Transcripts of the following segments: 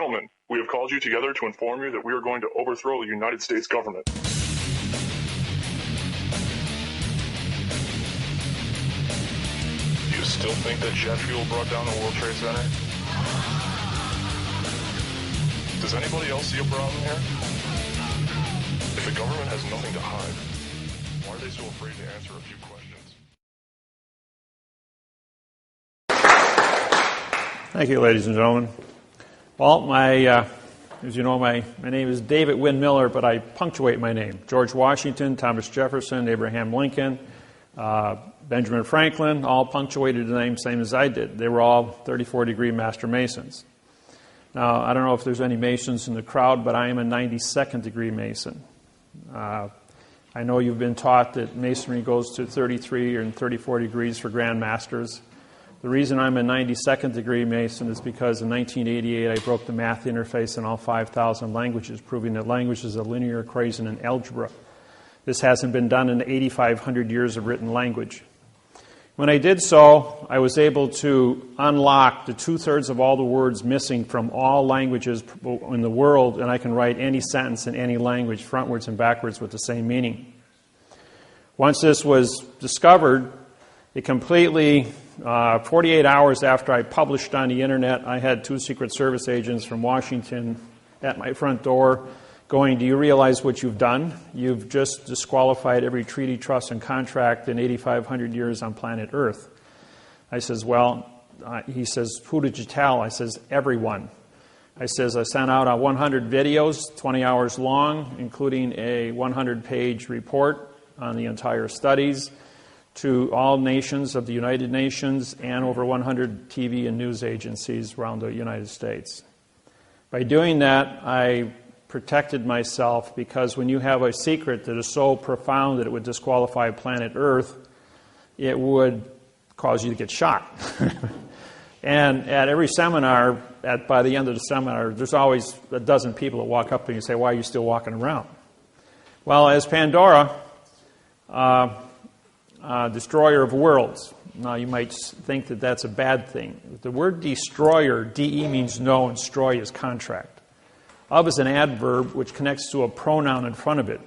gentlemen, we have called you together to inform you that we are going to overthrow the United States government. Do you still think that jet fuel brought down the World Trade Center? Does anybody else see a problem here? If the government has nothing to hide, why are they so afraid to answer a few questions? Thank you, ladies and gentlemen. Well, as you know, my name is David-Wynn Miller, but I punctuate my name. George Washington, Thomas Jefferson, Abraham Lincoln, Benjamin Franklin, all punctuated the name same as I did. They were all 34-degree Master Masons. Now, I don't know if there's any Masons in the crowd, but I am a 92nd degree Mason. I know you've been taught that Masonry goes to 33 and 34 degrees for Grand Masters. The reason I'm a 92nd degree Mason is because in 1988 I broke the math interface in all 5,000 languages, proving that language is a linear equation in algebra. This hasn't been done in 8,500 years of written language. When I did so, I was able to unlock the 2/3 of all the words missing from all languages in the world, and I can write any sentence in any language, frontwards and backwards, with the same meaning. Once this was discovered, it completely, 48 hours after I published on the internet, I had 2 Secret Service agents from Washington at my front door going, "Do you realize what you've done? You've just disqualified every treaty, trust, and contract in 8,500 years on planet Earth." I says, "Well," he says, "who did you tell?" I says, "Everyone." I says, "I sent out 100 videos, 20 hours long, including a 100-page report on the entire studies, to all nations of the United Nations and over 100 TV and news agencies around the United States." By doing that, I protected myself, because when you have a secret that is so profound that it would disqualify planet Earth, it would cause you to get shot. And at every seminar, by the end of the seminar, there's always a dozen people that walk up to you and say, "Why are you still walking around?" Well, as Pandora, destroyer of worlds. Now, you might think that that's a bad thing. The word destroyer, D-E means no, and stroy is contract. Of is an adverb which connects to a pronoun in front of it.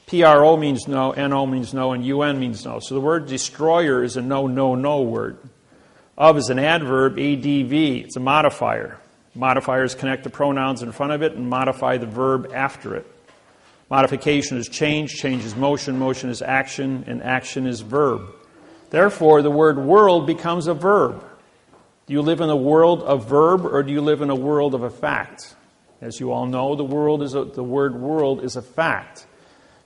P-R-O means no, N-O means no, and U-N means no. So the word destroyer is a no, no, no word. Of is an adverb, A-D-V. It's a modifier. Modifiers connect the pronouns in front of it and modify the verb after it. Modification is change, change is motion, motion is action, and action is verb. Therefore, the word world becomes a verb. Do you live in a world of verb, or do you live in a world of a fact? As you all know, the word world is a fact.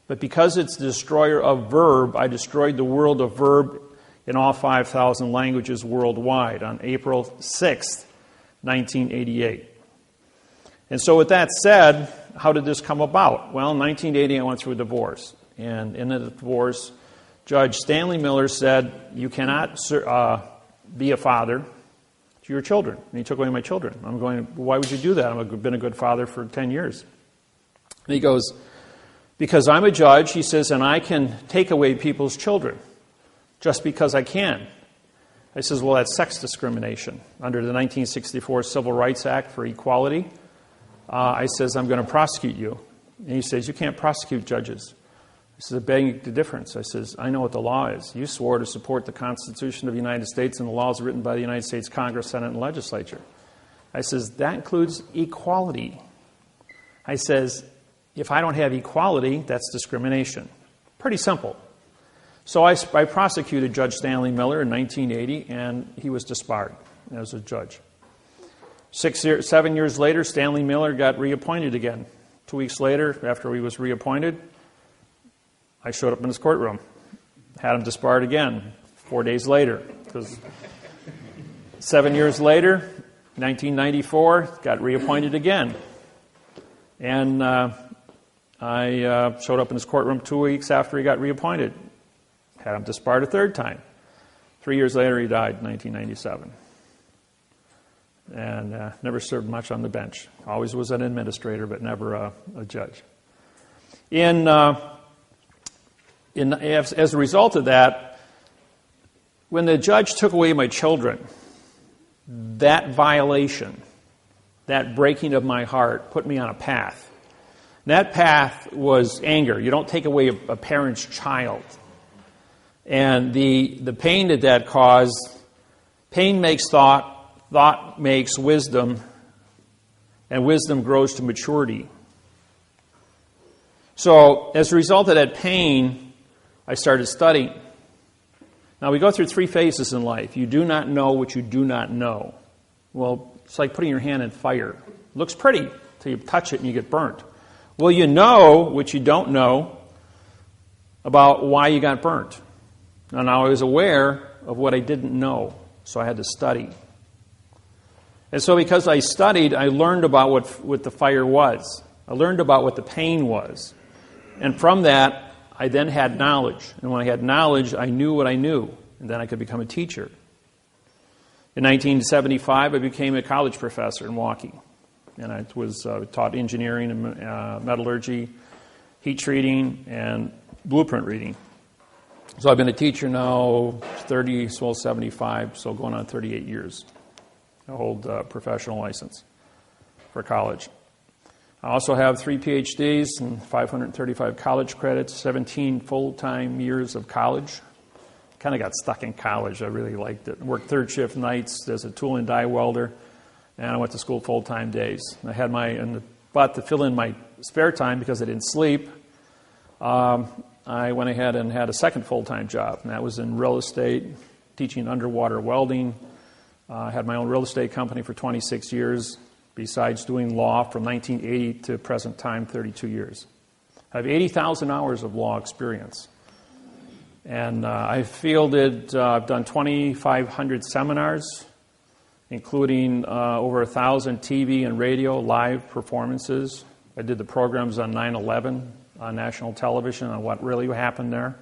But because it's the destroyer of verb, I destroyed the world of verb in all 5,000 languages worldwide on April 6th, 1988. And so with that said, how did this come about? Well, in 1980, I went through a divorce. And in the divorce, Judge Stanley Miller said, "You cannot be a father to your children." And he took away my children. I'm going, "Why would you do that? I've been a good father for 10 years. And he goes, "Because I'm a judge," he says, "and I can take away people's children just because I can." I says, "Well, that's sex discrimination. Under the 1964 Civil Rights Act for equality, I says, I'm going to prosecute you." And he says, "You can't prosecute judges." I says, "I beg the difference." I says, "I know what the law is. You swore to support the Constitution of the United States and the laws written by the United States Congress, Senate, and Legislature." I says, "That includes equality." I says, "If I don't have equality, that's discrimination." Pretty simple. So I prosecuted Judge Stanley Miller in 1980, and he was disbarred as a judge. 7 years later, Stanley Miller got reappointed again. 2 weeks later, after he was reappointed, I showed up in his courtroom, had him disbarred again 4 days later. Because 7 years later, 1994, got reappointed again. And I showed up in his courtroom 2 weeks after he got reappointed, had him disbarred a third time. 3 years later, he died in 1997. And never served much on the bench. Always was an administrator, but never a judge. As a result of that, when the judge took away my children, that violation that breaking of my heart put me on a path. That path was anger. You don't take away a parent's child. And the pain that caused, pain makes thought, thought makes wisdom, and wisdom grows to maturity. So as a result of that pain, I started studying. Now we go through 3 phases in life. You do not know what you do not know. Well, it's like putting your hand in fire. It looks pretty until you touch it and you get burnt. Well, you know what you don't know about why you got burnt. And I was aware of what I didn't know, so I had to study. And so because I studied, I learned about what the fire was. I learned about what the pain was. And from that, I then had knowledge. And when I had knowledge, I knew what I knew. And then I could become a teacher. In 1975, I became a college professor in Milwaukee. And I taught engineering and metallurgy, heat treating, and blueprint reading. So I've been a teacher now 75, so going on 38 years. I hold a professional license for college. I also have 3 PhDs and 535 college credits, 17 full-time years of college. Kind of got stuck in college. I really liked it. Worked 3rd shift nights as a tool and die welder, and I went to school full-time days. I had but to fill in my spare time because I didn't sleep, I went ahead and had a second full-time job, and that was in real estate, teaching underwater welding. I had my own real estate company for 26 years, besides doing law from 1980 to present time, 32 years. I have 80,000 hours of law experience. And I've done 2,500 seminars, including over 1,000 TV and radio live performances. I did the programs on 9/11 on national television on what really happened there.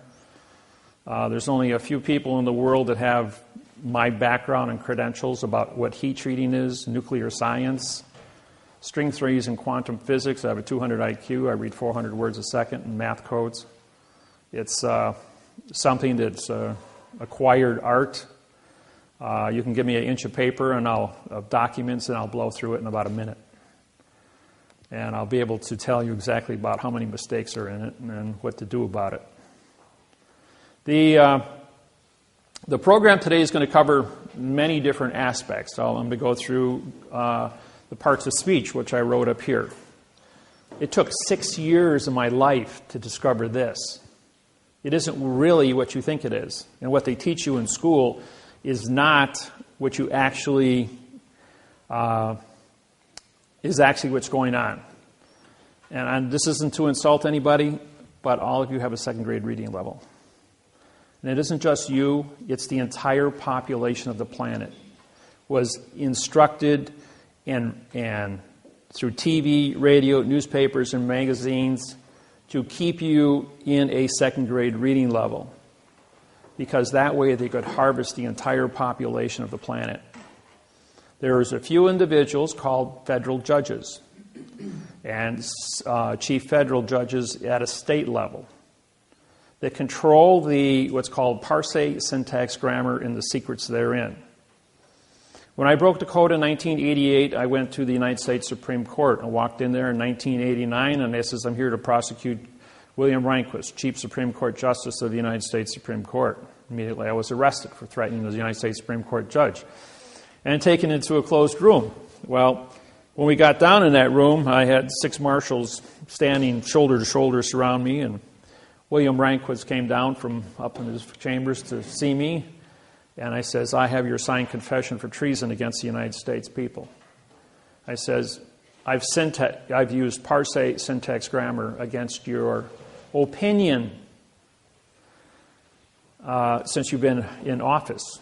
There's only a few people in the world that have my background and credentials about what heat treating is, nuclear science, string theories and quantum physics. I have a 200 IQ. I read 400 words a second in math codes. It's something that's acquired art. You can give me an inch of paper and of documents, and I'll blow through it in about a minute. And I'll be able to tell you exactly about how many mistakes are in it and what to do about it. The program today is going to cover many different aspects. So I'm going to go through the parts of speech, which I wrote up here. It took 6 years of my life to discover this. It isn't really what you think it is. And what they teach you in school is not what you actually, is actually what's going on. And this isn't to insult anybody, but all of you have a 2nd grade reading level. And it isn't just you, it's the entire population of the planet was instructed and through TV, radio, newspapers, and magazines to keep you in a 2nd grade reading level, because that way they could harvest the entire population of the planet. There's a few individuals called federal judges and chief federal judges at a state level that control what's called parsing, syntax, grammar, and the secrets therein. When I broke the code in 1988, I went to the United States Supreme Court. I walked in there in 1989, and I says, I'm here to prosecute William Rehnquist, Chief Supreme Court Justice of the United States Supreme Court. Immediately I was arrested for threatening the United States Supreme Court judge and taken into a closed room. Well, when we got down in that room, I had 6 marshals standing shoulder to shoulder surround me, and William Rehnquist came down from up in his chambers to see me. And I says, I have your signed confession for treason against the United States people. I says, I've used parsing, syntax, grammar against your opinion since you've been in office.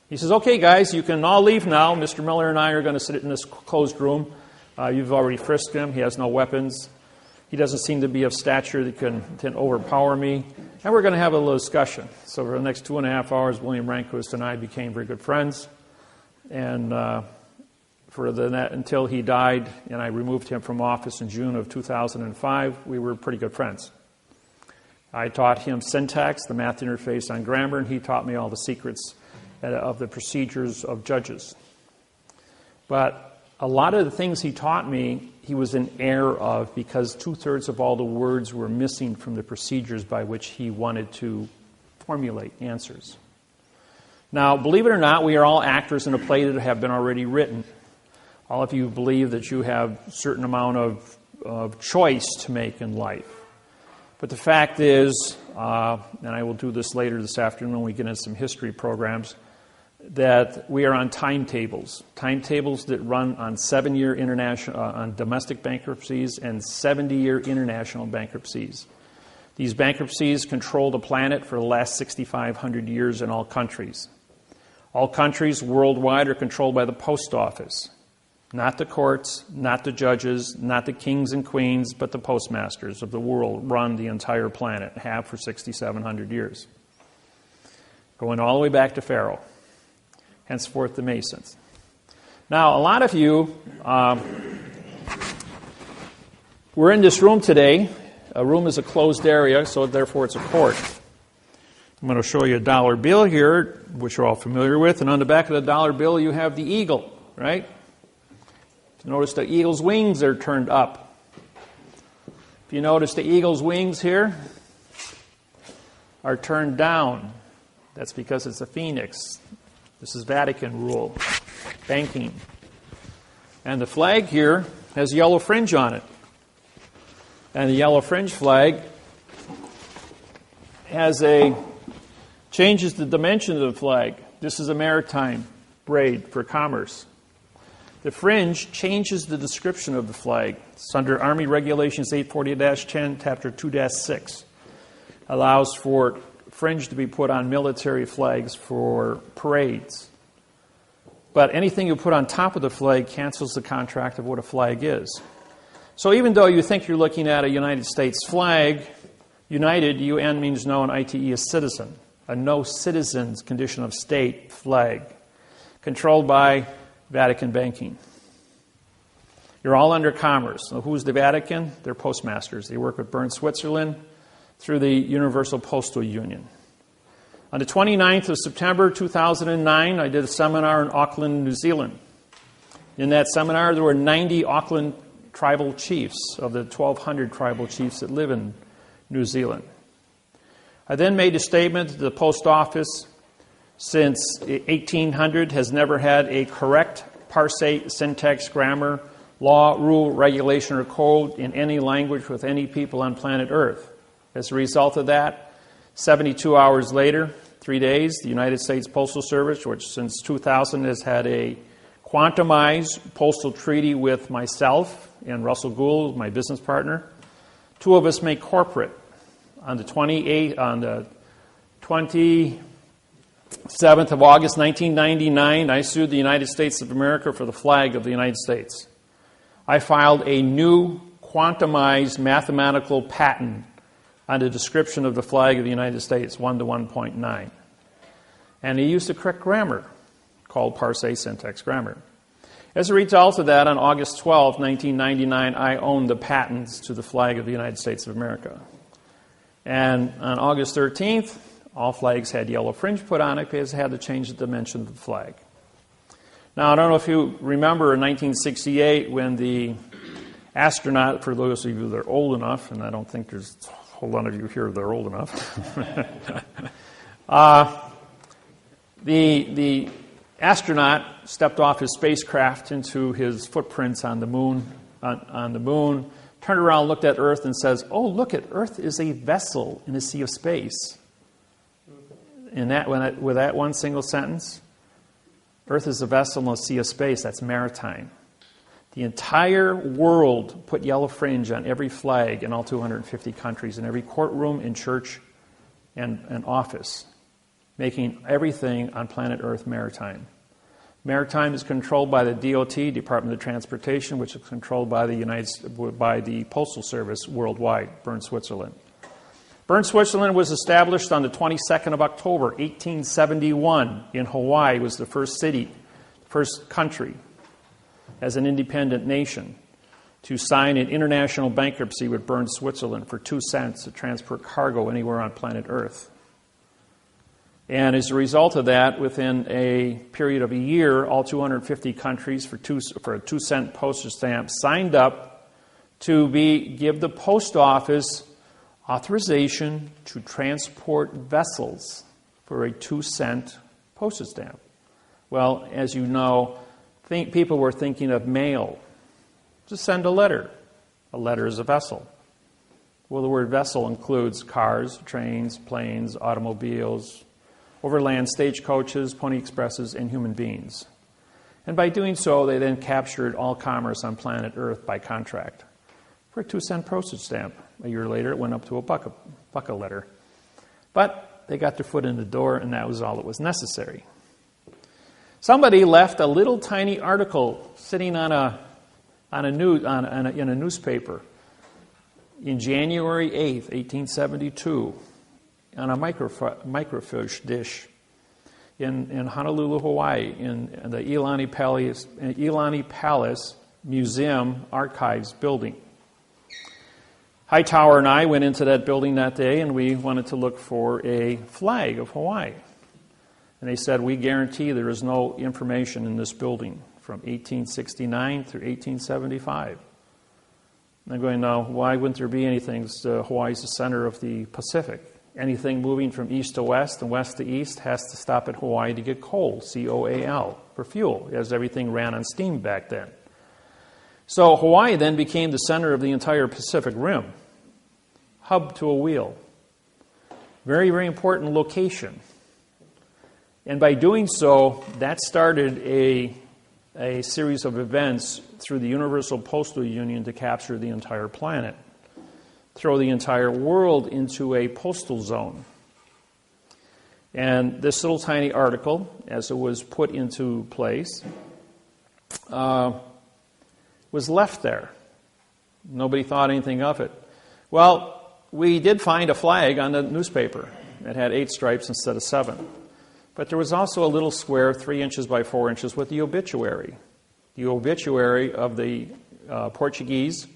He says, okay, guys, you can all leave now. Mr. Miller and I are going to sit in this closed room. You've already frisked him. He has no weapons. He doesn't seem to be of stature that can overpower me. And we're going to have a little discussion. So for the next 2.5 hours, William Rehnquist and I became very good friends. And until he died and I removed him from office in June of 2005, we were pretty good friends. I taught him syntax, the math interface on grammar, and he taught me all the secrets of the procedures of judges. But a lot of the things he taught me, he was in error of because 2/3 of all the words were missing from the procedures by which he wanted to formulate answers. Now, believe it or not, we are all actors in a play that have been already written. All of you believe that you have a certain amount of choice to make in life. But the fact is, and I will do this later this afternoon when we get into some history programs, that we are on timetables that run on 7-year international, on domestic bankruptcies and 70-year international bankruptcies. These bankruptcies control the planet for the last 6,500 years in all countries. All countries worldwide are controlled by the post office. Not the courts, not the judges, not the kings and queens, but the postmasters of the world run the entire planet, have for 6,700 years. Going all the way back to Pharaoh, henceforth the Masons. Now, a lot of you we're in this room today. A room is a closed area, so therefore it's a court. I'm going to show you a dollar bill here, which you're all familiar with, and on the back of the dollar bill you have the eagle, right? Notice the eagle's wings are turned up. If you notice the eagle's wings here are turned down, that's because it's a phoenix. This is Vatican rule, banking. And the flag here has yellow fringe on it. And the yellow fringe flag changes the dimension of the flag. This is a maritime braid for commerce. The fringe changes the description of the flag. It's under Army Regulations 840-10, Chapter 2-6. Allows for fringe to be put on military flags for parades. But anything you put on top of the flag cancels the contract of what a flag is. So even though you think you're looking at a United States flag, United, UN means no, and ITE is citizen. A no citizens condition of state flag. Controlled by Vatican banking. You're all under commerce. So who's the Vatican? They're postmasters. They work with Bern, Switzerland through the Universal Postal Union. On the 29th of September 2009, I did a seminar in Auckland, New Zealand. In that seminar, there were 90 Auckland tribal chiefs of the 1,200 tribal chiefs that live in New Zealand. I then made a statement that the post office since 1800 has never had a correct parse, syntax, grammar, law, rule, regulation, or code in any language with any people on planet Earth. As a result of that, 72 hours later, 3 days, the United States Postal Service, which since 2000 has had a quantumized postal treaty with myself and Russell Gould, my business partner, two of us make corporate. On the 27th of August, 1999, I sued the United States of America for the flag of the United States. I filed a new quantumized mathematical patent on the description of the flag of the United States, 1:1.9. And he used the correct grammar, called parse, syntax, grammar. As a result of that, on August 12, 1999, I owned the patents to the flag of the United States of America. And on August 13th, all flags had yellow fringe put on it because they had to change the dimension of the flag. Now, I don't know if you remember in 1968 when the astronaut, for those of you that are old enough, and I don't think there's a whole lot of you here that are old enough, the astronaut stepped off his spacecraft into his footprints on the moon, turned around, looked at Earth, and says, "Oh, look, Earth is a vessel in a sea of space." With that one single sentence, Earth is a vessel in a sea of space. That's maritime. The entire world put yellow fringe on every flag in all 250 countries, in every courtroom, in church, and office, making everything on planet Earth maritime. Maritime is controlled by the DOT, Department of Transportation, which is controlled by the Postal Service worldwide, Bern, Switzerland. Bern, Switzerland was established on the 22nd of October, 1871 in Hawaii. It was the first city, first country as an independent nation to sign an international bankruptcy with Bern, Switzerland for 2 cents to transport cargo anywhere on planet Earth. And as a result of that, within a period of a year, all 250 countries for a 2-cent postage stamp signed up to give the post office authorization to transport vessels for a 2-cent postage stamp. Well, as you know, people were thinking of mail. Just send a letter. A letter is a vessel. Well, the word vessel includes cars, trains, planes, automobiles, overland stagecoaches, pony expresses, and human beings. And by doing so, they then captured all commerce on planet Earth by contract for a 2-cent postage stamp. A year later, it went up to a buck a letter. But they got their foot in the door, and that was all that was necessary. Somebody left a little tiny article sitting in a newspaper in January 8th, 1872, on a microfiche dish in Honolulu, Hawaii, in the Iolani Palace Museum Archives building. Hightower and I went into that building that day, and we wanted to look for a flag of Hawaii. And they said, we guarantee there is no information in this building from 1869 through 1875. And I'm going, now, why wouldn't there be anything? Hawaii's the center of the Pacific. Anything moving from east to west and west to east has to stop at Hawaii to get coal, C-O-A-L, for fuel, as everything ran on steam back then. So Hawaii then became the center of the entire Pacific Rim, hub to a wheel. Very, very important location. And by doing so, that started a series of events through the Universal Postal Union to capture the entire planet, throw the entire world into a postal zone. And this little tiny article, as it was put into place, was left there. Nobody thought anything of it. Well, we did find a flag on the newspaper. It had 8 stripes instead of 7. But there was also a little square 3 inches by 4 inches with the obituary. The obituary of the Portuguese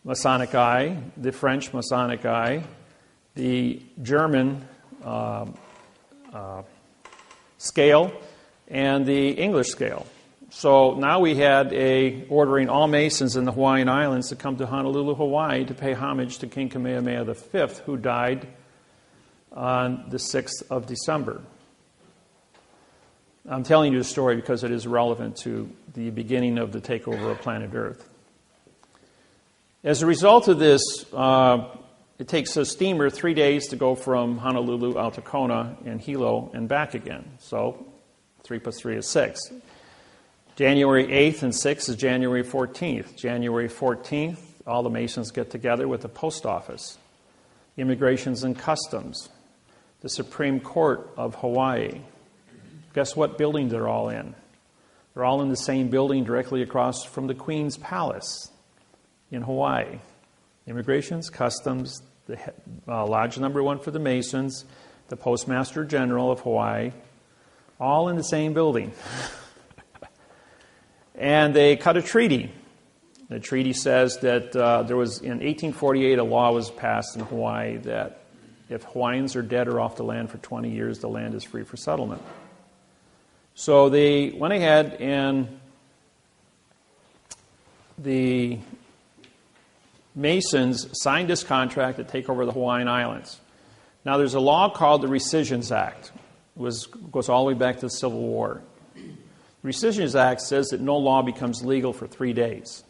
Masonic Eye, the French Masonic Eye, the German scale, and the English scale. So now we had ordering all Masons in the Hawaiian Islands to come to Honolulu, Hawaii to pay homage to King Kamehameha V, who died on the 6th of December. I'm telling you the story because it is relevant to the beginning of the takeover of planet Earth. As a result of this, it takes a steamer 3 days to go from Honolulu out to Kona and Hilo and back again. So 3 plus 3 is 6. January 8th and 6th is January 14th. January 14th, all the Masons get together with the post office, Immigrations and Customs, the Supreme Court of Hawaii. Guess what building they're all in? They're all in the same building directly across from the Queen's Palace in Hawaii. Immigrations, Customs, the Lodge number 1 for the Masons, the Postmaster General of Hawaii, all in the same building. And they cut a treaty. The treaty says that there was, in 1848, a law was passed in Hawaii that if Hawaiians are dead or off the land for 20 years, the land is free for settlement. So they went ahead and the Masons signed this contract to take over the Hawaiian Islands. Now, there's a law called the Rescissions Act. It goes all the way back to the Civil War. The Rescissions Act says that no law becomes legal for 3 days.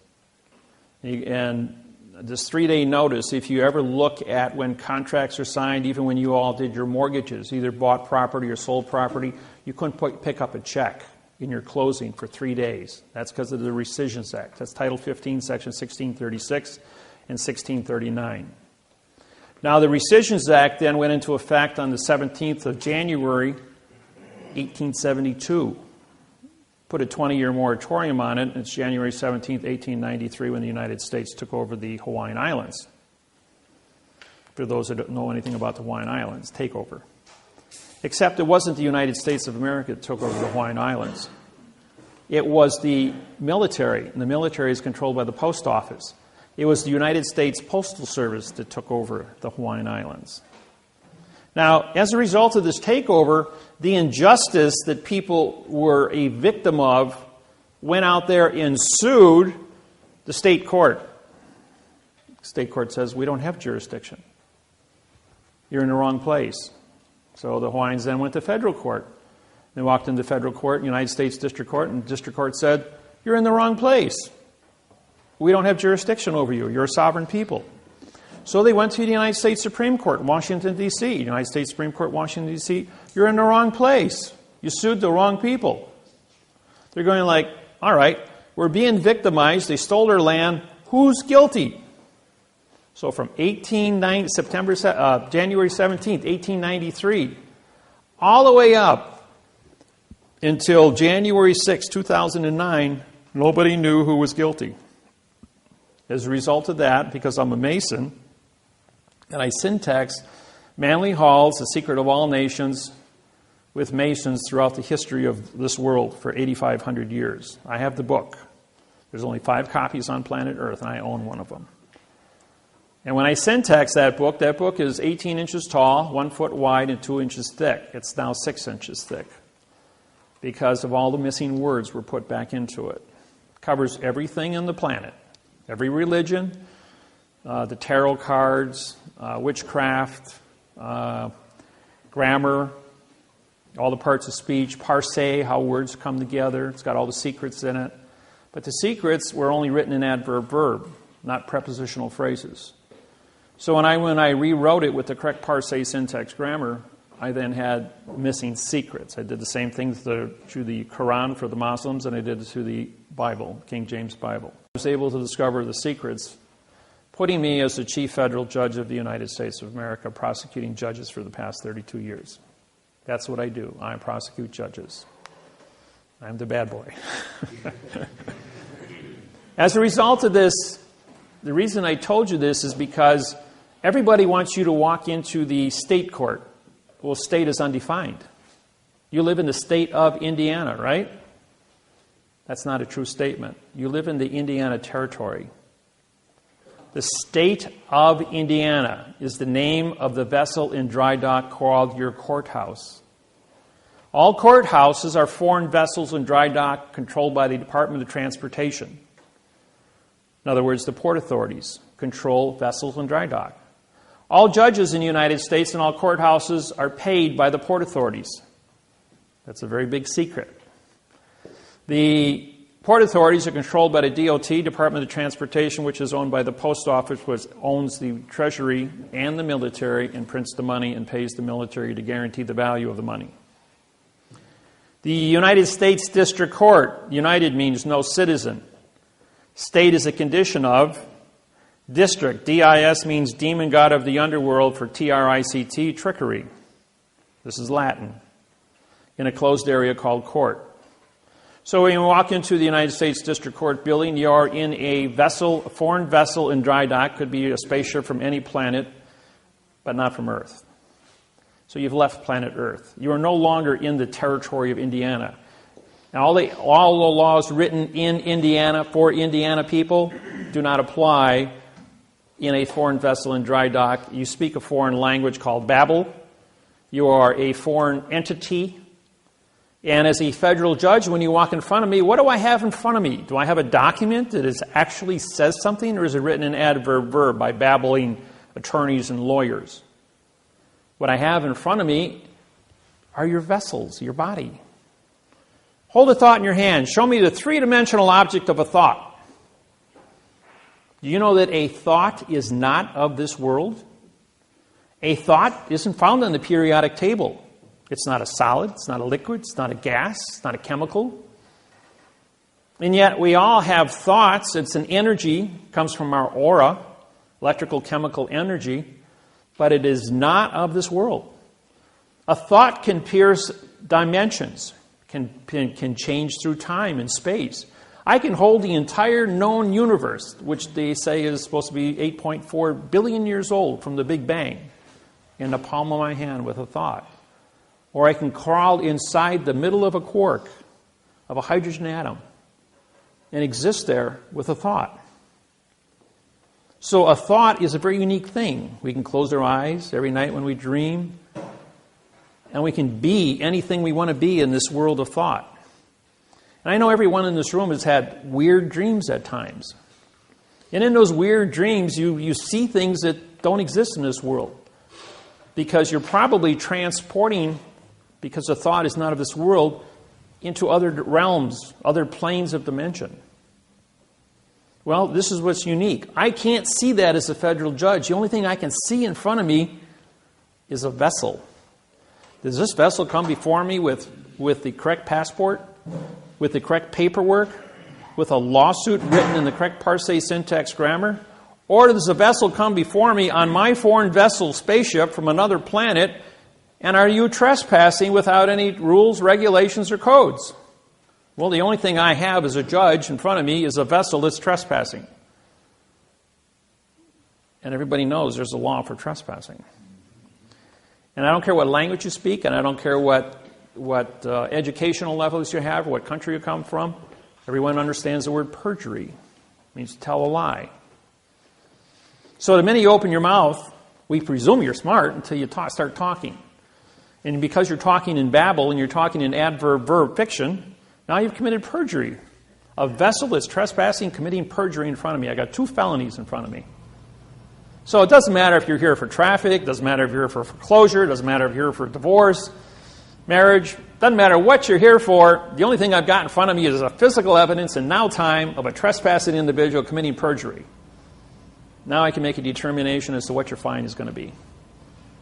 And this 3-day notice, if you ever look at when contracts are signed, even when you all did your mortgages, either bought property or sold property, you couldn't pick up a check in your closing for 3 days. That's because of the Rescissions Act. That's Title 15, Section 1636 and 1639. Now, the Rescissions Act then went into effect on the 17th of January, 1872. Put a 20-year moratorium on it. It's January 17th, 1893, when the United States took over the Hawaiian Islands. For those that don't know anything about the Hawaiian Islands, takeover. Except it wasn't the United States of America that took over the Hawaiian Islands. It was the military, and the military is controlled by the post office. It was the United States Postal Service that took over the Hawaiian Islands. Now, as a result of this takeover, the injustice that people were a victim of went out there and sued the state court. The state court says, we don't have jurisdiction. You're in the wrong place. So the Hawaiians then went to federal court. They walked into federal court, United States District Court, and the district court said, you're in the wrong place. We don't have jurisdiction over you. You're a sovereign people. So they went to the United States Supreme Court, Washington, D.C. United States Supreme Court, Washington, D.C. You're in the wrong place. You sued the wrong people. They're going like, all right, we're being victimized. They stole our land. Who's guilty? So from January 17th, 1893, all the way up until January 6, 2009, nobody knew who was guilty. As a result of that, because I'm a Mason, and I syntax Manly Hall's The Secret of All Nations with Masons throughout the history of this world for 8,500 years. I have the book. There's only 5 copies on planet Earth, and I own one of them. And when I syntax that book is 18 inches tall, 1 foot wide, and 2 inches thick. It's now 6 inches thick because of all the missing words were put back into it. It covers everything on the planet, every religion, the tarot cards, witchcraft, grammar, all the parts of speech, parse, how words come together. It's got all the secrets in it. But the secrets were only written in adverb-verb, not prepositional phrases. So when I rewrote it with the correct parse, syntax, grammar, I then had missing secrets. I did the same thing through the Quran for the Muslims, and I did it through the Bible, King James Bible. I was able to discover the secrets, putting me as the chief federal judge of the United States of America, prosecuting judges for the past 32 years. That's what I do. I prosecute judges. I'm the bad boy. As a result of this, the reason I told you this is because everybody wants you to walk into the state court. Well, state is undefined. You live in the state of Indiana, right? That's not a true statement. You live in the Indiana Territory. The state of Indiana is the name of the vessel in dry dock called your courthouse. All courthouses are foreign vessels in dry dock controlled by the Department of Transportation. In other words, the port authorities control vessels in dry dock. All judges in the United States and all courthouses are paid by the port authorities. That's a very big secret. The port authorities are controlled by the DOT, Department of Transportation, which is owned by the Post Office, which owns the Treasury and the military and prints the money and pays the military to guarantee the value of the money. The United States District Court, United means no citizen. State is a condition of. District, D-I-S, means demon god of the underworld for T-R-I-C-T, trickery. This is Latin. In a closed area called court. So when you walk into the United States District Court building, you are in a vessel, a foreign vessel in dry dock. Could be a spaceship from any planet, but not from Earth. So you've left planet Earth. You are no longer in the territory of Indiana. Now, all the laws written in Indiana for Indiana people do not apply in a foreign vessel in dry dock. You speak a foreign language called Babel. You are a foreign entity. And as a federal judge, when you walk in front of me, what do I have in front of me? Do I have a document that actually says something, or is it written in adverb by babbling attorneys and lawyers? What I have in front of me are your vessels, your body. Hold a thought in your hand. Show me the three-dimensional object of a thought. Do you know that a thought is not of this world? A thought isn't found on the periodic table. It's not a solid, it's not a liquid, it's not a gas, it's not a chemical. And yet we all have thoughts. It's an energy, comes from our aura, electrical chemical energy, but it is not of this world. A thought can pierce dimensions, can change through time and space. I can hold the entire known universe, which they say is supposed to be 8.4 billion years old from the Big Bang, in the palm of my hand with a thought. Or I can crawl inside the middle of a quark, of a hydrogen atom, and exist there with a thought. So a thought is a very unique thing. We can close our eyes every night when we dream. And we can be anything we want to be in this world of thought. And I know everyone in this room has had weird dreams at times. And in those weird dreams, you see things that don't exist in this world. Because you're probably transporting, because the thought is not of this world, into other realms, other planes of dimension. Well, this is what's unique. I can't see that as a federal judge. The only thing I can see in front of me is a vessel. Does this vessel come before me with the correct passport, with the correct paperwork, with a lawsuit written in the correct parsé syntax grammar? Or does the vessel come before me on my foreign vessel spaceship from another planet, and are you trespassing without any rules, regulations, or codes? Well, the only thing I have as a judge in front of me is a vessel that's trespassing. And everybody knows there's a law for trespassing. And I don't care what language you speak, and I don't care what educational levels you have, or what country you come from. Everyone understands the word perjury. It means to tell a lie. So the minute you open your mouth, we presume you're smart until you start talking. And because you're talking in babble and you're talking in adverb-verb fiction, now you've committed perjury. A vessel that's trespassing, committing perjury in front of me. I got 2 felonies in front of me. So it doesn't matter if you're here for traffic, doesn't matter if you're here for foreclosure, doesn't matter if you're here for divorce, marriage, doesn't matter what you're here for. The only thing I've got in front of me is a physical evidence in now time of a trespassing individual committing perjury. Now I can make a determination as to what your fine is going to be.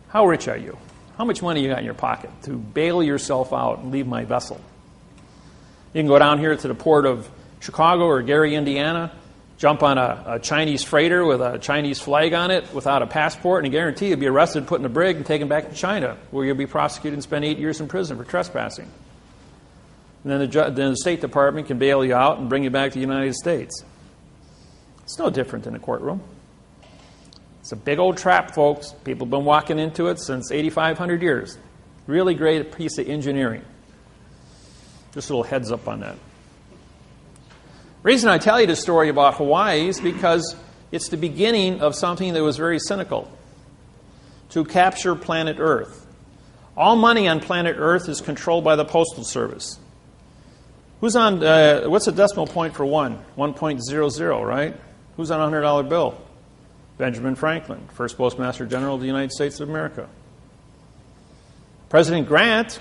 How rich are you? How much money you got in your pocket to bail yourself out and leave my vessel? You can go down here to the port of Chicago or Gary, Indiana, jump on a Chinese freighter with a Chinese flag on it without a passport, and I guarantee you'll be arrested, put in a brig, and taken back to China, where you'll be prosecuted and spend 8 years in prison for trespassing. And then the State Department can bail you out and bring you back to the United States. It's no different in a courtroom. It's a big old trap, folks. People have been walking into it since 8,500 years. Really great piece of engineering. Just a little heads up on that. The reason I tell you the story about Hawaii is because it's the beginning of something that was very cynical. To capture planet Earth. All money on planet Earth is controlled by the Postal Service. Who's on, what's the decimal point for 1? 1.00, right? Who's on a $100 bill? Benjamin Franklin, first Postmaster General of the United States of America. President Grant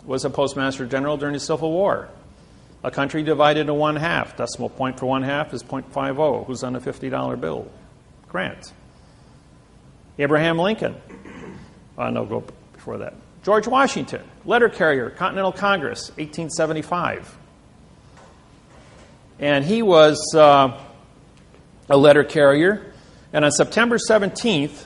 was a Postmaster General during the Civil War. A country divided into 1/2. Decimal point for 1/2 is 0.50. Who's on a $50 bill? Grant. Abraham Lincoln. No, go before that. George Washington, letter carrier, Continental Congress, 1875. And he was a letter carrier. And on September 17th,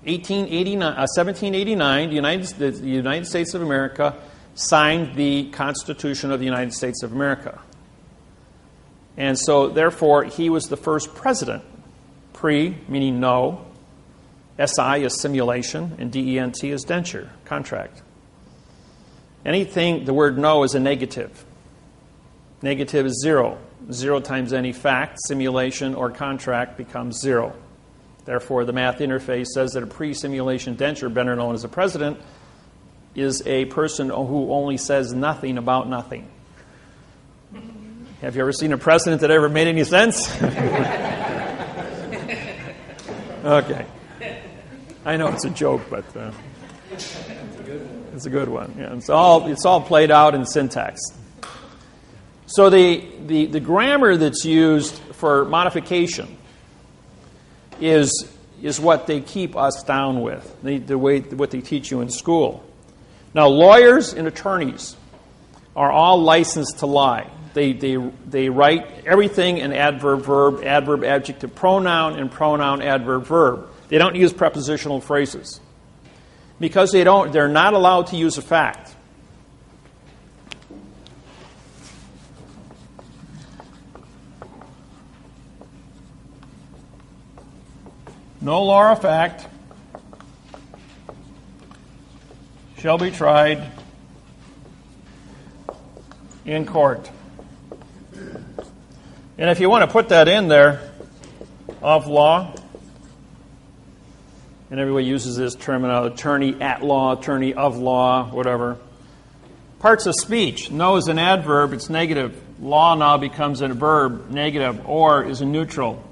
1789, the United States of America signed the Constitution of the United States of America. And so, therefore, he was the first president. Pre, meaning no. SI is simulation, and DENT is denture, contract. Anything, the word no is a negative. Negative is 0. 0 times any fact, simulation, or contract becomes 0. Therefore, the math interface says that a pre-simulation denture, better known as a president, is a person who only says nothing about nothing. Have you ever seen a president that ever made any sense? Okay. I know it's a joke, but it's a good one. Yeah, it's all played out in syntax. So the grammar that's used for modification is what they keep us down with, what they teach you in school. Now, lawyers and attorneys are all licensed to lie. They write everything in adverb, verb, adverb, adjective, pronoun, and pronoun, adverb, verb. They don't use prepositional phrases because they're not allowed to use a fact. No law or fact shall be tried in court. And if you want to put that in there, of law, And everybody uses this terminology, attorney at law, attorney of law, whatever. Parts of speech. No is an adverb, it's negative. Law now becomes a verb, negative. Or is a neutral.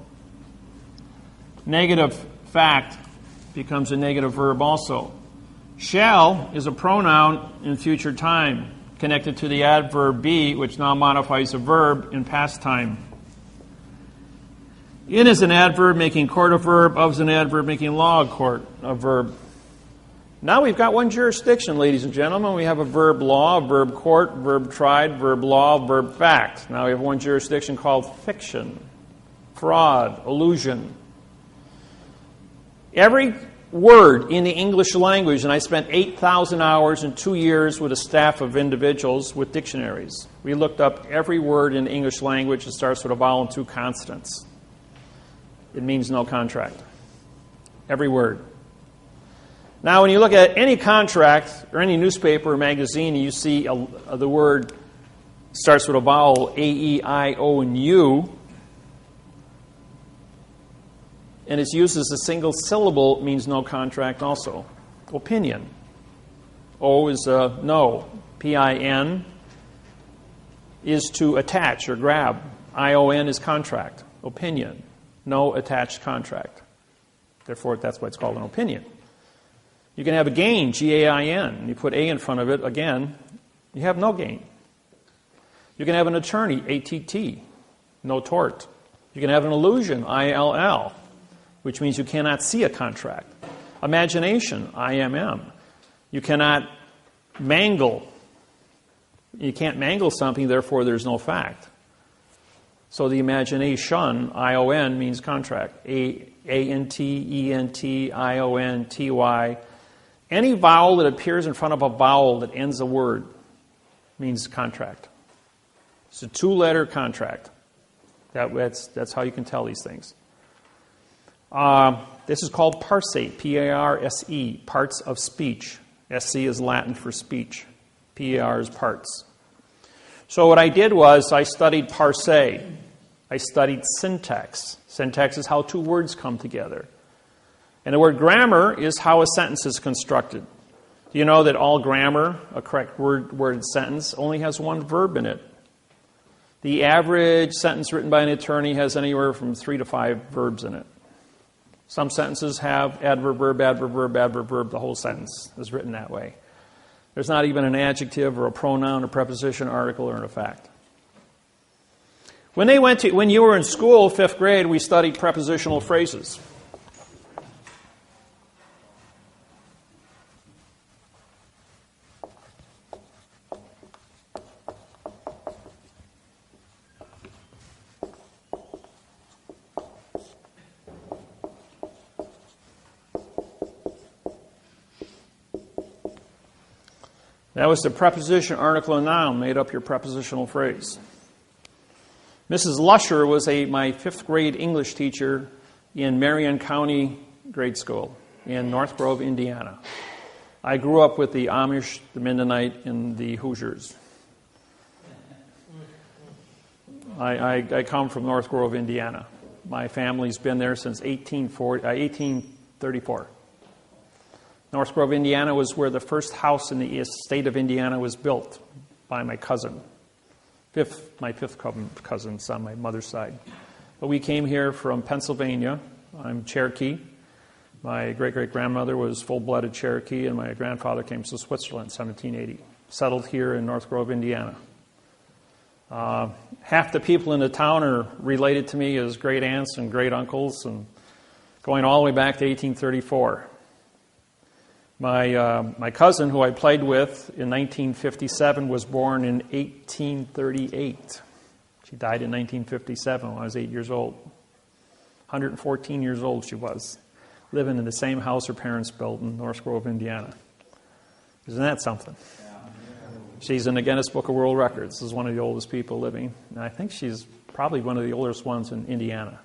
Negative fact becomes a negative verb also. Shall is a pronoun in future time, connected to the adverb be, which now modifies a verb in past time. In is an adverb making court a verb. Of is an adverb making law a court a verb. Now we've got one jurisdiction, ladies and gentlemen. We have a verb law, a verb court, verb tried, verb law, verb fact. Now we have one jurisdiction called fiction, fraud, illusion. Every word in the English language, and I spent 8,000 hours in 2 years with a staff of individuals with dictionaries. We looked up every word in the English language that starts with a vowel and 2 consonants. It means no contract. Every word. Now, when you look at any contract or any newspaper or magazine, and you see the word starts with a vowel, A, E, I, O, and U, and it's used as a single syllable, it means no contract also. Opinion. O is no. P-I-N is to attach or grab. I-O-N is contract. Opinion. No attached contract. Therefore, that's why it's called an opinion. You can have a gain, G-A-I-N, and you put A in front of it, again, you have no gain. You can have an attorney, A-T-T, no tort. You can have an illusion, I-L-L, which means you cannot see a contract. Imagination, I-M-M. You cannot mangle. You can't mangle something, therefore there's no fact. So the imagination, I-O-N, means contract. A-N-T, E-N-T, I-O-N-T-Y. Any vowel that appears in front of a vowel that ends a word means contract. It's a 2-letter contract. That's how you can tell these things. This is called parse, P-A-R-S-E, parts of speech. S-C is Latin for speech. P-A-R is parts. So what I did was I studied parse. I studied syntax. Syntax is how 2 words come together. And the word grammar is how a sentence is constructed. Do you know that all grammar, a correct worded sentence, only has 1 verb in it? The average sentence written by an attorney has anywhere from 3 to 5 verbs in it. Some sentences have adverb, verb, adverb, verb, adverb, verb. The whole sentence is written that way. There's not even an adjective or a pronoun, a preposition, article, or a fact. When you were in school, 5th grade, we studied prepositional phrases. That was the preposition, article, and noun made up your prepositional phrase. Mrs. Lusher was my 5th grade English teacher in Marion County Grade School in North Grove, Indiana. I grew up with the Amish, the Mennonite, and the Hoosiers. I come from North Grove, Indiana. My family's been there since 1834. North Grove, Indiana was where the first house in the state of Indiana was built by my cousin. My fifth cousin on my mother's side. But we came here from Pennsylvania. I'm Cherokee. My great-great-grandmother was full-blooded Cherokee, and my grandfather came to Switzerland in 1780. Settled here in North Grove, Indiana. Half the people in the town are related to me as great aunts and great uncles, and going all the way back to 1834. My cousin, who I played with in 1957, was born in 1838. She died in 1957 when I was 8 years old. 114 years old she was, living in the same house her parents built in North Grove, Indiana. Isn't that something? She's in the Guinness Book of World Records. This is one of the oldest people living. And I think she's probably one of the oldest ones in Indiana.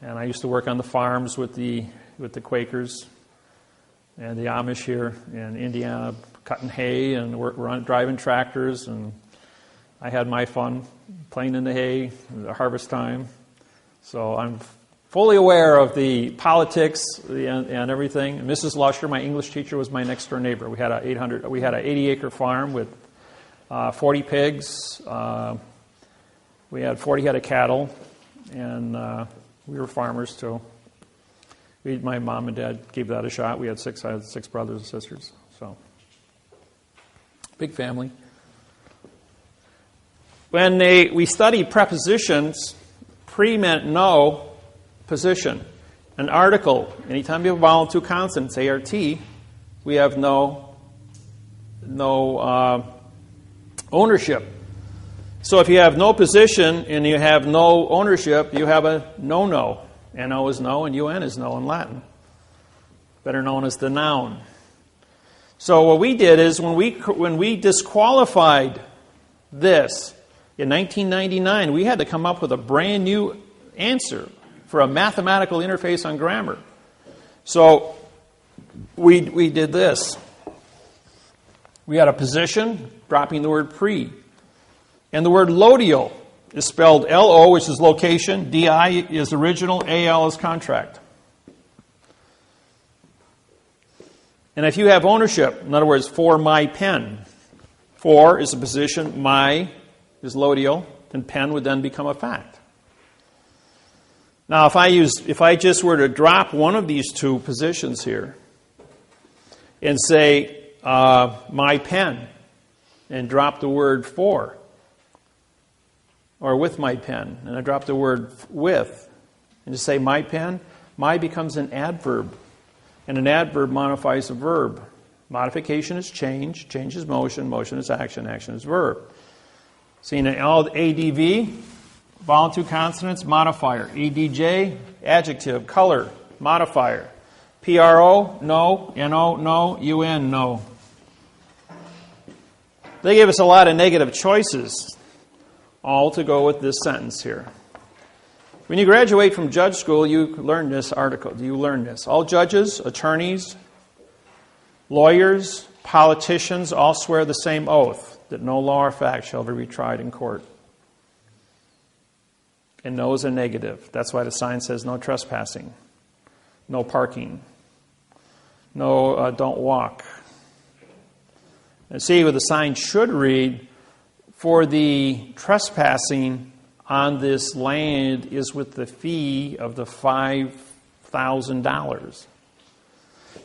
And I used to work on the farms with the Quakers and the Amish here in Indiana, cutting hay and driving tractors, and I had my fun playing in the hay, the harvest time. So I'm fully aware of the politics and everything. And Mrs. Lusher, my English teacher, was my next door neighbor. We had an 80-acre farm with 40 pigs. We had 40 head of cattle, and we were farmers too. My mom and dad gave that a shot. I had six brothers and sisters, so big family. When we studied prepositions, pre meant no, position. An article, anytime you have a vowel and two consonants, ART, we have no ownership. So if you have no position and you have no ownership, you have a no-no. N-O is no and UN is no in Latin. Better known as the noun. So what we did is when we disqualified this in 1999, we had to come up with a brand new answer for a mathematical interface on grammar. So we did this. We had a position, dropping the word pre. And the word lodio is spelled L-O, which is location, D-I is original, A-L is contract. And if you have ownership, in other words, for my pen, for is a position, my is lodio, and pen would then become a fact. Now, if I just were to drop one of these two positions here and say my pen and drop the word for, or with my pen, and I drop the word with, and to say my pen, my becomes an adverb, and an adverb modifies a verb. Modification is change, change is motion, motion is action, action is verb. See, in ADV, vowel and two consonants, modifier. ADJ, adjective, color, modifier. PRO, no, NO, no, UN, no. They gave us a lot of negative choices, all to go with this sentence here. When you graduate from judge school, you learn this article. You learn this. All judges, attorneys, lawyers, politicians all swear the same oath that no law or fact shall ever be tried in court. And no is a negative. That's why the sign says no trespassing, no parking, no don't walk. And see what the sign should read: for the trespassing on this land is with the fee of the $5,000.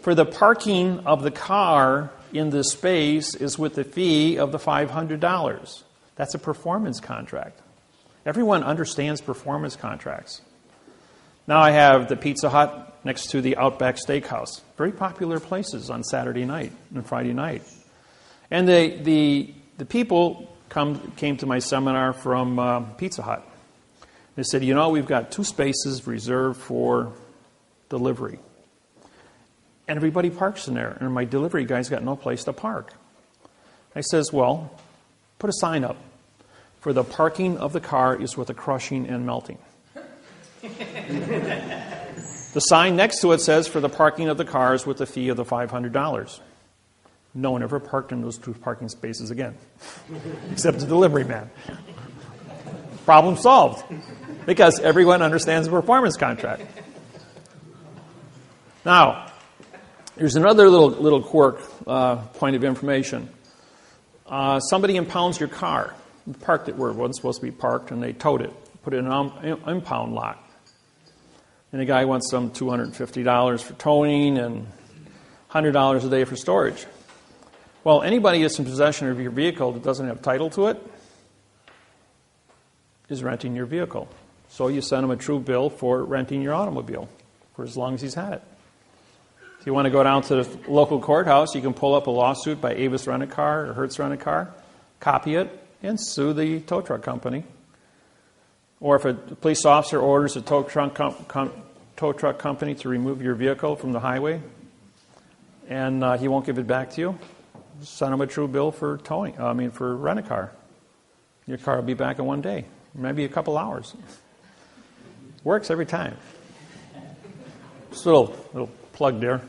For the parking of the car in this space is with the fee of the $500. That's a performance contract. Everyone understands performance contracts. Now I have the Pizza Hut next to the Outback Steakhouse. Very popular places on Saturday night and Friday night. And the people came to my seminar from Pizza Hut. They said, you know, we've got 2 spaces reserved for delivery. And everybody parks in there. And my delivery guy's got no place to park. I says, well, put a sign up. For the parking of the car is with the crushing and melting. The sign next to it says, for the parking of the car is with the fee of the $500. No one ever parked in those 2 parking spaces again, except the delivery man. Problem solved, because everyone understands the performance contract. Now, here's another little quirk, point of information. Somebody impounds your car. You parked it where it wasn't supposed to be parked, and they towed it, put it in an impound lot. And the guy wants some $250 for towing and $100 a day for storage. Well, anybody that's in possession of your vehicle that doesn't have title to it is renting your vehicle. So you send him a true bill for renting your automobile for as long as he's had it. If you want to go down to the local courthouse, you can pull up a lawsuit by Avis Rent-A-Car or Hertz Rent-A-Car, copy it, and sue the tow truck company. Or if a police officer orders a tow truck company to remove your vehicle from the highway and he won't give it back to you, send him a true bill for for rent-a-car. Your car will be back in 1 day, maybe a couple hours. Works every time. Just a little plug there.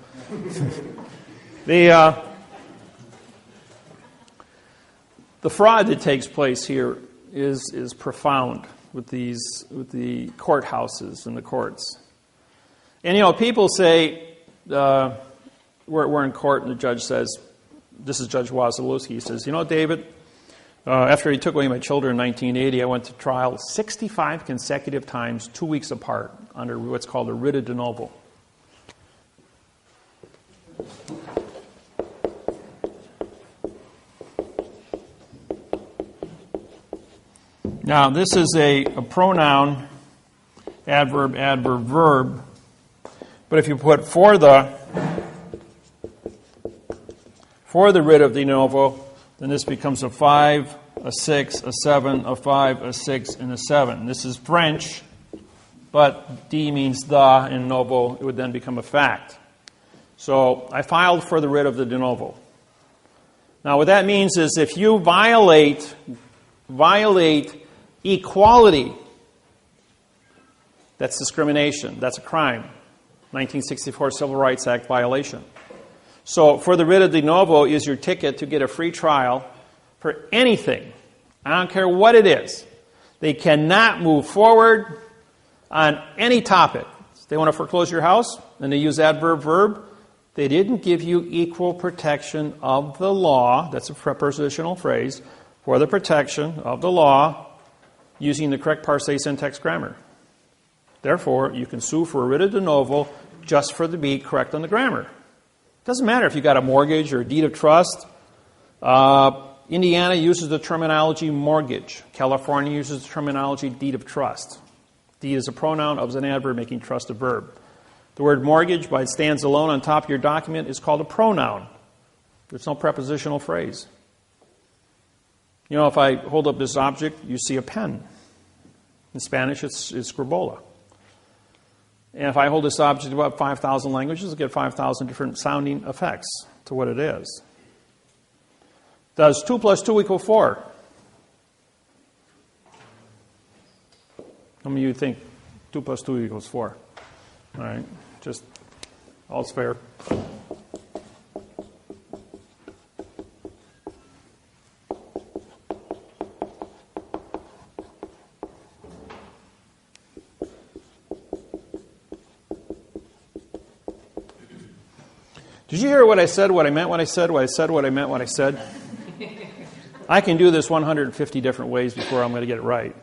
The fraud that takes place here is profound with the courthouses and the courts. And, you know, people say, we're in court and the judge says, this is Judge Wasilewski, he says, you know, David, after he took away my children in 1980, I went to trial 65 consecutive times, 2 weeks apart, under what's called a writ of de novo. Now, this is a pronoun, adverb, adverb, verb. But if you put for the writ of de novo, then this becomes a 5, a 6, a 7, a 5, a 6, and a 7. This is French, but de means the, in novo, it would then become a fact. So I filed for the writ of the de novo. Now what that means is if you violate equality, that's discrimination, that's a crime. 1964 Civil Rights Act violation. So for the writ of de novo is your ticket to get a free trial for anything. I don't care what it is. They cannot move forward on any topic. If they want to foreclose your house and they use adverb verb, they didn't give you equal protection of the law. That's a prepositional phrase. For the protection of the law using the correct parse syntax grammar. Therefore, you can sue for a writ of de novo just for the be correct on the grammar. It doesn't matter if you got a mortgage or a deed of trust. Indiana uses the terminology mortgage. California uses the terminology deed of trust. Deed is a pronoun, of is an adverb, making trust a verb. The word mortgage, by it stands alone on top of your document, is called a pronoun. There's no prepositional phrase. You know, if I hold up this object, you see a pen. In Spanish, it's scribola. And if I hold this object about 5,000 languages, I'll get 5,000 different sounding effects to what it is. Does 2 plus 2 equal 4? How many of you think 2 plus 2 equals 4? All right, just all's fair. Did you hear what I said, what I meant, what I said, what I said, what I meant, what I said? I can do this 150 different ways before I'm going to get it right.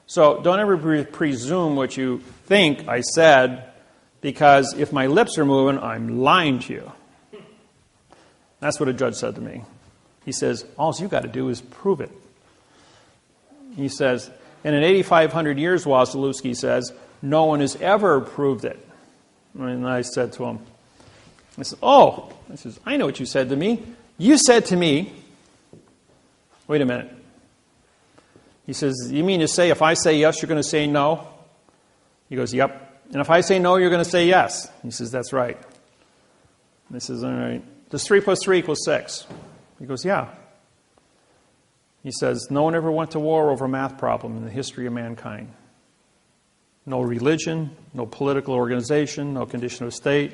So don't ever presume what you think I said, because if my lips are moving, I'm lying to you. That's what a judge said to me. He says, all you got to do is prove it. He says, and in 8,500 years, Wasilewski says, no one has ever proved it. And I said to him, I said, oh, I says, I know what you said to me. You said to me, wait a minute. He says, you mean to say if I say yes, you're going to say no? He goes, yep. And if I say no, you're going to say yes? He says, that's right. And I says, all right. Does 3 plus 3 equal 6? He goes, yeah. He says, no one ever went to war over a math problem in the history of mankind. No religion, no political organization, no condition of state,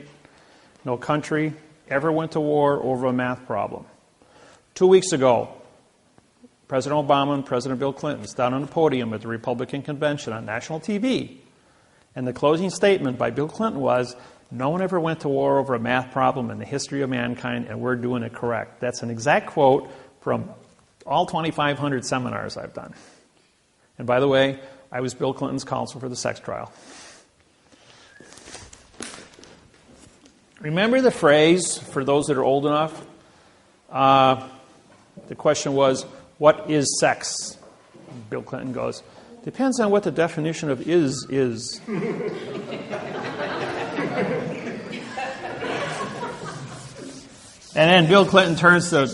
no country ever went to war over a math problem. 2 weeks ago, President Obama and President Bill Clinton down on the podium at the Republican convention on national TV. And the closing statement by Bill Clinton was, no one ever went to war over a math problem in the history of mankind, and we're doing it correct. That's an exact quote from all 2,500 seminars I've done. And by the way, I was Bill Clinton's counsel for the sex trial. Remember the phrase, for those that are old enough? The question was, what is sex? Bill Clinton goes, depends on what the definition of is. And then Bill Clinton turns to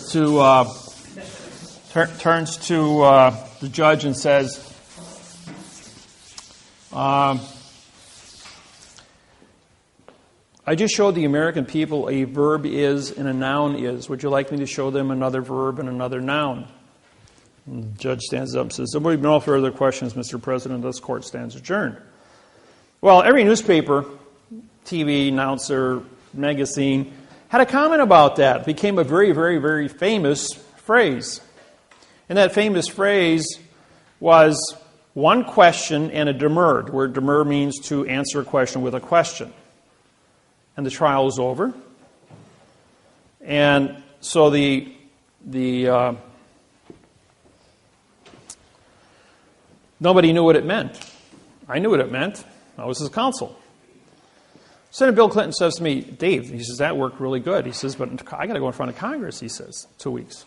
the judge and says, I just showed the American people a verb is and a noun is. Would you like me to show them another verb and another noun? And the judge stands up and says, there will be no further questions, Mr. President. This court stands adjourned. Well, every newspaper, TV, announcer, magazine had a comment about that. It became a very, very, very famous phrase. And that famous phrase was, one question and a demurred, where demur means to answer a question with a question. And the trial was over. And so nobody knew what it meant. I knew what it meant. I was his counsel. Senator Bill Clinton says to me, Dave, he says, that worked really good. He says, but I got to go in front of Congress, he says, 2 weeks.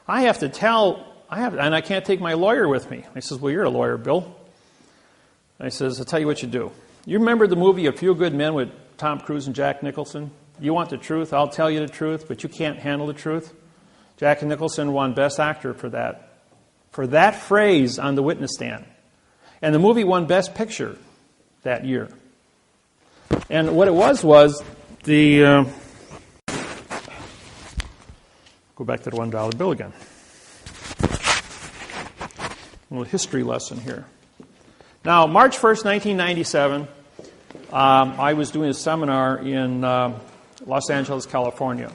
And I can't take my lawyer with me. I says, well, you're a lawyer, Bill. I says, I'll tell you what you do. You remember the movie A Few Good Men with Tom Cruise and Jack Nicholson? You want the truth, I'll tell you the truth, but you can't handle the truth. Jack Nicholson won Best Actor for that phrase on the witness stand. And the movie won Best Picture that year. And what it was the... go back to the $1 bill again. A little history lesson here. Now, March 1st, 1997, I was doing a seminar in Los Angeles, California.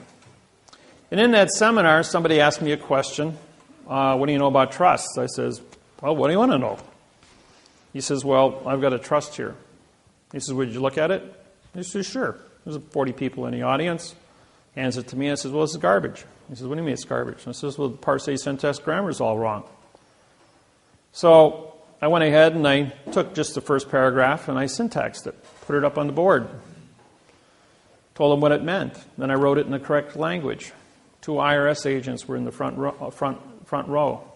And in that seminar, somebody asked me a question. What do you know about trusts? I says, well, what do you want to know? He says, well, I've got a trust here. He says, would you look at it? He says, sure. There's 40 people in the audience. Hands it to me. I says, well, this is garbage. He says, what do you mean it's garbage? I says, well, the parse, syntax, grammar is all wrong. So I went ahead and I took just the first paragraph and I syntaxed it, put it up on the board, told them what it meant. Then I wrote it in the correct language. 2 IRS agents were in the front row.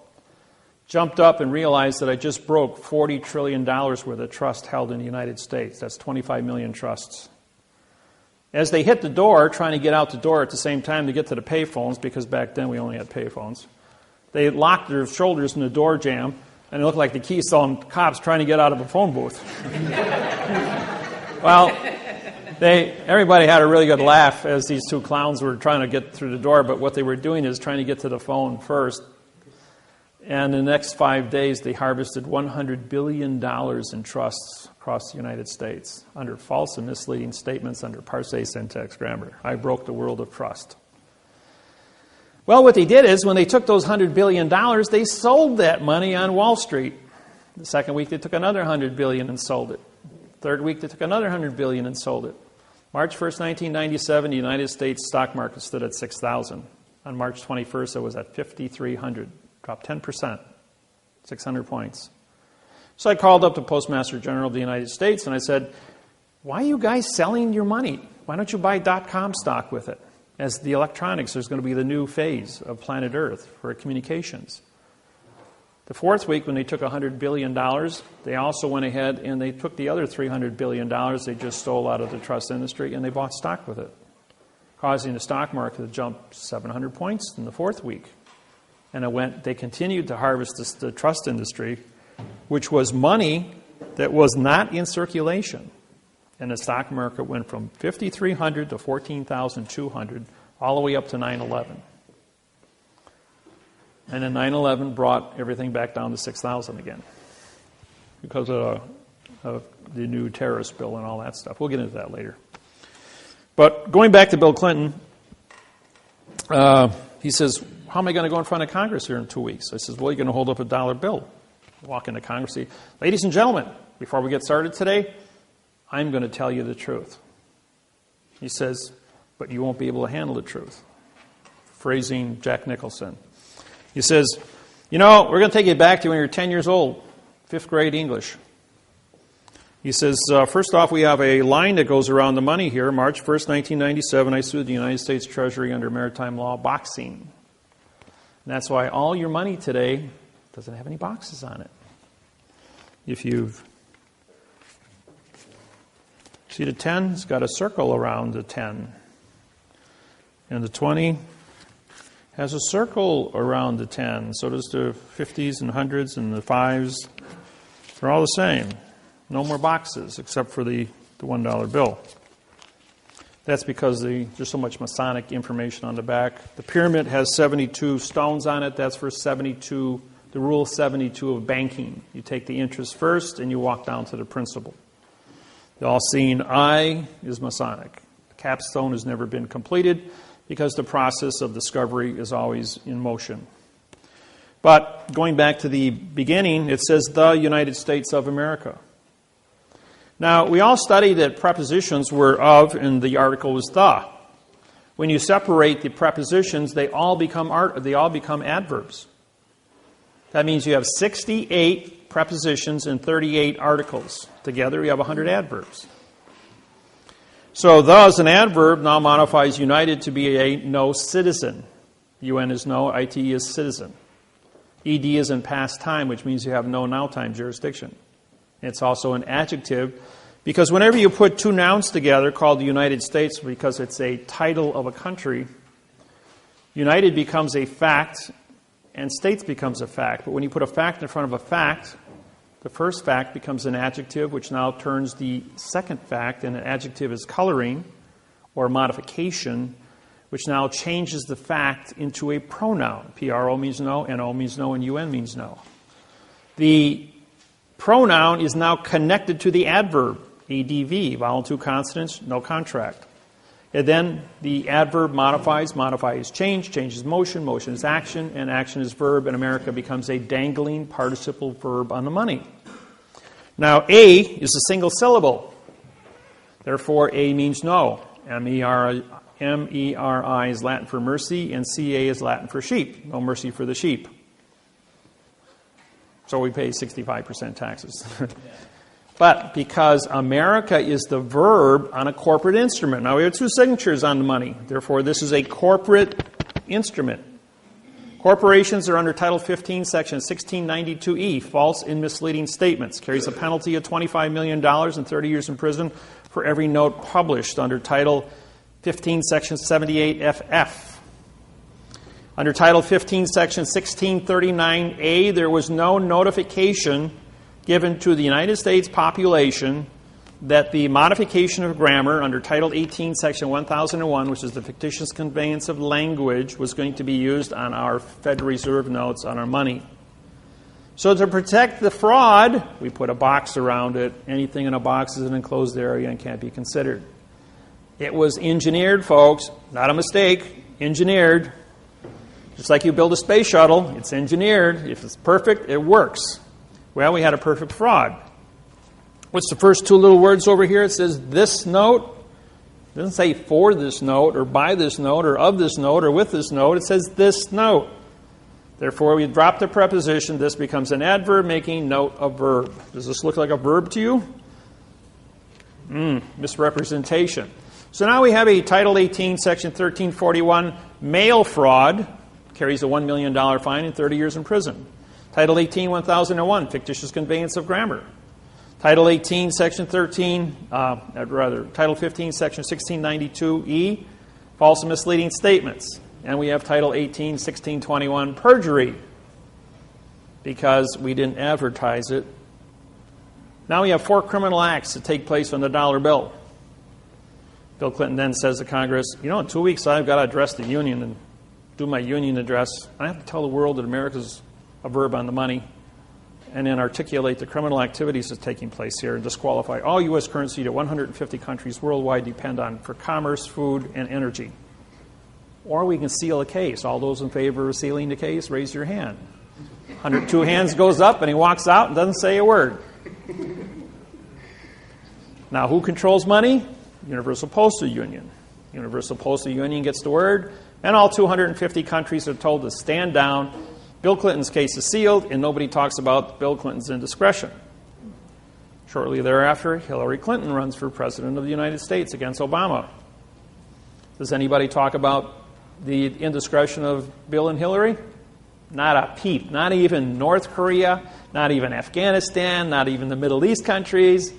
Jumped up and realized that I just broke $40 trillion worth of trust held in the United States. That's 25 million trusts. As they hit the door, trying to get out the door at the same time to get to the payphones, because back then we only had payphones, they locked their shoulders in the door jamb, and it looked like the Keystone cops trying to get out of a phone booth. Well, everybody had a really good laugh as these 2 clowns were trying to get through the door, but what they were doing is trying to get to the phone first. And in the next 5 days, they harvested $100 billion in trusts across the United States under false and misleading statements under parse, syntax, grammar. I broke the world of trust. Well, what they did is when they took those $100 billion, they sold that money on Wall Street. The second week, they took another $100 billion and sold it. Third week, they took another $100 billion and sold it. March 1st, 1997, the United States stock market stood at 6,000. On March 21st, it was at 5,300. Dropped 10%, 600 points. So I called up the Postmaster General of the United States and I said, why are you guys selling your money? Why don't you buy .com stock with it? As the electronics is going to be the new phase of planet Earth for communications. The fourth week when they took $100 billion, they also went ahead and they took the other $300 billion they just stole out of the trust industry and they bought stock with it, causing the stock market to jump 700 points in the fourth week. And they continued to harvest the trust industry, which was money that was not in circulation. And the stock market went from 5,300 to 14,200, all the way up to 9/11. And then 9/11 brought everything back down to 6,000 again because of the new terrorist bill and all that stuff. We'll get into that later. But going back to Bill Clinton, he says, how am I going to go in front of Congress here in 2 weeks? I says, well, you're going to hold up a $1 bill. Walk into Congress, say, ladies and gentlemen, before we get started today, I'm going to tell you the truth. He says, but you won't be able to handle the truth. Phrasing Jack Nicholson. He says, you know, we're going to take you back to when you're 10 years old, 5th grade English. He says, first off, we have a line that goes around the money here. March 1st, 1997, I sued the United States Treasury under maritime law boxing. And that's why all your money today doesn't have any boxes on it. If you've... See the 10? It's got a circle around the 10. And the 20 has a circle around the 10. So does the 50s and 100s and the 5s. They're all the same. No more boxes except for the $1 bill. That's because there's so much Masonic information on the back. The pyramid has 72 stones on it. That's for 72, the rule 72 of banking. You take the interest first and you walk down to the principal. The all-seeing eye is Masonic. The capstone has never been completed because the process of discovery is always in motion. But going back to the beginning, it says the United States of America. Now, we all studied that prepositions were of, and the article was the. When you separate the prepositions, they all become adverbs. That means you have 68 prepositions and 38 articles. Together, you have 100 adverbs. So, the as an adverb now modifies united to be a no citizen. UN is no, IT is citizen. ED is in past time, which means you have no now time jurisdiction. It's also an adjective because whenever you put two nouns together called the United States, because it's a title of a country, United becomes a fact and States becomes a fact. But when you put a fact in front of a fact, the first fact becomes an adjective, which now turns the second fact, and an adjective is coloring or modification, which now changes the fact into a pronoun. PRO means no, NO means no, and UN means no. The pronoun is now connected to the adverb, ADV, vowel two consonants, no contract. And then the adverb modifies, modify is change, change is motion, motion is action, and action is verb, and America becomes a dangling participle verb on the money. Now, A is a single syllable. Therefore, A means no. M-E-R-I is Latin for mercy, and C-A is Latin for sheep. No mercy for the sheep. So we pay 65% taxes. But because America is the verb on a corporate instrument. Now we have two signatures on the money. Therefore, this is a corporate instrument. Corporations are under Title 15, Section 1692E, false and misleading statements. Carries a penalty of $25 million and 30 years in prison for every note published under Title 15, Section 78FF. Under Title 15, Section 1639A, there was no notification given to the United States population that the modification of grammar under Title 18, Section 1001, which is the fictitious conveyance of language, was going to be used on our Federal Reserve notes on our money. So to protect the fraud, we put a box around it. Anything in a box is an enclosed area and can't be considered. It was engineered, folks, not a mistake, engineered. Just like you build a space shuttle, it's engineered. If it's perfect, it works. Well, we had a perfect fraud. What's the first two little words over here? It says this note. It doesn't say for this note or by this note or of this note or with this note. It says this note. Therefore, we drop the preposition. This becomes an adverb making note a verb. Does this look like a verb to you? Misrepresentation. So now we have a Title 18, Section 1341, mail fraud. Carries a $1 million fine and 30 years in prison. Title 18, 1001, fictitious conveyance of grammar. Title 18, Section 13, Title 15, Section 1692E, false and misleading statements. And we have Title 18, 1621, perjury, because we didn't advertise it. Now we have 4 criminal acts that take place on the dollar bill. Bill Clinton then says to Congress, in 2 weeks I've got to address the union and do my union address. I have to tell the world that America's a verb on the money, and then articulate the criminal activities that's taking place here and disqualify all U.S. currency that 150 countries worldwide depend on for commerce, food, and energy. Or we can seal a case. All those in favor of sealing the case, raise your hand. 102 hands goes up, and he walks out and doesn't say a word. Now, who controls money? Universal Postal Union. Universal Postal Union gets the word, and all 250 countries are told to stand down. Bill Clinton's case is sealed, and nobody talks about Bill Clinton's indiscretion. Shortly thereafter, Hillary Clinton runs for President of the United States against Obama. Does anybody talk about the indiscretion of Bill and Hillary? Not a peep. Not even North Korea, not even Afghanistan, not even the Middle East countries.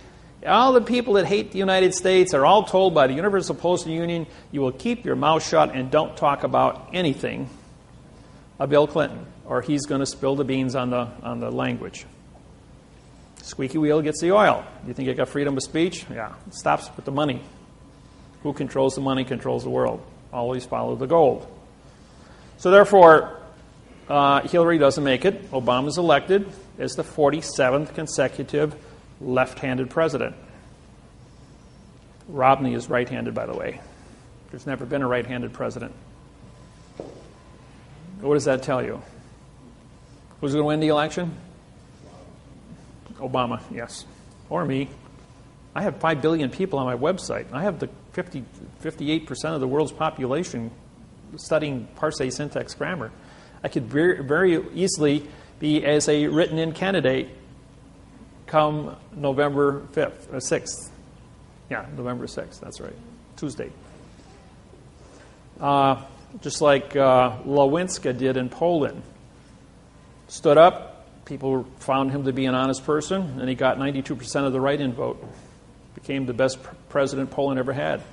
All the people that hate the United States are all told by the Universal Postal Union, you will keep your mouth shut and don't talk about anything of Bill Clinton, or he's going to spill the beans on the language. Squeaky wheel gets the oil. You think you got freedom of speech? Yeah. It stops with the money. Who controls the money controls the world. Always follow the gold. So therefore, Hillary doesn't make it. Obama's elected as the 47th consecutive left-handed president. Romney is right-handed, by the way. There's never been a right-handed president. What does that tell you? Who's going to win the election? Obama, yes. Or me. I have 5 billion people on my website. I have the 58% of the world's population studying parsing syntax grammar. I could very easily be as a written-in candidate come November 5th, 6th. Yeah, November 6th, that's right. Tuesday. Just like Lewinsky did in Poland. Stood up, people found him to be an honest person, and he got 92% of the write-in vote. Became the best president Poland ever had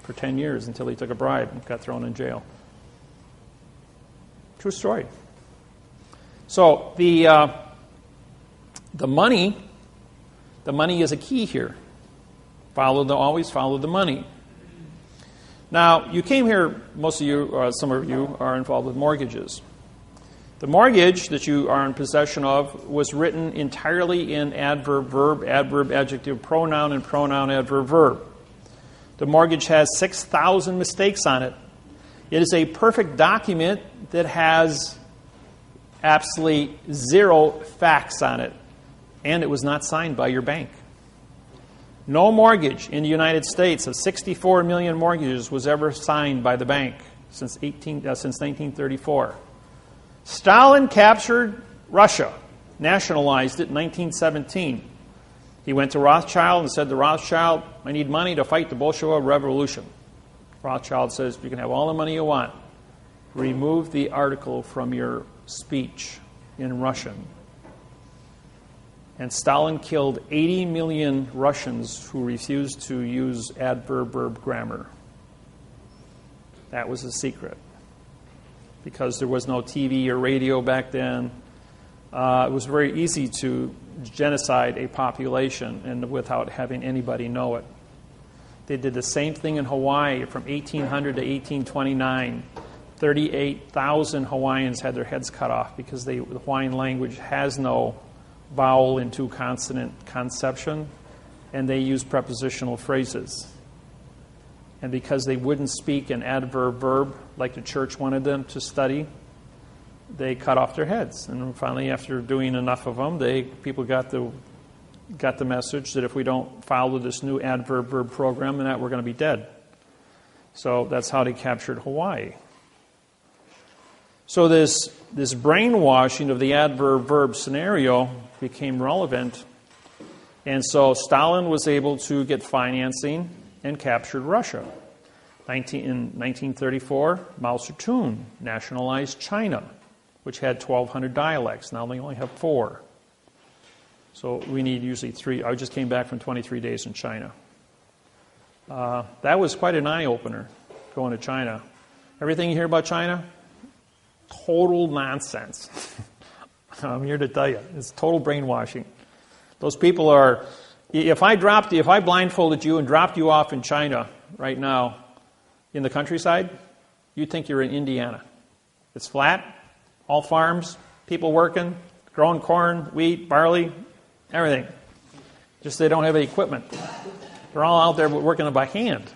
for 10 years until he took a bribe and got thrown in jail. True story. So the money is a key here. Always follow the money. Now, you came here, most of you, or some of you, are involved with mortgages. The mortgage that you are in possession of was written entirely in adverb, verb, adverb, adjective, pronoun, and pronoun, adverb, verb. The mortgage has 6,000 mistakes on it. It is a perfect document that has absolutely 0 facts on it, and it was not signed by your bank. No mortgage in the United States of 64 million mortgages was ever signed by the bank since 1934. Stalin captured Russia, nationalized it in 1917. He went to Rothschild and said to Rothschild, I need money to fight the Bolshevik Revolution. Rothschild says, you can have all the money you want. Remove the article from your speech in Russian. And Stalin killed 80 million Russians who refused to use adverb-verb grammar. That was a secret. Because there was no TV or radio back then, it was very easy to genocide a population and without having anybody know it. They did the same thing in Hawaii from 1800 to 1829. 38,000 Hawaiians had their heads cut off because the Hawaiian language has no vowel into consonant conception, and they use prepositional phrases. And because they wouldn't speak an adverb-verb like the church wanted them to study, they cut off their heads. And finally, after doing enough of them, people got the message that if we don't follow this new adverb-verb program, then we're going to be dead. So that's how they captured Hawaii. So this brainwashing of the adverb-verb scenario became relevant. And so Stalin was able to get financing and captured Russia. In 1934, Mao Zedong nationalized China, which had 1,200 dialects. Now they only have 4. So we need usually 3. I just came back from 23 days in China. That was quite an eye-opener, going to China. Everything you hear about China, total nonsense. I'm here to tell you, it's total brainwashing. Those people are... If I blindfolded you and dropped you off in China right now in the countryside, you'd think you're in Indiana. It's flat, all farms, people working, growing corn, wheat, barley, everything. Just they don't have any equipment. They're all out there working by hand.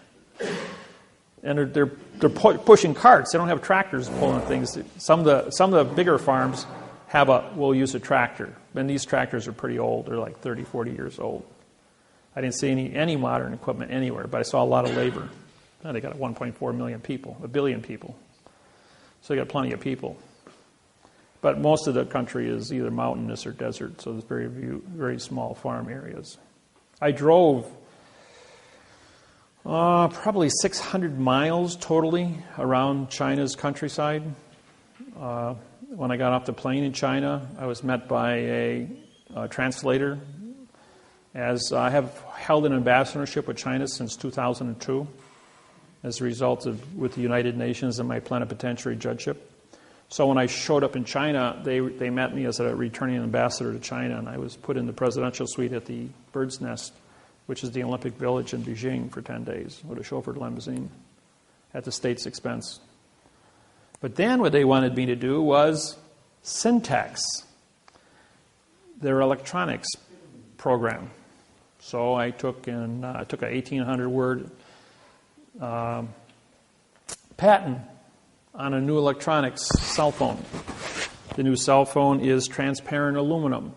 And they're pushing carts. They don't have tractors pulling things. Some of the bigger farms will use a tractor. And these tractors are pretty old. They're like 30, 40 years old. I didn't see any modern equipment anywhere, but I saw a lot of labor. They got 1.4 million people, 1 billion people. So they got plenty of people. But most of the country is either mountainous or desert, so there's very small farm areas. I drove probably 600 miles totally around China's countryside. When I got off the plane in China, I was met by a translator, as I have held an ambassadorship with China since 2002 as a result of with the United Nations and my plenipotentiary judgeship. So when I showed up in China, they met me as a returning ambassador to China, and I was put in the presidential suite at the Bird's Nest, which is the Olympic Village in Beijing, for 10 days with a chauffeured limousine at the state's expense. But then what they wanted me to do was syntax, their electronics program. So I took a 1,800-word patent on a new electronics cell phone. The new cell phone is transparent aluminum,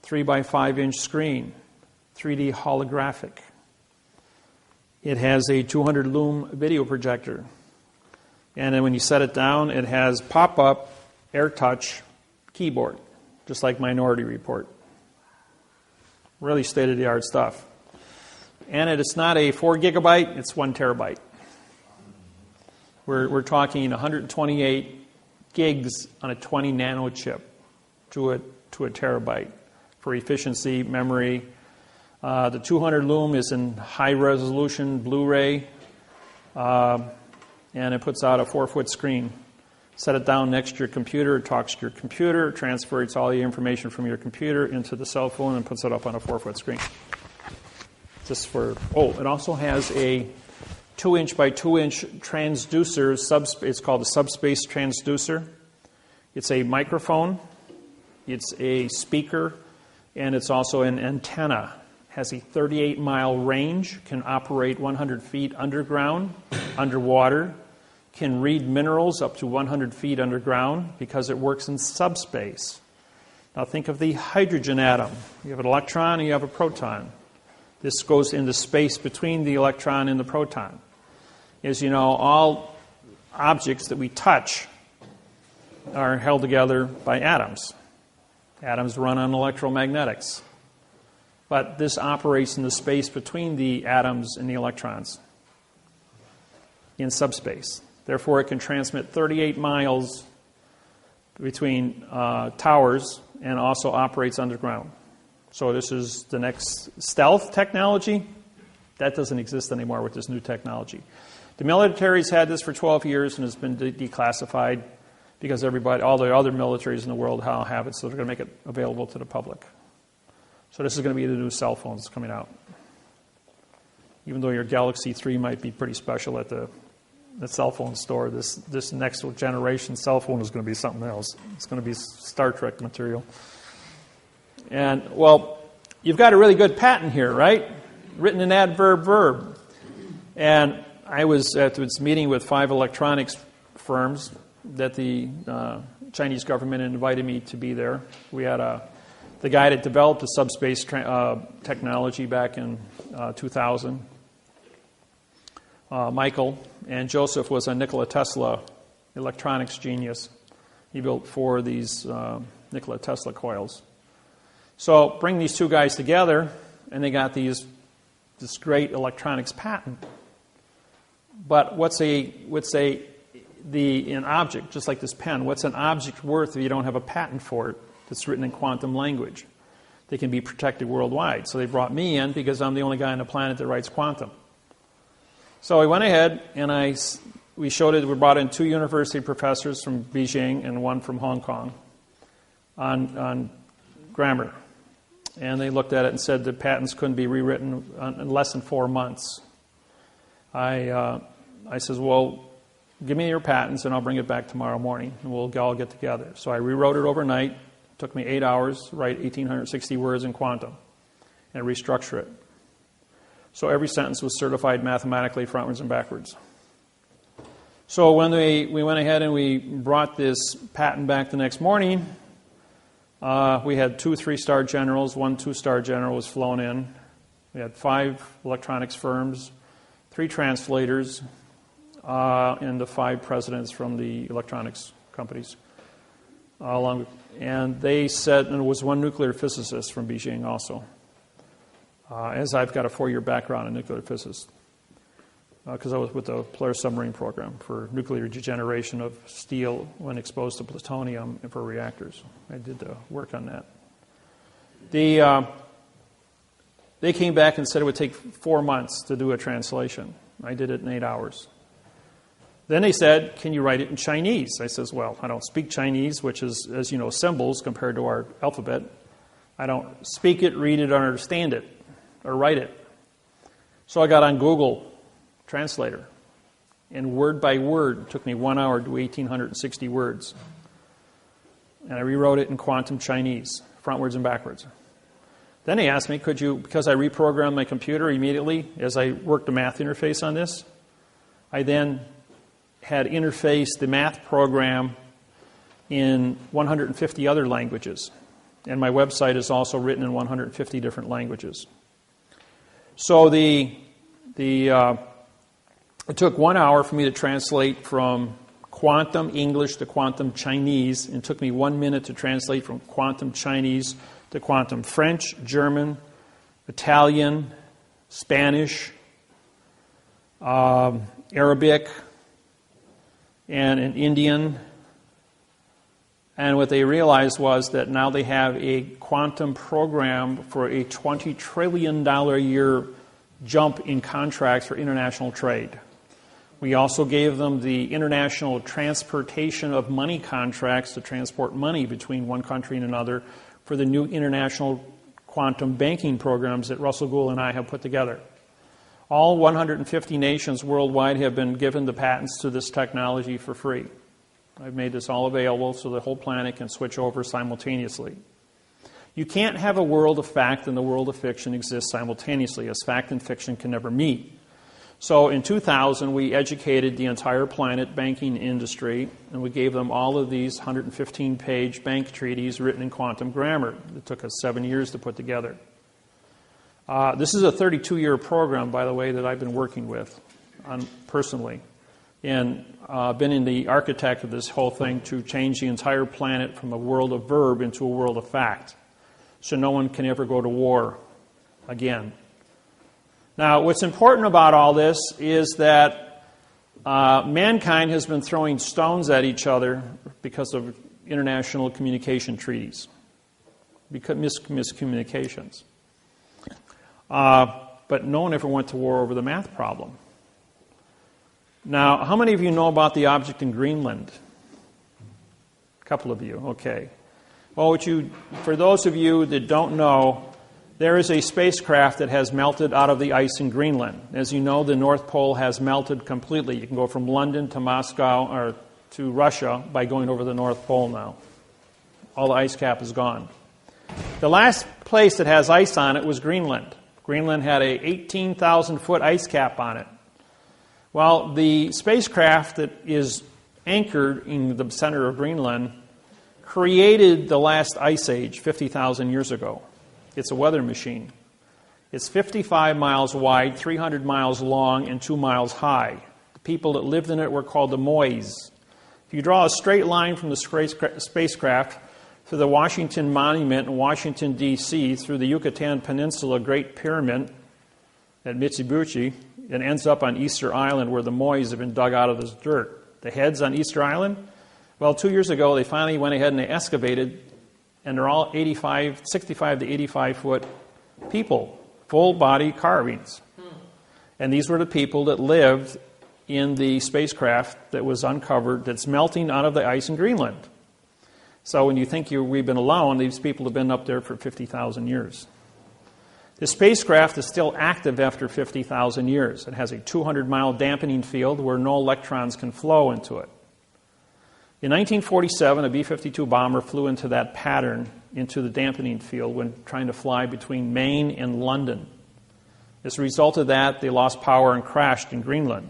3 by 5 inch screen, 3D holographic. It has a 200 lumen video projector. And then when you set it down, it has pop-up AirTouch keyboard, just like Minority Report. Really state-of-the-art stuff. And it's not a 4 gigabyte, it's 1 terabyte. We're talking 128 gigs on a 20 nano chip to a terabyte for efficiency, memory. The 200 lumen is in high resolution Blu-ray, and it puts out a 4-foot screen. Set it down next to your computer, it talks to your computer, transfers all the information from your computer into the cell phone and puts it up on a 4-foot screen. Just for, it also has a 2-inch by 2-inch transducer, it's called a subspace transducer. It's a microphone, it's a speaker, and it's also an antenna. Has a 38-mile range, can operate 100 feet underground, underwater, can read minerals up to 100 feet underground because it works in subspace. Now think of the hydrogen atom. You have an electron and you have a proton. This goes into space between the electron and the proton. As you know, all objects that we touch are held together by atoms. Atoms run on electromagnetics. But this operates in the space between the atoms and the electrons in subspace. Therefore, it can transmit 38 miles between towers and also operates underground. So this is the next stealth technology. That doesn't exist anymore with this new technology. The military's had this for 12 years and has been declassified because all the other militaries in the world now have it, so they're going to make it available to the public. So this is going to be the new cell phones coming out. Even though your Galaxy 3 might be pretty special at the cell phone store, this next generation cell phone is going to be something else. It's going to be Star Trek material. And, well, you've got a really good patent here, right? Written in adverb verb. And I was at this meeting with 5 electronics firms that the Chinese government invited me to be there. We had the guy that developed the subspace technology back in 2000, Michael, and Joseph was a Nikola Tesla electronics genius. He built 4 of these Nikola Tesla coils. So bring these 2 guys together, and they got this great electronics patent. But what's an object, just like this pen, what's an object worth if you don't have a patent for it that's written in quantum language? They can be protected worldwide. So they brought me in because I'm the only guy on the planet that writes quantum. So we went ahead and we showed it. We brought in 2 university professors from Beijing and 1 from Hong Kong on grammar. And they looked at it and said the patents couldn't be rewritten in less than 4 months. I says, well, give me your patents and I'll bring it back tomorrow morning and we'll all get together. So I rewrote it overnight. It took me 8 hours to write 1,860 words in quantum and restructure it. So every sentence was certified mathematically frontwards and backwards. So when we went ahead and we brought this patent back the next morning, we had 2 3-star generals, 1 2-star general was flown in. We had 5 electronics firms, 3 translators, and the 5 presidents from the electronics companies. And they said, and there was 1 nuclear physicist from Beijing also, as I've got a 4-year background in nuclear physics, because I was with the Polaris submarine program for nuclear degeneration of steel when exposed to plutonium for reactors. I did the work on that. They came back and said it would take 4 months to do a translation. I did it in 8 hours. Then they said, can you write it in Chinese? I says, well, I don't speak Chinese, which is, as you know, symbols compared to our alphabet. I don't speak it, read it, or understand it, or write it. So I got on Google Translator, and word by word, it took me 1 hour to do 1,860 words. And I rewrote it in quantum Chinese, frontwards and backwards. Then he asked me, could you, because I reprogrammed my computer immediately as I worked the math interface on this, I then had interfaced the math program in 150 other languages. And my website is also written in 150 different languages. So it took 1 hour for me to translate from quantum English to quantum Chinese, and it took me 1 minute to translate from quantum Chinese to quantum French, German, Italian, Spanish, Arabic, and in Indian. And what they realized was that now they have a quantum program for a $20 trillion a year jump in contracts for international trade. We also gave them the international transportation of money contracts to transport money between one country and another for the new international quantum banking programs that Russell Gould and I have put together. All 150 nations worldwide have been given the patents to this technology for free. I've made this all available so the whole planet can switch over simultaneously. You can't have a world of fact and the world of fiction exist simultaneously, as fact and fiction can never meet. So in 2000, we educated the entire planet banking industry, and we gave them all of these 115-page bank treaties written in quantum grammar. It took us 7 years to put together. This is a 32-year program, by the way, that I've been working with personally. And been in the architect of this whole thing to change the entire planet from a world of verb into a world of fact, so no one can ever go to war again. Now, what's important about all this is that mankind has been throwing stones at each other because of international communication treaties, because miscommunications. But no one ever went to war over the math problem. Now, how many of you know about the object in Greenland? A couple of you, okay. Well, for those of you that don't know, there is a spacecraft that has melted out of the ice in Greenland. As you know, the North Pole has melted completely. You can go from London to Moscow or to Russia by going over the North Pole now. All the ice cap is gone. The last place that has ice on it was Greenland. Greenland had a 18,000-foot ice cap on it. Well, the spacecraft that is anchored in the center of Greenland created the last ice age 50,000 years ago. It's a weather machine. It's 55 miles wide, 300 miles long, and 2 miles high. The people that lived in it were called the Mois. If you draw a straight line from the spacecraft to the Washington Monument in Washington, D.C., through the Yucatan Peninsula Great Pyramid at Mitsubishi, it ends up on Easter Island where the Mois have been dug out of this dirt. The heads on Easter Island? Well, 2 years ago, they finally went ahead and they excavated, and they're all 65 to 85-foot people, full-body carvings. And these were the people that lived in the spacecraft that was uncovered that's melting out of the ice in Greenland. So when you think we've been alone, these people have been up there for 50,000 years. The spacecraft is still active after 50,000 years. It has a 200-mile dampening field where no electrons can flow into it. In 1947, a B-52 bomber flew into that pattern, into the dampening field, when trying to fly between Maine and London. As a result of that, they lost power and crashed in Greenland.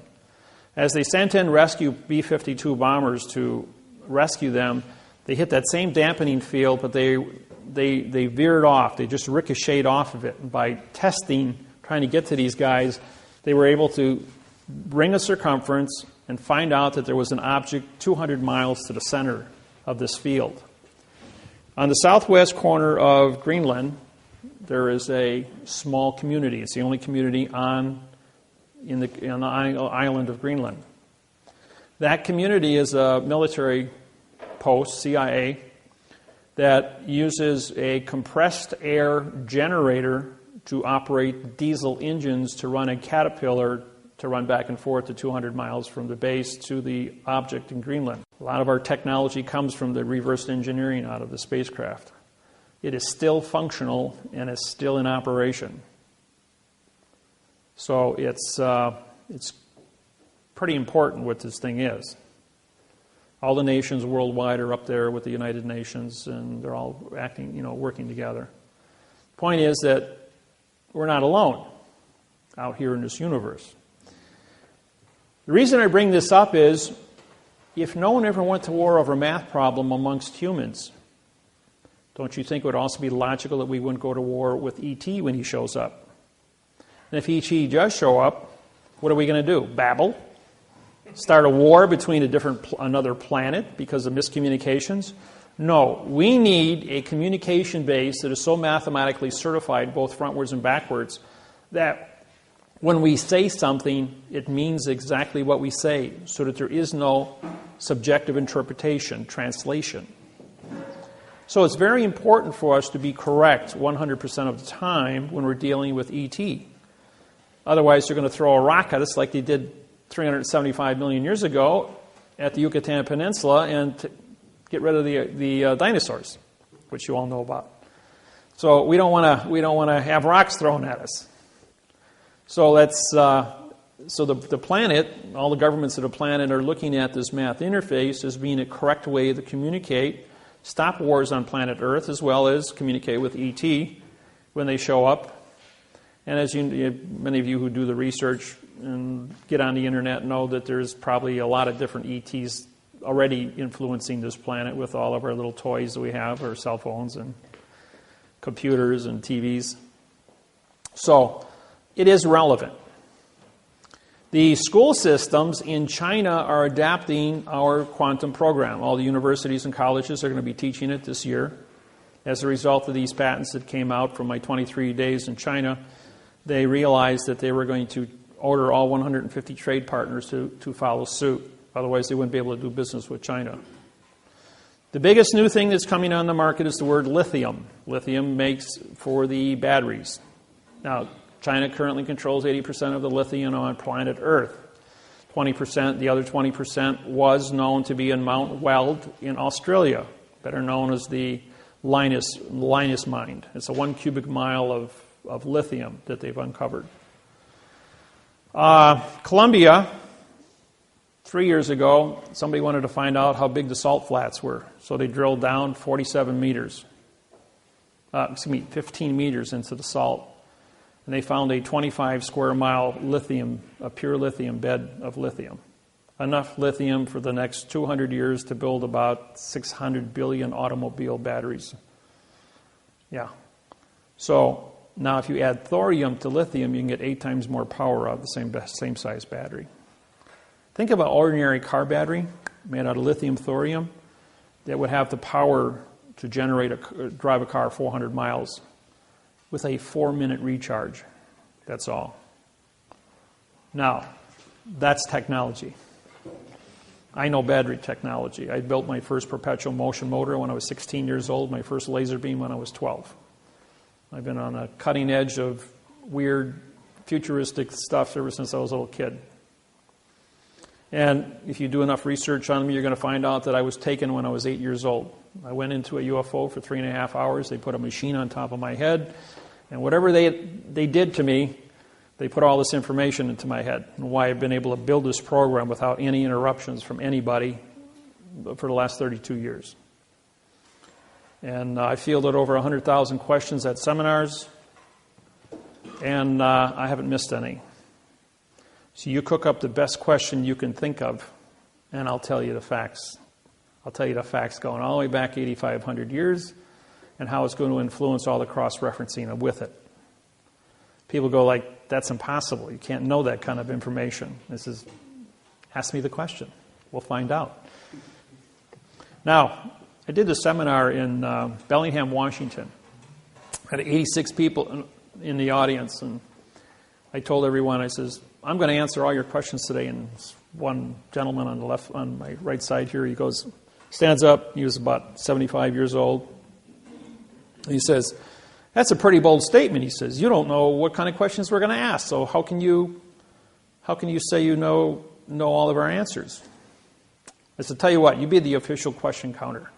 As they sent in rescue B-52 bombers to rescue them, they hit that same dampening field, but they veered off. They just ricocheted off of it. And by testing, trying to get to these guys, they were able to bring a circumference and find out that there was an object 200 miles to the center of this field. On the southwest corner of Greenland, there is a small community. It's the only community on the island of Greenland. That community is a military post, CIA, that uses a compressed air generator to operate diesel engines to run a Caterpillar to run back and forth to 200 miles from the base to the object in Greenland. A lot of our technology comes from the reverse engineering out of the spacecraft. It is still functional and is still in operation. So it's pretty important what this thing is. All the nations worldwide are up there with the United Nations, and they're all working together. The point is that we're not alone out here in this universe. The reason I bring this up is if no one ever went to war over a math problem amongst humans, don't you think it would also be logical that we wouldn't go to war with E.T. when he shows up? And if E.T. does show up, what are we going to do? Babble? Start a war between another planet because of miscommunications? No, we need a communication base that is so mathematically certified, both frontwards and backwards, that when we say something, it means exactly what we say, so that there is no subjective interpretation, translation. So it's very important for us to be correct 100% of the time when we're dealing with ET. Otherwise, they're going to throw a rock at us like they did 375 million years ago at the Yucatan Peninsula and get rid of the dinosaurs, which you all know about. So we don't want to have rocks thrown at us. So the planet, all the governments of the planet are looking at this math interface as being a correct way to communicate, stop wars on planet Earth, as well as communicate with ET when they show up. And as many of you who do the research and get on the internet know that there's probably a lot of different ETs already influencing this planet with all of our little toys that we have, our cell phones and computers and TVs. So it is relevant. The school systems in China are adapting our quantum program. All the universities and colleges are going to be teaching it this year. As a result of these patents that came out from my 23 days in China, they realized that they were going to order all 150 trade partners to follow suit. Otherwise, they wouldn't be able to do business with China. The biggest new thing that's coming on the market is the word lithium. Lithium makes for the batteries. Now, China currently controls 80% of the lithium on planet Earth. 20%, the other 20% was known to be in Mount Weld in Australia, better known as the Linus mine. It's a 1 cubic mile of lithium that they've uncovered. Colombia, 3 years ago, somebody wanted to find out how big the salt flats were. So they drilled down 15 meters into the salt. And they found a 25 square mile a pure lithium bed of lithium. Enough lithium for the next 200 years to build about 600 billion automobile batteries. Yeah. So now if you add thorium to lithium, you can get 8 times more power out of the same size battery. Think of an ordinary car battery made out of lithium thorium that would have the power to drive a car 400 miles with a 4-minute recharge. That's all. Now, that's technology. I know battery technology. I built my first perpetual motion motor when I was 16 years old, my first laser beam when I was 12. I've been on the cutting edge of weird, futuristic stuff ever since I was a little kid. And if you do enough research on me, you're going to find out that I was taken when I was 8 years old. I went into a UFO for 3.5 hours. They put a machine on top of my head. And whatever they did to me, they put all this information into my head. And why I've been able to build this program without any interruptions from anybody for the last 32 years. And I fielded over 100,000 questions at seminars. And I haven't missed any. So you cook up the best question you can think of, and I'll tell you the facts. I'll tell you the facts going all the way back 8,500 years and how it's going to influence all the cross-referencing with it. People go like, that's impossible. You can't know that kind of information. Ask me the question. We'll find out. Now, I did a seminar in Bellingham, Washington. I had 86 people in the audience, and I told everyone, I says, I'm going to answer all your questions today. And one gentleman on my right side here, he stands up. He was about 75 years old. And he says, that's a pretty bold statement. He says, you don't know what kind of questions we're going to ask. So how can you say you know all of our answers? I said, tell you what, you be the official question counter.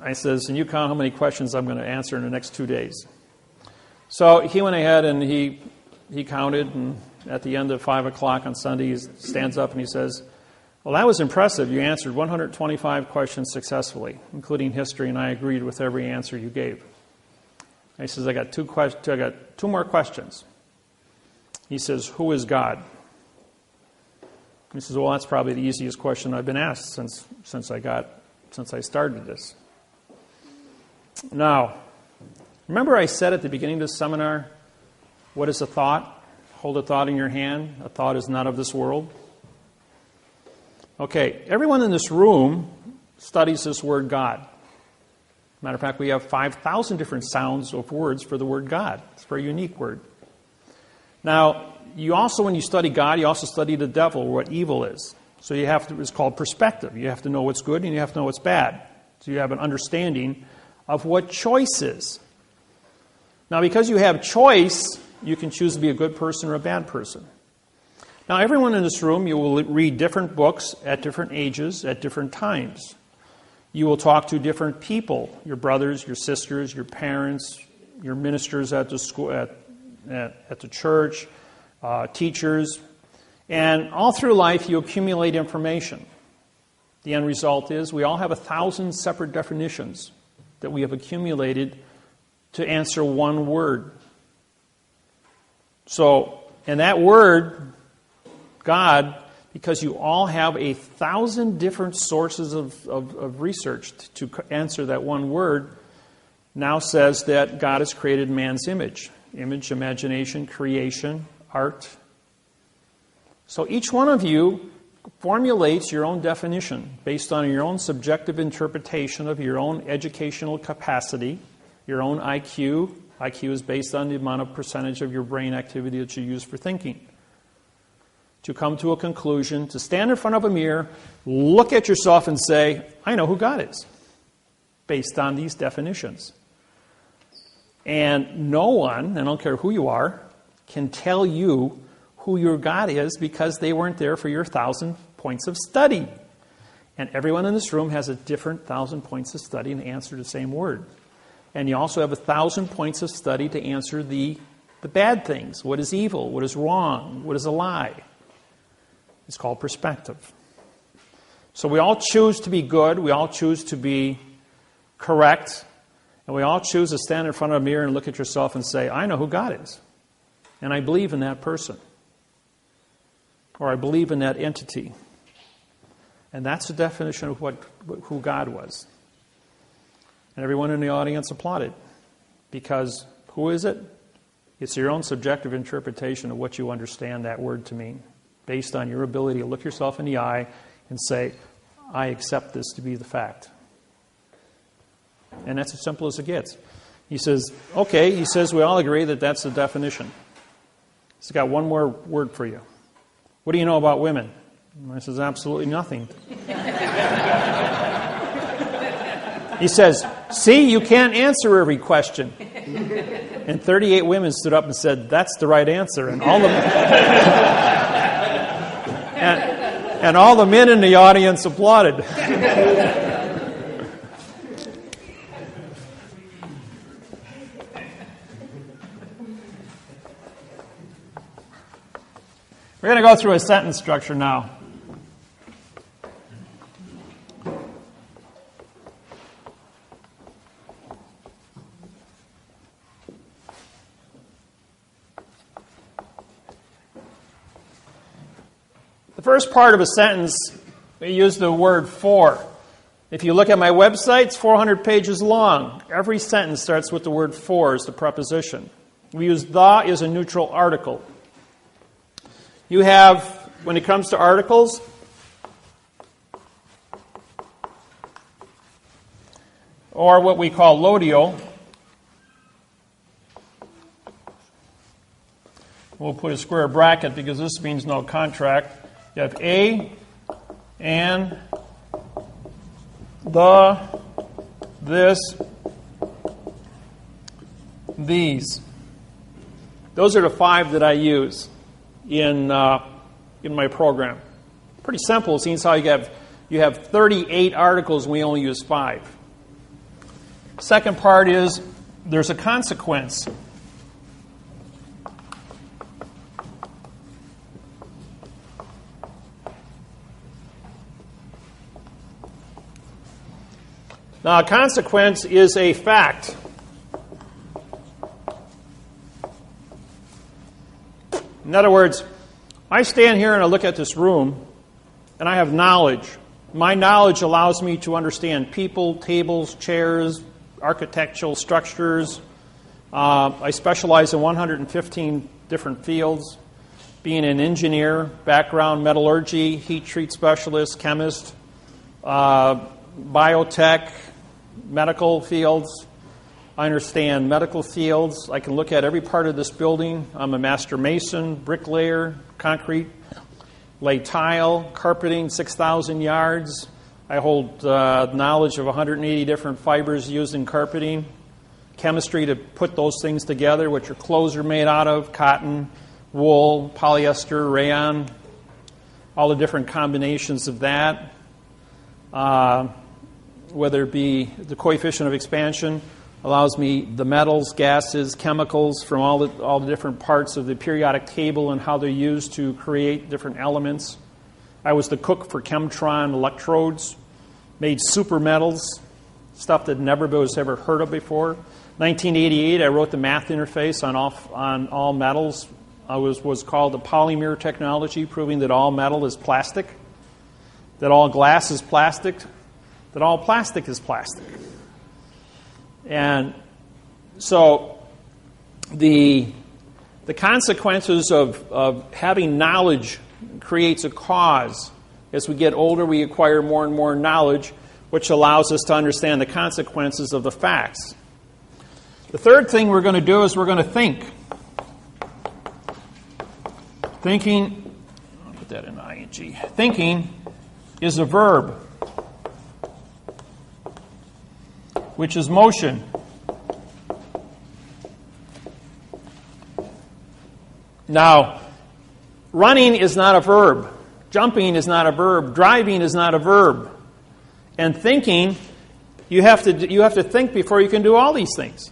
I says, and you count how many questions I'm going to answer in the next 2 days. So he went ahead and he counted, and at the end of 5 o'clock on Sunday, he stands up and he says, well, that was impressive. You answered 125 questions successfully, including history, and I agreed with every answer you gave. He says, I got 2 more questions. He says, who is God? He says, well, that's probably the easiest question I've been asked since I started this. Now, remember I said at the beginning of this seminar, what is a thought? Hold a thought in your hand. A thought is not of this world. Okay, everyone in this room studies this word God. Matter of fact, we have 5,000 different sounds of words for the word God. It's a very unique word. Now, you also, when you study God, you also study the devil, or what evil is. So you have to, it's called perspective. You have to know what's good and you have to know what's bad. So you have an understanding of what choice is. Now, because you have choice, you can choose to be a good person or a bad person. Now, everyone in this room, you will read different books at different ages, at different times. You will talk to different people, your brothers, your sisters, your parents, your ministers at the school, at the church, teachers. And all through life, you accumulate information. The end result is we all have 1,000 separate definitions that we have accumulated to answer one word. So, and that word, God, because you all have 1,000 different sources of research to answer that one word, now says that God has created man's image. Image, imagination, creation, art. So each one of you formulates your own definition based on your own subjective interpretation of your own educational capacity, your own IQ. IQ is based on the amount of percentage of your brain activity that you use for thinking. To come to a conclusion, to stand in front of a mirror, look at yourself and say, I know who God is, based on these definitions. And no one, I don't care who you are, can tell you who your God is because they weren't there for your 1,000 points of study. And everyone in this room has a different 1,000 points of study to answer the same word. And you also have 1,000 points of study to answer the bad things. What is evil? What is wrong? What is a lie? It's called perspective. So we all choose to be good. We all choose to be correct. And we all choose to stand in front of a mirror and look at yourself and say, I know who God is. And I believe in that person. Or I believe in that entity. And that's the definition of who God was. And everyone in the audience applauded. Because who is it? It's your own subjective interpretation of what you understand that word to mean, based on your ability to look yourself in the eye and say, I accept this to be the fact. And that's as simple as it gets. He says, okay, he says we all agree that that's the definition. He's got one more word for you. What do you know about women? And I says, absolutely nothing. He says, see, you can't answer every question. And 38 women stood up and said, that's the right answer. And all the and all the men in the audience applauded. We're going to go through a sentence structure now. The first part of a sentence, we use the word for. If you look at my website, it's 400 pages long. Every sentence starts with the word for as the preposition. We use the as a neutral article. You have, when it comes to articles, or what we call lodio, we'll put a square bracket because this means no contract. You have a, and, the, this, these. Those are the 5 that I use in my program. Pretty simple. It seems how you have 38 articles and we only use 5. Second part is there's a consequence. Now, a consequence is a fact. In other words, I stand here and I look at this room, and I have knowledge. My knowledge allows me to understand people, tables, chairs, architectural structures. I specialize in 115 different fields, being an engineer, background, metallurgy, heat treat specialist, chemist, biotech, medical fields. I understand medical fields. I can look at every part of this building. I'm a master mason, bricklayer, concrete, lay tile, carpeting, 6,000 yards. I hold knowledge of 180 different fibers used in carpeting. Chemistry to put those things together, which your clothes are made out of, cotton, wool, polyester, rayon, all the different combinations of that. Whether it be the coefficient of expansion, allows me the metals, gases, chemicals from all the different parts of the periodic table and how they're used to create different elements. I was the cook for Chemtron electrodes, made super metals, stuff that never was ever heard of before. 1988, I wrote the math interface on all metals. It was called the polymer technology, proving that all metal is plastic, that all glass is plastic, that all plastic is plastic. And so the consequences of having knowledge creates a cause. As we get older, we acquire more and more knowledge, which allows us to understand the consequences of the facts. The third thing we're going to do is we're going to think. Thinking, I'll put that in ing. Thinking is a verb, which is motion. Now, running is not a verb. Jumping is not a verb. Driving is not a verb. And thinking, you have to think before you can do all these things.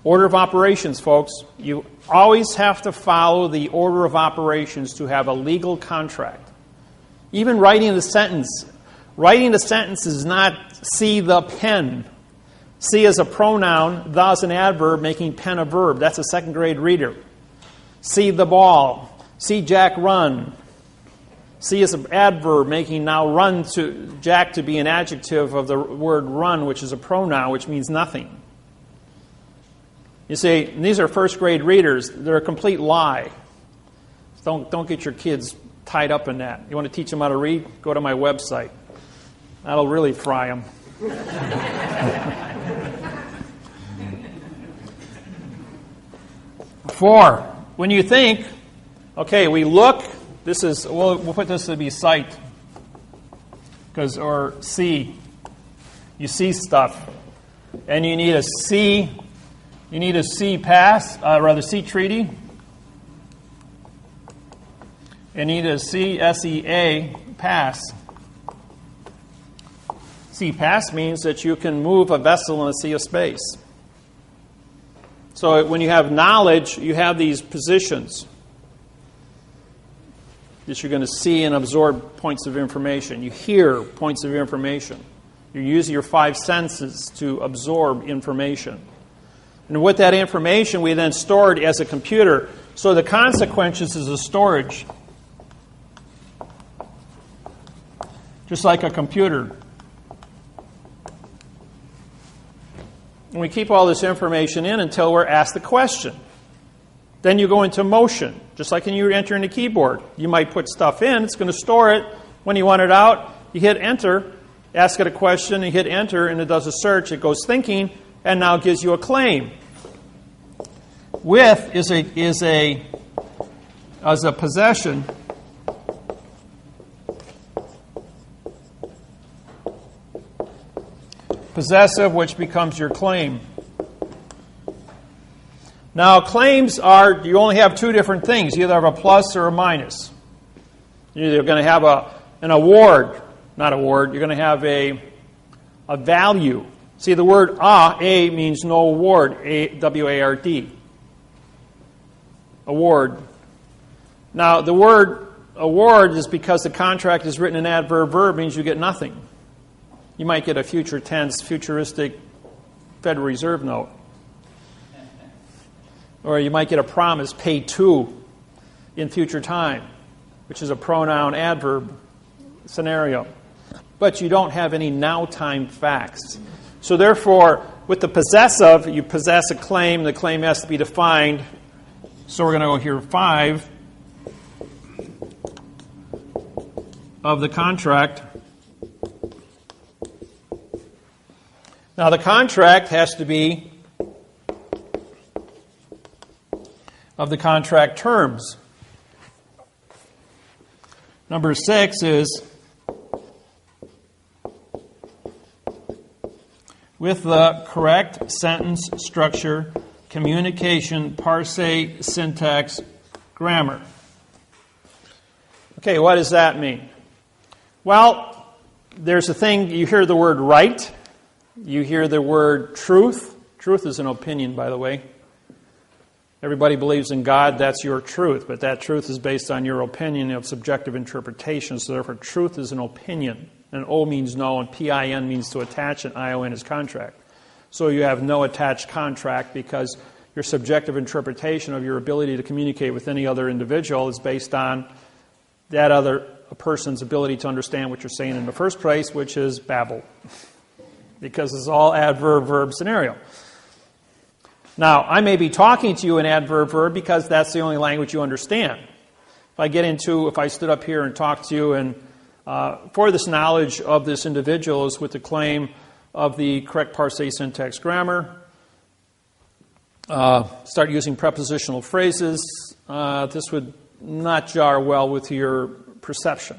Order of operations, folks. You always have to follow the order of operations to have a legal contract. Even writing the sentence. Writing the sentence is not see the pen. See is a pronoun, the is an adverb, making pen a verb. That's a second grade reader. See the ball. See Jack run. See is an adverb, making now run to Jack to be an adjective of the word run, which is a pronoun, which means nothing. You see, these are first grade readers. They're a complete lie. Don't get your kids tied up in that. You want to teach them how to read? Go to my website. That'll really fry them. 4, when you think, okay, we look. This is we'll put this to be sight, or see. You see stuff, and you need a see. You need a see see treaty. You need a sea pass. Sea pass means that you can move a vessel in a sea of space. So when you have knowledge, you have these positions that you're going to see and absorb points of information. You hear points of information. You're using your 5 senses to absorb information. And with that information, we then store it as a computer. So the consequences is a storage. Just like a computer. And we keep all this information in until we're asked the question. Then you go into motion. Just like when you enter in the keyboard. You might put stuff in, it's going to store it. When you want it out, you hit enter, ask it a question, you hit enter, and it does a search. It goes thinking, and now gives you a claim. With is a possession. Possessive, which becomes your claim. Now, claims are, you only have 2 different things. You either have a plus or a minus. You're either going to have an award, not award, you're going to have a value. See, the word a means no award, W-A-R-D. Award. Now, the word award is because the contract is written in adverb verb, means you get nothing. You might get a future tense, futuristic Federal Reserve note. Or you might get a promise, pay to, in future time. which is a pronoun adverb scenario. But you don't have any now time facts. So therefore, with the possessive, you possess a claim. The claim has to be defined. So we're going to go here 5 of the contract. Now the contract has to be of the contract terms. Number 6 is with the correct sentence structure, communication, parse, syntax, grammar. Okay, what does that mean? Well, there's a thing, you hear the word right, you hear the word truth. Truth is an opinion, by the way. Everybody believes in God, that's your truth, but that truth is based on your opinion of subjective interpretation, so therefore truth is an opinion. And O means no, and PIN means to attach, and ION is contract. So you have no attached contract because your subjective interpretation of your ability to communicate with any other individual is based on that other person's ability to understand what you're saying in the first place, which is babble. Because it's all adverb-verb scenario. Now, I may be talking to you in adverb-verb because that's the only language you understand. If I stood up here and talked to you and for this knowledge of this individual is with the claim of the correct parse, syntax, grammar, start using prepositional phrases, this would not jar well with your perception.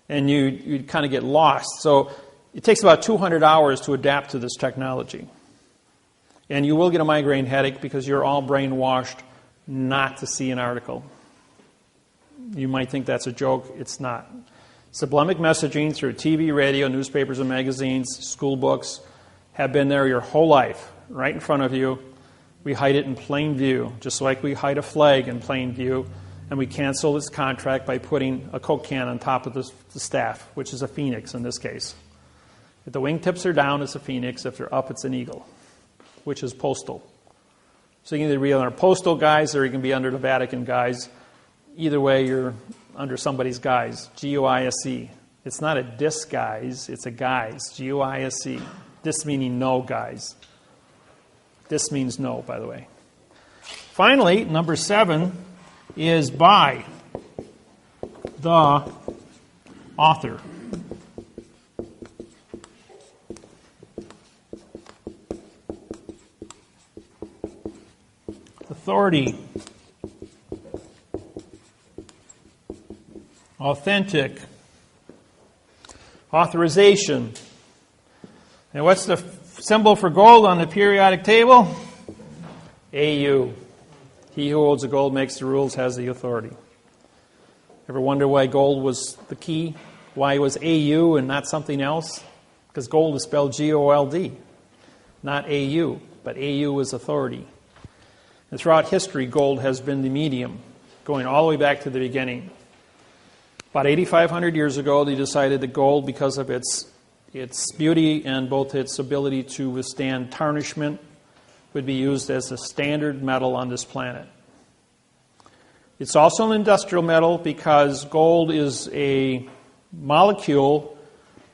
And you'd kind of get lost. So it takes about 200 hours to adapt to this technology. And you will get a migraine headache because you're all brainwashed not to see an article. You might think that's a joke. It's not. Sublimic messaging through TV, radio, newspapers and magazines, school books have been there your whole life, right in front of you. We hide it in plain view, just like we hide a flag in plain view, and we cancel this contract by putting a Coke can on top of the staff, which is a phoenix in this case. If the wingtips are down, it's a phoenix. If they're up, it's an eagle, which is postal. So you can either be under postal guise or you can be under the Vatican guise. Either way, you're under somebody's guise. G-U-I-S-E. It's not a disguise, it's a guise. G-U-I-S-E. Dis meaning no, guys. This means no, by the way. Finally, number 7 is by the author. Authority. Authentic. Authorization. And what's the symbol for gold on the periodic table? AU. He who holds the gold makes the rules, has the authority. Ever wonder why gold was the key? Why it was AU and not something else? Because gold is spelled G-O-L-D, not AU, but AU is authority. And throughout history, gold has been the medium, going all the way back to the beginning. About 8,500 years ago, they decided that gold, because of its beauty and both its ability to withstand tarnishment, would be used as a standard metal on this planet. It's also an industrial metal because gold is a molecule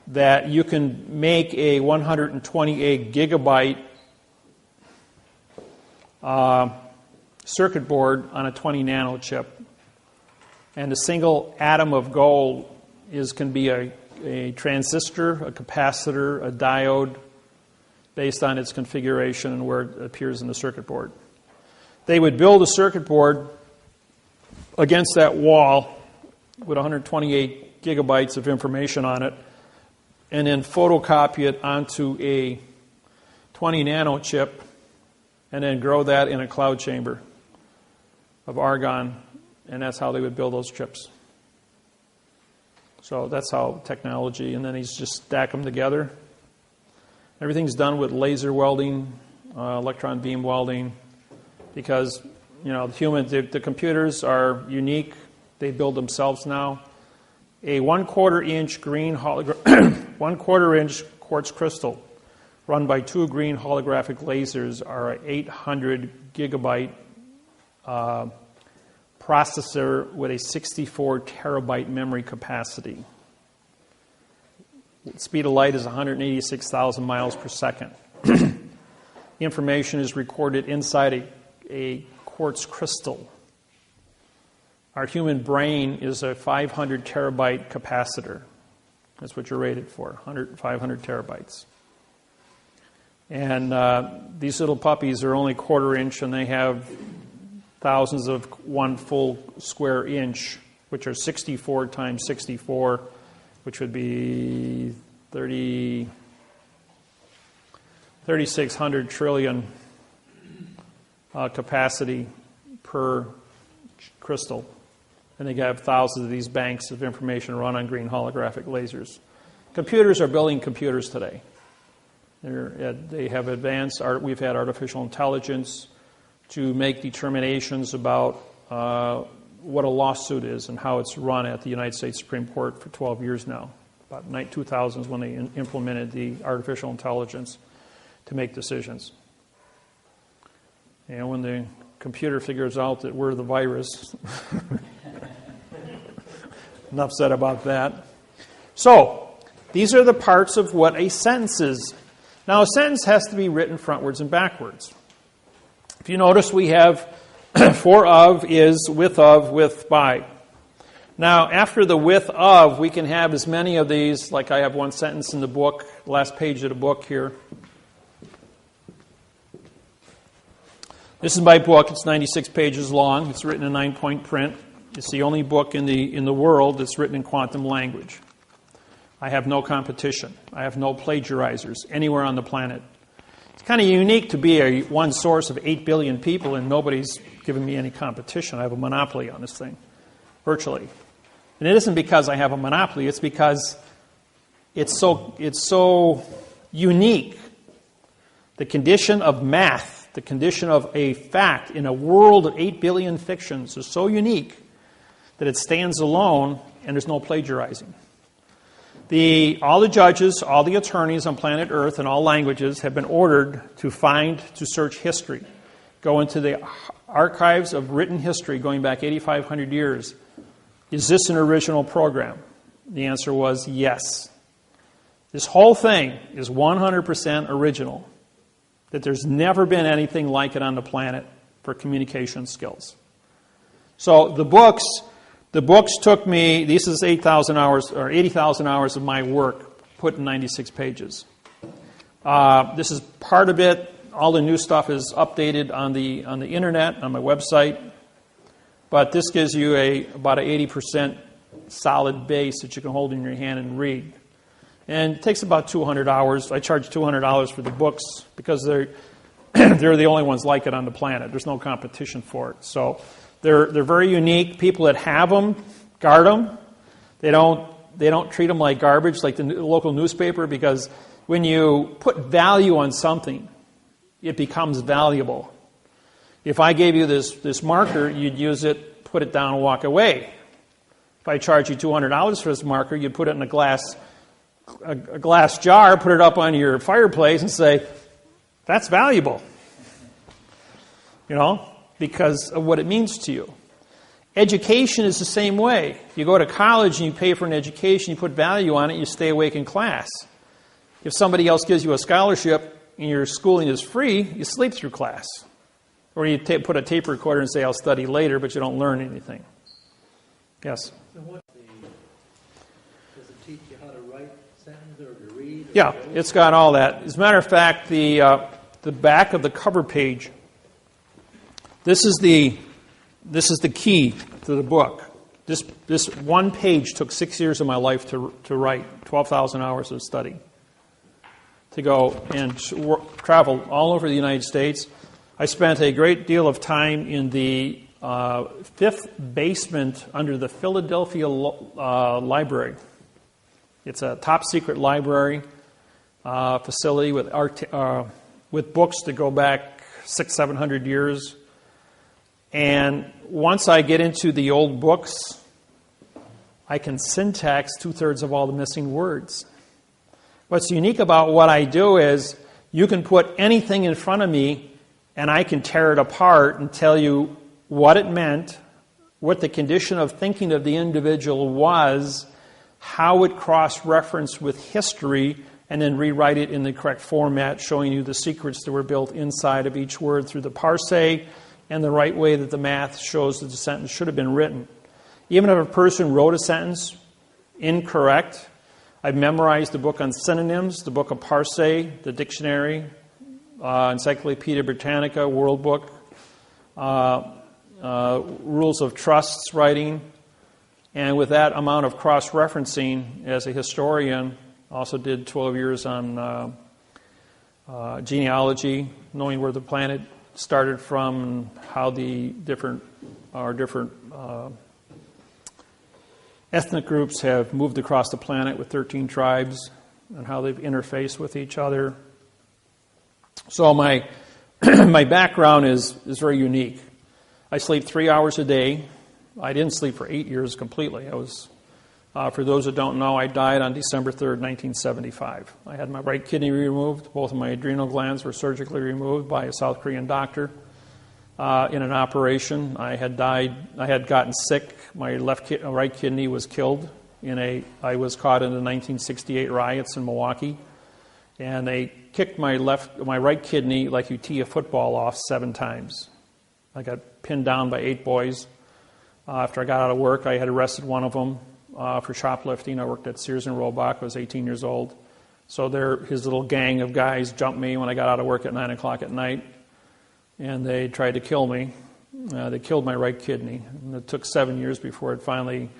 that you can make a 128 gigabyte circuit board on a 20 nano chip. And a single atom of gold can be a transistor, a capacitor, a diode, based on its configuration and where it appears in the circuit board. They would build a circuit board against that wall with 128 gigabytes of information on it, and then photocopy it onto a 20 nano chip, and then grow that in a cloud chamber of argon. And that's how they would build those chips. So that's how technology, and then he's just stack them together. Everything's done with laser welding, electron beam welding, because the computers are unique. They build themselves now. A 1/4 inch green 1/4 inch quartz crystal run by 2 green holographic lasers are an 800 gigabyte processor with a 64 terabyte memory capacity. The speed of light is 186,000 miles per second. Information is recorded inside a quartz crystal. Our human brain is a 500 terabyte capacitor. That's what you're rated for, 500 terabytes. And these little puppies are only quarter inch, and they have thousands of one full square inch, which are 64 times 64, which would be 3,600 trillion capacity per crystal. And they have thousands of these banks of information run on green holographic lasers. Computers are building computers today. They have advanced, we've had artificial intelligence to make determinations about what a lawsuit is and how it's run at the United States Supreme Court for 12 years now. About 2000 is when they implemented the artificial intelligence to make decisions. And when the computer figures out that we're the virus, enough said about that. So, these are the parts of what a sentence is. Now, a sentence has to be written frontwards and backwards. If you notice, we have for of, is, with of, with, by. Now, after the with of, we can have as many of these, like I have one sentence in the book, last page of the book here. This is my book. It's 96 pages long. It's written in 9-point print. It's the only book in the world that's written in quantum language. I have no competition. I have no plagiarizers anywhere on the planet. It's kind of unique to be one source of 8 billion people and nobody's giving me any competition. I have a monopoly on this thing, virtually. And it isn't because I have a monopoly. It's because it's so unique. The condition of math, the condition of a fact in a world of 8 billion fictions is so unique that it stands alone and there's no plagiarizing. All the judges, all the attorneys on planet Earth in all languages have been ordered to search history. Go into the archives of written history going back 8,500 years. Is this an original program? The answer was yes. This whole thing is 100% original. That there's never been anything like it on the planet for communication skills. So the books took me, this is 8,000 hours or 80,000 hours of my work put in 96 pages. This is part of it. All the new stuff is updated on the internet, on my website. But this gives you about an 80% solid base that you can hold in your hand and read. And it takes about 200 hours. I charge $200 for the books because they're the only ones like it on the planet. There's no competition for it. So they're very unique. People that have them guard them. They don't treat them like garbage, like the local newspaper, because when you put value on something, it becomes valuable. If I gave you this marker, you'd use it, put it down, and walk away. If I charge you $200 for this marker, you'd put it in a glass jar, put it up on your fireplace, and say, "That's valuable." You know, because of what it means to you. Education is the same way. You go to college and you pay for an education, you put value on it, you stay awake in class. If somebody else gives you a scholarship and your schooling is free, you sleep through class. Or you put a tape recorder and say, "I'll study later," but you don't learn anything. Yes? So does it teach you how to write sentences or to read? Yeah, it's got all that. As a matter of fact, the back of the cover page, this is the key to the book. This one page took 6 years of my life to write, 12,000 hours of study. To go and travel all over the United States. I spent a great deal of time in the fifth basement under the Philadelphia Library. It's a top-secret library facility with books that go back 600-700 years. And once I get into the old books, I can syntax 2/3 of all the missing words. What's unique about what I do is you can put anything in front of me and I can tear it apart and tell you what it meant, what the condition of thinking of the individual was, how it cross-referenced with history, and then rewrite it in the correct format, showing you the secrets that were built inside of each word through the parse and the right way that the math shows that the sentence should have been written. Even if a person wrote a sentence incorrect, I've memorized the book on synonyms, the book of parse, the dictionary, Encyclopedia Britannica, World Book, Rules of Trusts writing, and with that amount of cross-referencing as a historian, also did 12 years on genealogy, knowing where the planet started from and how the different ethnic groups have moved across the planet with 13 tribes and how they've interfaced with each other. So my my background is very unique. I sleep 3 hours a day. I didn't sleep for 8 years completely. I was, for those that don't know, I died on December 3rd, 1975. I had my right kidney removed. Both of my adrenal glands were surgically removed by a South Korean doctor in an operation. I had gotten sick. My right kidney was killed I was caught in the 1968 riots in Milwaukee, and they kicked my right kidney like you tee a football off 7 times. I got pinned down by 8 boys. After I got out of work, I had arrested one of them for shoplifting. I worked at Sears and Roebuck. I was 18 years old. So his little gang of guys jumped me when I got out of work at 9 o'clock at night, and they tried to kill me. They killed my right kidney. And it took 7 years before it finally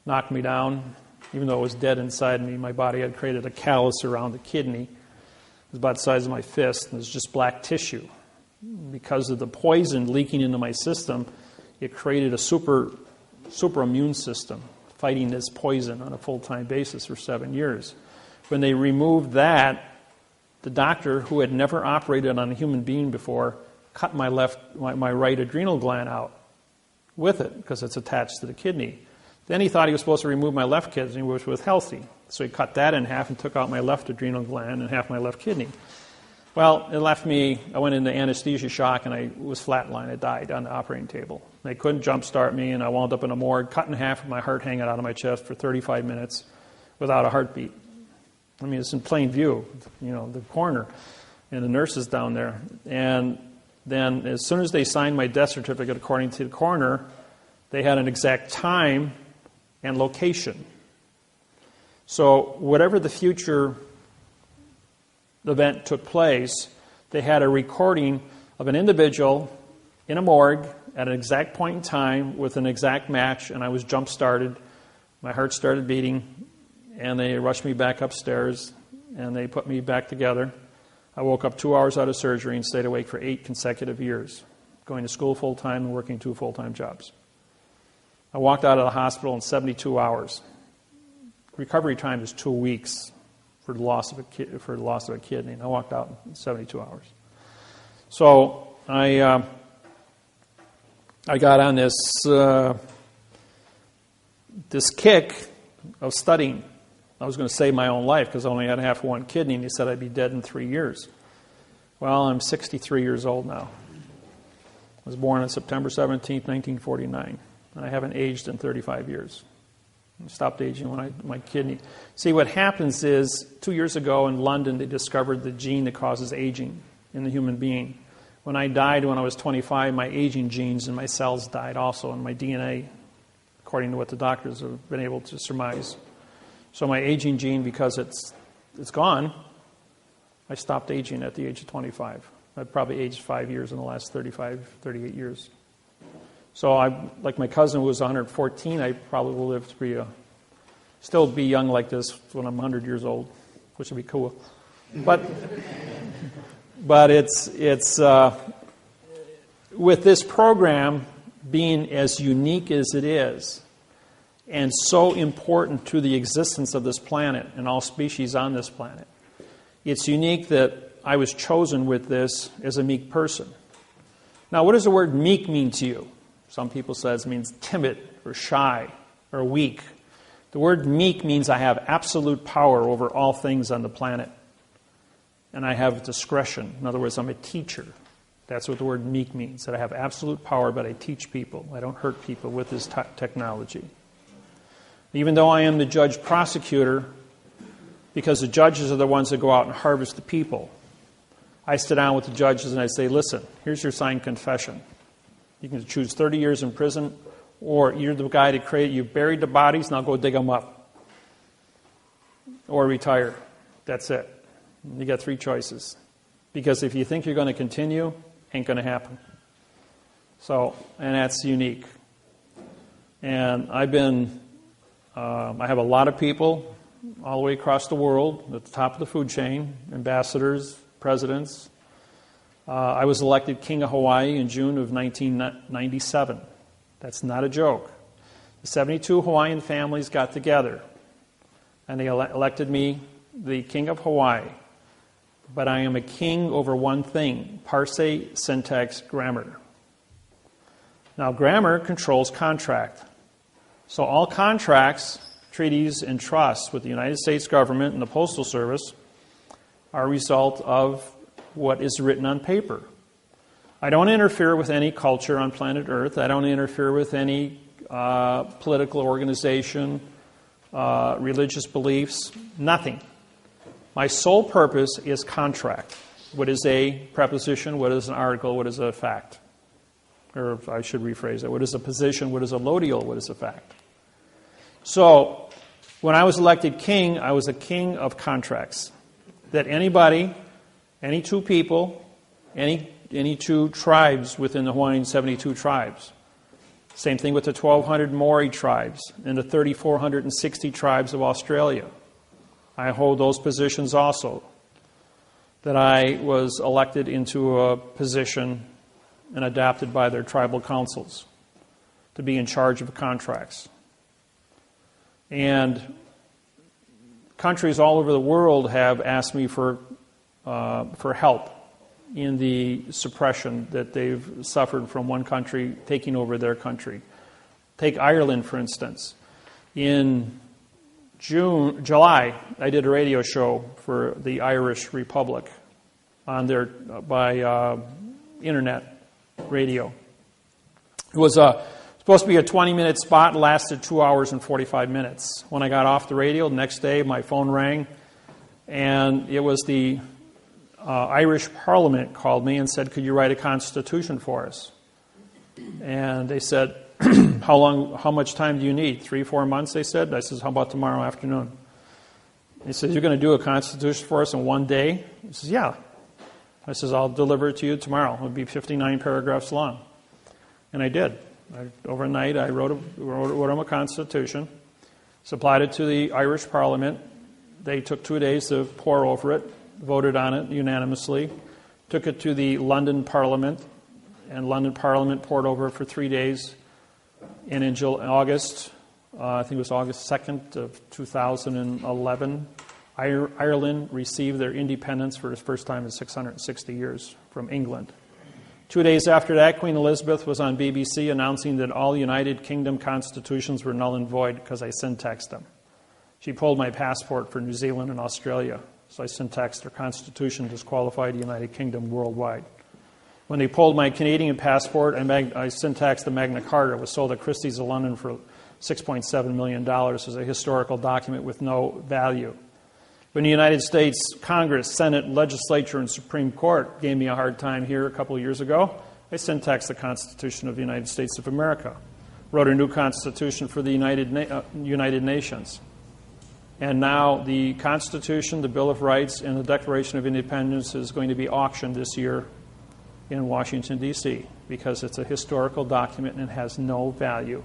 knocked me down. Even though it was dead inside me, my body had created a callus around the kidney. It was about the size of my fist, and it was just black tissue. Because of the poison leaking into my system, it created a super immune system fighting this poison on a full-time basis for 7 years. When they removed that, the doctor, who had never operated on a human being before, cut my right adrenal gland out with it because it's attached to the kidney. Then he thought he was supposed to remove my left kidney, which was healthy. So he cut that in half and took out my left adrenal gland and half my left kidney. Well, it left me, I went into anesthesia shock and I was flatlined. I died on the operating table. They couldn't jump start me, and I wound up in a morgue, cut in half with my heart hanging out of my chest for 35 minutes without a heartbeat. I mean, it's in plain view, the coroner and the nurses down there. And then as soon as they signed my death certificate according to the coroner, they had an exact time and location. So whatever the future event took place, they had a recording of an individual in a morgue at an exact point in time with an exact match, and I was jump-started. My heart started beating, and they rushed me back upstairs, and they put me back together. I woke up 2 hours out of surgery and stayed awake for 8 consecutive years, going to school full-time and working 2 full-time jobs. I walked out of the hospital in 72 hours. Recovery time is 2 weeks for the loss of a kidney, and I walked out in 72 hours. So I got on this kick of studying. I was going to save my own life because I only had half of one kidney, and he said I'd be dead in 3 years. Well, I'm 63 years old now. I was born on September 17th, 1949, and I haven't aged in 35 years. I stopped aging when my kidney... See, what happens is, 2 years ago in London, they discovered the gene that causes aging in the human being. When I died when I was 25, my aging genes and my cells died also, and my DNA, according to what the doctors have been able to surmise. So my aging gene, because it's gone, I stopped aging at the age of 25. I've probably aged 5 years in the last 38 years. So like my cousin who was 114, I probably will live to still be young like this when I'm 100 years old, which would be cool. But it's with this program being as unique as it is, and so important to the existence of this planet and all species on this planet, it's unique that I was chosen with this as a meek person. Now, what does the word meek mean to you? Some people say it means timid or shy or weak. The word meek means I have absolute power over all things on the planet. And I have discretion. In other words, I'm a teacher. That's what the word meek means, that I have absolute power, but I teach people. I don't hurt people with this technology. Even though I am the judge prosecutor, because the judges are the ones that go out and harvest the people, I sit down with the judges and I say, listen, here's your signed confession. You can choose 30 years in prison, or you're the guy that created, you buried the bodies, now go dig them up. Or retire. That's it. You got 3 choices. Because if you think you're going to continue, ain't going to happen. So, and that's unique. And I have a lot of people all the way across the world at the top of the food chain, ambassadors, presidents. I was elected King of Hawaii in June of 1997. That's not a joke. The 72 Hawaiian families got together and they elected me the King of Hawaii. But I am a king over one thing: parse, syntax, grammar. Now, grammar controls contract. So all contracts, treaties, and trusts with the United States government and the Postal Service are a result of what is written on paper. I don't interfere with any culture on planet Earth. I don't interfere with any political organization, religious beliefs, nothing. My sole purpose is contract. What is a preposition? What is an article? What is a fact? Or I should rephrase it. What is a position? What is a lodial? What is a fact? So, when I was elected king, I was a king of contracts. That anybody, any 2 people, any 2 tribes within the Hawaiian 72 tribes. Same thing with the 1,200 Maori tribes and the 3,460 tribes of Australia. I hold those positions also. That I was elected into a position and adopted by their tribal councils to be in charge of contracts. And countries all over the world have asked me for help in the suppression that they've suffered from one country taking over their country. Take Ireland, for instance. In July, I did a radio show for the Irish Republic on their by internet radio. It was supposed to be a 20-minute spot, lasted 2 hours and 45 minutes. When I got off the radio, the next day my phone rang, and it was the Irish Parliament called me and said, could you write a constitution for us? And they said, how much time do you need? 3-4 months, they said. I said, how about tomorrow afternoon? He says, you're going to do a constitution for us in one day? He says, yeah. I says, I'll deliver it to you tomorrow. It'll be 59 paragraphs long. And I did. Overnight, I wrote them a constitution, supplied it to the Irish Parliament. They took 2 days to pore over it, voted on it unanimously, took it to the London Parliament, and London Parliament pored over it for 3 days. And in August, I think it was August 2nd of 2011, Ireland received their independence for the first time in 660 years from England. 2 days after that, Queen Elizabeth was on BBC announcing that all United Kingdom constitutions were null and void because I syntaxed them. She pulled my passport for New Zealand and Australia, so I syntaxed their constitution disqualified the United Kingdom worldwide. When they pulled my Canadian passport, I syntaxed the Magna Carta. It was sold at Christie's of London for $6.7 million as a historical document with no value. When the United States Congress, Senate, Legislature, and Supreme Court gave me a hard time here a couple of years ago, I syntaxed the Constitution of the United States of America, wrote a new Constitution for the United Nations. And now the Constitution, the Bill of Rights, and the Declaration of Independence is going to be auctioned this year in Washington, D.C., because it's a historical document and has no value.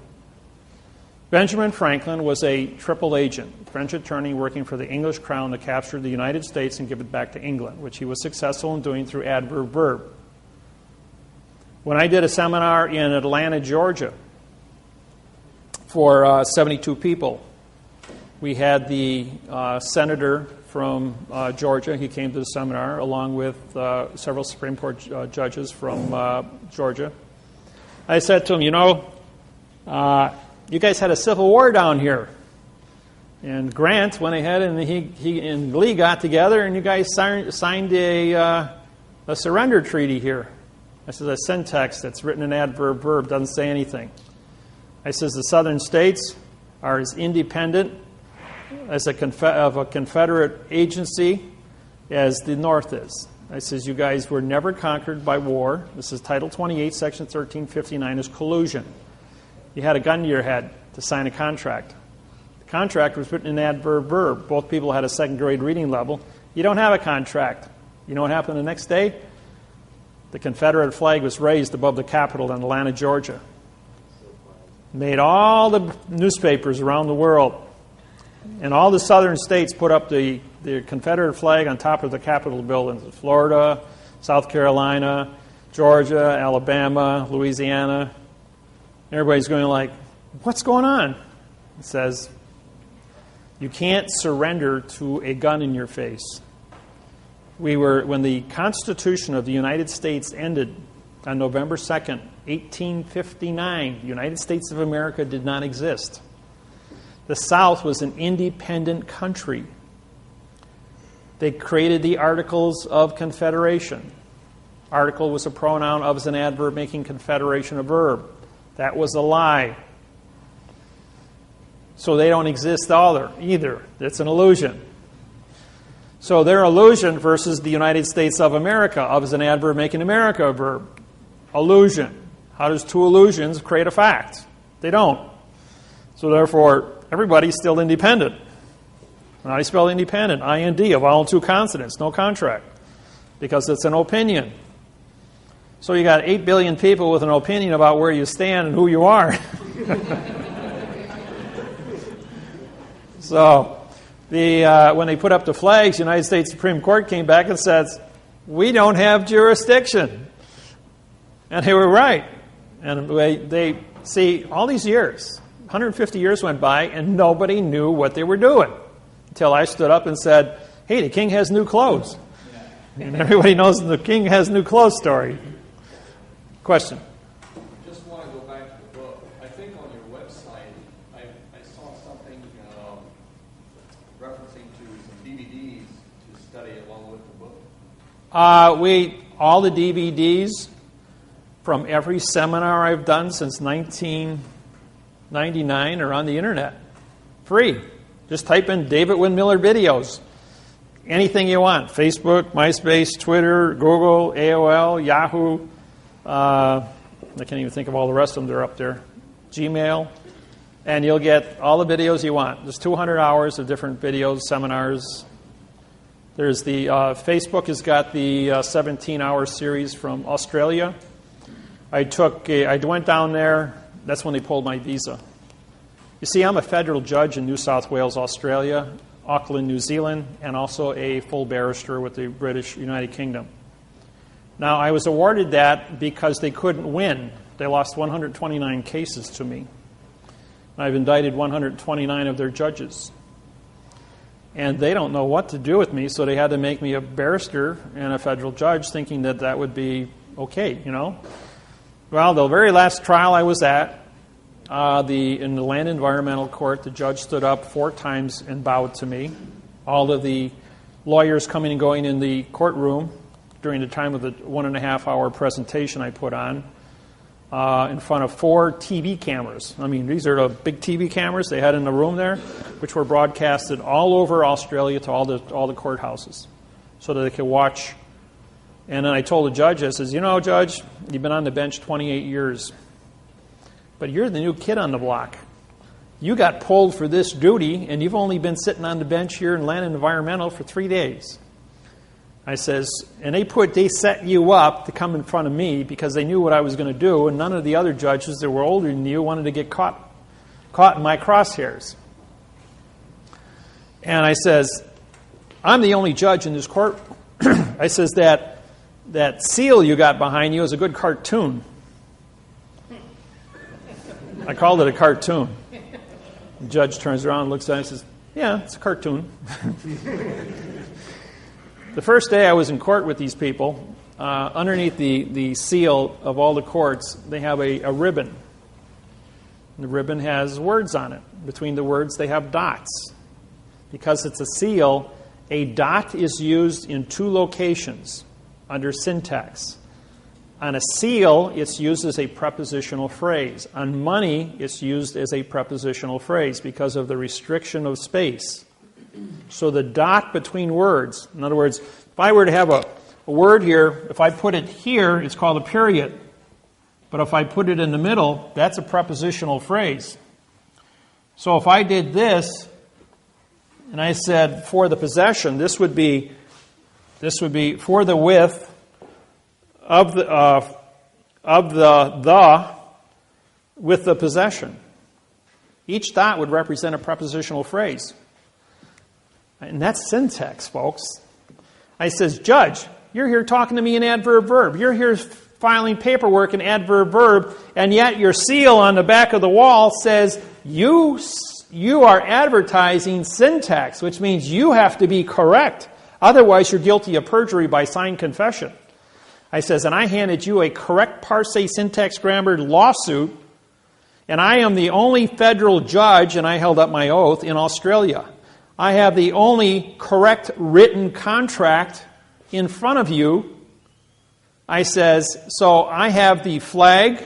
Benjamin Franklin was a triple agent, French attorney working for the English crown to capture the United States and give it back to England, which he was successful in doing through adverb-verb. When I did a seminar in Atlanta, Georgia, for 72 people, we had the senator from Georgia. He came to the seminar along with several Supreme Court judges from Georgia. I said to him, you guys had a civil war down here. And Grant went ahead and he and Lee got together and you guys signed a surrender treaty here. I says, a syntax that's written in adverb verb doesn't say anything. I says, the southern states are as independent as of a Confederate agency as the North is. I says, you guys were never conquered by war. This is Title 28, Section 1359 is collusion. You had a gun to your head to sign a contract. The contract was written in adverb verb. Both people had a second grade reading level. You don't have a contract. You know what happened the next day? The Confederate flag was raised above the Capitol in Atlanta, Georgia. Made all the newspapers around the world. And all the southern states put up the Confederate flag on top of the Capitol buildings. Florida, South Carolina, Georgia, Alabama, Louisiana. Everybody's going like, what's going on? It says, you can't surrender to a gun in your face. When the Constitution of the United States ended on November 2nd, 1859, the United States of America did not exist. The South was an independent country. They created the Articles of Confederation. Article was a pronoun, of is an adverb, making confederation a verb. That was a lie. So they don't exist either. It's an illusion. So their illusion versus the United States of America, of is an adverb, making America a verb. Illusion. How does two illusions create a fact? They don't. So therefore, everybody's still independent. And I spell independent, I-N-D, a vowel and two consonants, no contract, because it's an opinion. So you got 8 billion people with an opinion about where you stand and who you are. So when they put up the flags, the United States Supreme Court came back and said, we don't have jurisdiction. And they were right. And they see, all these years, 150 years went by, and nobody knew what they were doing. Until I stood up and said, hey, the king has new clothes. And everybody knows the king has new clothes story. Question? Just want to go back to the book. I think on your website, I saw something referencing to some DVDs to study along with the book. All the DVDs from every seminar I've done since 1999 are on the internet. Free. Just type in David-Wynn Miller videos. Anything you want. Facebook, MySpace, Twitter, Google, AOL, Yahoo. I can't even think of all the rest of them. They're up there. Gmail. And you'll get all the videos you want. There's 200 hours of different videos, seminars. There's the Facebook has got the 17-hour series from Australia. I went down there. That's when they pulled my visa. You see, I'm a federal judge in New South Wales, Australia, Auckland, New Zealand, and also a full barrister with the British United Kingdom. Now, I was awarded that because they couldn't win. They lost 129 cases to me. I've indicted 129 of their judges. And they don't know what to do with me, so they had to make me a barrister and a federal judge, thinking that that would be okay, you know. Well, the very last trial I was at, in the Land Environmental Court, the judge stood up 4 times and bowed to me. All of the lawyers coming and going in the courtroom during the time of the 1.5-hour presentation I put on in front of 4 TV cameras. I mean, these are the big TV cameras they had in the room there, which were broadcasted all over Australia to all the courthouses so that they could watch. And then I told the judge, I says, you know, Judge, you've been on the bench 28 years, but you're the new kid on the block. You got pulled for this duty, and you've only been sitting on the bench here in Land and Environmental for 3 days. I says, and they set you up to come in front of me because they knew what I was going to do, and none of the other judges that were older than you wanted to get caught in my crosshairs. And I says, I'm the only judge in this court. I says, that seal you got behind you is a good cartoon. I called it a cartoon. The judge turns around and looks at it and says, yeah, it's a cartoon. The first day I was in court with these people, underneath the seal of all the courts, they have a ribbon. The ribbon has words on it. Between the words, they have dots. Because it's a seal, a dot is used in 2 locations under syntax. On a seal, it's used as a prepositional phrase. On money, it's used as a prepositional phrase because of the restriction of space. So the dot between words, in other words, if I were to have a word here, if I put it here, it's called a period. But if I put it in the middle, that's a prepositional phrase. So if I did this, and I said for the possession, this would be for the width of the with the possession. Each dot would represent a prepositional phrase. And that's syntax, folks. I says, Judge, you're here talking to me in adverb verb. You're here filing paperwork in adverb verb, and yet your seal on the back of the wall says you are advertising syntax, which means you have to be correct. Otherwise, you're guilty of perjury by signed confession. I says, and I handed you a correct parsing syntax grammar lawsuit, and I am the only federal judge, and I held up my oath, in Australia. I have the only correct written contract in front of you. I says, so I have the flag,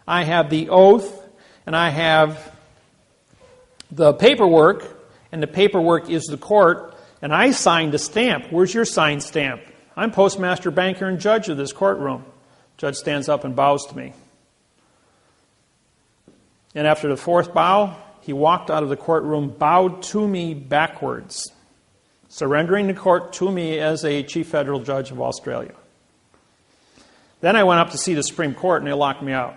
I have the oath, and I have the paperwork, and the paperwork is the court, and I signed a stamp. Where's your signed stamp? I'm postmaster, banker, and judge of this courtroom. Judge stands up and bows to me. And after the fourth bow, he walked out of the courtroom, bowed to me backwards, surrendering the court to me as a chief federal judge of Australia. Then I went up to see the Supreme Court, and they locked me out.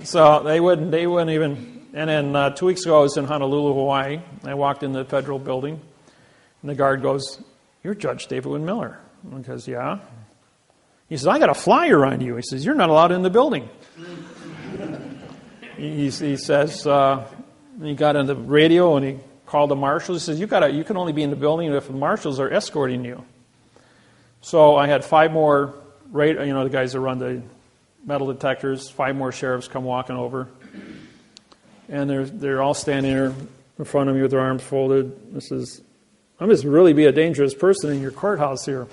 So they wouldn't even. And then 2 weeks ago, I was in Honolulu, Hawaii. I walked in the federal building, and the guard goes, "You're Judge David-Wynn Miller." I goes, "Yeah." He says, "I got a flyer on you." He says, "You're not allowed in the building." He says, he got on the radio and he called the marshals. He says, "You can only be in the building if the marshals are escorting you." So I had 5 more, the guys that run the metal detectors, 5 more sheriffs come walking over. And they're all standing there in front of me with their arms folded. I says, "I must really be a dangerous person in your courthouse here."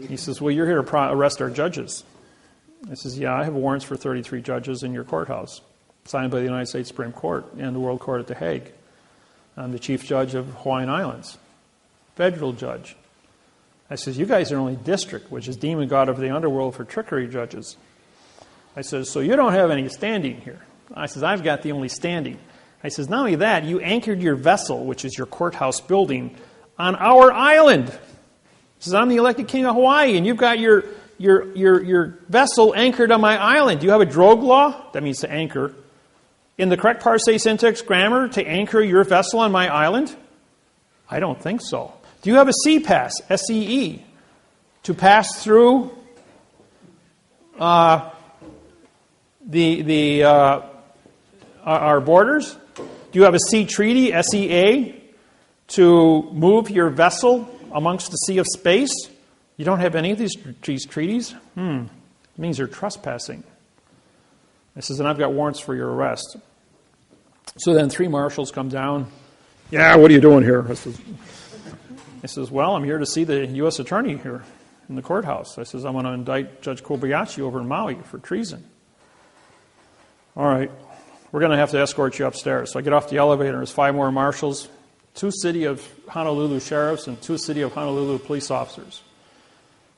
He says, "Well, you're here to arrest our judges." I says, "Yeah, I have warrants for 33 judges in your courthouse, signed by the United States Supreme Court and the World Court at The Hague. I'm the chief judge of Hawaiian Islands, federal judge." I says, "You guys are only district, which is demon god of the underworld for trickery judges." I says, "So you don't have any standing here." I says, "I've got the only standing." I says, "Not only that, you anchored your vessel, which is your courthouse building, on our island." He says, "I'm the elected king of Hawaii, and you've got your vessel anchored on my island. Do you have a drogue law?" That means to anchor. "In the correct parsing syntax grammar to anchor your vessel on my island?" "I don't think so." "Do you have a sea pass, SEE, to pass through our borders? Do you have a sea treaty, SEA, to move your vessel amongst the sea of space?" "You don't have any of these treaties?" It means you're trespassing. I says, "And I've got warrants for your arrest." So then 3 marshals come down. "Yeah, what are you doing here?" I says, "Well, I'm here to see the U.S. attorney here in the courthouse." I says, "I'm going to indict Judge Kobayashi over in Maui for treason." "All right, we're going to have to escort you upstairs." So I get off the elevator, there's 5 more marshals, 2 City of Honolulu sheriffs, and 2 City of Honolulu police officers,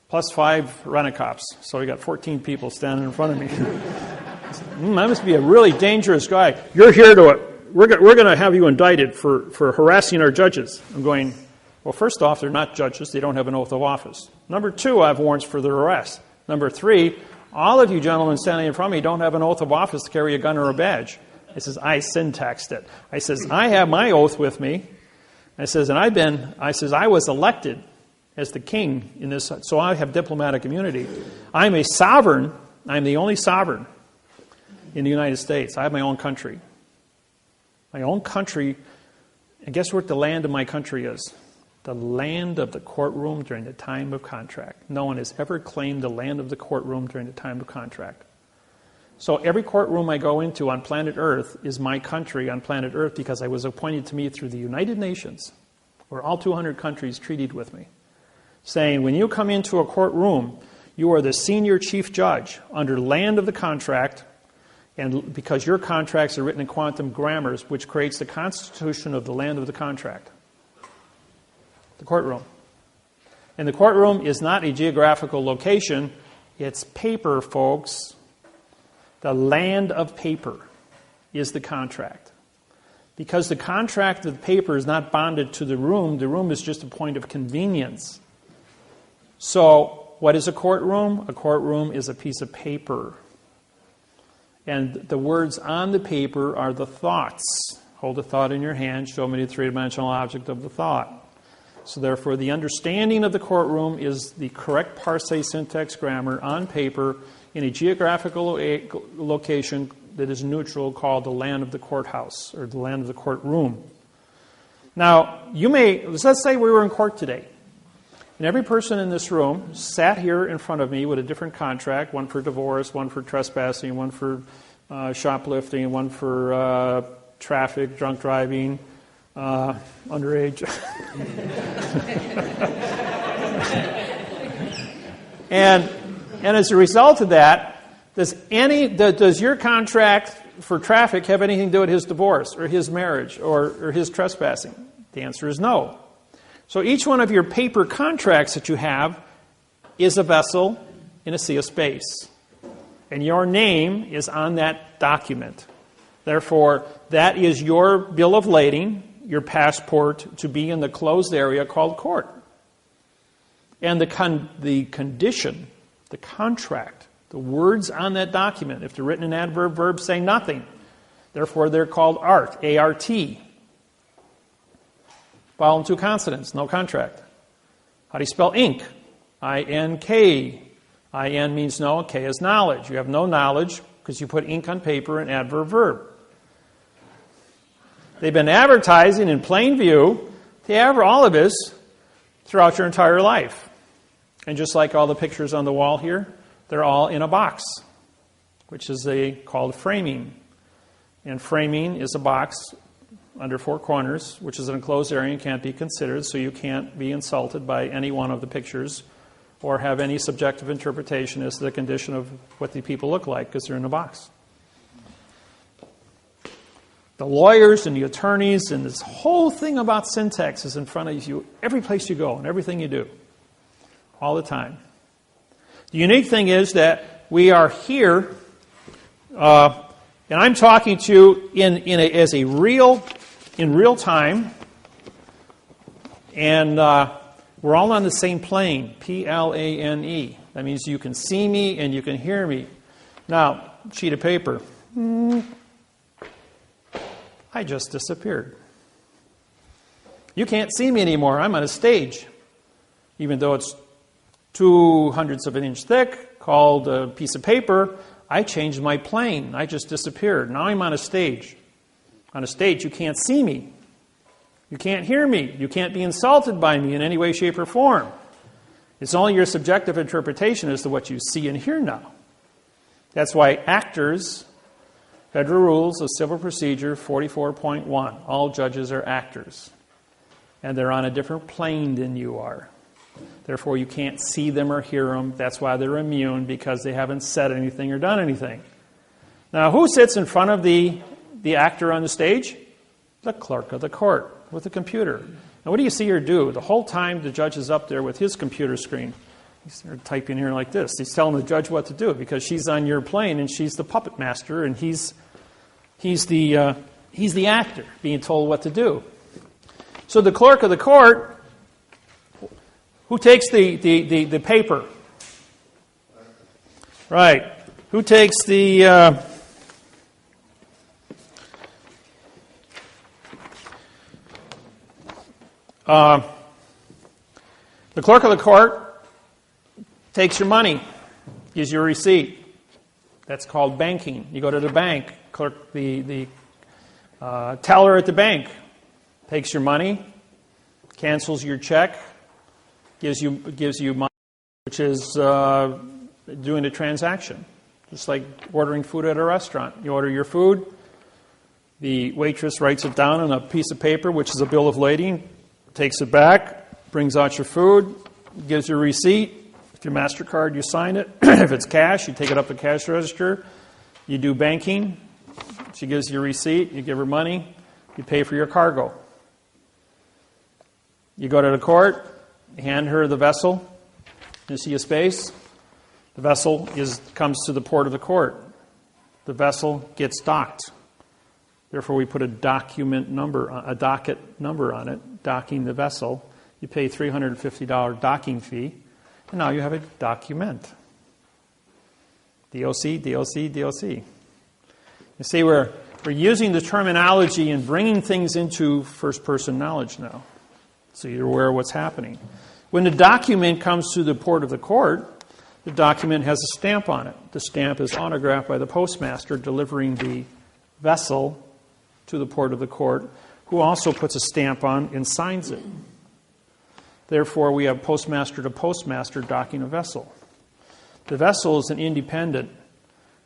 plus 5 rent-a-cops. So we got 14 people standing in front of me. I must be a really dangerous guy. "You're here we're going to have you indicted for harassing our judges." I'm going, well, first off, they're not judges. They don't have an oath of office. Number 2, I have warrants for their arrest. Number 3, all of you gentlemen standing in front of me don't have an oath of office to carry a gun or a badge. I says, I syntaxed it. I says, I have my oath with me. I says, and I was elected as the king in this, so I have diplomatic immunity. I'm a sovereign. I'm the only sovereign in the United States. I have my own country. My own country. And guess what the land of my country is? The land of the courtroom during the time of contract. No one has ever claimed the land of the courtroom during the time of contract. So every courtroom I go into on planet Earth is my country on planet Earth because I was appointed to me through the United Nations, or all 200 countries treated with me, saying when you come into a courtroom, you are the senior chief judge under land of the contract, and because your contracts are written in quantum grammars, which creates the constitution of the land of the contract. The courtroom. And the courtroom is not a geographical location. It's paper, folks. The land of paper is the contract. Because the contract of the paper is not bonded to the room is just a point of convenience. So, what is a courtroom? A courtroom is a piece of paper. And the words on the paper are the thoughts. Hold a thought in your hand, show me the three-dimensional object of the thought. So therefore, the understanding of the courtroom is the correct parse syntax grammar on paper in a geographical location that is neutral, called the land of the courthouse, or the land of the courtroom. Now, let's say we were in court today, and every person in this room sat here in front of me with a different contract, one for divorce, one for trespassing, one for shoplifting, one for traffic, drunk driving, underage. and as a result of that, does your contract for traffic have anything to do with his divorce or his marriage or his trespassing? The answer is no. So each one of your paper contracts that you have is a vessel in a sea of space. And your name is on that document. Therefore, that is your bill of lading, your passport to be in the closed area called court. And the condition, the contract, the words on that document, if they're written in adverb verb, say nothing. Therefore, they're called art, A-R-T. Vowel and two consonants, no contract. How do you spell ink? I-N-K. I-N means no, K is knowledge. You have no knowledge because you put ink on paper in adverb verb. They've been advertising in plain view all of this throughout your entire life. And just like all the pictures on the wall here, they're all in a box, which is called framing. And framing is a box under four corners, which is an enclosed area and can't be considered, so you can't be insulted by any one of the pictures or have any subjective interpretation as to the condition of what the people look like because they're in a box. The lawyers and the attorneys and this whole thing about syntax is in front of you every place you go and everything you do, all the time. The unique thing is that we are here, and I'm talking to you in real time, and we're all on the same plane, P-L-A-N-E. That means you can see me and you can hear me. Now, sheet of paper. I just disappeared. You can't see me anymore. I'm on a stage, even though it's 0.02 of an inch thick, called a piece of paper. I changed my plane. I just disappeared. Now I'm on a stage. On a stage, you can't see me. You can't hear me. You can't be insulted by me in any way, shape, or form. It's only your subjective interpretation as to what you see and hear now. That's why actors, Federal Rules of Civil Procedure 44.1, all judges are actors. And they're on a different plane than you are. Therefore, you can't see them or hear them. That's why they're immune, because they haven't said anything or done anything. Now, who sits in front of the actor on the stage? The clerk of the court with a computer. Now, what do you see her do? The whole time the judge is up there with his computer screen. He's typing here like this. He's telling the judge what to do because she's on your plane and she's the puppet master and he's the actor being told what to do. So the clerk of the court, who takes the paper? Right. Who takes the clerk of the court takes your money, gives you a receipt. That's called banking. You go to the bank, the teller at the bank takes your money, cancels your check, gives you money, which is doing a transaction. Just like ordering food at a restaurant. You order your food, the waitress writes it down on a piece of paper, which is a bill of lading, takes it back, brings out your food, gives you a receipt. If your MasterCard, you sign it. If it's cash, you take it up to the cash register. You do banking. She gives you a receipt. You give her money. You pay for your cargo. You go to the court. You hand her the vessel. You see a space. The vessel comes to the port of the court. The vessel gets docked. Therefore, we put a docket number on it, docking the vessel. You pay $350 docking fee, and now you have a document. DOC, DOC, DOC. You see, we're using the terminology and bringing things into first-person knowledge now, so you're aware of what's happening. When the document comes to the port of the court, the document has a stamp on it. The stamp is autographed by the postmaster delivering the vessel to the port of the court, who also puts a stamp on and signs it. Therefore, we have postmaster to postmaster docking a vessel. The vessel is an independent.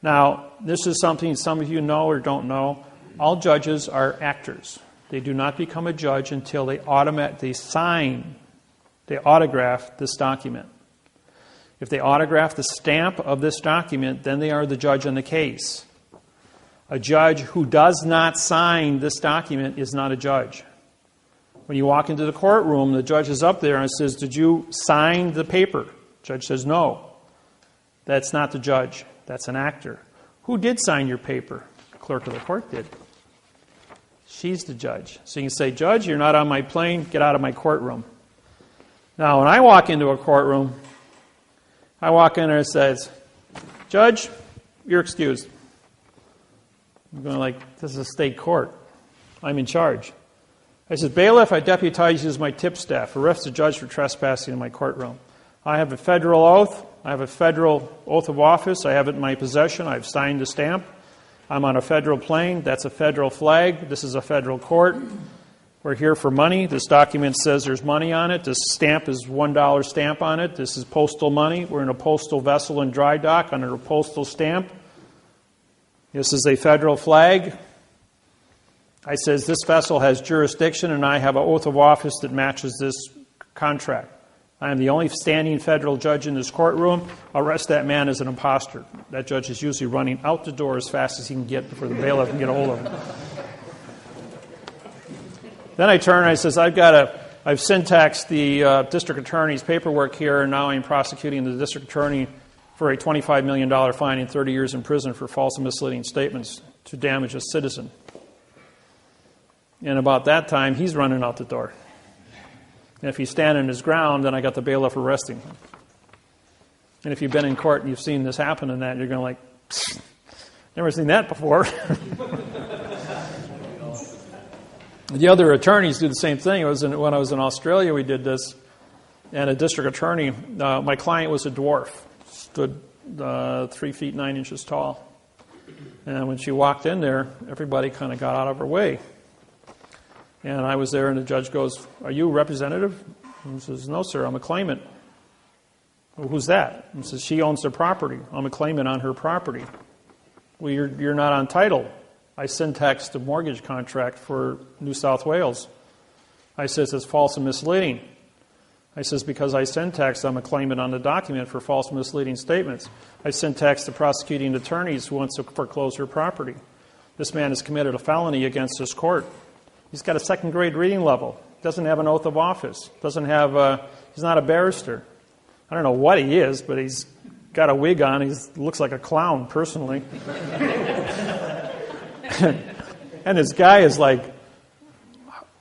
Now, this is something some of you know or don't know. All judges are actors. They do not become a judge until they autograph this document. If they autograph the stamp of this document, then they are the judge on the case. A judge who does not sign this document is not a judge. When you walk into the courtroom, the judge is up there and says, "Did you sign the paper?" The judge says, "No." That's not the judge. That's an actor. Who did sign your paper? The clerk of the court did. She's the judge. So you can say, "Judge, you're not on my plane. Get out of my courtroom." Now, when I walk into a courtroom, I walk in there and it says, "Judge, you're excused." I'm going like, this is a state court. I'm in charge. I said, "Bailiff, I deputize you as my tip staff. Arrest the judge for trespassing in my courtroom. I have a federal oath. I have a federal oath of office. I have it in my possession. I've signed the stamp. I'm on a federal plane. That's a federal flag. This is a federal court. We're here for money. This document says there's money on it. This stamp is $1 stamp on it. This is postal money. We're in a postal vessel in dry dock under a postal stamp. This is a federal flag." I says, "This vessel has jurisdiction and I have an oath of office that matches this contract. I am the only standing federal judge in this courtroom. Arrest that man as an imposter." That judge is usually running out the door as fast as he can get before the bailiff can get a hold of him. Then I turn and I says, I've syntaxed the district attorney's paperwork here, and now I'm prosecuting the district attorney for a $25 million fine and 30 years in prison for false and misleading statements to damage a citizen. And about that time, he's running out the door. And if he's standing his ground, then I got the bailiff arresting him. And if you've been in court and you've seen this happen and that, you're going like, never seen that before. The other attorneys do the same thing. When I was in Australia, we did this. And a district attorney, my client was a dwarf, stood 3 feet 9 inches tall. And when she walked in there, everybody kind of got out of her way. And I was there, and the judge goes, "Are you a representative?" And he says, "No, sir, I'm a claimant." "Well, who's that?" And he says, "She owns the property. I'm a claimant on her property." "Well, you're not on title." I syntaxed the mortgage contract for New South Wales. I says, "It's false and misleading." I says, "Because I syntaxed, I'm a claimant on the document for false and misleading statements. I syntaxed the prosecuting attorneys who wants to foreclose her property. This man has committed a felony against this court. He's got a second grade reading level. Doesn't have an oath of office. He's not a barrister. I don't know what he is, but he's got a wig on. He looks like a clown, personally." And this guy is like,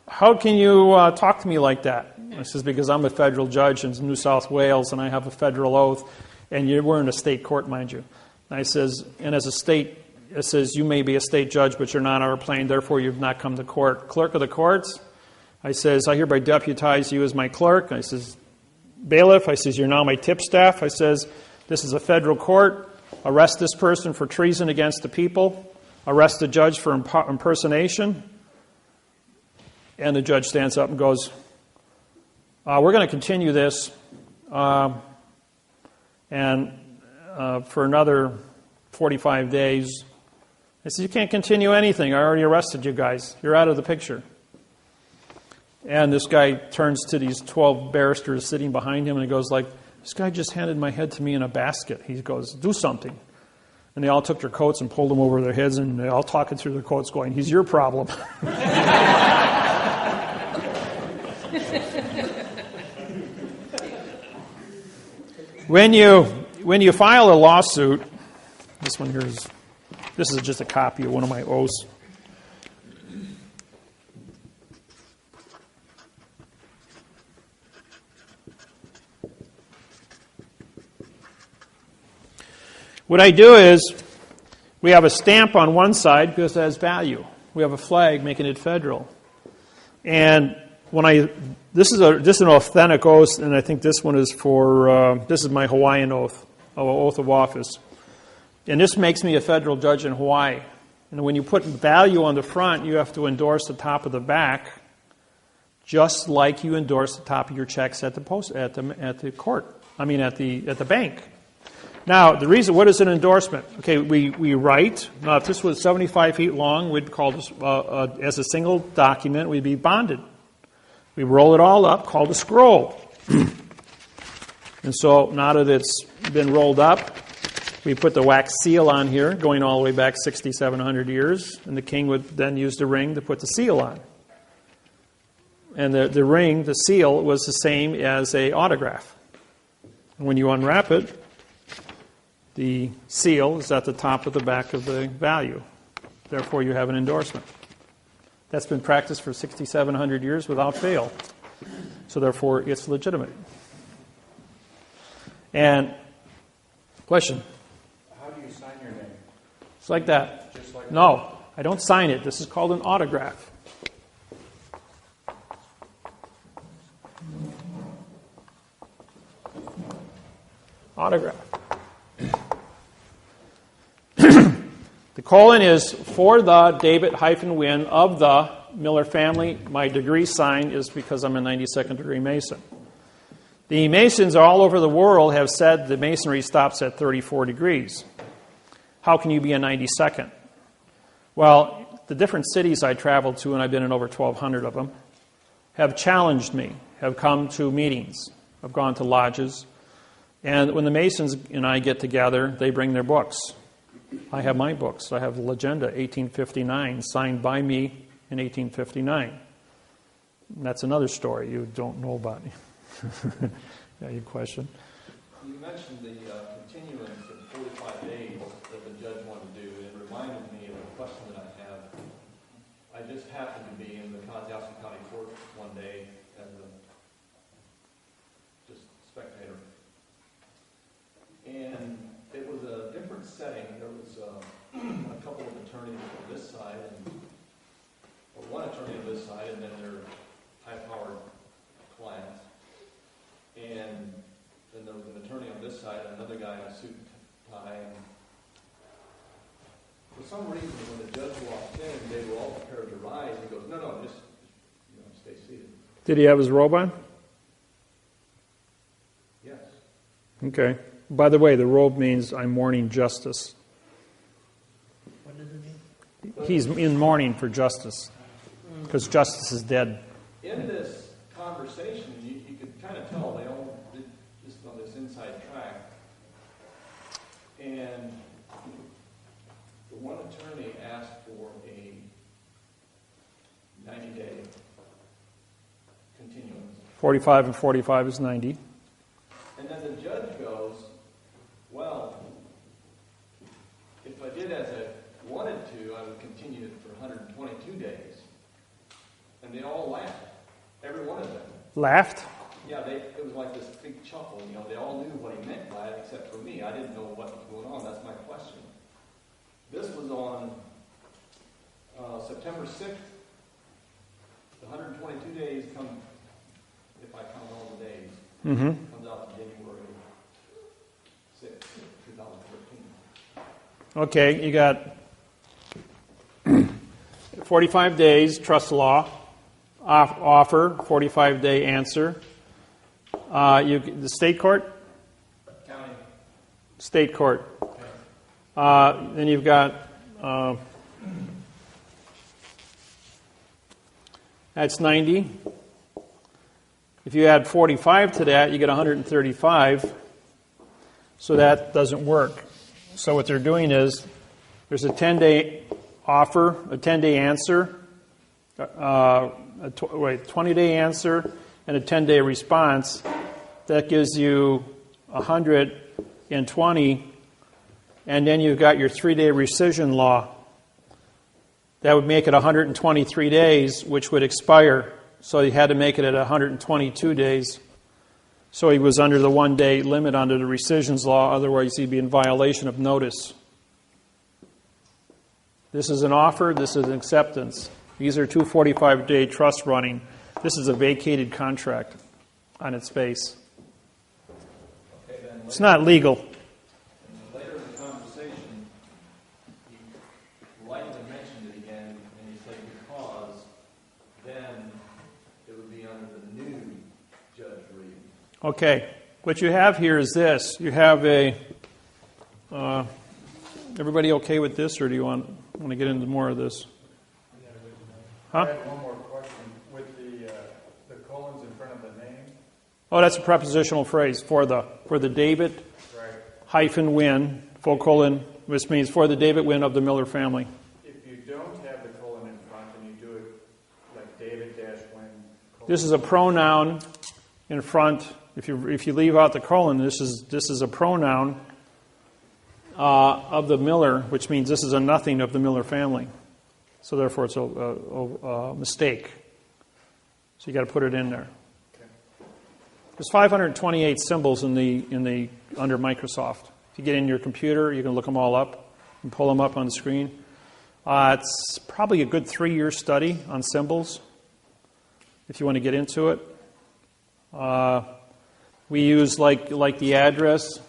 "How can you talk to me like that?" I says, "Because I'm a federal judge in New South Wales, and I have a federal oath, and we're in a state court, mind you." And I says, "And as a state, it says you may be a state judge, but you're not on our plane, therefore you've not come to court. Clerk of the courts," I says, "I hereby deputize you as my clerk." I says, "Bailiff," I says, "you're now my tip staff." I says, "This is a federal court. Arrest this person for treason against the people. Arrest the judge for impersonation." And the judge stands up and goes, "We're going to continue this for another 45 days. I said, "You can't continue anything. I already arrested you guys. You're out of the picture." And this guy turns to these 12 barristers sitting behind him and he goes like, this guy just handed my head to me in a basket. He goes, do something. And they all took their coats and pulled them over their heads, and they're all talking through their coats going, he's your problem. When you file a lawsuit, this is just a copy of one of my oaths. What I do is, we have a stamp on one side because it has value. We have a flag making it federal. And this is an authentic oath, and I think this one is this is my Hawaiian oath of office. And this makes me a federal judge in Hawaii. And when you put value on the front, you have to endorse the top of the back, just like you endorse the top of your checks at the bank. Now, the reason, what is an endorsement? Okay, we write. Now, if this was 75 feet long, we'd call this, as a single document, we'd be bonded. We roll it all up, called a scroll. And so, now that it's been rolled up, we put the wax seal on here, going all the way back 6,700 years, and the king would then use the ring to put the seal on. And the ring, the seal, was the same as an autograph. And when you unwrap it, the seal is at the top of the back of the value. Therefore, you have an endorsement. That's been practiced for 6,700 years without fail. So therefore, it's legitimate. And, question? How do you sign your name? It's like that. Just like No, that? I don't sign it. This is called an autograph. Autograph. The colon is for the David-Wynn of the Miller family. My degree sign is because I'm a 92nd degree Mason. The Masons all over the world have said the Masonry stops at 34 degrees. How can you be a 92nd? Well, the different cities I traveled to, and I've been in over 1,200 of them, have challenged me, have come to meetings, have gone to lodges. And when the Masons and I get together, they bring their books. I have my books. I have the Legenda, 1859, signed by me in 1859. And that's another story you don't know about. Yeah, your question? You mentioned the continuance of 45 days that the judge wanted to do. It reminded me of a question that I have. I just happened to be in the Kalahari County Court one day as a just spectator. And it was a different setting. There was a couple of attorneys on this side, or one attorney on this side, and then their high-powered clients. And then there was an attorney on this side, and another guy in a suit and tie. And for some reason, when the judge walked in, they were all prepared to rise. He goes, "No, just stay seated." Did he have his robe on? Yes. Okay. By the way, the robe means I'm mourning justice. What does it mean? He's in mourning for justice, because justice is dead. In this conversation, you could kind of tell they all did just on this inside track. And the one attorney asked for a 90-day continuance. 45 and 45 is 90. And then the judge goes, "Well, if I did as I wanted to, I would continue it for 122 days. And they all laughed. Every one of them. Laughed? Yeah, it was like this big chuckle. They all knew what he meant by it, except for me. I didn't know what was going on. That's my question. This was on September 6th. The 122 days come, if I count all the days, comes out to January 6th, 2013. Okay, you got 45 days, trust law, offer, 45-day answer. The state court? County. State court. Okay. Then you've got, that's 90. If you add 45 to that, you get 135. So that doesn't work. So what they're doing is there's a 10-day offer, a 10-day answer, a 20-day answer, and a 10-day response. That gives you 120, and then you've got your 3-day rescission law. That would make it 123 days, which would expire. So he had to make it at 122 days. So he was under the 1-day limit under the rescissions law. Otherwise, he'd be in violation of notice. This is an offer. This is an acceptance. These are two 45-day trusts running. This is a vacated contract on its face. Okay, then It's not legal. later in the conversation, you lightly mentioned it again, and you say because then it would be under the new Judge Reed. Okay. What you have here is this. You have a... everybody okay with this, or do you want to get into more of this? I Huh? have one more question. With the colons in front of the name, Oh, that's a prepositional phrase for the David right? hyphen Wynn, full colon, which means for the David-Wynn of the Miller family. If you don't have the colon in front and you do it like David-Wynn, colon, This is a pronoun in front. If you leave out the colon, this is a pronoun of the Miller, which means this is a nothing of the Miller family. So therefore, it's a mistake. So you got to put it in there. There's 528 symbols in the under Microsoft. If you get in your computer, you can look them all up and pull them up on the screen. It's probably a good 3-year study on symbols if you want to get into it. We use like the address.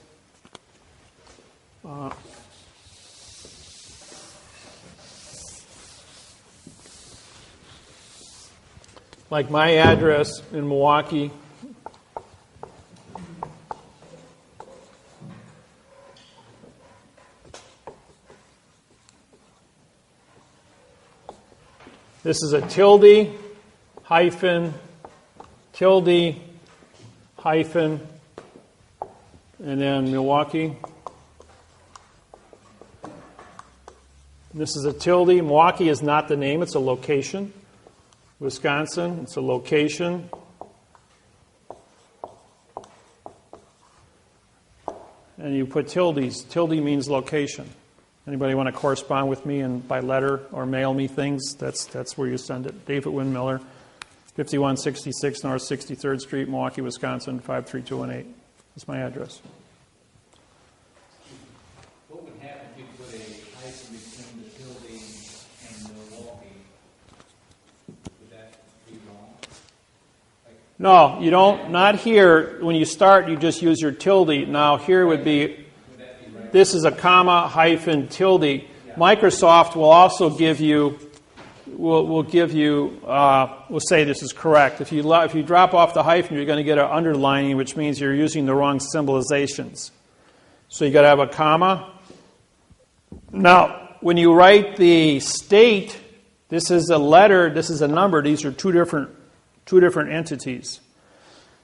Like my address in Milwaukee. This is a tilde, hyphen, tilde, hyphen, and then Milwaukee. This is a tilde. Milwaukee is not the name, it's a location. Wisconsin, it's a location. And you put tildes. Tilde means location. Anybody want to correspond with me and by letter or mail me things? That's where you send it. David-Wynn Miller, 5166 North 63rd Street, Milwaukee, Wisconsin, 53218. That's my address. What would happen if you put a hyphen between the tilde and Milwaukee? Would that be wrong? No, you don't. Not here. When you start, you just use your tilde. Now here would be, this is a comma, hyphen, tilde. Microsoft will also give you, will say this is correct. If you drop off the hyphen, you're going to get an underlining, which means you're using the wrong symbolizations. So you got to have a comma. Now, when you write the state, this is a letter, this is a number. These are two different entities.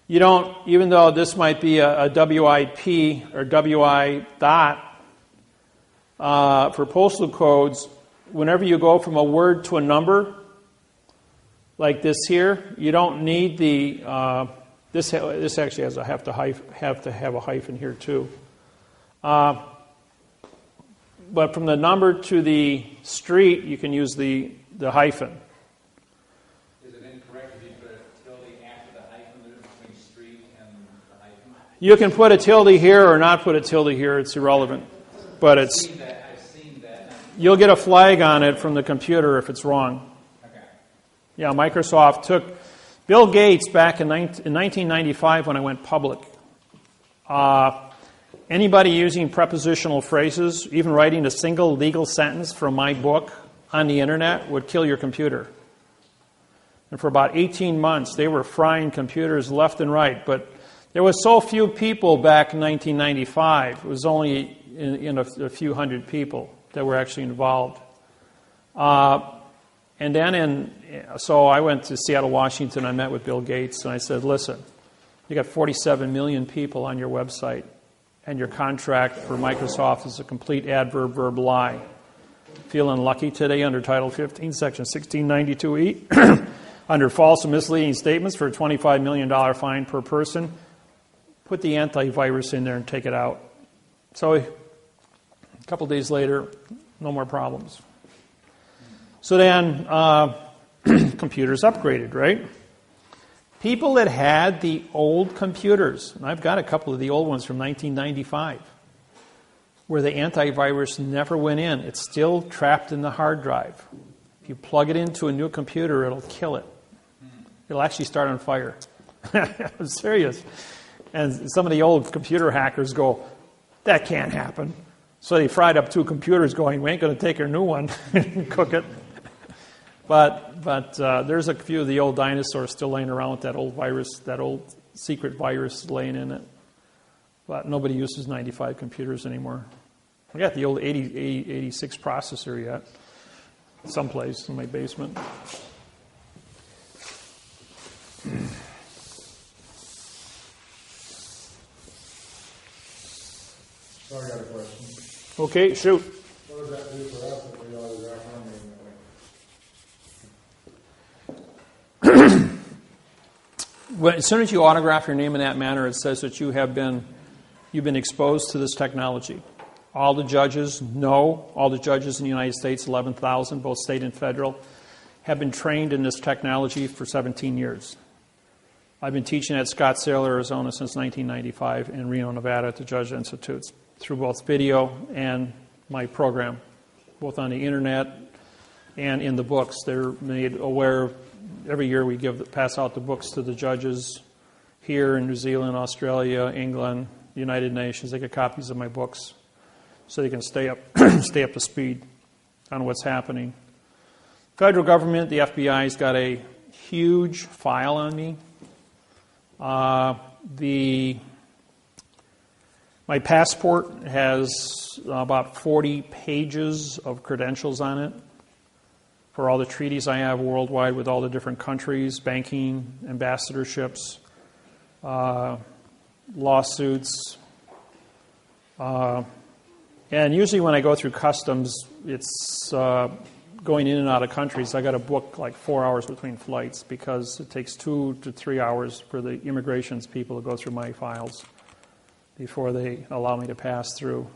You don't, even though this might be a WIP or WI dot for postal codes, whenever you go from a word to a number, like this here, you don't need the, this actually has have to have a hyphen here too. But from the number to the street, you can use the hyphen. You can put a tilde here or not put a tilde here. It's irrelevant. But it's, I've seen that. you'll get a flag on it from the computer if it's wrong. Okay. Yeah, Microsoft took, Bill Gates back in 1995 when I went public. Anybody using prepositional phrases, even writing a single legal sentence from my book on the internet would kill your computer. And for about 18 months, they were frying computers left and right. But there was so few people back in 1995. It was only in a few hundred people that were actually involved. And then so I went to Seattle, Washington. I met with Bill Gates, and I said, listen, you got 47 million people on your website, and your contract for Microsoft is a complete adverb-verb lie. Feeling lucky today under Title 15, Section 1692E, under false and misleading statements for a $25 million fine per person. Put the antivirus in there and take it out. So a couple days later, no more problems. So then computers upgraded, right? People that had the old computers, and I've got a couple of the old ones from 1995, where the antivirus never went in. It's still trapped in the hard drive. If you plug it into a new computer, it'll kill it. It'll actually start on fire. I'm serious. And some of the old computer hackers go, that can't happen. So they fried up 2 computers going, we ain't going to take your new one and cook it. But there's a few of the old dinosaurs still laying around with that old virus, that old secret virus laying in it. But nobody uses 95 computers anymore. I got the old 86 processor yet, someplace in my basement. So I got a question. Okay, shoot. What does that do for us if we autograph our name that way? Well, as soon as you autograph your name in that manner, it says that you've been exposed to this technology. All the judges know, all the judges in the United States, 11,000, both state and federal, have been trained in this technology for 17 years. I've been teaching at Scottsdale, Arizona since 1995 and Reno, Nevada at the Judge Institutes through both video and my program, both on the internet and in the books. They're made aware. Every year we pass out the books to the judges here in New Zealand, Australia, England, United Nations. They get copies of my books so they can stay up to speed on what's happening. Federal government, the FBI's got a huge file on me. My passport has about 40 pages of credentials on it for all the treaties I have worldwide with all the different countries, banking, ambassadorships, lawsuits. And usually when I go through customs, it's going in and out of countries. I got to book like 4 hours between flights because it takes 2 to 3 hours for the immigrations people to go through my files before they allow me to pass through.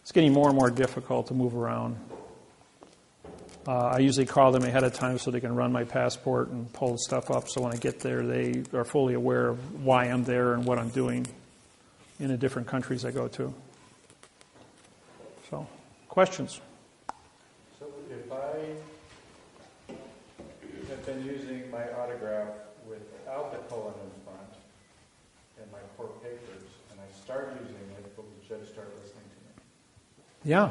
It's getting more and more difficult to move around. I usually call them ahead of time so they can run my passport and pull stuff up so when I get there they are fully aware of why I'm there and what I'm doing in the different countries I go to. So, questions? So if I have been using my autograph without the colon in front in my court papers, and I start using it, will the judge start listening to me? Yeah.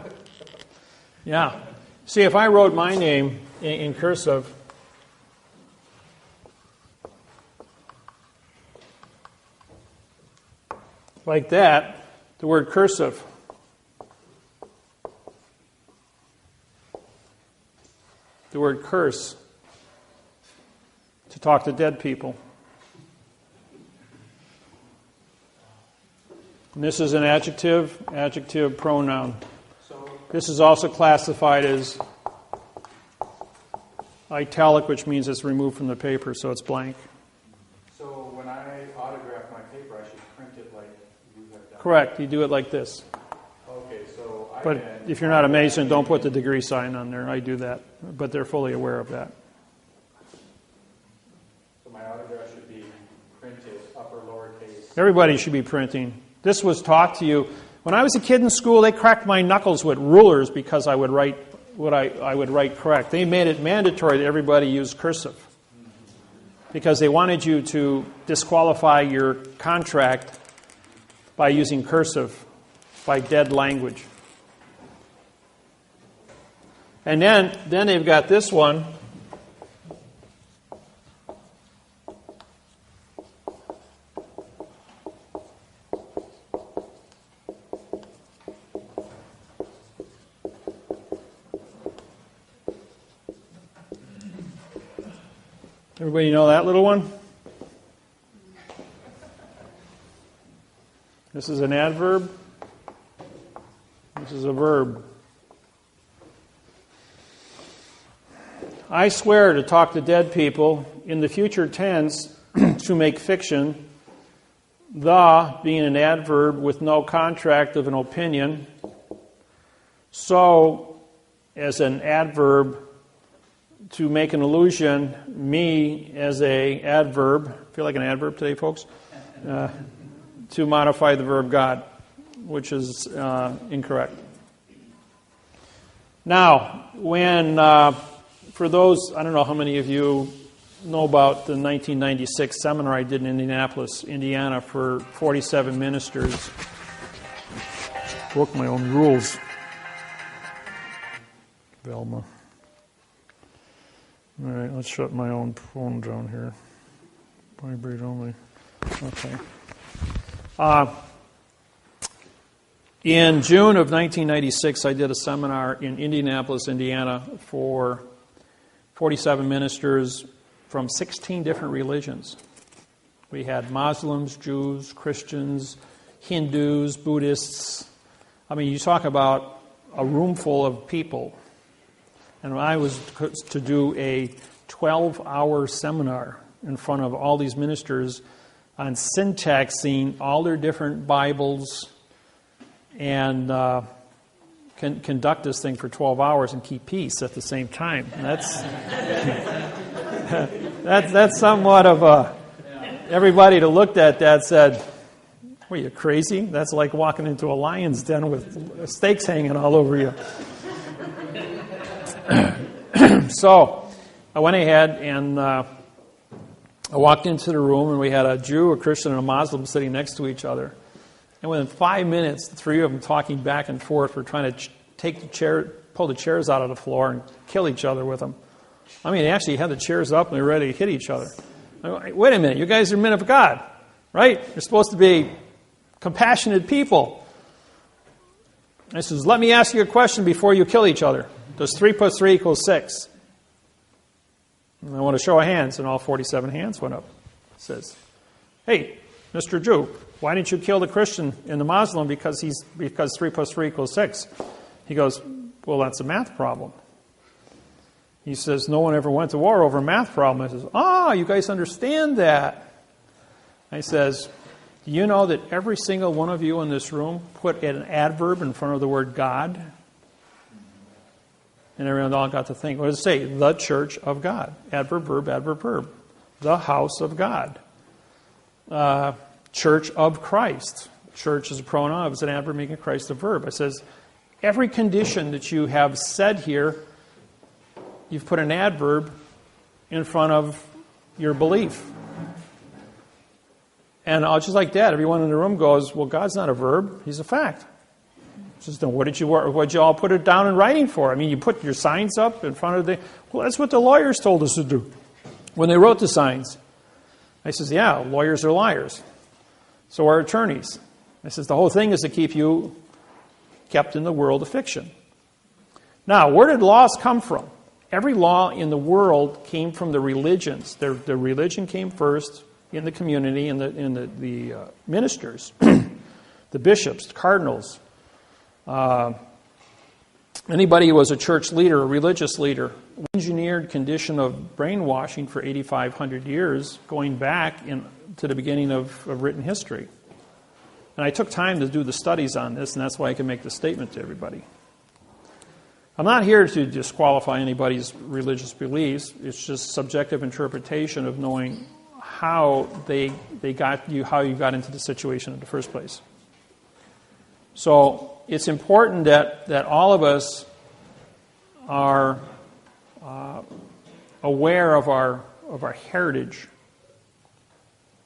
Yeah. See, if I wrote my name in cursive, like that, the word cursive, the word curse, to talk to dead people. And this is an adjective pronoun. This is also classified as italic, which means it's removed from the paper, so it's blank. So when I autograph my paper, I should print it like you have done? Correct. You do it like this. Okay, so I But can... if you're not a Mason, don't put the degree sign on there. I do that. But they're fully aware of that. So my autograph should be printed upper lowercase. Everybody should be printing. This was taught to you. When I was a kid in school, they cracked my knuckles with rulers because I would write what I would write correct. They made it mandatory that everybody use cursive because they wanted you to disqualify your contract by using cursive, by dead language. And then they've got this one. Everybody know that little one? This is an adverb. This is a verb. I swear to talk to dead people in the future tense to make fiction, the being an adverb with no contract of an opinion, so as an adverb to make an illusion, me as a adverb, feel like an adverb today, folks, to modify the verb God, which is incorrect. Now, when, for those, I don't know how many of you know about the 1996 seminar I did in Indianapolis, Indiana for 47 ministers. Broke my own rules. Velma. All right, let's shut my own phone down here. Vibrate only. Okay. In June of 1996, I did a seminar in Indianapolis, Indiana for 47 ministers from 16 different religions. We had Muslims, Jews, Christians, Hindus, Buddhists. I mean, you talk about a room full of people. And I was to do a 12-hour seminar in front of all these ministers on syntaxing all their different Bibles and conduct this thing for 12 hours and keep peace at the same time. And that's somewhat of a... Everybody that looked at that said, "What, are you crazy? That's like walking into a lion's den with steaks hanging all over you." So I went ahead and I walked into the room, and we had a Jew, a Christian, and a Muslim sitting next to each other. And within 5 minutes, the three of them talking back and forth were trying to pull the chairs out of the floor and kill each other with them. I mean, they actually had the chairs up and they were ready to hit each other. Wait a minute, you guys are men of God, right? You're supposed to be compassionate people. I says, let me ask you a question before you kill each other. Does 3 plus 3 equal 6? And I want to show of hands, and all 47 hands went up. It says, "Hey, Mr. Jew, why didn't you kill the Christian and the Muslim because 3 plus 3 equals 6? He goes, "Well, that's a math problem." He says, "No one ever went to war over a math problem." I says, you guys understand that. I says, "Do you know that every single one of you in this room put an adverb in front of the word God?" And everyone all got to think, what does it say? The church of God. Adverb, verb, adverb, verb. The house of God. Church of Christ. Church is a pronoun. It's an adverb making Christ a verb. It says, every condition that you have said here, you've put an adverb in front of your belief. And just like that, everyone in the room goes, well, God's not a verb. He's a fact. Just, what'd you all put it down in writing for? I mean, you put your signs up in front of well, that's what the lawyers told us to do when they wrote the signs. I says, yeah, lawyers are liars. So are attorneys. I says, the whole thing is to keep you kept in the world of fiction. Now, where did laws come from? Every law in the world came from the religions. The religion came first in the community, in the ministers, the bishops, the cardinals. Anybody who was a church leader, a religious leader, engineered condition of brainwashing for 8,500 years, going back to the beginning of written history. And I took time to do the studies on this, and that's why I can make the statement to everybody. I'm not here to disqualify anybody's religious beliefs. It's just subjective interpretation of knowing how how you got into the situation in the first place. So it's important that all of us are aware of our heritage.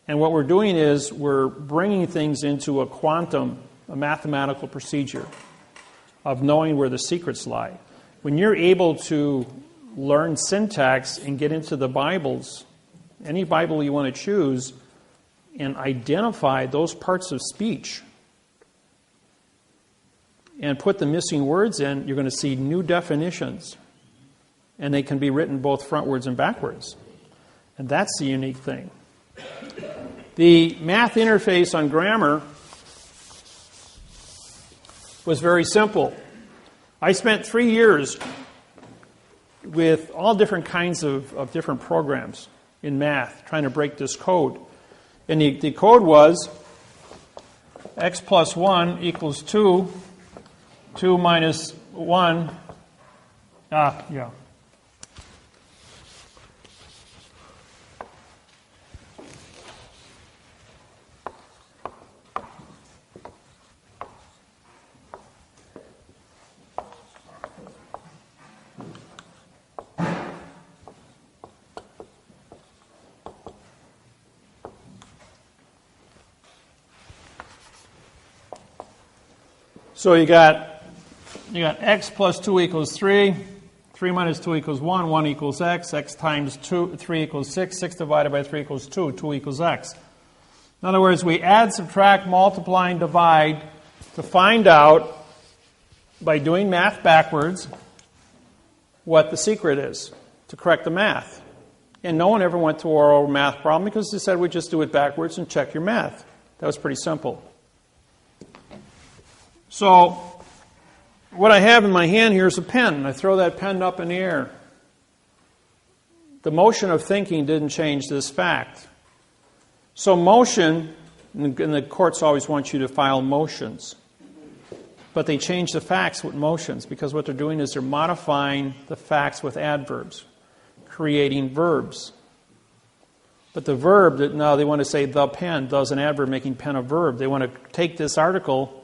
And what we're doing is we're bringing things into a mathematical procedure of knowing where the secrets lie. When you're able to learn syntax and get into the Bibles, any Bible you want to choose, and identify those parts of speech and put the missing words in, you're going to see new definitions. And they can be written both frontwards and backwards. And that's the unique thing. The math interface on grammar was very simple. I spent 3 years with all different kinds of different programs in math trying to break this code. And the code was x plus 1 equals 2, 2 minus 1, yeah. So you got x plus 2 equals 3, 3 minus 2 equals 1, 1 equals x, x times 2, 3 equals 6, 6 divided by 3 equals 2, 2 equals x. In other words, we add, subtract, multiply, and divide to find out, by doing math backwards, what the secret is to correct the math. And no one ever went to our oral math problem because they said we just do it backwards and check your math. That was pretty simple. So, what I have in my hand here is a pen. I throw that pen up in the air. The motion of thinking didn't change this fact. So motion, and the courts always want you to file motions. But they change the facts with motions because what they're doing is they're modifying the facts with adverbs, creating verbs. But the verb, now they want to say the pen, does an adverb making pen a verb. They want to take this article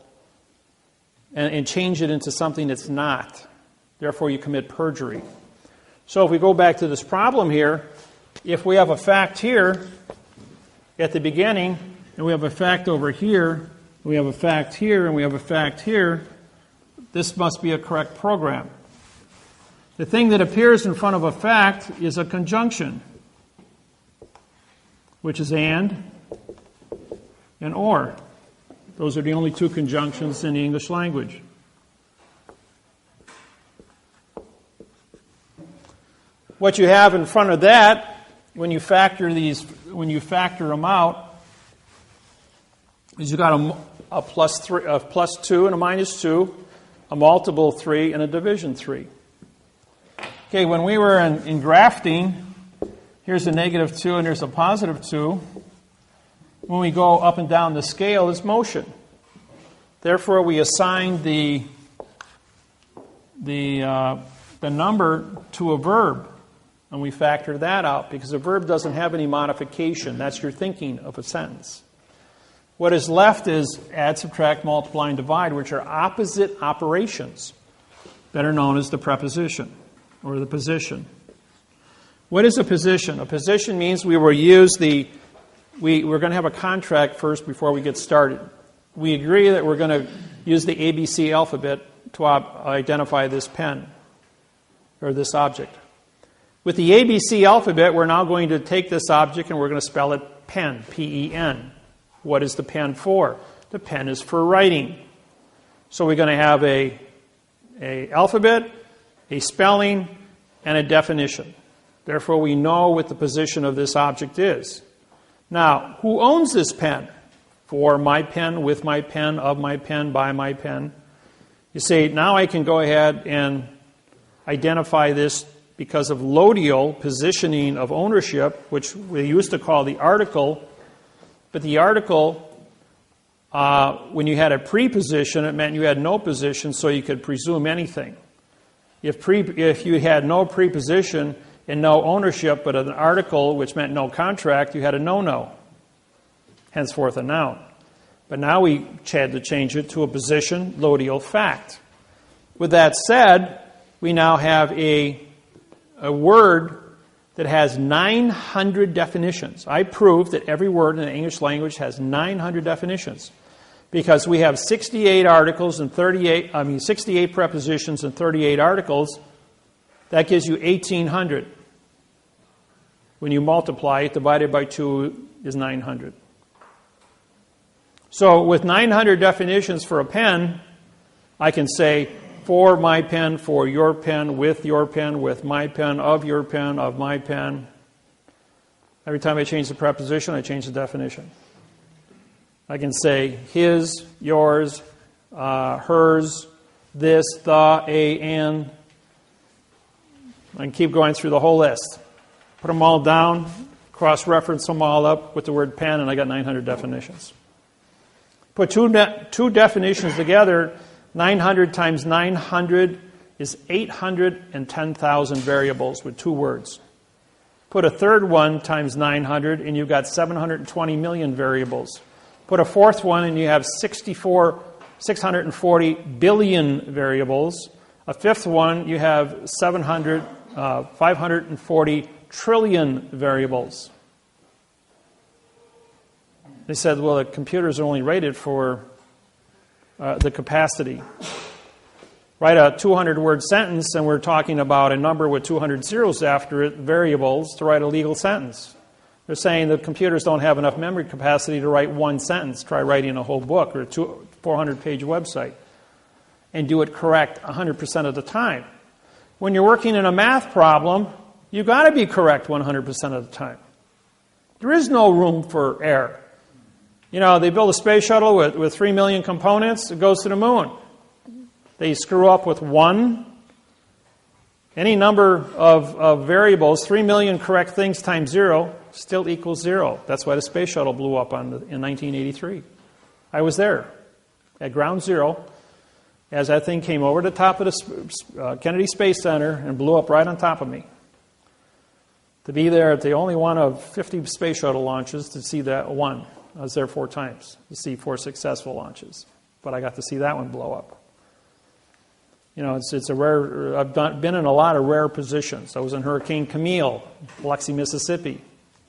and change it into something that's not. Therefore, you commit perjury. So if we go back to this problem here, if we have a fact here at the beginning, and we have a fact over here, we have a fact here, and we have a fact here, this must be a correct program. The thing that appears in front of a fact is a conjunction, which is and or. Those are the only two conjunctions in the English language. What you have in front of that, when you factor them out, is you got a plus 2 and a minus 2, a multiple 3, and a division 3. Okay, when we were in grafting, here's a negative 2 and there's a positive 2. When we go up and down the scale, it's motion. Therefore, we assign the number to a verb, and we factor that out because a verb doesn't have any modification. That's your thinking of a sentence. What is left is add, subtract, multiply, and divide, which are opposite operations, better known as the preposition or the position. What is a position? A position means we will use we're going to have a contract first before we get started. We agree that we're going to use the ABC alphabet to identify this pen or this object. With the ABC alphabet, we're now going to take this object and we're going to spell it pen, P-E-N. What is the pen for? The pen is for writing. So we're going to have a alphabet, a spelling, and a definition. Therefore, we know what the position of this object is. Now, who owns this pen? For my pen, with my pen, of my pen, by my pen. You say, now I can go ahead and identify this because of lodial positioning of ownership, which we used to call the article. But the article, when you had a preposition, it meant you had no position, so you could presume anything. If you had no preposition and no ownership, but an article, which meant no contract, you had a no-no. Henceforth a noun. But now we had to change it to a position, lodial fact. With that said, we now have a word that has 900 definitions. I proved that every word in the English language has 900 definitions because we have 68 articles and 68 prepositions and 38 articles. That gives you 1,800. When you multiply it, divided by 2 is 900. So with 900 definitions for a pen, I can say, for my pen, for your pen, with my pen, of your pen, of my pen. Every time I change the preposition, I change the definition. I can say his, yours, hers, this, the, a, and. I can keep going through the whole list. Put them all down, cross-reference them all up with the word pen, and I got 900 definitions. Put two definitions together, 900 times 900 is 810,000 variables with 2 words. Put a third one times 900, and you've got 720 million variables. Put a fourth one, and you have 640 billion variables. A fifth one, you have 540 trillion variables. They said, well, the computers are only rated for the capacity. Write a 200-word sentence, and we're talking about a number with 200 zeros after it, variables, to write a legal sentence. They're saying that computers don't have enough memory capacity to write one sentence. Try writing a whole book or a 400-page website and do it correct 100% of the time. When you're working in a math problem, you've got to be correct 100% of the time. There is no room for error. You know, they build a space shuttle with 3 million components. It goes to the moon. They screw up with one. Any number of variables, 3 million correct things times 0, still equals 0. That's why the space shuttle blew up in 1983. I was there at ground zero as that thing came over the top of the Kennedy Space Center and blew up right on top of me. To be there at the only one of 50 space shuttle launches to see that one. I was there 4 times to see 4 successful launches. But I got to see that one blow up. You know, it's a rare. I've been in a lot of rare positions. I was in Hurricane Camille, Biloxi, Mississippi,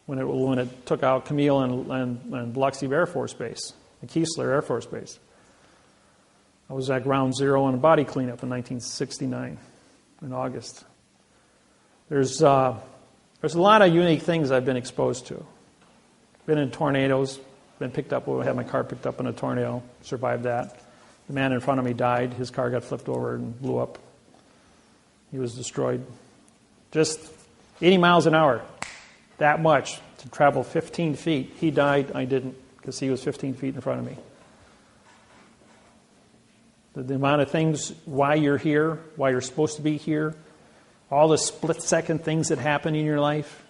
when it took out Camille and Biloxi Air Force Base, and Keesler Air Force Base. I was at ground zero on a body cleanup in 1969, in August. There's a lot of unique things I've been exposed to. Been in tornadoes, been picked up. I had my car picked up in a tornado, survived that. The man in front of me died. His car got flipped over and blew up. He was destroyed. Just 80 miles an hour, that much, to travel 15 feet. He died, I didn't, because he was 15 feet in front of me. The amount of things, why you're here, why you're supposed to be here, all the split-second things that happen in your life,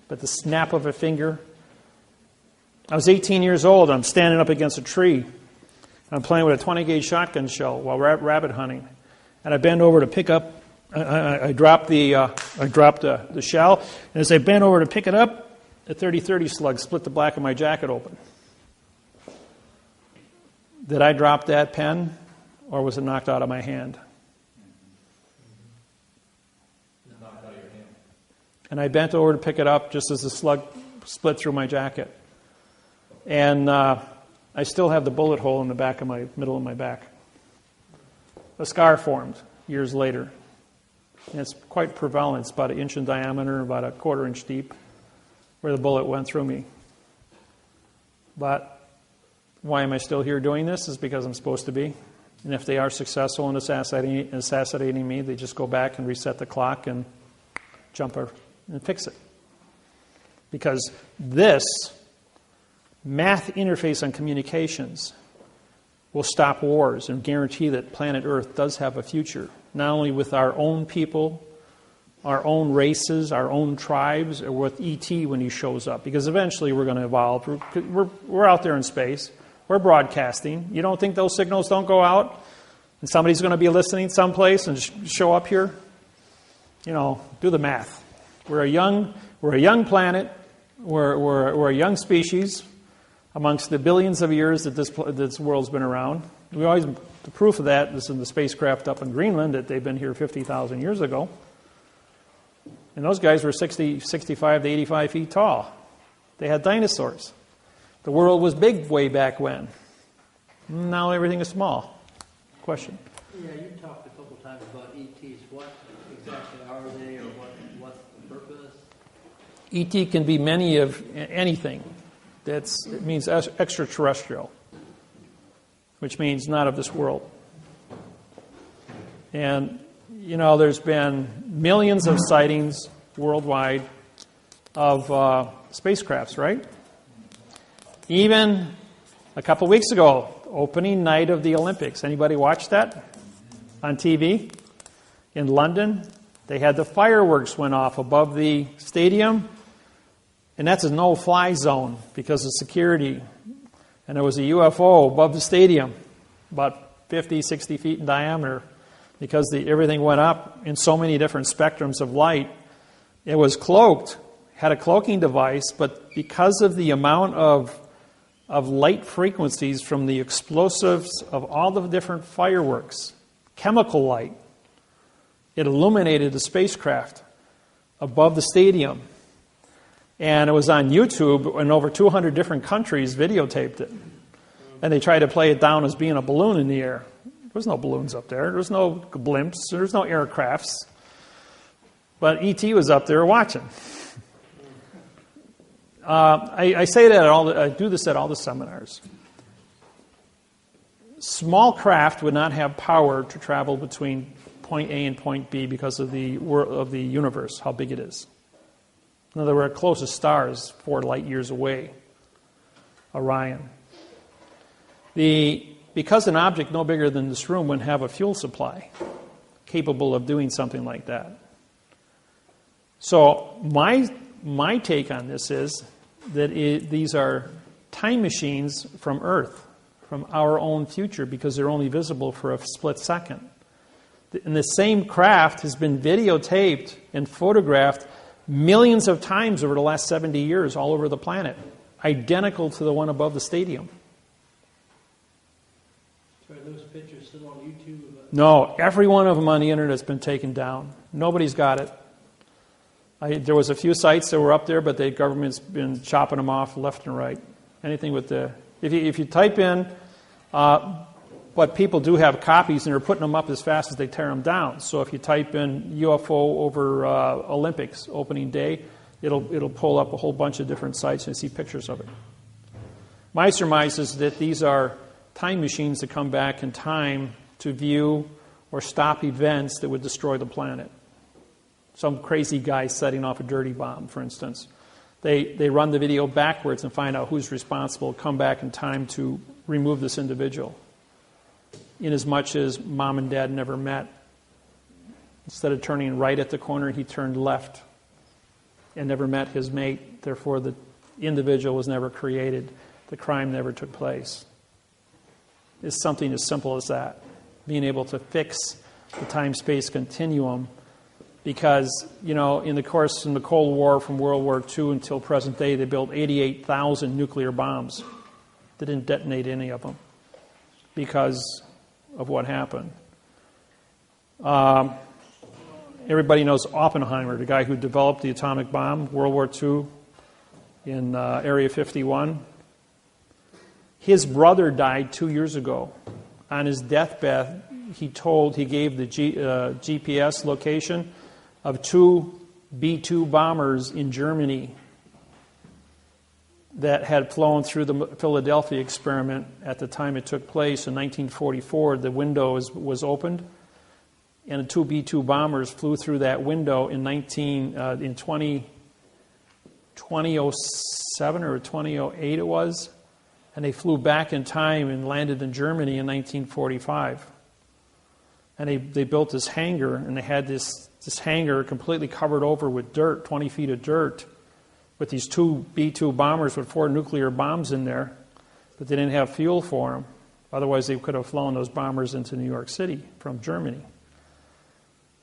but the snap of a finger. I was 18 years old. I'm standing up against a tree. I'm playing with a 20-gauge shotgun shell while rabbit hunting, and I bend over to pick up. I dropped the shell, and as I bent over to pick it up, a .30-30 slug split the back of my jacket open. Did I drop that pen, or was it knocked out of my hand? Knocked out of your hand. And I bent over to pick it up just as the slug split through my jacket, and I still have the bullet hole in the back of my middle of my back. A scar formed years later. And it's quite prevalent. It's about 1 inch in diameter, about a 1/4 inch deep, where the bullet went through me. But why am I still here doing this? Is because I'm supposed to be. And if they are successful in assassinating me, they just go back and reset the clock and jump and fix it. Because this math interface on communications will stop wars and guarantee that planet Earth does have a future, not only with our own people, our own races, our own tribes, or with E.T. when he shows up. Because eventually we're going to evolve. We're out there in space. We're broadcasting. You don't think those signals don't go out? And somebody's going to be listening someplace and show up here? You know, do the math. We're a young planet. We're a young species. Amongst the billions of years that this world's been around. The proof of that is in the spacecraft up in Greenland that they've been here 50,000 years ago. And those guys were 65 to 85 feet tall. They had dinosaurs. The world was big way back when. Now everything is small. Question? Yeah, you talked a couple times about ETs. What exactly are they, or what's the purpose? ET can be many of anything. It means extraterrestrial, which means not of this world. And, you know, there's been millions of sightings worldwide. of spacecrafts, right? Even a couple weeks ago, opening night of the Olympics. Anybody watch that on TV? In London, they had the fireworks went off above the stadium, and that's a no-fly zone because of security. And there was a UFO above the stadium, about 50, 60 feet in diameter, because everything went up in so many different spectrums of light. It was cloaked, had a cloaking device, but because of the amount of light frequencies from the explosives of all the different fireworks, chemical light, it illuminated the spacecraft above the stadium. And it was on YouTube, and over 200 different countries videotaped it. And they tried to play it down as being a balloon in the air. There was no balloons up there. There was no blimps. There was no aircrafts. But E.T. was up there watching. I say that I do this at all the seminars. Small craft would not have power to travel between point A and point B because of the universe, how big it is. In other words, our closest star is 4 light years away, Orion. Because an object no bigger than this room wouldn't have a fuel supply capable of doing something like that. So my take on this is that these are time machines from Earth, from our own future, because they're only visible for a split second. And the same craft has been videotaped and photographed millions of times over the last 70 years all over the planet, identical to the one above the stadium. So are those pictures still on YouTube? No, every one of them on the internet has been taken down. Nobody's got it. There was a few sites that were up there, but the government's been chopping them off left and right. Anything with the... If you type in... but people do have copies, and they're putting them up as fast as they tear them down. So if you type in UFO over Olympics opening day, it'll pull up a whole bunch of different sites and see pictures of it. My surmise is that these are time machines that come back in time to view or stop events that would destroy the planet. Some crazy guy setting off a dirty bomb, for instance. They run the video backwards and find out who's responsible, come back in time to remove this individual. Inasmuch as mom and dad never met. Instead of turning right at the corner, he turned left and never met his mate. Therefore, the individual was never created. The crime never took place. It's something as simple as that. Being able to fix the time-space continuum, because, in the Cold War, from World War II until present day, they built 88,000 nuclear bombs. They didn't detonate any of them because of what happened. Everybody knows Oppenheimer, the guy who developed the atomic bomb, World War II, in Area 51. His brother died 2 years ago. On his deathbed, he gave the GPS location of 2 B-2 bombers in Germany that had flown through the Philadelphia experiment at the time it took place in 1944. The window was opened, and the 2 B-2 bombers flew through that window in 2007 or 2008 it was, and they flew back in time and landed in Germany in 1945. And they built this hangar, and they had this hangar completely covered over with dirt, 20 feet of dirt, with these 2 B-2 bombers with 4 nuclear bombs in there, but they didn't have fuel for them. Otherwise, they could have flown those bombers into New York City from Germany.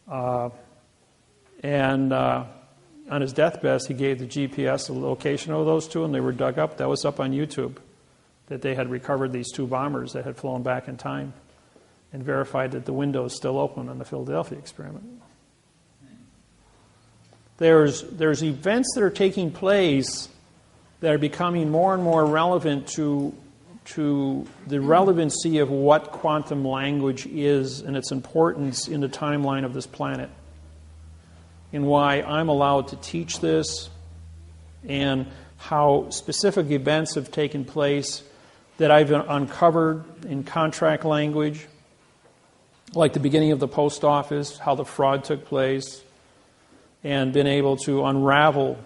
And on his deathbed, he gave the GPS the location of those 2, and they were dug up. That was up on YouTube, that they had recovered these 2 bombers that had flown back in time and verified that the window is still open on the Philadelphia experiment. There's events that are taking place that are becoming more and more relevant to the relevancy of what quantum language is and its importance in the timeline of this planet, and why I'm allowed to teach this, and how specific events have taken place that I've uncovered in contract language, like the beginning of the post office, how the fraud took place, and been able to unravel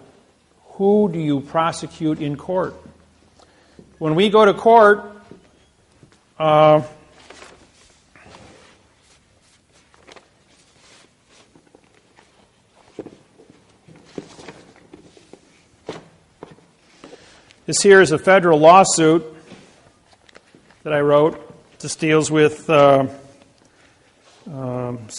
Who do you prosecute in court? When we go to court, this here is a federal lawsuit that I wrote. This deals with, see,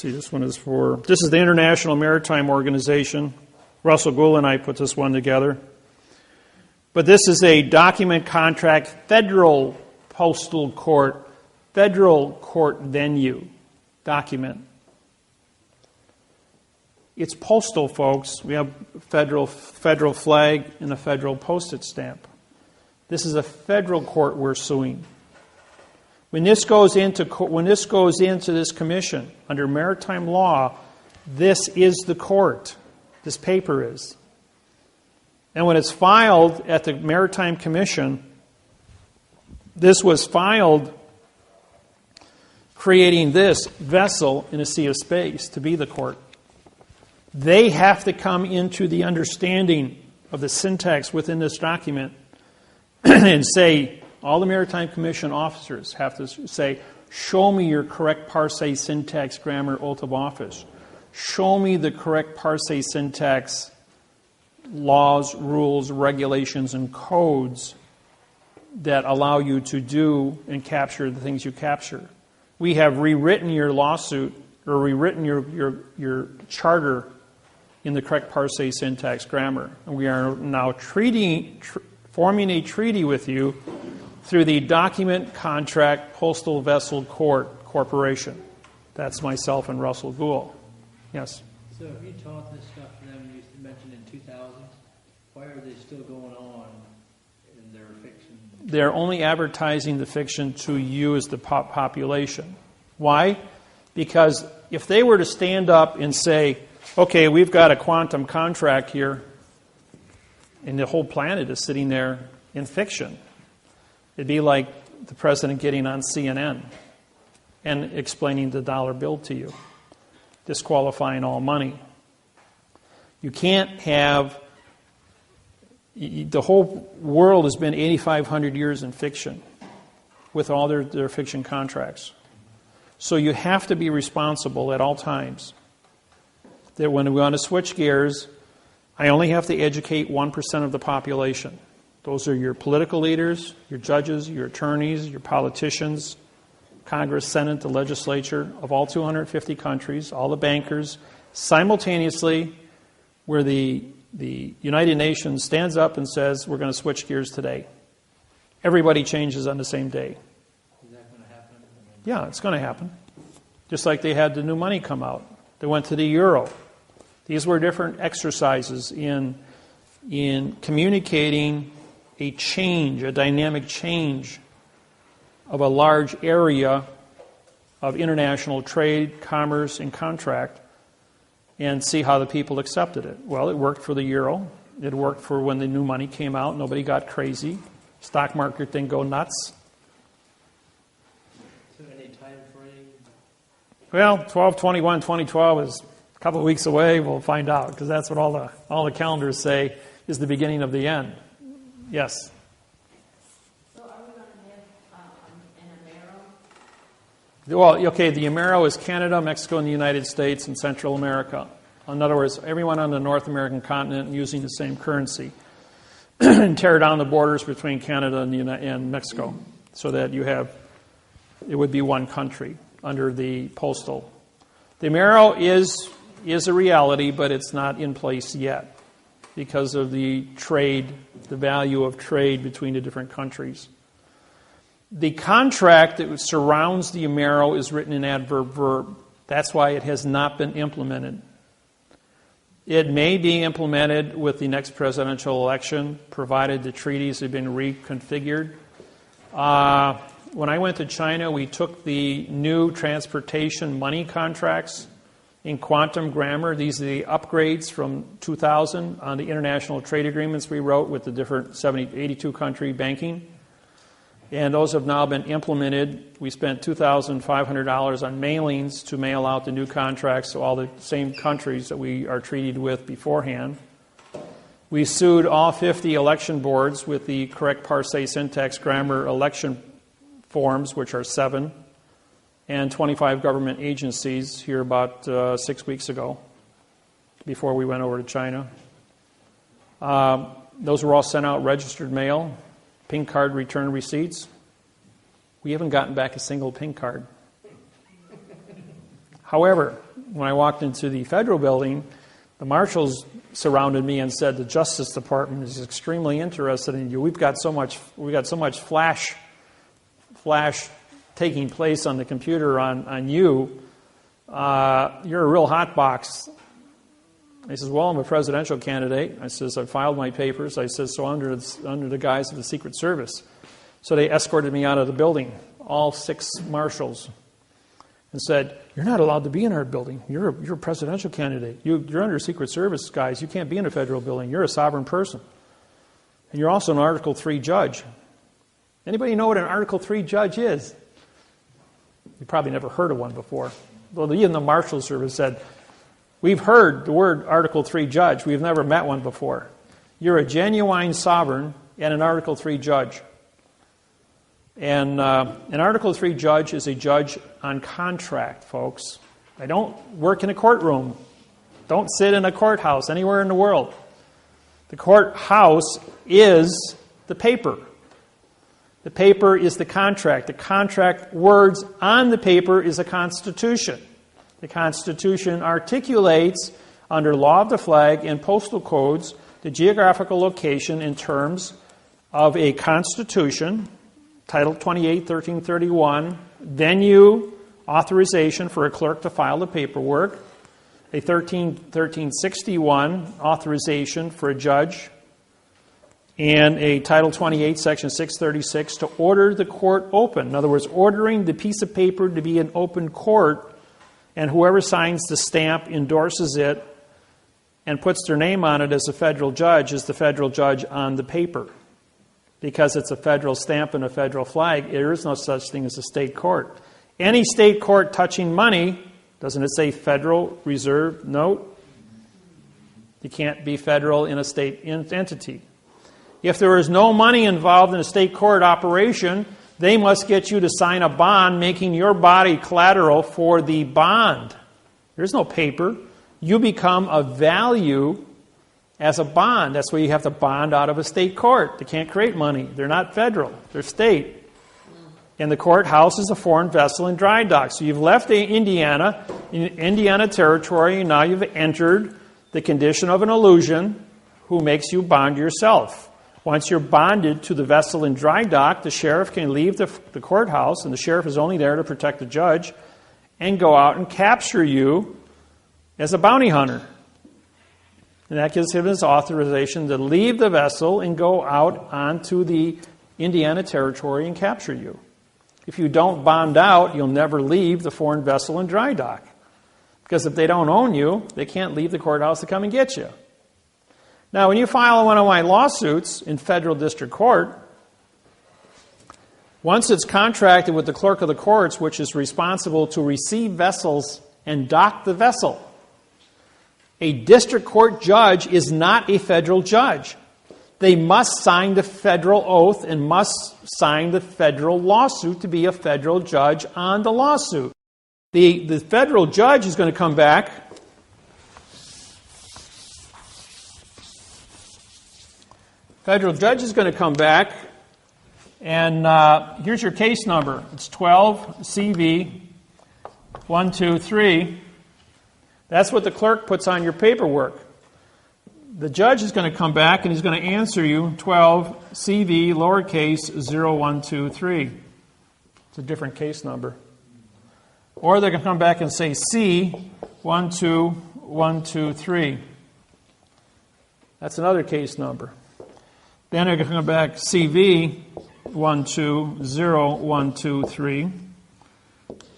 this one is for, this is the International Maritime Organization. Russell Gould and I put this one together. But this is a document contract, federal postal court, federal court venue document. It's postal, folks. We have federal flag and a federal postage stamp. This is a federal court we're suing. When this goes into this commission under maritime law, this is the court. This paper is. And when it's filed at the Maritime Commission, this was filed creating this vessel in a sea of space to be the court. They have to come into the understanding of the syntax within this document and say, all the Maritime Commission officers have to say, show me your correct parse, syntax, grammar, oath of office. Show me the correct parse, syntax, laws, rules, regulations, and codes that allow you to do and capture the things you capture. We have rewritten your lawsuit or rewritten your charter in the correct parse, syntax, grammar. And we are now forming a treaty with you through the Document Contract Postal Vessel Court Corporation. That's myself and Russell Gould. Yes? So if you taught this stuff to them, you mentioned in 2000, why are they still going on in their fiction? They're only advertising the fiction to you as the population. Why? Because if they were to stand up and say, okay, we've got a quantum contract here, and the whole planet is sitting there in fiction, it'd be like the president getting on CNN and explaining the dollar bill to you, disqualifying all money. You can't have, the whole world has been 8,500 years in fiction with all their fiction contracts. So you have to be responsible at all times. That when we want to switch gears, I only have to educate 1% of the population. Those are your political leaders, your judges, your attorneys, your politicians, Congress, Senate, the legislature of all 250 countries, all the bankers, simultaneously, where the United Nations stands up and says, we're going to switch gears today. Everybody changes on the same day. Is that going to happen? Yeah, it's going to happen. Just like they had the new money come out. They went to the euro. These were different exercises in communicating a change, a dynamic change of a large area of international trade, commerce, and contract, and see how the people accepted it. Well, it worked for the euro. It worked for when the new money came out. Nobody got crazy. Stock market didn't go nuts. So any time frame? Well, 12/21/2012 is a couple of weeks away. We'll find out, because that's what all the calendars say is the beginning of the end. Yes? So are we going to have an Amero? Well, okay, the Amero is Canada, Mexico, and the United States, and Central America. In other words, everyone on the North American continent using the same currency. And tear down the borders between Canada and Mexico so that it would be one country under the postal. The Amero is a reality, but it's not in place yet because of the trade, the value of trade between the different countries. The contract that surrounds the Amero is written in adverb verb. That's why it has not been implemented. It may be implemented with the next presidential election, provided the treaties have been reconfigured. When I went to China, we took the new transportation money contracts in quantum grammar. These are the upgrades from 2000 on the international trade agreements we wrote with the different 82 country banking. And those have now been implemented. We spent $2,500 on mailings to mail out the new contracts to all the same countries that we are treated with beforehand. We sued all 50 election boards with the correct parsé, syntax, grammar election forms, which are 7, and 25 government agencies here about 6 weeks ago, before we went over to China. Those were all sent out registered mail, pink card return receipts. We haven't gotten back a single pink card. However, when I walked into the federal building, the marshals surrounded me and said, the Justice Department is extremely interested in you. We've got so much flash taking place on the computer on you. You're a real hot box. He says, well, I'm a presidential candidate. I says, I filed my papers. I says, so under the guise of the Secret Service. So they escorted me out of the building, all 6 marshals, and said, you're not allowed to be in our building. You're a presidential candidate. You're under Secret Service, guys. You can't be in a federal building. You're a sovereign person. And you're also an Article 3 judge. Anybody know what an Article 3 judge is? You probably never heard of one before. Well, even the Marshal Service said, we've heard the word Article 3 judge. We've never met one before. You're a genuine sovereign and an Article 3 judge. And an Article 3 judge is a judge on contract, folks. They don't work in a courtroom. Don't sit in a courthouse anywhere in the world. The courthouse is the paper. The paper is the contract. The contract words on the paper is a constitution. The Constitution articulates, under law of the flag and postal codes, the geographical location in terms of a constitution, Title 28, 1331, venue, authorization for a clerk to file the paperwork, a 1361 authorization for a judge, and a Title 28, Section 636 to order the court open. In other words, ordering the piece of paper to be an open court, and whoever signs the stamp endorses it and puts their name on it as a federal judge is the federal judge on the paper. Because it's a federal stamp and a federal flag, there is no such thing as a state court. Any state court touching money, doesn't it say Federal Reserve Note? You can't be federal in a state entity. If there is no money involved in a state court operation, they must get you to sign a bond making your body collateral for the bond. There's no paper. You become of value as a bond. That's why you have to bond out of a state court. They can't create money. They're not federal. They're state. And the courthouse is a foreign vessel in dry dock. So you've left Indiana territory, and now you've entered the condition of an illusion who makes you bond yourself. Once you're bonded to the vessel in dry dock, the sheriff can leave the courthouse, and the sheriff is only there to protect the judge, and go out and capture you as a bounty hunter. And that gives him his authorization to leave the vessel and go out onto the Indiana territory and capture you. If you don't bond out, you'll never leave the foreign vessel in dry dock. Because if they don't own you, they can't leave the courthouse to come and get you. Now, when you file one of my lawsuits in federal district court, once it's contracted with the clerk of the courts, which is responsible to receive vessels and dock the vessel, a district court judge is not a federal judge. They must sign the federal oath and must sign the federal lawsuit to be a federal judge on the lawsuit. The federal judge is going to come back. Federal judge is going to come back, and here's your case number. It's 12 CV 123. That's what the clerk puts on your paperwork. The judge is going to come back and he's going to answer you 12 CV lowercase 0123. It's a different case number. Or they're going to come back and say C 12123. That's another case number. Then they're going to come back CV 120123.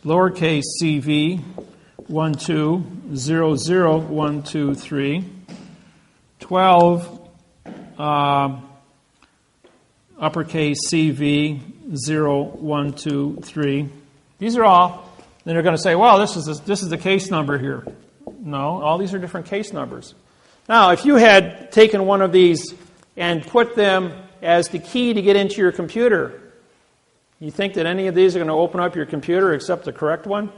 Lowercase CV 1200123, 12 uppercase CV 0123. These are all. Then they're going to say, "Well, this is the case number here." No, all these are different case numbers. Now, if you had taken one of these and put them as the key to get into your computer, you think that any of these are going to open up your computer except the correct one?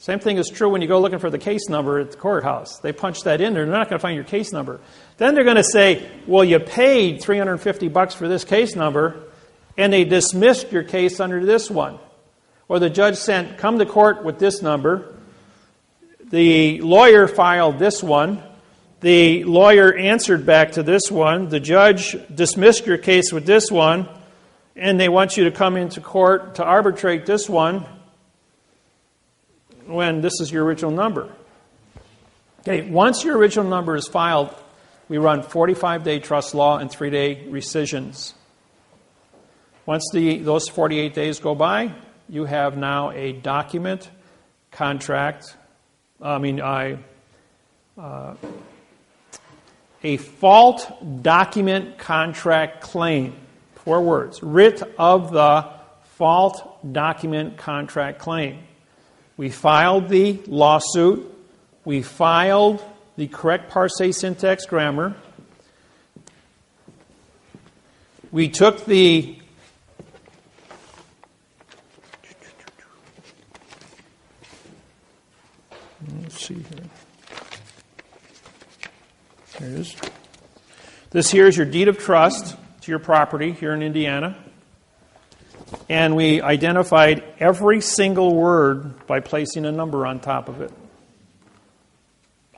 Same thing is true when you go looking for the case number at the courthouse. They punch that in there, they're not going to find your case number. Then they're going to say, well, you paid $350 for this case number, and they dismissed your case under this one. Or the judge sent, come to court with this number. The lawyer filed this one. The lawyer answered back to this one. The judge dismissed your case with this one, and they want you to come into court to arbitrate this one when this is your original number. Okay, once your original number is filed, we run 45-day trust law and 3-day rescissions. Once those 48 days go by, you have now a document, contract, a fault document contract claim. 4 words. Writ of the fault document contract claim. We filed the lawsuit. We filed the correct parse syntax grammar. We took the let's see here. There it is. This here is your deed of trust to your property here in Indiana. And we identified every single word by placing a number on top of it.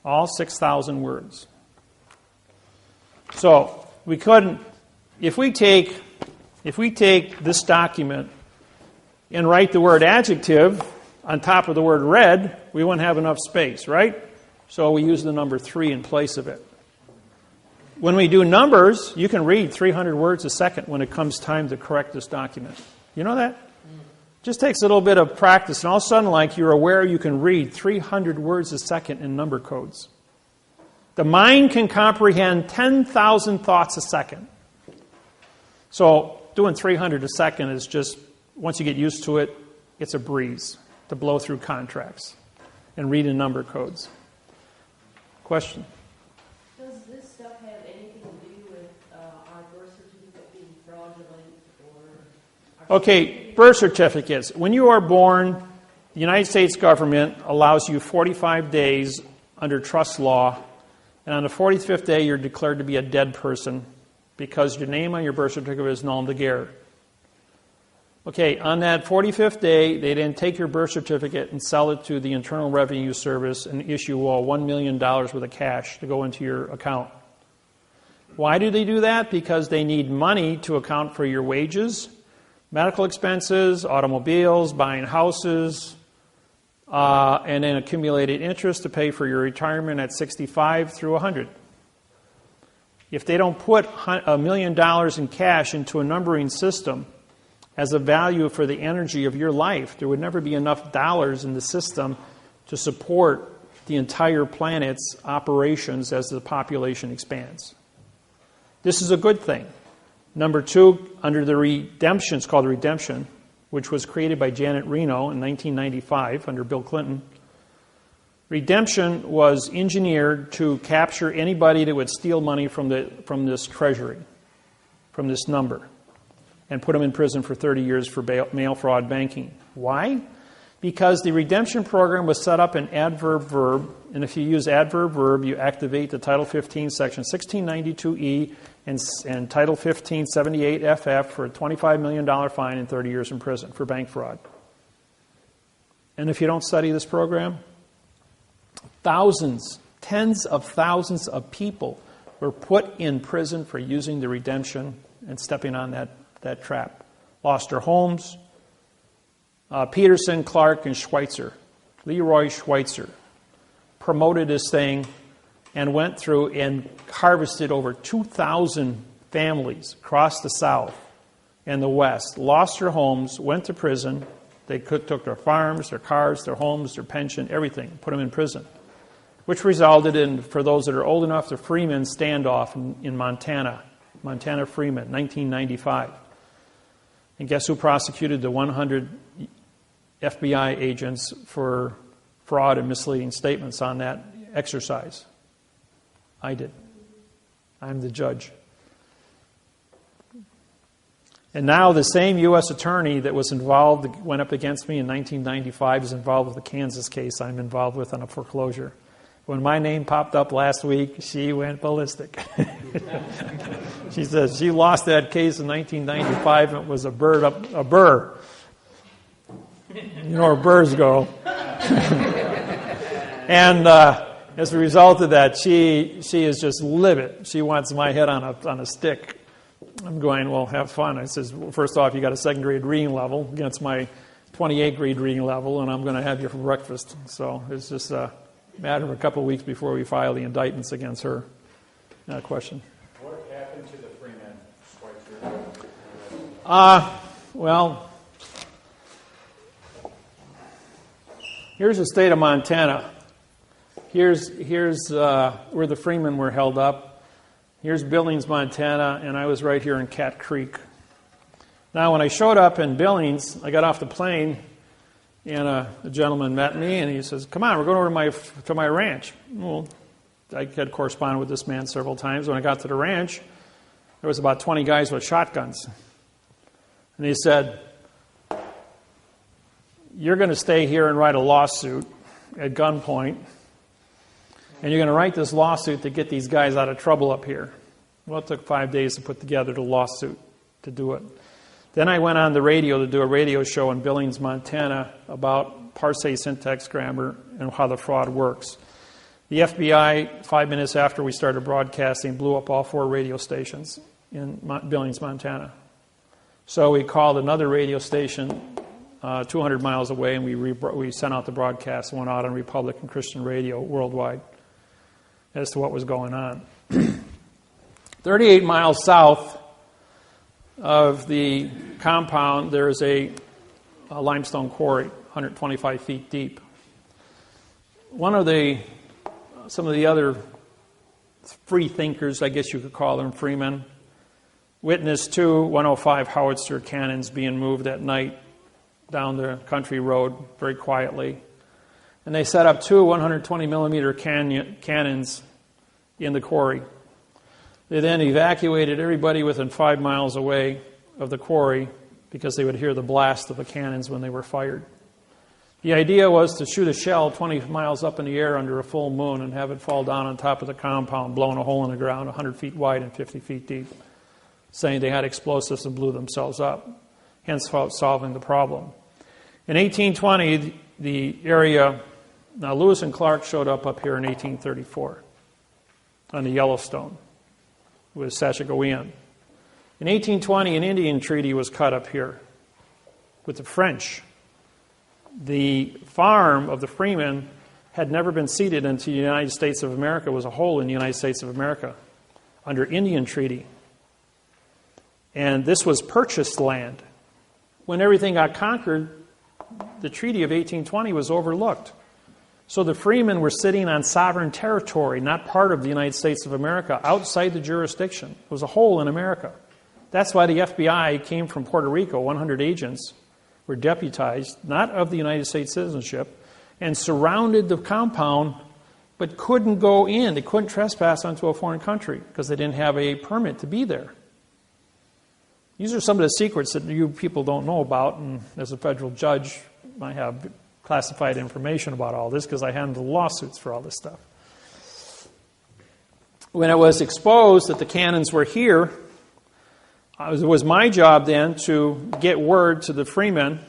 All 6,000 words. So we couldn't, if we take this document and write the word adjective on top of the word red, we wouldn't have enough space, right? So we use the number 3 in place of it. When we do numbers, you can read 300 words a second when it comes time to correct this document. You know that? Just takes a little bit of practice, and all of a sudden, like, you're aware you can read 300 words a second in number codes. The mind can comprehend 10,000 thoughts a second. So doing 300 a second is just, once you get used to it, it's a breeze to blow through contracts and read in number codes. Question? Does this stuff have anything to do with our birth certificate being fraudulent or... Okay, birth certificates. When you are born, the United States government allows you 45 days under trust law, and on the 45th day you're declared to be a dead person because your name on your birth certificate is null and guerre. Okay, on that 45th day, they then take your birth certificate and sell it to the Internal Revenue Service and issue $1 million worth of cash to go into your account. Why do they do that? Because they need money to account for your wages, medical expenses, automobiles, buying houses, and then accumulated interest to pay for your retirement at 65 through 100. If they don't put $1 million in cash into a numbering system as a value for the energy of your life, there would never be enough dollars in the system to support the entire planet's operations as the population expands. This is a good thing. Number 2, under the redemption, it's called the redemption, which was created by Janet Reno in 1995 under Bill Clinton. Redemption was engineered to capture anybody that would steal money from this treasury, from this number, and put them in prison for 30 years for mail fraud banking. Why? Because the redemption program was set up in adverb-verb, and if you use adverb-verb, you activate the Title 15, Section 1692E, and Title 15, 78FF for a $25 million fine and 30 years in prison for bank fraud. And if you don't study this program, thousands, tens of thousands of people were put in prison for using the redemption and stepping on that trap. Lost their homes. Peterson, Clark, and Schweitzer, Leroy Schweitzer, promoted this thing and went through and harvested over 2,000 families across the South and the West, lost their homes, went to prison. They took their farms, their cars, their homes, their pension, everything, put them in prison, which resulted in, for those that are old enough, the Freeman standoff in Montana, Montana Freeman, 1995. And guess who prosecuted the 100 FBI agents for fraud and misleading statements on that exercise? I did. I'm the judge. And now the same U.S. attorney that was involved, went up against me in 1995, is involved with the Kansas case I'm involved with on a foreclosure. When my name popped up last week, she went ballistic. She says she lost that case in 1995 and it was a burr. You know where burrs go. And as a result of that, she is just livid. She wants my head on a stick. I'm going, well, have fun. I says, well, first off, you got a 2nd grade reading level against my 28th grade reading level, and I'm going to have you for breakfast. So it's just a matter of a couple of weeks before we file the indictments against her. Question. What happened to the Freeman Schweitzer? Well, here's the state of Montana. Here's where the Freemen were held up. Here's Billings, Montana, and I was right here in Cat Creek. Now, when I showed up in Billings, I got off the plane, and a gentleman met me, and he says, "Come on, we're going over to my ranch." Well, I had corresponded with this man several times. When I got to the ranch, there was about 20 guys with shotguns. And he said, "You're going to stay here and write a lawsuit at gunpoint, and you're going to write this lawsuit to get these guys out of trouble up here." Well, it took 5 days to put together the lawsuit to do it. Then I went on the radio to do a radio show in Billings, Montana about parsing, syntax, grammar, and how the fraud works. The FBI, 5 minutes after we started broadcasting, blew up all 4 radio stations in Billings, Montana. So we called another radio station 200 miles away, and we sent out the broadcast and went out on Republican Christian radio worldwide as to what was going on. 38 miles south of the compound, there is a limestone quarry, 125 feet deep. Some of the other free thinkers, I guess you could call them, freemen, witnessed 2 105 howitzer cannons being moved at night down the country road very quietly. And they set up 2 120 millimeter cannons in the quarry. They then evacuated everybody within 5 miles away of the quarry because they would hear the blast of the cannons when they were fired. The idea was to shoot a shell 20 miles up in the air under a full moon and have it fall down on top of the compound, blowing a hole in the ground 100 feet wide and 50 feet deep, saying they had explosives and blew themselves up, hence solving the problem. In 1820, the area, now Lewis and Clark showed up here in 1834 on the Yellowstone with Sashagowean. In 1820, an Indian treaty was cut up here with the French. The farm of the freemen had never been ceded into the United States of America. It was a whole in the United States of America under Indian treaty. And this was purchased land. When everything got conquered, the Treaty of 1820 was overlooked. So the freemen were sitting on sovereign territory, not part of the United States of America, outside the jurisdiction. It was a whole in America. That's why the FBI came from Puerto Rico. 100 agents were deputized, not of the United States citizenship, and surrounded the compound, but couldn't go in. They couldn't trespass onto a foreign country because they didn't have a permit to be there. These are some of the secrets that you people don't know about, and as a federal judge, I have classified information about all this because I handle lawsuits for all this stuff. When it was exposed that the cannons were here, it was my job then to get word to the freemen.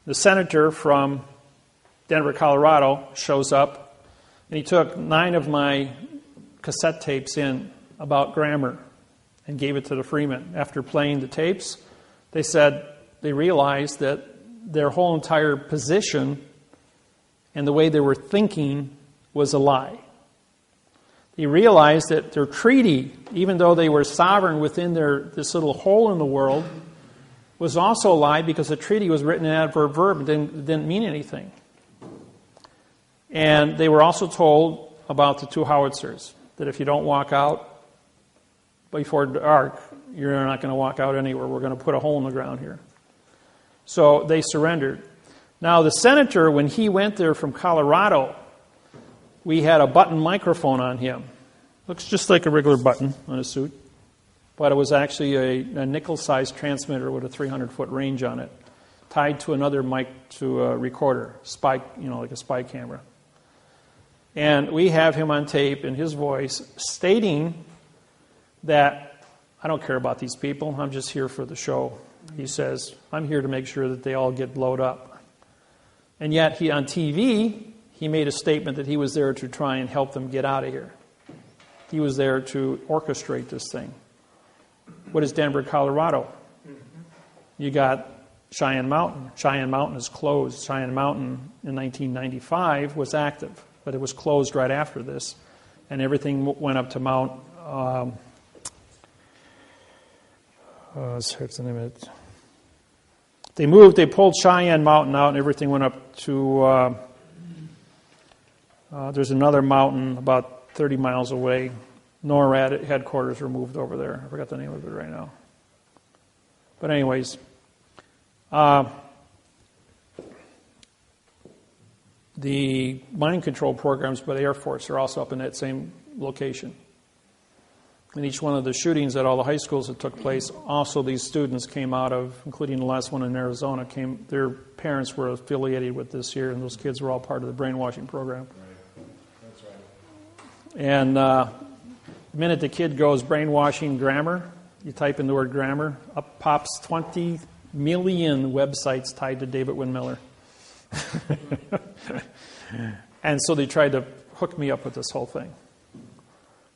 The senator from Denver, Colorado shows up, and he took 9 of my cassette tapes in about grammar and gave it to the freemen. After playing the tapes, they said they realized that their whole entire position and the way they were thinking was a lie. They realized that their treaty, even though they were sovereign within this little hole in the world, was also a lie because the treaty was written in adverb verb and didn't mean anything. And they were also told about the 2 howitzers, that if you don't walk out before dark, you're not going to walk out anywhere. We're going to put a hole in the ground here. So they surrendered. Now the senator, when he went there from Colorado, we had a button microphone on him. Looks just like a regular button on a suit, but it was actually a nickel-sized transmitter with a 300-foot range on it, tied to another mic to a recorder, spy, like a spy camera. And we have him on tape in his voice stating that, I don't care about these people, I'm just here for the show. He says, I'm here to make sure that they all get blowed up. And yet, on TV, he made a statement that he was there to try and help them get out of here. He was there to orchestrate this thing. What is Denver, Colorado? You got Cheyenne Mountain. Cheyenne Mountain is closed. Cheyenne Mountain in 1995 was active, but it was closed right after this. And everything went up to Mount... what's the name of it? They pulled Cheyenne Mountain out and everything went up to... there's another mountain about 30 miles away. NORAD headquarters were moved over there. I forgot the name of it right now. But anyways, the mind control programs by the Air Force are also up in that same location. In each one of the shootings at all the high schools that took place, also these students came out of, including the last one in Arizona, their parents were affiliated with this here, and those kids were all part of the brainwashing program. And the minute the kid goes brainwashing grammar, you type in the word grammar, up pops 20 million websites tied to David-Wynn Miller. And so they tried to hook me up with this whole thing.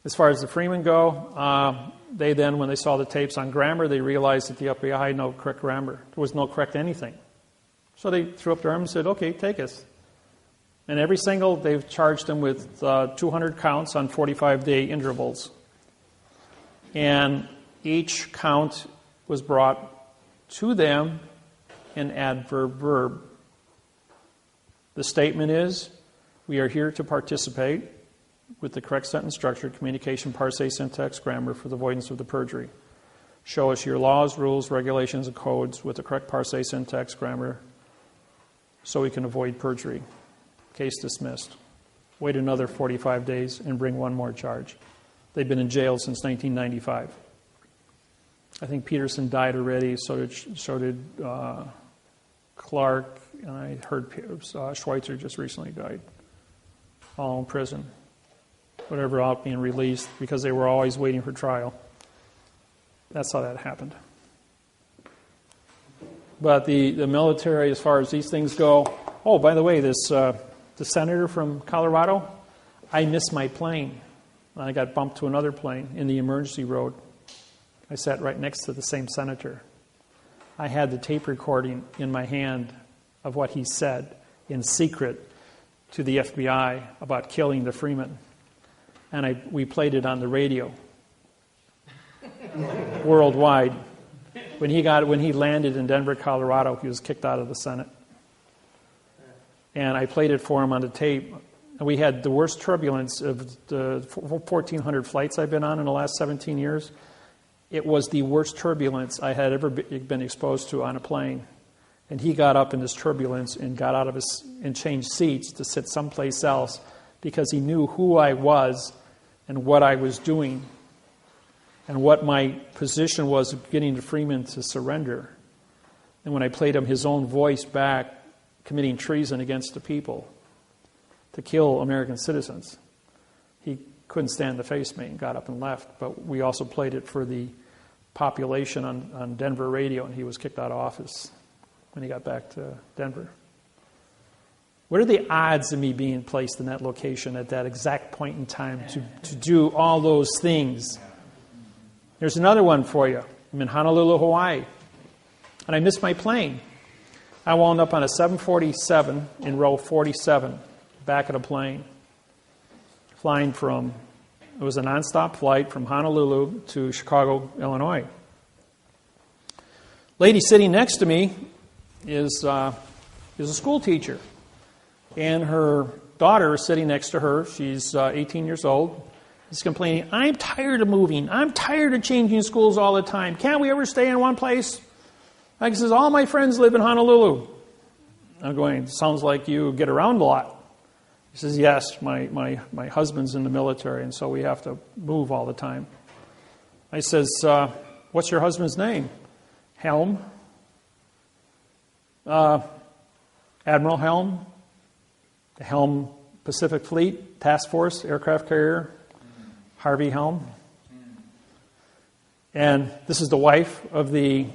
As far as the Freemen go, they then, when they saw the tapes on grammar, they realized that the FBI had no correct grammar. There was no correct anything. So they threw up their arms and said, okay, take us. And they've charged them with 200 counts on 45-day intervals. And each count was brought to them in adverb verb. The statement is, we are here to participate with the correct sentence structure, communication, parse, syntax, grammar for the avoidance of the perjury. Show us your laws, rules, regulations, and codes with the correct parse, syntax, grammar so we can avoid perjury. Case dismissed. Wait another 45 days and bring one more charge. They've been in jail since 1995. I think Peterson died already, so did Clark, and I heard Schweitzer just recently died. All in prison. Whatever, out being released because they were always waiting for trial. That's how that happened. But the military, as far as these things go... Oh, by the way, the senator from Colorado, I missed my plane. I got bumped to another plane in the emergency road. I sat right next to the same senator. I had the tape recording in my hand of what he said in secret to the FBI about killing the Freemen. And we played it on the radio worldwide. When he landed in Denver, Colorado, he was kicked out of the Senate. And I played it for him on the tape. And we had the worst turbulence of the 1,400 flights I've been on in the last 17 years. It was the worst turbulence I had ever been exposed to on a plane. And he got up in this turbulence and got out of and changed seats to sit someplace else because he knew who I was and what I was doing and what my position was of getting the Freemen to surrender. And when I played him his own voice back, committing treason against the people to kill American citizens, he couldn't stand to face me and got up and left. But we also played it for the population on Denver radio, and he was kicked out of office when he got back to Denver. What are the odds of me being placed in that location at that exact point in time to do all those things? There's another one for you. I'm in Honolulu, Hawaii, and I missed my plane. I wound up on a 747 in row 47, back of the plane, flying it was a nonstop flight from Honolulu to Chicago, Illinois. Lady sitting next to me is a school teacher, and her daughter is sitting next to her. She's 18 years old. She's complaining, I'm tired of moving. I'm tired of changing schools all the time. Can't we ever stay in one place? Like, says, all my friends live in Honolulu. I'm going, sounds like you get around a lot. He says, yes, my husband's in the military, and so we have to move all the time. I says, what's your husband's name? Helm. Admiral Helm. The Helm Pacific Fleet Task Force aircraft carrier. Harvey Helm. And this is the wife of the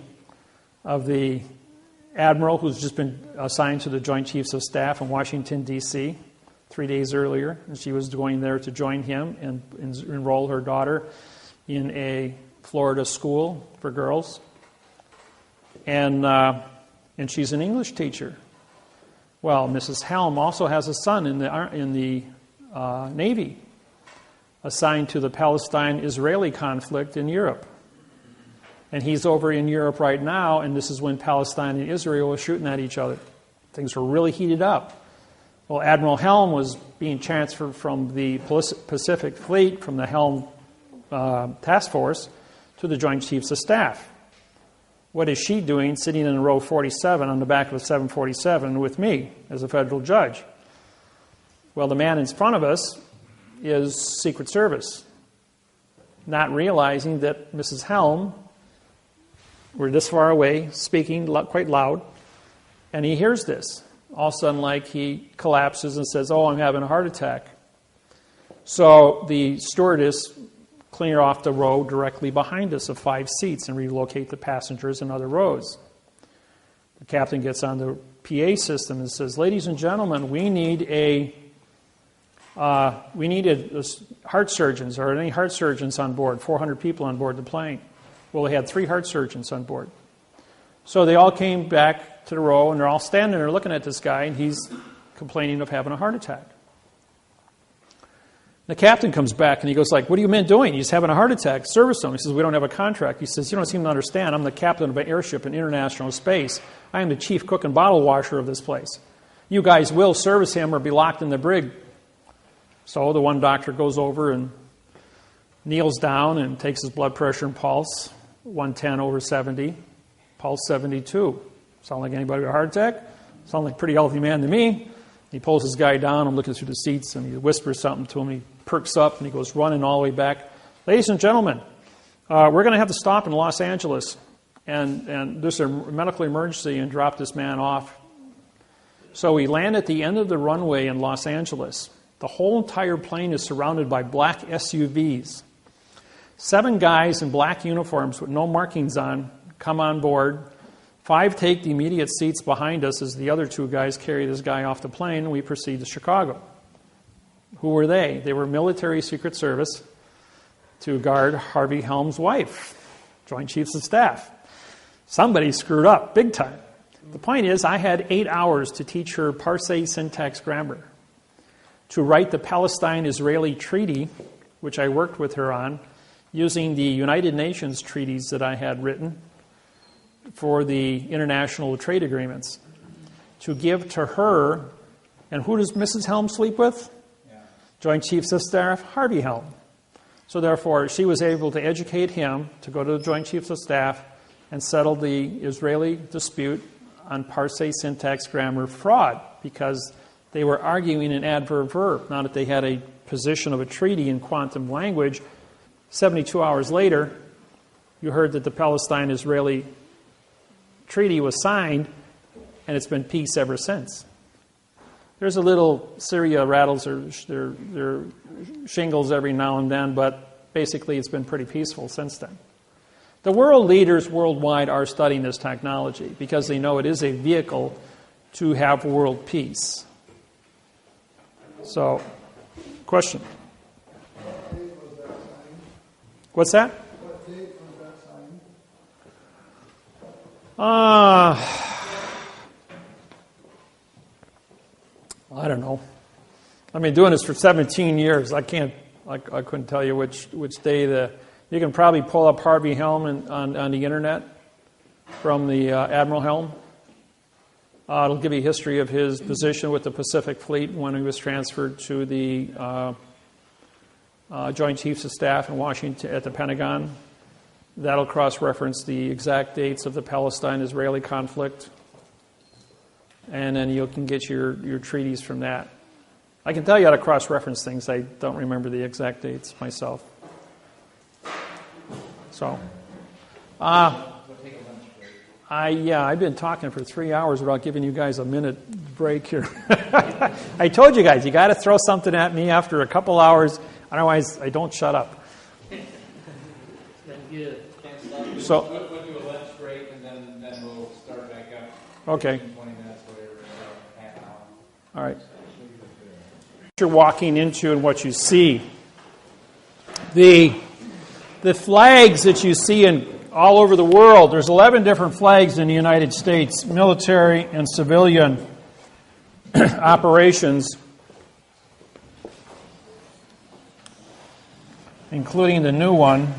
admiral who's just been assigned to the Joint Chiefs of Staff in Washington, D.C. 3 days earlier. And she was going there to join him and enroll her daughter in a Florida school for girls. And she's an English teacher. Well, Mrs. Helm also has a son in the Navy, assigned to the Palestine-Israeli conflict in Europe. And he's over in Europe right now, and this is when Palestine and Israel were shooting at each other. Things were really heated up. Well, Admiral Helm was being transferred from the Pacific Fleet, from the Helm Task Force, to the Joint Chiefs of Staff. What is she doing sitting in row 47 on the back of a 747 with me as a federal judge? Well, the man in front of us is Secret Service, not realizing that Mrs. Helm, we're this far away, speaking quite loud, and he hears this. All of a sudden, he collapses and says, oh, I'm having a heart attack. So the stewardess clear off the row directly behind us of 5 seats and relocate the passengers in other rows. The captain gets on the PA system and says, ladies and gentlemen, we need heart surgeons. Are there any heart surgeons on board? 400 people on board the plane. Well, they had 3 heart surgeons on board. So they all came back to the row, and they're all standing there looking at this guy, and he's complaining of having a heart attack. The captain comes back, and he goes what are you men doing? He's having a heart attack. Service him. He says, we don't have a contract. He says, you don't seem to understand. I'm the captain of an airship in international space. I am the chief cook and bottle washer of this place. You guys will service him or be locked in the brig. So the one doctor goes over and kneels down and takes his blood pressure and pulse, 110/70, pulse 72. Sound like anybody with a heart attack? Sound like a pretty healthy man to me. He pulls his guy down. I'm looking through the seats, and he whispers something to him. He perks up, and he goes running all the way back. Ladies and gentlemen, we're going to have to stop in Los Angeles, and there's a medical emergency, and drop this man off. So we land at the end of the runway in Los Angeles. The whole entire plane is surrounded by black SUVs. 7 guys in black uniforms with no markings on come on board. 5 take the immediate seats behind us as the other 2 guys carry this guy off the plane, and we proceed to Chicago. Who were they? They were military Secret Service to guard Harvey Helm's wife, Joint Chiefs of Staff. Somebody screwed up big time. The point is, I had 8 hours to teach her Parse syntax grammar, to write the Palestine-Israeli treaty, which I worked with her on, using the United Nations treaties that I had written for the international trade agreements, to give to her. And who does Mrs. Helm sleep with? Joint Chiefs of Staff, Harvey Helm. So therefore, she was able to educate him to go to the Joint Chiefs of Staff and settle the Israeli dispute on Parse syntax grammar fraud, because they were arguing an adverb verb. Now that they had a position of a treaty in quantum language, 72 hours later, you heard that the Palestine-Israeli treaty was signed, and it's been peace ever since. There's a little Syria rattles their shingles every now and then, but basically it's been pretty peaceful since then. The world leaders worldwide are studying this technology because they know it is a vehicle to have world peace. So, question? What date was that signed? What's that? What date was that signed? I don't know. I've been doing this for 17 years. I couldn't tell you which day. You can probably pull up Harvey Helm on the internet from the Admiral Helm. It'll give you a history of his position with the Pacific Fleet when he was transferred to the Joint Chiefs of Staff in Washington at the Pentagon. That'll cross-reference the exact dates of the Palestine-Israeli conflict. And then you can get your treaties from that. I can tell you how to cross-reference things. I don't remember the exact dates myself. So, I've been talking for 3 hours without giving you guys a minute break here. I told you guys, you got to throw something at me after a couple hours, otherwise I don't shut up. So, we'll do a lunch break and then we'll start back up. Okay. 20 minutes, whatever, half an hour. All right. What you're walking into and what you see. The flags that you see all over the world, there's 11 different flags in the United States, military and civilian operations, including the new one.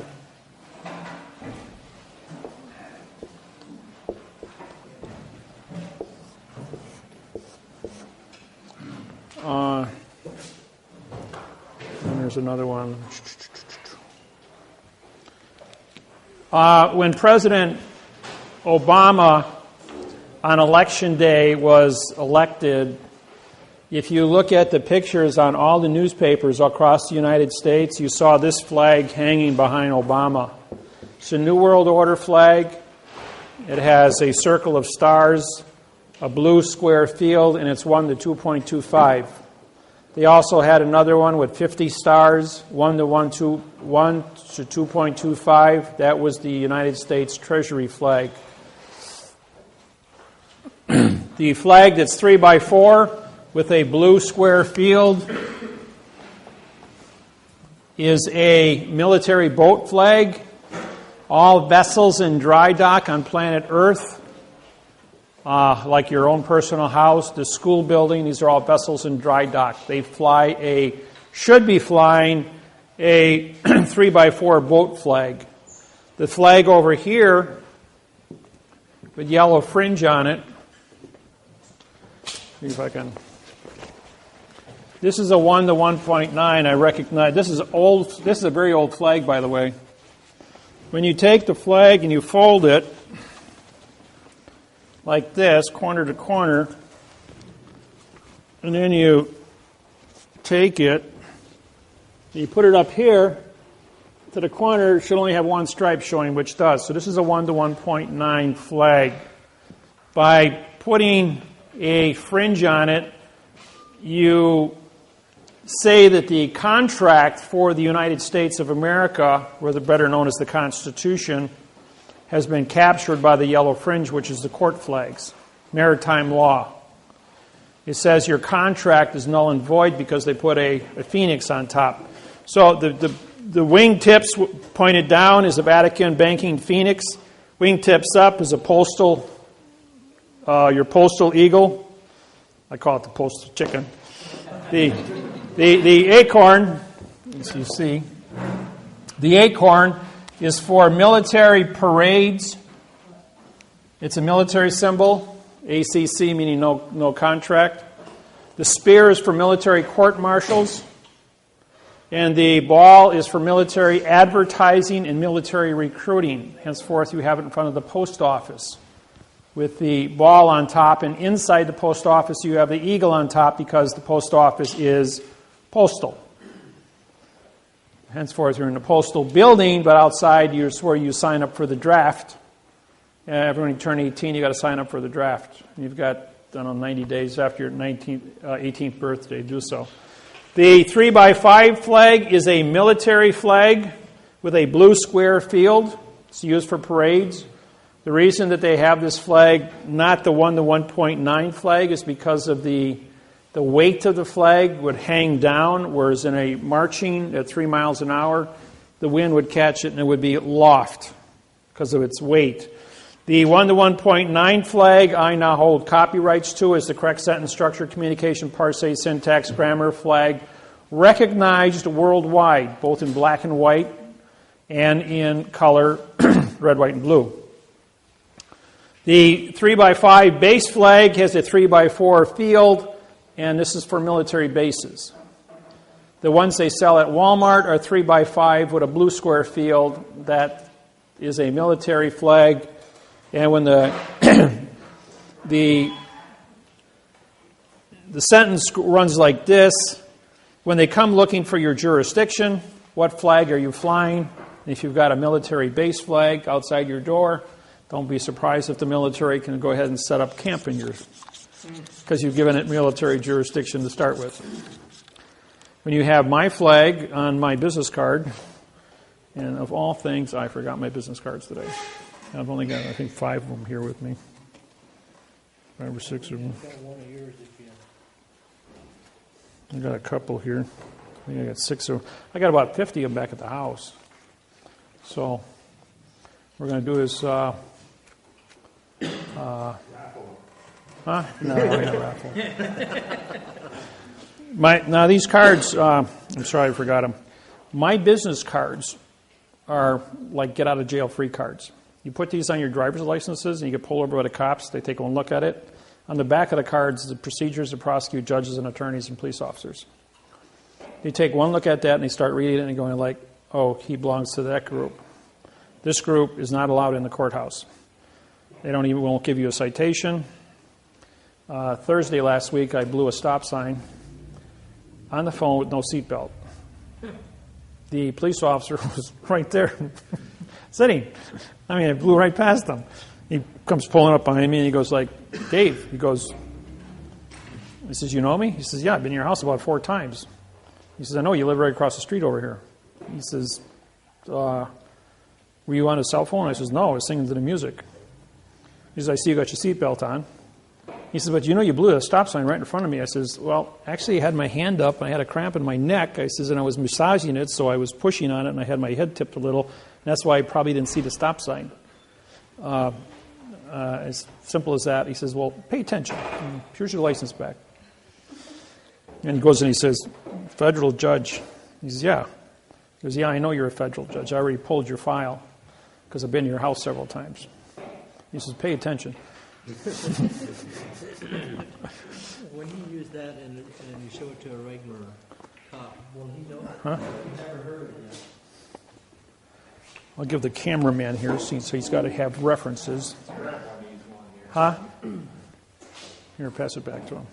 And there's another one. When President Obama on election day was elected, if you look at the pictures on all the newspapers across the United States, you saw this flag hanging behind Obama. It's a New World Order flag. It has a circle of stars, a blue square field, and it's 1 to 2.25. They also had another one with 50 stars, 1 to 2.25. That was the United States Treasury flag. The flag that's 3 by 4 with a blue square field is a military boat flag. All vessels in dry dock on planet Earth, like your own personal house, the school building, these are all vessels in dry dock. They should be flying a 3 by 4 boat flag. The flag over here with yellow fringe on it, see if I can. This is a 1 to 1.9. I recognize this is old. This is a very old flag, by the way. When you take the flag and you fold it like this, corner to corner, and then you take it, and you put it up here to the corner, it should only have one stripe showing, which does. So this is a 1 to 1.9 flag. By putting a fringe on it, you say that the contract for the United States of America, or the better known as the Constitution, has been captured by the yellow fringe, which is the court flags, maritime law. It says your contract is null and void because they put a phoenix on top. So the wingtips pointed down is a Vatican banking phoenix. Wingtips up is a your postal eagle. I call it the postal chicken. The acorn, as you see, the acorn is for military parades. It's a military symbol, ACC meaning no contract. The spear is for military court-martials. And the ball is for military advertising and military recruiting. Henceforth, you have it in front of the post office with the ball on top. And inside the post office, you have the eagle on top because the post office is postal. Henceforth, you're in the postal building, but outside, it's where you sign up for the draft. Everyone you turn 18, you got to sign up for the draft. You've got 90 days after your 18th birthday to do so. The 3 by 5 flag is a military flag with a blue square field. It's used for parades. The reason that they have this flag, not the 1 to 1.9 flag, is because of the weight of the flag would hang down, whereas in a marching at 3 miles an hour, the wind would catch it and it would be aloft because of its weight. The 1 to 1.9 flag I now hold copyrights to as the correct sentence structure, communication, parse, syntax, grammar flag, recognized worldwide, both in black and white and in color, red, white, and blue. The 3 by 5 base flag has a 3 by 4 field, and this is for military bases. The ones they sell at Walmart are 3 by 5 with a blue square field. That is a military flag. And when the the sentence runs like this. When they come looking for your jurisdiction, what flag are you flying? If you've got a military base flag outside your door, don't be surprised if the military can go ahead and set up camp in yours, because you've given it military jurisdiction to start with. When you have my flag on my business card, and of all things, I forgot my business cards today. I've only got, I think, 5 of them here with me. 5 or 6 of them. I got a couple here. I think I got 6 of them. I got about 50 of them back at the house. So, what we're going to do is... Huh? No, we're going to raffle. Now, these cards, I'm sorry I forgot them. My business cards are like get-out-of-jail-free cards. You put these on your driver's licenses, and you get pulled over by the cops. They take one look at it. On the back of the cards, the procedures to prosecute judges and attorneys and police officers. They take one look at that, and they start reading it and going like, oh, he belongs to that group. This group is not allowed in the courthouse. They won't give you a citation. Thursday last week, I blew a stop sign on the phone with no seatbelt. The police officer was right there, sitting. I mean, I blew right past him. He comes pulling up behind me, and he goes like, Dave, he says, you know me? He says, yeah, I've been in your house about 4 times. He says, I know, you live right across the street over here. He says, were you on a cell phone? I says, no, I was singing to the music. He says, I see you got your seatbelt on. He says, but you know you blew a stop sign right in front of me. I says, well, actually I had my hand up, and I had a cramp in my neck. I says, and I was massaging it, so I was pushing on it, and I had my head tipped a little, and that's why I probably didn't see the stop sign. As simple as that. He says, well, pay attention. Here's your license back. And he goes and he says, federal judge. He says, yeah. He goes, yeah, I know you're a federal judge. I already pulled your file because I've been to your house several times. He says, pay attention. When you use that and you show it to a regular cop, will he know? Huh? I've never heard of that. I'll give the cameraman here, so he's got to have references. Huh? Here, pass it back to him.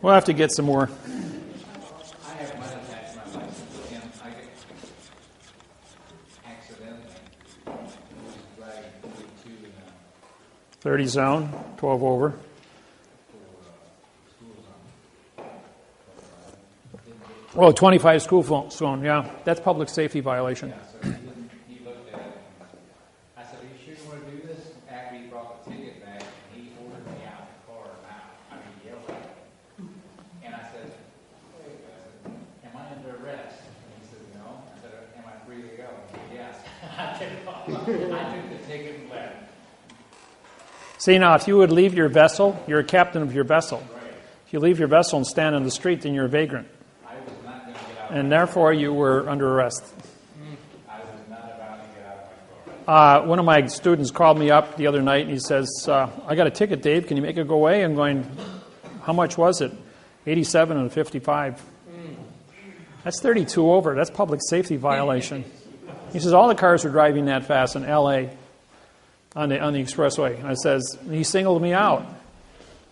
We'll have to get some more. I have mine attached to my license, and I get accidentally driving 42 in a 30 zone, 12 over. Oh, 25 school zone, yeah. That's public safety violation. Yeah, so he looked at it. I said, are you sure you want to do this? After he brought the ticket back, he ordered me out the car now. I mean, he yelled at me. And I said, wait, am I under arrest? And he said, no. I said, am I free to go? He said, yes. I took the ticket and left. See, now, if you would leave your vessel, you're a captain of your vessel. Right. If you leave your vessel and stand on the street, then you're a vagrant. I was not going to get out. And therefore, you were under arrest. I was not about to get out of my car. One of my students called me up the other night, and he says, I got a ticket, Dave. Can you make it go away? I'm going, how much was it? 87 and 55. That's 32 over. That's public safety violation. He says, all the cars were driving that fast in L.A. on the expressway. And I says, he singled me out.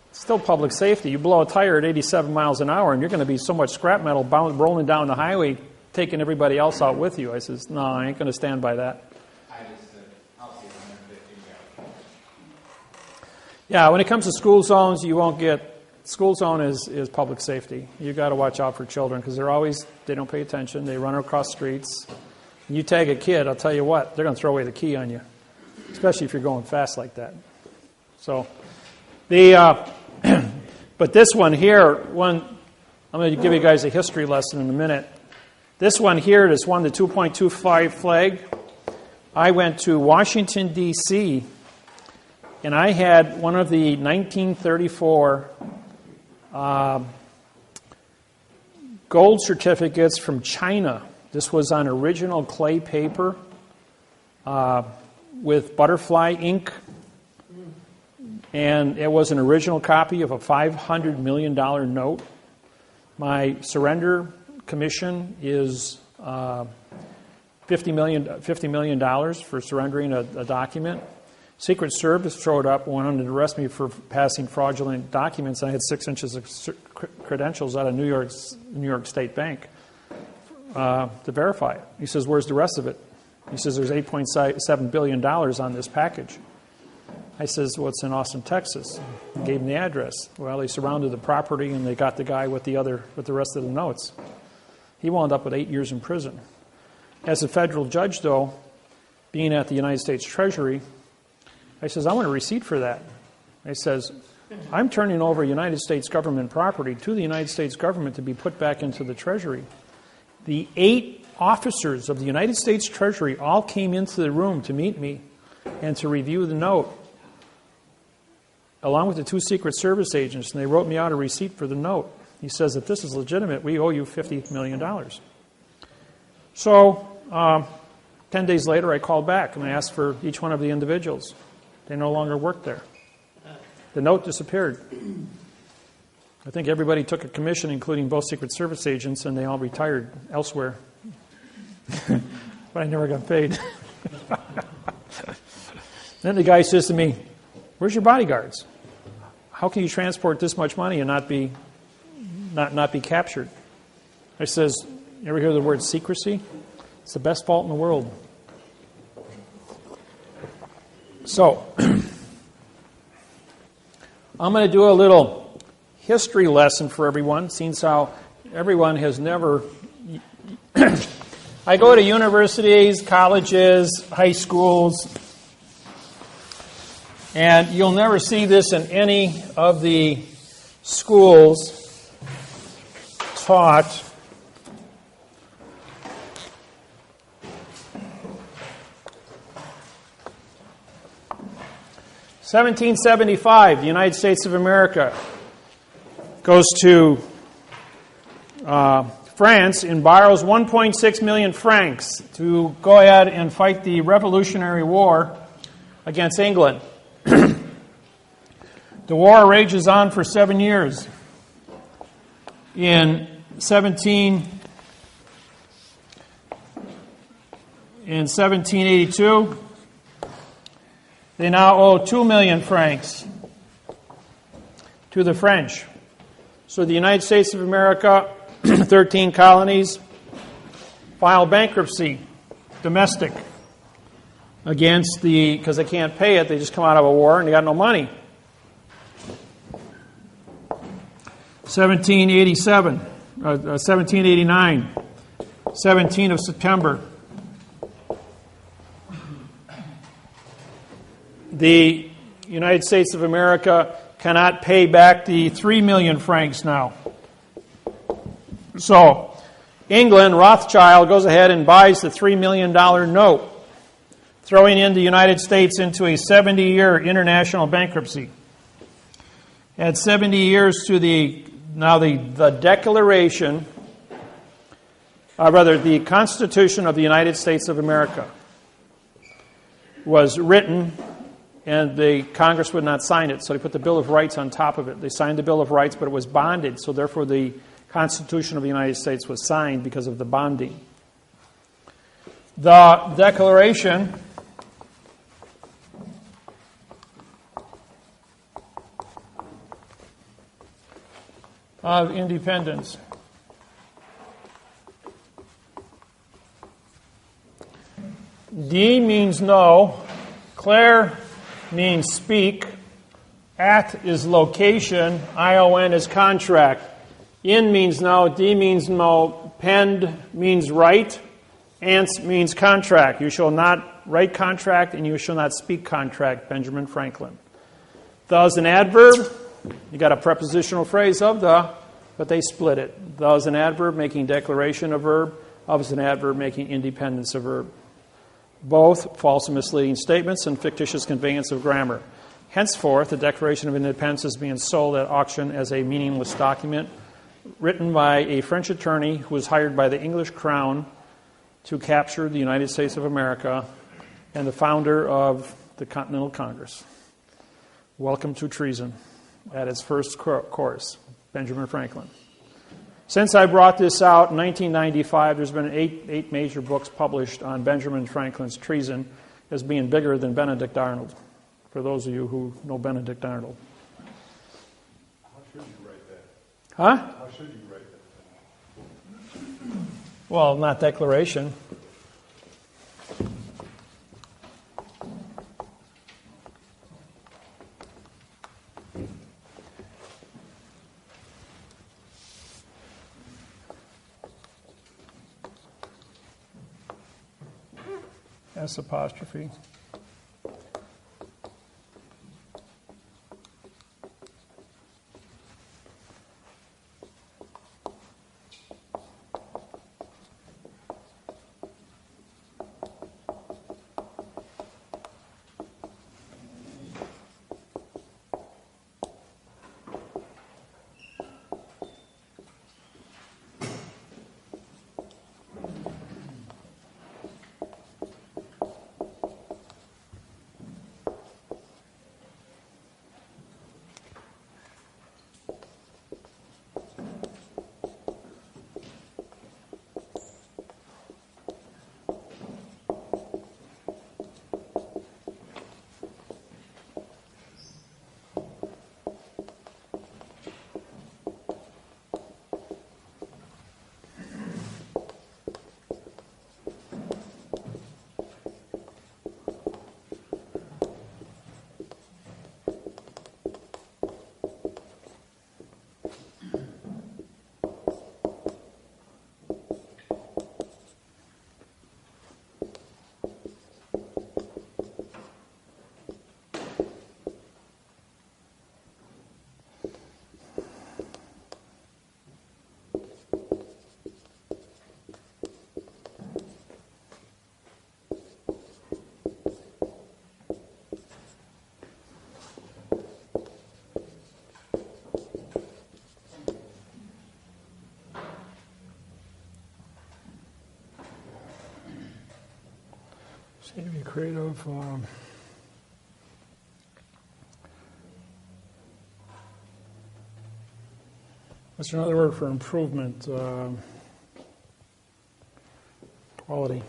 It's still public safety. You blow a tire at 87 miles an hour, and you're going to be so much scrap metal rolling down the highway, taking everybody else out with you. I says, no, I ain't going to stand by that. I just said, I'll see 150 guys. Yeah, when it comes to school zones, you won't get... School zone is public safety. You got to watch out for children because they don't pay attention. They run across streets. You tag a kid, I'll tell you what, they're going to throw away the key on you, especially if you're going fast like that. So, but this one here, I'm going to give you guys a history lesson in a minute. This one here, this one, the 2.25 flag, I went to Washington, D.C., and I had one of the 1934 gold certificates from China. This was on original clay paper with butterfly ink. And it was an original copy of a $500 million note. My surrender commission is $50 million for surrendering a document. Secret Service showed up, wanted to arrest me for passing fraudulent documents. I had 6 inches of credentials out of New York State Bank to verify it. He says, "Where's the rest of it?" He says, "There's $8.7 billion on this package." I says, "Well, it's in Austin, Texas." I gave him the address. Well, they surrounded the property and they got the guy with the rest of the notes. He wound up with 8 years in prison. As a federal judge, though, being at the United States Treasury, I says, "I want a receipt for that." I says, "I'm turning over United States government property to the United States government to be put back into the Treasury." The 8 officers of the United States Treasury all came into the room to meet me and to review the note, along with the 2 Secret Service agents, and they wrote me out a receipt for the note. He says, "If this is legitimate, we owe you $50 million. So 10 days later, I called back and I asked for each one of the individuals. They no longer worked there. The note disappeared. I think everybody took a commission, including both Secret Service agents, and they all retired elsewhere. But I never got paid. Then the guy says to me, "Where's your bodyguards? How can you transport this much money and not be captured?" I says, "You ever hear the word secrecy? It's the best fault in the world." So, I'm going to do a little history lesson for everyone, since how everyone has never... I go to universities, colleges, high schools, and you'll never see this in any of the schools taught (1775), the United States of America goes to France and borrows 1.6 million francs to go ahead and fight the Revolutionary War against England. The war rages on for 7 years. In 1782, they now owe 2 million francs to the French. So the United States of America, 13 colonies, file bankruptcy, domestic, against because they can't pay it, they just come out of a war and they got no money. 1789, 17th of September. The United States of America cannot pay back the 3 million francs now. So, England, Rothschild, goes ahead and buys the $3 million note, throwing in the United States into a 70-year international bankruptcy. At 70 years to the Declaration, the Constitution of the United States of America was written, and the Congress would not sign it, so they put the Bill of Rights on top of it. They signed the Bill of Rights, but it was bonded, so therefore the Constitution of the United States was signed because of the bonding. The Declaration of Independence. D means no. Claire means speak. At is location. ION is contract. In means no. D means no. Pend means write. Ants means contract. You shall not write contract and you shall not speak contract. Benjamin Franklin. The is an adverb. You got a prepositional phrase of the, but they split it. The is an adverb making declaration a verb. Of is an adverb making independence a verb. Both false and misleading statements and fictitious conveyance of grammar. Henceforth, the Declaration of Independence is being sold at auction as a meaningless document written by a French attorney who was hired by the English Crown to capture the United States of America and the founder of the Continental Congress. Welcome to treason at its first course, Benjamin Franklin. Since I brought this out in 1995, there's been eight major books published on Benjamin Franklin's treason as being bigger than Benedict Arnold. for those of you who know Benedict Arnold. How should you write that? Huh? How should you write that? Well, not declaration. S apostrophe. See to be creative. What's another word for improvement? Quality.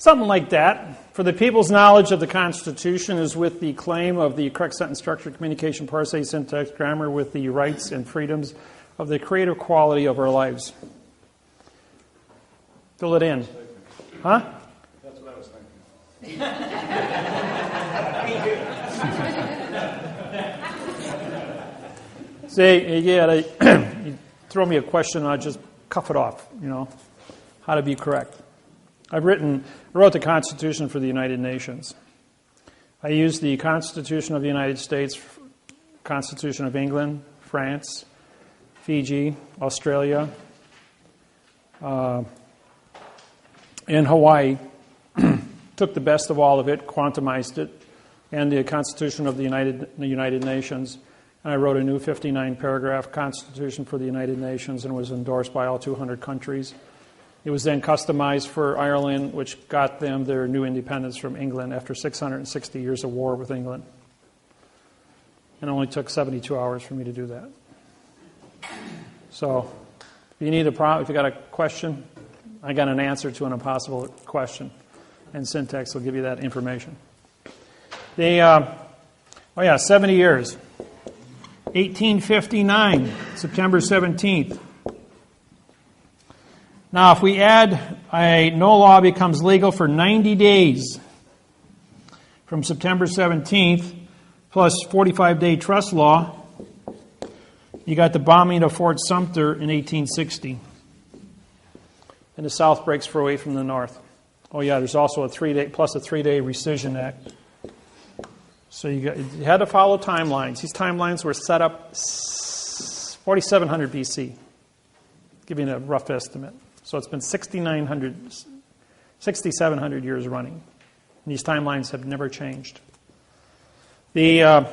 Something like that. For the people's knowledge of the Constitution is with the claim of the correct sentence structure, communication, parse, syntax, grammar, with the rights and freedoms of the creative quality of our lives. Fill it in. Huh? That's what I was thinking. See, you throw me a question and I just cuff it off, how to be correct. I wrote the Constitution for the United Nations. I used the Constitution of the United States, Constitution of England, France, Fiji, Australia, and Hawaii. Took the best of all of it, quantumized it, and the Constitution of the United Nations. And I wrote a new 59-paragraph Constitution for the United Nations and was endorsed by all 200 countries. It was then customized for Ireland, which got them their new independence from England after 660 years of war with England. It only took 72 hours for me to do that. So, if you need if you got a question, I got an answer to an impossible question, and syntax will give you that information. 70 years. 1859, September 17th. Now, if we add no law becomes legal for 90 days from September 17th, plus 45-day trust law, you got the bombing of Fort Sumter in 1860. And the South breaks away from the North. Oh yeah, there's also a 3-day rescission act. So you had to follow timelines. These timelines were set up 4700 BC, giving a rough estimate. So it's been 6,700 years running. And these timelines have never changed. The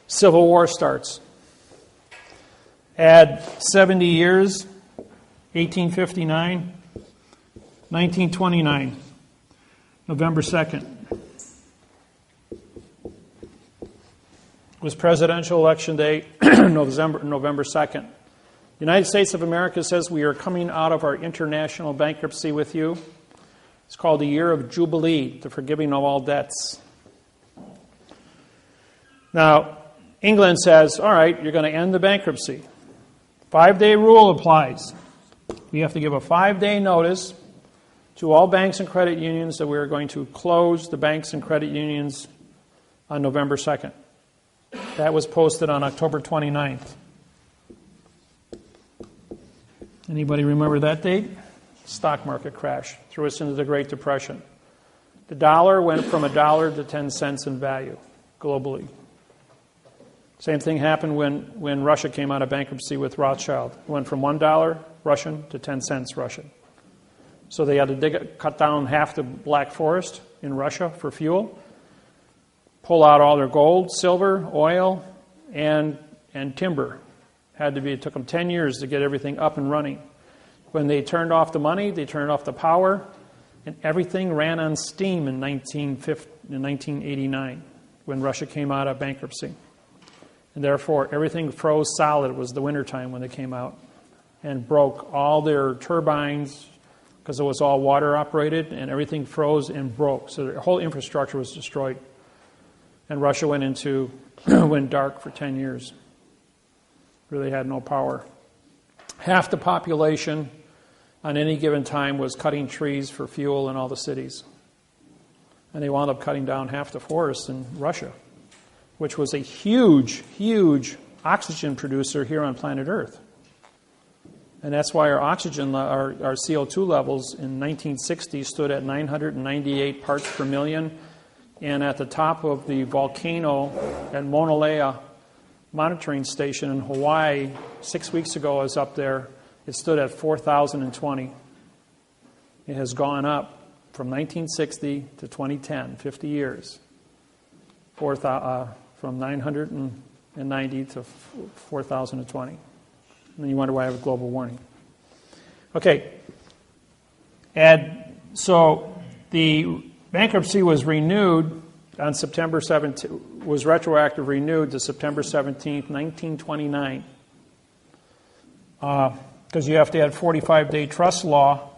Civil War starts. Add 70 years, 1859. 1929, November 2nd. Was presidential election day, November 2nd. The United States of America says we are coming out of our international bankruptcy with you. It's called the Year of Jubilee, the forgiving of all debts. Now, England says, all right, you're going to end the bankruptcy. 5-day rule applies. We have to give a 5-day notice to all banks and credit unions that we are going to close the banks and credit unions on November 2nd. That was posted on October 29th. Anybody remember that date? Stock market crash threw us into the Great Depression. The dollar went from $1 to 10 cents in value globally. Same thing happened when Russia came out of bankruptcy with Rothschild. It went from $1 Russian to 10 cents Russian. So they had to cut down half the Black Forest in Russia for fuel, pull out all their gold, silver, oil, and timber. It took them 10 years to get everything up and running. When they turned off the money, they turned off the power, and everything ran on steam in 1989 when Russia came out of bankruptcy. And therefore, everything froze solid. It was the wintertime when they came out and broke all their turbines because it was all water operated, and everything froze and broke. So their whole infrastructure was destroyed. And Russia went dark for 10 years. Really had no power. Half the population on any given time was cutting trees for fuel in all the cities. And they wound up cutting down half the forest in Russia, which was a huge, huge oxygen producer here on planet Earth. And that's why our oxygen, our CO2 levels in 1960 stood at 998 parts per million. And at the top of the volcano at Mauna Lea monitoring station in Hawaii 6 weeks ago, I was up there, it stood at 4,020. It has gone up from 1960 to 2010, 50 years, from 990 to 4,020. And then you wonder why I have global warming. Okay, and so the bankruptcy was renewed on September 17th, was retroactive renewed to September 17th, 1929. Because you have to add 45-day trust law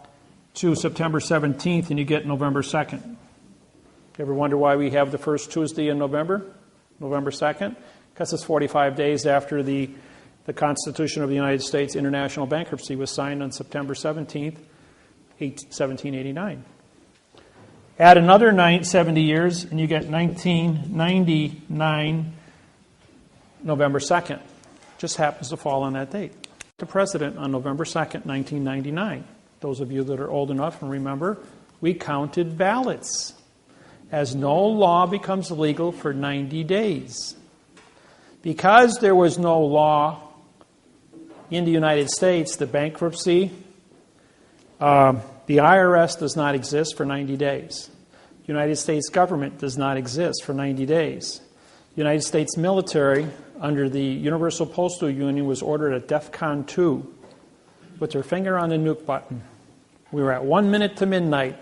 to September 17th, and you get November 2nd. You ever wonder why we have the first Tuesday in November, November 2nd? Because it's 45 days after the Constitution of the United States international bankruptcy was signed on September 17th, 1789. Add another 70 years, and you get 1999, November 2nd. Just happens to fall on that date. The president on November 2nd, 1999. Those of you that are old enough and remember, we counted ballots, as no law becomes legal for 90 days. Because there was no law in the United States, the bankruptcy, the IRS does not exist for 90 days. The United States government does not exist for 90 days. The United States military, under the Universal Postal Union, was ordered at DEFCON 2 with their finger on the nuke button. We were at 1 minute to midnight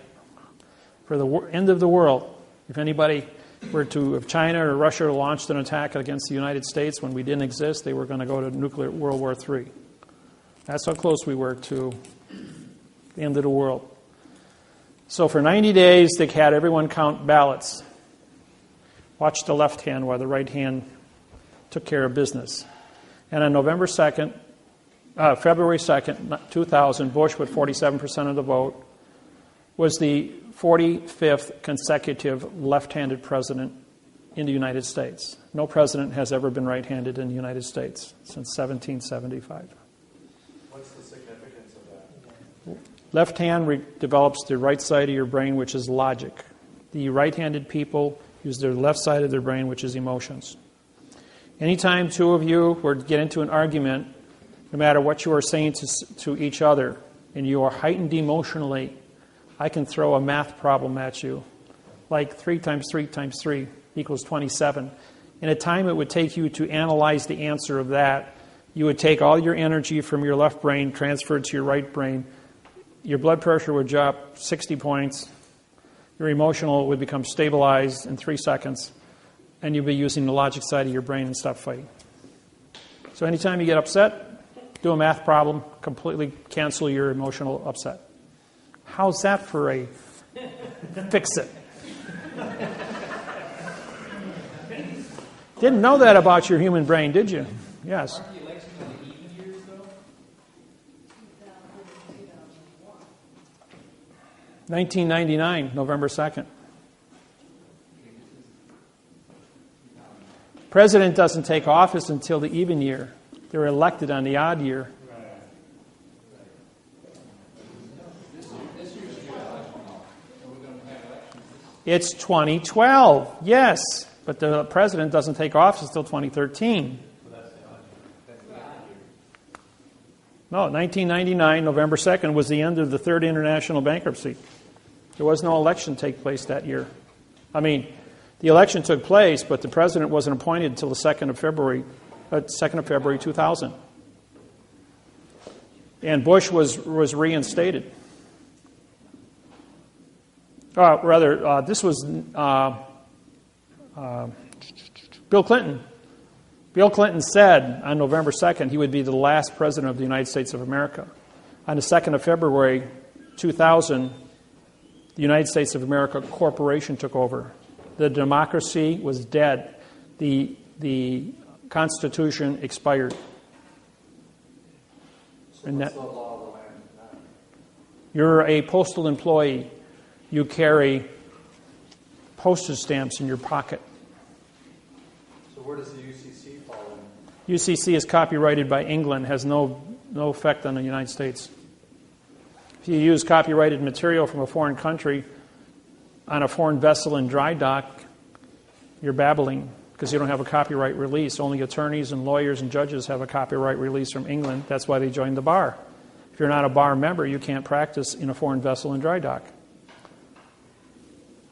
for the end of the world. If China or Russia launched an attack against the United States when we didn't exist, they were going to go to nuclear World War III. That's how close we were to the end of the world. So for 90 days, they had everyone count ballots. Watch the left hand while the right hand took care of business. And on February 2nd, 2000, Bush, with 47% of the vote, was the 45th consecutive left-handed president in the United States. No president has ever been right-handed in the United States since 1775. What's the significance of that? Left hand develops the right side of your brain, which is logic. The right-handed people use their left side of their brain, which is emotions. Anytime two of you were to get into an argument, no matter what you are saying to each other, and you are heightened emotionally, I can throw a math problem at you, like 3 times 3 times 3 equals 27. In a time it would take you to analyze the answer of that, you would take all your energy from your left brain, transfer it to your right brain, your blood pressure would drop 60 points, your emotional would become stabilized in 3 seconds, and you'd be using the logic side of your brain and stop fighting. So anytime you get upset, do a math problem, completely cancel your emotional upset. How's that for a fix-it? Didn't know that about your human brain, did you? Yes. Aren't the elections in the even years, though? 1999, November 2nd. President doesn't take office until the even year. They're elected on the odd year. It's 2012, yes, but the president doesn't take office until 2013. No, 1999, November 2nd, was the end of the Third International Bankruptcy. There was no election take place that year. I mean, the election took place, but the president wasn't appointed until the 2nd of February 2000. And Bush was reinstated. This was Bill Clinton. Bill Clinton said on November 2nd he would be the last president of the United States of America. On the 2nd of February 2000, the United States of America Corporation took over. The democracy was dead. The Constitution expired. So what's the law of the land now? You're a postal employee. You carry postage stamps in your pocket. So where does the UCC fall in? UCC is copyrighted by England, has no effect on the United States. If you use copyrighted material from a foreign country on a foreign vessel in dry dock, you're babbling because you don't have a copyright release. Only attorneys and lawyers and judges have a copyright release from England. That's why they joined the bar. If you're not a bar member, you can't practice in a foreign vessel in dry dock.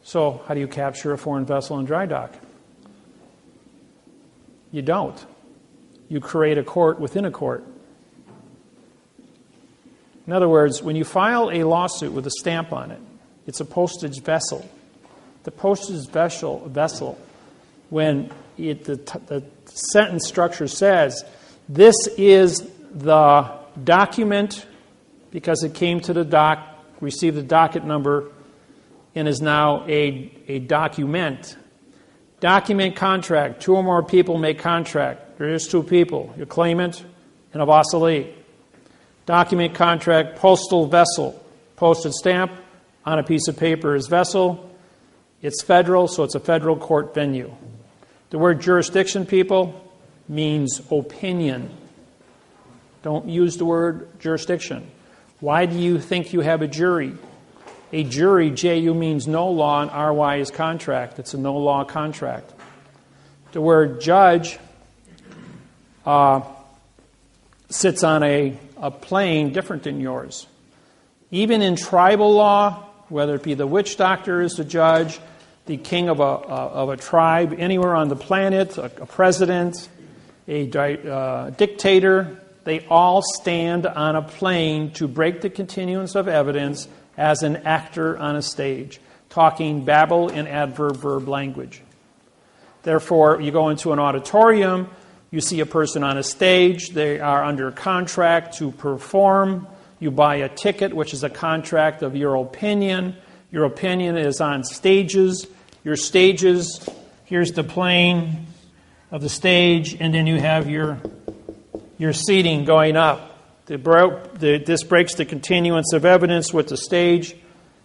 So how do you capture a foreign vessel in dry dock? You don't. You create a court within a court. In other words, when you file a lawsuit with a stamp on it, it's a postage vessel. The postage vessel, when the sentence structure says, this is the document because it came to the dock, received the docket number, and is now a document. Document contract. 2 or more people make contract. There is 2 people, your claimant and a vassallee. Document contract, postal vessel. Postage stamp on a piece of paper is vessel. It's federal, so it's a federal court venue. The word jurisdiction, people, means opinion. Don't use the word jurisdiction. Why do you think you have a jury? A jury, J-U, means no law, and R-Y is contract. It's a no-law contract. The word judge sits on a plane different than yours. Even in tribal law, whether it be the witch doctor is the judge, the king of a tribe, anywhere on the planet, a president, a dictator, they all stand on a plane to break the continuance of evidence as an actor on a stage, talking babble in adverb-verb language. Therefore, you go into an auditorium, you see a person on a stage, they are under contract to perform, you buy a ticket, which is a contract of your opinion. Your opinion is on stages. Your stages, here's the plane of the stage, and then you have your seating going up. This breaks the continuance of evidence with the stage,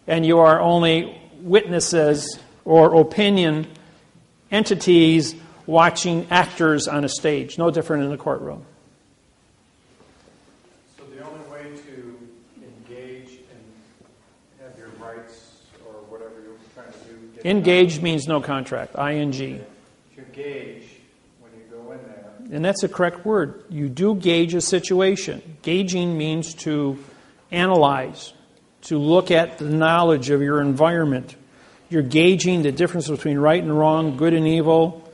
and you are only witnesses or opinion entities watching actors on a stage. No different in the courtroom. So the only way to engage and have your rights or whatever you're trying to do... Engage means no contract, I-N-G. To gauge when you go in there. And that's a correct word. You do gauge a situation. Gauging means to analyze, to look at the knowledge of your environment. You're gauging the difference between right and wrong, good and evil.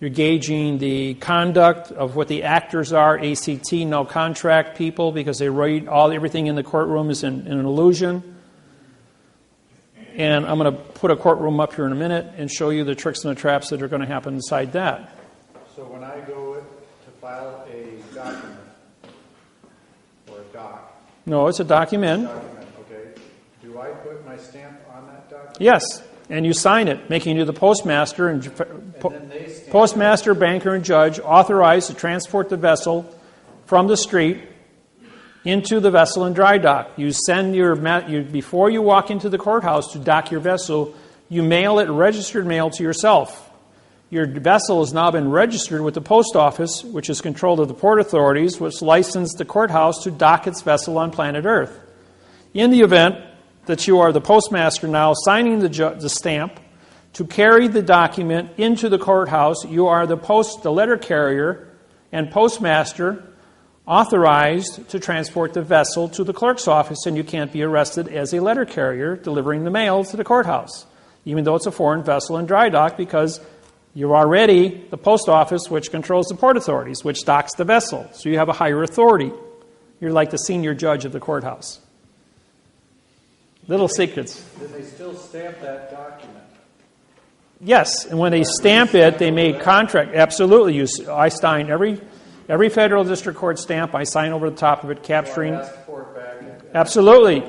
You're gauging the conduct of what the actors are, ACT, no contract people, because they write everything in the courtroom is in an illusion. And I'm going to put a courtroom up here in a minute and show you the tricks and the traps that are going to happen inside that. So when I go to file a document, or a doc. No, it's a document. Okay. Do I put my stamp on that document? Yes, and you sign it, making you the postmaster and then they stamp postmaster, banker, and judge authorized to transport the vessel from the street into the vessel in dry dock. You send before you walk into the courthouse to dock your vessel, you mail it registered mail to yourself. Your vessel has now been registered with the post office, which is controlled of the port authorities, which licensed the courthouse to dock its vessel on planet Earth. In the event that you are the postmaster now signing the stamp to carry the document into the courthouse, you are the letter carrier and postmaster authorized to transport the vessel to the clerk's office, and you can't be arrested as a letter carrier delivering the mail to the courthouse, even though it's a foreign vessel in dry dock, because you're already the post office, which controls the port authorities, which docks the vessel. So you have a higher authority. You're like the senior judge of the courthouse. Little secrets. Did they still stamp that document? Yes, and when they stamp it, they make contract. Absolutely. I sign every federal district court stamp. I sign over the top of it, capturing. So I ask for it back. Absolutely.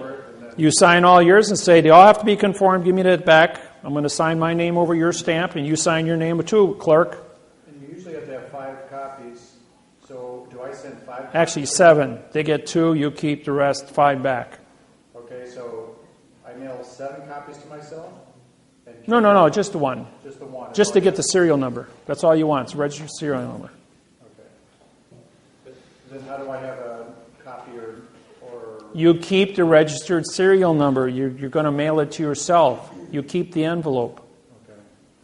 You sign all yours and say, they all have to be conformed. Give me that back. I'm going to sign my name over your stamp, and you sign your name too, clerk. And you usually have to have 5 copies. So do I send 5 copies? Actually, 7. They get 2. You keep the rest, 5 back. Okay, so I mail 7 copies to myself? No, just the one. Just the one. Just to get the serial number. That's all you want. It's a registered serial number. Okay. But then how do I have a copy or You keep the registered serial number. You're going to mail it to yourself. You keep the envelope.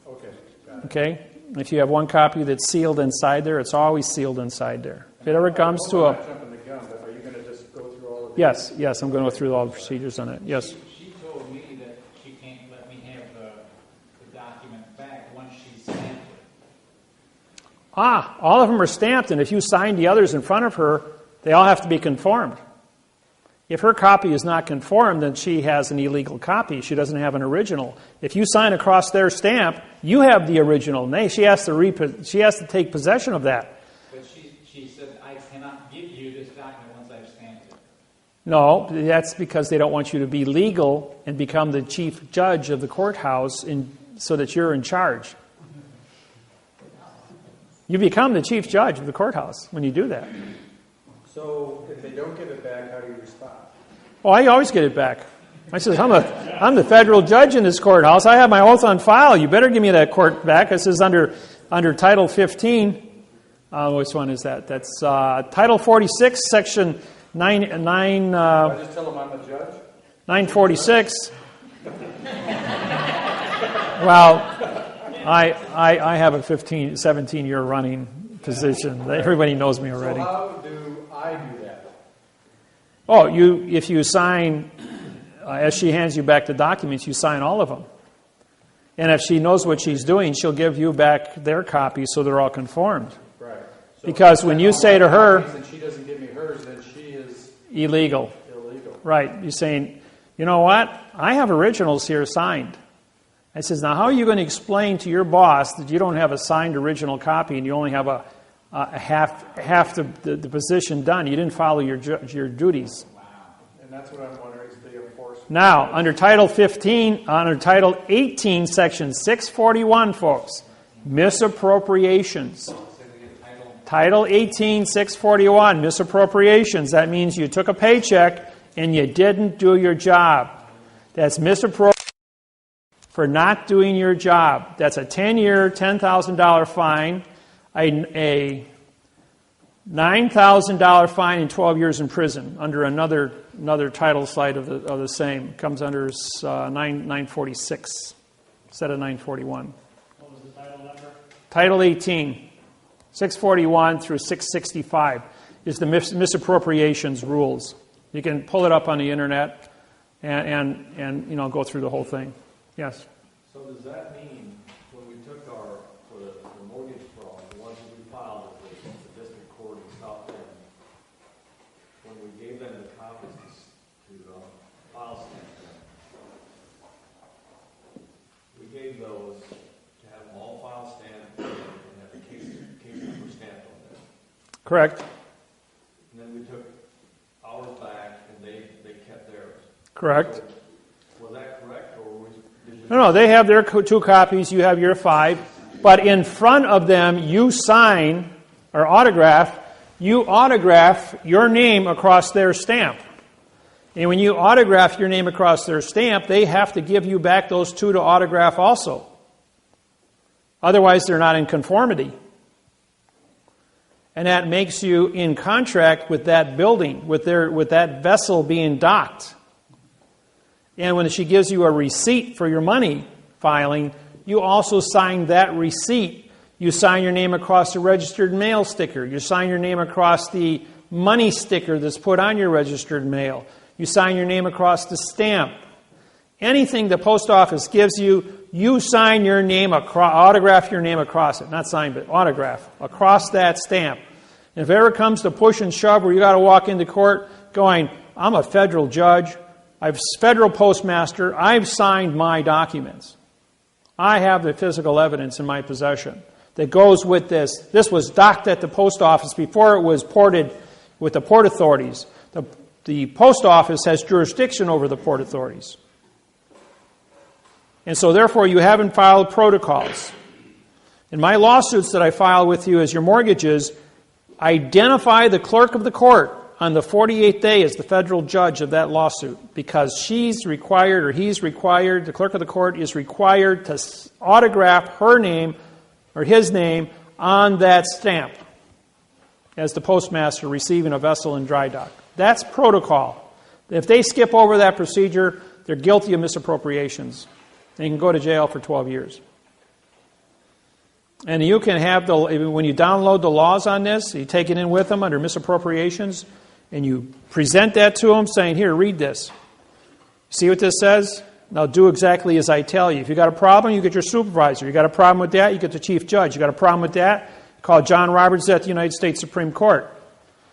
Okay, got it. Okay? If you have one copy that's sealed inside there, it's always sealed inside there. If it ever comes to I'm not jumping the gun, but are you going to just go through all of these? Yes, I'm going to go through all the procedures on it. Yes. She told me that she can't let me have the document back once she stamped it. All of them are stamped, and if you sign the others in front of her, they all have to be conformed. If her copy is not conformed, then she has an illegal copy. She doesn't have an original. If you sign across their stamp, you have the original. She has to take possession of that. But she said, I cannot give you this document once I've stamped it. No, that's because they don't want you to be legal and become the chief judge of the courthouse so that you're in charge. You become the chief judge of the courthouse when you do that. So if they don't give it back, how do you respond? Oh, I always get it back. I says, I'm the federal judge in this courthouse. I have my oath on file. You better give me that court back. This is under Title 15. Which one is that? That's Title 46, Section 9. I just tell them I'm the judge? 946. Well, I have a 17-year running position. Everybody knows me already. So how do I do that? Oh, if you sign, as she hands you back the documents, you sign all of them. And if she knows what she's doing, she'll give you back their copies so they're all conformed. Right. So Because when you say to her, and she doesn't give me hers, then she is illegal. illegal. Right. You're saying, you know what? I have originals here signed. I says, now how are you going to explain to your boss that you don't have a signed original copy and you only have a half the position done? You didn't follow your duties. And that's what I'm wondering is the enforcement. Now, under Title 18, Section 641, folks, misappropriations. Title 18, 641, misappropriations. That means you took a paycheck and you didn't do your job. That's misappropriation for not doing your job. That's a 10-year, $10,000 fine, a $9,000 fine, and 12 years in prison under another title site of the same. It comes under 946 instead of 941. What was the title number? Title 18, 641 through 665 is the misappropriations rules. You can pull it up on the internet and go through the whole thing. Yes. So does that mean when we took for the mortgage fraud, those to have them all file stamped and have the case number stamped on them. Correct. And then we took ours back and they kept theirs. Correct. So, was that correct, or did you... No, they have their 2 copies, you have your 5. But in front of them, you sign or autograph, you autograph your name across their stamp. And when you autograph your name across their stamp, they have to give you back those 2 to autograph also. Otherwise, they're not in conformity. And that makes you in contract with that building, with that vessel being docked. And when she gives you a receipt for your money filing, you also sign that receipt. You sign your name across the registered mail sticker. You sign your name across the money sticker that's put on your registered mail. You sign your name across the stamp. Anything the post office gives you, you sign your name, autograph your name across it. Not sign, but autograph across that stamp. And if it ever comes to push and shove where you got to walk into court going, I'm a federal judge, I'm federal postmaster, I've signed my documents. I have the physical evidence in my possession that goes with this. This was docked at the post office before it was ported with the port authorities. The post office has jurisdiction over the port authorities. And so therefore you haven't filed protocols. In my lawsuits that I file with you as your mortgages, identify the clerk of the court on the 48th day as the federal judge of that lawsuit, because she's required or he's required, the clerk of the court is required to autograph her name or his name on that stamp as the postmaster receiving a vessel in dry dock. That's protocol. If they skip over that procedure, they're guilty of misappropriations. They can go to jail for 12 years. And you can have, when you download the laws on this, you take it in with them under misappropriations, and you present that to them saying, here, read this. See what this says? Now do exactly as I tell you. If you got a problem, you get your supervisor. You got a problem with that, you get the chief judge. You got a problem with that, call John Roberts at the United States Supreme Court.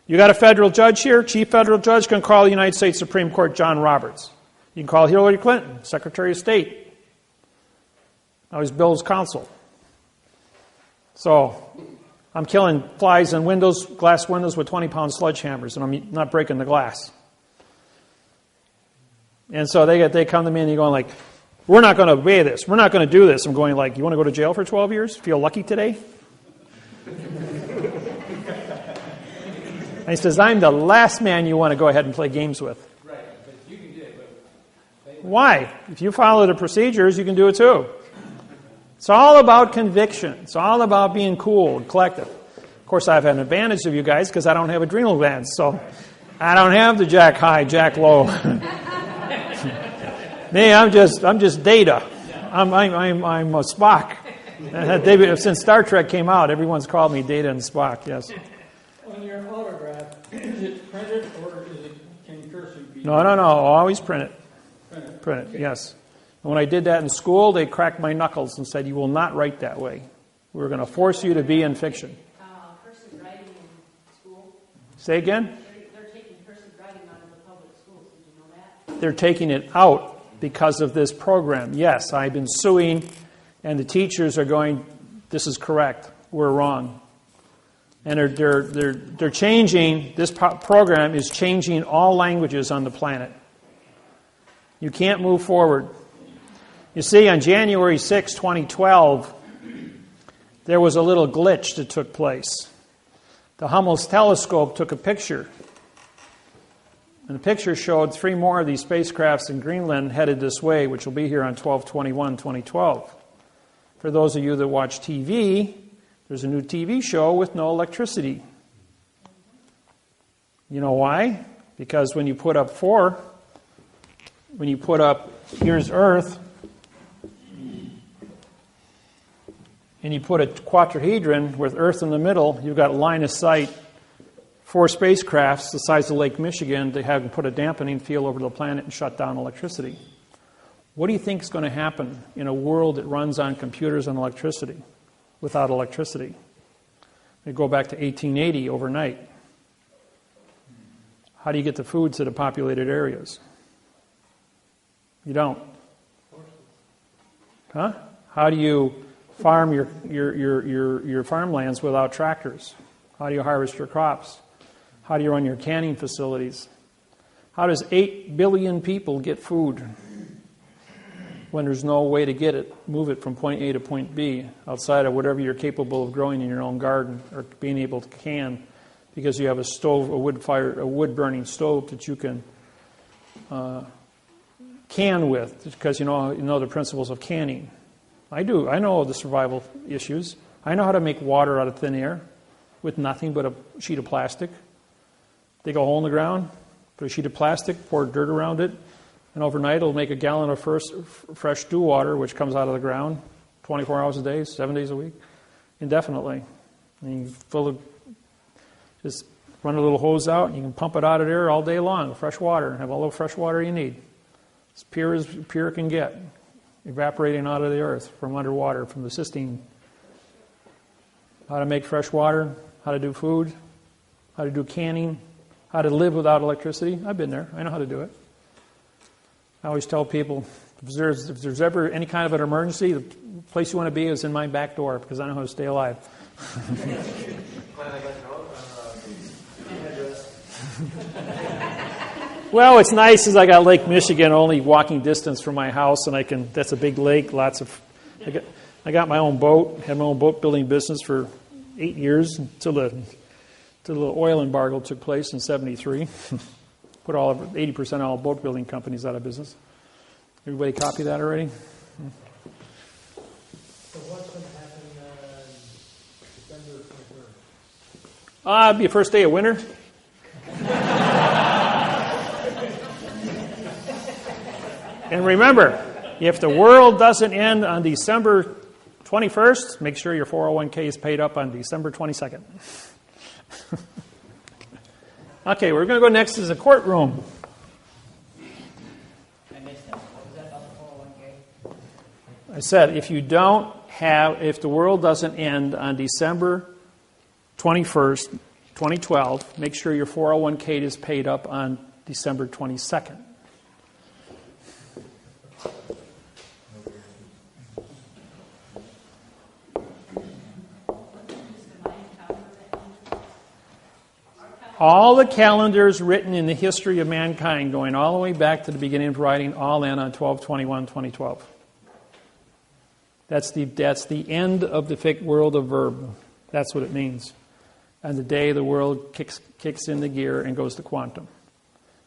You got a federal judge here, chief federal judge can call the United States Supreme Court John Roberts. You can call Hillary Clinton, Secretary of State. Now he's Bill's counsel. So I'm killing flies in windows, glass windows with 20-pound sledgehammers, and I'm not breaking the glass. And so they come to me and they're going like, we're not going to obey this. We're not going to do this. I'm going like, you want to go to jail for 12 years? Feel lucky today? And he says, I'm the last man you want to go ahead and play games with. Right, but you can do it. But why? If you follow the procedures, you can do it too. It's all about conviction. It's all about being cool and collective. Of course, I have an advantage of you guys because I don't have adrenal glands, so I don't have the jack high, jack low. Me, I'm just data. I'm a Spock. Since Star Trek came out, everyone's called me Data and Spock. Yes. On your autograph, is it printed or can cursive be? No. Always print it. Print it. Okay. Yes. And when I did that in school, they cracked my knuckles and said, "You will not write that way. We're going to force you to be in fiction." Cursive writing in school? Say again? They're taking cursive writing out of the public schools. Did you know that? They're taking it out because of this program. Yes, I've been suing, and the teachers are going, "This is correct. We're wrong." And they're changing. This program is changing all languages on the planet. You can't move forward. You see, on January 6, 2012, there was a little glitch that took place. The Hubble's telescope took a picture. And the picture showed 3 more of these spacecrafts in Greenland headed this way, which will be here on 12/21/2012. For those of you that watch TV, there's a new TV show with no electricity. You know why? Because when you put up here's Earth, and you put a quadrihedron with Earth in the middle, you've got line of sight 4 spacecrafts the size of Lake Michigan to have put a dampening field over the planet and shut down electricity. What do you think is going to happen in a world that runs on computers and electricity without electricity? They go back to 1880 overnight. How do you get the food to the populated areas? You don't. Huh? How do you farm your farmlands without tractors? How do you harvest your crops? How do you run your canning facilities? How does 8 billion people get food when there's no way to get it, move it from point A to point B outside of whatever you're capable of growing in your own garden or being able to can because you have a stove, a wood-burning stove that you can can with because you know the principles of canning. I do. I know the survival issues. I know how to make water out of thin air with nothing but a sheet of plastic. Dig a hole in the ground, put a sheet of plastic, pour dirt around it, and overnight it'll make a gallon of fresh dew water, which comes out of the ground 24 hours a day, 7 days a week, indefinitely. And you just run a little hose out, and you can pump it out of there all day long, fresh water, and have all the fresh water you need. As pure it can get, evaporating out of the earth from underwater, from the cistine. How to make fresh water, how to do food, how to do canning, how to live without electricity. I've been there. I know how to do it. I always tell people, if there's ever any kind of an emergency, the place you want to be is in my back door because I know how to stay alive. Well, it's nice is I got Lake Michigan only walking distance from my house, and that's a big lake. I got my own boat. Had my own boat building business for 8 years until the oil embargo took place in '73. Put 80% of all boat building companies out of business. Everybody copy that already? So what's going to happen December 23rd? It'll be the first day of winter. And remember, if the world doesn't end on December 21st, make sure your 401k is paid up on December 22nd. Okay, we're going to go next to the courtroom. I missed that. What was that about the 401k? I said, if the world doesn't end on December 21st, 2012, make sure your 401k is paid up on December 22nd. All the calendars written in the history of mankind, going all the way back to the beginning of writing, all end on 12/21/2012. That's the end of the world of verb. That's what it means. And the day the world kicks into gear and goes to quantum.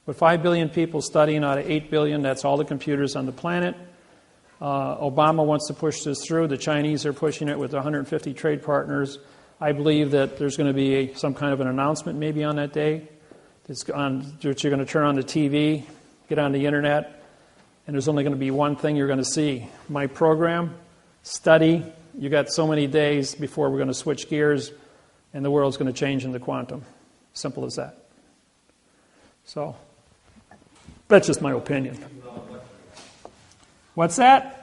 With 5 billion people studying out of 8 billion, that's all the computers on the planet. Obama wants to push this through. The Chinese are pushing it with 150 trade partners. I believe that there's going to be some kind of an announcement maybe on that day. That you're going to turn on the TV, get on the internet, and there's only going to be one thing you're going to see. My program, study, you got so many days before we're going to switch gears, and the world's going to change into quantum. Simple as that. So, that's just my opinion. What's that?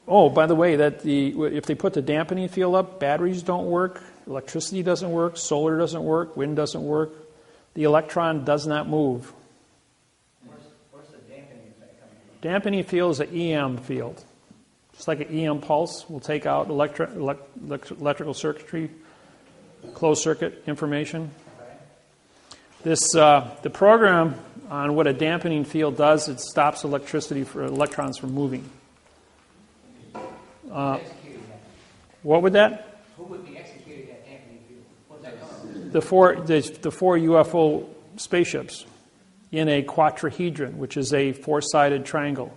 Oh, by the way, if they put the dampening field up, batteries don't work, electricity doesn't work, solar doesn't work, wind doesn't work. The electron does not move. Where's the dampening effect coming from? Dampening field is an EM field. Just like an EM pulse will take out electrical circuitry, closed circuit information. Okay. The program on what a dampening field does, it stops electricity for electrons from moving. What would that? Who would be executing that dampening field? What's that coming from? The four UFO spaceships in a quadrahedron, which is a four-sided triangle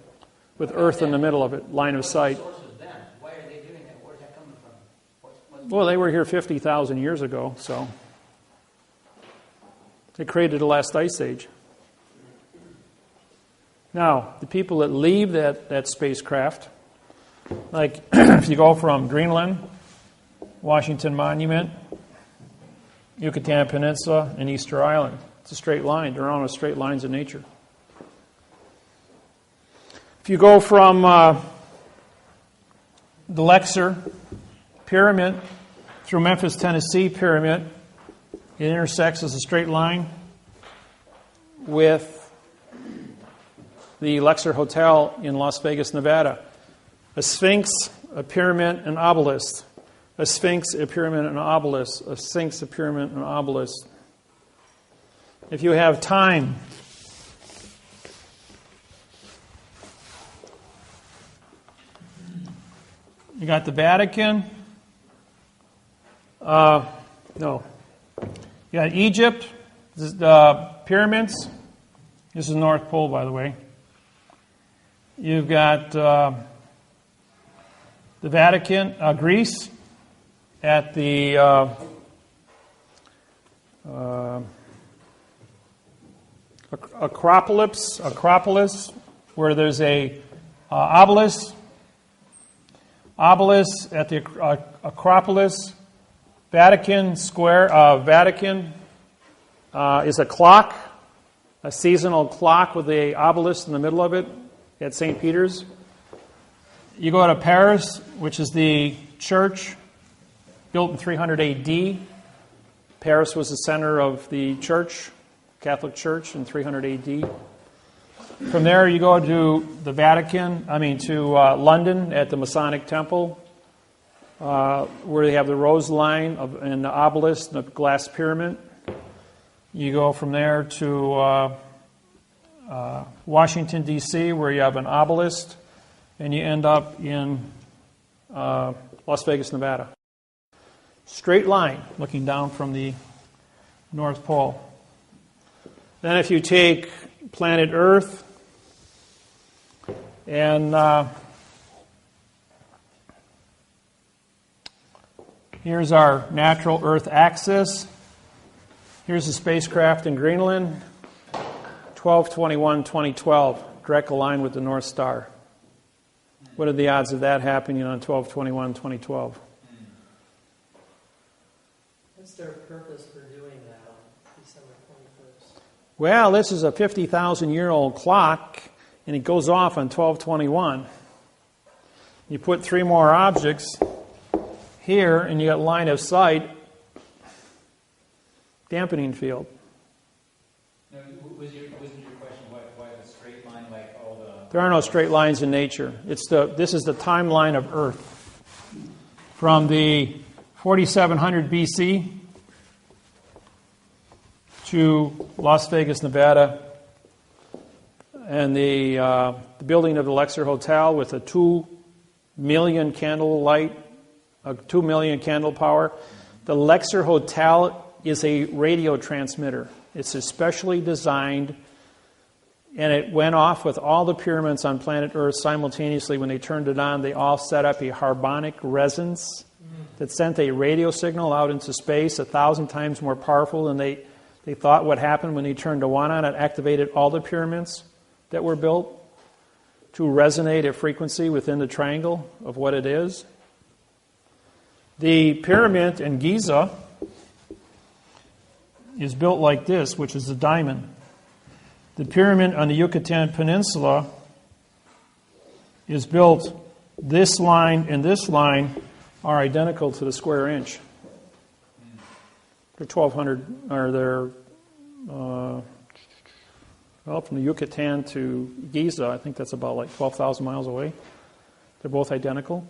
with Earth in the middle of it, line of sight. What source is them? Why are they doing that? Where's that coming from? Well, they were here 50,000 years ago, so they created the last ice age. Now, the people that leave that spacecraft, like if you go from Greenland, Washington Monument, Yucatan Peninsula, and Easter Island, it's a straight line. They're on straight lines in nature. If you go from the Lexer Pyramid through Memphis, Tennessee Pyramid, it intersects as a straight line with the Lexer Hotel in Las Vegas, Nevada. A sphinx, a pyramid, an obelisk. A sphinx, a pyramid, an obelisk. A sphinx, a pyramid, an obelisk. If you have time, you got the Vatican. No. You got Egypt, the pyramids. This is North Pole, by the way. You've got the Vatican, Greece, at the Acropolis, where there's a obelisk. Obelisk at the Acropolis. Vatican Square. Vatican is a clock, a seasonal clock with the obelisk in the middle of it at St. Peter's. You go to Paris, which is the church built in 300 AD. Paris was the center of the church, Catholic Church, in 300 AD. From there, you go to the London at the Masonic Temple, where they have the rose line and the obelisk and the glass pyramid. You go from there to Washington, D.C., where you have an obelisk, and you end up in Las Vegas, Nevada. Straight line looking down from the North Pole. Then if you take planet Earth and here's our natural Earth axis. Here's the spacecraft in Greenland, 12/21/2012, direct line with the North Star. What are the odds of that happening on 12/21/2012? What's their purpose for doing that on December 21st? Well, this is a 50,000-year-old clock, and it goes off on 12/21. You put 3 more objects here, and you got line of sight, dampening field. No, wasn't your question why the straight line, like all the... There are no straight lines in nature. This is the timeline of Earth. From the 4700 BC to Las Vegas, Nevada, and the building of the Lexer Hotel with a 2 million candle light, 2 million candle power. The Lexer Hotel is a radio transmitter. It's especially designed, and it went off with all the pyramids on planet Earth simultaneously. When they turned it on, they all set up a harmonic resonance that sent a radio signal out into space 1,000 times more powerful than they thought would happen when they turned the one on. It activated all the pyramids that were built to resonate at frequency within the triangle of what it is. The pyramid in Giza is built like this, which is a diamond. The pyramid on the Yucatan Peninsula is built, this line and this line are identical to the square inch. They're 1,200, or they're, from the Yucatan to Giza, I think that's about like 12,000 miles away. They're both identical.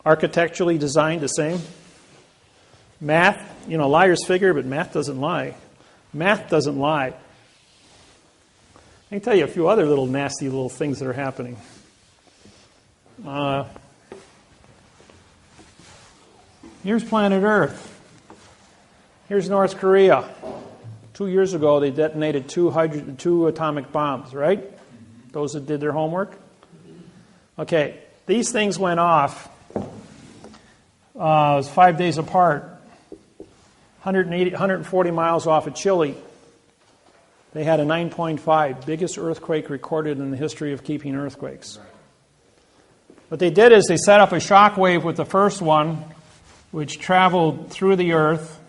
Architecturally designed the same. Math, liars figure, but math doesn't lie. Math doesn't lie. I can tell you a few other little nasty little things that are happening. Here's planet Earth. Here's North Korea. 2 years ago, they detonated 2 atomic bombs, right? Those that did their homework. Okay, these things went off. It was 5 days apart. 140 miles off of Chile. They had a 9.5, biggest earthquake recorded in the history of keeping earthquakes. What they did is they set up a shock wave with the first one, which traveled through the earth,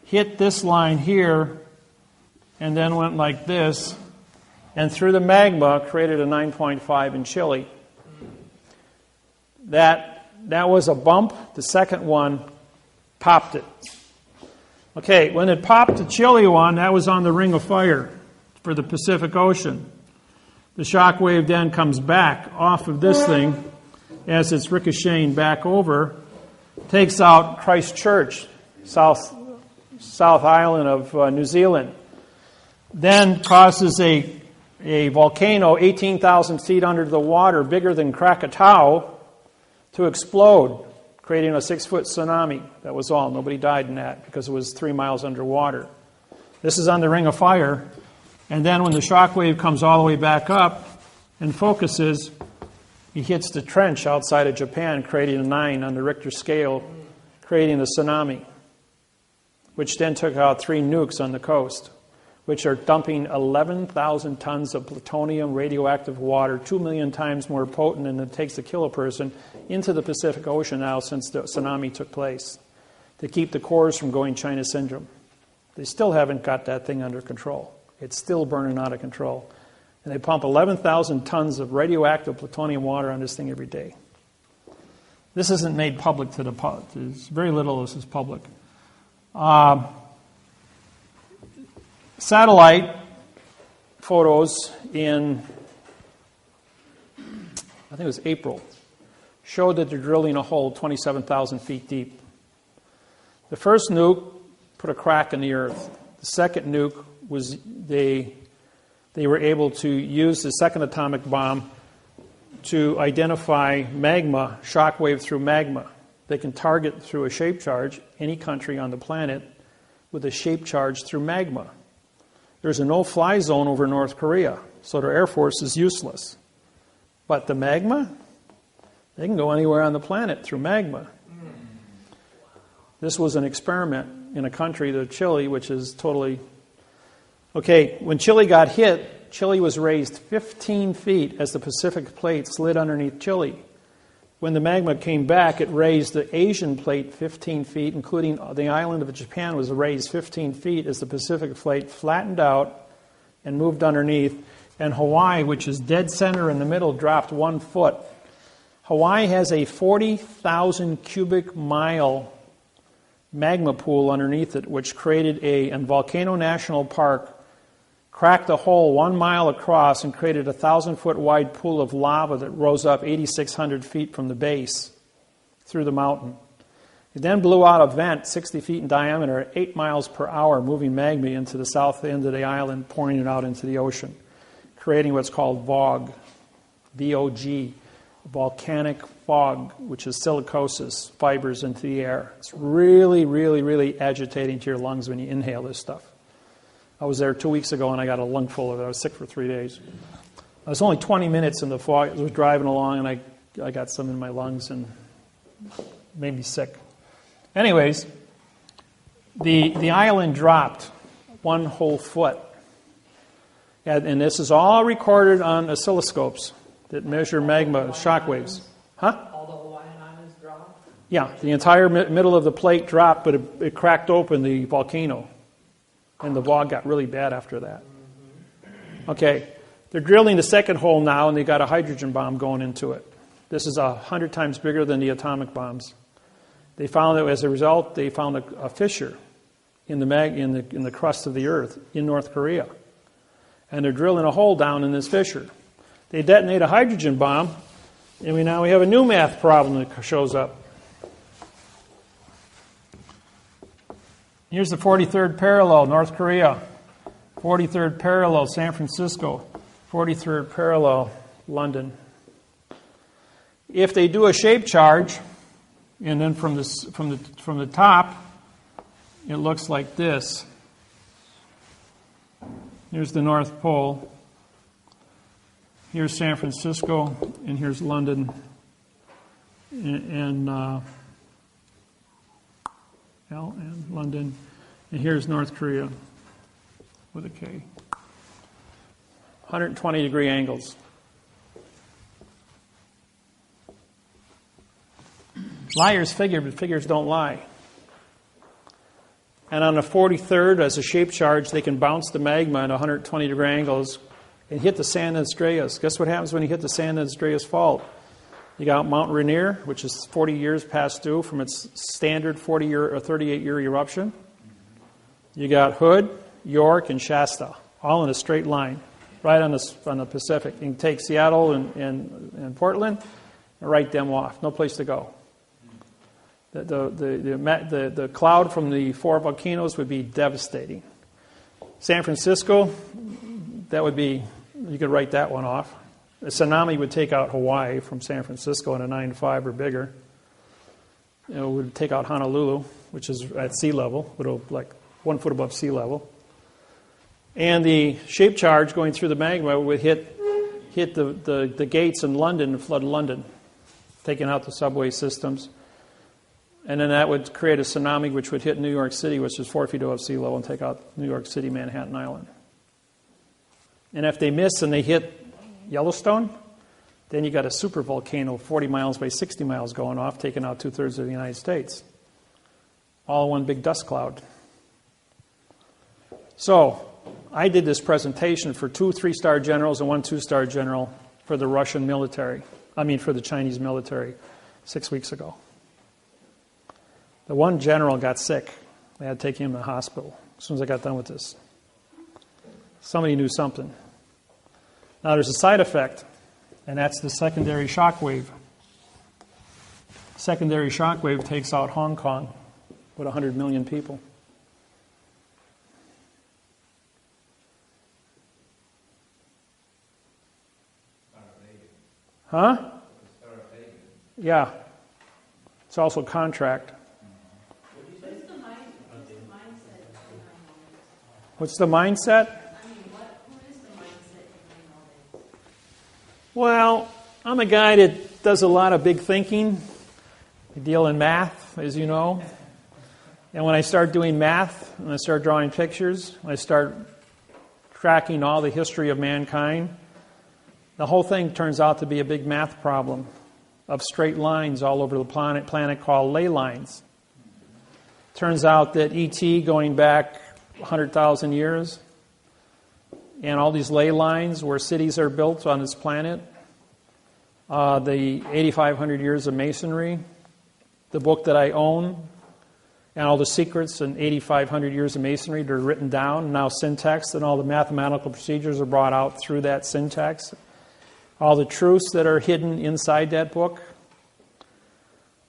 hit this line here, and then went like this, and through the magma created a 9.5 in Chile. That was a bump. The second one popped it. Okay, when it popped the Chile one, that was on the Ring of Fire. for the Pacific Ocean. The shock wave then comes back off of this thing as it's ricocheting back over, takes out Christchurch, South Island of New Zealand, then causes a volcano 18,000 feet under the water, bigger than Krakatoa, to explode, creating a 6-foot tsunami. That was all. Nobody died in that because it was 3 miles underwater. This is on the Ring of Fire. And then when the shock wave comes all the way back up and focuses, he hits the trench outside of Japan, creating a 9 on the Richter scale, creating the tsunami, which then took out 3 nukes on the coast, which are dumping 11,000 tons of plutonium radioactive water, 2 million times more potent than it takes to kill a person, into the Pacific Ocean now since the tsunami took place, to keep the cores from going China syndrome. They still haven't got that thing under control. It's still burning out of control. And they pump 11,000 tons of radioactive plutonium water on this thing every day. This isn't made public to the public. There's very little of this is public. Satellite photos in, I think it was April, showed that they're drilling a hole 27,000 feet deep. The first nuke put a crack in the earth. The second nuke was they were able to use the second atomic bomb to identify magma, shock wave through magma. They can target through a shape charge any country on the planet with a shape charge through magma. There's a no-fly zone over North Korea, so their Air Force is useless. But the magma, they can go anywhere on the planet through magma. This was an experiment in a country, the Chile, which is totally... Okay, when Chile got hit, Chile was raised 15 feet as the Pacific plate slid underneath Chile. When the magma came back, it raised the Asian plate 15 feet, including the island of Japan was raised 15 feet as the Pacific plate flattened out and moved underneath. And Hawaii, which is dead center in the middle, dropped 1 foot. Hawaii has a 40,000 cubic mile magma pool underneath it, which created and Volcano National Park cracked a hole 1 mile across and created a 1,000-foot wide pool of lava that rose up 8,600 feet from the base through the mountain. It then blew out a vent 60 feet in diameter at 8 miles per hour, moving magma into the south end of the island, pouring it out into the ocean, creating what's called VOG, V-O-G, volcanic fog, which is silicosis, fibers into the air. It's really, really, really agitating to your lungs when you inhale this stuff. I was there 2 weeks ago and I got a lungful of it. I was sick for 3 days. I was only 20 minutes in the fog. I was driving along and I got some in my lungs and made me sick. Anyways, the island dropped 1 whole foot. And this is all recorded on oscilloscopes that measure magma shock waves. Huh? All the Hawaiian Islands dropped? Yeah, the entire middle of the plate dropped, but it cracked open the volcano. And the VOG got really bad after that. Okay, they're drilling the second hole now, and they got a hydrogen bomb going into it. This is 100 times bigger than the atomic bombs. They found that as a result, they found a fissure in the crust of the earth in North Korea. And they're drilling a hole down in this fissure. They detonate a hydrogen bomb, and now we have a new math problem that shows up. Here's the 43rd parallel, North Korea. 43rd parallel, San Francisco. 43rd parallel, London. If they do a shape charge, and then from the top, it looks like this. Here's the North Pole. Here's San Francisco, and here's London, and London, and here's North Korea with a K. 120-degree angles. Liars figure, but figures don't lie. And on the 43rd, as a shape charge, they can bounce the magma at 120-degree angles and hit the San Andreas. Guess what happens when you hit the San Andreas fault? You got Mount Rainier, which is 40 years past due from its standard 40-year or 38-year eruption. You got Hood, York, and Shasta. all in a straight line, right on the Pacific. You can take Seattle and Portland and write them off. No place to go. The cloud from the 4 volcanoes would be devastating. San Francisco, that would be, you could write that one off. A tsunami would take out Hawaii from San Francisco in a 9.5 or bigger. It would take out Honolulu, which is at sea level, like 1 foot above sea level. And the shape charge going through the magma would hit the gates in London and flood London, taking out the subway systems. And then that would create a tsunami which would hit New York City, which is 4 feet above sea level, and take out New York City, Manhattan Island. And if they miss and they hit Yellowstone, then you got a super volcano 40 miles by 60 miles going off, taking out 2/3 of the United States. All in one big dust cloud. So, I did this presentation for 2 3-star generals and 1 2-star general for the Russian military. For the Chinese military 6 weeks ago. The one general got sick. They had to take him to the hospital as soon as I got done with this. Somebody knew something. Now there's a side effect, and that's the secondary shock wave. Secondary shock wave takes out Hong Kong with 100 million people. Huh? Yeah. It's also contract. What's the mindset? Who is the mindset behind all this? Well, I'm a guy that does a lot of big thinking. I deal in math, as you know. And when I start doing math, and I start drawing pictures, I start tracking all the history of mankind, the whole thing turns out to be a big math problem of straight lines all over the planet called ley lines. Turns out that ET going back 100,000 years, and all these ley lines where cities are built on this planet, the 8,500 years of masonry, the book that I own, and all the secrets in 8,500 years of masonry that are written down, now syntax, and all the mathematical procedures are brought out through that syntax, all the truths that are hidden inside that book.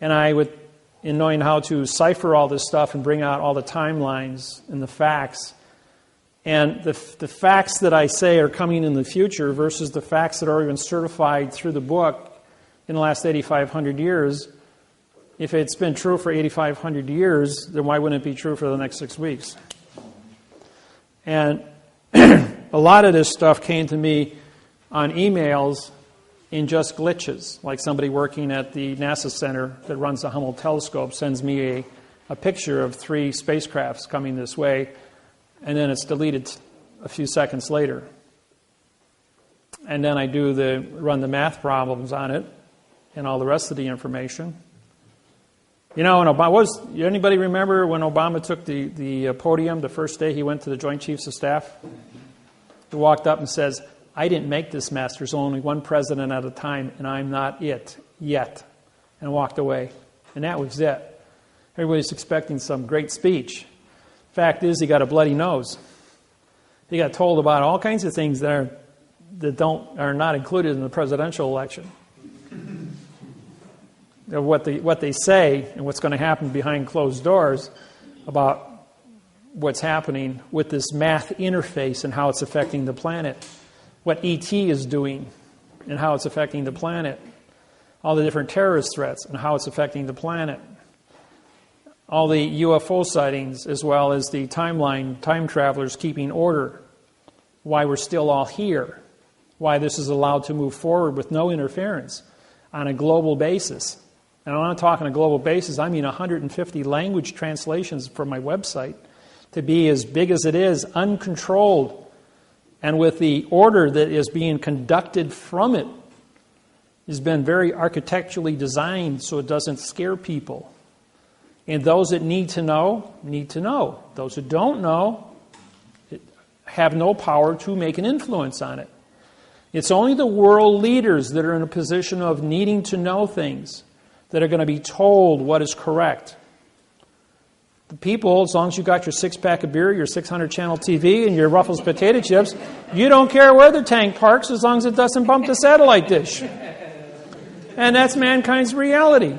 And in knowing how to cipher all this stuff and bring out all the timelines and the facts. And the facts that I say are coming in the future versus the facts that are already been certified through the book in the last 8,500 years. If it's been true for 8,500 years, then why wouldn't it be true for the next 6 weeks? And a lot of this stuff came to me on emails in just glitches, like somebody working at the NASA Center that runs the Hubble telescope sends me a picture of 3 spacecrafts coming this way, and then it's deleted a few seconds later. And then I run the math problems on it and all the rest of the information. You know, anybody remember when Obama took the podium the first day he went to the Joint Chiefs of Staff? He walked up and says, "I didn't make this mess. There's only one president at a time, and I'm not it yet," and walked away. And that was it. Everybody's expecting some great speech. Fact is, he got a bloody nose. He got told about all kinds of things that are not included in the presidential election. What they say and what's going to happen behind closed doors about what's happening with this math interface and how it's affecting the planet. What ET is doing and how it's affecting the planet. All the different terrorist threats and how it's affecting the planet. All the UFO sightings, as well as the time travelers keeping order. Why we're still all here. Why this is allowed to move forward with no interference on a global basis. And when I'm talking a global basis, I mean 150 language translations from my website to be as big as it is, uncontrolled, and with the order that is being conducted from it has been very architecturally designed so it doesn't scare people. And those that need to know, need to know. Those who don't know have no power to make an influence on it. It's only the world leaders that are in a position of needing to know things that are going to be told what is correct. The people, as long as you got your 6-pack of beer, your 600-channel TV, and your Ruffles potato chips, you don't care where the tank parks as long as it doesn't bump the satellite dish. And that's mankind's reality.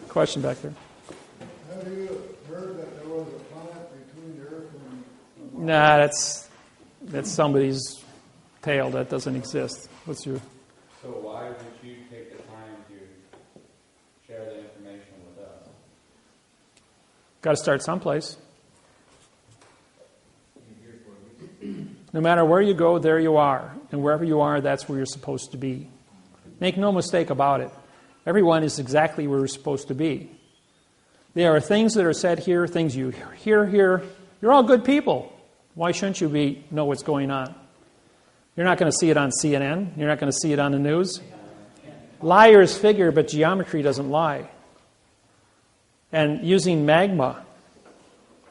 Question back there. Have you heard that there was a planet between the Earth and Nah, that's somebody's tale. That doesn't exist. What's your... So why would you take the time to share the information with us? Got to start someplace. No matter where you go, there you are. And wherever you are, that's where you're supposed to be. Make no mistake about it. Everyone is exactly where we're supposed to be. There are things that are said here, things you hear here. You're all good people. Why shouldn't you know what's going on? You're not going to see it on CNN. You're not going to see it on the news. Liars figure, but geometry doesn't lie. And using magma,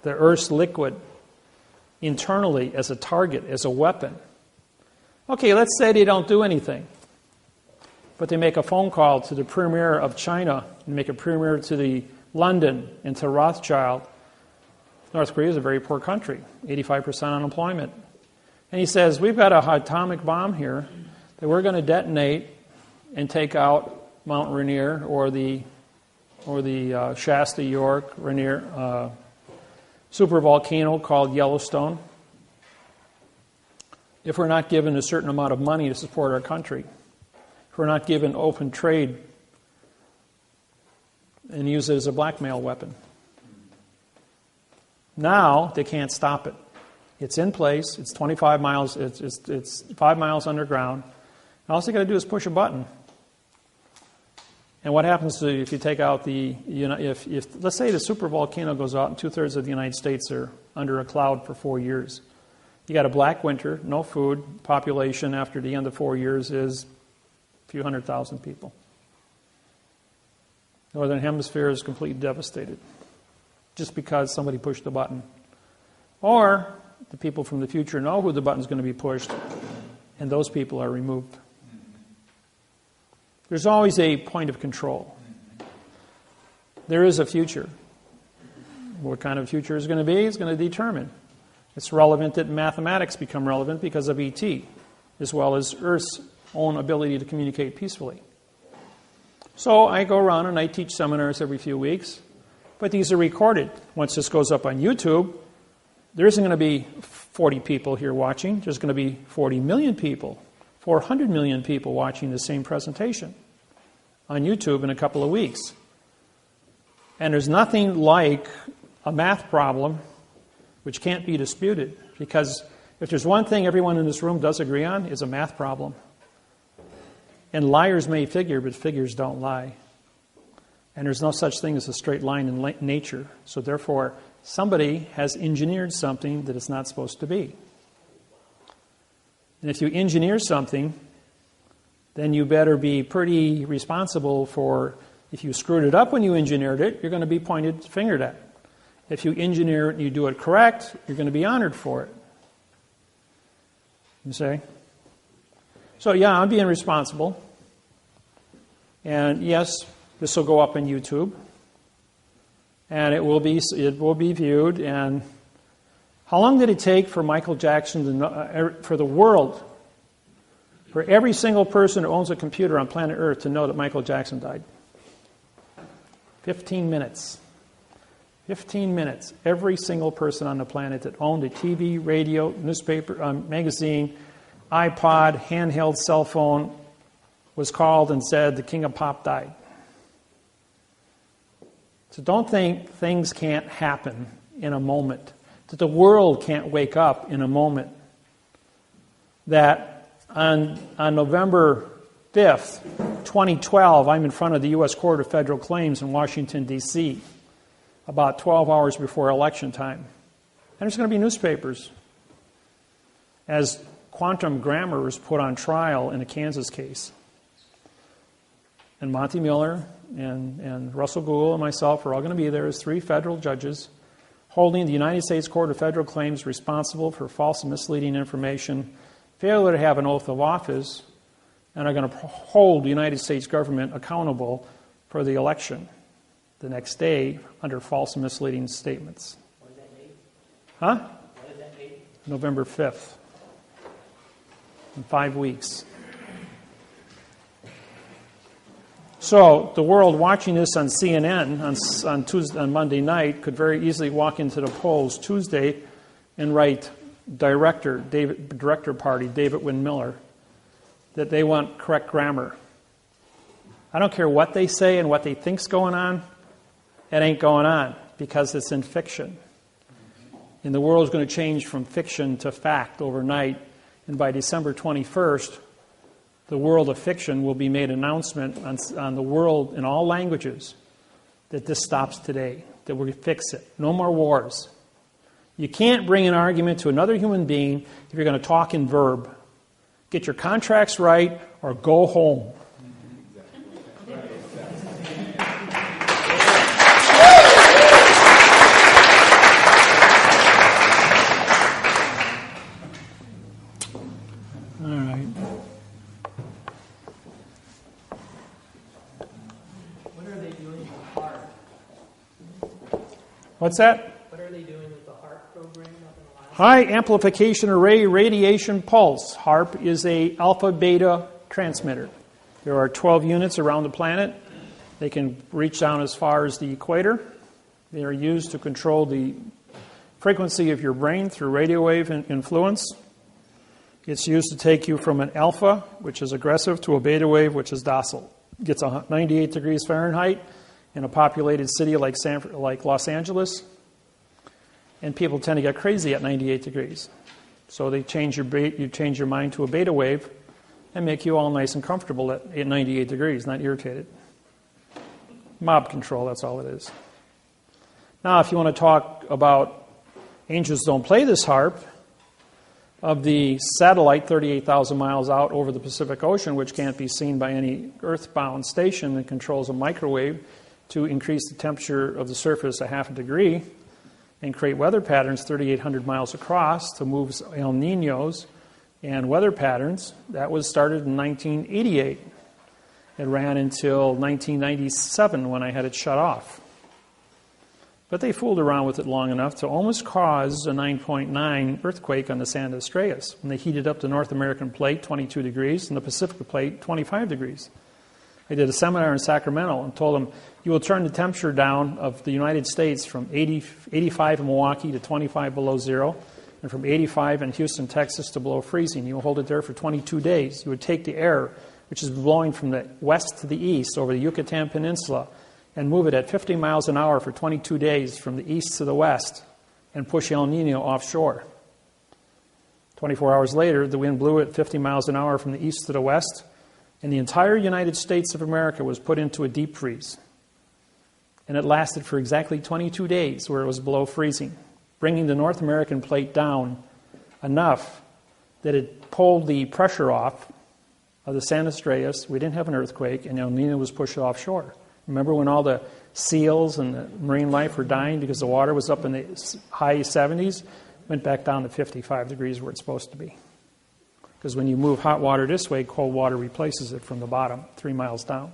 the Earth's liquid, internally as a target, as a weapon. Okay, let's say they don't do anything. But they make a phone call to the premier of China, and make a premier to the London and to Rothschild. North Korea is a very poor country, 85% unemployment. And he says, we've got an atomic bomb here that we're going to detonate and take out Mount Rainier or the Shasta, York, Rainier supervolcano called Yellowstone if we're not given a certain amount of money to support our country. If we're not given open trade and use it as a blackmail weapon. Now they can't stop it. It's in place. It's 25 miles. It's 5 miles underground. And all they got to do is push a button. And what happens if you take out if let's say the supervolcano goes out and 2/3 of the United States are under a cloud for 4 years. You got a black winter, no food. Population after the end of 4 years is a few 100,000 people. The Northern Hemisphere is completely devastated just because somebody pushed the button. Or the people from the future know who the button's going to be pushed, and those people are removed. There's always a point of control. There is a future. What kind of future is going to be is going to determine. It's relevant that mathematics become relevant because of ET, as well as Earth's own ability to communicate peacefully. So I go around and I teach seminars every few weeks, but these are recorded. Once this goes up on YouTube, there isn't going to be 40 people here watching. There's going to be 40 million people, 400 million people watching the same presentation on YouTube in a couple of weeks. And there's nothing like a math problem which can't be disputed, because if there's one thing everyone in this room does agree on, it's a math problem. And liars may figure, but figures don't lie. And there's no such thing as a straight line in nature. So therefore, somebody has engineered something that it's not supposed to be. And if you engineer something, then you better be pretty responsible for, if you screwed it up when you engineered it, you're going to be fingered at. If you engineer it and you do it correct, you're going to be honored for it. You see? So yeah, I'm being responsible. And yes, this will go up on YouTube. And it will be viewed. And how long did it take for Michael Jackson to know, for the world, for every single person who owns a computer on planet Earth to know that Michael Jackson died? 15 minutes. 15 minutes. Every single person on the planet that owned a TV, radio, newspaper, magazine, iPod, handheld cell phone was called and said the king of pop died. So don't think things can't happen in a moment, that the world can't wake up in a moment, that on November 5th, 2012, I'm in front of the U.S. Court of Federal Claims in Washington, D.C., about 12 hours before election time. And there's going to be newspapers as quantum grammar was put on trial in a Kansas case. And Monty Miller and Russell Gould and myself are all going to be there as 3 federal judges holding the United States Court of Federal Claims responsible for false and misleading information, failure to have an oath of office, and are going to hold the United States government accountable for the election. the next day under false and misleading statements. What is that date? Huh? What is that date? November 5th. In 5 weeks. So the world watching this on CNN on Monday night could very easily walk into the polls Tuesday and write director party David-Wynn Miller that they want correct grammar. I don't care what they say and what they think's going on. It ain't going on because it's in fiction. And the world's going to change from fiction to fact overnight. And by December 21st, the world of fiction will be made announcement on the world in all languages that this stops today, that we fix it. No more wars. You can't bring an argument to another human being if you're going to talk in verb. Get your contracts right or go home. All right. What are they doing with the HARP? What's that? What are they doing with the HARP program up in Alaska? High amplification array radiation pulse. HARP is a alpha-beta transmitter. There are 12 units around the planet. They can reach down as far as the equator. They are used to control the frequency of your brain through radio wave influence. It's used to take you from an alpha, which is aggressive, to a beta wave, which is docile. It gets 98 degrees Fahrenheit in a populated city like Los Angeles, and people tend to get crazy at 98 degrees. So you change your mind to a beta wave and make you all nice and comfortable at 98 degrees, not irritated. Mob control, that's all it is. Now, if you want to talk about angels don't play this harp, of the satellite 38,000 miles out over the Pacific Ocean, which can't be seen by any earthbound station that controls a microwave to increase the temperature of the surface a half a degree and create weather patterns 3,800 miles across to move El Niños and weather patterns. That was started in 1988. It ran until 1997 when I had it shut off. But they fooled around with it long enough to almost cause a 9.9 earthquake on the San Andreas when they heated up the North American plate 22 degrees and the Pacific plate 25 degrees. I did a seminar in Sacramento and told them, you will turn the temperature down of the United States from 85 in Milwaukee to 25 below zero, and from 85 in Houston, Texas to below freezing. You will hold it there for 22 days. You would take the air, which is blowing from the west to the east over the Yucatan Peninsula, and move it at 50 miles an hour for 22 days from the east to the west and push El Nino offshore. 24 hours later, the wind blew at 50 miles an hour from the east to the west, and the entire United States of America was put into a deep freeze. And it lasted for exactly 22 days where it was below freezing, bringing the North American plate down enough that it pulled the pressure off of the San Andreas. We didn't have an earthquake, and El Nino was pushed offshore. Remember when all the seals and the marine life were dying because the water was up in the high 70s? Went back down to 55 degrees where it's supposed to be. Because when you move hot water this way, cold water replaces it from the bottom, 3 miles down.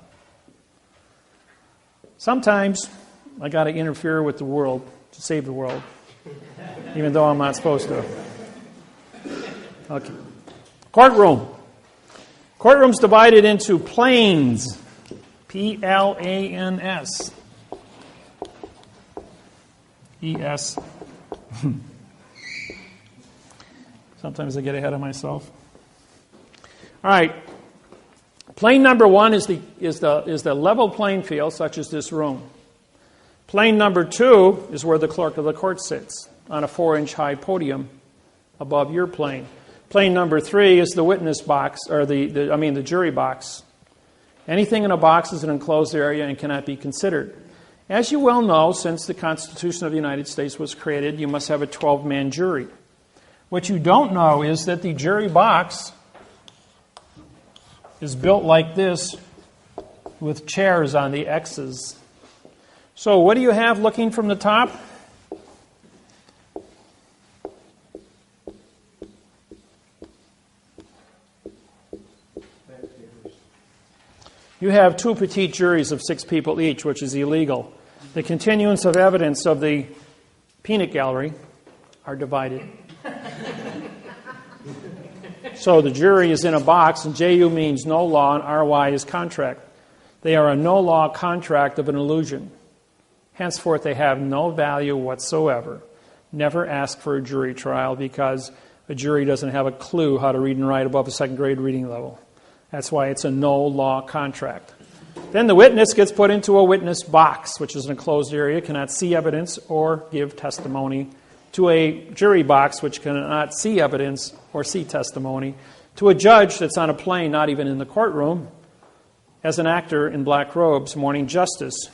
Sometimes I got to interfere with the world to save the world, even though I'm not supposed to. Okay. Courtroom. Courtroom's divided into planes. P-L-A-N-S. E-S. Sometimes I get ahead of myself. All right. Plane number one is the level playing field, such as this room. Plane number two is where the clerk of the court sits, on a 4-inch high podium above your plane. Plane number three is the witness box, or the jury box. Anything in a box is an enclosed area and cannot be considered. As you well know, since the Constitution of the United States was created, you must have a 12-man jury. What you don't know is that the jury box is built like this with chairs on the X's. So what do you have looking from the top? You have two petite juries of 6 people each, which is illegal. The continuance of evidence of the peanut gallery are divided. So the jury is in a box, and JU means no law, and RY is contract. They are a no-law contract of an illusion. Henceforth, they have no value whatsoever. Never ask for a jury trial because a jury doesn't have a clue how to read and write above a second grade reading level. That's why it's a no-law contract. Then the witness gets put into a witness box, which is an enclosed area, cannot see evidence or give testimony, to a jury box, which cannot see evidence or see testimony, to a judge that's on a plane, not even in the courtroom, as an actor in black robes, mourning justice.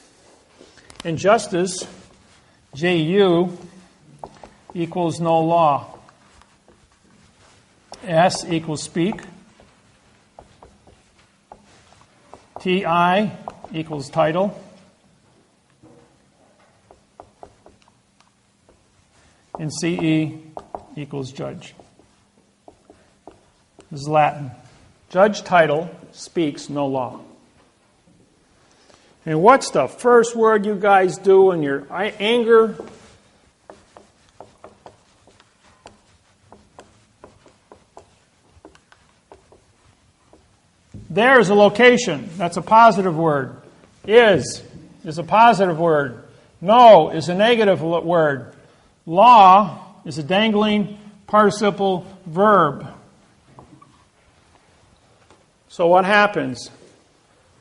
And justice, JU, equals no law. S equals speak. TI equals title. And CE equals judge. This is Latin. Judge title speaks no law. And what's the first word you guys do in your anger? There is a location. That's a positive word. Is a positive word. No is a negative word. Law is a dangling participle verb. So what happens?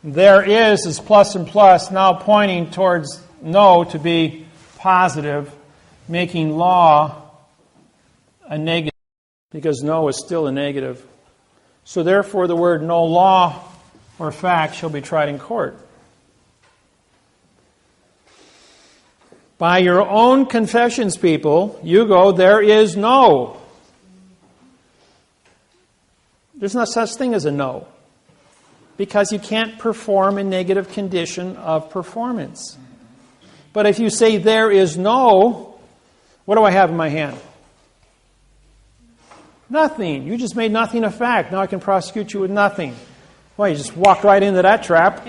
There is plus and plus, now pointing towards no to be positive, making law a negative, because no is still a negative. So therefore the word no law or fact shall be tried in court. By your own confessions, people, you go, there is no. There's no such thing as a no. Because you can't perform a negative condition of performance. But if you say there is no, what do I have in my hand? Nothing. You just made nothing a fact. Now I can prosecute you with nothing. Well, you just walked right into that trap.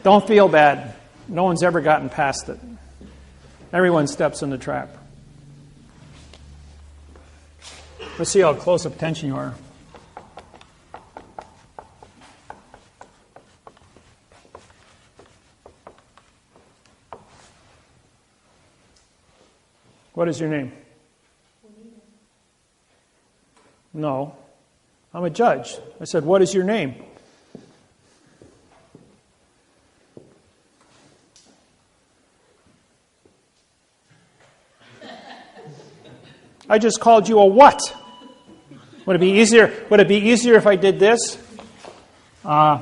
Don't feel bad. No one's ever gotten past it. Everyone steps in the trap. Let's see how close up attention you are. What is your name? No. I'm a judge. I said, what is your name? I just called you a what? Would it be easier? Would it be easier if I did this? Would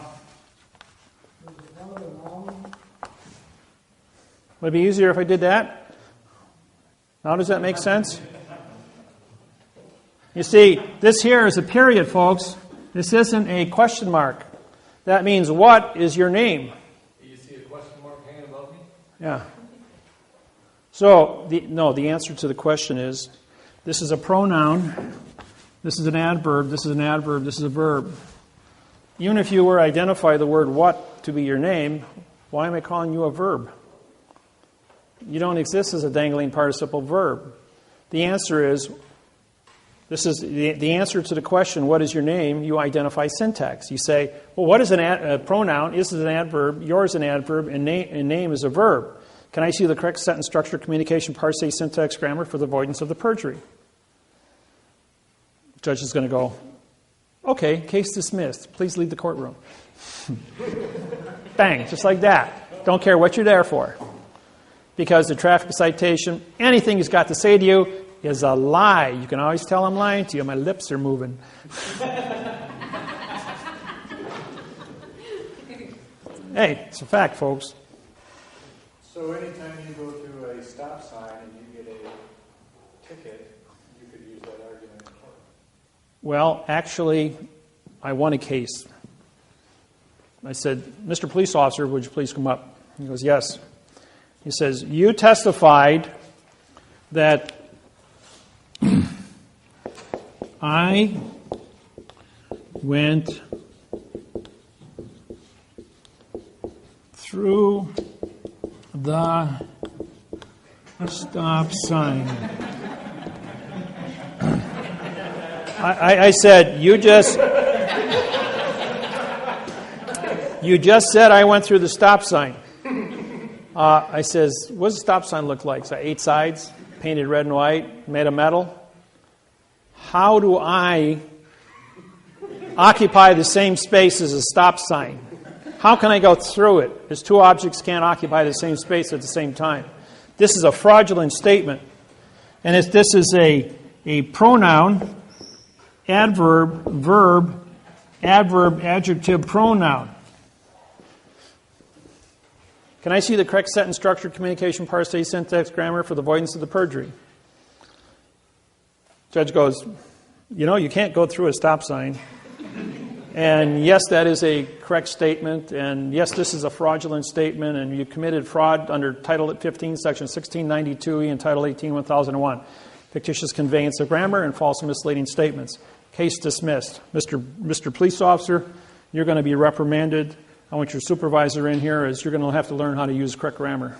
it be easier if I did that? Now does that make sense? You see, this here is a period, folks. This isn't a question mark. That means, what is your name? Do you see a question mark hanging above me? Yeah. So, the answer to the question is, this is a pronoun, this is an adverb, this is an adverb, this is a verb. Even if you were to identify the word what to be your name, why am I calling you a verb? You don't exist as a dangling participle verb. The answer is, this is the answer to the question, what is your name? You identify syntax. You say, well, what is a pronoun? This is an adverb, yours an adverb, and name is a verb. Can I see the correct sentence structure, communication, parse, syntax, grammar for the avoidance of the perjury? The judge is going to go, okay, case dismissed. Please leave the courtroom. Bang, just like that. Don't care what you're there for. Because the traffic citation, anything he's got to say to you is a lie. You can always tell I'm lying to you. My lips are moving. Hey, it's a fact, folks. So anytime you go to a stop sign and you get a ticket, you could use that argument in court. Well, actually, I won a case. I said, Mr. Police Officer, would you please come up? He goes, yes. He says, you testified that I went through the stop sign. I said, you just said I went through the stop sign. I says, what does the stop sign look like? So 8 sides, painted red and white, made of metal. How do I occupy the same space as a stop sign? How can I go through it? As two objects can't occupy the same space at the same time. This is a fraudulent statement. And this is a pronoun, adverb, verb, adverb, adjective, pronoun. Can I see the correct sentence structure, communication, parsing, syntax, grammar for the avoidance of the perjury? Judge goes, you can't go through a stop sign. And yes, that is a correct statement. And yes, this is a fraudulent statement. And you committed fraud under Title 15, Section 1692E and Title 18, 1001. Fictitious conveyance of grammar and false and misleading statements. Case dismissed. Mr. Police Officer, you're going to be reprimanded. I want your supervisor in here as you're going to have to learn how to use correct grammar.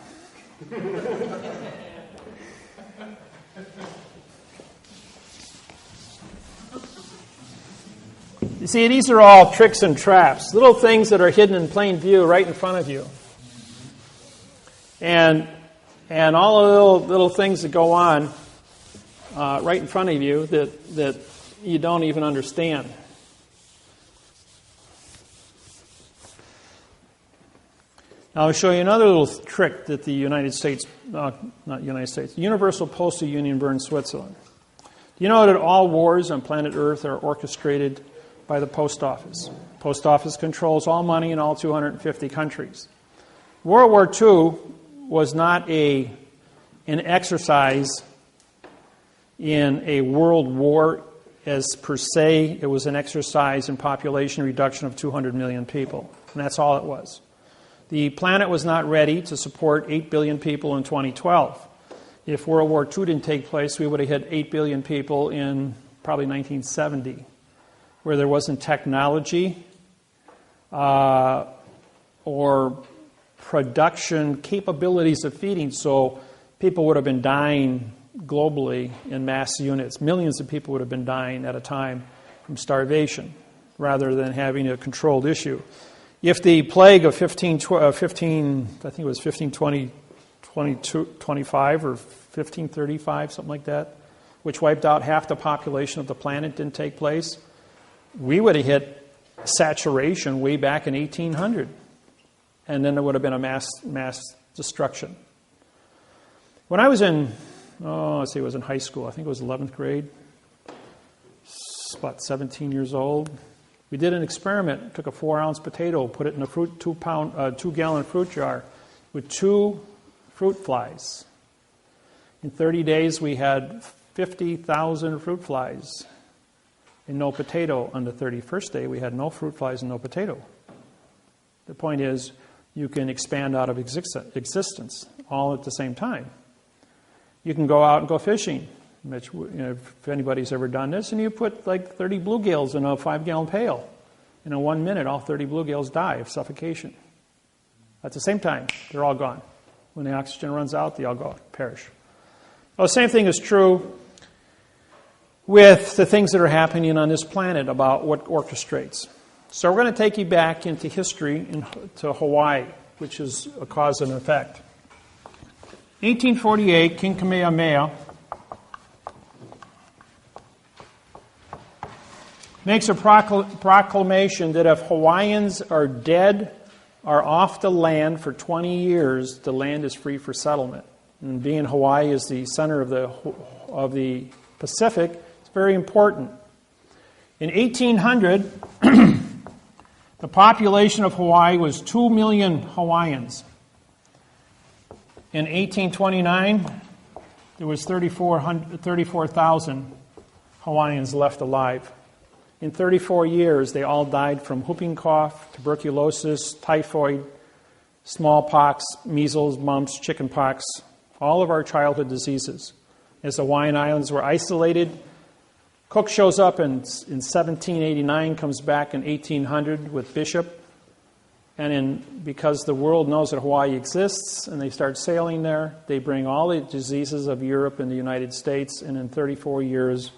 You see, these are all tricks and traps, little things that are hidden in plain view right in front of you. And all the little things that go on right in front of you that you don't even understand. Now I'll show you another little trick that the Universal Postal Union burned Switzerland. Do you know that all wars on planet Earth are orchestrated by the post office? Post office controls all money in all 250 countries. World War II was not an exercise in a world war as per se. It was an exercise in population reduction of 200 million people. And that's all it was. The planet was not ready to support 8 billion people in 2012. If World War II didn't take place, we would have hit 8 billion people in probably 1970, where there wasn't technology or production capabilities of feeding, so people would have been dying globally in mass units. Millions of people would have been dying at a time from starvation, rather than having a controlled issue. If the plague of 1525 or 1535, something like that, which wiped out half the population of the planet, didn't take place, we would have hit saturation way back in 1800. And then there would have been a mass destruction. When I was in, it was in high school. I think it was 11th grade. About 17 years old. We did an experiment. Took a 4-ounce potato, put it in a 2-gallon fruit jar with 2 fruit flies. In 30 days, we had 50,000 fruit flies and no potato. On the 31st day, we had no fruit flies and no potato. The point is, you can expand out of existence all at the same time. You can go out and go fishing, which, if anybody's ever done this, and you put like 30 bluegills in a 5-gallon pail. And in 1 minute, all 30 bluegills die of suffocation. At the same time, they're all gone. When the oxygen runs out, they all go perish. Well, the same thing is true with the things that are happening on this planet about what orchestrates. So we're going to take you back into history, to Hawaii, which is a cause and effect. 1848, King Kamehameha makes a proclamation that if Hawaiians are dead or off the land for 20 years, the land is free for settlement. And being Hawaii is the center of the Pacific, it's very important. In 1800, the population of Hawaii was 2 million Hawaiians. In 1829, there was 34,000 Hawaiians left alive. In 34 years, they all died from whooping cough, tuberculosis, typhoid, smallpox, measles, mumps, chickenpox, all of our childhood diseases. As the Hawaiian Islands were isolated, Cook shows up in 1789, comes back in 1800 with Bishop, because the world knows that Hawaii exists and they start sailing there, they bring all the diseases of Europe and the United States, and in 34 years,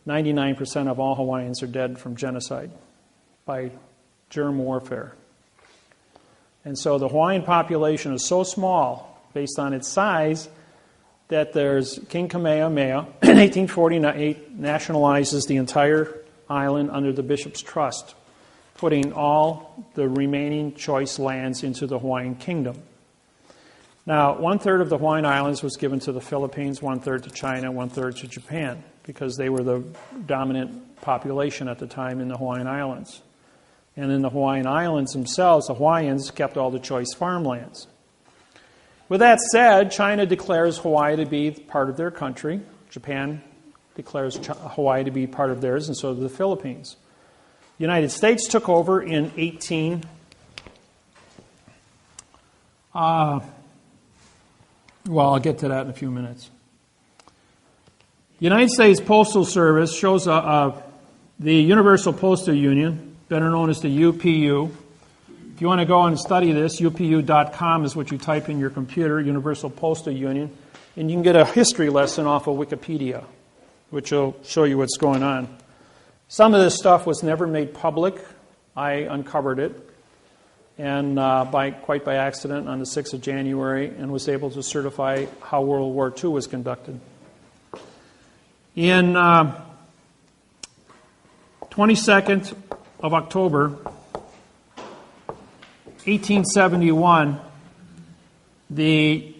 99% of all Hawaiians are dead from genocide by germ warfare. And so the Hawaiian population is so small, based on its size, that there's King Kamehameha, in 1848, nationalizes the entire island under the Bishop's Trust, putting all the remaining choice lands into the Hawaiian Kingdom. Now, 1/3 of the Hawaiian Islands was given to the Philippines, 1/3 to China, 1/3 to Japan, because they were the dominant population at the time in the Hawaiian Islands. And in the Hawaiian Islands themselves, the Hawaiians kept all the choice farmlands. With that said, China declares Hawaii to be part of their country. Japan declares Hawaii to be part of theirs, and so do the Philippines. The United States took over in I'll get to that in a few minutes. The United States Postal Service shows the Universal Postal Union, better known as the UPU. If you want to go and study this, upu.com is what you type in your computer, Universal Postal Union, and you can get a history lesson off of Wikipedia, which will show you what's going on. Some of this stuff was never made public. I uncovered it, and quite by accident on the 6th of January, and was able to certify how World War II was conducted. In 22nd of October, 1871, the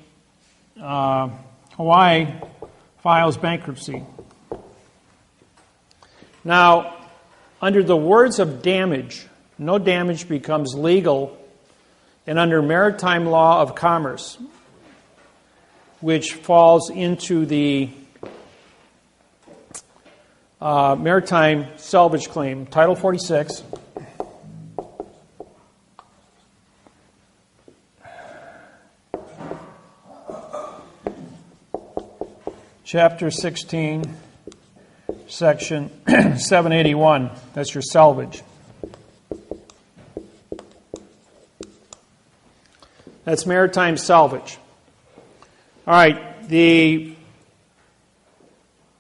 Hawaii files bankruptcy. Now, under the words of damage, no damage becomes legal, and under maritime law of commerce, which falls into the maritime salvage claim, Title 46, Chapter 16, Section 781. That's your salvage. That's maritime salvage. All right, the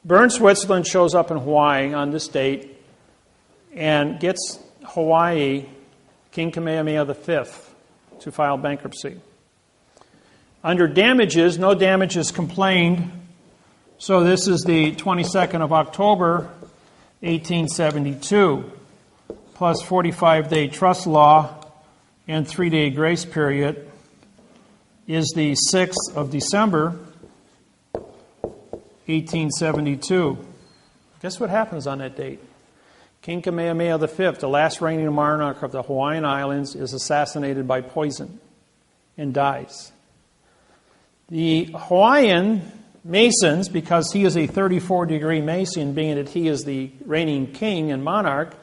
Bern Switzerland shows up in Hawaii on this date and gets Hawaii, King Kamehameha V, to file bankruptcy. Under damages, no damages complained. So this is the 22nd of October, 1872, plus 45-day trust law and 3-day grace period is the 6th of December, 1872. Guess what happens on that date? King Kamehameha V, the last reigning monarch of the Hawaiian Islands, is assassinated by poison and dies. The Hawaiian Masons, because he is a 34-degree Mason, being that he is the reigning king and monarch,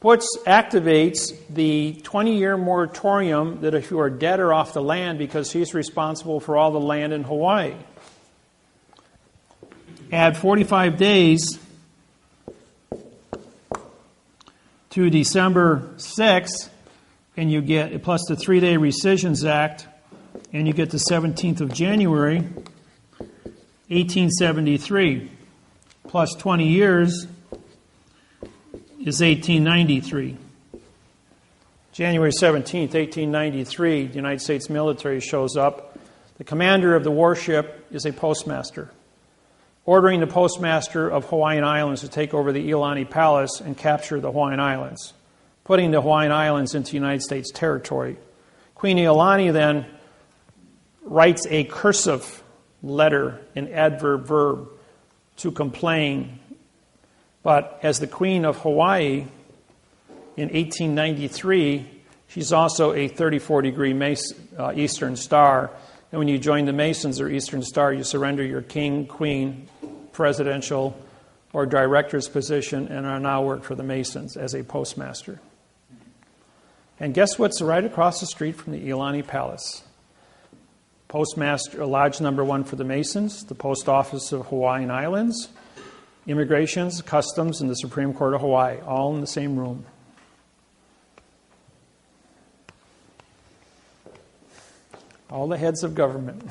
activates the 20-year moratorium that if you are dead or off the land, because he's responsible for all the land in Hawaii. Add 45 days to December 6th, and you get, plus the 3-day Rescissions Act, and you get the 17th of January, 1873, plus 20 years is 1893. January 17th, 1893, the United States military shows up. The commander of the warship is a postmaster, ordering the postmaster of Hawaiian Islands to take over the Iolani Palace and capture the Hawaiian Islands, putting the Hawaiian Islands into United States territory. Queen Iolani then writes a cursive letter, an adverb verb, to complain. But as the Queen of Hawaii in 1893, she's also a 34-degree Eastern Star. And when you join the Masons or Eastern Star, you surrender your king, queen, presidential, or director's position and are now work for the Masons as a postmaster. And guess what's right across the street from the Iolani Palace? Postmaster, Lodge number 1 for the Masons, the Post Office of Hawaiian Islands, Immigrations, Customs, and the Supreme Court of Hawaii, all in the same room. All the heads of government.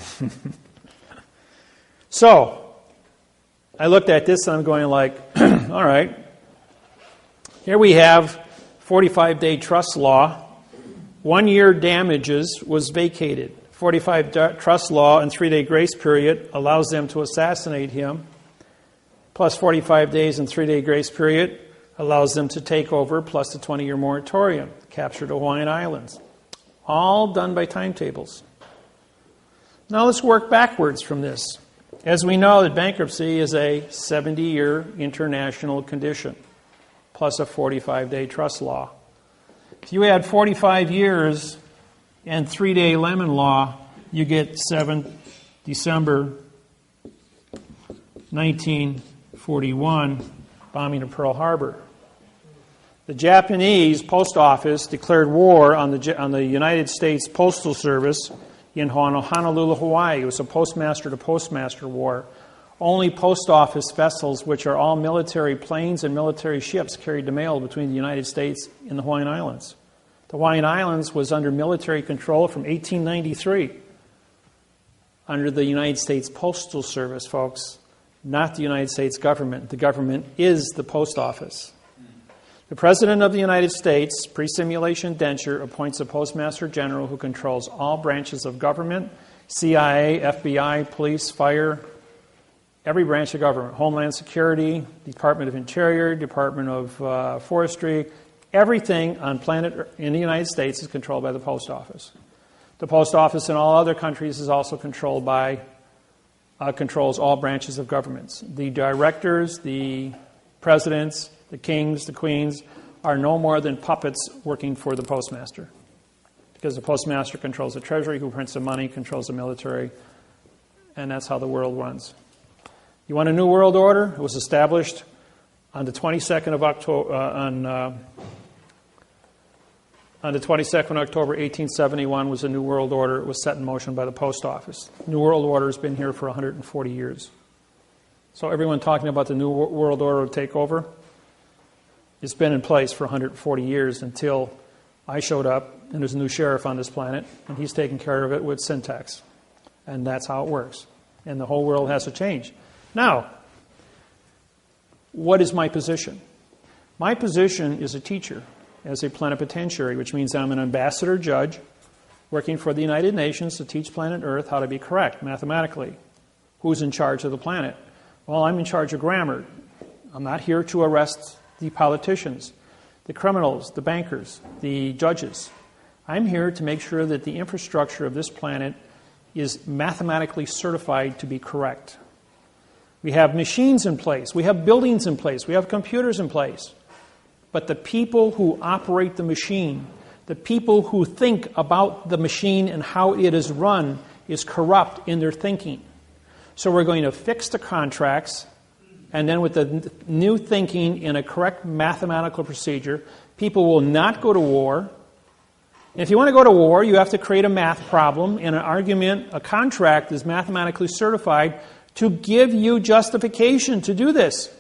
So, I looked at this and I'm going like, all right, here we have 45-day trust law. 1 year damages was vacated. 45 trust law and 3-day grace period allows them to assassinate him. Plus 45 days and 3-day grace period allows them to take over, plus the 20-year moratorium, capture the Hawaiian Islands. All done by timetables. Now let's work backwards from this. As we know, that bankruptcy is a 70-year international condition, plus a 45-day trust law. If you add 45 years and 3-day lemon law, you get 7 December 1941, bombing of Pearl Harbor. The Japanese post office declared war on the United States Postal Service in Honolulu, Hawaii. It was a postmaster-to-postmaster war. Only post office vessels, which are all military planes and military ships, carried the mail between the United States and the Hawaiian Islands. The Hawaiian Islands was under military control from 1893 under the United States Postal Service, folks, not the United States government. The government is the post office. The President of the United States, pre-simulation indenture, appoints a Postmaster General who controls all branches of government, CIA, FBI, police, fire, every branch of government, Homeland Security, Department of Interior, Department of Forestry, everything on planet in the United States is controlled by the post office. The post office in all other countries is also controlled by, controls all branches of governments. The directors, the presidents, the kings, the queens are no more than puppets working for the postmaster. Because the postmaster controls the treasury, who prints the money, controls the military, and that's how the world runs. You want a new world order? It was established on the 22nd of October, on the 22nd of October, 1871 was a new world order. It was set in motion by the post office. New world order has been here for 140 years. So everyone talking about the new world order to take over, it's been in place for 140 years until I showed up and there's a new sheriff on this planet and he's taking care of it with syntax. And that's how it works. And the whole world has to change. Now, what is my position? My position is a teacher, as a plenipotentiary, which means I'm an ambassador judge working for the United Nations to teach planet Earth how to be correct mathematically. Who's in charge of the planet? Well, I'm in charge of grammar. I'm not here to arrest the politicians, the criminals, the bankers, the judges. I'm here to make sure that the infrastructure of this planet is mathematically certified to be correct. We have machines in place. We have buildings in place. We have computers in place. But the people who operate the machine, the people who think about the machine and how it is run, is corrupt in their thinking. So we're going to fix the contracts, and then with the new thinking in a correct mathematical procedure, people will not go to war. And if you want to go to war, you have to create a math problem and an argument. A contract is mathematically certified to give you justification to do this.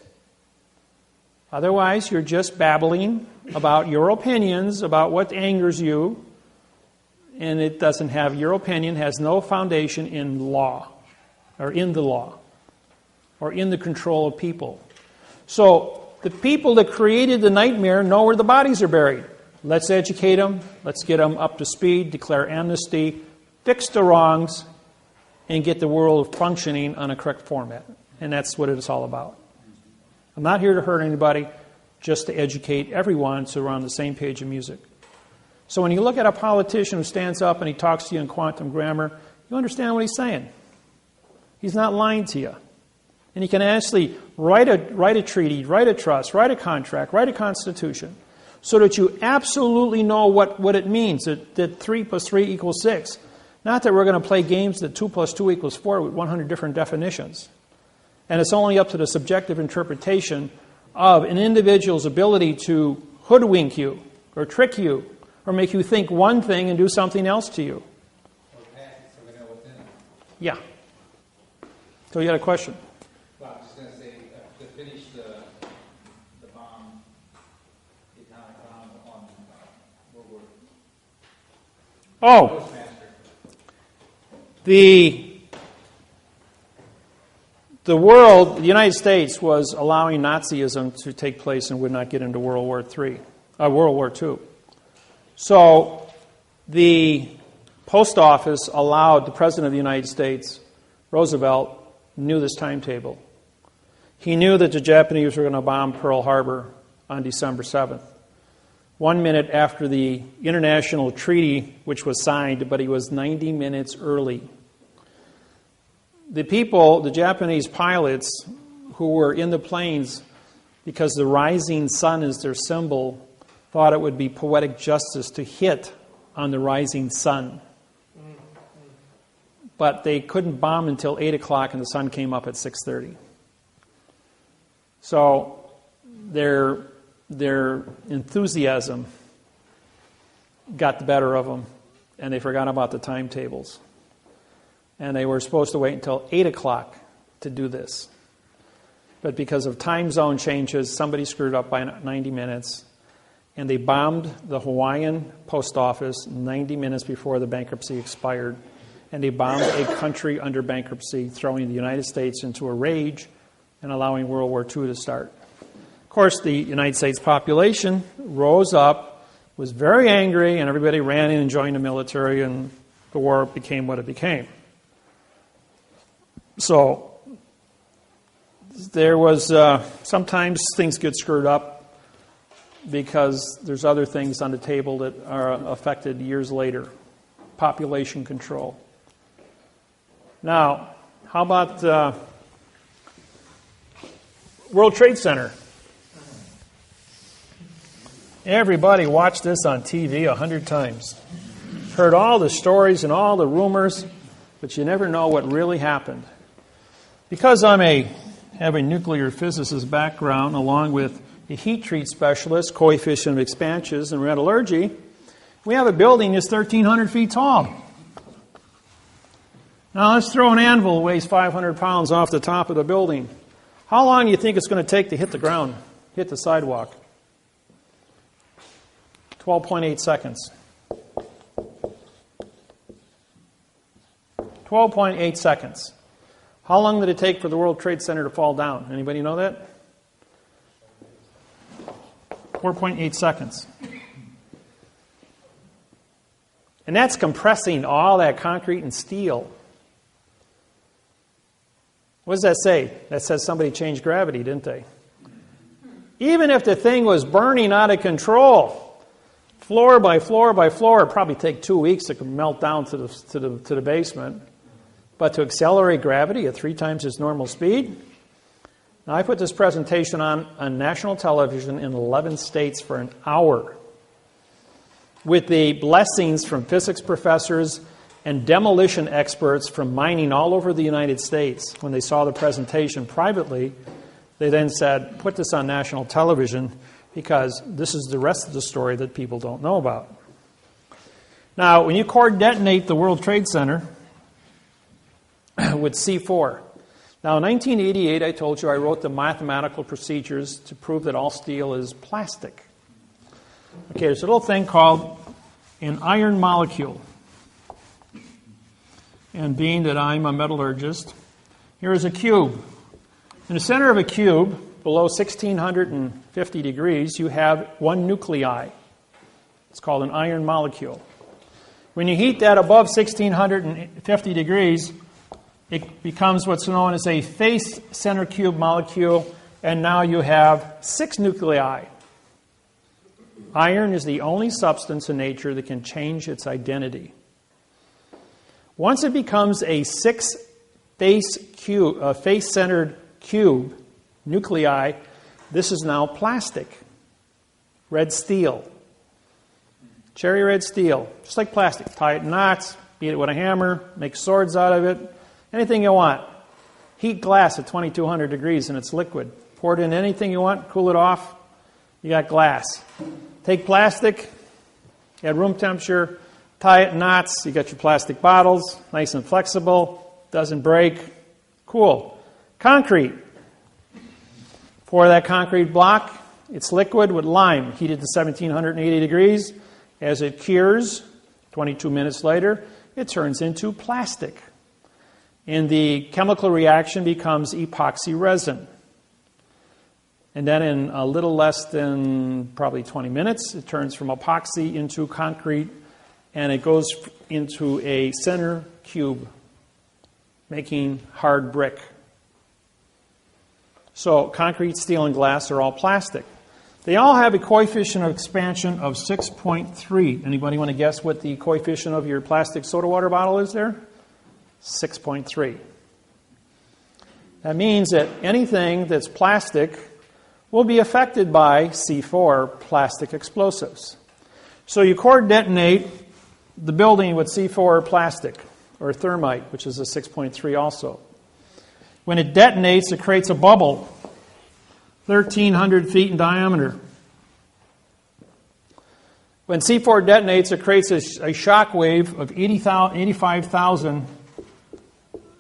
Otherwise, you're just babbling about your opinions, about what angers you, and it doesn't have, your opinion has no foundation in law, or in the law, or in the control of people. So, the people that created the nightmare know where the bodies are buried. Let's educate them, let's get them up to speed, declare amnesty, fix the wrongs, and get the world functioning on a correct format. And that's what it's all about. I'm not here to hurt anybody, just to educate everyone so we're on the same page of music. So when you look at a politician who stands up and he talks to you in quantum grammar, you understand what he's saying. He's not lying to you. And he can actually write a treaty, write a trust, write a contract, write a constitution, so that you absolutely know what it means, that 3 plus 3 equals 6. Not that we're going to play games that 2 plus 2 equals 4 with 100 different definitions. And it's only up to the subjective interpretation of an individual's ability to hoodwink you, or trick you, or make you think one thing and do something else to you. Or pass it so we know what's in it. Yeah. So you had a question? Well, I was just going to say, to finish the bomb, the atomic bomb on World War Oh, Postmaster. The world, the United States, was allowing Nazism to take place and would not get into World War II. So the post office allowed the President of the United States, Roosevelt, knew this timetable. He knew that the Japanese were going to bomb Pearl Harbor on December 7th. 1 minute after the international treaty, which was signed, but he was 90 minutes early. The people, the Japanese pilots who were in the planes, because the rising sun is their symbol, thought it would be poetic justice to hit on the rising sun. But they couldn't bomb until 8 o'clock and the sun came up at 6:30. So their enthusiasm got the better of them, and they forgot about the timetables. And they were supposed to wait until 8 o'clock to do this. But because of time zone changes, somebody screwed up by 90 minutes, and they bombed the Hawaiian post office 90 minutes before the bankruptcy expired. And they bombed a country under bankruptcy, throwing the United States into a rage and allowing World War II to start. Of course, the United States population rose up, was very angry, and everybody ran in and joined the military, and the war became what it became. So there was, sometimes things get screwed up because there's other things on the table that are affected years later. Population control. Now, how about World Trade Center? Everybody watched this on TV 100 times. Heard all the stories and all the rumors, but you never know what really happened. Because have a nuclear physicist background, along with a heat treat specialist, coefficient of expansion, and metallurgy, we have a building that's 1,300 feet tall. Now let's throw an anvil that weighs 500 pounds off the top of the building. How long do you think it's going to take to hit the ground, hit the sidewalk? 12.8 seconds. 12.8 seconds. How long did it take for the World Trade Center to fall down? Anybody know that? 4.8 seconds. And that's compressing all that concrete and steel. What does that say? That says somebody changed gravity, didn't they? Even if the thing was burning out of control, floor by floor by floor, it'd probably take 2 weeks to melt down to the basement. But to accelerate gravity at 3 times its normal speed? Now, I put this presentation on national television in 11 states for an hour with the blessings from physics professors and demolition experts from mining all over the United States. When they saw the presentation privately, they then said, put this on national television because this is the rest of the story that people don't know about. Now, when you core detonate the World Trade Center with C4. Now, in 1988, I told you I wrote the mathematical procedures to prove that all steel is plastic. Okay, there's a little thing called an iron molecule. And being that I'm a metallurgist, here is a cube. In the center of a cube, below 1650 degrees, you have one nuclei. It's called an iron molecule. When you heat that above 1650 degrees, it becomes what's known as a face center cube molecule, and now you have 6 nuclei. Iron is the only substance in nature that can change its identity. Once it becomes a 6 face-centered cube nuclei, this is now plastic. Red steel. Cherry red steel. Just like plastic. Tie it in knots, beat it with a hammer, make swords out of it. Anything you want. Heat glass at 2200 degrees and it's liquid. Pour it in anything you want, cool it off, you got glass. Take plastic, at room temperature, tie it in knots, you got your plastic bottles, nice and flexible, doesn't break. Cool. Concrete. Pour that concrete block, it's liquid with lime, heated to 1780 degrees. As it cures, 22 minutes later, it turns into plastic. And the chemical reaction becomes epoxy resin. And then in a little less than probably 20 minutes, it turns from epoxy into concrete, and it goes into a center cube, making hard brick. So concrete, steel, and glass are all plastic. They all have a coefficient of expansion of 6.3. Anybody want to guess what the coefficient of your plastic soda water bottle is there? 6.3. That means that anything that's plastic will be affected by C4, plastic explosives. So you core detonate the building with C4 plastic, or thermite, which is a 6.3 also. When it detonates, it creates a bubble, 1,300 feet in diameter. When C4 detonates, it creates a shock wave of 85,000,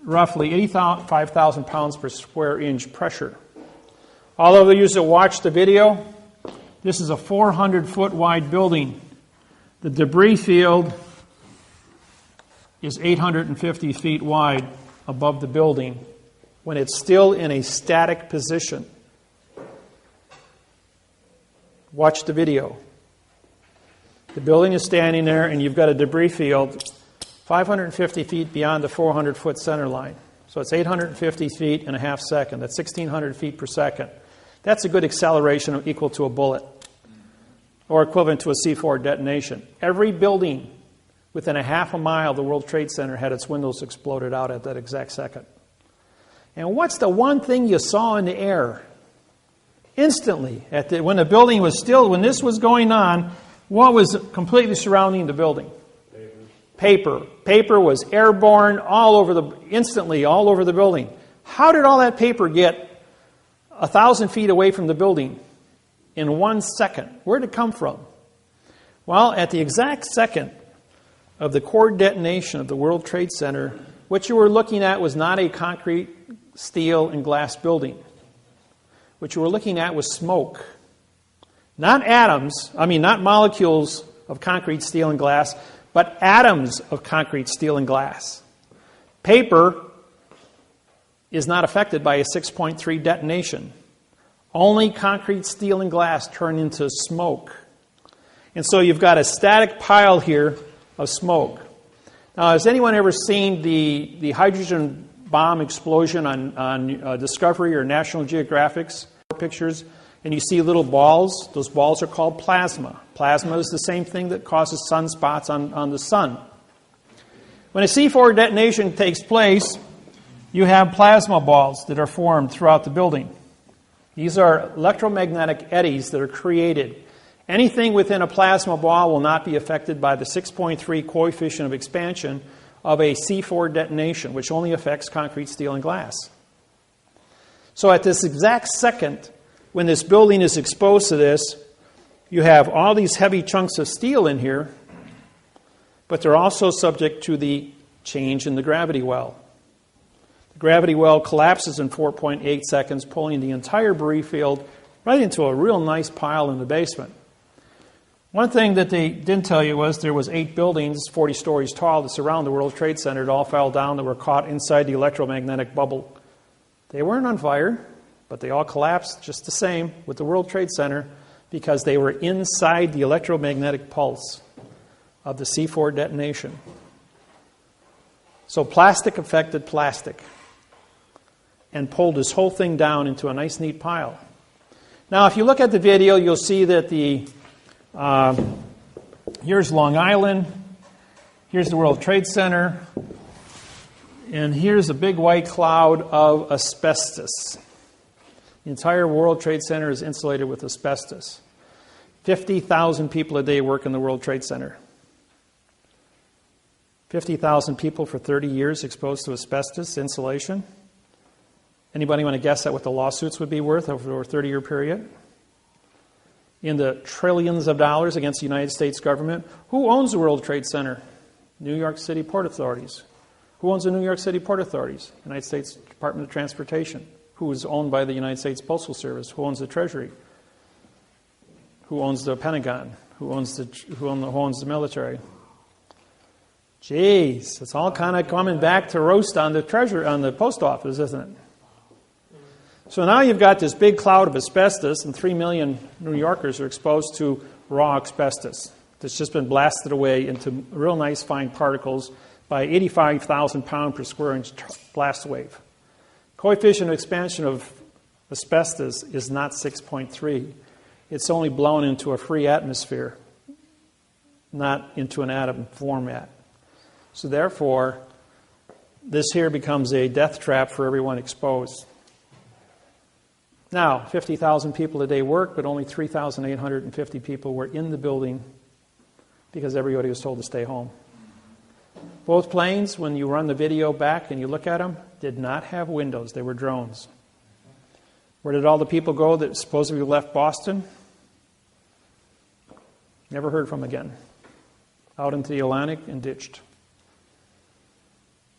roughly 85,000 pounds per square inch pressure. All of you that watch the video, this is a 400-foot wide building. The debris field is 850 feet wide above the building when it's still in a static position. Watch the video. The building is standing there, and you've got a debris field 550 feet beyond the 400-foot center line. So it's 850 feet in a half second. That's 1,600 feet per second. That's a good acceleration equal to a bullet, or equivalent to a C4 detonation. Every building within a half a mile of the World Trade Center had its windows exploded out at that exact second. And what's the one thing you saw in the air? Instantly, when the building was still, when this was going on, what was completely surrounding the building? Paper. Paper was airborne instantly all over the building. How did all that paper get 1,000 feet away from the building in 1 second? Where did it come from? Well, at the exact second of the core detonation of the World Trade Center, what you were looking at was not a concrete, steel, and glass building. What you were looking at was smoke. Not molecules of concrete, steel, and glass, but atoms of concrete, steel, and glass. Paper is not affected by a 6.3 detonation. Only concrete, steel, and glass turn into smoke. And so you've got a static pile here of smoke. Now, has anyone ever seen the hydrogen bomb explosion on Discovery or National Geographic's pictures? And you see little balls. Those balls are called plasma. Plasma is the same thing that causes sunspots on the sun. When a C4 detonation takes place, you have plasma balls that are formed throughout the building. These are electromagnetic eddies that are created. Anything within a plasma ball will not be affected by the 6.3 coefficient of expansion of a C4 detonation, which only affects concrete, steel, and glass. So at this exact second, when this building is exposed to this, you have all these heavy chunks of steel in here, but they're also subject to the change in the gravity well. The gravity well collapses in 4.8 seconds, pulling the entire debris field right into a real nice pile in the basement. One thing that they didn't tell you was there was 8 buildings, 40 stories tall, that surround the World Trade Center. It all fell down. That were caught inside the electromagnetic bubble. They weren't on fire, but they all collapsed just the same with the World Trade Center because they were inside the electromagnetic pulse of the C4 detonation. So plastic affected plastic and pulled this whole thing down into a nice, neat pile. Now, if you look at the video, you'll see that here's Long Island, here's the World Trade Center, and here's a big white cloud of asbestos. The entire World Trade Center is insulated with asbestos. 50,000 people a day work in the World Trade Center. 50,000 people for 30 years exposed to asbestos insulation. Anybody want to guess at what the lawsuits would be worth over a 30-year period? In the trillions of dollars against the United States government. Who owns the World Trade Center? New York City Port Authorities. Who owns the New York City Port Authorities? United States Department of Transportation. Who is owned by the United States Postal Service? Who owns the Treasury? Who owns the Pentagon? Who owns the military? Jeez, it's all kind of coming back to roast on the post office, isn't it? So now you've got this big cloud of asbestos, and 3 million New Yorkers are exposed to raw asbestos that's just been blasted away into real nice fine particles by 85,000 pound per square inch blast wave. Coefficient of expansion of asbestos is not 6.3. It's only blown into a free atmosphere, not into an atom format. So therefore, this here becomes a death trap for everyone exposed. Now, 50,000 people a day work, but only 3,850 people were in the building because everybody was told to stay home. Both planes, when you run the video back and you look at them, did not have windows. They were drones. Where did all the people go that supposedly left Boston? Never heard from again. Out into the Atlantic and ditched.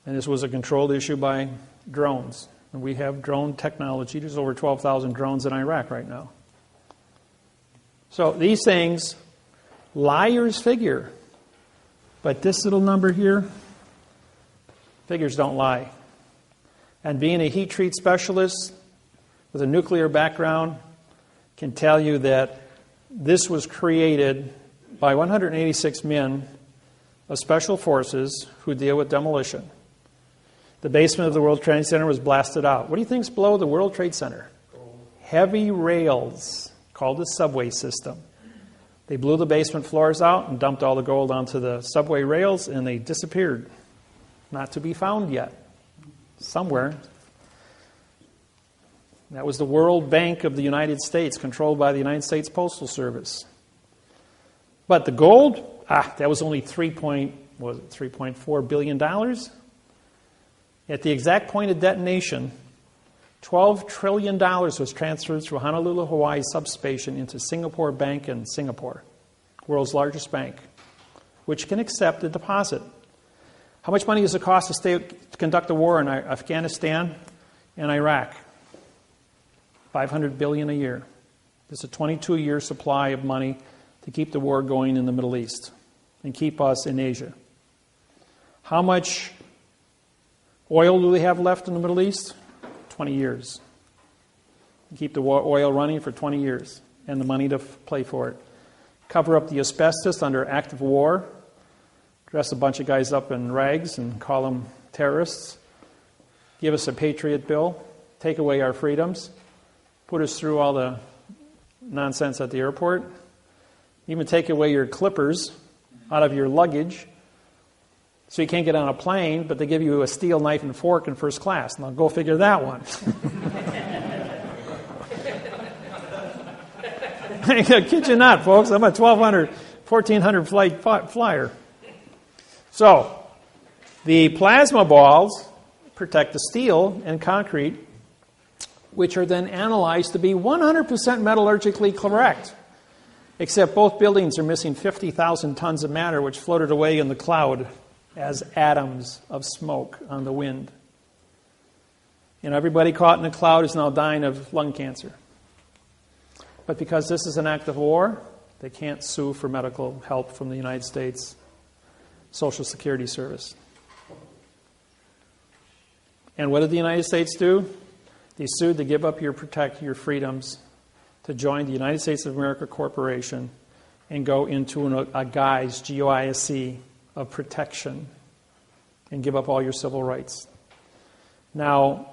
And this was a controlled issue by drones. And we have drone technology. There's over 12,000 drones in Iraq right now. So these things, liars figure. But this little number here, figures don't lie. And being a heat treat specialist with a nuclear background can tell you that this was created by 186 men of special forces who deal with demolition. The basement of the World Trade Center was blasted out. What do you think's below the World Trade Center? Heavy rails, called the subway system. They blew the basement floors out and dumped all the gold onto the subway rails, and they disappeared. Not to be found yet. Somewhere. That was the World Bank of the United States, controlled by the United States Postal Service. But the gold, that was only $3.4 billion. At the exact point of detonation, $12 trillion was transferred through Honolulu, Hawaii substation into Singapore Bank in Singapore, world's largest bank, which can accept a deposit. How much money does it cost to conduct a war in Afghanistan and Iraq? $500 billion a year. It's a 22-year supply of money to keep the war going in the Middle East and keep us in Asia. How much oil do they have left in the Middle East? 20 years. Keep the oil running for 20 years and the money to play for it. Cover up the asbestos under active war. Dress a bunch of guys up in rags and call them terrorists. Give us a patriot bill. Take away our freedoms. Put us through all the nonsense at the airport. Even take away your clippers out of your luggage so you can't get on a plane, but they give you a steel knife and fork in first class. Now go figure that one. I kid you not, folks. I'm a 1,400 flight flyer. So, the plasma balls protect the steel and concrete, which are then analyzed to be 100% metallurgically correct. Except both buildings are missing 50,000 tons of matter, which floated away in the cloud as atoms of smoke on the wind. And everybody caught in the cloud is now dying of lung cancer. But because this is an act of war, they can't sue for medical help from the United States Social Security Service. And what did the United States do? They sued to give up your freedoms, to join the United States of America Corporation and go into a guise, GOISE, of protection and give up all your civil rights. Now,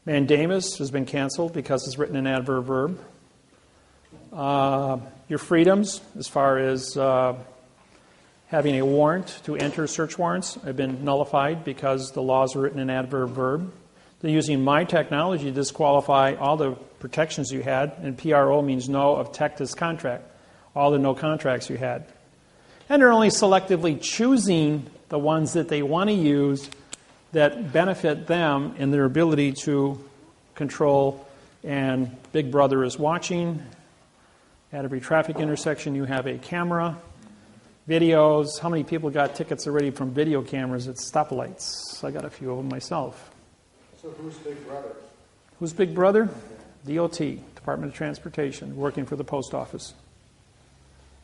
mandamus has been canceled because it's written in adverb verb. Your freedoms, as far as having a warrant to enter search warrants, have been nullified because the laws are written in adverb verb. They're using my technology to disqualify all the protections you had, and PRO means no of Texas contract, all the no contracts you had. And they're only selectively choosing the ones that they want to use that benefit them in their ability to control, and Big Brother is watching. At every traffic intersection you have a camera. Videos, how many people got tickets already from video cameras at stoplights? I got a few of them myself. So who's Big Brother? Who's Big Brother? DOT, Department of Transportation, working for the post office.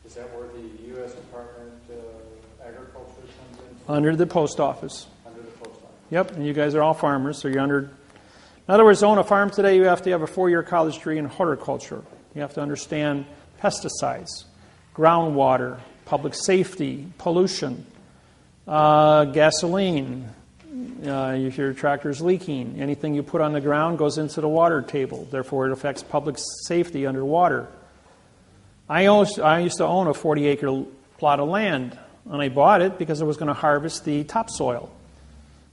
Is that where the U.S. Department of Agriculture comes in? Under the post office. Under the post office. Yep, and you guys are all farmers, so you're under... In other words, to own a farm today, you have to have a 4-year college degree in horticulture. You have to understand pesticides, groundwater, public safety, pollution, gasoline, if your tractor's leaking, anything you put on the ground goes into the water table. Therefore, it affects public safety underwater. I used to own a 40-acre plot of land, and I bought it because I was going to harvest the topsoil,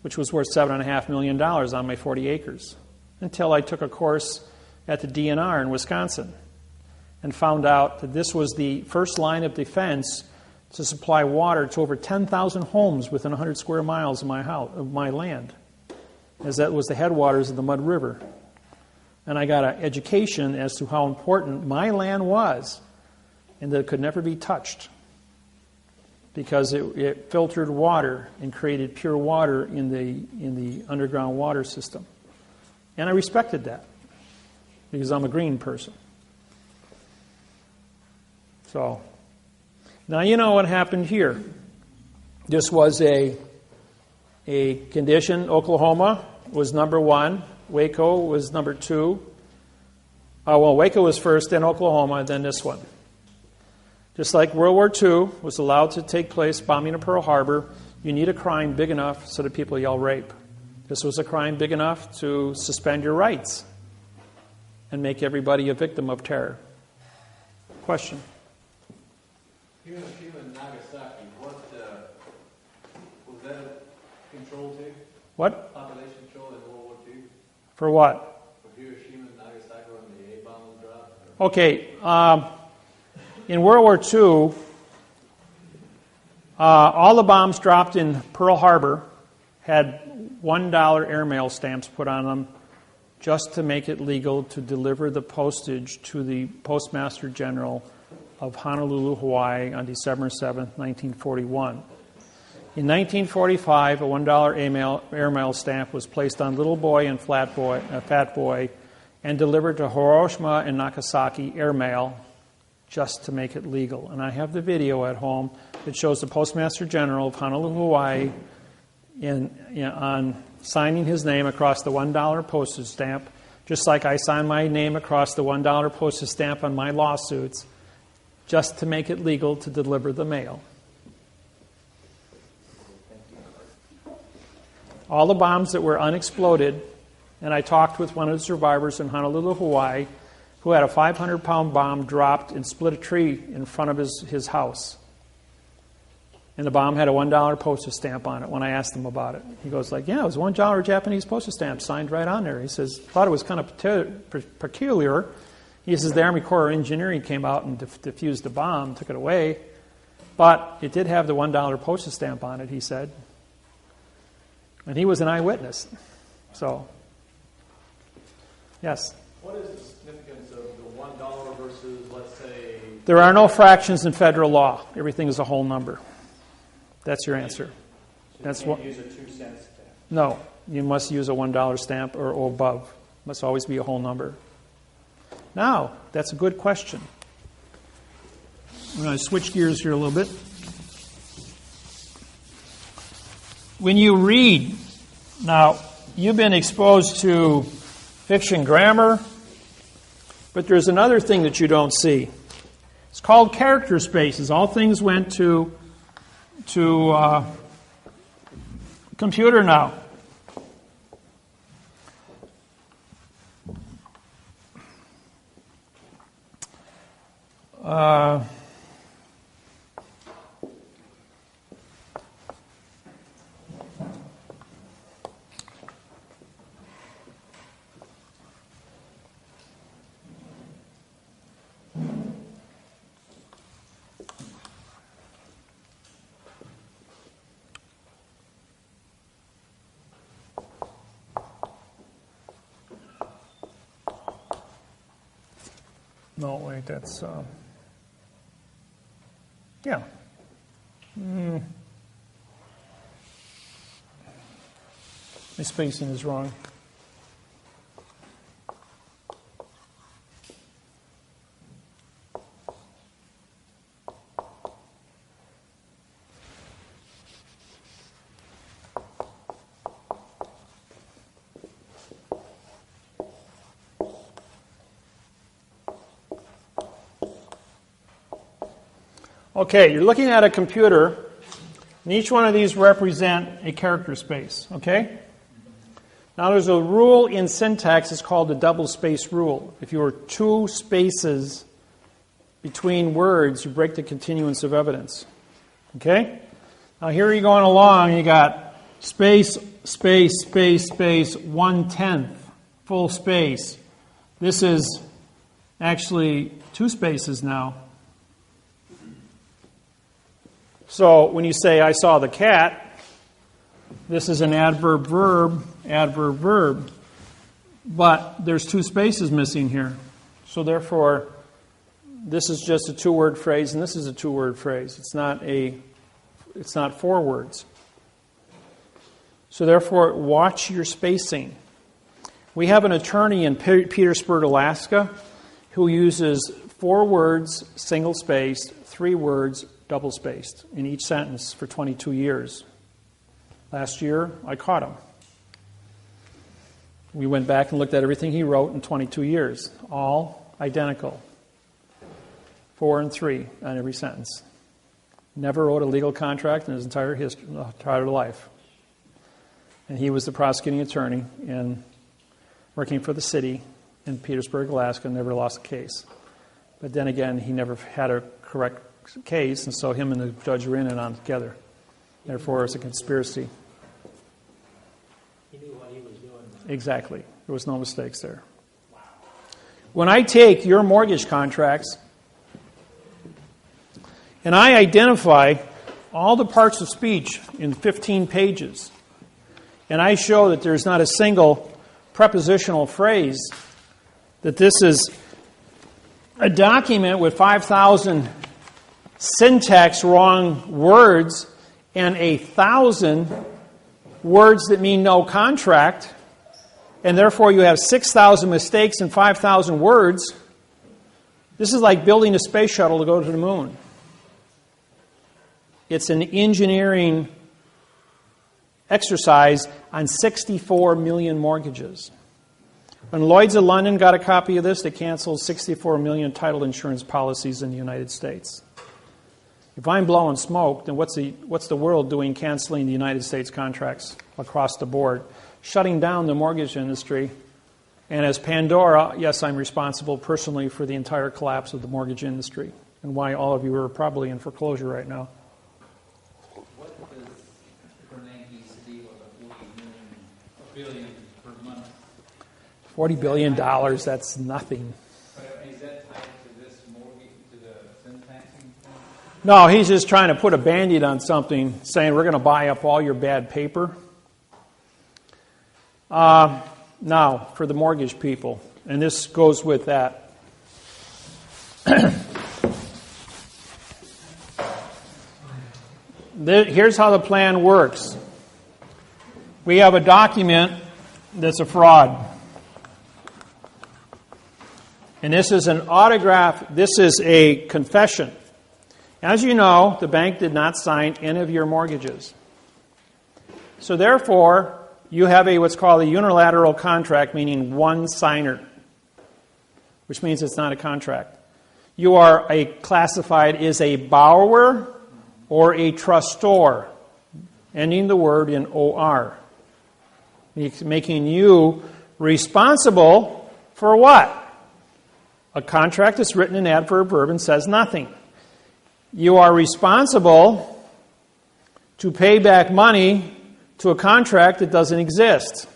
which was worth $7.5 million on my 40 acres, until I took a course at the DNR in Wisconsin and found out that this was the first line of defense to supply water to over 10,000 homes within 100 square miles of my land, as that was the headwaters of the Mud River. And I got an education as to how important my land was and that it could never be touched because it filtered water and created pure water in the underground water system. And I respected that because I'm a green person. So, now you know what happened here. This was a condition. Oklahoma was number 1. Waco was number 2. Waco was first, then Oklahoma, then this one. Just like World War II was allowed to take place, bombing of Pearl Harbor, you need a crime big enough so that people yell rape. This was a crime big enough to suspend your rights and make everybody a victim of terror. Question? Hiroshima and Nagasaki, was that control too? What? Population control in World War II? For what? For Hiroshima and Nagasaki when the A-bomb was dropped? Okay. In World War II, all the bombs dropped in Pearl Harbor had $1 airmail stamps put on them just to make it legal to deliver the postage to the Postmaster General of Honolulu, Hawaii on December 7, 1941. In 1945, a $1 airmail stamp was placed on Little Boy and Fat Boy and delivered to Hiroshima and Nagasaki airmail just to make it legal. And I have the video at home that shows the Postmaster General of Honolulu, Hawaii on signing his name across the $1 postage stamp, just like I sign my name across the $1 postage stamp on my lawsuits, just to make it legal to deliver the mail. All the bombs that were unexploded, and I talked with one of the survivors in Honolulu, Hawaii, who had a 500-pound bomb dropped and split a tree in front of his house. And the bomb had a $1 postage stamp on it when I asked him about it. He goes like, yeah, it was a $1 Japanese postage stamp signed right on there. He says, thought it was kind of peculiar. He says, the Army Corps of Engineering came out and defused the bomb, took it away. But it did have the $1 postage stamp on it, he said. And he was an eyewitness. So, yes? What is the significance of the $1 versus, let's say... There are no fractions in federal law. Everything is a whole number. That's your answer. So That's you can't what. use a 2-cent stamp. No, you must use a $1 stamp or above. It must always be a whole number. Now, that's a good question. I'm going to switch gears here a little bit. When you read, now, you've been exposed to fiction grammar, but there's another thing that you don't see. It's called character spaces. All things went to computer now. No, wait, that's, yeah. My spacing is wrong. Okay, you're looking at a computer, and each one of these represent a character space, okay? Now there's a rule in syntax, it's called the double space rule. If you are two spaces between words, you break the continuance of evidence. Okay? Now here you're going along, you got space, space, space, space, 1/10, full space. This is actually two spaces now. So when you say, I saw the cat, this is an adverb, verb, adverb, verb. But there's two spaces missing here. So therefore, this is just a two-word phrase, and this is a two-word phrase. It's not four words. So therefore, watch your spacing. We have an attorney in Petersburg, Alaska, who uses 4 words single-spaced, 3 words double-spaced in each sentence for 22 years. Last year, I caught him. We went back and looked at everything he wrote in 22 years, all identical. 4 and 3 on every sentence. Never wrote a legal contract in his entire life. And he was the prosecuting attorney and working for the city in Petersburg, Alaska, and never lost a case. But then again, he never had a correct case, and so him and the judge were in and on together. Therefore, it's a conspiracy. He knew what he was doing. Exactly. There was no mistakes there. Wow. When I take your mortgage contracts and I identify all the parts of speech in 15 pages, and I show that there's not a single prepositional phrase, that this is a document with 5,000 syntax wrong words and 1,000 words that mean no contract, and therefore you have 6,000 mistakes and 5,000 words. This is like building a space shuttle to go to the moon. It's an engineering exercise on 64 million mortgages. When Lloyd's of London got a copy of this, they canceled 64 million title insurance policies in the United States. If I'm blowing smoke, then what's the world doing canceling the United States contracts across the board? Shutting down the mortgage industry. And as Pandora, yes, I'm responsible personally for the entire collapse of the mortgage industry and why all of you are probably in foreclosure right now. What does Bernanke's deal of $40 billion per month? $40 billion, that's nothing. But is that tied to this mortgage, to the syntaxing thing? No, he's just trying to put a Band-Aid on something, saying we're going to buy up all your bad paper. Now, for the mortgage people, and this goes with that. Here's how the plan works. We have a document that's a fraud. And this is an autograph, this is a confession. As you know, the bank did not sign any of your mortgages. So therefore, you have what's called a unilateral contract, meaning one signer, which means it's not a contract. You are classified as a borrower or a trustor, ending the word in OR, making you responsible for what? A contract that's written in adverb verb and says nothing. You are responsible to pay back money to a contract that doesn't exist.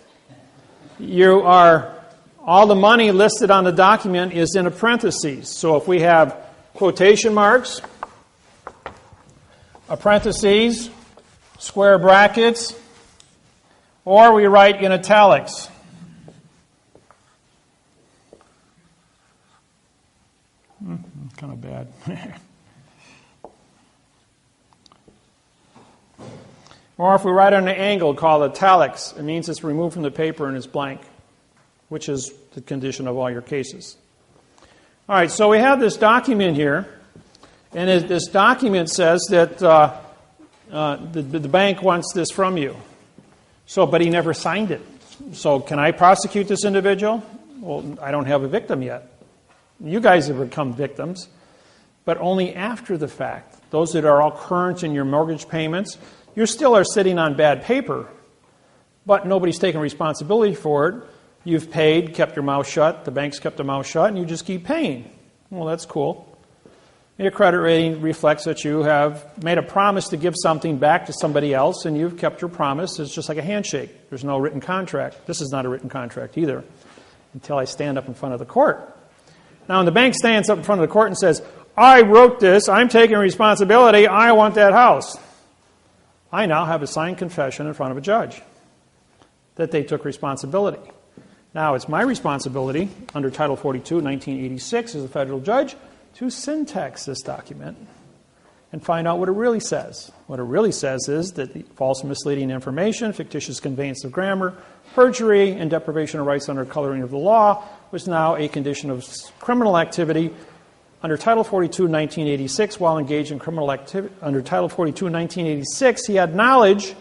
All the money listed on the document is in a parentheses. So if we have quotation marks, a parentheses, square brackets, or we write in italics. Kind of bad. Or if we write on an angle called italics, it means it's removed from the paper and it's blank, which is the condition of all your cases. All right, so we have this document here, and this document says that the bank wants this from you. But he never signed it. So can I prosecute this individual? Well, I don't have a victim yet. You guys have become victims, but only after the fact. those that are all current in your mortgage payments, you still are sitting on bad paper, but nobody's taking responsibility for it. You've paid, kept your mouth shut, the bank's kept their mouth shut, and you just keep paying. Well, that's cool. Your credit rating reflects that you have made a promise to give something back to somebody else, and you've kept your promise. It's just like a handshake. There's no written contract. This is not a written contract either, until I stand up in front of the court. Now, when the bank stands up in front of the court and says, I wrote this, I'm taking responsibility, I want that house, I now have a signed confession in front of a judge that they took responsibility. Now, it's my responsibility under Title 42, 1986, as a federal judge, to syntax this document and find out what it really says. What it really says is that the false and misleading information, fictitious conveyance of grammar, perjury, and deprivation of rights under coloring of the law was now a condition of criminal activity under Title 42, 1986. While engaged in criminal activity under Title 42, 1986, he had knowledge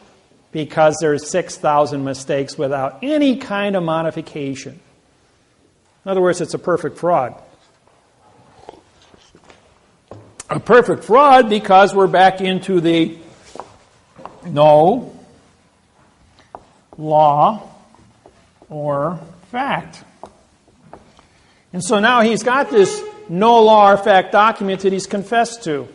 because there's 6,000 mistakes without any kind of modification. In other words, it's a perfect fraud. A perfect fraud because we're back into the no law or fact. And so now he's got this no law or fact document that he's confessed to.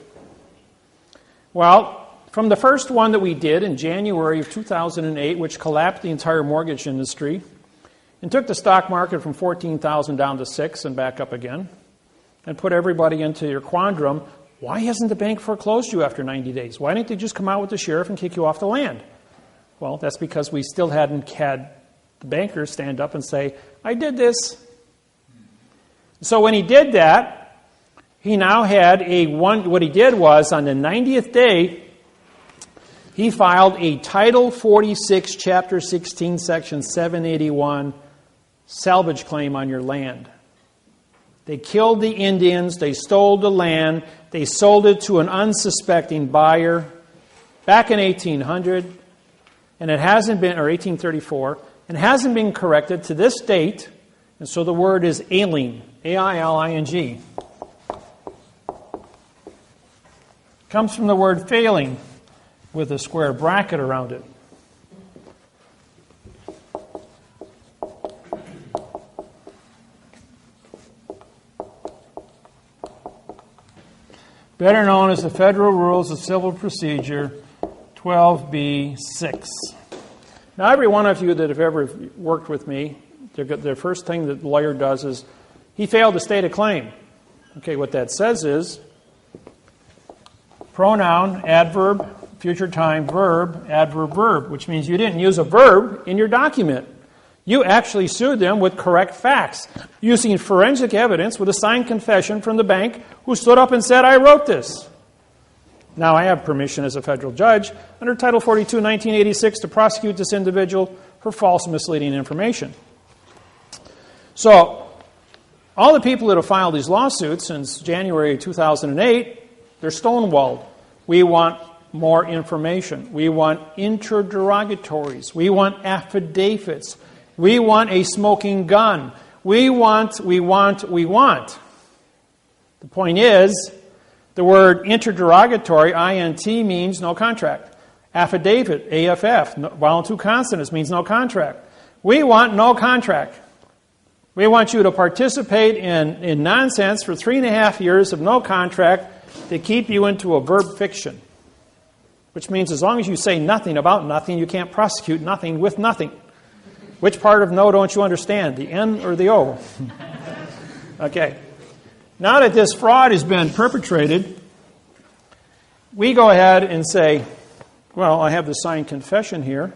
Well, from the first one that we did in January of 2008, which collapsed the entire mortgage industry and took the stock market from 14,000 down to 6 and back up again, and put everybody into your quandrum, why hasn't the bank foreclosed you after 90 days? Why didn't they just come out with the sheriff and kick you off the land? Well, that's because we still hadn't had the banker stand up and say, I did this. So when he did that, he now had what he did was on the 90th day, he filed a Title 46, Chapter 16, Section 781 salvage claim on your land. They killed the Indians, they stole the land, they sold it to an unsuspecting buyer back in 1800, and it hasn't been, or 1834, and hasn't been corrected to this date, and so the word is ailing, A-I-L-I-N-G. Comes from the word failing, with a square bracket around it. Better known as the Federal Rules of Civil Procedure 12b-6. Now, every one of you that have ever worked with me, the first thing that the lawyer does is he failed to state a claim. Okay, what that says is pronoun, adverb, future time, verb, adverb, verb, which means you didn't use a verb in your document. You actually sued them with correct facts, using forensic evidence with a signed confession from the bank who stood up and said, I wrote this. Now, I have permission as a federal judge under Title 42, 1986 to prosecute this individual for false and misleading information. So, all the people that have filed these lawsuits since January 2008, they're stonewalled. We want more information. We want interrogatories. We want affidavits. We want a smoking gun. We want. The point is, the word interrogatory, INT, means no contract. Affidavit, AFF, vowel two consonants, means no contract. We want no contract. We want you to participate in nonsense for 3.5 years of no contract to keep you into a verb fiction. Which means as long as you say nothing about nothing, you can't prosecute nothing with nothing. Which part of no don't you understand, the N or the O? Okay. Now that this fraud has been perpetrated, we go ahead and say, well, I have the signed confession here,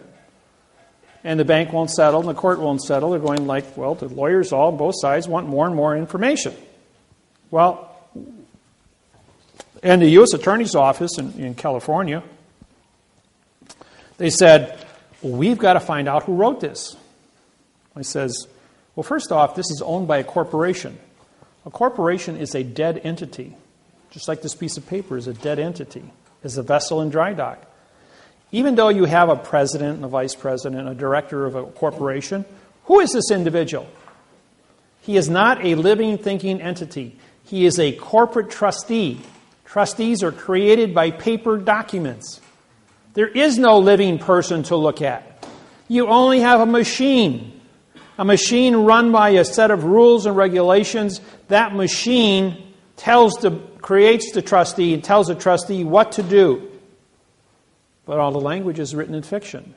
and the bank won't settle, and the court won't settle. They're going like, well, the lawyers all, both sides, want more and more information. Well, in the U.S. Attorney's Office in California, they said, well, we've got to find out who wrote this. I says, well, first off, this is owned by a corporation. A corporation is a dead entity, just like this piece of paper is a dead entity, is a vessel in dry dock. Even though you have a president and a vice president, a director of a corporation, who is this individual? He is not a living, thinking entity. He is a corporate trustee Trustees are created by paper documents. There is no living person to look at. You only have a machine run by a set of rules and regulations. That machine creates the trustee and tells the trustee what to do. But all the language is written in fiction.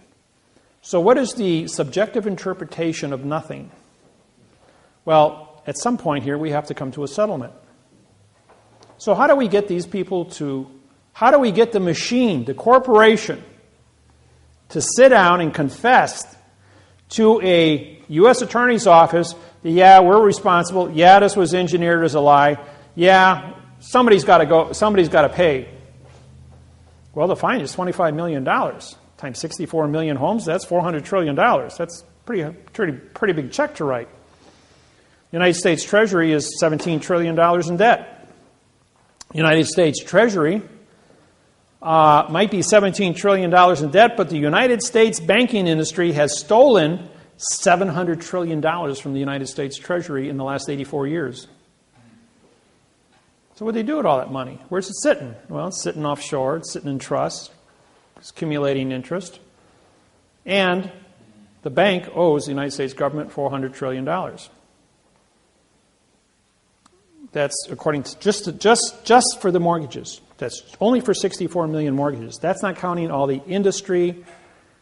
So what is the subjective interpretation of nothing? Well, at some point here we have to come to a settlement. So how do we get these people how do we get the machine, the corporation, to sit down and confess to a U.S. Attorney's Office that, yeah, we're responsible, yeah, this was engineered as a lie, yeah, somebody's got to pay. Well, the fine is $25 million times 64 million homes. That's $400 trillion. That's pretty big check to write. The United States Treasury is $17 trillion in debt. United States Treasury might be $17 trillion in debt, but the United States banking industry has stolen $700 trillion from the United States Treasury in the last 84 years. So what do they do with all that money? Where's it sitting? Well, it's sitting offshore. It's sitting in trusts. It's accumulating interest. And the bank owes the United States government $400 trillion. That's according to just for the mortgages. That's only for 64 million mortgages. That's not counting all the industry,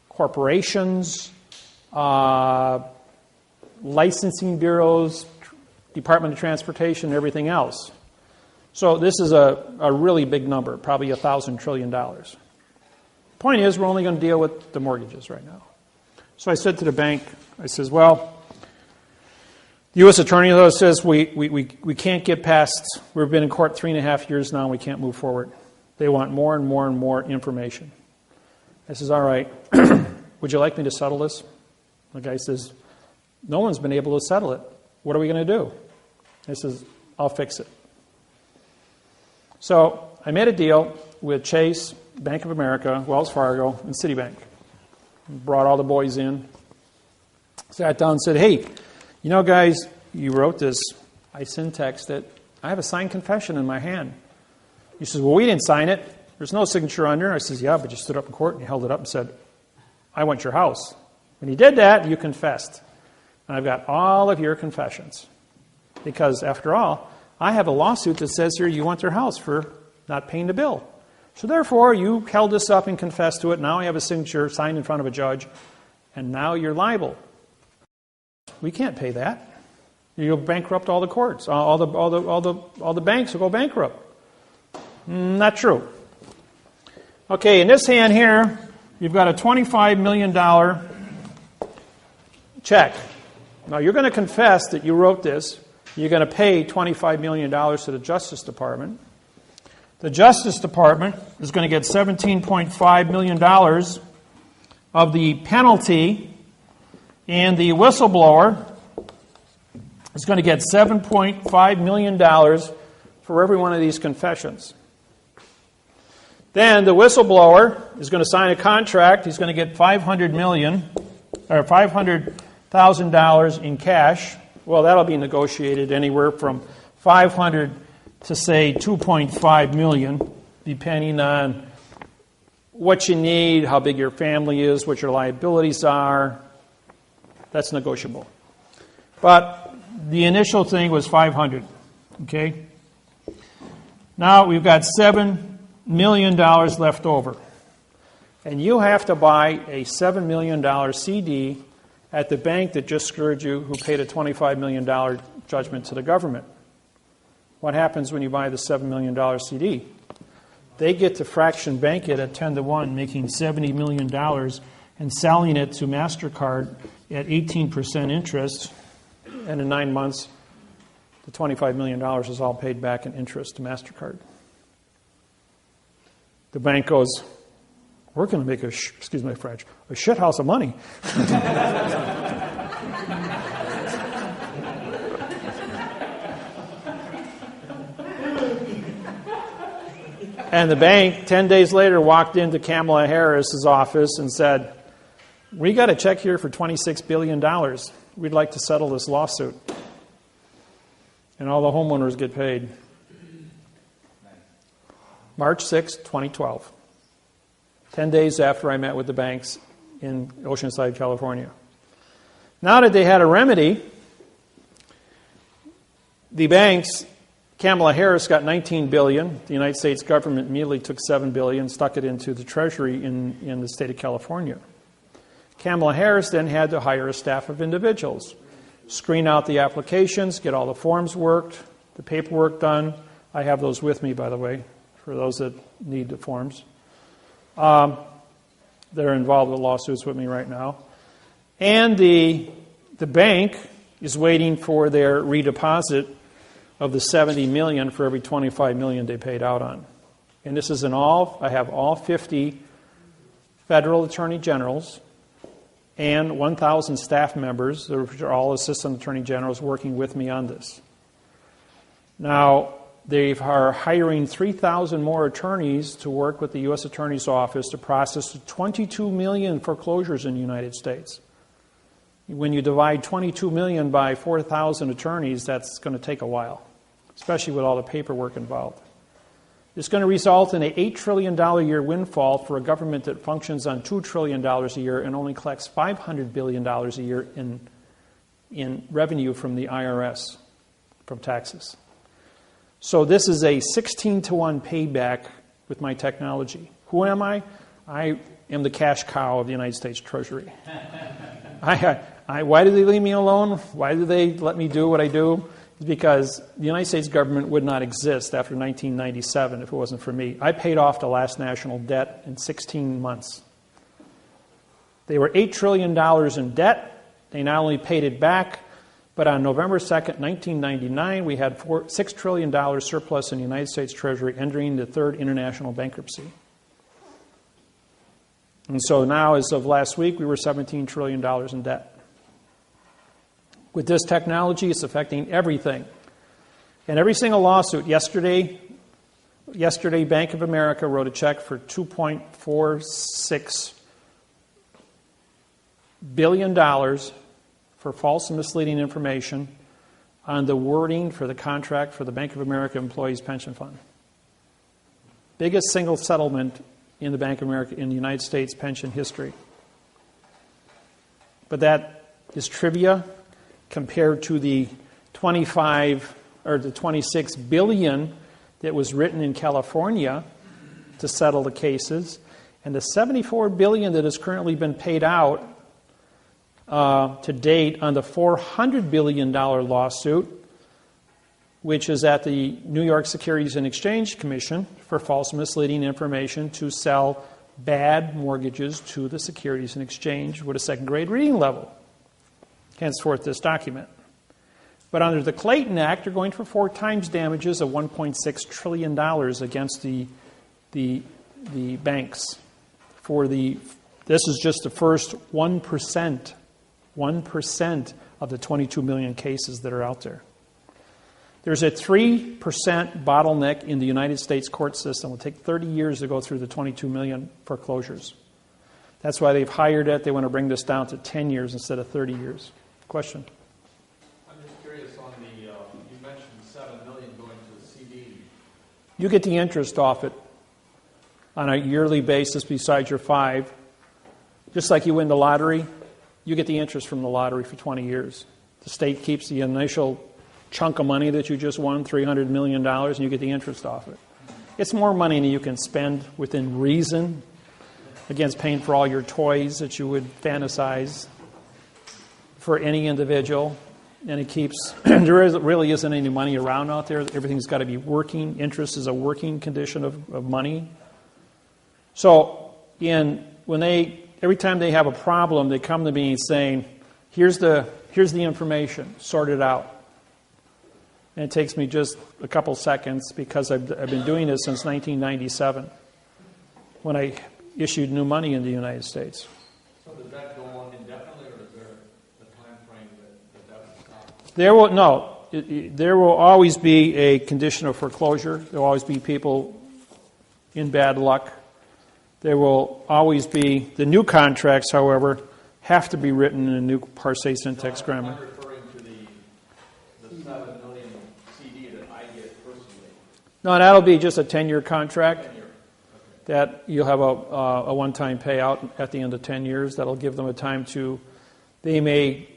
corporations, licensing bureaus, Department of Transportation, and everything else. So this is a really big number, probably $1,000 trillion. Point is, we're only going to deal with the mortgages right now. So I said to the bank, I says, well, the U.S. Attorney says we can't get past, we've been in court 3.5 years now and we can't move forward. They want more and more and more information. I says, all right, would you like me to settle this? The guy says, no one's been able to settle it. What are we going to do? I says, I'll fix it. So I made a deal with Chase, Bank of America, Wells Fargo, and Citibank. Brought all the boys in. Sat down and said, hey, you know, guys, you wrote this. I syntexed it. I have a signed confession in my hand. He says, well, we didn't sign it. There's no signature under. I says, yeah, but you stood up in court and you held it up and said, I want your house. When you did that, you confessed. And I've got all of your confessions. Because, after all, I have a lawsuit that says here you want their house for not paying the bill. So therefore, you held this up and confessed to it. Now I have a signature signed in front of a judge. And now you're liable. We can't pay that. You'll bankrupt all the courts. All the banks will go bankrupt. Not true. Okay, in this hand here, you've got a $25 million check. Now you're going to confess that you wrote this. You're going to pay $25 million to the Justice Department. The Justice Department is going to get $17.5 million of the penalty, and the whistleblower is going to get $7.5 million for every one of these confessions. Then the whistleblower is going to sign a contract. He's going to get $500,000 in cash. Well, that'll be negotiated anywhere from $500,000 to, say, $2.5 million, depending on what you need, how big your family is, what your liabilities are. That's negotiable. But the initial thing was $500,000. Okay? Now we've got $7 million left over. And you have to buy a $7 million CD at the bank that just screwed you, who paid a $25 million judgment to the government. What happens when you buy the $7 million CD? They get to fraction bank it at 10-1, making $70 million and selling it to MasterCard at 18% interest. And in 9 months, the $25 million is all paid back in interest to MasterCard. The bank goes, we're going to make excuse my French, a shit house of money. And the bank, 10 days later, walked into Kamala Harris's office and said, we got a check here for $26 billion. We'd like to settle this lawsuit. And all the homeowners get paid. March 6, 2012. 10 days after I met with the banks in Oceanside, California. Now that they had a remedy, the banks, Kamala Harris got $19 billion. The United States government immediately took $7 billion, stuck it into the Treasury in the state of California. Kamala Harris then had to hire a staff of individuals, screen out the applications, get all the forms worked, the paperwork done. I have those with me, by the way, for those that need the forms. That are involved with lawsuits with me right now. And the bank is waiting for their redeposit of the $70 million for every $25 million they paid out on. And this is I have all 50 federal attorney generals and 1,000 staff members, which are all assistant attorney generals, working with me on this. Now, they are hiring 3,000 more attorneys to work with the U.S. Attorney's Office to process 22 million foreclosures in the United States. When you divide 22 million by 4,000 attorneys, that's going to take a while, especially with all the paperwork involved. It's going to result in an $8 trillion a year windfall for a government that functions on $2 trillion a year and only collects $500 billion a year in revenue from the IRS, from taxes. So this is a 16-to-1 payback with my technology. Who am I? I am the cash cow of the United States Treasury. Why do they leave me alone? Why do they let me do what I do? It's because the United States government would not exist after 1997 if it wasn't for me. I paid off the last national debt in 16 months. They were $8 trillion in debt. They not only paid it back, but on November 2nd, 1999, we had $6 trillion surplus in the United States Treasury, entering the third international bankruptcy. And so now, as of last week, we were $17 trillion in debt. With this technology, it's affecting everything. And every single lawsuit, yesterday, Bank of America wrote a check for $2.46 billion for false and misleading information on the wording for the contract for the Bank of America Employees Pension Fund. Biggest single settlement in the Bank of America in the United States pension history. But that is trivia compared to the 25 or the 26 billion that was written in California to settle the cases, and the 74 billion that has currently been paid out to date on the $400 billion lawsuit, which is at the New York Securities and Exchange Commission for false and misleading information to sell bad mortgages to the Securities and Exchange with a second-grade reading level. Henceforth, this document. But under the Clayton Act, they're going for 4 times damages of $1.6 trillion against the banks. This is just the first 1% of the 22 million cases that are out there. There's a 3% bottleneck in the United States court system. It will take 30 years to go through the 22 million foreclosures. That's why they've hired it. They want to bring this down to 10 years instead of 30 years. Question? I'm just curious on the, you mentioned $7 million going to the CD. You get the interest off it on a yearly basis besides your 5. Just like you win the lottery, you get the interest from the lottery for 20 years. The state keeps the initial chunk of money that you just won, $300 million, and you get the interest off it. It's more money than you can spend within reason against paying for all your toys that you would fantasize for any individual. And it keeps, there really isn't any money around out there. Everything's got to be working. Interest is a working condition of money. So every time they have a problem, they come to me saying, here's the information, sort it out. And it takes me just a couple seconds because I've been doing this since 1997 when I issued new money in the United States. So does that go on indefinitely, or is there a time frame that will stop? There will always be a condition of foreclosure. There will always be people in bad luck. There will always be, the new contracts, however, have to be written in a new parsé syntax grammar. No, that'll be just a 10-year contract. That you'll have a one-time payout at the end of 10 years. That'll give them a time to, they may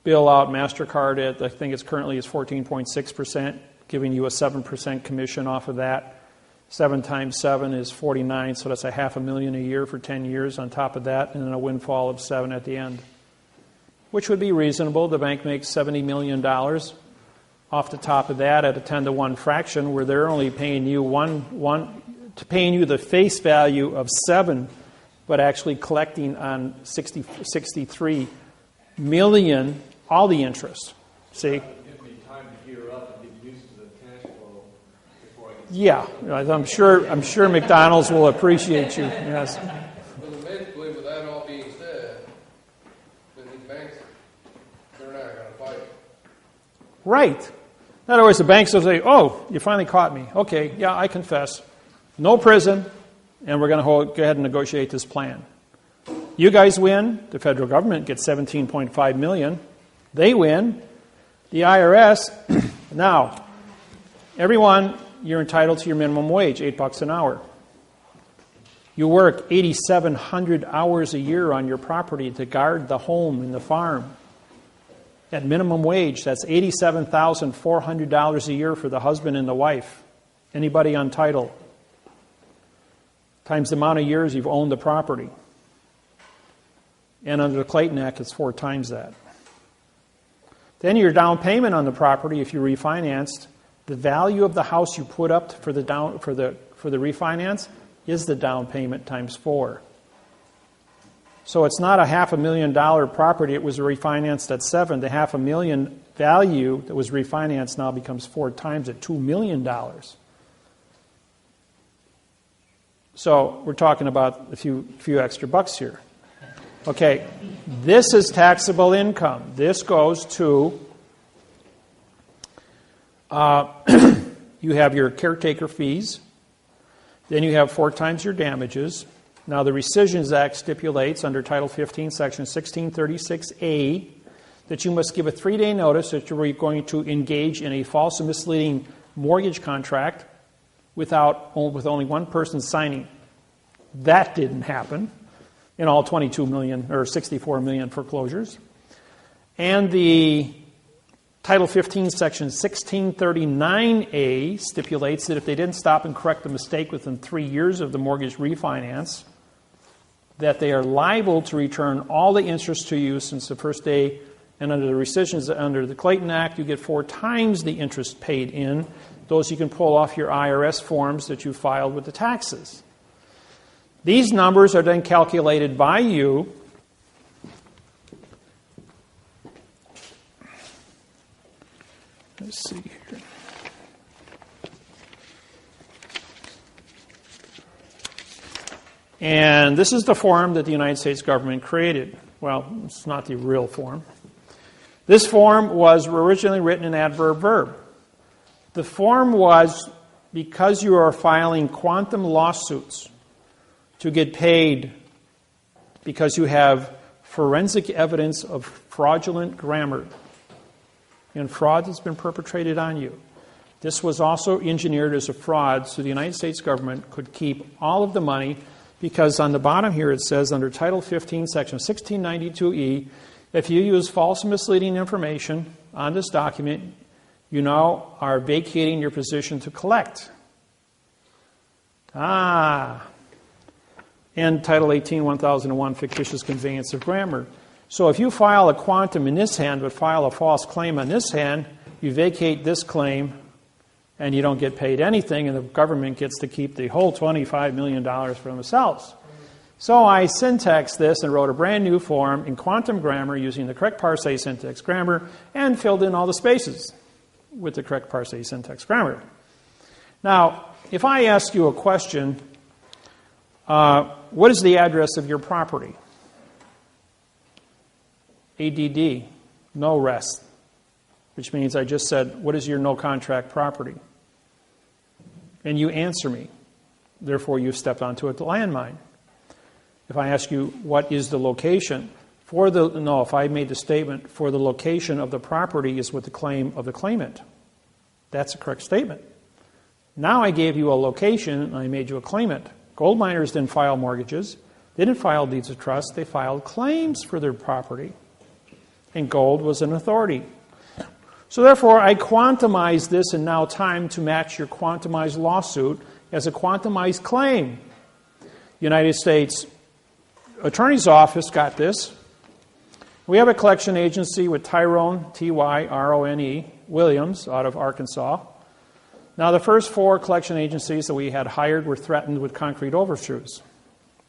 bill out MasterCard at, I think it's currently is 14.6%, giving you a 7% commission off of that. 7 times 7 is 49, so that's $500,000 a year for 10 years on top of that, and then a windfall of 7 at the end, which would be reasonable. The bank makes $70 million off the top of that at a 10-to-1 fraction, where they're only paying you paying you the face value of 7, but actually collecting on 63 million all the interest. See? Give me time to gear up and get used to the cash flow before I get Yeah, I'm sure McDonald's will appreciate you. Yes. Well, eventually, with that all being said, then these banks, they're not going to fight. Right. In other words, the banks will say, "Oh, you finally caught me. Okay, yeah, I confess. No prison, and we're going to go ahead and negotiate this plan. You guys win. The federal government gets $17.5 million. They win. The IRS, now, everyone, you're entitled to your minimum wage, $8 an hour. You work 8,700 hours a year on your property to guard the home and the farm. At minimum wage, that's $87,400 a year for the husband and the wife. Anybody on title? Times the amount of years you've owned the property. And under the Clayton Act, it's 4 times that. Then your down payment on the property, if you refinanced, the value of the house you put up for the refinance is the down payment times 4. So it's not a $500,000 property. It was refinanced at 7. The $500,000 value that was refinanced now becomes 4 times at $2 million. So we're talking about a few extra bucks here. Okay, this is taxable income. This goes to, you have your caretaker fees, then you have 4 times your damages. Now the Rescissions Act stipulates under Title 15, Section 1636A, that you must give a 3-day notice that you're going to engage in a false and misleading mortgage contract with only one person signing. That didn't happen in all 22 million or 64 million foreclosures. And the Title 15, Section 1639A stipulates that if they didn't stop and correct the mistake within 3 years of the mortgage refinance, that they are liable to return all the interest to you since the first day. And under the rescissions, under the Clayton Act, you get 4 times the interest paid in. Those you can pull off your IRS forms that you filed with the taxes. These numbers are then calculated by you. Let's see here. And this is the form that the United States government created. Well, it's not the real form. This form was originally written in adverb verb. The form was because you are filing quantum lawsuits to get paid because you have forensic evidence of fraudulent grammar and fraud that's been perpetrated on you. This was also engineered as a fraud so the United States government could keep all of the money, because on the bottom here it says under Title 15, Section 1692E, if you use false and misleading information on this document, you now are vacating your position to collect. And Title 18, 1001, fictitious conveyance of grammar. So if you file a quantum in this hand but file a false claim on this hand, you vacate this claim and you don't get paid anything, and the government gets to keep the whole $25 million for themselves. So I syntaxed this and wrote a brand new form in quantum grammar using the correct parse syntax grammar and filled in all the spaces with the correct parse syntax grammar. Now, if I ask you a question, what is the address of your property? ADD, no rest, which means I just said, what is your no contract property? And you answer me. Therefore, you've stepped onto a landmine. If I ask you, what is the location? If I made the statement, for the location of the property is with the claim of the claimant. That's a correct statement. Now I gave you a location and I made you a claimant. Gold miners didn't file mortgages. They didn't file deeds of trust. They filed claims for their property. And gold was an authority. So therefore, I quantumized this, and now time to match your quantumized lawsuit as a quantumized claim. United States Attorney's Office got this. We have a collection agency with Tyrone, Tyrone, Williams out of Arkansas. Now, the first 4 collection agencies that we had hired were threatened with concrete overthrows.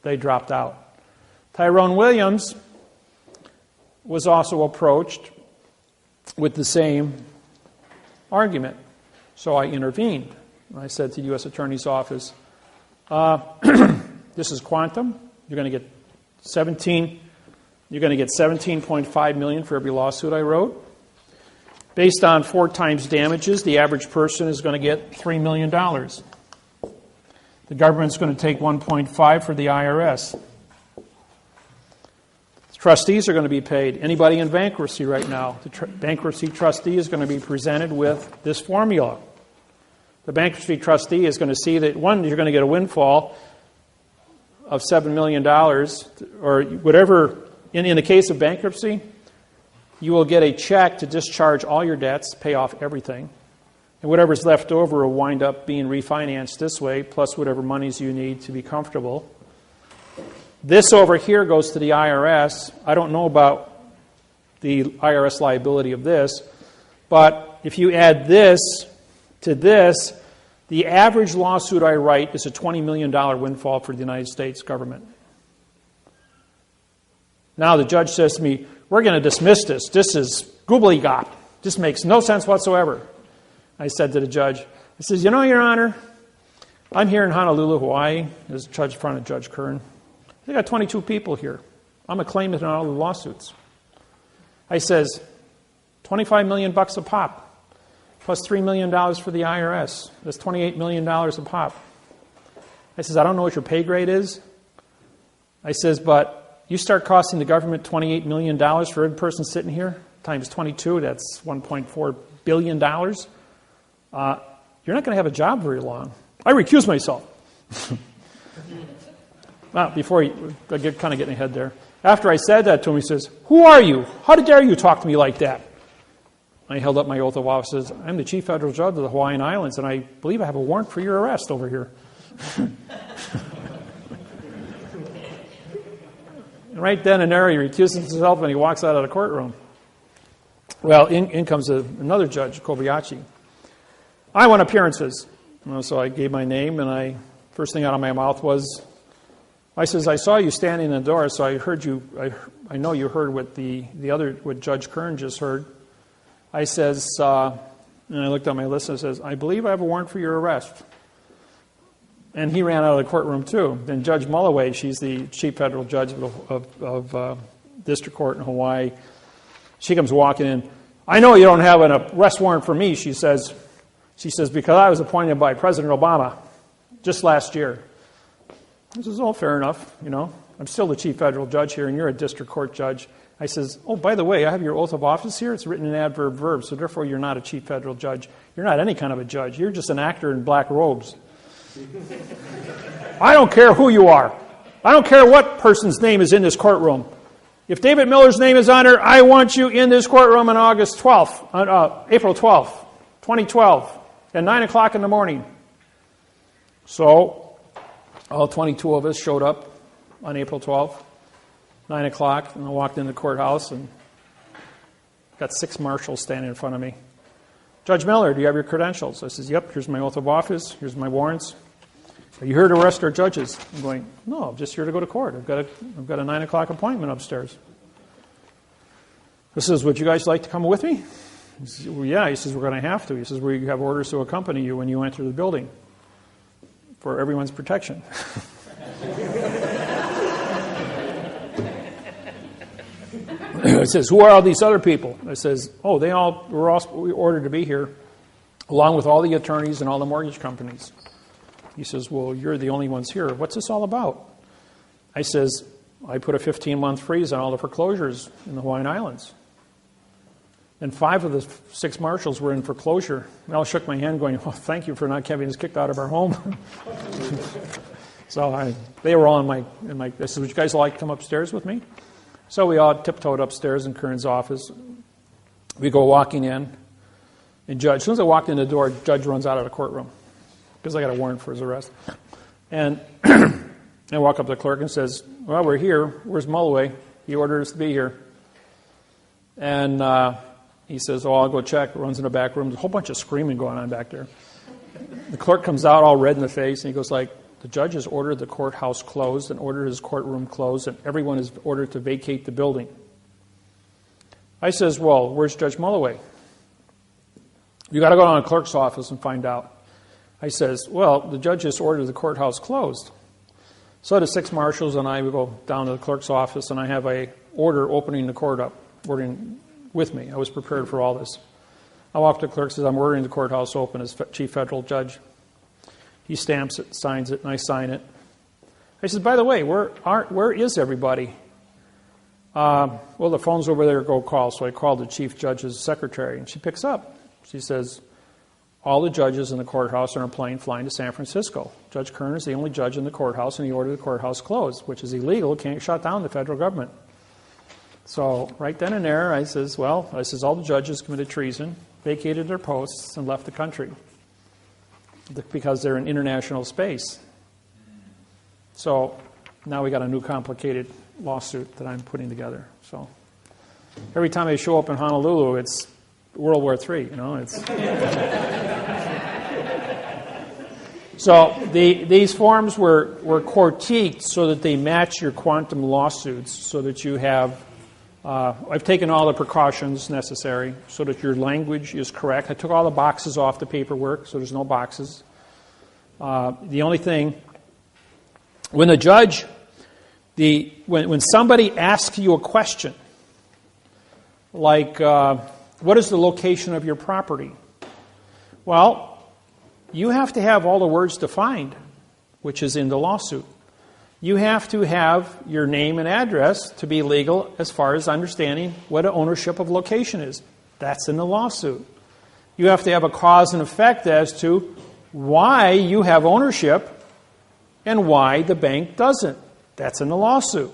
They dropped out. Tyrone Williams was also approached with the same argument. So I intervened. I said to the U.S. Attorney's Office, this is quantum. You're going to get $17.5 million for every lawsuit I wrote. Based on 4 times damages, the average person is going to get $3 million. The government's going to take 1.5 for the IRS. Trustees are going to be paid. Anybody in bankruptcy right now, the bankruptcy trustee is going to be presented with this formula. The bankruptcy trustee is going to see that, one, you're going to get a windfall of $7 million, or whatever. In the case of bankruptcy, you will get a check to discharge all your debts, pay off everything. And whatever's left over will wind up being refinanced this way, plus whatever monies you need to be comfortable. This over here goes to the IRS. I don't know about the IRS liability of this, but if you add this to this, the average lawsuit I write is a $20 million windfall for the United States government. Now the judge says to me, we're going to dismiss this. This is gobbledygook. This makes no sense whatsoever. I said to the judge, I says, you know, Your Honor, I'm here in Honolulu, Hawaii. There's a judge in front of Judge Kern. They got 22 people here. I'm a claimant in all the lawsuits. I says, $25 million a pop, plus $3 million for the IRS. That's $28 million a pop. I says, I don't know what your pay grade is. I says, but you start costing the government $28 million for every person sitting here, times 22, that's $1.4 billion. You're not going to have a job very long. I recuse myself. Well, before I get kind of getting ahead there. After I said that to him, he says, who are you? How dare you talk to me like that? I held up my oath of office and says, I'm the Chief Federal Judge of the Hawaiian Islands, and I believe I have a warrant for your arrest over here. And right then and there, he recuses himself and he walks out of the courtroom. Well, in comes another judge, Kobayashi. I want appearances. So I gave my name, and first thing out of my mouth was, I says, I saw you standing in the door, so I heard you. I know you heard what what Judge Kern just heard. I says, and I looked at my list and I says, I believe I have a warrant for your arrest. And he ran out of the courtroom too. Then Judge Mulloway, she's the Chief Federal Judge of District Court in Hawaii. She comes walking in. I know you don't have an arrest warrant for me, she says. She says, because I was appointed by President Obama just last year. I says, oh, fair enough, you know. I'm still the Chief Federal Judge here, and you're a District Court Judge. I says, oh, by the way, I have your oath of office here. It's written in adverb verb, so therefore you're not a Chief Federal Judge. You're not any kind of a judge. You're just an actor in black robes. I don't care who you are. I don't care what person's name is in this courtroom. If David Miller's name is on there, I want you in this courtroom on April 12th, 2012, at 9 o'clock in the morning. So all 22 of us showed up on April 12th, 9 o'clock, and I walked in the courthouse and got 6 marshals standing in front of me. Judge Miller, do you have your credentials? I says, yep, here's my oath of office, here's my warrants. Are you here to arrest our judges? I'm going, no, I'm just here to go to court. I've got a 9 o'clock appointment upstairs. He says, would you guys like to come with me? He says, well, yeah. He says, we're going to have to. He says, we have orders to accompany you when you enter the building for everyone's protection. He says, who are all these other people? I says, oh, they all were ordered to be here, along with all the attorneys and all the mortgage companies. He says, well, you're the only ones here. What's this all about? I says, I put a 15-month freeze on all the foreclosures in the Hawaiian Islands. And 5 of the 6 marshals were in foreclosure. They all shook my hand going, oh, thank you for not having us kicked out of our home. So they were all in my, I said, would you guys like to come upstairs with me? So we all tiptoed upstairs in Kern's office. We go walking in. And Judge, as soon as I walked in the door, Judge runs out of the courtroom because I got a warrant for his arrest. And I walk up to the clerk and says, well, we're here. Where's Mulloway? He ordered us to be here. And he says, oh, I'll go check. Runs in the back room. There's a whole bunch of screaming going on back there. The clerk comes out all red in the face, and he goes like, the judge has ordered the courthouse closed and ordered his courtroom closed, and everyone is ordered to vacate the building. I says, well, where's Judge Mulloway? You got to go down to the clerk's office and find out. I says, well, the judge just ordered the courthouse closed. So the 6 marshals and I, we go down to the clerk's office, and I have a order opening the court up, ordering with me. I was prepared for all this. I walk to the clerk, says, I'm ordering the courthouse open as chief federal judge. He stamps it, signs it, and I sign it. I said, by the way, where is everybody? Well, the phone's over there, go call. So I called the chief judge's secretary, and she picks up. She says, all the judges in the courthouse are on a plane flying to San Francisco. Judge Kern is the only judge in the courthouse, and he ordered the courthouse closed, which is illegal, can't shut down the federal government. So right then and there, I says, all the judges committed treason, vacated their posts, and left the country because they're in international space. So now we got a new complicated lawsuit that I'm putting together. So every time I show up in Honolulu, it's World War III, you know. It's so these forms were critiqued so that they match your quantum lawsuits, so that you have. I've taken all the precautions necessary so that your language is correct. I took all the boxes off the paperwork, so there's no boxes. The only thing, when the judge, when somebody asks you a question, like, what is the location of your property? Well, you have to have all the words defined, which is in the lawsuit. You have to have your name and address to be legal as far as understanding what an ownership of location is. That's in the lawsuit. You have to have a cause and effect as to why you have ownership and why the bank doesn't. That's in the lawsuit.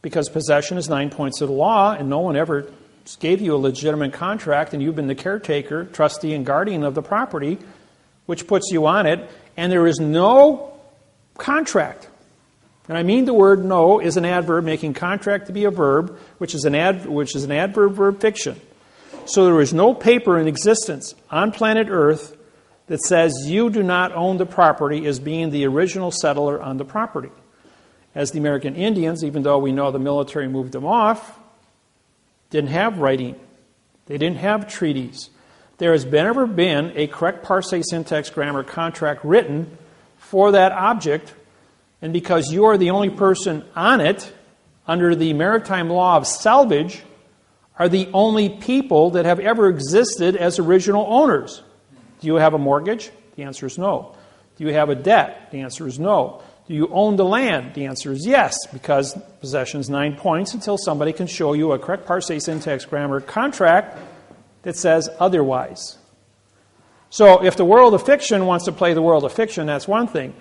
Because possession is 9 points of the law, and no one ever gave you a legitimate contract, and you've been the caretaker, trustee, and guardian of the property, which puts you on it, and there is no contract. And I mean the word no is an adverb, making contract to be a verb, which is an adverb verb fiction. So there is no paper in existence on planet Earth that says you do not own the property as being the original settler on the property. As the American Indians, even though we know the military moved them off, didn't have writing. They didn't have treaties. There has never been a correct parse, syntax, grammar contract written for that object, and because you are the only person on it, under the maritime law of salvage, are the only people that have ever existed as original owners. Do you have a mortgage? The answer is no. Do you have a debt? The answer is no. Do you own the land? The answer is yes, because possession is 9 points until somebody can show you a correct parse, syntax, grammar contract that says otherwise. So if the world of fiction wants to play the world of fiction, that's one thing.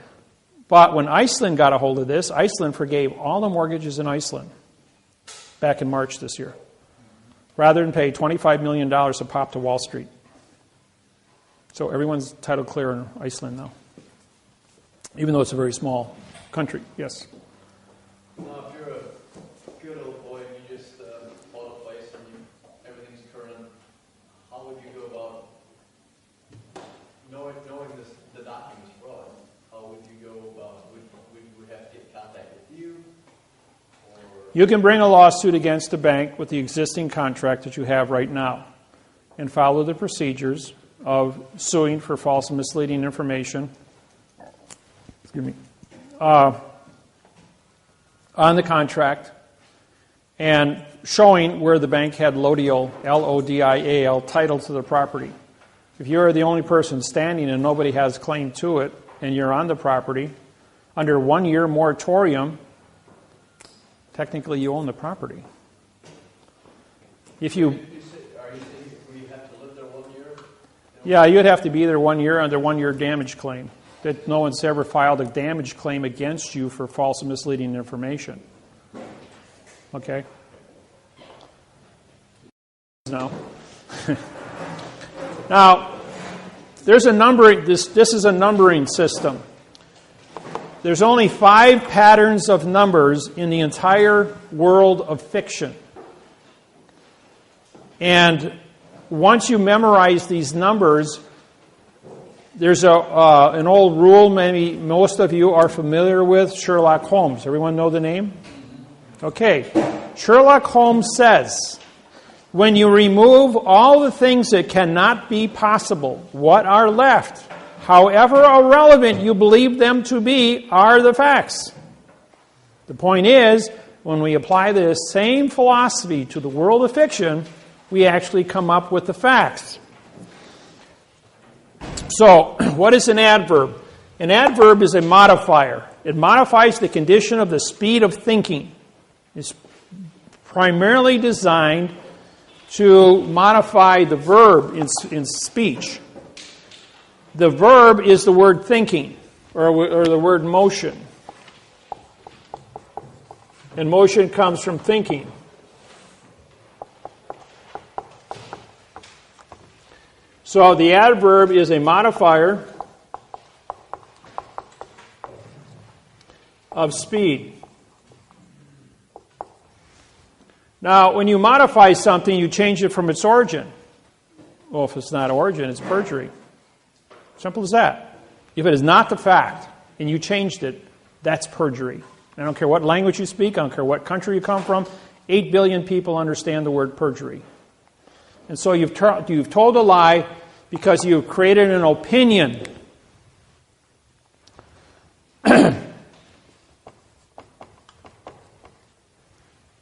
But when Iceland got a hold of this, Iceland forgave all the mortgages in Iceland back in March this year, rather than pay $25 million a pop to Wall Street. So everyone's title clear in Iceland now, even though it's a very small country. Yes? Now, if you're a good old boy and you just bought a place and everything's current, how would you go about knowing the documents fraud? How would you go about? Would we have to get in contact with you? Or? You can bring a lawsuit against the bank with the existing contract that you have right now and follow the procedures of suing for false and misleading information. Excuse me. On the contract and showing where the bank had Lodial, L-O-D-I-A-L, title to the property. If you're the only person standing and nobody has claim to it and you're on the property, under 1 year moratorium, technically you own the property. If you, Are you saying we have to live there 1 year? yeah, you'd have to be there 1 year under 1 year damage claim. That no one's ever filed a damage claim against you for false and misleading information. Okay? No. Now, there's a numbering, this is a numbering system. There's only 5 patterns of numbers in the entire world of fiction. And once you memorize these numbers, there's an old rule maybe most of you are familiar with, Sherlock Holmes. Everyone know the name? Okay. Sherlock Holmes says, when you remove all the things that cannot be possible, what are left, however irrelevant you believe them to be, are the facts. The point is, when we apply the same philosophy to the world of fiction, we actually come up with the facts. So, what is an adverb? An adverb is a modifier. It modifies the condition of the speed of thinking. It's primarily designed to modify the verb in speech. The verb is the word thinking, or the word motion. And motion comes from thinking. So the adverb is a modifier of speed. Now, when you modify something, you change it from its origin. Well, if it's not origin, it's perjury. Simple as that. If it is not the fact, and you changed it, that's perjury. I don't care what language you speak, I don't care what country you come from, 8 billion people understand the word perjury. And so you've told a lie because you've created an opinion.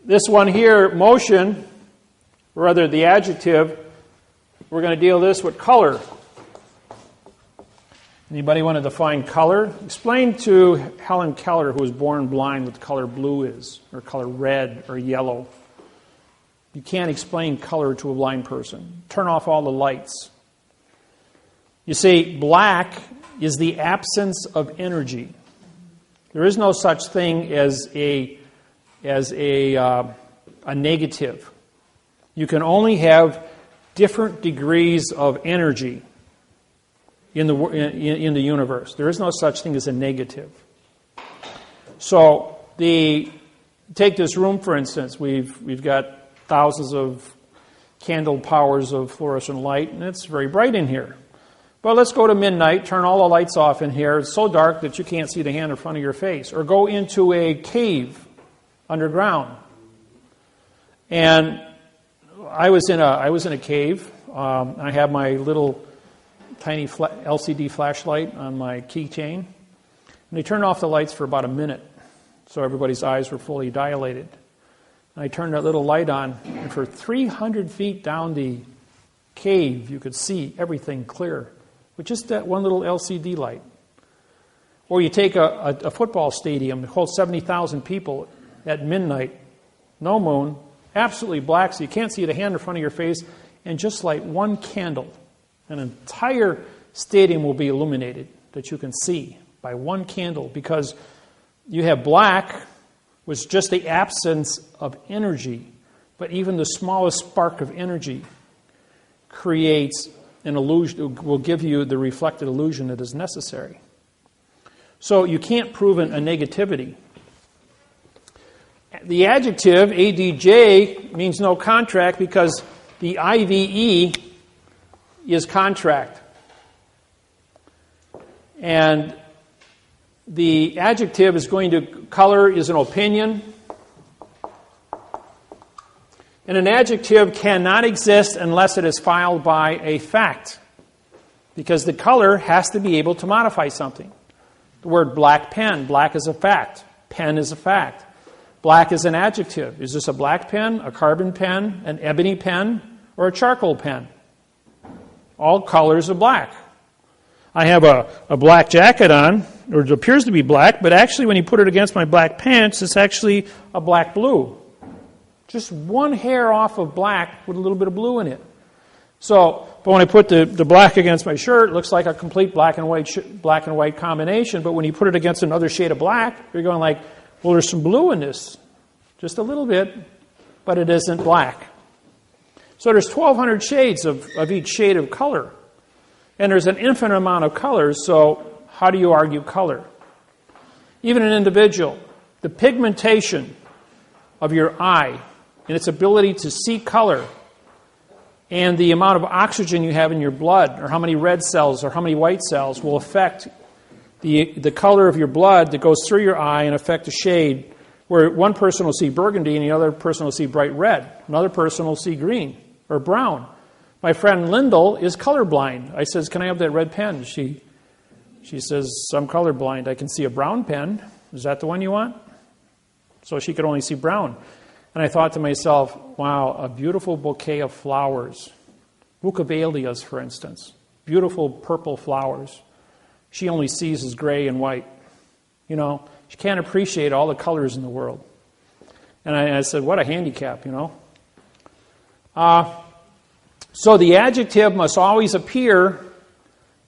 This one here, motion, or rather the adjective, we're going to deal this with color. Anybody want to define color? Explain to Helen Keller, who was born blind, what the color blue is, or color red, or yellow. You can't explain color to a blind person. Turn off all the lights. You see, black is the absence of energy. There is no such thing as a negative. You can only have different degrees of energy in the universe. There is no such thing as a negative. So take this room for instance. We've got thousands of candle powers of fluorescent light, and it's very bright in here. But let's go to midnight, turn all the lights off in here. It's so dark that you can't see the hand in front of your face. Or go into a cave underground. And I was in a cave. I have my little tiny LCD flashlight on my keychain. And they turned off the lights for about a minute, so everybody's eyes were fully dilated. And I turned that little light on, and for 300 feet down the cave, you could see everything clear with just that one little LCD light. Or you take a football stadium that holds 70,000 people at midnight, no moon, absolutely black, so you can't see the hand in front of your face, and just light one candle. An entire stadium will be illuminated that you can see by one candle, because you have black, which is just the absence of energy, but even the smallest spark of energy creates an illusion, will give you the reflected illusion that is necessary. So you can't prove a negativity. The adjective, ADJ, means no contract because the IVE is contract. And the adjective is going to, color is an opinion. And an adjective cannot exist unless it is filed by a fact, because the color has to be able to modify something. The word black pen, black is a fact. Pen is a fact. Black is an adjective. Is this a black pen, a carbon pen, an ebony pen, or a charcoal pen? All colors are black. I have a black jacket on, or it appears to be black, but actually when you put it against my black pants, it's actually a black blue. Just one hair off of black with a little bit of blue in it. So, but when I put the black against my shirt, it looks like a complete black and white combination. But when you put it against another shade of black, you're going like, well, there's some blue in this. Just a little bit, but it isn't black. So there's 1,200 shades of each shade of color. And there's an infinite amount of colors, so how do you argue color? Even an individual, the pigmentation of your eye and its ability to see color and the amount of oxygen you have in your blood, or how many red cells or how many white cells, will affect the color of your blood that goes through your eye and affect the shade, where one person will see burgundy and the other person will see bright red. Another person will see green or brown. My friend Lyndall is colorblind. I says, can I have that red pen? She says, I'm colorblind. I can see a brown pen. Is that the one you want? So she could only see brown. And I thought to myself, wow, a beautiful bouquet of flowers. Bucavelias, for instance. Beautiful purple flowers. She only sees as gray and white. You know, she can't appreciate all the colors in the world. And I said, what a handicap, you know. So the adjective must always appear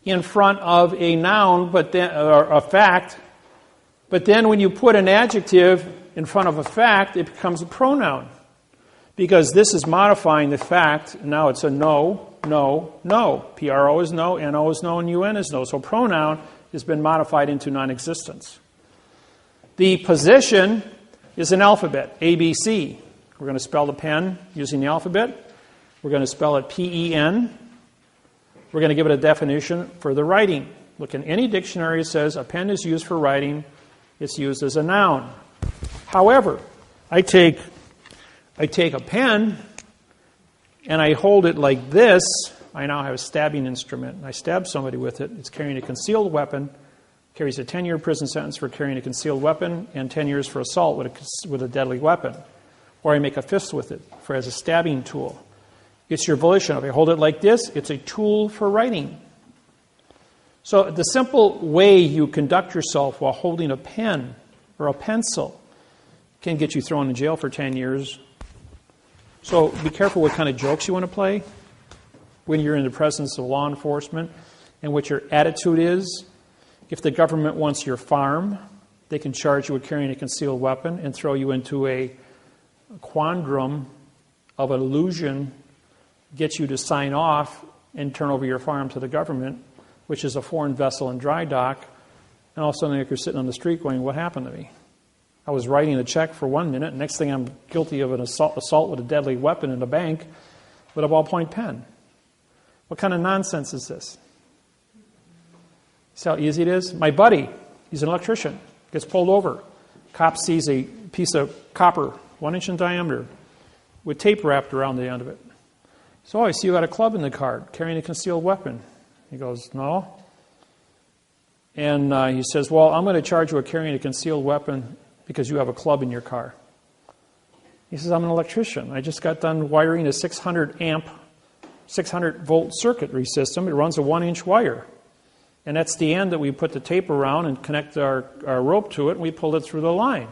in front of a noun, but then, or a fact. But then when you put an adjective in front of a fact, it becomes a pronoun. Because this is modifying the fact, and now it's a no, no, no. P-R-O is no, N-O is no, and U-N is no. So pronoun has been modified into non-existence. The position is an alphabet, A-B-C. We're going to spell the pen using the alphabet. We're going to spell it P-E-N. We're going to give it a definition for the writing. Look, in any dictionary it says a pen is used for writing. It's used as a noun. However, I take a pen and I hold it like this. I now have a stabbing instrument. And I stab somebody with it. It's carrying a concealed weapon. Carries a 10-year prison sentence for carrying a concealed weapon and 10 years for assault with a deadly weapon. Or I make a fist with it as a stabbing tool. It's your volition. If I hold it like this, it's a tool for writing. So the simple way you conduct yourself while holding a pen or a pencil can get you thrown in jail for 10 years. So be careful what kind of jokes you want to play when you're in the presence of law enforcement and what your attitude is. If the government wants your farm, they can charge you with carrying a concealed weapon and throw you into a quandrum of an illusion, get you to sign off and turn over your farm to the government, which is a foreign vessel in dry dock, and all of a sudden you're sitting on the street going, what happened to me? I was writing a check for 1 minute, and next thing I'm guilty of an assault with a deadly weapon in a bank with a ballpoint pen. What kind of nonsense is this? See how easy it is? My buddy, he's an electrician, gets pulled over. Cop sees a piece of copper, 1 inch in diameter, with tape wrapped around the end of it. So I see you got a club in the car, carrying a concealed weapon. He goes, no. And he says, well, I'm going to charge you with carrying a concealed weapon because you have a club in your car. He says, I'm an electrician. I just got done wiring a 600 amp, 600 volt circuitry system. It runs a 1 inch wire. And that's the end that we put the tape around and connect our rope to it, and we pulled it through the line.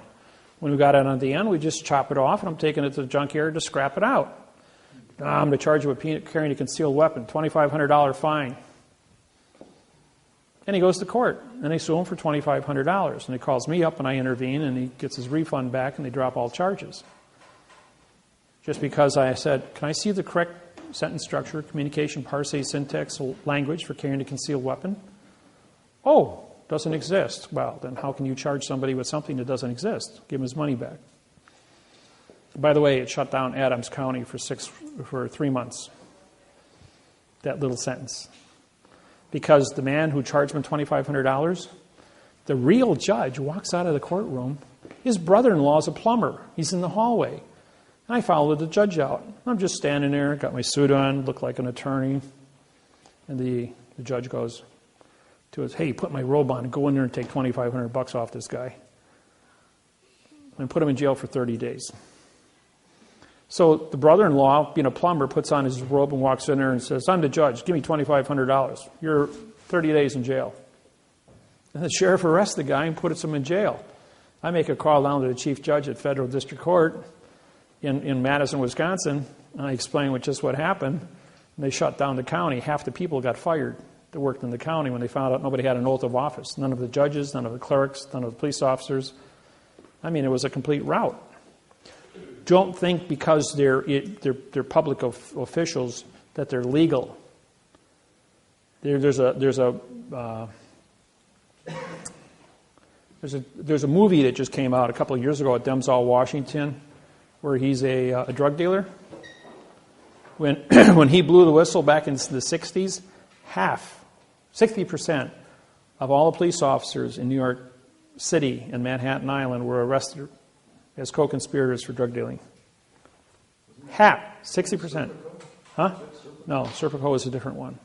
When we got it on the end, we just chop it off, and I'm taking it to the junkyard to scrap it out. Now I'm going to charge you with carrying a concealed weapon, $2,500 fine. And he goes to court, and they sue him for $2,500. And he calls me up, and I intervene, and he gets his refund back, and they drop all charges. Just because I said, can I see the correct sentence structure, communication, parsing, syntax, language for carrying a concealed weapon? Oh, doesn't exist. Well, then how can you charge somebody with something that doesn't exist? Give him his money back. By the way, it shut down Adams County for 3 months. That little sentence. Because the man who charged him $2,500, the real judge walks out of the courtroom. His brother-in-law is a plumber. He's in the hallway. And I followed the judge out. I'm just standing there, got my suit on, look like an attorney. And the judge goes to us, hey, put my robe on and go in there and take $2,500 off this guy. And put him in jail for 30 days. So the brother-in-law, being a plumber, puts on his robe and walks in there and says, I'm the judge, give me $2,500. You're 30 days in jail. And the sheriff arrests the guy and puts him in jail. I make a call down to the chief judge at Federal District Court, in Madison, Wisconsin, I explained just what happened. And they shut down the county. Half the people got fired that worked in the county when they found out nobody had an oath of office. None of the judges, none of the clerks, none of the police officers. I mean, it was a complete rout. Don't think because they're public officials that they're legal. There's a movie that just came out a couple of years ago at Denzel Washington, where he's a drug dealer. When he blew the whistle back in the 60s, 60% of all the police officers in New York City and Manhattan Island were arrested as co-conspirators for drug dealing. 60%. Huh? No, Serpico is a different one.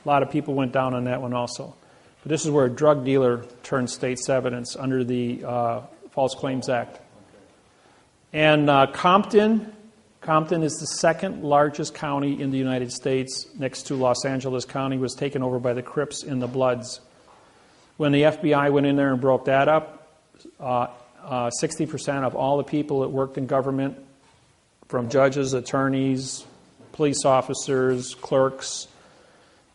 A lot of people went down on that one also. But this is where a drug dealer turned state's evidence under the False Claims Act. And Compton is the second largest county in the United States, next to Los Angeles County, was taken over by the Crips and the Bloods. When the FBI went in there and broke that up, 60% of all the people that worked in government, from judges, attorneys, police officers, clerks,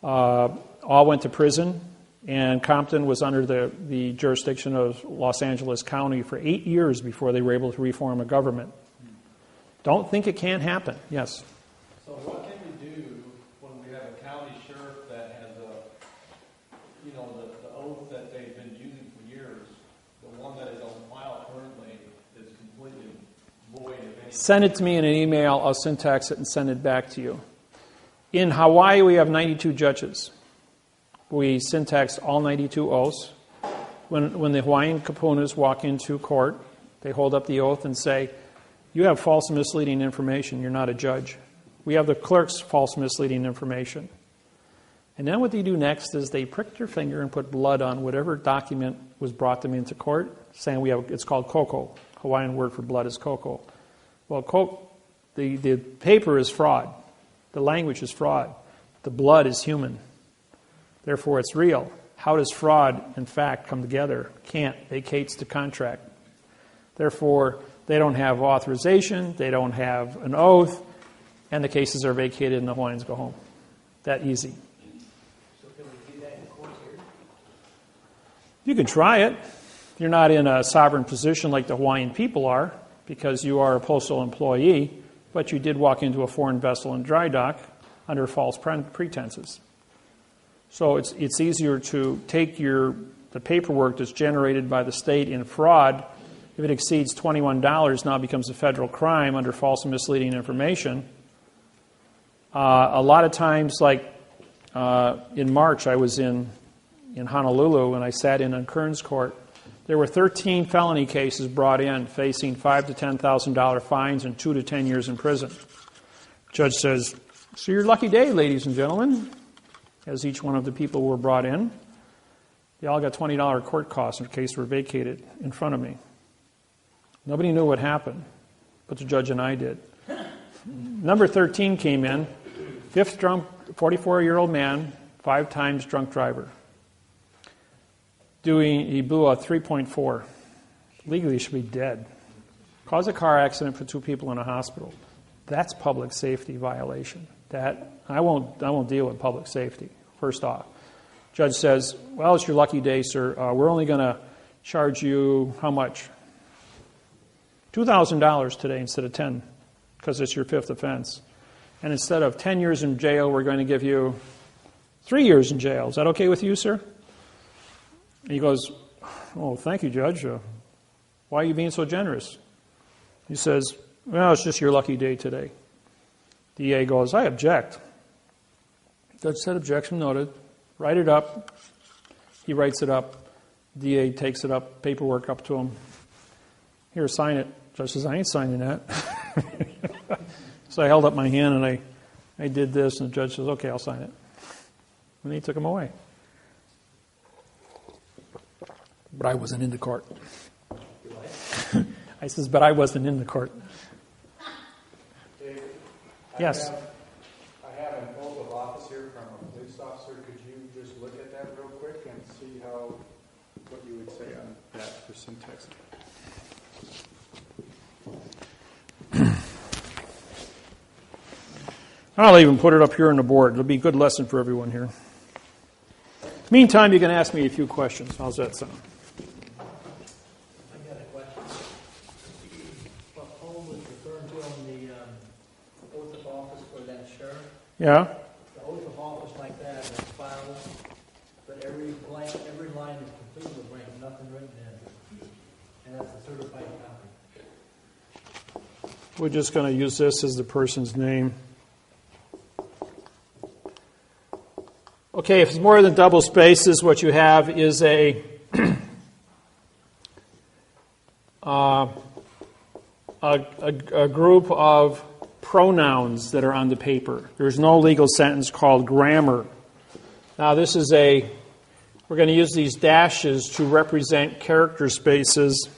all went to prison. And Compton was under the jurisdiction of Los Angeles County for 8 years before they were able to reform a government. Don't think it can't happen. Yes? So what can we do when we have a county sheriff that has the oath that they've been using for years, the one that is on file currently is completely void of any... Send it to me in an email. I'll syntax it and send it back to you. In Hawaii, we have 92 judges. We syntax all 92 oaths. When the Hawaiian kapunas walk into court, they hold up the oath and say, "You have false and misleading information. You're not a judge." We have the clerk's false misleading information. And then what they do next is they prick their finger and put blood on whatever document was brought them into court, saying it's called koko. Hawaiian word for blood is koko. Well, the paper is fraud. The language is fraud. The blood is human. Therefore, it's real. How does fraud and fact come together? Can't. Vacates the contract. Therefore, they don't have authorization, they don't have an oath, and the cases are vacated and the Hawaiians go home. That easy. So can we do that in court here? You can try it. You're not in a sovereign position like the Hawaiian people are, because you are a postal employee, but you did walk into a foreign vessel in dry dock under false pretenses. So it's easier to take the paperwork that's generated by the state in fraud. If it exceeds $21, now becomes a federal crime under false and misleading information. A lot of times, like in March, I was in Honolulu and I sat in on Kern's court. There were 13 felony cases brought in facing $5,000 to $10,000 fines and 2 to 10 years in prison. Judge says, "So your lucky day, ladies and gentlemen." As each one of the people were brought in, they all got $20 court costs in case were vacated in front of me. Nobody knew what happened, but the judge and I did. Number 13 came in, fifth drunk, 44-year-old man, 5 times drunk driver. He blew a 3.4. Legally, he should be dead. Caused a car accident for 2 people in a hospital. That's public safety violation. I won't deal with public safety, first off. Judge says, "Well, it's your lucky day, sir. We're only going to charge you how much? $2,000 today instead of 10, because it's your 5th offense. And instead of 10 years in jail, we're going to give you 3 years in jail. Is that okay with you, sir?" And he goes, "Oh, thank you, Judge. Why are you being so generous?" He says, "Well, it's just your lucky day today." DA goes, "I object." Judge said, "Objection noted." Write it up. He writes it up. DA takes it up, paperwork up to him. "Here, sign it." Judge says, "I ain't signing that." So I held up my hand and I did this, and the judge says, "Okay, I'll sign it." And he took him away. But I wasn't in the court. I says, "But I wasn't in the court." David, Yes. I have an oath of office here from a police officer. Could you just look at that real quick and see what you would say on that for syntax? I'll even put it up here on the board. It'll be a good lesson for everyone here. Meantime, you can ask me a few questions. How's that sound? I got a question. What Paul was referring to on the oath of office for that sheriff, Yeah? the oath of office like that is filed, but every line is completely blank, nothing written in. And that's a certified copy. We're just going to use this as the person's name. Okay, if it's more than double spaces, what you have is a group of pronouns that are on the paper. There's no legal sentence called grammar. Now this is we're going to use these dashes to represent character spaces.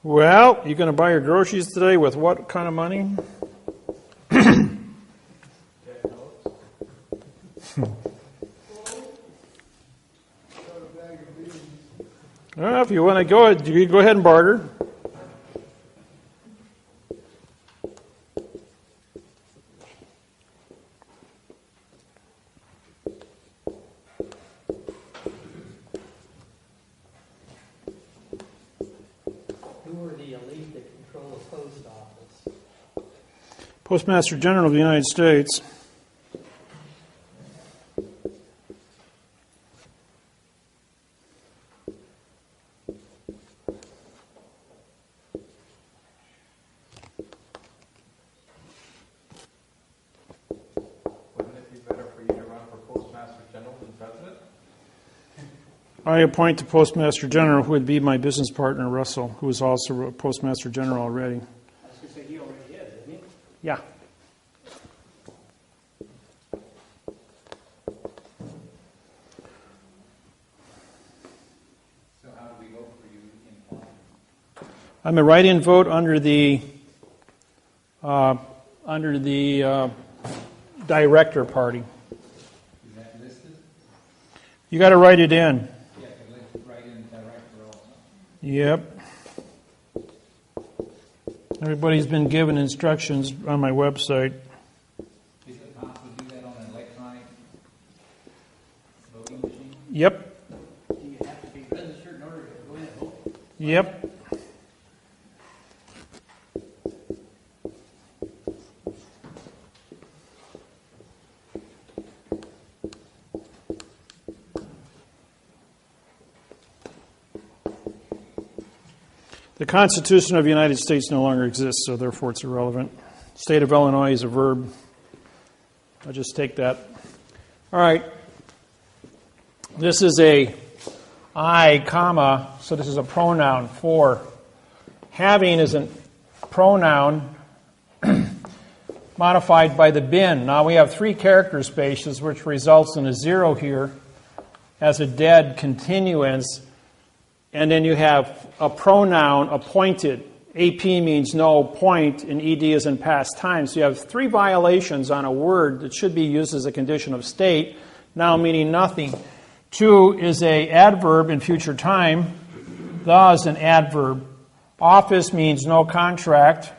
Well, you going to buy your groceries today with what kind of money? Well, if you want to go, you go ahead and barter. Postmaster General of the United States. Wouldn't it be better for you to run for Postmaster General than President? I appoint the Postmaster General, who would be my business partner, Russell, who is also a Postmaster General already. I was going to say, he already is, isn't he? Yeah. So how do we vote for you in plan? I'm a write-in vote under the director party. Is that listed? You got to write it in. Yeah, could write in director also. Yep. Everybody's been given instructions on my website. Is it possible to do that on an electronic voting machine? Yep. Do you have to be registered in order to go in and vote? Yep. The Constitution of the United States no longer exists, so therefore it's irrelevant. State of Illinois is a verb. I'll just take that. All right. This is a I, comma, so this is a pronoun for. Having is a pronoun modified by the bin. Now we have 3 character spaces, which results in a 0 here as a dead continuance. And then you have a pronoun appointed. AP means no, point, and ED is in past time. So you have 3 violations on a word that should be used as a condition of state, now meaning nothing. 2 is a adverb in future time. The is an adverb. Office means no contract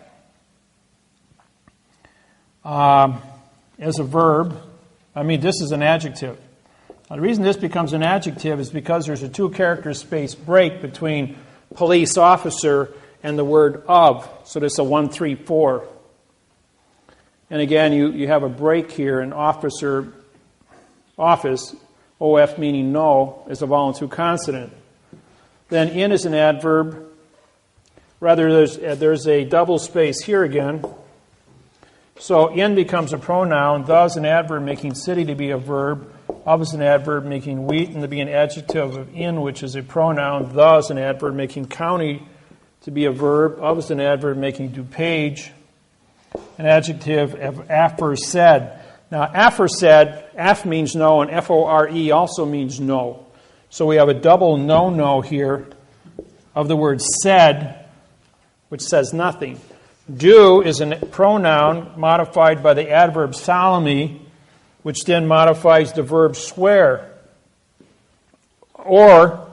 as a verb. I mean, this is an adjective. The reason this becomes an adjective is because there's a two-character space break between police officer and the word of. So there's a 1, 3, 4. And again, you have a break here in officer, office, OF meaning no, is a vowel and two consonant. Then in is an adverb. Rather, there's a double space here again. So in becomes a pronoun, the is an adverb making city to be a verb, of is an adverb making Wheaton to be an adjective of in, which is a pronoun, the is an adverb making county to be a verb, of is an adverb making DuPage, an adjective of aforesaid. Now, aforesaid, af means no, and F-O-R-E also means no. So we have a double no here of the word said, which says nothing. Do is a pronoun modified by the adverb solemnly, which then modifies the verb swear. Or,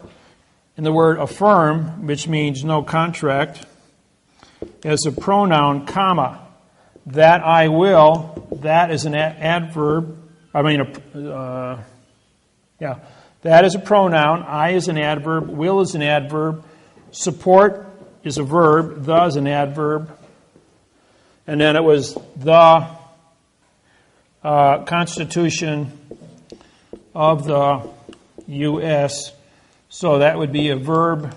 in the word affirm, which means no contract, as a pronoun, comma. That I will, that is an adverb. That is a pronoun. I is an adverb. Will is an adverb. Support is a verb. The is an adverb. And then it was the Constitution of the U.S. So that would be a verb,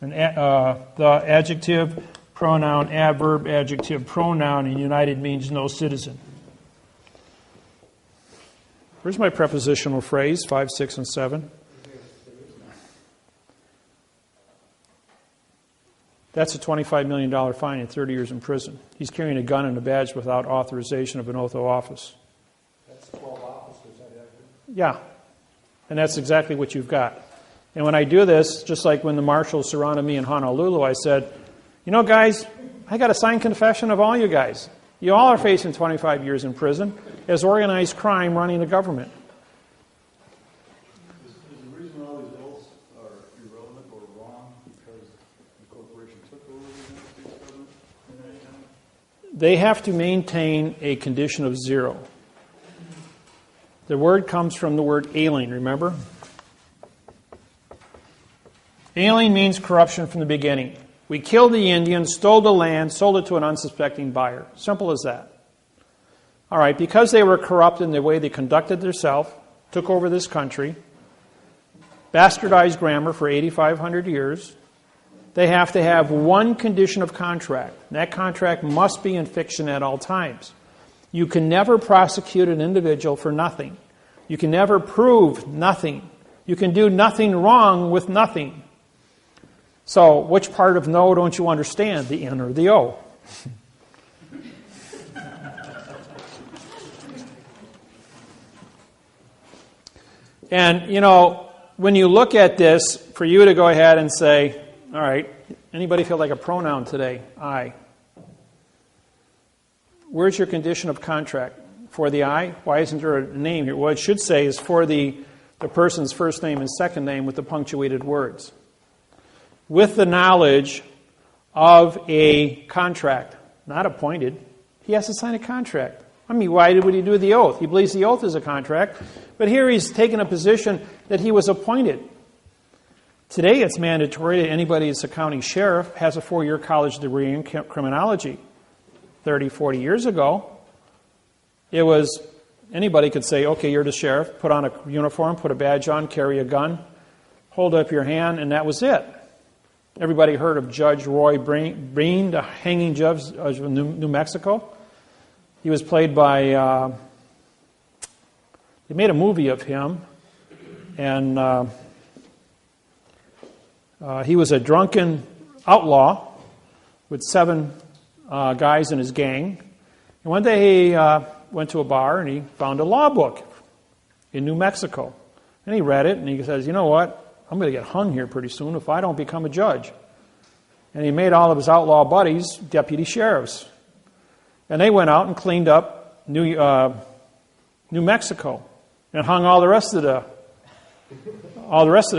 the adjective, pronoun, adverb, adjective, pronoun, and united means no citizen. Where's my prepositional phrase, 5, 6, and 7? That's a $25 million fine and 30 years in prison. He's carrying a gun and a badge without authorization of an oath of office. That's 12 officers, I have. Yeah, and that's exactly what you've got. And when I do this, just like when the marshals surrounded me in Honolulu, I said, you know, guys, I got a signed confession of all you guys. You all are facing 25 years in prison as organized crime running the government. Is the reason all these oaths are irrelevant or wrong because the corporation took over the United States government in that time? They have to maintain a condition of zero. The word comes from the word alien, remember? Alien means corruption from the beginning. We killed the Indians, stole the land, sold it to an unsuspecting buyer. Simple as that. All right, because they were corrupt in the way they conducted themselves, took over this country, bastardized grammar for 8,500 years, they have to have one condition of contract. That contract must be in fiction at all times. You can never prosecute an individual for nothing. You can never prove nothing. You can do nothing wrong with nothing. So, which part of no don't you understand, the N or the O? And, you know, when you look at this, for you to go ahead and say, all right, anybody feel like a pronoun today? I. Where's your condition of contract? For the I? Why isn't there a name here? What it should say is for the person's first name and second name with the punctuated words. With the knowledge of a contract, not appointed. He has to sign a contract. I mean, why would he do the oath? He believes the oath is a contract, but here he's taken a position that he was appointed. Today it's mandatory that anybody that's a county sheriff has a 4-year college degree in criminology. 30, 40 years ago, it was anybody could say, okay, you're the sheriff, put on a uniform, put a badge on, carry a gun, hold up your hand, and that was it. Everybody heard of Judge Roy Breen, the hanging judge of New Mexico. He was played by, they made a movie of him, and he was a drunken outlaw with 7 guys in his gang. And one day he went to a bar and he found a law book in New Mexico. And he read it and he says, you know what? I'm going to get hung here pretty soon if I don't become a judge. And he made all of his outlaw buddies deputy sheriffs. And they went out and cleaned up New Mexico and hung all the rest of the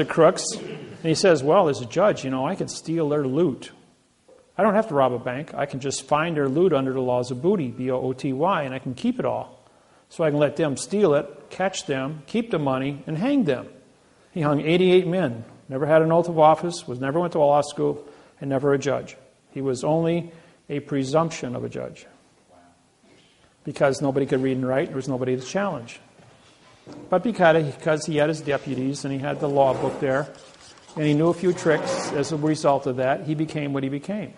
crooks. And he says, well, as a judge, you know, I could steal their loot. I don't have to rob a bank. I can just find their loot under the laws of booty, B-O-O-T-Y, and I can keep it all. so I can let them steal it, catch them, keep the money, and hang them. He hung 88 men, never had an oath of office, never went to a law school, and never a judge. He was only a presumption of a judge. Because nobody could read and write, there was nobody to challenge. But because he had his deputies and he had the law book there, and he knew a few tricks as a result of that, he became what he became.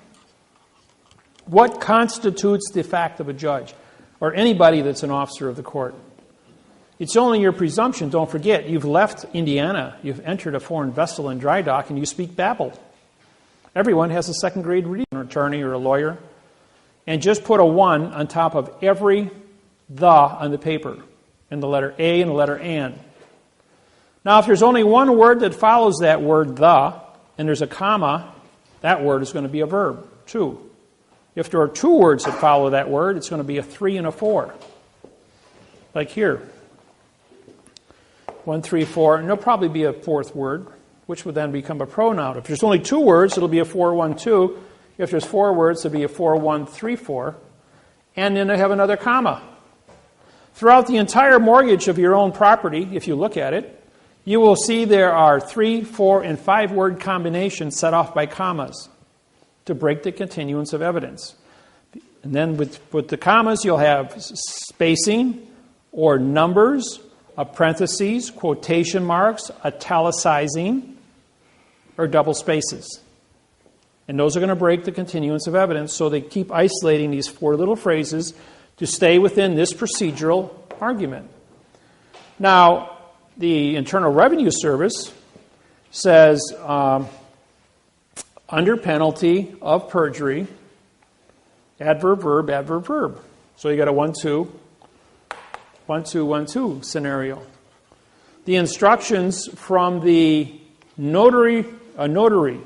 What constitutes the fact of a judge, or anybody that's an officer of the court? It's only your presumption. Don't forget, you've left Indiana, you've entered a foreign vessel in dry dock, and you speak Babel. Everyone has a second-grade reading, an attorney or a lawyer. And just put a 1 on top of every the on the paper, and the letter A and the letter and. Now, if there's only one word that follows that word, the, and there's a comma, that word is going to be a verb, 2. If there are 2 words that follow that word, it's going to be a 3 and a 4. Like here. 1, 3, 4, and there'll probably be a 4th word, which would then become a pronoun. If there's only 2 words, it'll be a 4, 1, 2. If there's 4 words, it'll be a 4, 1, 3, 4. And then they have another comma. Throughout the entire mortgage of your own property, if you look at it, you will see there are 3, 4, and 5 word combinations set off by commas to break the continuance of evidence. And then with the commas, you'll have spacing or numbers, parentheses, quotation marks, italicizing, or double spaces. And those are going to break the continuance of evidence, so they keep isolating these 4 little phrases to stay within this procedural argument. Now, the Internal Revenue Service says, under penalty of perjury, adverb, verb, adverb, verb. So you got a 1, 2, 1, 2, 1, 2 scenario. The instructions from the notary, a notary,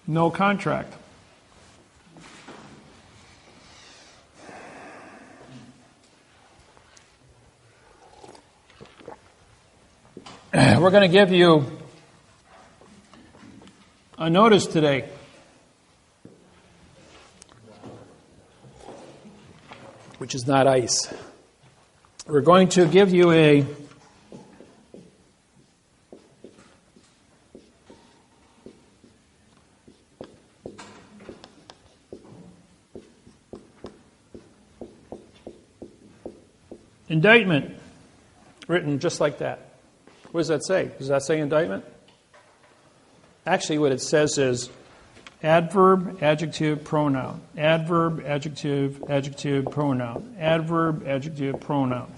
no contract. We're going to give you a notice today. Which is not ice. We're going to give you a indictment written just like that. What does that say? Does that say indictment? Actually, what it says is adverb, adjective, pronoun. Adverb, adjective, adjective, pronoun. Adverb, adjective, pronoun.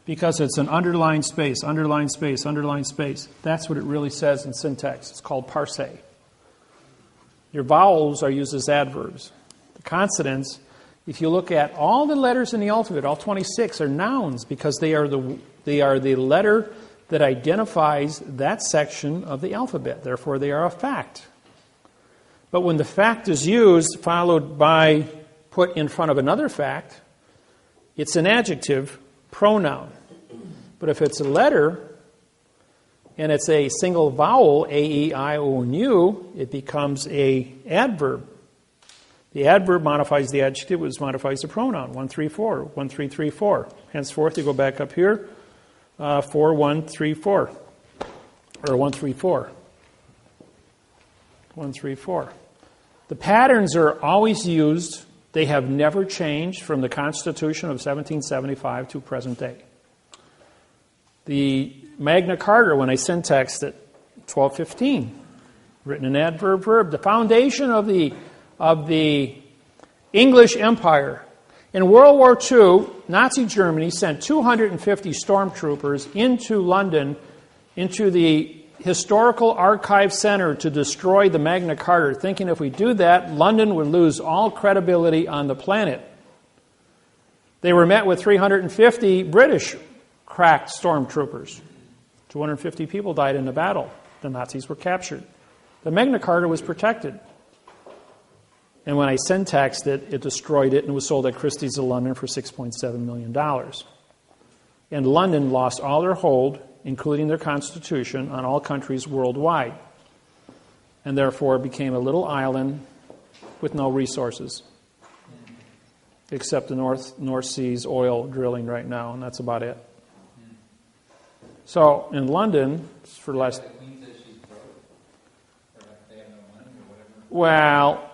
Because it's an underlined space, underlined space, underlined space. That's what it really says in syntax. It's called parse. Your vowels are used as adverbs. The consonants, if you look at all the letters in the alphabet, all 26 are nouns because they are the letter that identifies that section of the alphabet. Therefore, they are a fact. But when the fact is used, followed by, put in front of another fact, it's an adjective pronoun. But if it's a letter, and it's a single vowel, A, E, I, O, and U, it becomes a adverb. The adverb modifies the adjective, which modifies the pronoun. 1, 3, 4. 1, 3, 3, 4. Henceforth, you go back up here. 4, 1, 3, 4. Or 1, 3, 4. 1, 3, 4. The patterns are always used. They have never changed from the Constitution of 1775 to present day. The Magna Carta, when I syntaxed it, 1215, written in adverb verb. The foundation of the English Empire. In World War II, Nazi Germany sent 250 stormtroopers into London, into the Historical Archive Center to destroy the Magna Carta, thinking if we do that, London would lose all credibility on the planet. They were met with 350 British crack stormtroopers. 250 people died in the battle. The Nazis were captured. The Magna Carta was protected. And when I syntaxed it, it destroyed it and was sold at Christie's of London for $6.7 million. And London lost all their hold including their constitution, on all countries worldwide, and therefore became a little island with no resources, except the North Sea's oil drilling right now, and that's about it. So in London, for the last... Well,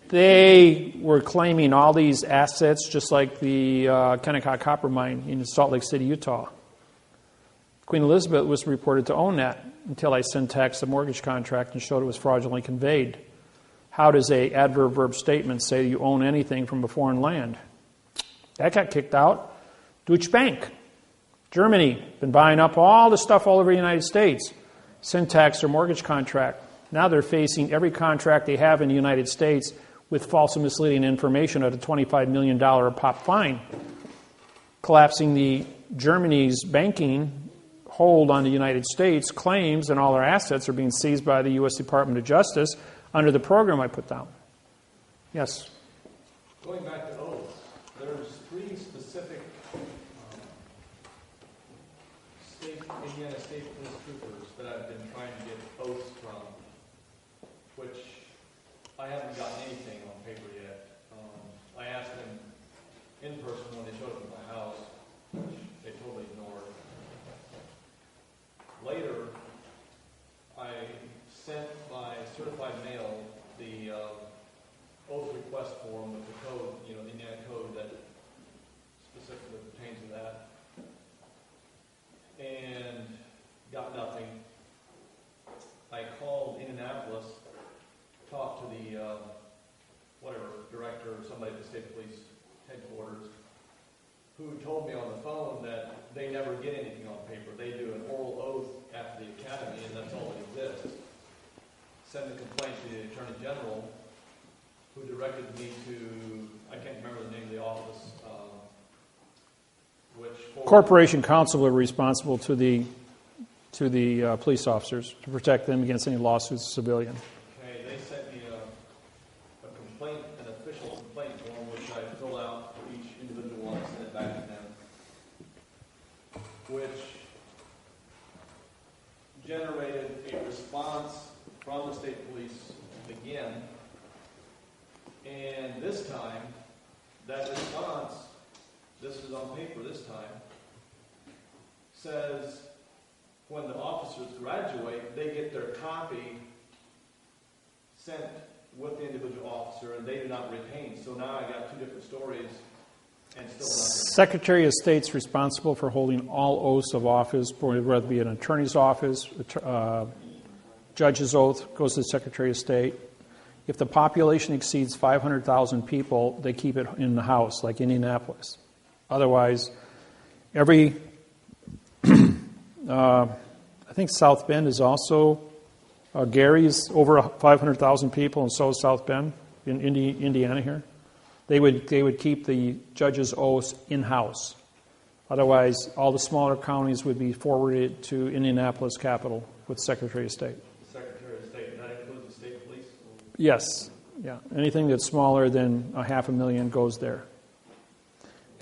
they were claiming all these assets, just like the Kennecott copper mine in Salt Lake City, Utah. Queen Elizabeth was reported to own that until I syntaxed the mortgage contract and showed it was fraudulently conveyed. How does a adverb verb statement say you own anything from a foreign land? That got kicked out. Deutsche Bank, Germany, been buying up all the stuff all over the United States. Syntax their mortgage contract. Now they're facing every contract they have in the United States with false and misleading information at a $25 million a pop fine. Collapsing the Germany's banking hold on the United States, claims and all their assets are being seized by the U.S. Department of Justice under the program I put down. Yes? Going back to oaths, there's 3 specific Indiana State Police troopers that I've been trying to get oaths from, which I haven't gotten anything on paper yet. I asked them in person when they showed up at my house, which they totally ignored. Later, I sent by certified mail the oath request form with the code, the Indiana code that specifically pertains to that, and got nothing. I called Indianapolis, talked to the director or somebody at the state police headquarters, who told me on the phone that they never get anything on paper. They do an oral oath after the academy, and that's all that exists. Send the complaint to the Attorney General, who directed me to, I can't remember the name of the office, Corporation Counsel are responsible to the police officers to protect them against any lawsuits of civilian. Okay, they sent me a complaint, an official complaint form, which I fill out for each individual one and send it back to them, which generated a response from the state police again, and this time, that response, this is on paper this time, says when the officers graduate, they get their copy sent with the individual officer, and they do not retain. So now I got 2 different stories, and still nothing. Secretary of State's responsible for holding all oaths of office, whether it be an attorney's office, judge's oath goes to the Secretary of State. If the population exceeds 500,000 people, they keep it in the house, like Indianapolis. Otherwise, every, I think South Bend is also, Gary's over 500,000 people, and so is South Bend in Indiana here. They would keep the judge's oaths in-house. Otherwise, all the smaller counties would be forwarded to Indianapolis Capital with Secretary of State. Secretary of State, and that includes the state police? Yes. Yeah. Anything that's smaller than 500,000 goes there.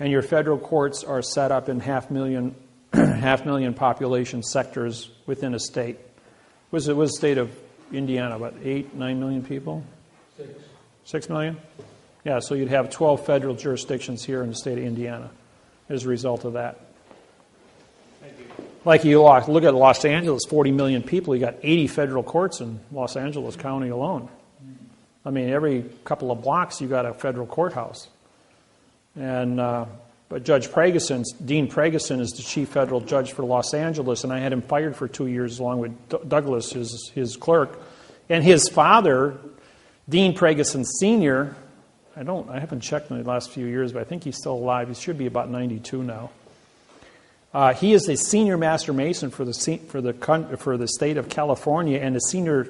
And your federal courts are set up in 500,000 population sectors within a state. Was the state of Indiana about 8, 9 million people? 6 million? Yeah, so you'd have 12 federal jurisdictions here in the state of Indiana as a result of that. Thank you. Like you look at Los Angeles, 40 million people, you got 80 federal courts in Los Angeles County alone. I mean, every couple of blocks you got a federal courthouse. And but Judge Pregeson, Dean Pregeson, is the chief federal judge for Los Angeles, and I had him fired for 2 years along with Douglas, his clerk. And his father, Dean Pregeson Sr., I haven't checked in the last few years, but I think he's still alive. He should be about 92 now. He is the senior master mason for the state of California and the senior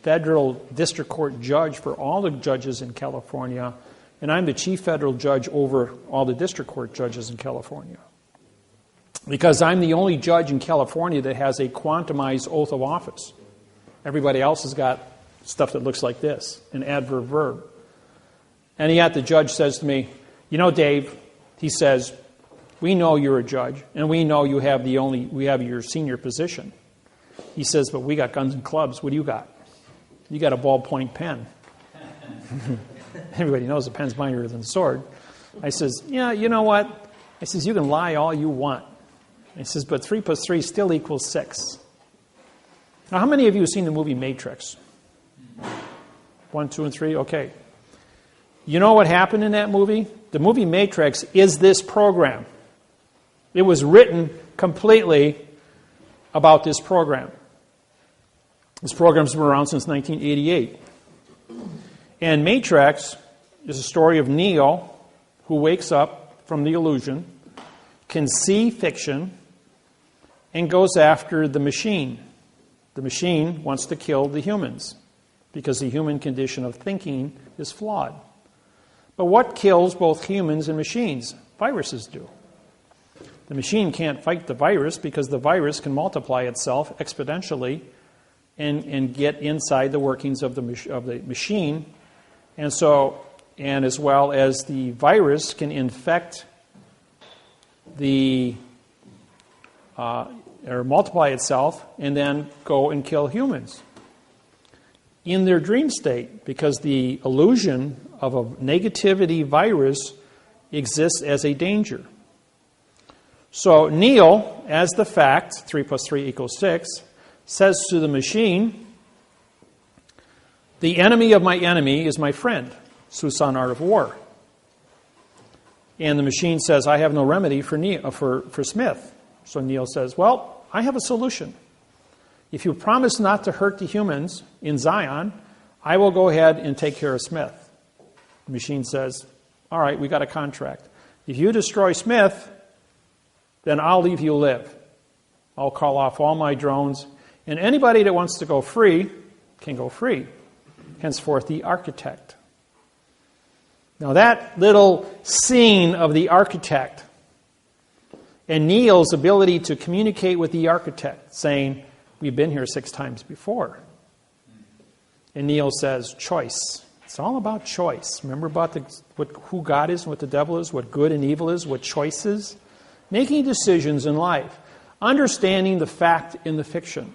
federal district court judge for all the judges in California. And I'm the chief federal judge over all the district court judges in California. Because I'm the only judge in California that has a quantumized oath of office. Everybody else has got stuff that looks like this, an adverb verb. And yet the judge says to me, Dave, he says, We know you're a judge, and we know we have your senior position. He says, but we got guns and clubs. What do you got? You got a ballpoint pen. Everybody knows a pen's mightier than the sword. I says, yeah, you know what? I says, you can lie all you want. He says, but 3 plus 3 still equals 6. Now, how many of you have seen the movie Matrix? 1, 2, and 3? Okay. You know what happened in that movie? The movie Matrix is this program. It was written completely about this program. This program's been around since 1988. And Matrix is a story of Neo, who wakes up from the illusion, can see fiction, and goes after the machine. The machine wants to kill the humans because the human condition of thinking is flawed. But what kills both humans and machines? Viruses do. The machine can't fight the virus because the virus can multiply itself exponentially and get inside the workings of the machine. And so, and as well as the virus can infect or multiply itself and then go and kill humans in their dream state, because the illusion of a negativity virus exists as a danger. So Neil, as the fact, 3 plus 3 equals 6, says to the machine, the enemy of my enemy is my friend. Susan, Art of War. And the machine says, I have no remedy for Smith. So Neil says, well, I have a solution. If you promise not to hurt the humans in Zion, I will go ahead and take care of Smith. The machine says, all right, we got a contract. If you destroy Smith, then I'll leave you live. I'll call off all my drones, and anybody that wants to go free can go free. Henceforth, the architect. Now that little scene of the architect and Neil's ability to communicate with the architect, saying, we've been here 6 times before. And Neil says, choice. It's all about choice. Remember about who God is and what the devil is, what good and evil is, what choice is? Making decisions in life. Understanding the fact in the fiction.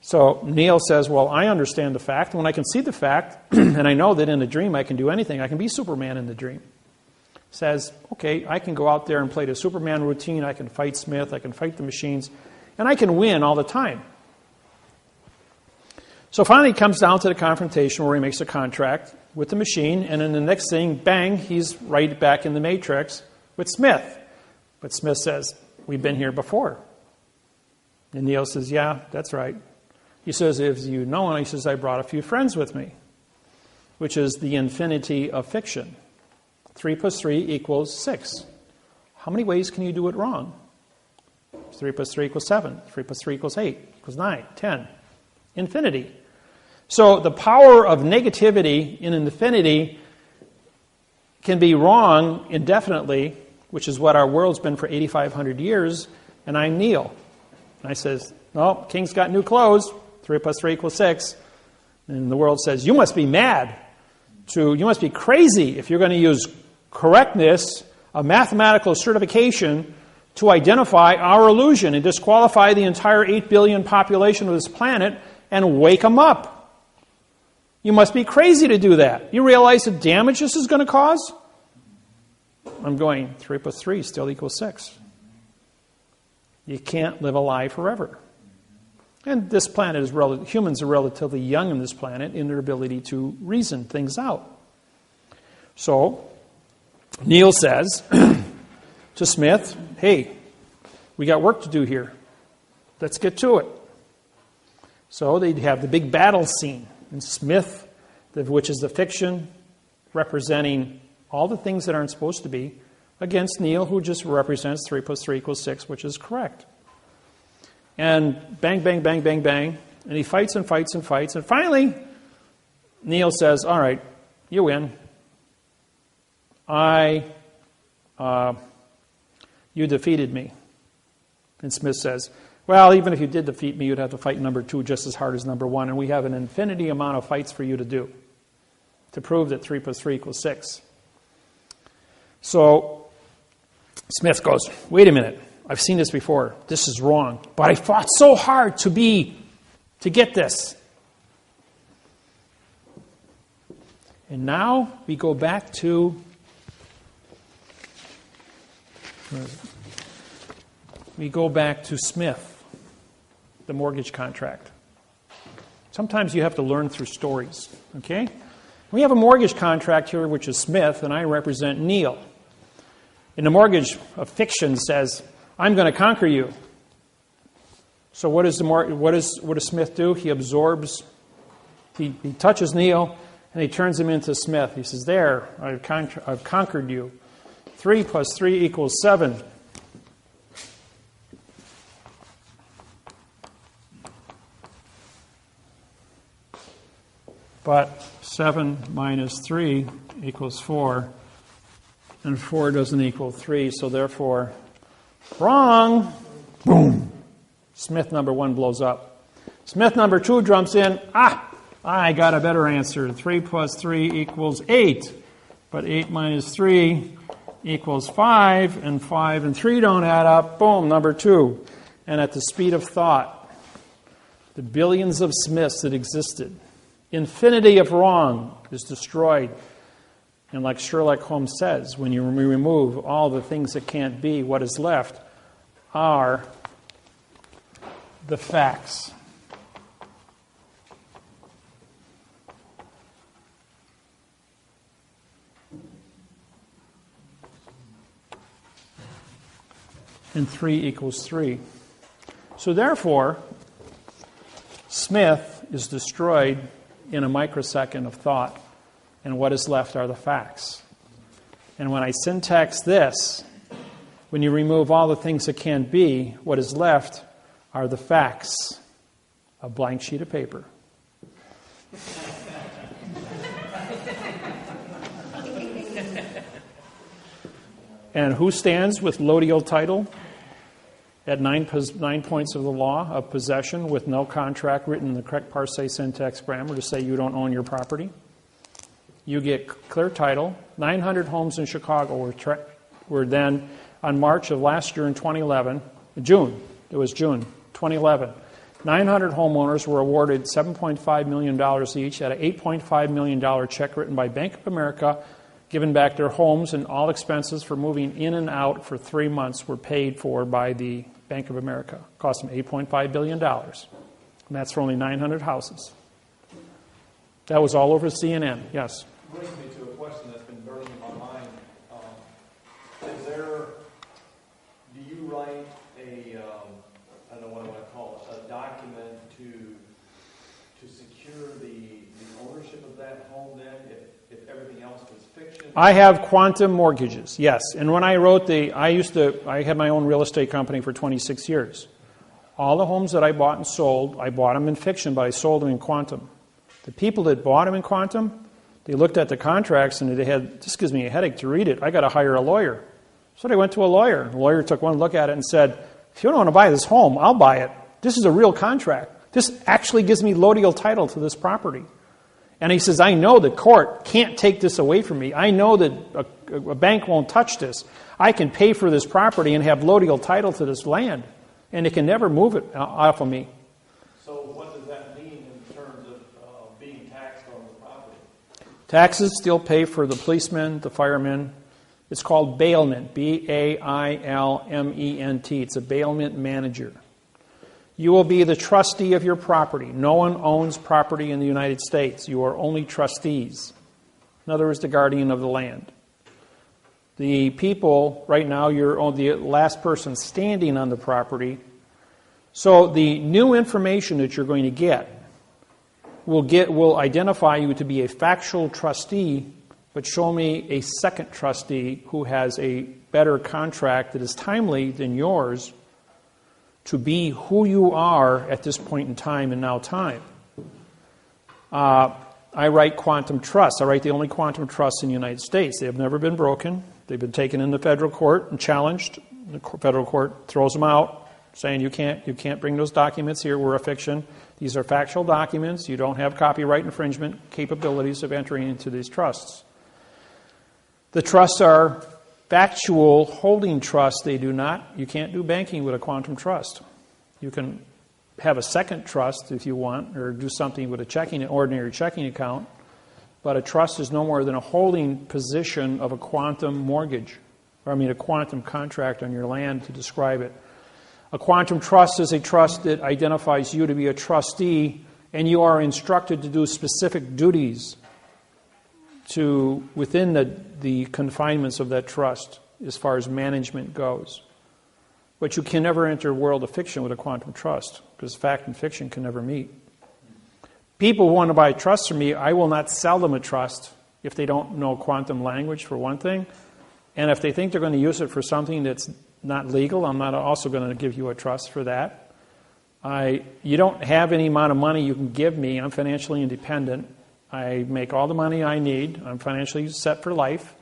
So Neil says, well, I understand the fact. When I can see the fact, and I know that in a dream I can do anything, I can be Superman in the dream. Says, okay, I can go out there and play the Superman routine. I can fight Smith. I can fight the machines. And I can win all the time. So finally it comes down to the confrontation where he makes a contract with the machine. And then the next thing, bang, he's right back in the Matrix with Smith. But Smith says, we've been here before. And Neil says, yeah, that's right. He says, if you know, he says, I brought a few friends with me, which is the infinity of fiction. 3 plus 3 equals 6. How many ways can you do it wrong? 3 plus 3 equals 7. 3 plus 3 equals 8, equals 9, 10. Infinity. So the power of negativity in infinity can be wrong indefinitely, which is what our world's been for 8,500 years, and I'm Neil. And I says, no, king's got new clothes. 3 plus 3 equals 6. And the world says, you must be mad. You must be crazy if you're going to use correctness, a mathematical certification, to identify our illusion and disqualify the entire 8 billion population of this planet and wake them up. You must be crazy to do that. You realize the damage this is going to cause? I'm going, 3 plus 3 still equals 6. You can't live a lie forever. And this planet is humans are relatively young on this planet in their ability to reason things out. So, Neil says to Smith, hey, we got work to do here. Let's get to it. So they'd have the big battle scene. And Smith, which is the fiction, representing all the things that aren't supposed to be, against Neil, who just represents 3 plus 3 equals 6, which is correct. And bang, bang, bang, bang, bang. And he fights and fights and fights. And finally, Neil says, all right, you win. You defeated me. And Smith says, well, even if you did defeat me, you'd have to fight number 2 just as hard as number 1. And we have an infinity amount of fights for you to do to prove that 3 plus 3 equals 6. So Smith goes, wait a minute, I've seen this before. This is wrong. But I fought so hard to get this. And now we go back to Smith, the mortgage contract. Sometimes you have to learn through stories, okay? We have a mortgage contract here, which is Smith, and I represent Neil. And the mortgage of fiction says, I'm going to conquer you. So what does Smith do? He absorbs, he touches Neil, and he turns him into Smith. He says, there, I've conquered you. 3 plus 3 equals 7. But 7 minus 3 equals 4. And 4 doesn't equal 3, so therefore, wrong. Boom. Smith number 1 blows up. Smith number 2 jumps in. I got a better answer. 3 plus 3 equals 8. But 8 minus 3 equals 5, and 5 and 3 don't add up. Boom, number 2. And at the speed of thought, the billions of Smiths that existed, infinity of wrong is destroyed. And like Sherlock Holmes says, when you remove all the things that can't be, what is left are the facts. And 3 equals 3. So therefore, Smith is destroyed in a microsecond of thought, and what is left are the facts. And when I syntax this, when you remove all the things that can't be, what is left are the facts. A blank sheet of paper. And who stands with lodial title at 9 points of the law of possession with no contract written in the correct parse syntax grammar to say you don't own your property? You get clear title. 900 homes in Chicago were then, on March of last year in 2011, June 2011, 900 homeowners were awarded $7.5 million each at an $8.5 million check written by Bank of America, given back their homes, and all expenses for moving in and out for 3 months were paid for by the Bank of America. It cost them $8.5 billion. And that's for only 900 houses. That was all over CNN. Yes? Brings me to a question that's been burning in my mind. Do you write I don't know what I want to call it, a document to secure the ownership of that home then, if everything else was fiction? I have quantum mortgages, yes. And when I wrote I had my own real estate company for 26 years. All the homes that I bought and sold, I bought them in fiction, but I sold them in quantum. The people that bought them in quantum, they looked at the contracts and this gives me a headache to read it. I got to hire a lawyer. So they went to a lawyer. The lawyer took one look at it and said, if you don't want to buy this home, I'll buy it. This is a real contract. This actually gives me lodial title to this property. And he says, I know the court can't take this away from me. I know that a bank won't touch this. I can pay for this property and have lodial title to this land. And it can never move it off of me. So what does that mean in terms of being taxed on the property? Taxes still pay for the policemen, the firemen. It's called bailment, B-A-I-L-M-E-N-T. It's a bailment manager. You will be the trustee of your property. No one owns property in the United States. You are only trustees. In other words, the guardian of the land. The people, right now, you're the last person standing on the property. So the new information that you're going to get will identify you to be a factual trustee, but show me a second trustee who has a better contract that is timely than yours to be who you are at this point in time and now time. I write quantum trusts. I write the only quantum trusts in the United States. They have never been broken. They've been taken into federal court and challenged. The federal court throws them out, saying you can't bring those documents here. We're a fiction. These are factual documents. You don't have copyright infringement capabilities of entering into these trusts. The trusts are factual holding trust, they do not. You can't do banking with a quantum trust. You can have a second trust if you want, or do something with an ordinary checking account, but a trust is no more than a holding position of a quantum mortgage, or a quantum contract on your land to describe it. A quantum trust is a trust that identifies you to be a trustee, and you are instructed to do specific duties within the confinements of that trust as far as management goes. But you can never enter a world of fiction with a quantum trust, because fact and fiction can never meet. People who want to buy trusts from me, I will not sell them a trust if they don't know quantum language, for one thing. And if they think they're going to use it for something that's not legal, I'm not also going to give you a trust for that. You don't have any amount of money you can give me. I'm financially independent. I make all the money I need. I'm financially set for life.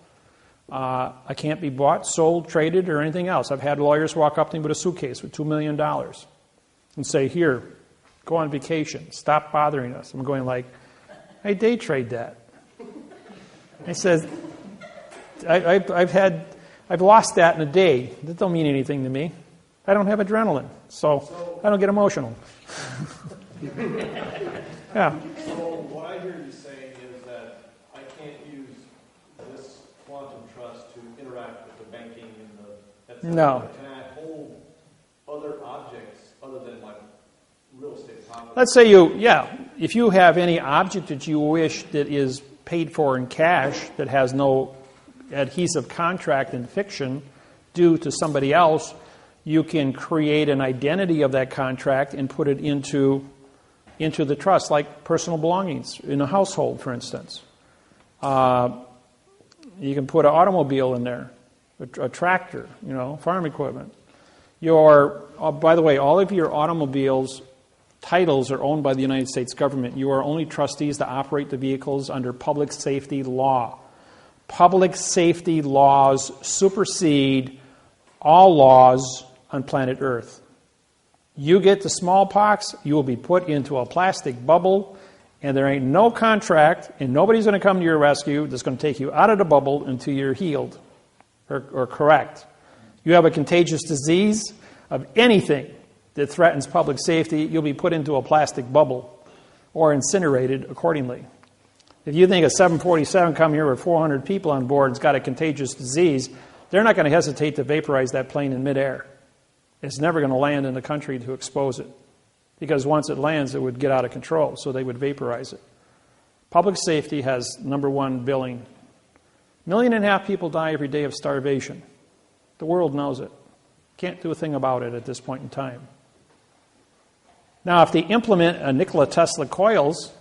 I can't be bought, sold, traded, or anything else. I've had lawyers walk up to me with a suitcase with $2 million and say, here, go on vacation. Stop bothering us. I'm going like, I day trade that. I said, I've lost that in a day. That don't mean anything to me. I don't have adrenaline, so I don't get emotional. Yeah. So what I hear you saying is that I can't use this quantum trust to interact with the banking and the... No. Can I hold other objects other than like real estate property? Let's say if you have any object that you wish that is paid for in cash that has no adhesive contract in fiction due to somebody else, you can create an identity of that contract and put it into the trust, like personal belongings in a household, for instance. You can put an automobile in there, a tractor, farm equipment. By the way, all of your automobiles titles are owned by the United States government. You are only trustees to operate the vehicles under public safety law. Public safety laws supersede all laws on planet Earth. You get the smallpox, you will be put into a plastic bubble, and there ain't no contract, and nobody's going to come to your rescue that's going to take you out of the bubble until you're healed or correct. You have a contagious disease of anything that threatens public safety, you'll be put into a plastic bubble or incinerated accordingly. If you think a 747 come here with 400 people on board and's got a contagious disease, they're not going to hesitate to vaporize that plane in midair. It's never going to land in the country to expose it, because once it lands, it would get out of control, so they would vaporize it. Public safety has number one billing. 1.5 million people die every day of starvation. The world knows it. Can't do a thing about it at this point in time. Now, if they implement a Nikola Tesla coils,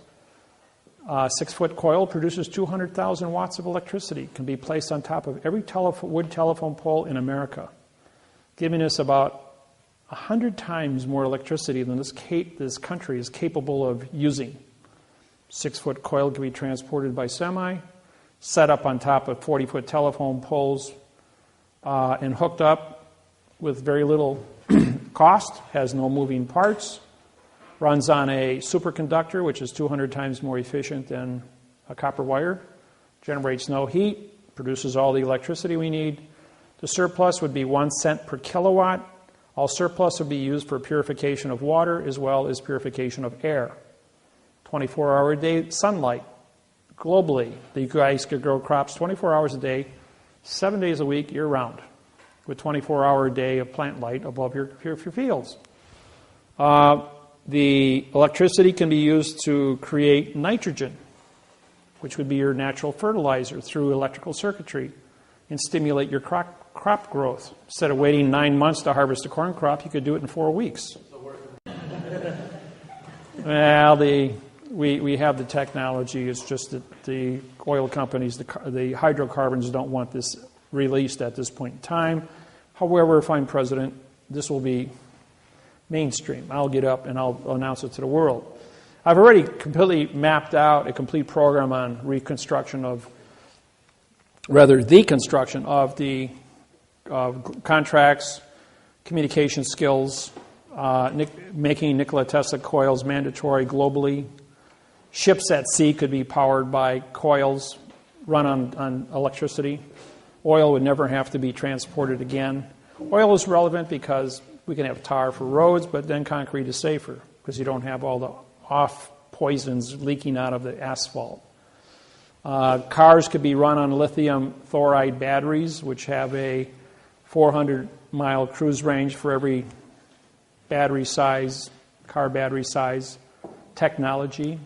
a 6-foot coil produces 200,000 watts of electricity, can be placed on top of every wood telephone pole in America, giving us about 100 times more electricity than this country is capable of using. 6-foot coil can be transported by semi, set up on top of 40-foot telephone poles, and hooked up with very little cost, has no moving parts, runs on a superconductor, which is 200 times more efficient than a copper wire, generates no heat, produces all the electricity we need. The surplus would be 1 cent per kilowatt. All surplus would be used for purification of water as well as purification of air. 24-hour-a-day sunlight. Globally, the guys could grow crops 24 hours a day, 7 days a week, year-round, with 24-hour-a-day of plant light above your fields. The electricity can be used to create nitrogen, which would be your natural fertilizer through electrical circuitry, and stimulate your crop growth. Instead of waiting 9 months to harvest a corn crop, you could do it in 4 weeks. Well, we have the technology. It's just that the oil companies, the hydrocarbons, don't want this released at this point in time. However, if I'm president, this will be mainstream. I'll get up and I'll announce it to the world. I've already completely mapped out a complete program on the construction of the contracts, communication skills, making Nikola Tesla coils mandatory globally. Ships at sea could be powered by coils run on electricity, Oil would never have to be transported again. Oil is relevant because we can have tar for roads, but then concrete is safer because you don't have all the off poisons leaking out of the asphalt. Cars could be run on lithium thoride batteries, which have a 400-mile cruise range for every battery size, car battery size technology.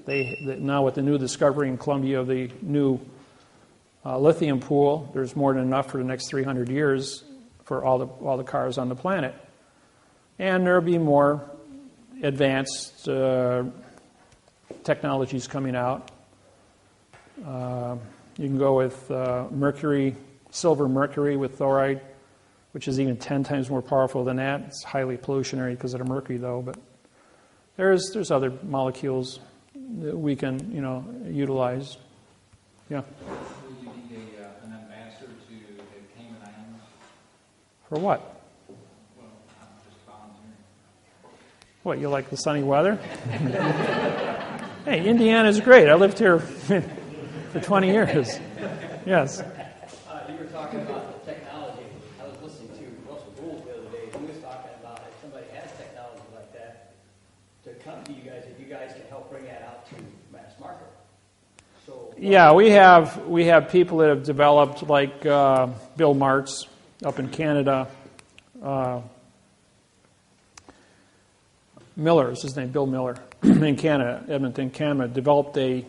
Now with the new discovery in Columbia of the new lithium pool, there's more than enough for the next 300 years for all the cars on the planet. And there will be more advanced technologies coming out. You can go with mercury, silver mercury with thoride, which is even 10 times more powerful than that. It's highly pollutionary because of the mercury, though. But there's other molecules that we can, utilize. Yeah. Will you need an ambassador to the Cayman Islands? For what? Well, I'm just volunteering. What, you like the sunny weather? Hey, Indiana's great. I lived here for 20 years. Yes. You were talking about the technology. I was listening to Russell Gould the other day. He was talking about if somebody has technology like that, to come to you guys, if you guys can help bring that out to mass market. So yeah, we have people that have developed, like Bill Martz up in Canada. Miller is his name, Bill Miller, in Canada, Edmonton, Canada, developed a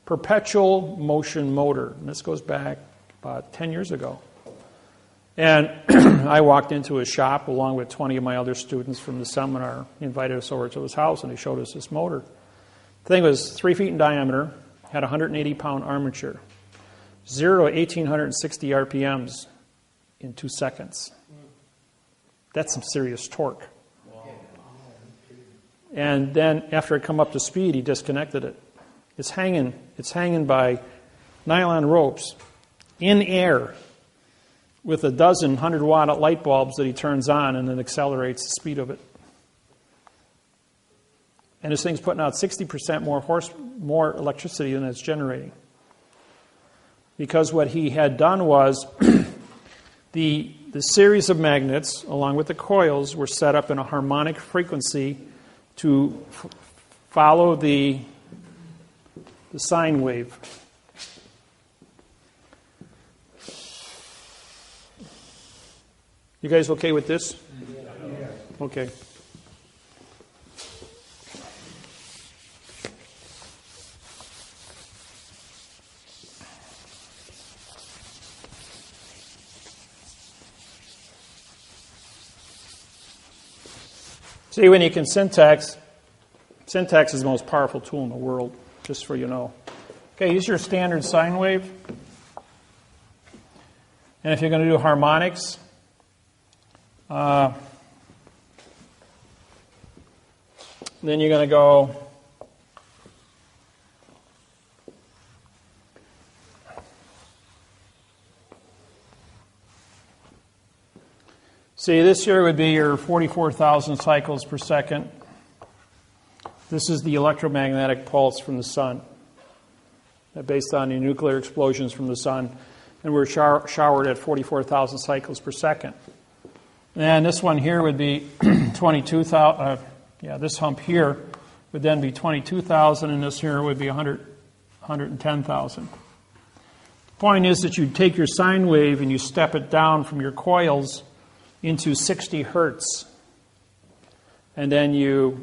perpetual motion motor. And this goes back about 10 years ago. And I walked into his shop along with 20 of my other students from the seminar. He invited us over to his house and he showed us this motor. The thing was 3 feet in diameter, had a 180-pound armature, 0 to 1,860 RPMs in 2 seconds. That's some serious torque. And then after it come up to speed, he disconnected it. It's hanging by nylon ropes in air with a dozen 100-watt light bulbs that he turns on and then accelerates the speed of it. And this thing's putting out 60% more electricity than it's generating. Because what he had done was the series of magnets, along with the coils, were set up in a harmonic frequency to follow the sine wave. You guys okay with this? Yeah. Okay. See, when you can syntax is the most powerful tool in the world, just so you know. Okay, use your standard sine wave. And if you're going to do harmonics, then you're going to go see, this here would be your 44,000 cycles per second. This is the electromagnetic pulse from the sun, based on the nuclear explosions from the sun. And we're showered at 44,000 cycles per second. And this one here would be 22,000. This hump here would then be 22,000, and this here would be 110,000. The point is that you take your sine wave and you step it down from your coils into 60 hertz. And then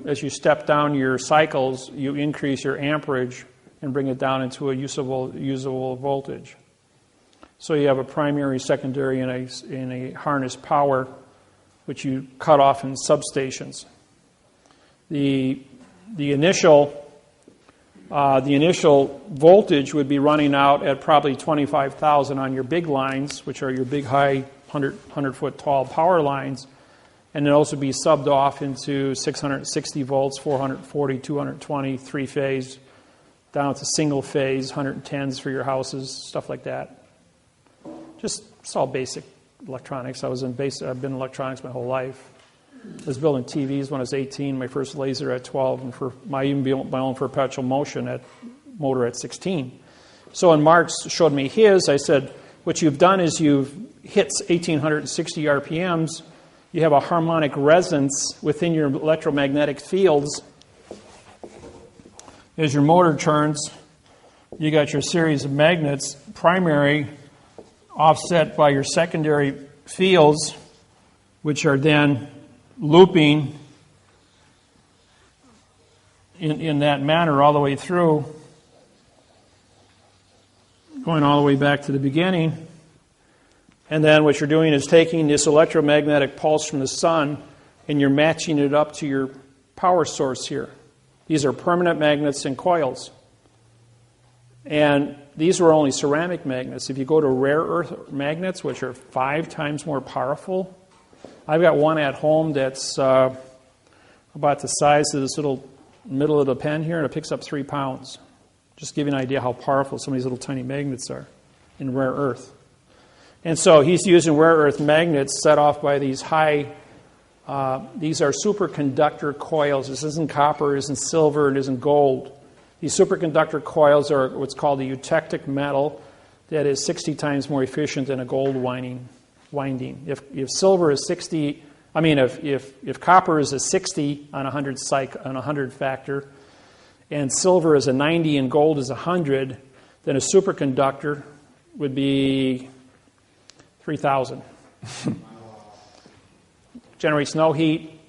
as you step down your cycles, you increase your amperage and bring it down into a usable voltage. So you have a primary, secondary, and a harness power, which you cut off in substations. The initial voltage would be running out at probably 25,000 on your big lines, which are your big, high, 100-foot tall power lines, and it also be subbed off into 660 volts, 440, 220, three-phase, down to single-phase, 110s for your houses, stuff like that. It's all basic electronics. I've been in electronics my whole life. I was building TVs when I was 18, my first laser at 12, and I even built my own perpetual motion motor at 16. So when Mark showed me his, I said, what you've done is you've hit 1,860 RPMs. You have a harmonic resonance within your electromagnetic fields. As your motor turns, you got your series of magnets, primary offset by your secondary fields, which are then looping in that manner all the way through, going all the way back to the beginning. And then what you're doing is taking this electromagnetic pulse from the sun and you're matching it up to your power source here. These are permanent magnets and coils. And these were only ceramic magnets. If you go to rare earth magnets, which are 5 times more powerful, I've got one at home that's about the size of this little middle of the pen here, and it picks up 3 pounds. Just to give you an idea how powerful some of these little tiny magnets are in rare earth. And so he's using rare earth magnets set off by these high, these are superconductor coils. This isn't copper, it isn't silver, it isn't gold. These superconductor coils are what's called a eutectic metal that is 60 times more efficient than a gold winding. If silver is 60, I mean, if copper is a 60 on 100 factor, and silver is a 90 and gold is 100, then a superconductor would be 3,000. Generates no heat,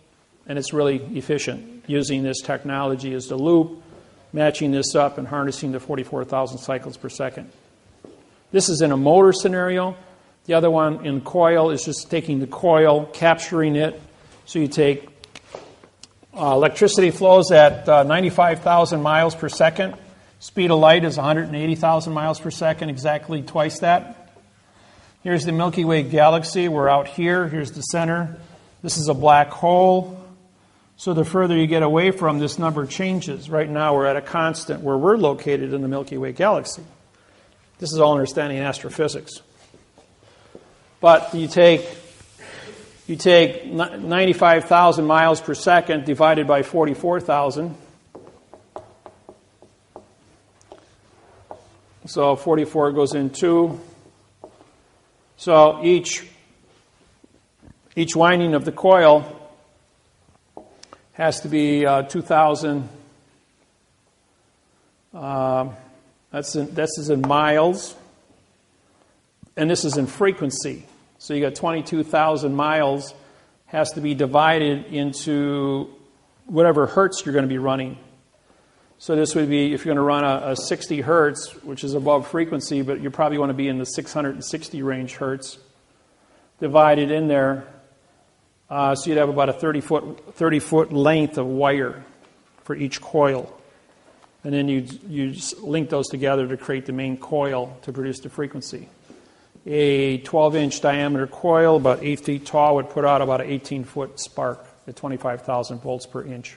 and it's really efficient using this technology as the loop, matching this up and harnessing the 44,000 cycles per second. This is in a motor scenario. The other one in coil is just taking the coil, capturing it. So you take electricity flows at 95,000 miles per second. Speed of light is 180,000 miles per second, exactly twice that. Here's the Milky Way galaxy. We're out here. Here's the center. This is a black hole. So the further you get away from, this number changes. Right now we're at a constant where we're located in the Milky Way galaxy. This is all understanding astrophysics. But you take 95,000 miles per second divided by 44,000. So 44 goes in 2. So each winding of the coil has to be 2,000. This is in miles, and this is in frequency. So you got 22,000 miles has to be divided into whatever hertz you're going to be running. So this would be, if you're going to run a 60 hertz, which is above frequency, but you probably want to be in the 660 range hertz, divided in there. So you'd have about a 30-foot length of wire for each coil. And then you link those together to create the main coil to produce the frequency. A 12-inch diameter coil, about 8 feet tall, would put out about an 18-foot spark at 25,000 volts per inch.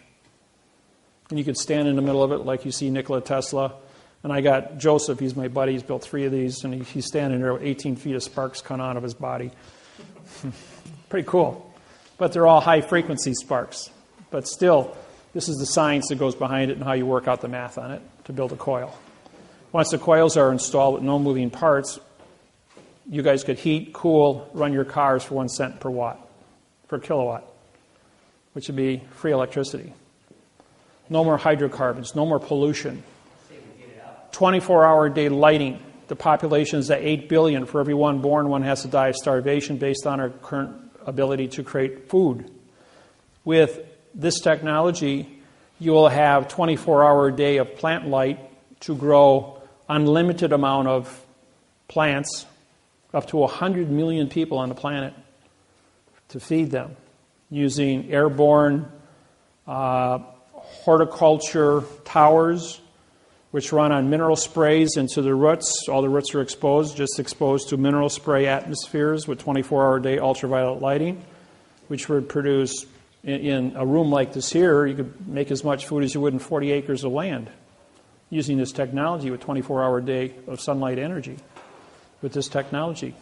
And you could stand in the middle of it like you see Nikola Tesla. And I got Joseph, he's my buddy, he's built 3 of these, and he's standing there with 18 feet of sparks coming out of his body. Pretty cool. But they're all high-frequency sparks. But still, this is the science that goes behind it and how you work out the math on it to build a coil. Once the coils are installed with no moving parts, you guys could heat, cool, run your cars for 1 cent per kilowatt, which would be free electricity. No more hydrocarbons, no more pollution. 24-hour-a-day lighting. The population is at 8 billion. For every one born, one has to die of starvation based on our current ability to create food. With this technology, you will have 24-hour-a-day of plant light to grow unlimited amount of plants, up to 100 million people on the planet, to feed them, using airborne horticulture towers, which run on mineral sprays into the roots. All the roots are just exposed to mineral spray atmospheres with 24-hour-a-day ultraviolet lighting, which would produce, in a room like this here, you could make as much food as you would in 40 acres of land using this technology with 24-hour-a-day of sunlight energy. With this technology,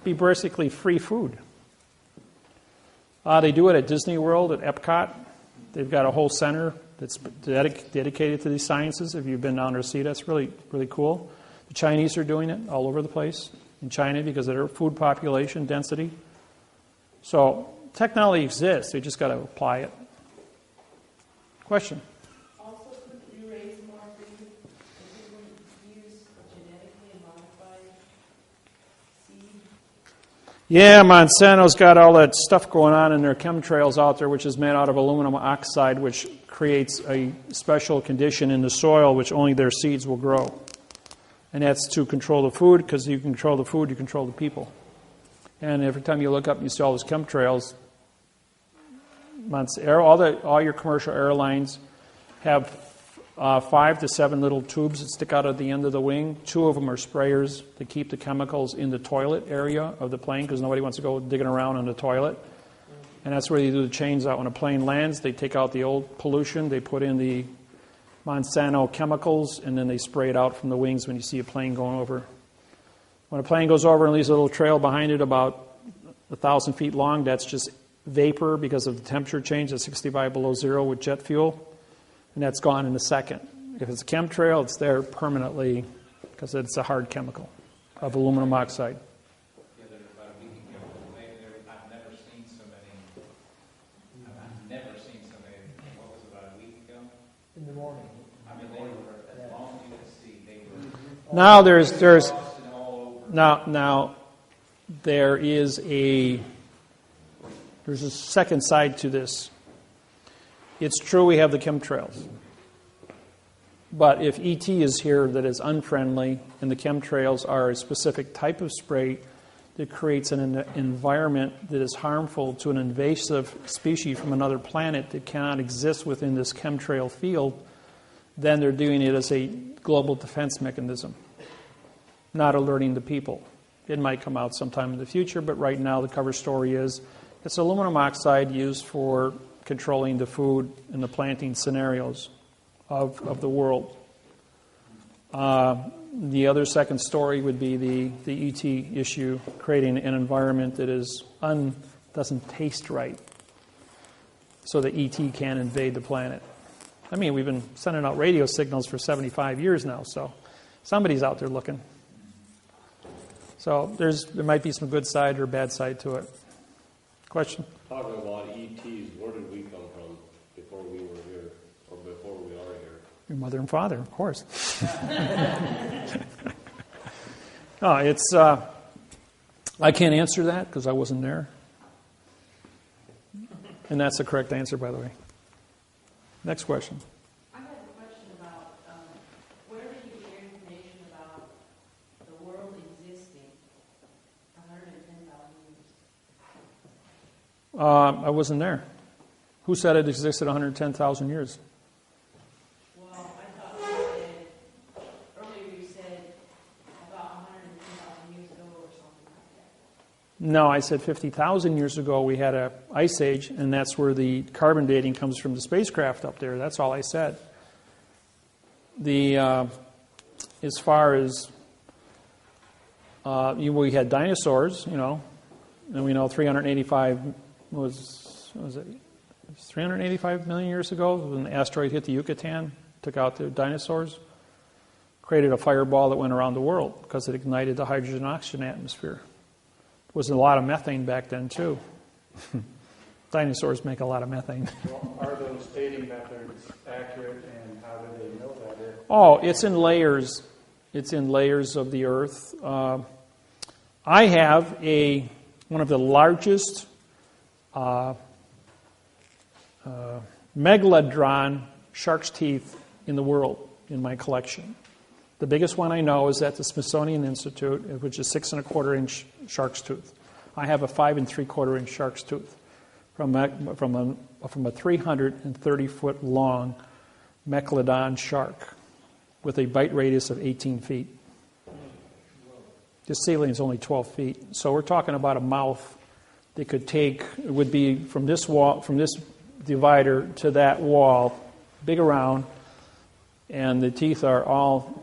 be basically free food. They do it at Disney World, at Epcot. They've got a whole center that's dedicated to these sciences. If you've been down to see, that's really, really cool. The Chinese are doing it all over the place in China because of their food population density. So technology exists. We just got to apply it. Question? Also, could you raise more food if you would use genetically modified seed? Yeah, Monsanto's got all that stuff going on in their chemtrails out there, which is made out of aluminum oxide, which creates a special condition in the soil which only their seeds will grow. And that's to control the food, because you control the food, you control the people. And every time you look up and you see all those chemtrails, all your commercial airlines have 5 to 7 little tubes that stick out at the end of the wing. 2 of them are sprayers to keep the chemicals in the toilet area of the plane, because nobody wants to go digging around in the toilet. And that's where they do the change out. When a plane lands, they take out the old pollution, they put in the Monsanto chemicals, and then they spray it out from the wings when you see a plane going over. When a plane goes over and leaves a little trail behind it about 1,000 feet long, that's just vapor because of the temperature change at 65 below zero with jet fuel, and that's gone in a second. If it's a chemtrail, it's there permanently because it's a hard chemical of aluminum oxide. Yeah, there's about a week ago, I've never seen so many, what was it, about a week ago? In the morning. I mean, they were, as long as you could see, they were... Now there's a second side to this. It's true we have the chemtrails. But if ET is here that is unfriendly and the chemtrails are a specific type of spray that creates an environment that is harmful to an invasive species from another planet that cannot exist within this chemtrail field, then they're doing it as a global defense mechanism, not alerting the people. It might come out sometime in the future, but right now the cover story is it's aluminum oxide used for controlling the food and the planting scenarios of the world. The other second story would be the ET issue, creating an environment that doesn't taste right so that ET can invade the planet. I mean, we've been sending out radio signals for 75 years now, so somebody's out there looking. So there might be some good side or bad side to it. Question? Talking about ETs, where did we come from before we were here, or before we are here? Your mother and father, of course. No, I can't answer that because I wasn't there. And that's the correct answer, by the way. Next question. I have a question about where did you get your information about the world existing 110,000 years? I wasn't there. Who said it existed 110,000 years? Well, I thought you said, earlier you said about 110,000 years ago or something like that. No, I said 50,000 years ago we had an ice age, and that's where the carbon dating comes from the spacecraft up there. That's all I said. As far as we had dinosaurs, and we know 385 was it 385 million years ago when the asteroid hit the Yucatan, took out the dinosaurs, created a fireball that went around the world because it ignited the hydrogen-oxygen atmosphere. There was a lot of methane back then too. Dinosaurs make a lot of methane. Well, are those dating methods accurate, and how do they know that? Oh, it's in layers. It's in layers of the Earth. I have one of the largest megalodon shark's teeth in the world in my collection. The biggest one I know is at the Smithsonian Institute, which is 6 1/4-inch shark's tooth. I have a 5 3/4-inch shark's tooth from a 330-foot long megalodon shark with a bite radius of 18 feet. The ceiling is only 12 feet, so we're talking about a mouth that could take. It would be from this wall, from this divider to that wall, big around, and the teeth are all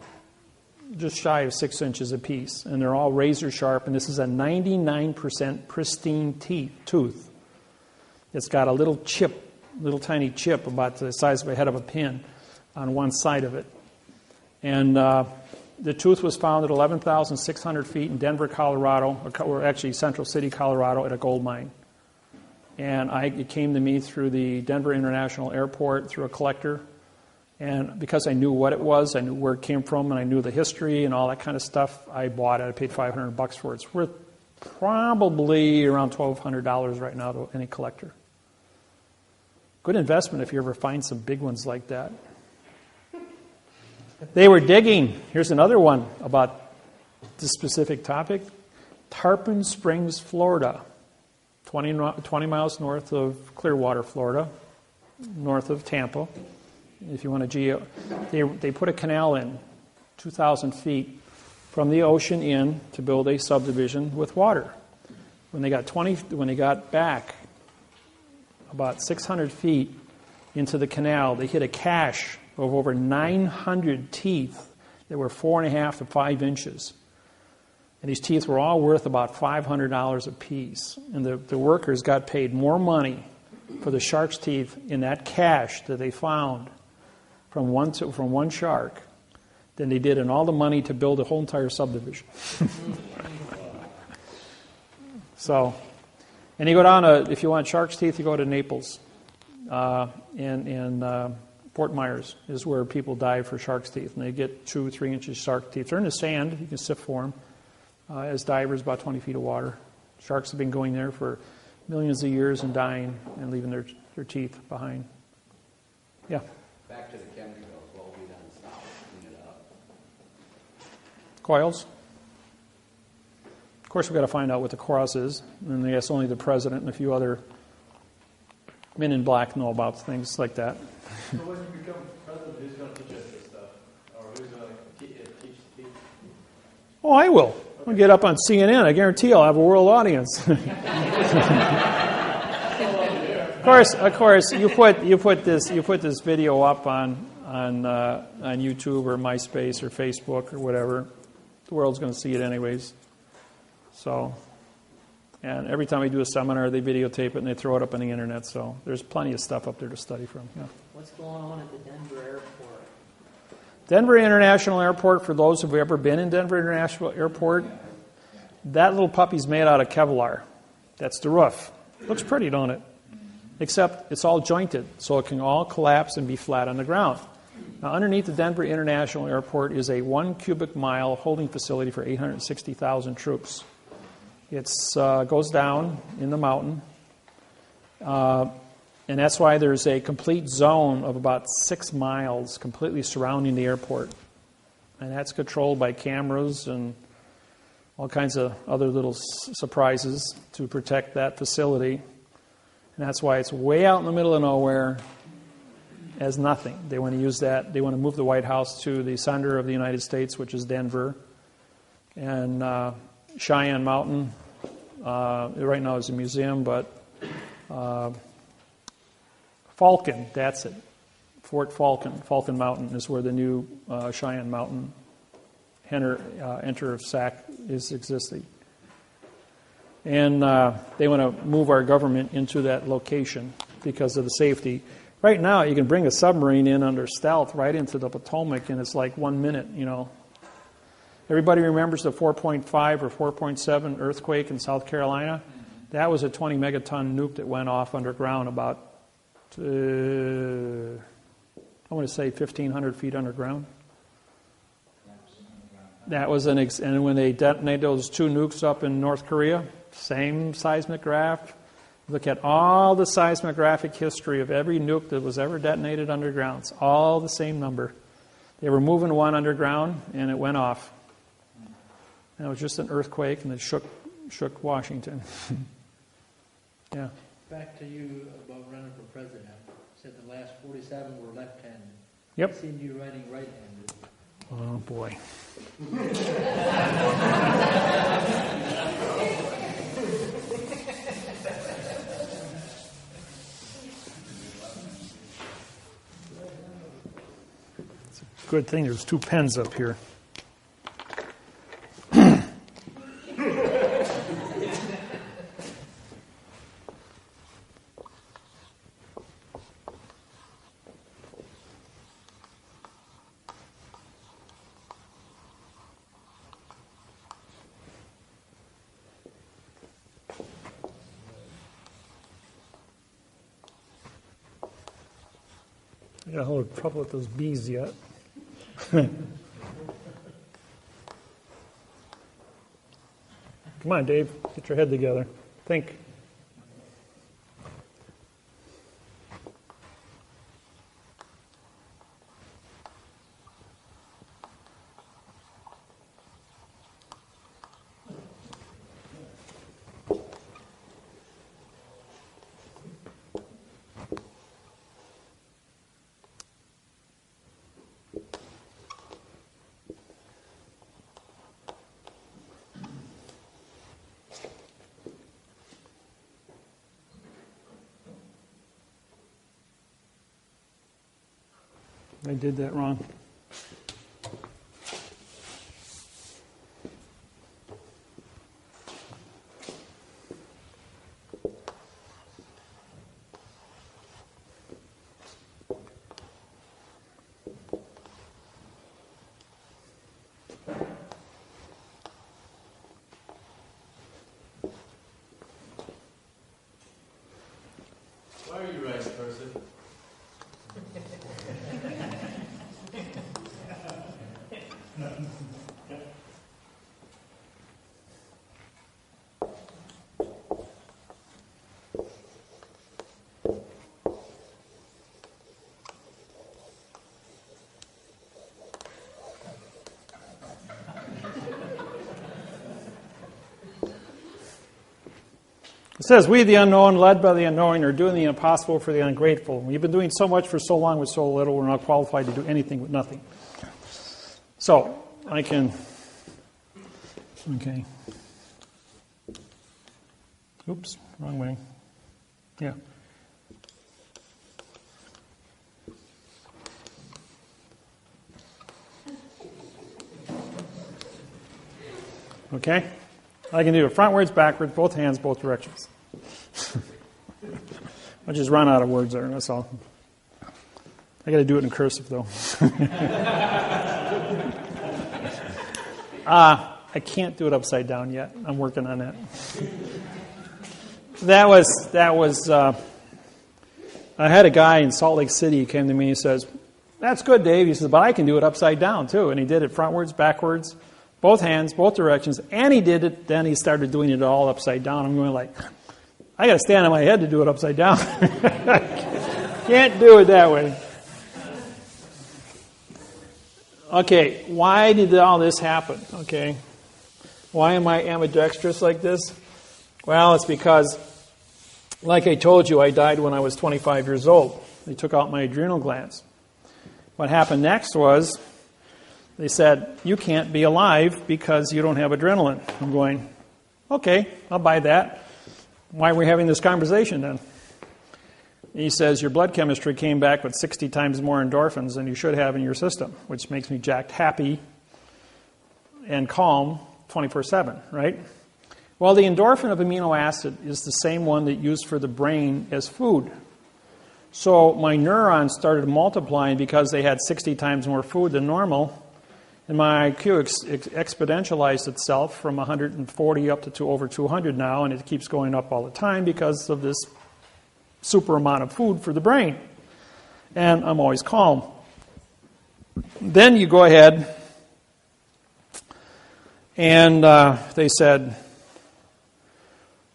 just shy of 6 inches apiece, and they're all razor sharp, and this is a 99% pristine tooth. It's got a little tiny chip about the size of a head of a pin on one side of it. And the tooth was found at 11,600 feet in Denver, Colorado, or actually Central City, Colorado, at a gold mine. And it came to me through the Denver International Airport, through a collector. And because I knew what it was, I knew where it came from, and I knew the history and all that kind of stuff, I bought it. I paid $500 for it. It's worth probably around $1,200 right now to any collector. Good investment if you ever find some big ones like that. They were digging. Here's another one about this specific topic. Tarpon Springs, Florida. 20 miles north of Clearwater, Florida. North of Tampa. If you want to they put a canal in 2,000 feet from the ocean in to build a subdivision with water. When they got back about 600 feet into the canal, they hit a cache of over 900 teeth that were 4.5 to 5 inches. And these teeth were all worth about $500 a piece. And the workers got paid more money for the shark's teeth in that cache that they found from one shark than they did in all the money to build a whole entire subdivision. So, and you go down if you want shark's teeth, you go to Naples. And Fort Myers is where people dive for shark's teeth. And they get 2-3 inches shark teeth. They're in the sand. You can sift for them. As divers, about 20 feet of water. Sharks have been going there for millions of years and dying and leaving their teeth behind. Yeah? Back to the chemicals. What will be done to stop clean it up? Coils. Of course, we've got to find out what the cause is. And I guess only the president and a few other men in black know about things like that. So when you become president, who's going to teach us this stuff? Or who's going to teach the people? Oh, I will. I'll get up on CNN. I guarantee I'll have a world audience. Of course, you put this video up on YouTube or MySpace or Facebook or whatever. The world's going to see it anyways. So, and every time I do a seminar, they videotape it and they throw it up on the internet. So there's plenty of stuff up there to study from. Yeah. What's going on at the Denver airport? Denver International Airport, for those who've ever been in Denver International Airport, that little puppy's made out of Kevlar. That's the roof. Looks pretty, don't it? Except it's all jointed, so it can all collapse and be flat on the ground. Now, underneath the Denver International Airport is a 1 cubic mile holding facility for 860,000 troops. It goes down in the mountain. And that's why there's a complete zone of about 6 miles completely surrounding the airport. And that's controlled by cameras and all kinds of other little surprises to protect that facility. And that's why it's way out in the middle of nowhere as nothing. They want to use that. They want to move the White House to the center of the United States, which is Denver. And Cheyenne Mountain, right now is a museum, but Falcon, that's it. Fort Falcon Mountain is where the new Cheyenne Mountain enter of SAC is existing. And they want to move our government into that location because of the safety. Right now, you can bring a submarine in under stealth right into the Potomac, and it's like 1 minute, you know. Everybody remembers the 4.5 or 4.7 earthquake in South Carolina? That was a 20 megaton nuke that went off underground about, I want to say 1,500 feet underground. That was and when they detonated those 2 nukes up in North Korea, same seismograph. Look at all the seismographic history of every nuke that was ever detonated underground. It's all the same number. They were moving one underground, and it went off. And it was just an earthquake, and it shook Washington. Yeah. Back to you about running for president. You said the last 47 were left-handed. Yep. I seen you writing right-handed. Oh, boy. It's a good thing there's 2 pens up here. I got a little trouble with those bees yet. Come on, Dave. Get your head together. Think. I did that wrong. Why are you writing, person? It says, we, the unknown, led by the unknowing, are doing the impossible for the ungrateful. We've been doing so much for so long with so little, we're not qualified to do anything with nothing. So, I can, okay. Oops, wrong way. Yeah. Okay? I can do it frontwards, backwards, both hands, both directions. I just run out of words there, that's all. I got to do it in cursive, though. I can't do it upside down yet. I'm working on that. That was. I had a guy in Salt Lake City who came to me and says, "That's good, Dave." He says, "But I can do it upside down too." And he did it frontwards, backwards, both hands, both directions, and he did it. Then he started doing it all upside down. I'm going like, I got to stand on my head to do it upside down. Can't do it that way. Okay, why did all this happen? Okay, why am I ambidextrous like this? Well, it's because, like I told you, I died when I was 25 years old. They took out my adrenal glands. What happened next was, they said, you can't be alive because you don't have adrenaline. I'm going, okay, I'll buy that. Why are we having this conversation then? He says, your blood chemistry came back with 60 times more endorphins than you should have in your system, which makes me jacked happy and calm 24/7, right? Well, the endorphin of amino acid is the same one that used for the brain as food. So my neurons started multiplying because they had 60 times more food than normal, and my IQ exponentialized itself from 140 up to over 200 now, and it keeps going up all the time because of this super amount of food for the brain. And I'm always calm. Then you go ahead, and they said,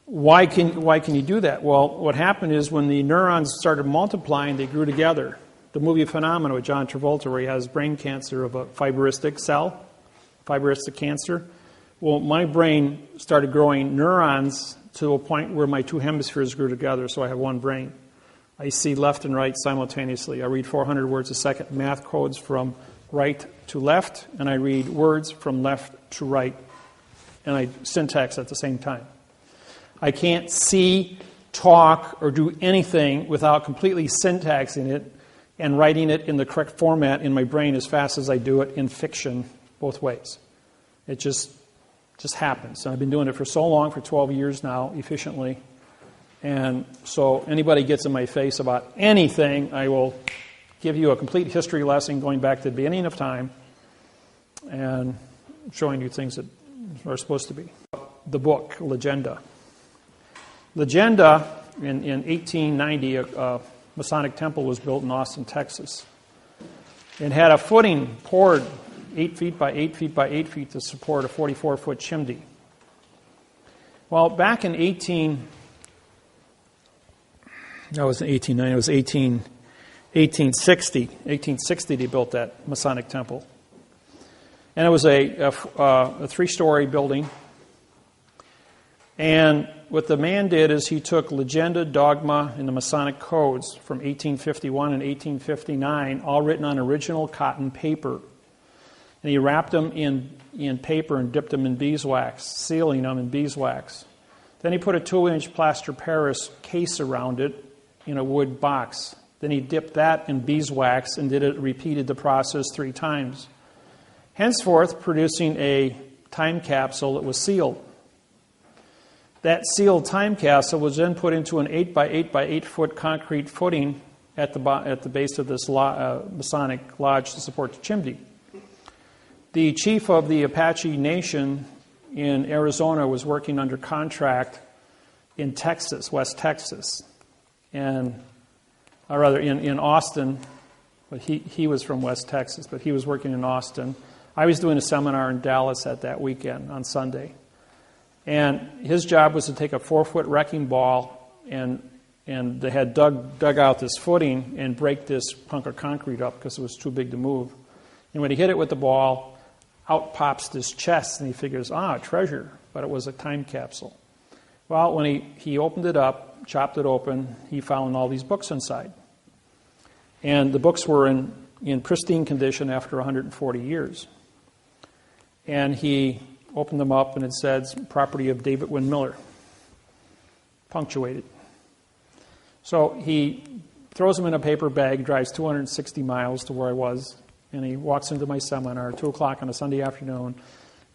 why can you do that? Well, what happened is when the neurons started multiplying, they grew together. The movie Phenomena with John Travolta, where he has brain cancer of a fibristic cell, fibristic cancer. Well, my brain started growing neurons to a point where my two hemispheres grew together, so I have one brain. I see left and right simultaneously. I read 400 words a second, math codes from right to left, and I read words from left to right, and I syntax at the same time. I can't see, talk, or do anything without completely syntaxing it and writing it in the correct format in my brain as fast as I do it in fiction, both ways. It just happens. And I've been doing it for so long, for 12 years now, efficiently. And so anybody gets in my face about anything, I will give you a complete history lesson going back to the beginning of time and showing you things that are supposed to be. The book, Legenda. Legenda, in 1890, Masonic temple was built in Austin, Texas. It had a footing poured 8 feet by 8 feet by 8 feet to support a 44-foot chimney. Well, back in 1860 they built that Masonic temple. And it was a 3-story building. And what the man did is he took legenda, dogma, and the Masonic codes from 1851 and 1859, all written on original cotton paper. And he wrapped them in paper and dipped them in beeswax, sealing them in beeswax. Then he put a 2-inch plaster Paris case around it in a wood box. Then he dipped that in beeswax and repeated the process 3 times. Henceforth, producing a time capsule that was sealed. That sealed time capsule was then put into an 8 by 8 by 8 foot concrete footing at the base of this Masonic lodge to support the chimney. The chief of the Apache Nation in Arizona was working under contract in Texas, West Texas, or rather in Austin. But he was from West Texas, but he was working in Austin. I was doing a seminar in Dallas at that weekend on Sunday. And his job was to take a 4-foot wrecking ball and they had dug out this footing and break this hunk of concrete up because it was too big to move. And when he hit it with the ball, out pops this chest, and he figures, treasure, but it was a time capsule. Well, when he opened it up, chopped it open, he found all these books inside. And the books were in pristine condition after 140 years. And he opened them up, and it said, property of David-Wynn Miller, punctuated. So he throws them in a paper bag, drives 260 miles to where I was, and he walks into my seminar at 2 o'clock on a Sunday afternoon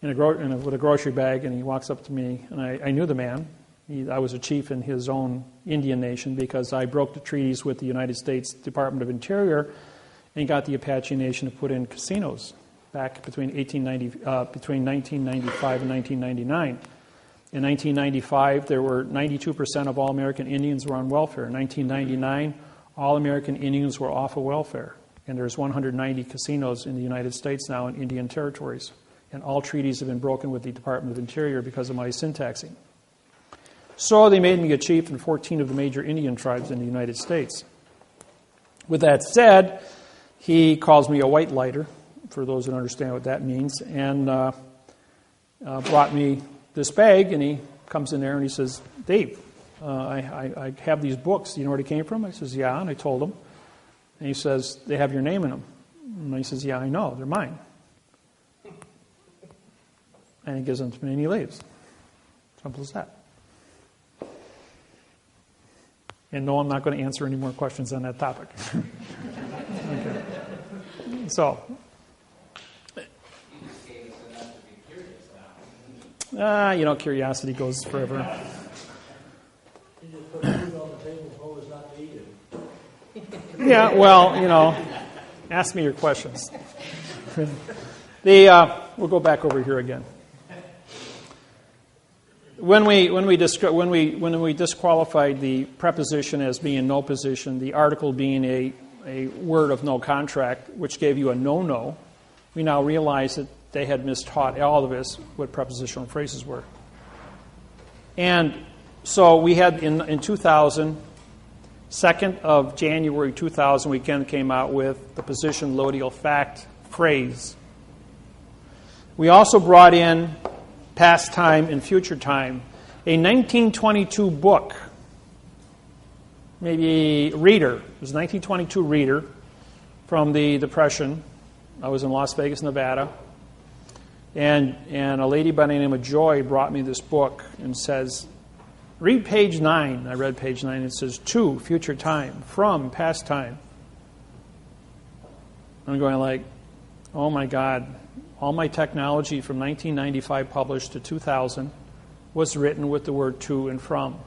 with a grocery bag, and he walks up to me, and I knew the man. I was a chief in his own Indian nation because I broke the treaties with the United States Department of Interior and got the Apache Nation to put in casinos back between 1995 and 1999. In 1995, there were 92% of all American Indians were on welfare. In 1999, all American Indians were off of welfare. And there's 190 casinos in the United States now in Indian territories. And all treaties have been broken with the Department of Interior because of my syntaxing. So they made me a chief in 14 of the major Indian tribes in the United States. With that said, he calls me a white lighter, for those that understand what that means, and brought me this bag, and he comes in there and he says, Dave, I have these books. Do you know where they came from? I says, yeah, and I told him. And he says, they have your name in them. And he says, yeah, I know, they're mine. And he gives them to me and he leaves. Simple as that. And no, I'm not going to answer any more questions on that topic. Okay. So, curiosity goes forever. You just put food on the table and told us not to eat it. Yeah, well, ask me your questions. We'll go back over here again. When we disqualified the preposition as being no position, the article being a word of no contract, which gave you a no-no, we now realize that they had mistaught all of us what prepositional phrases were. And so we had in 2000, 2nd of January 2000, we came out with the position loadial fact phrase. We also brought in past time and future time. A 1922 book, maybe reader. It was a 1922 reader from the Depression. I was in Las Vegas, Nevada. And a lady by the name of Joy brought me this book and says, read page 9. I read page 9. It says, to, future time, from, past time. I'm going like, oh my God. All my technology from 1995 published to 2000 was written with the word to and from.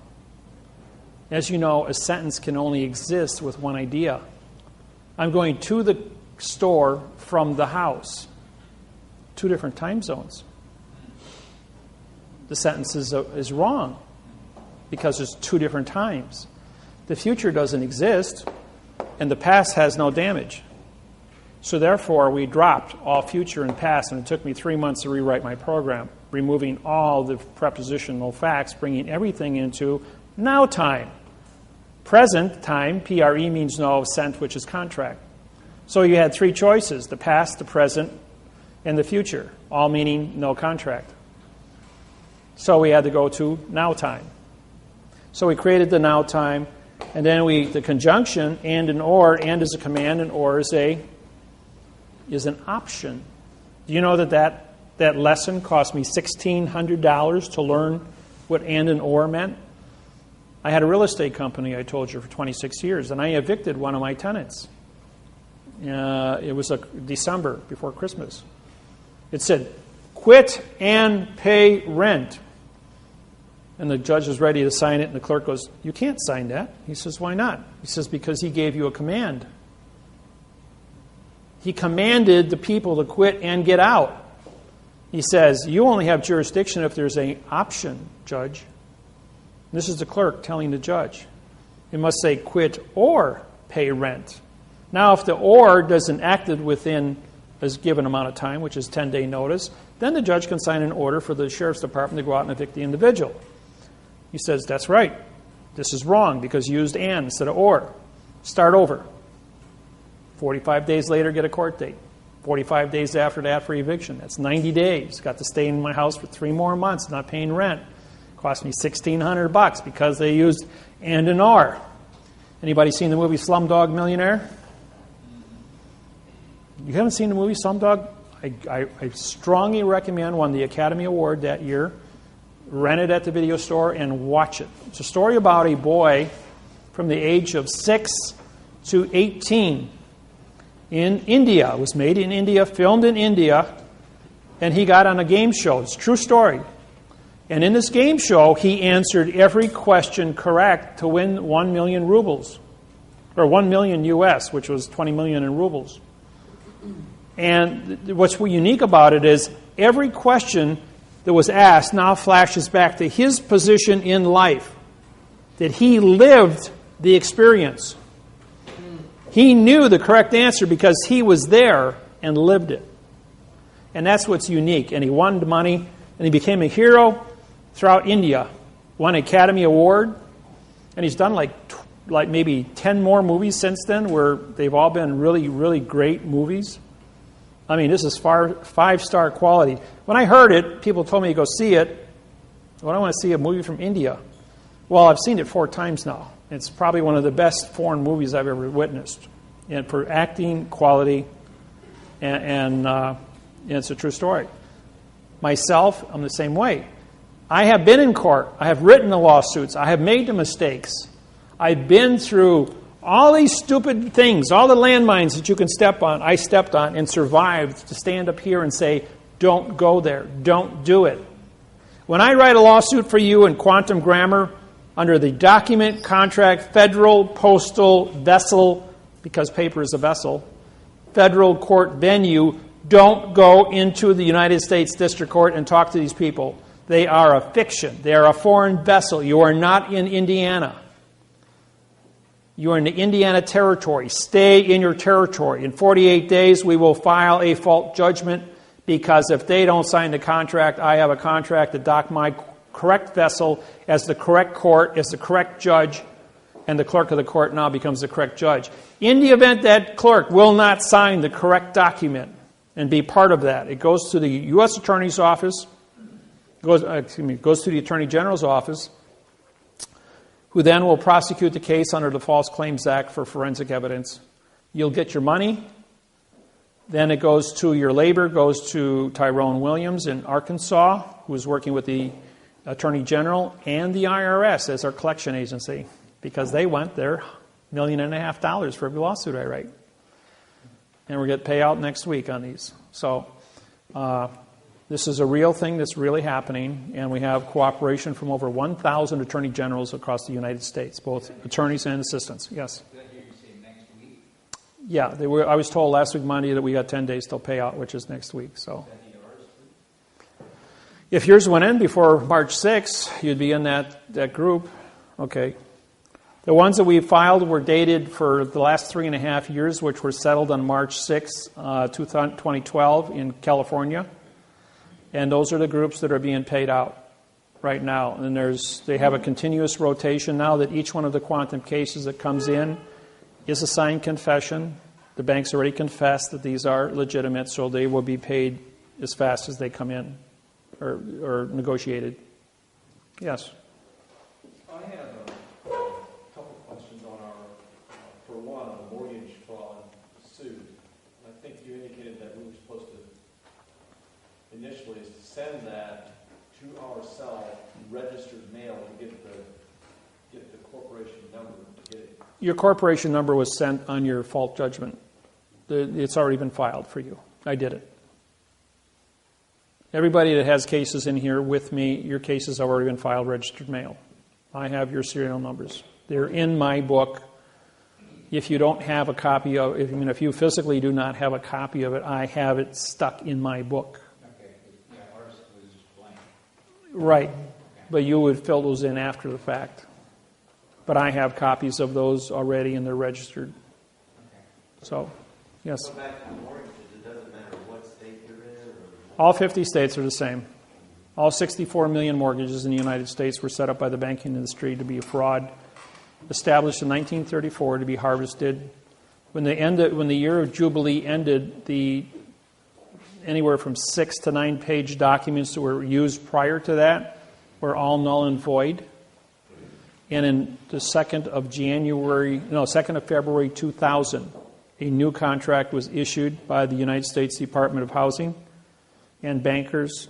As you know, a sentence can only exist with one idea. I'm going to the store from the house. 2 different time zones. The sentence is wrong because there's 2 different times. The future doesn't exist. and the past has no damage. So therefore, we dropped all future and past, and it took me 3 months to rewrite my program, removing all the prepositional facts, bringing everything into now time. Present time, PRE, means no, sent, which is contract. So you had 3 choices, the past, the present, and the future, all meaning no contract. So we had to go to now time. So we created the now time, and then the conjunction, and is a command, and or is an option. Do you know that lesson cost me $1,600 to learn what and or meant? I had a real estate company, I told you, for 26 years, and I evicted one of my tenants. It was December, before Christmas. It said, quit and pay rent. And the judge was ready to sign it, and the clerk goes, you can't sign that. He says, why not? He says, because he gave you a command. He commanded the people to quit and get out. He says, you only have jurisdiction if there's an option, judge. This is the clerk telling the judge. It must say quit or pay rent. Now, if the or doesn't act within a given amount of time, which is 10-day notice, then the judge can sign an order for the sheriff's department to go out and evict the individual. He says, that's right. This is wrong because you used and instead of or. Start over. 45 days later, get a court date. 45 days after that for eviction. That's 90 days. Got to stay in my house for 3 more months, not paying rent. Cost me $1,600 because they used and or. Anybody seen the movie Slumdog Millionaire? You haven't seen the movie Slumdog? I strongly recommend, won the Academy Award that year. Rent it at the video store and watch it. It's a story about a boy from the age of 6 to 18 in India. It was made in India, filmed in India, and he got on a game show. It's a true story. And in this game show, he answered every question correct to win 1 million rubles, or 1 million US, which was 20 million in rubles. And what's unique about it is every question that was asked now flashes back to his position in life, that he lived the experience. He knew the correct answer because he was there and lived it. And that's what's unique. And he won the money, and he became a hero throughout India. Won an Academy Award, and he's done like maybe 10 more movies since then where they've all been really, really great movies. I mean, this is 5-star quality. When I heard it, people told me to go see it. Well, I want to see a movie from India. Well, I've seen it 4 times now. It's probably one of the best foreign movies I've ever witnessed. And for acting, quality, and it's a true story. Myself, I'm the same way. I have been in court. I have written the lawsuits. I have made the mistakes. I've been through all these stupid things, all the landmines that you can step on, I stepped on and survived to stand up here and say, don't go there, don't do it. When I write a lawsuit for you in quantum grammar under the document, contract, federal, postal, vessel, because paper is a vessel, federal court venue, don't go into the United States District Court and talk to these people. They are a fiction. They are a foreign vessel. You are not in Indiana. You are in the Indiana territory. Stay in your territory. In 48 days, we will file a fault judgment because if they don't sign the contract, I have a contract to dock my correct vessel as the correct court, as the correct judge, and the clerk of the court now becomes the correct judge. In the event that clerk will not sign the correct document and be part of that, it goes to the U.S. Attorney's Office, goes to the Attorney General's office, who then will prosecute the case under the False Claims Act for forensic evidence. You'll get your money. Then it goes to your labor, goes to Tyrone Williams in Arkansas, who is working with the Attorney General and the IRS as our collection agency, because they want their $1.5 million for every lawsuit I write. And we're going to pay out next week on these. So this is a real thing that's really happening, and we have cooperation from over 1,000 attorney generals across the United States, both attorneys and assistants. Yes? Yeah, I was told last week Monday that we got 10 days till payout, which is next week. So, if yours went in before March 6th, you'd be in that group. Okay. The ones that we filed were dated for the last 3.5 years, which were settled on March 6, 2012 in California. And those are the groups that are being paid out right now. And they have a continuous rotation now that each one of the quantum cases that comes in is a signed confession. The bank's already confessed that these are legitimate, so they will be paid as fast as they come in or negotiated. Yes? I have a couple questions on for one, on the mortgage fraud suit. I think you indicated that we were supposed to initially send that to ourselves, registered mail, to get the corporation number. Your corporation number was sent on your fault judgment. It's already been filed for you. I did it. Everybody that has cases in here with me, your cases have already been filed registered mail. I have your serial numbers. They're in my book. If you don't have a copy of it, if you physically do not have a copy of it, I have it stuck in my book. Okay. Yeah, ours was blank. Right. But you would fill those in after the fact. But I have copies of those already and they're registered. Okay. So, yes. So back to the mortgages, it doesn't matter what state you're in? All 50 states are the same. All 64 million mortgages in the United States were set up by the banking industry to be a fraud, established in 1934 to be harvested. When the year of Jubilee ended, anywhere from 6 to 9 page documents that were used prior to that were all null and void. And in the 2nd of February 2000, a new contract was issued by the United States Department of Housing and bankers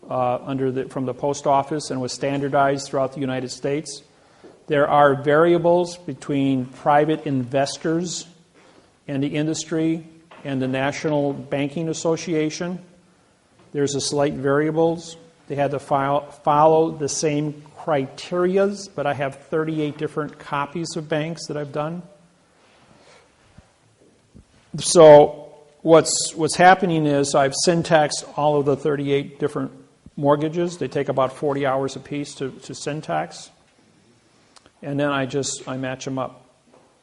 from the post office and was standardized throughout the United States. There are variables between private investors and the industry and the National Banking Association. There's a slight variables. They had to follow the same criterias, but I have 38 different copies of banks that I've done. So what's happening is I've syntaxed all of the 38 different mortgages. They take about 40 hours a piece to syntax. And then I match them up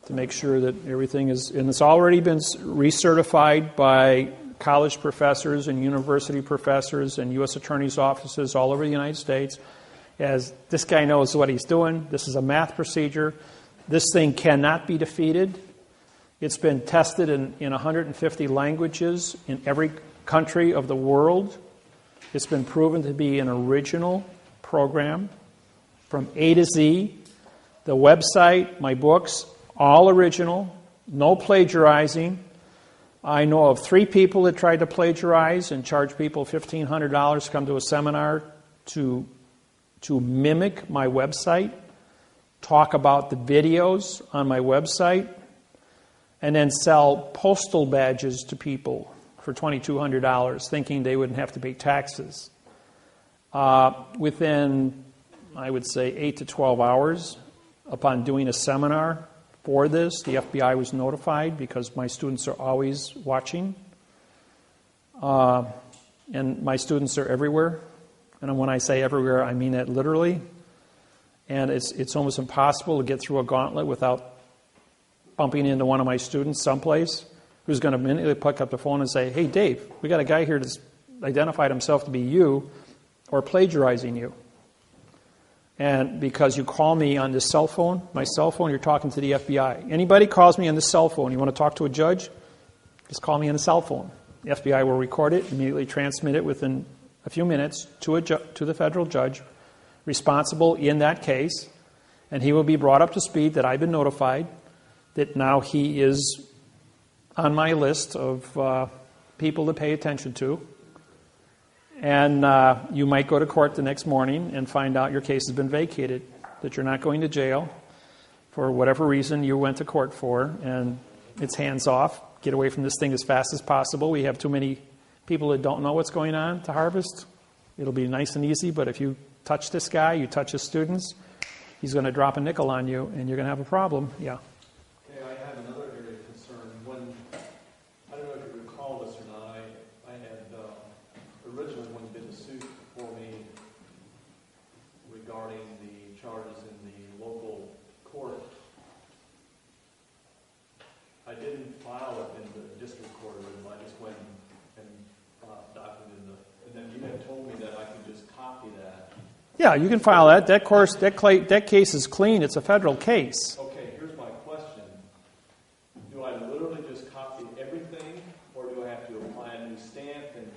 to make sure that everything is, and it's already been recertified by college professors and university professors and U.S. attorneys' offices all over the United States, as this guy knows what he's doing. This is a math procedure. This thing cannot be defeated. It's been tested in 150 languages in every country of the world. It's been proven to be an original program from A to Z. The website, my books, all original, no plagiarizing. I know of 3 people that tried to plagiarize and charge people $1,500 to come to a seminar to mimic my website, talk about the videos on my website, and then sell postal badges to people for $2,200, thinking they wouldn't have to pay taxes. Within, I would say, 8 to 12 hours, upon doing a seminar for this, the FBI was notified because my students are always watching. And my students are everywhere. And when I say everywhere, I mean that literally. And it's almost impossible to get through a gauntlet without bumping into one of my students someplace who's going to immediately pick up the phone and say, "Hey, Dave, we got a guy here that's identified himself to be you or plagiarizing you. And because you call me on this cell phone, my cell phone, you're talking to the FBI. Anybody calls me on this cell phone, you want to talk to a judge, just call me on the cell phone. The FBI will record it, immediately transmit it within a few minutes to the federal judge responsible in that case, and he will be brought up to speed that I've been notified that now he is on my list of people to pay attention to. And you might go to court the next morning and find out your case has been vacated, that you're not going to jail for whatever reason you went to court for, and it's hands off. Get away from this thing as fast as possible. We have too many people that don't know what's going on to harvest. It'll be nice and easy, but if you touch this guy, you touch his students, he's going to drop a nickel on you, and you're going to have a problem. Yeah. Okay, I have another area of concern. I don't know if you recall this or not, I had originally when you did the suit for me regarding the charges in the local court copy that. Yeah, you can file that. That case is clean. It's a federal case. Okay, here's my question. Do I literally just copy everything, or do I have to apply a new stamp and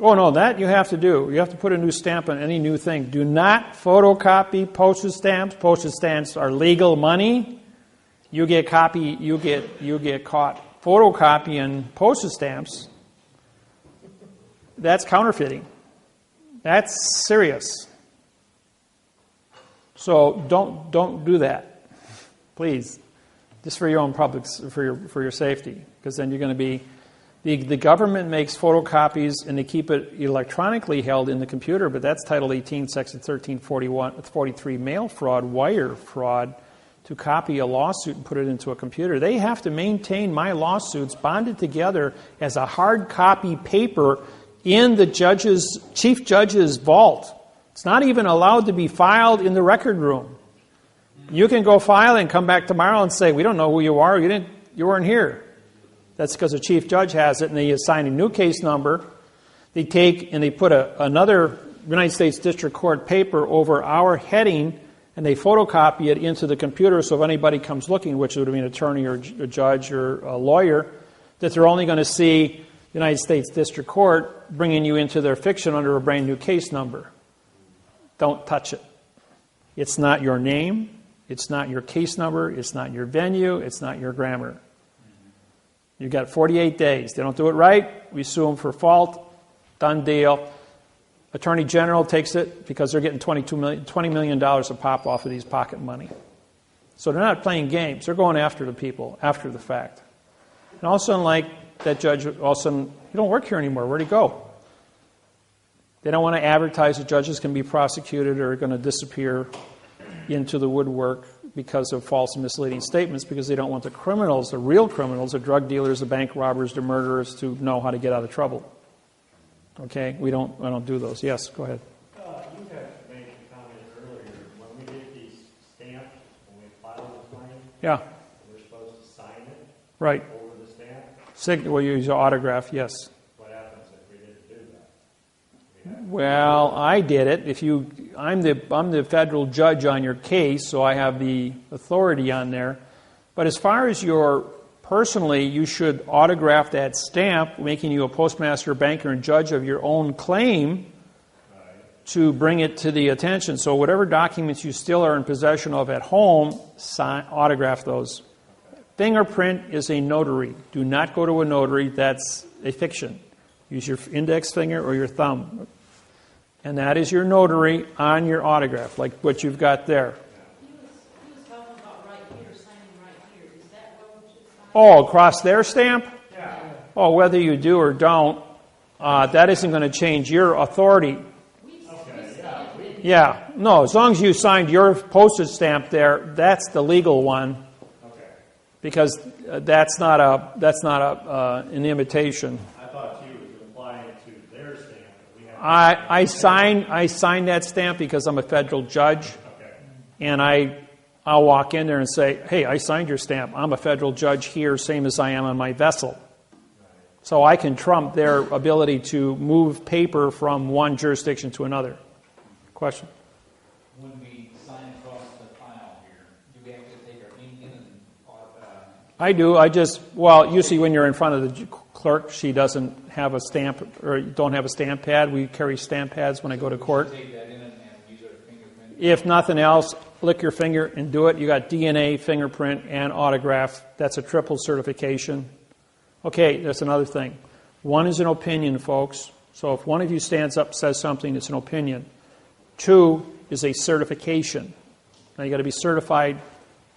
Oh, no, that you have to do. You have to put a new stamp on any new thing. Do not photocopy postage stamps. Postage stamps are legal money. You get caught photocopying postage stamps. That's counterfeiting. That's serious. So don't do that, please. Just for your own public, for your safety, because then you're going to be. The government makes photocopies and they keep it electronically held in the computer, but that's Title 18, Section 1343, mail fraud, wire fraud, to copy a lawsuit and put it into a computer. They have to maintain my lawsuits bonded together as a hard copy paper in the chief judge's vault. It's not even allowed to be filed in the record room. You can go file and come back tomorrow and say, we don't know who you are, you weren't here. That's because the chief judge has it, and they assign a new case number. They take and they put another United States District Court paper over our heading, and they photocopy it into the computer, so if anybody comes looking, which would be an attorney or a judge or a lawyer, that they're only going to see United States District Court bringing you into their fiction under a brand new case number. Don't touch it. It's not your name. It's not your case number. It's not your venue. It's not your grammar. You've got 48 days. They don't do it right, we sue them for fault. Done deal. Attorney General takes it because they're getting $20 million a pop off of these pocket money. So they're not playing games. They're going after the people after the fact. And all of a sudden, like that judge, all of a sudden, you don't work here anymore. Where'd he go? They don't want to advertise that judges can be prosecuted or are going to disappear into the woodwork because of false and misleading statements, because they don't want the criminals, the real criminals, the drug dealers, the bank robbers, the murderers, to know how to get out of trouble. Okay? I don't do those. Yes, go ahead. You had made a comment earlier. When we get these stamps, when we file the claim, yeah, we're supposed to sign it right over the stamp? We'll use your autograph, yes. What happens if we didn't do that? Well, I did it. I'm the federal judge on your case, so I have the authority on there. But as far as personally, you should autograph that stamp, making you a postmaster, banker, and judge of your own claim to bring it to the attention. So whatever documents you still are in possession of at home, autograph those. Fingerprint is a notary. Do not go to a notary. That's a fiction. Use your index finger or your thumb. And that is your notary on your autograph, like what you've got there. He was talking about right here, signing right here. Is that what we should sign? Oh, across their stamp? Yeah. Oh, whether you do or don't, that isn't going to change your authority. Okay, Yeah, no, as long as you signed your postage stamp there, that's the legal one. Okay. Because that's not an imitation. I thought you was applying it to their stamp. I signed that stamp because I'm a federal judge, Okay. and I'll walk in there and say, hey, I signed your stamp. I'm a federal judge here, same as I am on my vessel. So I can trump their ability to move paper from one jurisdiction to another. Question? When we sign across the file here, do we have to take our ink in and I do. Usually when you're in front of the clerk, she doesn't have a stamp, or don't have a stamp pad. We carry stamp pads when I go to court. take that in and use our fingerprint? If nothing else, lick your finger and do it. You got DNA, fingerprint, and autograph. That's a triple certification. Okay, that's another thing. One is an opinion, folks. So if one of you stands up and says something, it's an opinion. 2 is a certification. Now you got to be certified.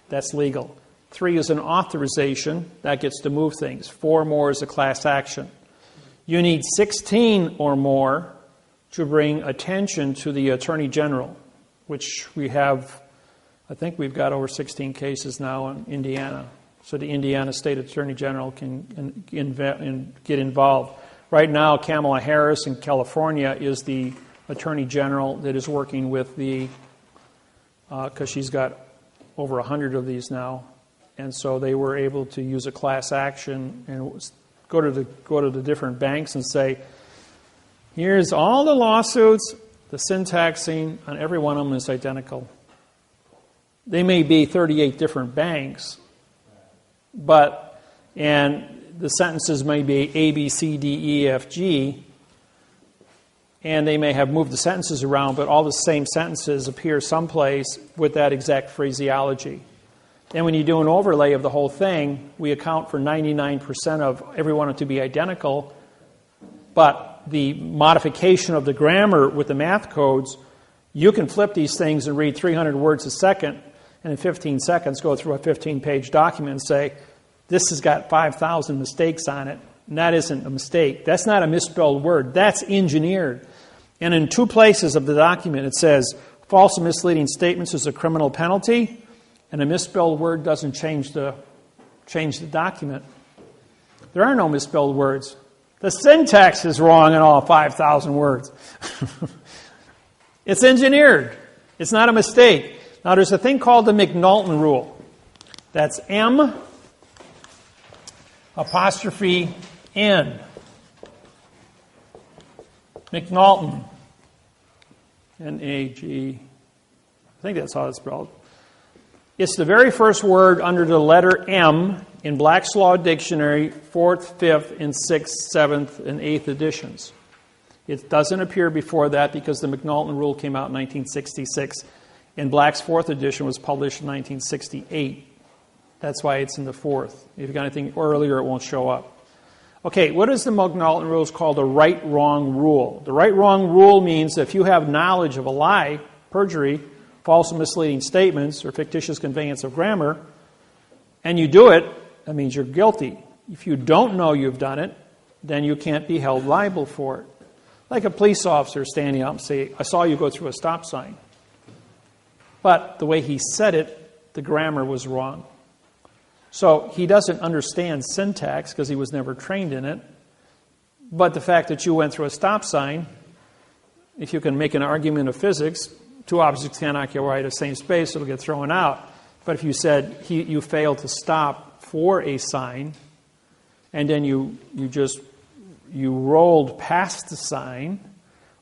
That's legal. 3 is an authorization. That gets to move things. 4 more is a class action. You need 16 or more to bring attention to the Attorney General, which we have, I think we've got over 16 cases now in Indiana. So the Indiana State Attorney General can get involved. Right now, Kamala Harris in California is the Attorney General that is working with because she's got over 100 of these now. And so they were able to use a class action and go to the different banks and say, here's all the lawsuits The syntaxing on every one of them is identical. They may be 38 different banks, and the sentences may be A, B, C, D, E, F, G, and they may have moved the sentences around, but all the same sentences appear someplace with that exact phraseology. And when you do an overlay of the whole thing, we account for 99% of every one to be identical, but the modification of the grammar with the math codes, you can flip these things and read 300 words a second, and in 15 seconds go through a 15-page document and say, this has got 5,000 mistakes on it, and that isn't a mistake. That's not a misspelled word. That's engineered. And in 2 places of the document it says, false and misleading statements is a criminal penalty, and a misspelled word doesn't change the document. There are no misspelled words. The syntax is wrong in all 5,000 words. It's engineered. It's not a mistake. Now, there's a thing called the McNulton rule. That's M apostrophe N. McNulton. N-A-G. I think that's how it's spelled. It's the very first word under the letter M in Black's Law Dictionary, 4th, 5th, and 6th, 7th, and 8th editions. It doesn't appear before that because the McNulton rule came out in 1966, and Black's 4th edition was published in 1968. That's why it's in the 4th. If you've got anything earlier, it won't show up. Okay, what is the McNulton rule? It's called the right-wrong rule. The right-wrong rule means that if you have knowledge of a lie, perjury, false and misleading statements, or fictitious conveyance of grammar, and you do it, that means you're guilty. If you don't know you've done it, then you can't be held liable for it. Like a police officer standing up and saying, I saw you go through a stop sign. But the way he said it, the grammar was wrong. So he doesn't understand syntax because he was never trained in it. But the fact that you went through a stop sign, if you can make an argument of physics, 2 objects can't occupy the same space, it'll get thrown out. But if you said you failed to stop for a sign, and then you rolled past the sign,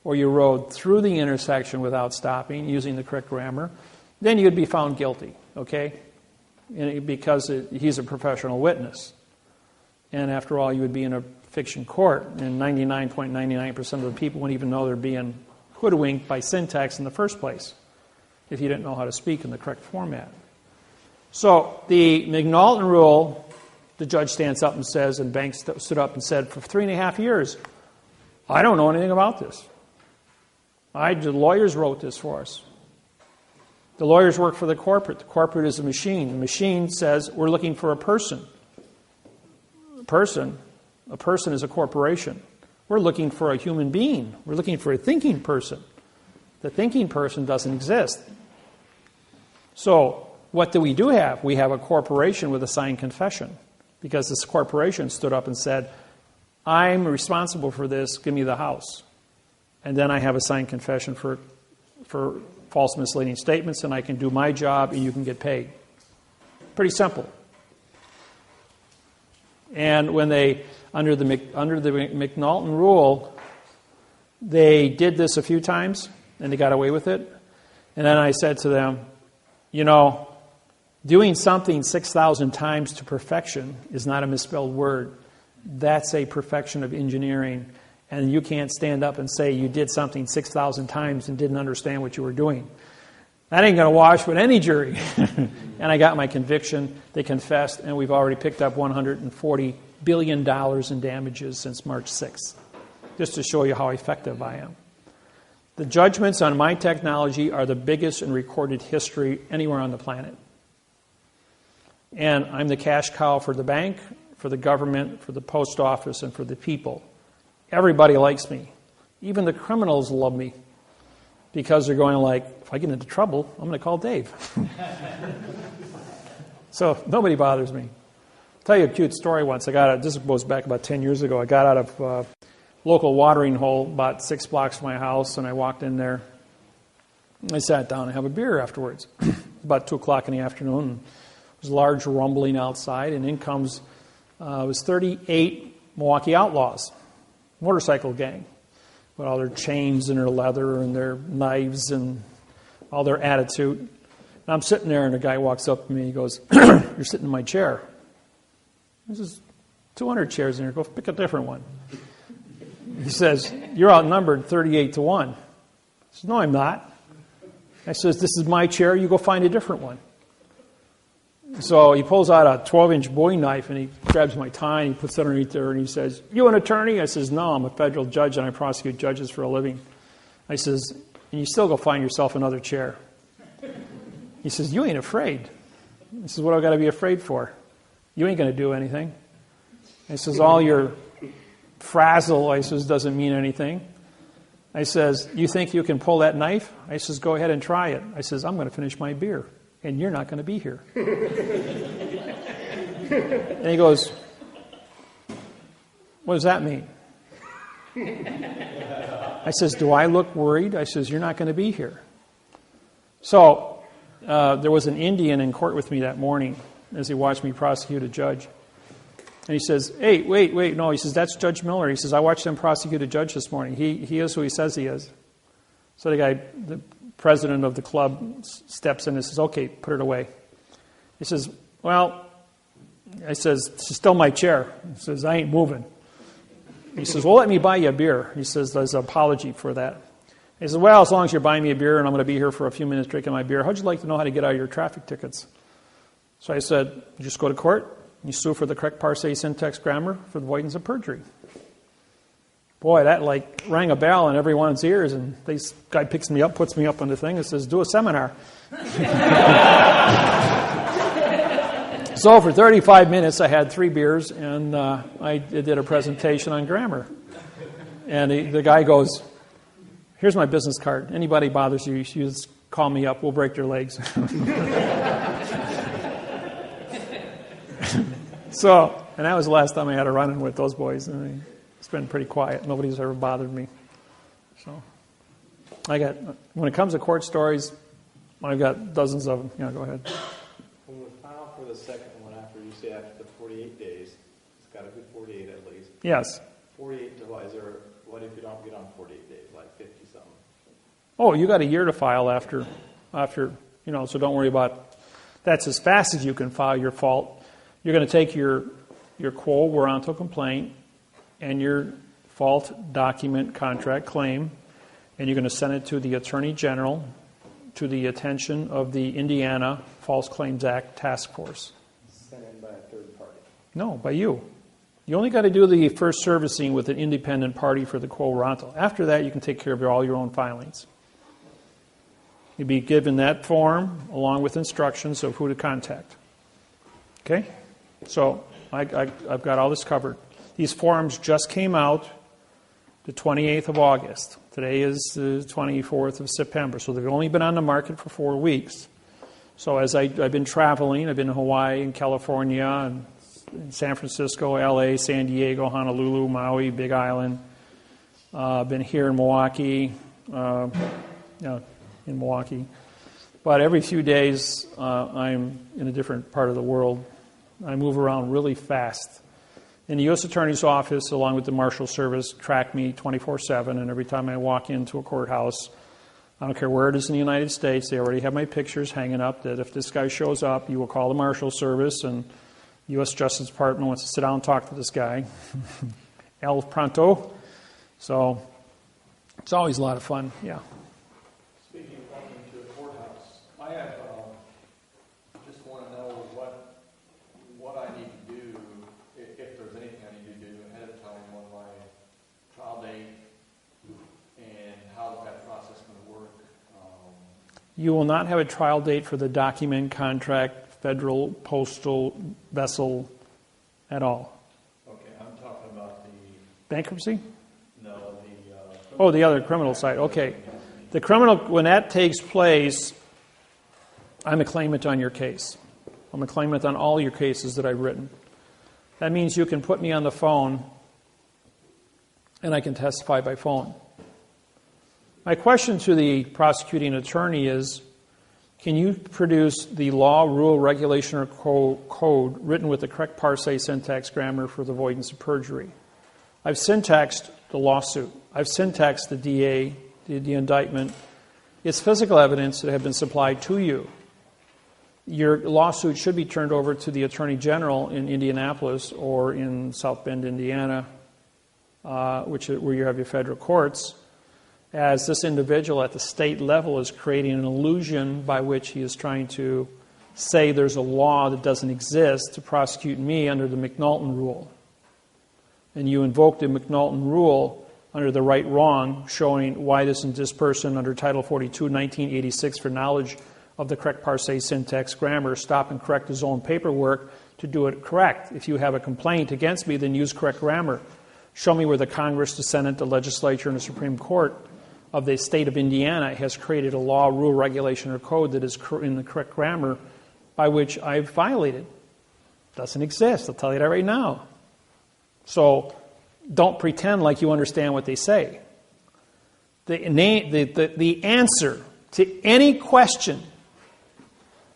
or you rode through the intersection without stopping, using the correct grammar, then you'd be found guilty, okay? Because he's a professional witness. And after all, you would be in a fiction court, and 99.99% of the people wouldn't even know they're being hoodwinked by syntax in the first place, if you didn't know how to speak in the correct format. So the McNulton rule, the judge stands up and says, and Banks stood up and said, for 3.5 years, I don't know anything about this. The lawyers wrote this for us. The lawyers work for the corporate. The corporate is a machine. The machine says, we're looking for a person. A person is a corporation. We're looking for a human being. We're looking for a thinking person. The thinking person doesn't exist. So what do we have? We have a corporation with a signed confession, because this corporation stood up and said, I'm responsible for this, give me the house. And then I have a signed confession for false misleading statements, and I can do my job and you can get paid. Pretty simple. And when they, under the McNulton rule, they did this a few times and they got away with it. And then I said to them, doing something 6,000 times to perfection is not a misspelled word. That's a perfection of engineering. And you can't stand up and say you did something 6,000 times and didn't understand what you were doing. That ain't going to wash with any jury. And I got my conviction. They confessed, and we've already picked up $140 billion in damages since March 6th, just to show you how effective I am. The judgments on my technology are the biggest in recorded history anywhere on the planet. And I'm the cash cow for the bank, for the government, for the post office, and for the people. Everybody likes me. Even the criminals love me, because they're going like, if I get into trouble, I'm going to call Dave. So nobody bothers me. I'll tell you a cute story once. This goes back about 10 years ago. I got out of a local watering hole about 6 blocks from my house, and I walked in there. I sat down and have a beer afterwards. About 2 o'clock in the afternoon. And there was a large rumbling outside, and in comes, it was 38 Milwaukee Outlaws, motorcycle gang. with all their chains and their leather and their knives and all their attitude. And I'm sitting there, and a guy walks up to me. He goes, "You're sitting in my chair." There's 200 chairs in here. Go pick a different one. He says, "You're outnumbered 38-1. I said, "No, I'm not." I says, "This is my chair. You go find a different one." So he pulls out a 12-inch Bowie knife, and he grabs my tie, and he puts it underneath there, and he says, "You an attorney?" I says, "No, I'm a federal judge, and I prosecute judges for a living." I says, "And you still go find yourself another chair." He says, "You ain't afraid." I says, "What do I got to be afraid for? You ain't going to do anything." I says, "All your frazzle," I says, "doesn't mean anything." I says, "You think you can pull that knife?" I says, "Go ahead and try it." I says, "I'm going to finish my beer, and you're not going to be here." And he goes, "What does that mean?" I says, "Do I look worried?" I says, "You're not going to be here." So there was an Indian in court with me that morning as he watched me prosecute a judge. And he says, "Hey, wait, no." He says, "That's Judge Miller." He says, "I watched him prosecute a judge this morning. He is who he says he is." So the president of the club steps in and says, "Okay, put it away." He says, "Well," I says, "It's still my chair." He says, "I ain't moving." He says, "Well, let me buy you a beer." He says, "There's an apology for that." He says, "Well, as long as you're buying me a beer and I'm going to be here for a few minutes drinking my beer, how'd you like to know how to get out of your traffic tickets?" So I said, "You just go to court. You sue for the correct parsé, syntax, grammar for the avoidance of perjury." Boy, that like rang a bell in everyone's ears, and this guy picks me up, puts me up on the thing, and says, "Do a seminar." So for 35 minutes, I had 3 beers, and I did a presentation on grammar. And the guy goes, "Here's my business card. Anybody bothers you, you just call me up. We'll break their legs." So, and that was the last time I had a run-in with those boys. And it's been pretty quiet. Nobody's ever bothered me. So, when it comes to court stories, I've got dozens of them. Yeah, go ahead. When we file for the second one, after you say after the 48 days, it's got to be 48 at least. Yes. 48 divided, or what if you don't get on 48 days, like 50-something? Oh, you got a year to file after, so don't worry about, that's as fast as you can file your fault. You're going to take your quo warranto complaint and your fault document contract claim, and you're going to send it to the Attorney General to the attention of the Indiana False Claims Act Task Force. Sent in by a third party? No, by you. You only got to do the first servicing with an independent party for the quo warranto. After that, you can take care of all your own filings. You'll be given that form along with instructions of who to contact. Okay? So I've got all this covered. These forms just came out the 28th of August. Today is the 24th of September. So they've only been on the market for 4 weeks. So as I've been traveling, I've been in Hawaii and California and San Francisco, LA, San Diego, Honolulu, Maui, Big Island. Been here in Milwaukee, But every few days, I'm in a different part of the world. I move around really fast. And the U.S. Attorney's Office, along with the Marshal Service, track me 24/7. And every time I walk into a courthouse, I don't care where it is in the United States, they already have my pictures hanging up that if this guy shows up, you will call the Marshal Service, and the U.S. Justice Department wants to sit down and talk to this guy. El pronto. So it's always a lot of fun, yeah. Speaking of walking into a courthouse, I have just want to know what I need to do, if there's anything I need to do ahead of time on my trial date, and how that process is going to work. You will not have a trial date for the document, contract, federal, postal, vessel at all. Okay, I'm talking about the... Bankruptcy? No, the other criminal side. Okay. The criminal, when that takes place, I'm a claimant on your case. I'm a claimant on all your cases that I've written. That means you can put me on the phone and I can testify by phone. My question to the prosecuting attorney is, can you produce the law, rule, regulation, or code written with the correct parsé, syntax, grammar for the avoidance of perjury? I've syntaxed the lawsuit. I've syntaxed the DA, the indictment. It's physical evidence that have been supplied to you. Your lawsuit should be turned over to the Attorney General in Indianapolis or in South Bend, Indiana, where you have your federal courts, as this individual at the state level is creating an illusion by which he is trying to say there's a law that doesn't exist to prosecute me under the McNulton rule. And you invoke the McNulton rule under the right-wrong, showing why this person under Title 42, 1986, for knowledge of the correct parse, syntax, grammar, stop and correct his own paperwork to do it correct. If you have a complaint against me, then use correct grammar. Show me where the Congress, the Senate, the legislature, and the Supreme Court of the state of Indiana has created a law, rule, regulation, or code that is in the correct grammar by which I've violated. Doesn't exist. I'll tell you that right now. So don't pretend like you understand what they say. The answer to any question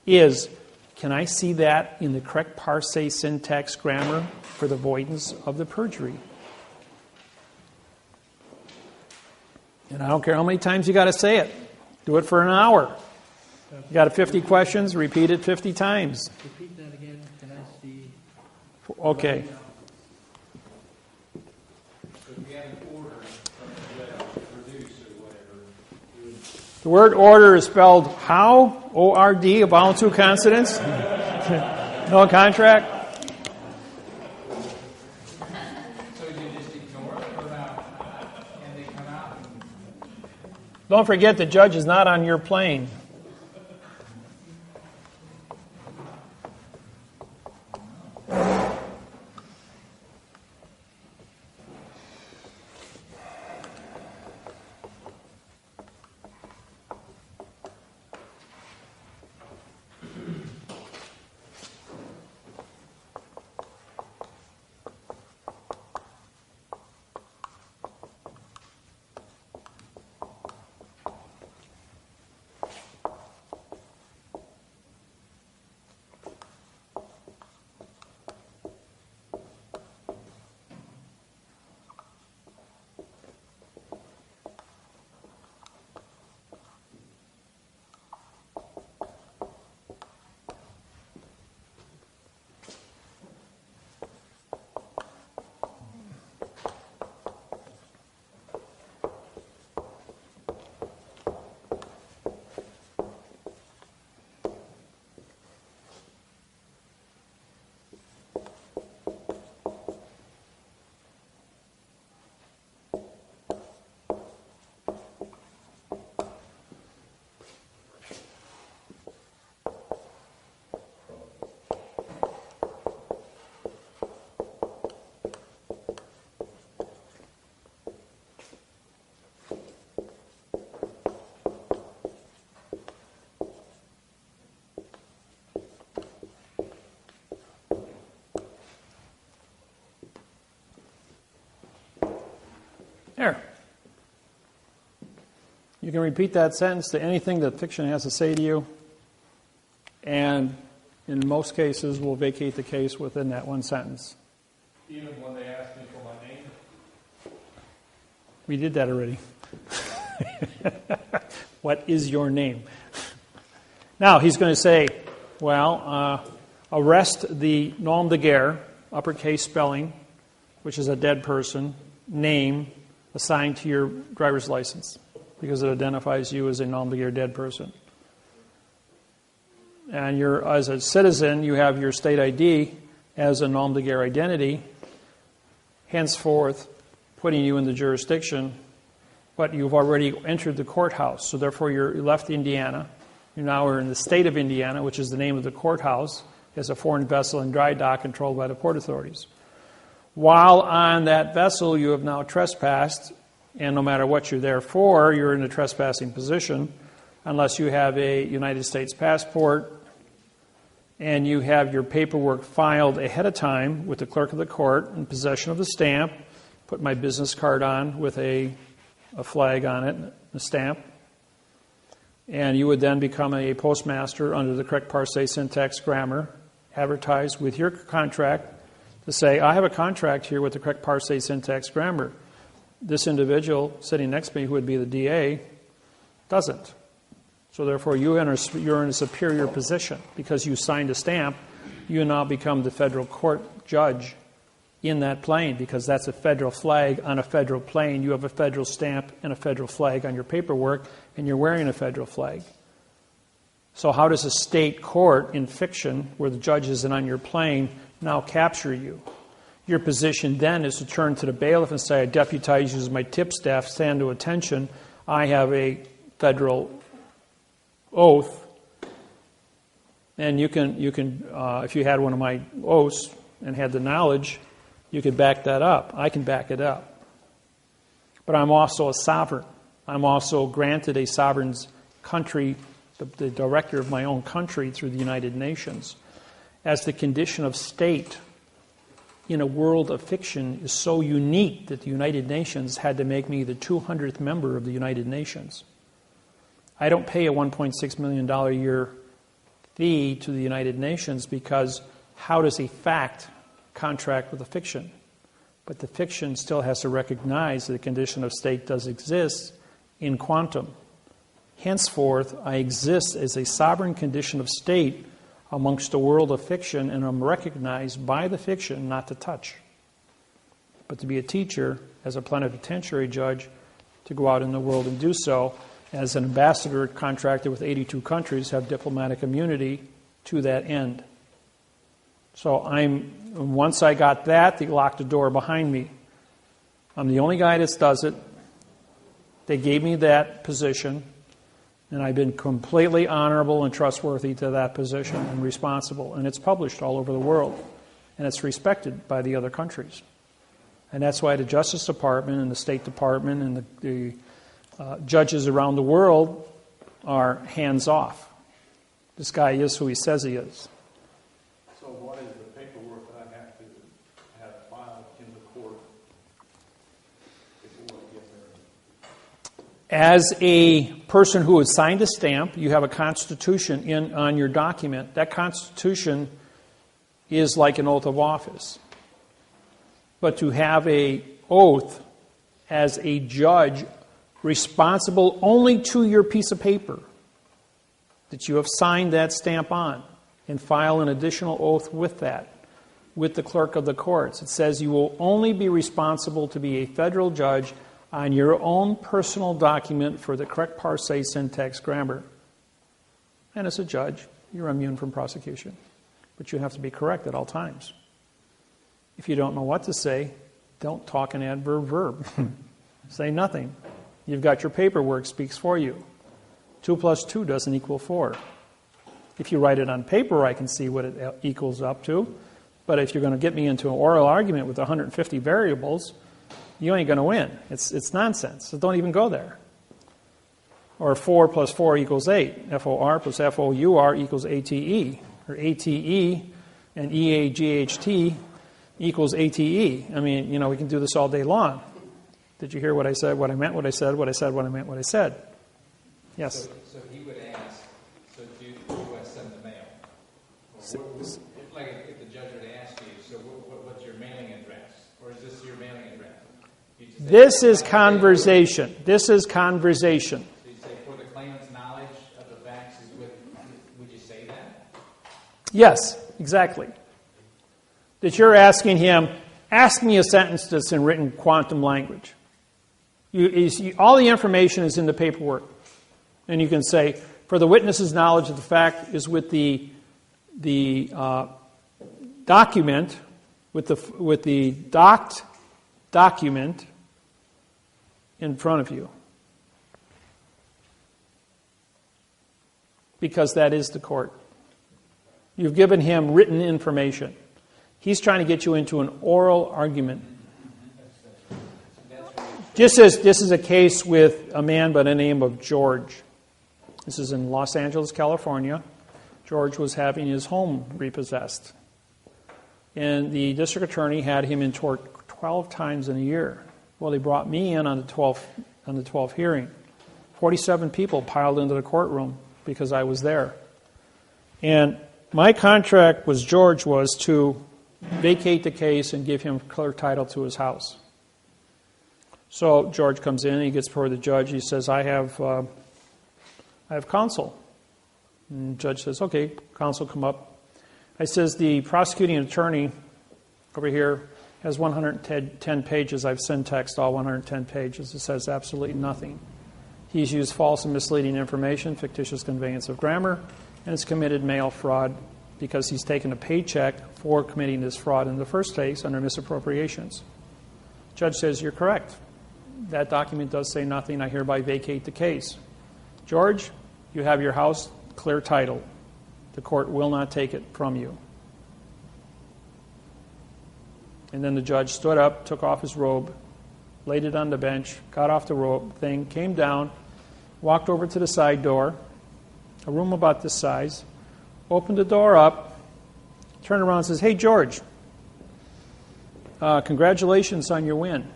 is, can I see that in the correct parse, syntax, grammar for the avoidance of the perjury? And I don't care how many times you got to say it. Do it for an hour. You got 50 questions, repeat it 50 times. Repeat that again. Can I see? Okay. The word order is spelled how? O-R-D, a vowel, two consonants? No contract? So you just ignore it or not? And they come out and... Don't forget the judge is not on your plane. There. You can repeat that sentence to anything that fiction has to say to you, and in most cases we'll vacate the case within that one sentence. Even when they ask me for my name? We did that already. What is your name? Now he's going to say, well, arrest the nom de guerre, uppercase spelling, which is a dead person, name, assigned to your driver's license, because it identifies you as a nom de guerre dead person. And as a citizen, you have your state ID as a nom de guerre identity, henceforth putting you in the jurisdiction, but you've already entered the courthouse. So therefore, you left Indiana. You now are in the state of Indiana, which is the name of the courthouse, as a foreign vessel in dry dock controlled by the port authorities. While on that vessel, you have now trespassed, and no matter what you're there for, you're in a trespassing position, unless you have a United States passport and you have your paperwork filed ahead of time with the clerk of the court in possession of the stamp, put my business card on with a flag on it, a stamp, and you would then become a postmaster under the correct parse, syntax, grammar, advertise with your contract to say, I have a contract here with the correct parse, syntax, grammar. This individual sitting next to me, who would be the DA, doesn't. So therefore, you're in a superior position. Because you signed a stamp, you now become the federal court judge in that plane, because that's a federal flag on a federal plane. You have a federal stamp and a federal flag on your paperwork, and you're wearing a federal flag. So how does a state court in fiction, where the judge isn't on your plane, now capture you? Your position then is to turn to the bailiff and say, I deputize you as my tip staff, stand to attention. I have a federal oath, and you can if you had one of my oaths and had the knowledge, you could back that up. I can back it up. But I'm also a sovereign. I'm also granted a sovereign's country, the director of my own country through the United Nations. As the condition of state in a world of fiction is so unique that the United Nations had to make me the 200th member of the United Nations. I don't pay a $1.6 million a year fee to the United Nations, because how does a fact contract with a fiction? But the fiction still has to recognize that the condition of state does exist in quantum. Henceforth, I exist as a sovereign condition of state amongst a world of fiction, and I'm recognized by the fiction not to touch. But to be a teacher, as a plenipotentiary judge, to go out in the world and do so, as an ambassador contracted with 82 countries, have diplomatic immunity to that end. So once I got that, they locked the door behind me. I'm the only guy that does it. They gave me that position, and I've been completely honorable and trustworthy to that position and responsible. And it's published all over the world, and it's respected by the other countries. And that's why the Justice Department and the State Department and the judges around the world are hands off. This guy is who he says he is. So what is the paperwork that I have to have filed in the court before I get there? As a person who has signed a stamp, you have a constitution on your document. That constitution is like an oath of office. But to have an oath as a judge responsible only to your piece of paper that you have signed that stamp on, and file an additional oath with that, with the clerk of the courts. It says you will only be responsible to be a federal judge on your own personal document for the correct parsé, syntax, grammar. And as a judge, you're immune from prosecution. But you have to be correct at all times. If you don't know what to say, don't talk an adverb verb. Say nothing. You've got your paperwork, speaks for you. 2 plus 2 doesn't equal 4. If you write it on paper, I can see what it equals up to. But if you're going to get me into an oral argument with 150 variables, you ain't going to win. It's nonsense. So don't even go there. Or 4 plus 4 equals 8. FOR plus FOUR equals ATE. Or ATE and EAGHT equals ATE. I mean, we can do this all day long. Did you hear what I said, what I meant, what I said, what I said, what I meant, what I said? Yes? So he would ask, so do I send the mail? Like if the judge would ask you, so what's your mailing address? Or is this your mailing address? This is conversation. This is conversation. So you say, for the claimant's knowledge of the facts is with, would you say that? Yes, exactly. That you're asking him, ask me a sentence that's in written quantum language. All the information is in the paperwork. And you can say, for the witness's knowledge of the fact is with the document, with the docked document in front of you. Because that is the court. You've given him written information. He's trying to get you into an oral argument. This is a case with a man by the name of George. This is in Los Angeles, California. George was having his home repossessed. And the district attorney had him in court 12 times in a year. Well, they brought me in on the 12th hearing. 47 people piled into the courtroom because I was there. And my contract with George was to vacate the case and give him clear title to his house. So George comes in, he gets before the judge, he says, I have counsel. And the judge says, okay, counsel, come up. I says, the prosecuting attorney over here has 110 pages. I've syntexed all 110 pages. It says absolutely nothing. He's used false and misleading information, fictitious conveyance of grammar, and has committed mail fraud because he's taken a paycheck for committing this fraud in the first place under misappropriations. Judge says, you're correct. That document does say nothing. I hereby vacate the case. George, you have your house clear title. The court will not take it from you. And then the judge stood up, took off his robe, laid it on the bench, got off the robe thing, came down, walked over to the side door, a room about this size, opened the door up, turned around and says, hey, George, congratulations on your win.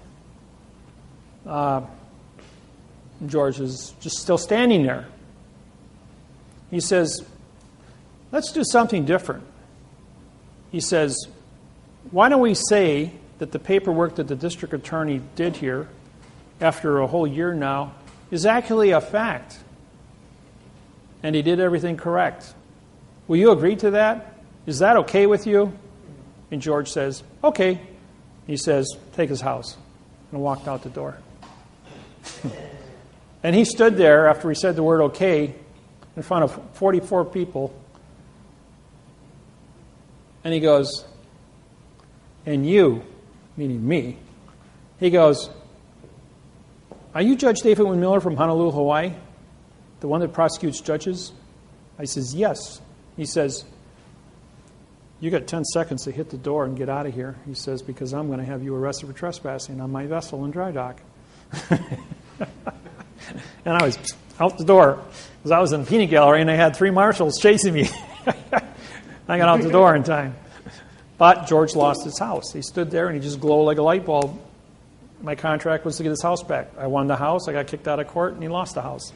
George is just still standing there. He says, let's do something different. He says, why don't we say that the paperwork that the district attorney did here, after a whole year now, is actually a fact. And he did everything correct. Will you agree to that? Is that okay with you? And George says, okay. He says, take his house. And walked out the door. And he stood there after he said the word okay in front of 44 people. And he goes, and you, meaning me, he goes, are you Judge David-Wynn Miller from Honolulu, Hawaii? The one that prosecutes judges? I says, yes. He says, you got 10 seconds to hit the door and get out of here. He says, because I'm going to have you arrested for trespassing on my vessel in dry dock. And I was out the door because I was in the peanut gallery and I had 3 marshals chasing me. I got out the door in time. But George lost his house. He stood there and he just glowed like a light bulb. My contract was to get his house back. I won the house, I got kicked out of court, and he lost the house.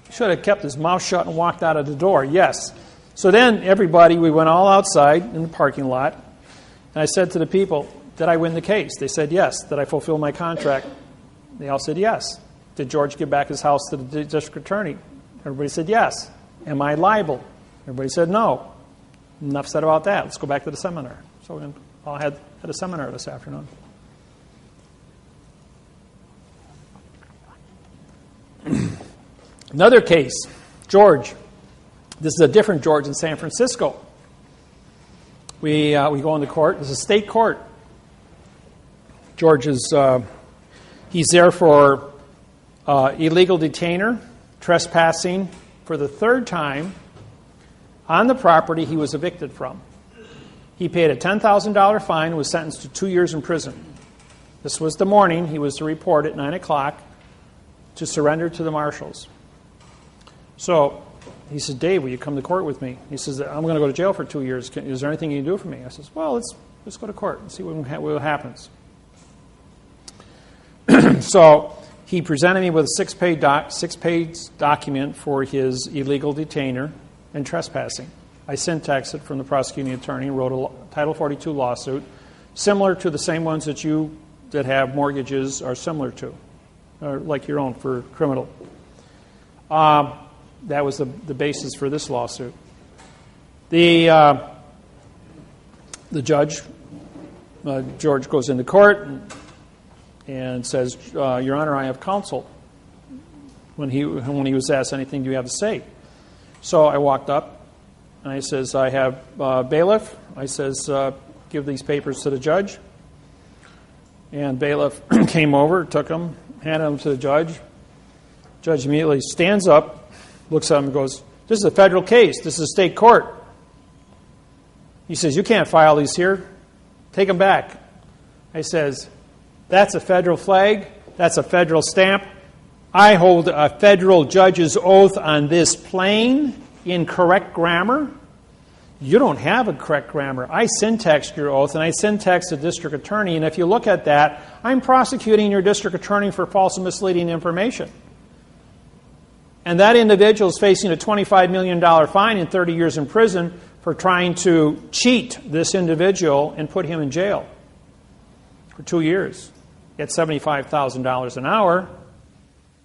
He should have kept his mouth shut and walked out of the door, yes. So then everybody, we went all outside in the parking lot, and I said to the people, did I win the case? They said yes. Did I fulfill my contract? They all said yes. Did George give back his house to the district attorney? Everybody said yes. Am I liable? Everybody said no. Enough said about that. Let's go back to the seminar. So we all had a seminar this afternoon. Another case, George. This is a different George in San Francisco. We go into court. This is a state court. George is he's there for illegal detainer, trespassing for the 3rd time on the property he was evicted from. He paid a $10,000 fine and was sentenced to 2 years in prison. This was the morning he was to report at 9 o'clock to surrender to the marshals. So he said, Dave, will you come to court with me? He says, I'm going to go to jail for 2 years. Is there anything you can do for me? I says, well, let's go to court and see what happens. So he presented me with a 6-page document for his illegal detainer and trespassing. I syntaxed it from the prosecuting attorney and wrote a Title 42 lawsuit, similar to the same ones that you that have mortgages are similar to, or like your own for criminal. That was the basis for this lawsuit. The judge, George, goes into court and says, Your Honor, I have counsel. When he was asked, anything do you have to say? So I walked up and I says, I have bailiff. I says, give these papers to the judge. And bailiff came over, took them, handed them to the judge. Judge immediately stands up, looks at him and goes, this is a federal case. This is a state court. He says, you can't file these here. Take them back. I says, that's a federal flag. That's a federal stamp. I hold a federal judge's oath on this plane in correct grammar. You don't have a correct grammar. I syntaxed your oath, and I syntaxed the district attorney, and if you look at that, I'm prosecuting your district attorney for false and misleading information. And that individual is facing a $25 million fine and 30 years in prison for trying to cheat this individual and put him in jail for 2 years at $75,000 an hour.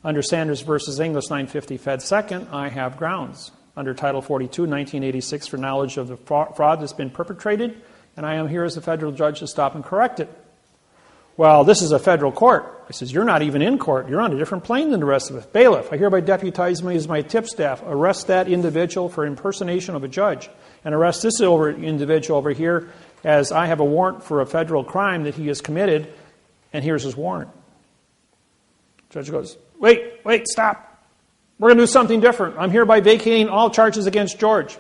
Under Sanders versus English 950 Fed Second, I have grounds under Title 42, 1986 for knowledge of the fraud that's been perpetrated, and I am here as a federal judge to stop and correct it. Well, this is a federal court. I says, you're not even in court. You're on a different plane than the rest of us. Bailiff, I hereby deputize me as my tip staff. Arrest that individual for impersonation of a judge. And arrest this individual over here as I have a warrant for a federal crime that he has committed, and here's his warrant. Judge goes, wait, stop. We're going to do something different. I'm hereby vacating all charges against George.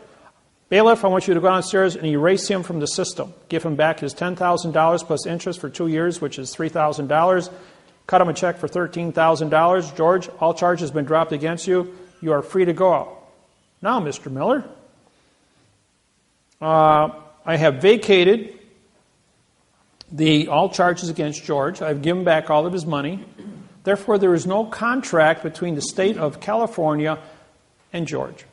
Bailiff, I want you to go downstairs and erase him from the system. Give him back his $10,000 plus interest for 2 years, which is $3,000. Cut him a check for $13,000. George, all charges have been dropped against you. You are free to go out. Now, Mr. Miller, I have vacated all charges against George. I've given back all of his money. Therefore, there is no contract between the state of California and George.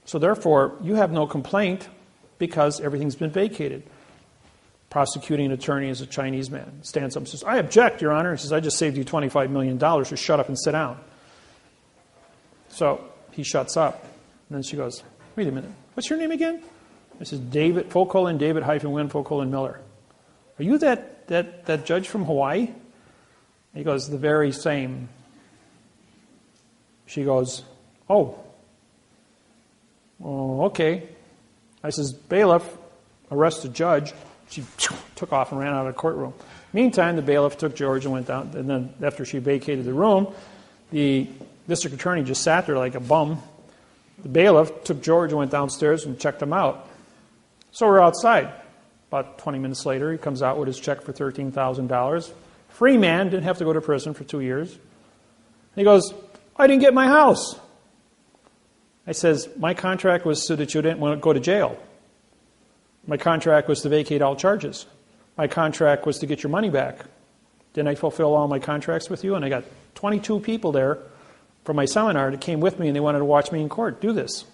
So therefore, you have no complaint because everything's been vacated. Prosecuting attorney is a Chinese man. Stands up and says, I object, Your Honor. He says, I just saved you $25 million. So shut up and sit down. So he shuts up. And then she goes, wait a minute. What's your name again? This is David, David-Wynn, Miller. Are you that judge from Hawaii? He goes, the very same. She goes, oh, okay. I says, bailiff, arrest the judge. She took off and ran out of the courtroom. Meantime, the bailiff took George and went down. And then after she vacated the room, the district attorney just sat there like a bum. The bailiff took George and went downstairs and checked him out. So we're outside. About 20 minutes later, he comes out with his check for $13,000. Free man, didn't have to go to prison for 2 years. And he goes, I didn't get my house. I says, my contract was so that you didn't want to go to jail. My contract was to vacate all charges. My contract was to get your money back. Didn't I fulfill all my contracts with you? And I got 22 people there from my seminar that came with me and they wanted to watch me in court do this.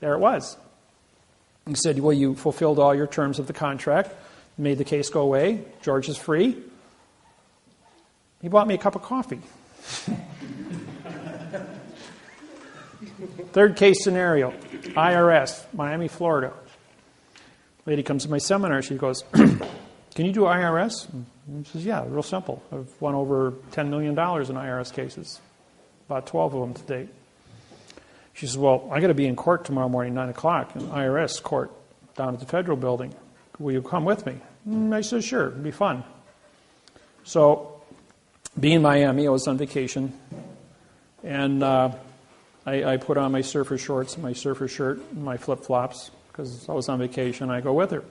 There it was. He said, well, you fulfilled all your terms of the contract, made the case go away. George is free. He bought me a cup of coffee. Third case scenario, IRS, Miami, Florida. Lady comes to my seminar. She goes, can you do IRS? And she says, yeah, real simple. I've won over $10 million in IRS cases, about 12 of them to date. She says, well, I got to be in court tomorrow morning, 9 o'clock, in IRS court down at the federal building. Will you come with me? I said, sure, it'd be fun. So, being in Miami, I was on vacation, and I put on my surfer shorts, my surfer shirt, and my flip-flops, because I was on vacation. I go with her.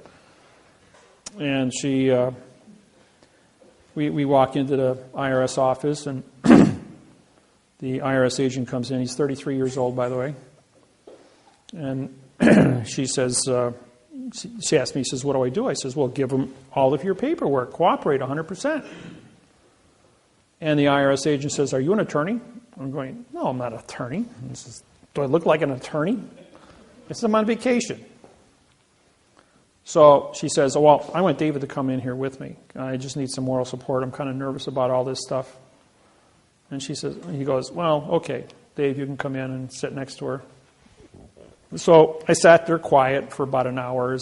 And she, we walk into the IRS office, and the IRS agent comes in. He's 33 years old, by the way. And she says, she asked me, she says, what do I do? I says, well, give them all of your paperwork. Cooperate 100%. And the IRS agent says, are you an attorney? I'm going, no, I'm not an attorney. He says, do I look like an attorney? I said, I'm on vacation. So she says, oh, well, I want David to come in here with me. I just need some moral support. I'm kind of nervous about all this stuff. And he goes, well, okay, Dave, you can come in and sit next to her. So I sat there quiet for about an hour.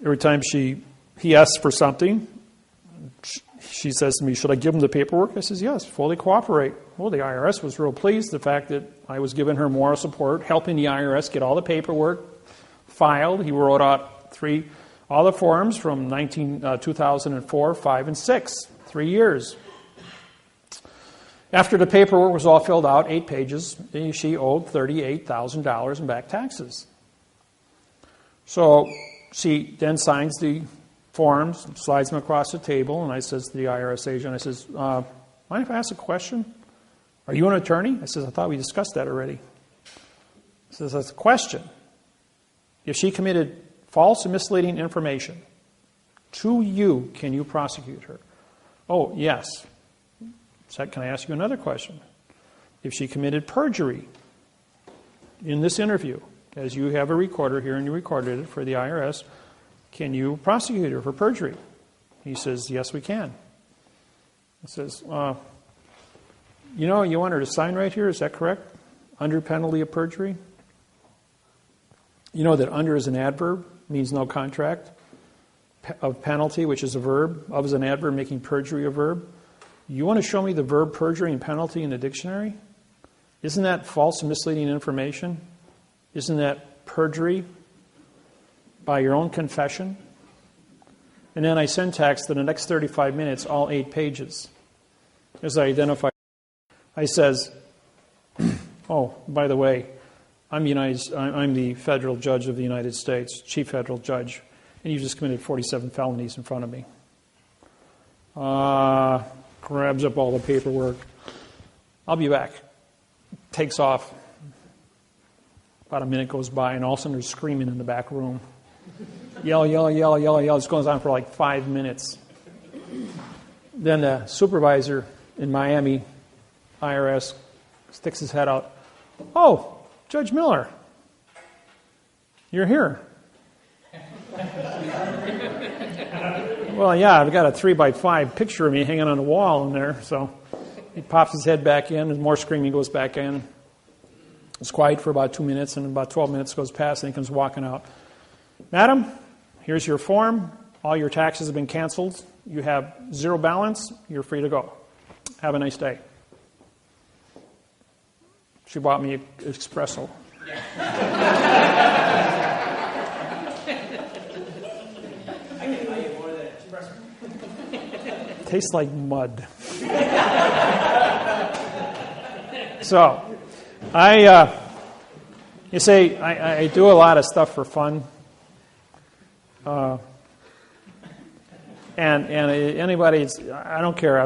Every time he asks for something, she says to me, should I give him the paperwork? I says, yes, fully cooperate. Well, the IRS was real pleased, the fact that I was giving her moral support, helping the IRS get all the paperwork filed. He wrote out all the forms from 2004, 5, and 6, 3 years. After the paperwork was all filled out, 8 pages, she owed $38,000 in back taxes. So she then signs the forms, slides them across the table, and I says to the IRS agent, I says, mind if I ask a question? Are you an attorney? I says, I thought we discussed that already. He says, that's a question. If she committed false and misleading information to you, can you prosecute her? Oh, yes. So can I ask you another question? If she committed perjury in this interview, as you have a recorder here and you recorded it for the IRS, can you prosecute her for perjury? He says, yes, we can. He says, you know, you want her to sign right here, is that correct? Under penalty of perjury? You know that under is an adverb, means no contract. Of penalty, which is a verb. Of is an adverb, making perjury a verb. You want to show me the verb perjury and penalty in the dictionary? Isn't that false and misleading information? Isn't that perjury by your own confession? And then I syntaxed in the next 35 minutes, all 8 pages. As I identify, I says, oh, by the way, I'm the federal judge of the United States, chief federal judge, and you just committed 47 felonies in front of me. Grabs up all the paperwork. I'll be back. Takes off. About a minute goes by, and all of a sudden there's screaming in the back room. Yell, yell, yell, yell, yell. This goes on for like 5 minutes. Then the supervisor in Miami, IRS, sticks his head out. Oh, Judge Miller, you're here. Well, yeah, I've got a 3x5 picture of me hanging on the wall in there. So he pops his head back in, and more screaming goes back in. It's quiet for about 2 minutes, and about 12 minutes goes past, and he comes walking out. Madam, here's your form. All your taxes have been canceled. You have 0 balance. You're free to go. Have a nice day. She bought me an espresso. Tastes like mud. So, you say, I do a lot of stuff for fun. And anybody, I don't care.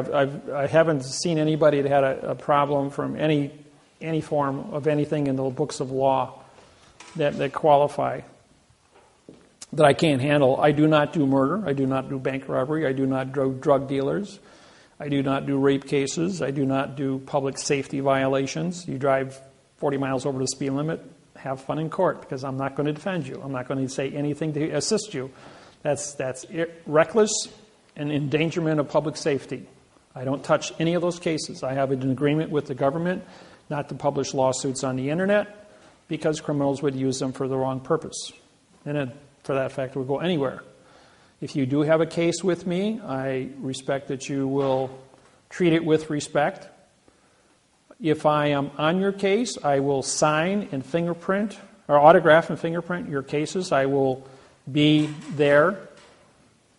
I haven't seen anybody that had a problem from any form of anything in the books of law that qualify, that I can't handle. I do not do murder. I do not do bank robbery. I do not do drug dealers. I do not do rape cases. I do not do public safety violations. You drive 40 miles over the speed limit, have fun in court, because I'm not going to defend you. I'm not going to say anything to assist you. That's reckless and endangerment of public safety. I don't touch any of those cases. I have an agreement with the government not to publish lawsuits on the internet because criminals would use them for the wrong purpose. And then, for that fact, it would go anywhere. If you do have a case with me, I respect that you will treat it with respect. If I am on your case, I will sign and fingerprint, or autograph and fingerprint your cases. I will be there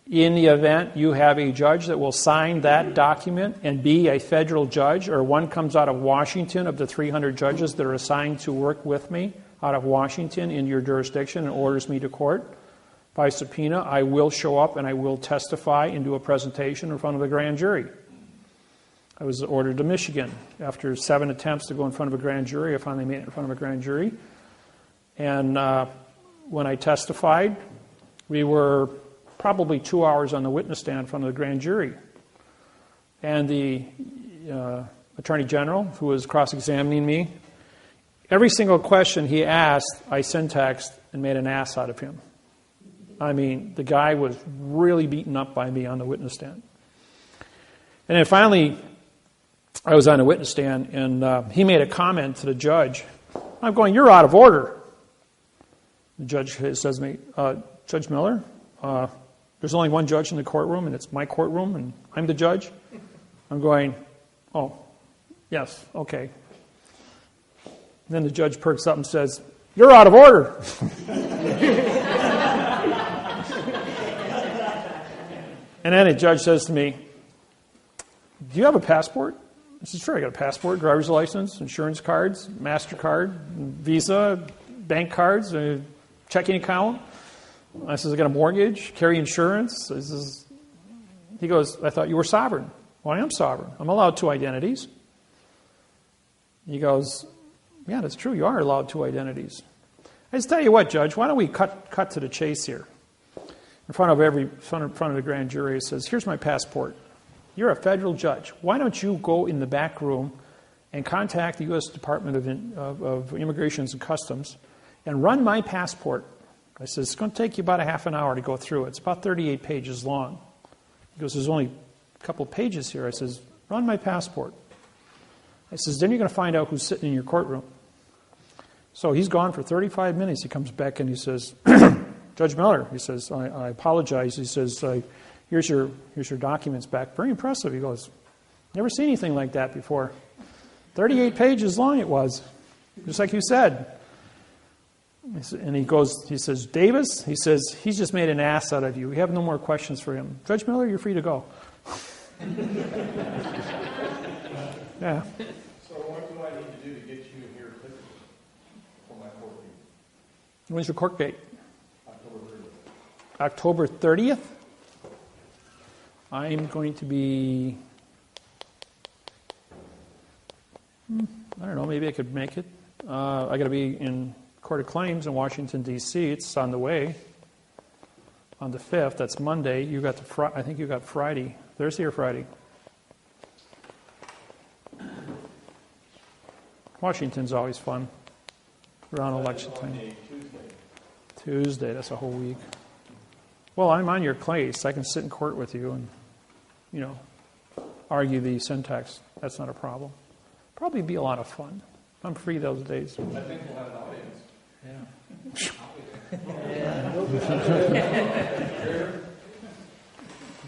in the event you have a judge that will sign that document and be a federal judge, or one comes out of Washington of the 300 judges that are assigned to work with me out of Washington in your jurisdiction and orders me to court by subpoena, I will show up and I will testify and do a presentation in front of a grand jury. I was ordered to Michigan. After 7 attempts to go in front of a grand jury, I finally made it in front of a grand jury. And when I testified, we were probably 2 hours on the witness stand in front of the grand jury. And the Attorney General, who was cross-examining me, every single question he asked, I syntaxed and made an ass out of him. I mean, the guy was really beaten up by me on the witness stand. And then finally, I was on the witness stand, and he made a comment to the judge. I'm going, you're out of order. The judge says to me, Judge Miller, there's only one judge in the courtroom, and it's my courtroom, and I'm the judge. I'm going, oh, yes, okay. And then the judge perks up and says, you're out of order. And then the judge says to me, do you have a passport? I said, sure, I got a passport, driver's license, insurance cards, MasterCard, Visa, bank cards, a checking account. I says, I got a mortgage, carry insurance. He goes, I thought you were sovereign. Well, I am sovereign. I'm allowed 2 identities. He goes, yeah, that's true. You are allowed 2 identities. I just tell you what, Judge, why don't we cut to the chase here? In front of the grand jury, it says, here's my passport. You're a federal judge. Why don't you go in the back room and contact the U.S. Department of Immigration and Customs and run my passport. I said, it's going to take you about a half an hour to go through it. It's about 38 pages long. He goes, there's only a couple pages here. I says, run my passport. I says, then you're going to find out who's sitting in your courtroom. So he's gone for 35 minutes. He comes back and he says, Judge Miller, he says, I apologize. He says, here's your documents back. Very impressive. He goes, never seen anything like that before. 38 pages long it was, just like you said. And he says, Davis, he says, he's just made an ass out of you. We have no more questions for him. Judge Miller, you're free to go. Yeah. So what do I need to do to get you here quickly for my court date? When's your court date? October 30th. October 30th? I'm going to be, I don't know, maybe I could make it. I got to be in Court of Claims in Washington, D.C. It's on the way. On the 5th, that's Monday. You got I think you got Friday. Thursday or Friday? Washington's always fun. Around election time. Tuesday, that's a whole week. Well, I'm on your case. I can sit in court with you and, argue the syntax. That's not a problem. Probably be a lot of fun. I'm free those days. I think we'll have an audience.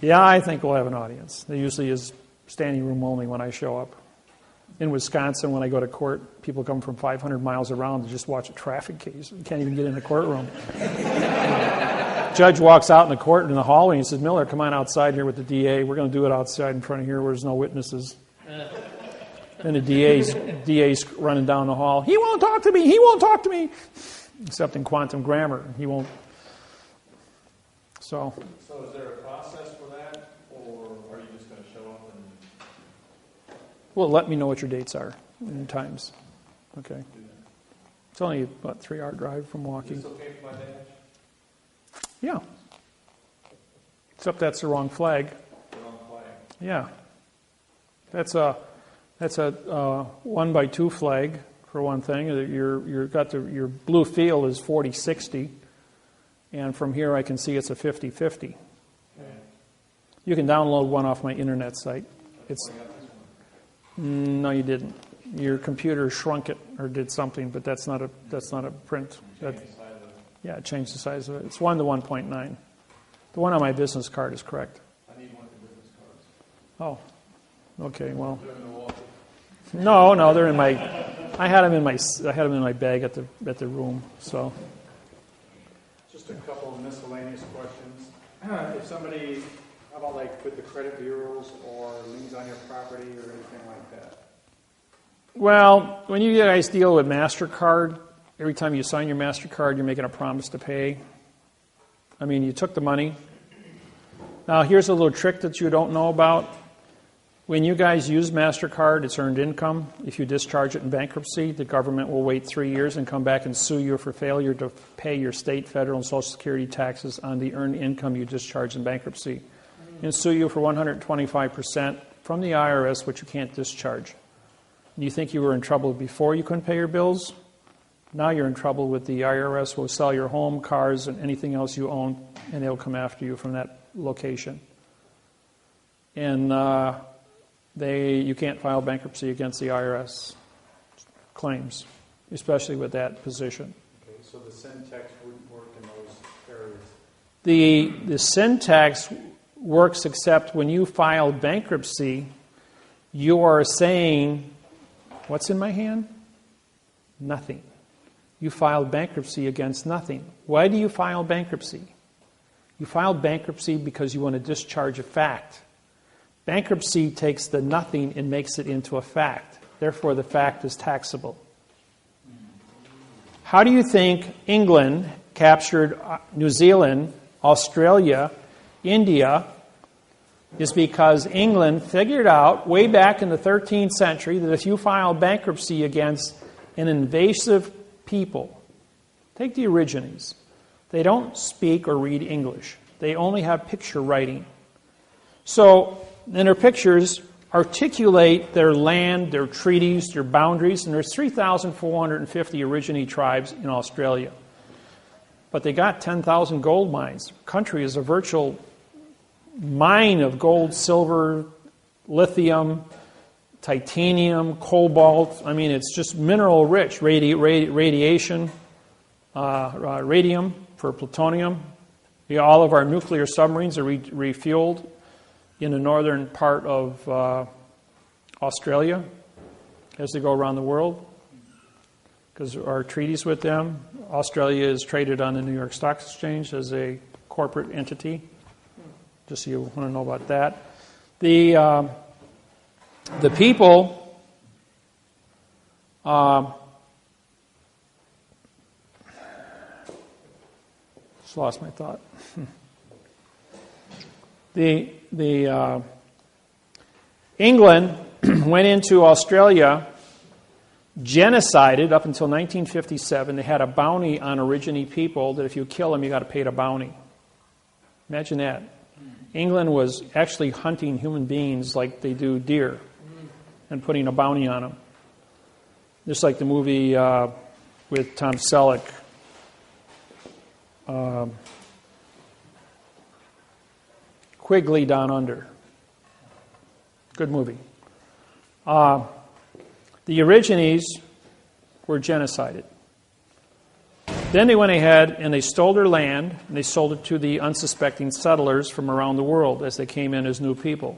Yeah, I think we'll have an audience. There usually is standing room only when I show up. In Wisconsin, when I go to court, people come from 500 miles around to just watch a traffic case. You can't even get in the courtroom. Judge walks out in the court in the hallway and he says, Miller, come on outside here with the DA. We're going to do it outside in front of here where there's no witnesses. And the DA's running down the hall. He won't talk to me. He won't talk to me. Except in quantum grammar. He won't. So is there a process for that? Or are you just going to show up and... Well, let me know what your dates are and times. Okay. It's only about a 3-hour drive from walking. Is this okay for my badge? Yeah. Except that's the wrong flag. The wrong flag. Yeah. That's a 1x2 flag for one thing. Your blue field is 40-60, and from here I can see it's a 50-50. Okay. You can download one off my internet site. No, you didn't. Your computer shrunk it or did something, but that's not a print. Yeah, it changed the size of it. It's 1 to 1.9. The one on my business card is correct. I need one of the business cards. Oh, okay. Well, no, they're in my. I had them in my bag at the room. So, just a couple of miscellaneous questions. If somebody, how about like with the credit bureaus or liens on your property or anything like that? Well, when you guys deal with MasterCard, every time you sign your MasterCard, you're making a promise to pay. I mean, you took the money. Now, here's a little trick that you don't know about. When you guys use MasterCard, it's earned income. If you discharge it in bankruptcy, the government will wait 3 years and come back and sue you for failure to pay your state, federal, and Social Security taxes on the earned income you discharged in bankruptcy. And sue you for 125% from the IRS, which you can't discharge. And you think you were in trouble before you couldn't pay your bills? Now you're in trouble with the IRS. Will sell your home, cars, and anything else you own, and they'll come after you from that location. And you can't file bankruptcy against the IRS claims, especially with that position. Okay, so the syntax wouldn't work in those areas. The syntax works except when you file bankruptcy, you are saying, what's in my hand? Nothing. You filed bankruptcy against nothing. Why do you file bankruptcy? You filed bankruptcy because you want to discharge a fact. Bankruptcy takes the nothing and makes it into a fact. Therefore, the fact is taxable. How do you think England captured New Zealand, Australia, India? Is because England figured out way back in the 13th century that if you file bankruptcy against an invasive people, take the Aborigines. They don't speak or read English. They only have picture writing. So in their pictures, articulate their land, their treaties, their boundaries, and there's 3,450 Aborigine tribes in Australia. But they got 10,000 gold mines. The country is a virtual mine of gold, silver, lithium, titanium, cobalt. I mean, it's just mineral rich. Radiation, radium for plutonium. All of our nuclear submarines are refueled in the northern part of Australia as they go around the world, because our treaties with them. Australia is traded on the New York Stock Exchange as a corporate entity, just so you want to know about that. The people just lost my thought. England went into Australia, genocided up until 1957. They had a bounty on Aborigine people that if you kill them, you got to pay a bounty. Imagine that. England was actually hunting human beings like they do deer and putting a bounty on them. Just like the movie with Tom Selleck, Quigley Down Under. Good movie. The Aborigines were genocided. Then they went ahead and they stole their land and they sold it to the unsuspecting settlers from around the world as they came in as new people.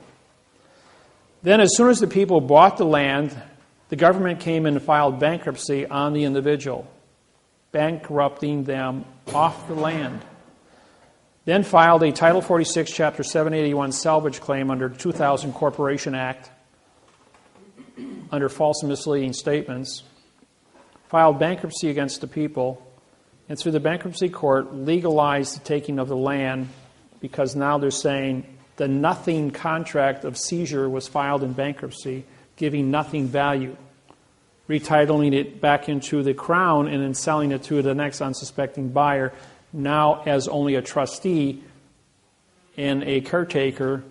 Then as soon as the people bought the land, the government came in and filed bankruptcy on the individual, bankrupting them off the land. Then filed a Title 46, Chapter 781 salvage claim under 2000 Corporation Act under false and misleading statements, filed bankruptcy against the people, and through the bankruptcy court legalized the taking of the land because now they're saying the nothing contract of seizure was filed in bankruptcy, giving nothing value, retitling it back into the Crown and then selling it to the next unsuspecting buyer, now as only a trustee and a caretaker,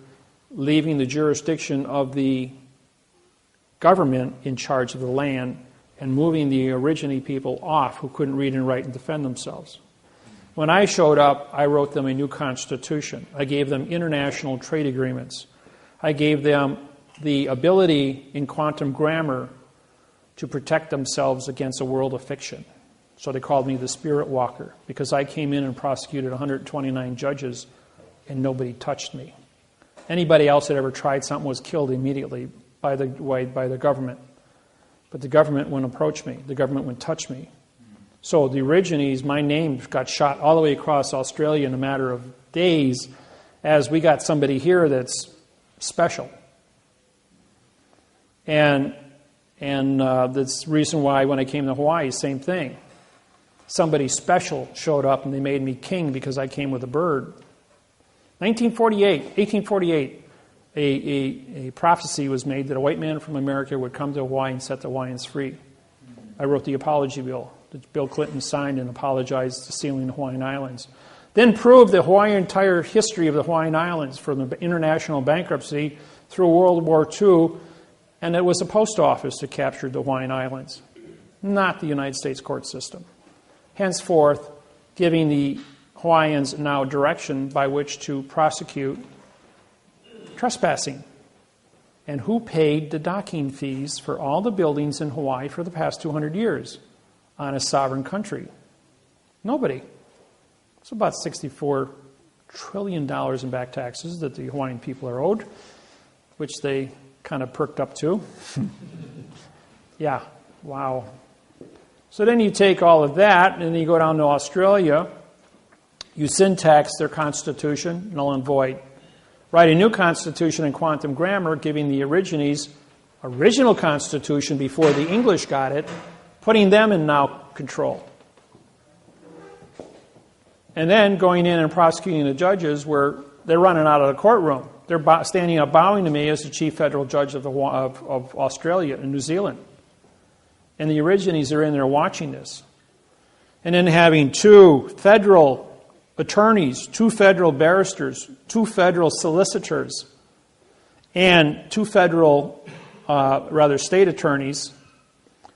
leaving the jurisdiction of the government in charge of the land and moving the Aborigine people off who couldn't read and write and defend themselves. When I showed up, I wrote them a new constitution. I gave them international trade agreements. I gave them the ability in quantum grammar to protect themselves against a world of fiction. So they called me the Spirit Walker because I came in and prosecuted 129 judges and nobody touched me. Anybody else that ever tried something was killed immediately by the government. But the government wouldn't approach me. The government wouldn't touch me. So the Aborigines, my name got shot all the way across Australia in a matter of days as we got somebody here that's special. And that's the reason why when I came to Hawaii, same thing. Somebody special showed up and they made me king because I came with a bird. 1848, a prophecy was made that a white man from America would come to Hawaii and set the Hawaiians free. I wrote the apology bill that Bill Clinton signed and apologized to sealing the Hawaiian Islands. Then proved the entire history of the Hawaiian Islands from the international bankruptcy through World War II, and it was the post office that captured the Hawaiian Islands, not the United States court system. Henceforth, giving the Hawaiians now direction by which to prosecute trespassing. And who paid the docking fees for all the buildings in Hawaii for the past 200 years on a sovereign country? Nobody. It's about $64 trillion in back taxes that the Hawaiian people are owed, which they kind of perked up to. Yeah, wow. So then you take all of that, and then you go down to Australia, you syntax their constitution, null and void. Write a new constitution in quantum grammar, giving the Aborigines original constitution before the English got it, putting them in now control. And then going in and prosecuting the judges where they're running out of the courtroom. They're standing up bowing to me as the chief federal judge of Australia and New Zealand. And the Aborigines are in there watching this. And then having 2 federal attorneys, 2 federal barristers, 2 federal solicitors and 2 federal, state attorneys,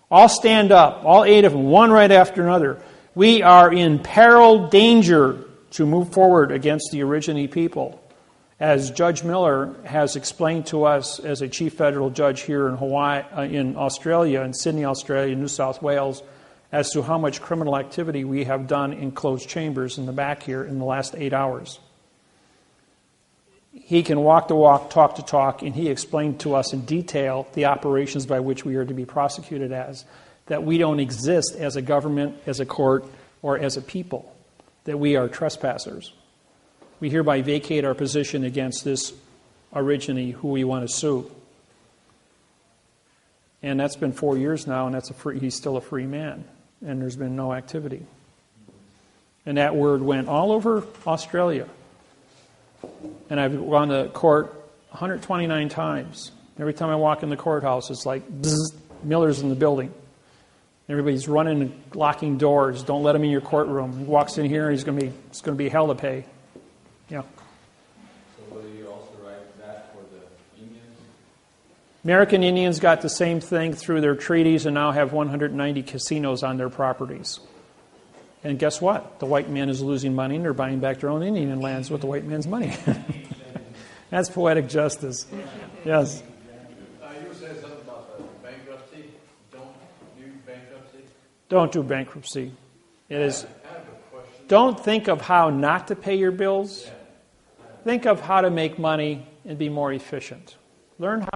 all stand up, all 8 of them, one right after another. We are in peril, danger to move forward against the Aborigine people. As Judge Miller has explained to us as a chief federal judge here in in Australia, in Sydney, Australia, New South Wales, as to how much criminal activity we have done in closed chambers in the back here in the last 8 hours. He can walk the walk, talk the talk, and he explained to us in detail the operations by which we are to be prosecuted as, that we don't exist as a government, as a court, or as a people, that we are trespassers. We hereby vacate our position against this Aborigine who we want to sue. And that's been 4 years now, and he's still a free man, and there's been no activity. And that word went all over Australia. And I've gone to court 129 times. Every time I walk in the courthouse, it's like, bzzz, Miller's in the building. Everybody's running and locking doors. Don't let him in your courtroom. He walks in here, it's going to be hell to pay. Yeah. So will you also write that for the Indians? American Indians got the same thing through their treaties and now have 190 casinos on their properties. And guess what? The white man is losing money and they're buying back their own Indian lands with the white man's money. That's poetic justice. Yes. You were saying something about the bankruptcy. Don't do bankruptcy. Don't do bankruptcy. It is. Don't think of how not to pay your bills. Think of how to make money and be more efficient. Learn how.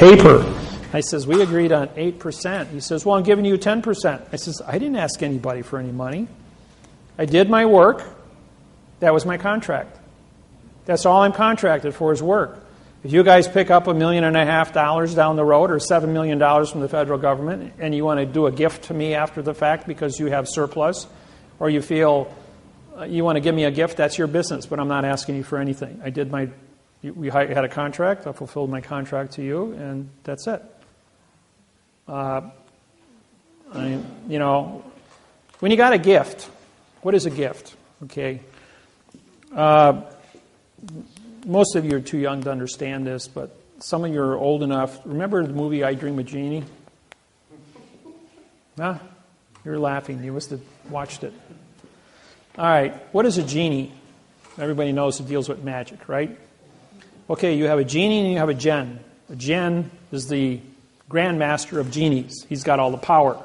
paper. I says, we agreed on 8%. He says, well, I'm giving you 10%. I says, I didn't ask anybody for any money. I did my work. That was my contract. That's all I'm contracted for is work. If you guys pick up $1.5 million down the road or $7 million from the federal government and you want to do a gift to me after the fact because you have surplus or you feel you want to give me a gift, that's your business, but I'm not asking you for anything. We had a contract. I fulfilled my contract to you, and that's it. When you got a gift, what is a gift? Okay. Most of you are too young to understand this, but some of you are old enough. Remember the movie I Dream of Jeannie? Huh? You're laughing. You must have watched it. All right. What is a genie? Everybody knows it deals with magic, right? Okay, you have a genie and you have a djinn. A djinn is the Grand Master of genies. He's got all the power.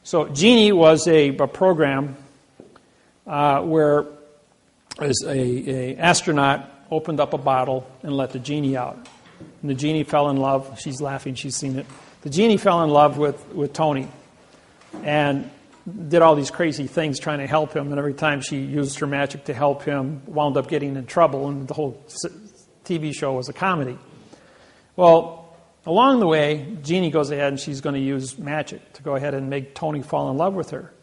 So genie was a program where as a astronaut opened up a bottle and let the genie out. And the genie fell in love. She's laughing. She's seen it. The genie fell in love with Tony and did all these crazy things trying to help him. And every time she used her magic to help him, wound up getting in trouble. And the whole TV show was a comedy. Well, along the way, Jeannie goes ahead and she's going to use magic to go ahead and make Tony fall in love with her.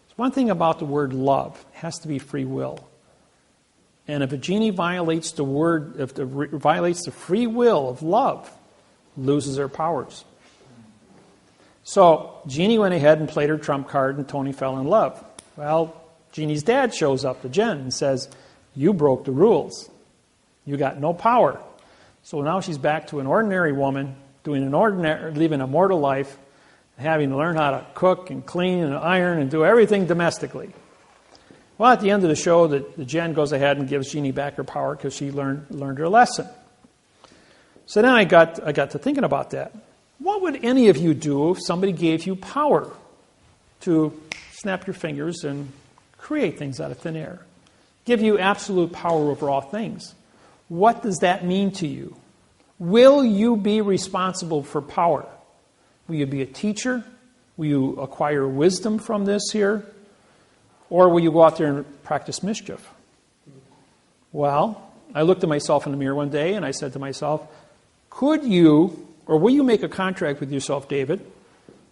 There's one thing about the word love. It has to be free will. And if a genie violates violates the free will of love, loses her powers. So Jeannie went ahead and played her trump card and Tony fell in love. Well, Jeannie's dad shows up to Jen and says, you broke the rules. You got no power. So now she's back to an ordinary woman, living a mortal life, having to learn how to cook and clean and iron and do everything domestically. Well, at the end of the show, the Jen goes ahead and gives Jeannie back her power because she learned her lesson. So then I got to thinking about that. What would any of you do if somebody gave you power to snap your fingers and create things out of thin air? Give you absolute power over all things. What does that mean to you? Will you be responsible for power? Will you be a teacher? Will you acquire wisdom from this here? Or will you go out there and practice mischief? Well, I looked at myself in the mirror one day and I said to myself, will you make a contract with yourself, David,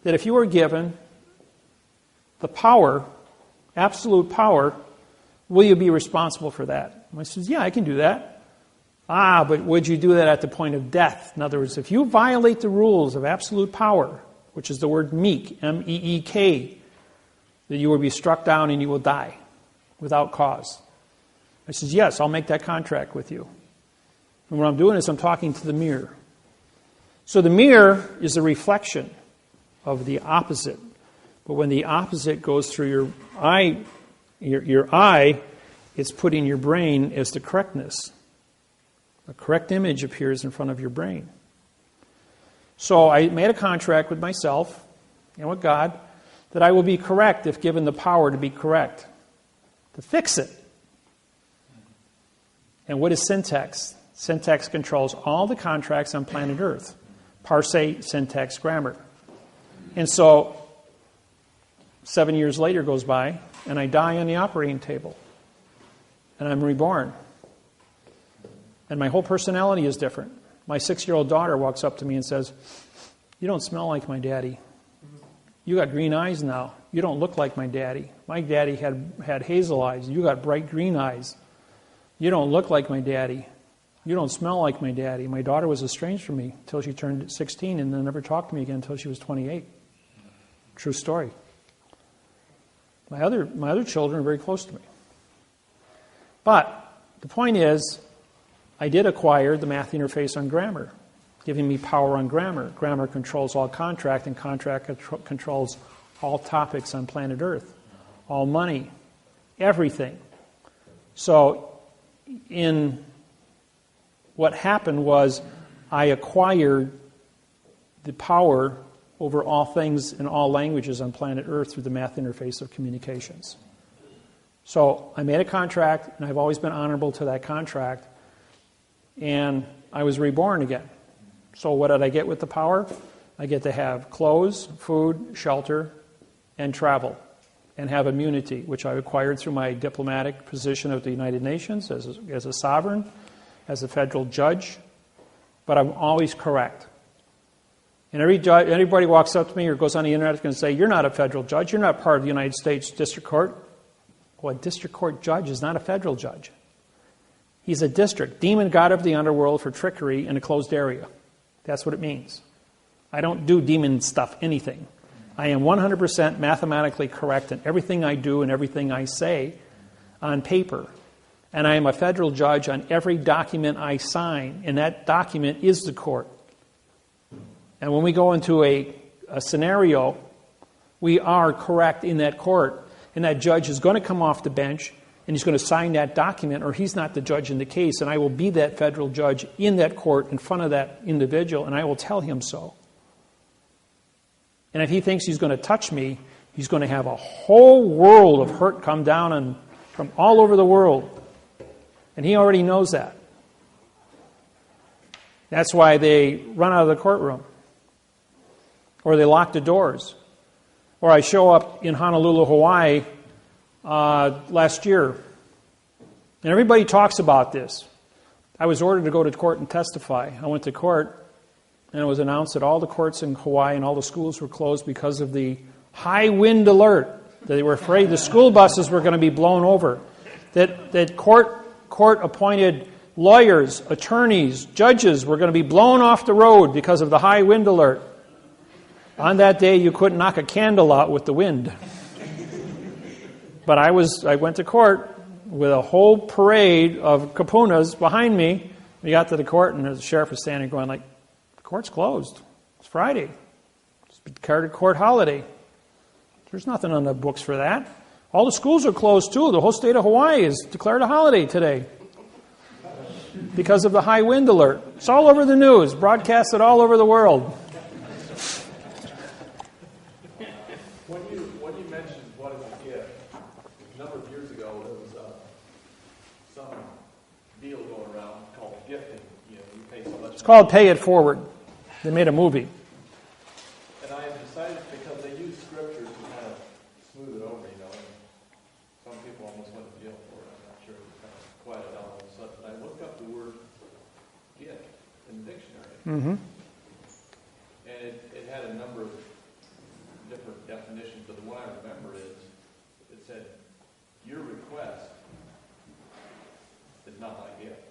that if you were given the power, absolute power, will you be responsible for that? And I said, yeah, I can do that. But would you do that at the point of death? In other words, if you violate the rules of absolute power, which is the word meek, M-E-E-K, that you will be struck down and you will die without cause. I said, yes, I'll make that contract with you. And what I'm doing is I'm talking to the mirror. So the mirror is a reflection of the opposite. But when the opposite goes through your eye, it's put in your brain as the correctness. A correct image appears in front of your brain. So I made a contract with myself and with God that I will be correct if given the power to be correct, to fix it. And what is syntax? Syntax controls all the contracts on planet Earth. Parse, syntax, grammar. And so 7 years later goes by, and I die on the operating table. And I'm reborn. And my whole personality is different. My 6-year-old daughter walks up to me and says, you don't smell like my daddy. You got green eyes now. You don't look like my daddy. My daddy had hazel eyes. You got bright green eyes. You don't look like my daddy. You don't smell like my daddy. My daughter was estranged from me until she turned 16 and then never talked to me again until she was 28. True story. My other children are very close to me. But the point is, I did acquire the math interface on grammar, giving me power on grammar. Grammar controls all contract, and contract controls all topics on planet Earth, all money, everything. So what happened was I acquired the power over all things in all languages on planet Earth through the math interface of communications. So I made a contract, and I've always been honorable to that contract, and I was reborn again. So what did I get with the power? I get to have clothes, food, shelter, and travel, and have immunity, which I acquired through my diplomatic position of the United Nations as a sovereign, as a federal judge. But I'm always correct. And everybody walks up to me or goes on the internet and say, you're not a federal judge, you're not part of the United States District Court. Well, a district court judge is not a federal judge. He's a district, demon god of the underworld for trickery in a closed area. That's what it means. I don't do demon stuff, anything. I am 100% mathematically correct in everything I do and everything I say on paper. And I am a federal judge on every document I sign, and that document is the court. And when we go into a scenario, we are correct in that court, and that judge is going to come off the bench, and he's going to sign that document, or he's not the judge in the case, and I will be that federal judge in that court in front of that individual, and I will tell him so. And if he thinks he's going to touch me, he's going to have a whole world of hurt come down from all over the world. And he already knows that. That's why they run out of the courtroom. Or they lock the doors. Or I show up in Honolulu, Hawaii last year. And everybody talks about this. I was ordered to go to court and testify. I went to court, and it was announced that all the courts in Hawaii and all the schools were closed because of the high wind alert. They were afraid the school buses were going to be blown over. That court-appointed lawyers, attorneys, judges were going to be blown off the road because of the high wind alert. On that day, you couldn't knock a candle out with the wind. But I went to court with a whole parade of kapunas behind me. We got to the court, and the sheriff was standing going like, the court's closed. It's Friday. It's declared a court holiday. There's nothing on the books for that. All the schools are closed too. The whole state of Hawaii is declared a holiday today because of the high wind alert. It's all over the news, broadcasted all over the world. When you mentioned what is a gift, a number of years ago there was some deal going around called gifting. You pay so much. It's called Pay It Forward. They made a movie. And I decided, because they use scripture to kind of smooth it over, and some people almost went to jail for it. I'm not sure. It kind of quieted down all of a sudden. I looked up the word gift in the dictionary. Mm-hmm. And it had a number of different definitions, but the one I remember is, it said, your request is not my gift.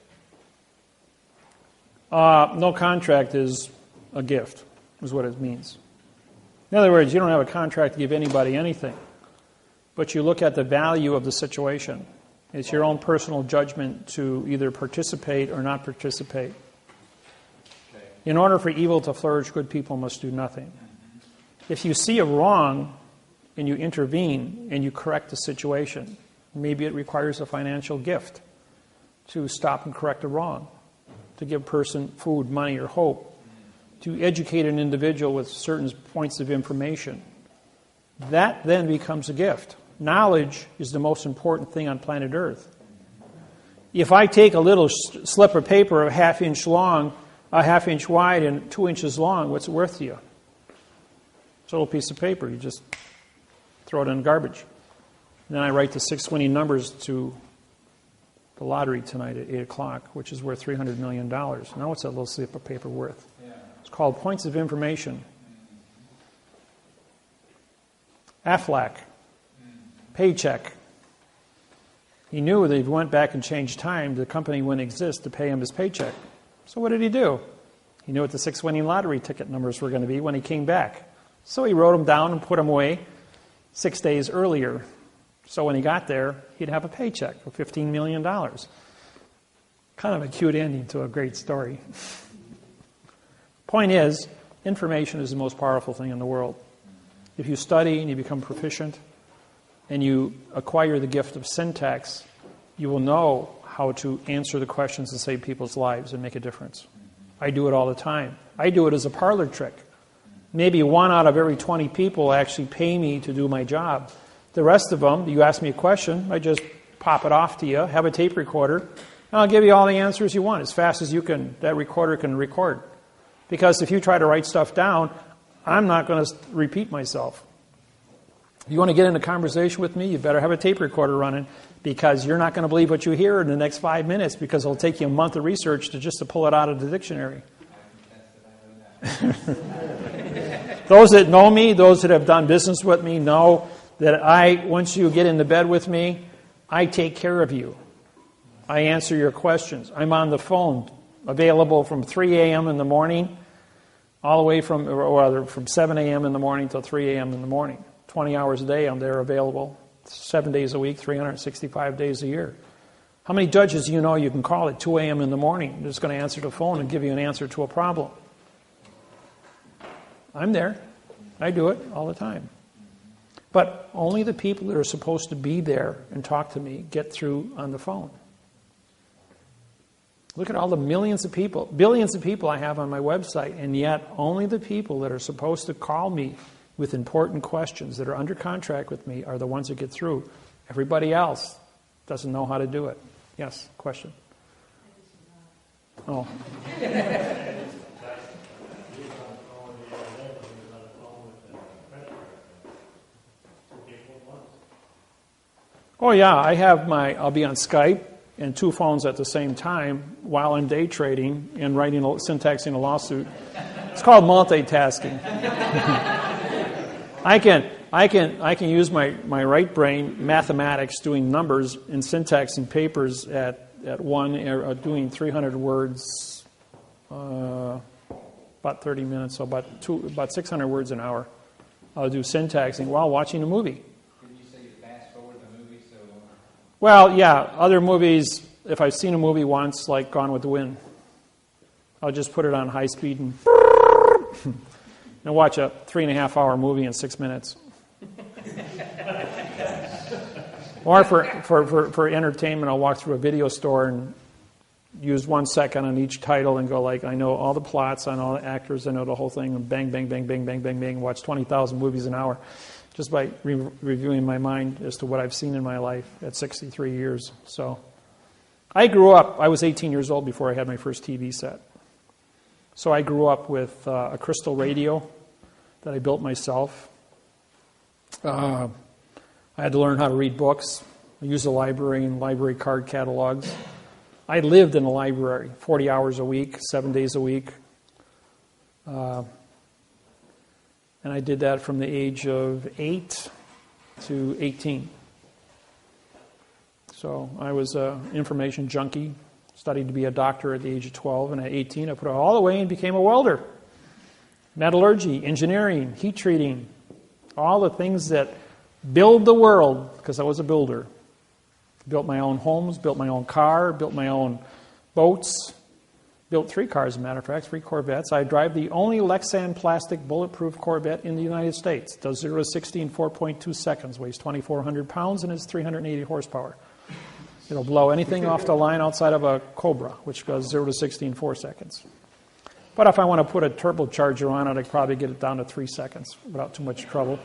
No contract is a gift, is what it means. In other words, you don't have a contract to give anybody anything, but you look at the value of the situation. It's your own personal judgment to either participate or not participate. Okay. In order for evil to flourish, good people must do nothing. If you see a wrong and you intervene and you correct the situation, maybe it requires a financial gift to stop and correct a wrong, to give a person food, money, or hope, to educate an individual with certain points of information. That then becomes a gift. Knowledge is the most important thing on planet Earth. If I take a little slip of paper a half-inch long, a half-inch wide, and 2 inches long, what's it worth to you? It's a little piece of paper. You just throw it in the garbage. And then I write the 6 winning numbers to the lottery tonight at 8 o'clock, which is worth $300 million. Now what's that little slip of paper worth? It's called points of information. Aflac, paycheck. He knew that if he went back and changed time, the company wouldn't exist to pay him his paycheck. So what did he do? He knew what the 6 winning lottery ticket numbers were going to be when he came back. So he wrote them down and put them away 6 days earlier. So when he got there, he'd have a paycheck of $15 million. Kind of a cute ending to a great story. Point is, information is the most powerful thing in the world. If you study and you become proficient and you acquire the gift of syntax, you will know how to answer the questions and save people's lives and make a difference. I do it all the time. I do it as a parlor trick. Maybe 1 out of every 20 people actually pay me to do my job. The rest of them, you ask me a question, I just pop it off to you, have a tape recorder, and I'll give you all the answers you want as fast as you can. That recorder can record. Because if you try to write stuff down, I'm not going to repeat myself. If you want to get into conversation with me, you better have a tape recorder running, because you're not going to believe what you hear in the next 5 minutes, because it'll take you a month of research just to pull it out of the dictionary. Those that know me, those that have done business with me, know that once you get into bed with me, I take care of you. I answer your questions. I'm on the phone, available from 3 a.m. in the morning, all the way from 7 a.m. in the morning till 3 a.m. in the morning. 20 hours a day I'm there available, 7 days a week, 365 days a year. How many judges do you know you can call at 2 a.m. in the morning? They're just going to answer the phone and give you an answer to a problem. I'm there. I do it all the time. But only the people that are supposed to be there and talk to me get through on the phone. Look at all the billions of people I have on my website, and yet only the people that are supposed to call me with important questions that are under contract with me are the ones that get through. Everybody else doesn't know how to do it. Yes, question? Oh. Oh yeah, I'll be on Skype and 2 phones at the same time while I'm day trading and syntaxing a lawsuit. It's called multitasking. I can use my right brain, mathematics, doing numbers and syntaxing papers at one, doing 300 words, about 30 minutes, so about 600 words an hour. I'll do syntaxing while watching a movie. Did you say you fast forward the movie? Well, yeah, other movies, if I've seen a movie once, like Gone with the Wind, I'll just put it on high speed and watch a 3.5-hour movie in 6 minutes. Or for entertainment, I'll walk through a video store and use 1 second on each title and go like, I know all the plots, I know the actors, I know the whole thing, and bang, bang, bang, bang, bang, bang, bang, watch 20,000 movies an hour just by reviewing my mind as to what I've seen in my life at 63 years. So I was 18 years old before I had my first TV set. So I grew up with a crystal radio that I built myself. I had to learn how to read books. I used a library and library card catalogs. I lived in a library 40 hours a week, 7 days a week. And I did that from the age of 8 to 18. So I was an information junkie, studied to be a doctor at the age of 12, and at 18 I put it all away and became a welder. Metallurgy, engineering, heat treating, all the things that build the world, because I was a builder. Built my own homes, built my own car, built my own boats. Built 3 cars, as a matter of fact, 3 Corvettes. I drive the only Lexan plastic bulletproof Corvette in the United States. Does 0 to 60 in 4.2 seconds, weighs 2,400 pounds, and is 380 horsepower. It'll blow anything off the line outside of a Cobra, which goes 0 to 60 in 4 seconds. But if I want to put a turbocharger on it, I'd probably get it down to 3 seconds without too much trouble.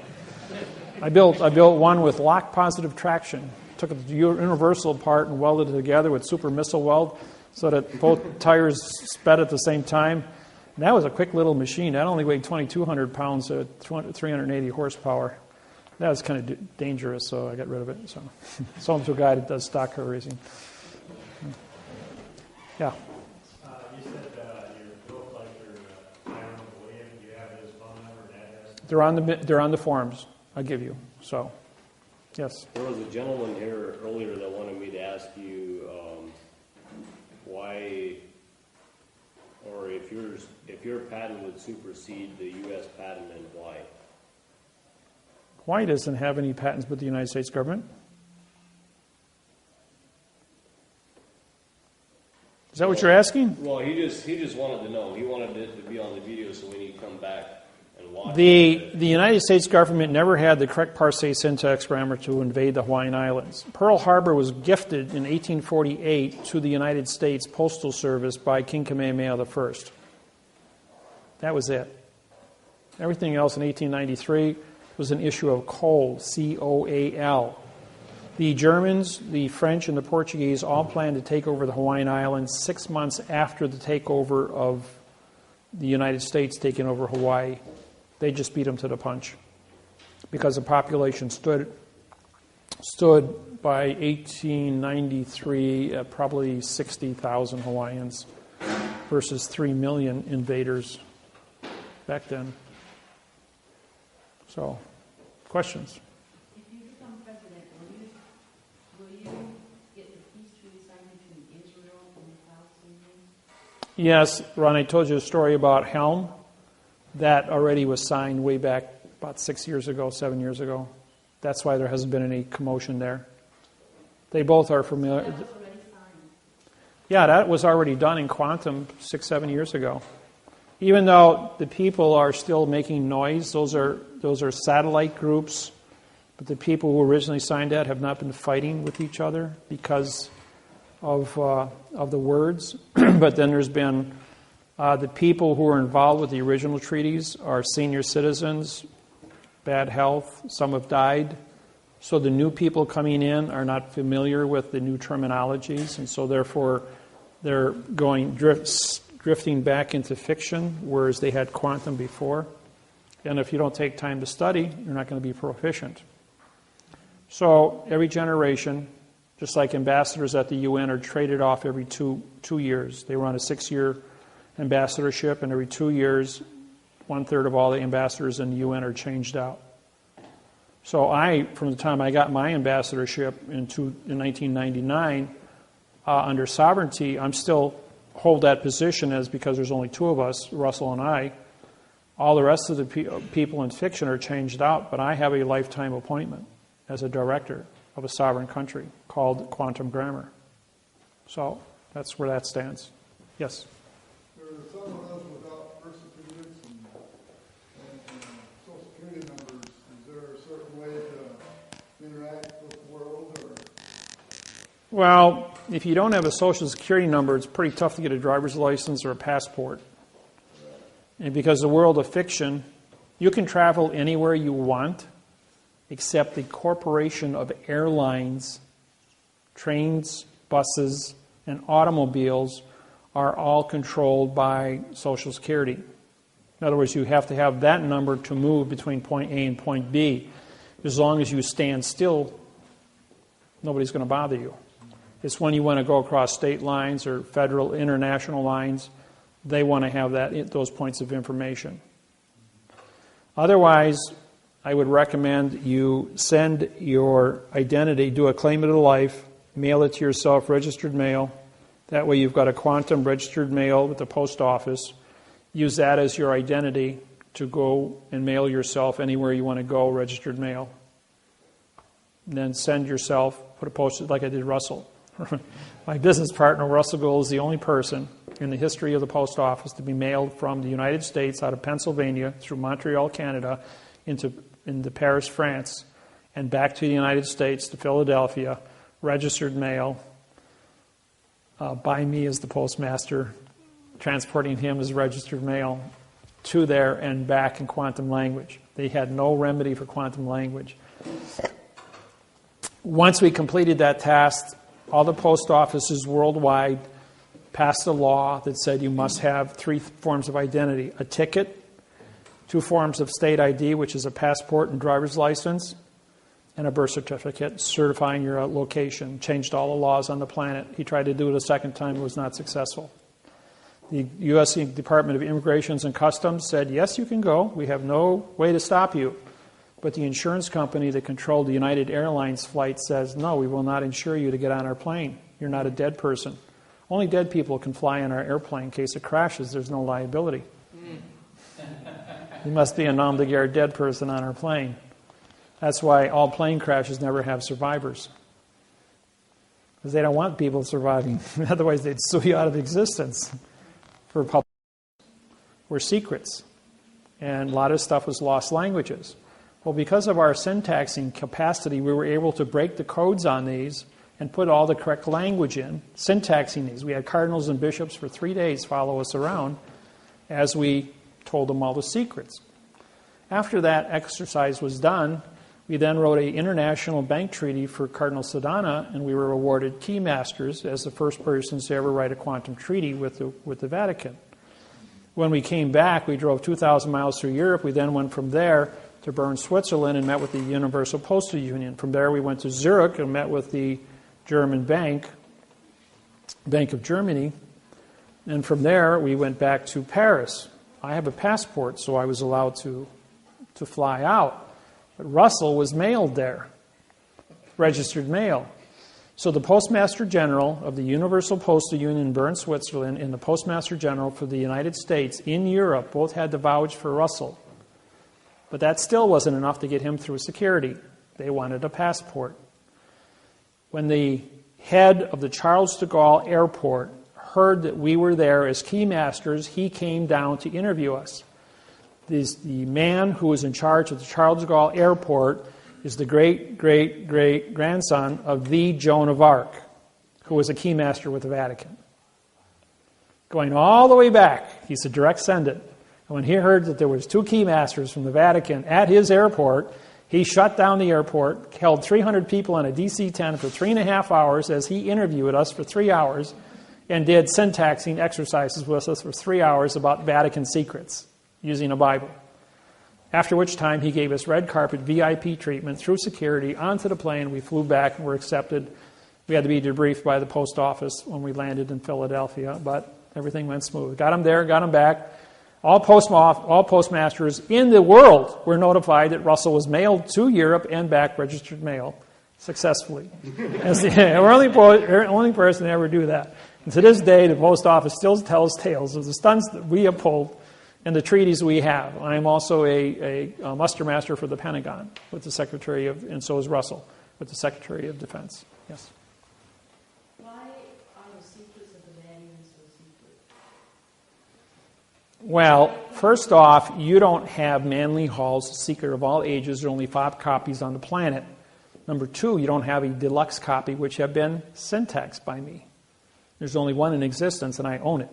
I built one with lock-positive traction. Took the universal apart and welded it together with super missile weld so that both tires sped at the same time. And that was a quick little machine. That only weighed 2,200 pounds at 380 horsepower. That was kind of dangerous, so I got rid of it. So sold to a guy that does stock car racing. Yeah. You said your bill collector, Hiram William, do you have his phone number and address? They're on the forms I give you. So, yes. There was a gentleman here earlier that wanted me to ask you why, or if your patent would supersede the U.S. patent, and why. Hawaii doesn't have any patents with the United States government. Is that what you're asking? Well, he just wanted to know. He wanted it to be on the video so when you come back and watch The United States government never had the correct parse syntax grammar to invade the Hawaiian Islands. Pearl Harbor was gifted in 1848 to the United States Postal Service by King Kamehameha I. That was it. Everything else in 1893 was an issue of coal, C-O-A-L. The Germans, the French, and the Portuguese all planned to take over the Hawaiian Islands 6 months after the takeover of the United States taking over Hawaii. They just beat them to the punch because the population stood by 1893 at probably 60,000 Hawaiians versus 3 million invaders back then. So, questions? If you become president, will you get the peace treaty signed between Israel and the Palestinians? Yes, Ron, I told you a story about Helm. That already was signed way back about 7 years ago. That's why there hasn't been any commotion there. They both are familiar. That was already signed. Yeah, that was already done in quantum 7 years ago. Even though the people are still making noise, those are satellite groups, but the people who originally signed that have not been fighting with each other because of the words. But then there's been the people who were involved with the original treaties are senior citizens, bad health, some have died. So the new people coming in are not familiar with the new terminologies, and so therefore they're drifting back into fiction, whereas they had quantum before. And if you don't take time to study, you're not going to be proficient. So every generation, just like ambassadors at the UN are traded off every two years. They run a 6-year ambassadorship, and every 2 years, 1/3 of all the ambassadors in the UN are changed out. So from the time I got my ambassadorship in 1999, under sovereignty, I'm still hold that position because there's only 2 of us, Russell and I. All the rest of the people in fiction are changed out, but I have a lifetime appointment as a director of a sovereign country called Quantum Grammar. So that's where that stands. Yes? There are some of us without birth certificates and Social Security numbers. Is there a certain way to interact with the world? Or? Well, if you don't have a Social Security number, it's pretty tough to get a driver's license or a passport. And because the world of fiction, you can travel anywhere you want, except the corporation of airlines, trains, buses, and automobiles are all controlled by Social Security. In other words, you have to have that number to move between point A and point B. As long as you stand still, nobody's going to bother you. It's when you want to go across state lines or federal, international lines, they want to have those points of information. Otherwise, I would recommend you send your identity, do a claim to life, mail it to yourself, registered mail. That way you've got a quantum registered mail with the post office. Use that as your identity to go and mail yourself anywhere you want to go, registered mail. And then send yourself, put a post like I did Russell. My business partner, Russell Gould, is the only person in the history of the post office to be mailed from the United States out of Pennsylvania through Montreal, Canada, into Paris, France, and back to the United States, to Philadelphia, registered mail, by me as the postmaster, transporting him as registered mail to there and back in quantum language. They had no remedy for quantum language. Once we completed that task, all the post offices worldwide passed a law that said you must have 3 forms of identity: a ticket, 2 forms of state ID, which is a passport and driver's license, and a birth certificate certifying your location. Changed all the laws on the planet. He tried to do it a second time, it was not successful. The U.S. Department of Immigration and Customs said, yes, you can go. We have no way to stop you. But the insurance company that controlled the United Airlines flight says, no, we will not insure you to get on our plane. You're not a dead person. Only dead people can fly on our airplane. In case it crashes, there's no liability. You must be a nom de guerre dead person on our plane. That's why all plane crashes never have survivors. Because they don't want people surviving. Otherwise, they'd sue you out of existence. For public, were secrets. And a lot of stuff was lost languages. Well, because of our syntaxing capacity, we were able to break the codes on these and put all the correct language in, syntaxing these. We had cardinals and bishops for 3 days follow us around as we told them all the secrets. After that exercise was done, we then wrote an international bank treaty for Cardinal Sedana, and we were awarded Keymasters as the first persons to ever write a quantum treaty with the Vatican. When we came back, we drove 2,000 miles through Europe. We then went from there to Bern, Switzerland, and met with the Universal Postal Union. From there, we went to Zurich and met with the German Bank of Germany. And from there, we went back to Paris. I have a passport, so I was allowed to fly out. But Russell was mailed there, registered mail. So the Postmaster General of the Universal Postal Union in Bern, Switzerland, and the Postmaster General for the United States in Europe both had to vouch for Russell. But that still wasn't enough to get him through security. They wanted a passport. When the head of the Charles de Gaulle Airport heard that we were there as key masters, he came down to interview us. The man who was in charge of the Charles de Gaulle Airport is the great-great-great-grandson of the Joan of Arc, who was a keymaster with the Vatican. Going all the way back, he's a direct descendant. And when he heard that there was 2 keymasters from the Vatican at his airport, he shut down the airport, held 300 people in a DC-10 for 3.5 hours as he interviewed us for 3 hours, and did syntaxing exercises with us for 3 hours about Vatican secrets using a Bible. After which time he gave us red carpet VIP treatment through security onto the plane. We flew back and were accepted. We had to be debriefed by the post office when we landed in Philadelphia, but everything went smooth. Got him there, got him back. All postmasters in the world were notified that Russell was mailed to Europe and back registered mail successfully. We're the only person to ever do that. And to this day, the post office still tells tales of the stunts that we uphold and the treaties we have. I'm also a muster master for the Pentagon with the Secretary of, and so is Russell, with the Secretary of Defense. Yes? Why are the secrets of the manual so secret? Well, first off, you don't have Manly Hall's Secret of All Ages. There are only 5 copies on the planet. Number 2, you don't have a deluxe copy, which have been syntaxed by me. There's only one in existence, and I own it.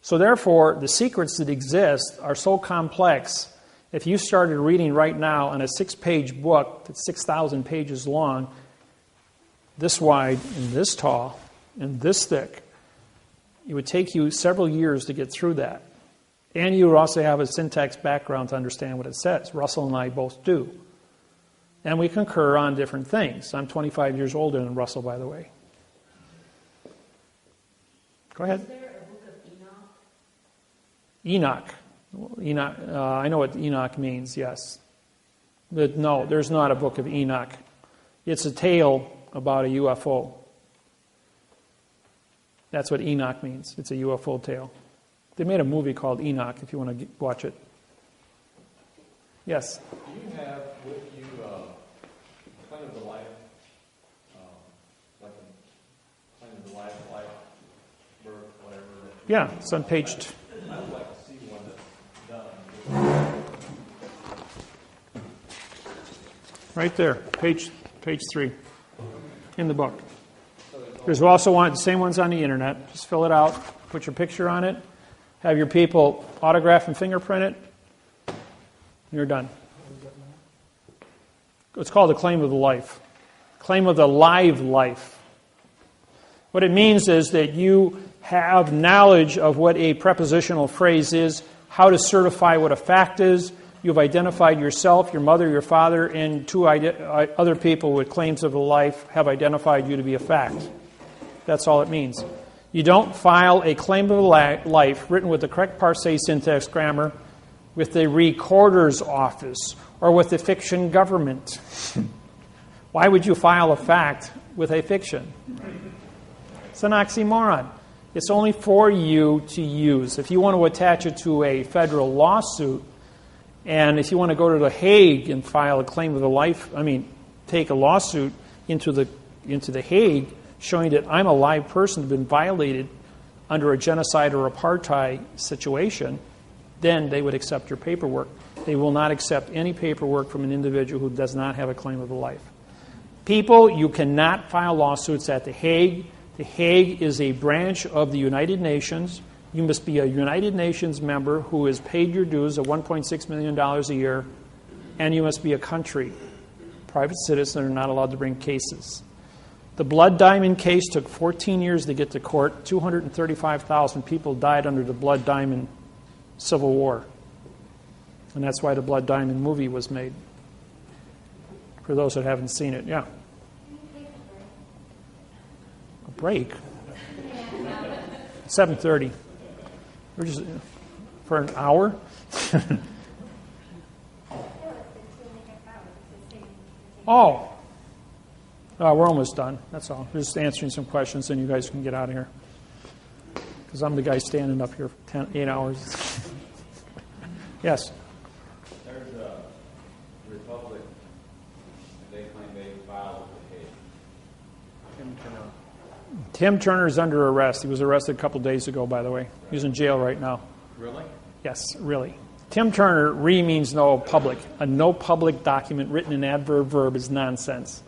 So therefore, the secrets that exist are so complex. If you started reading right now on a 6-page book that's 6,000 pages long, this wide and this tall and this thick, it would take you several years to get through that. And you would also have a syntax background to understand what it says. Russell and I both do. And we concur on different things. I'm 25 years older than Russell, by the way. Go ahead. Is there a book of Enoch. Enoch. I know what Enoch means, yes. But no, there's not a book of Enoch. It's a tale about a UFO. That's what Enoch means. It's a UFO tale. They made a movie called Enoch, if you want to watch it. Yes? Do you have with you claim of the life, like a claim of the life, birth, whatever? Yeah, it's on page 2. I would like to see one that's done. Right there, page 3 in the book. There's also the same ones on the internet. Just fill it out, put your picture on it, have your people autograph and fingerprint it, and you're done. It's called a claim of the life. Claim of the live life. What it means is that you have knowledge of what a prepositional phrase is, how to certify what a fact is. You've identified yourself, your mother, your father, and 2 other people with claims of the life have identified you to be a fact. That's all it means. You don't file a claim of life written with the correct parsé syntax grammar with the recorder's office or with the fiction government. Why would you file a fact with a fiction? It's an oxymoron. It's only for you to use. If you want to attach it to a federal lawsuit, and if you want to go to The Hague and file a claim of the life, take a lawsuit into the Hague, showing that I'm a live person who's been violated under a genocide or apartheid situation, then they would accept your paperwork. They will not accept any paperwork from an individual who does not have a claim of the life. People, you cannot file lawsuits at The Hague. The Hague is a branch of the United Nations. You must be a United Nations member who has paid your dues of $1.6 million a year, and you must be a country. Private citizens are not allowed to bring cases. The Blood Diamond case took 14 years to get to court. 235,000 people died under the Blood Diamond Civil War. And that's why the Blood Diamond movie was made. For those that haven't seen it, yeah. A break? 7:30. We're just for an hour? Oh. We're almost done. That's all. We're just answering some questions, and you guys can get out of here. Because I'm the guy standing up here for 8 hours. Yes? There's a Republic, they claim they filed with the Hague. Tim Turner's under arrest. He was arrested a couple days ago, by the way. He's in jail right now. Really? Yes, really. Tim Turner, means no public. A no public document written in adverb verb is nonsense.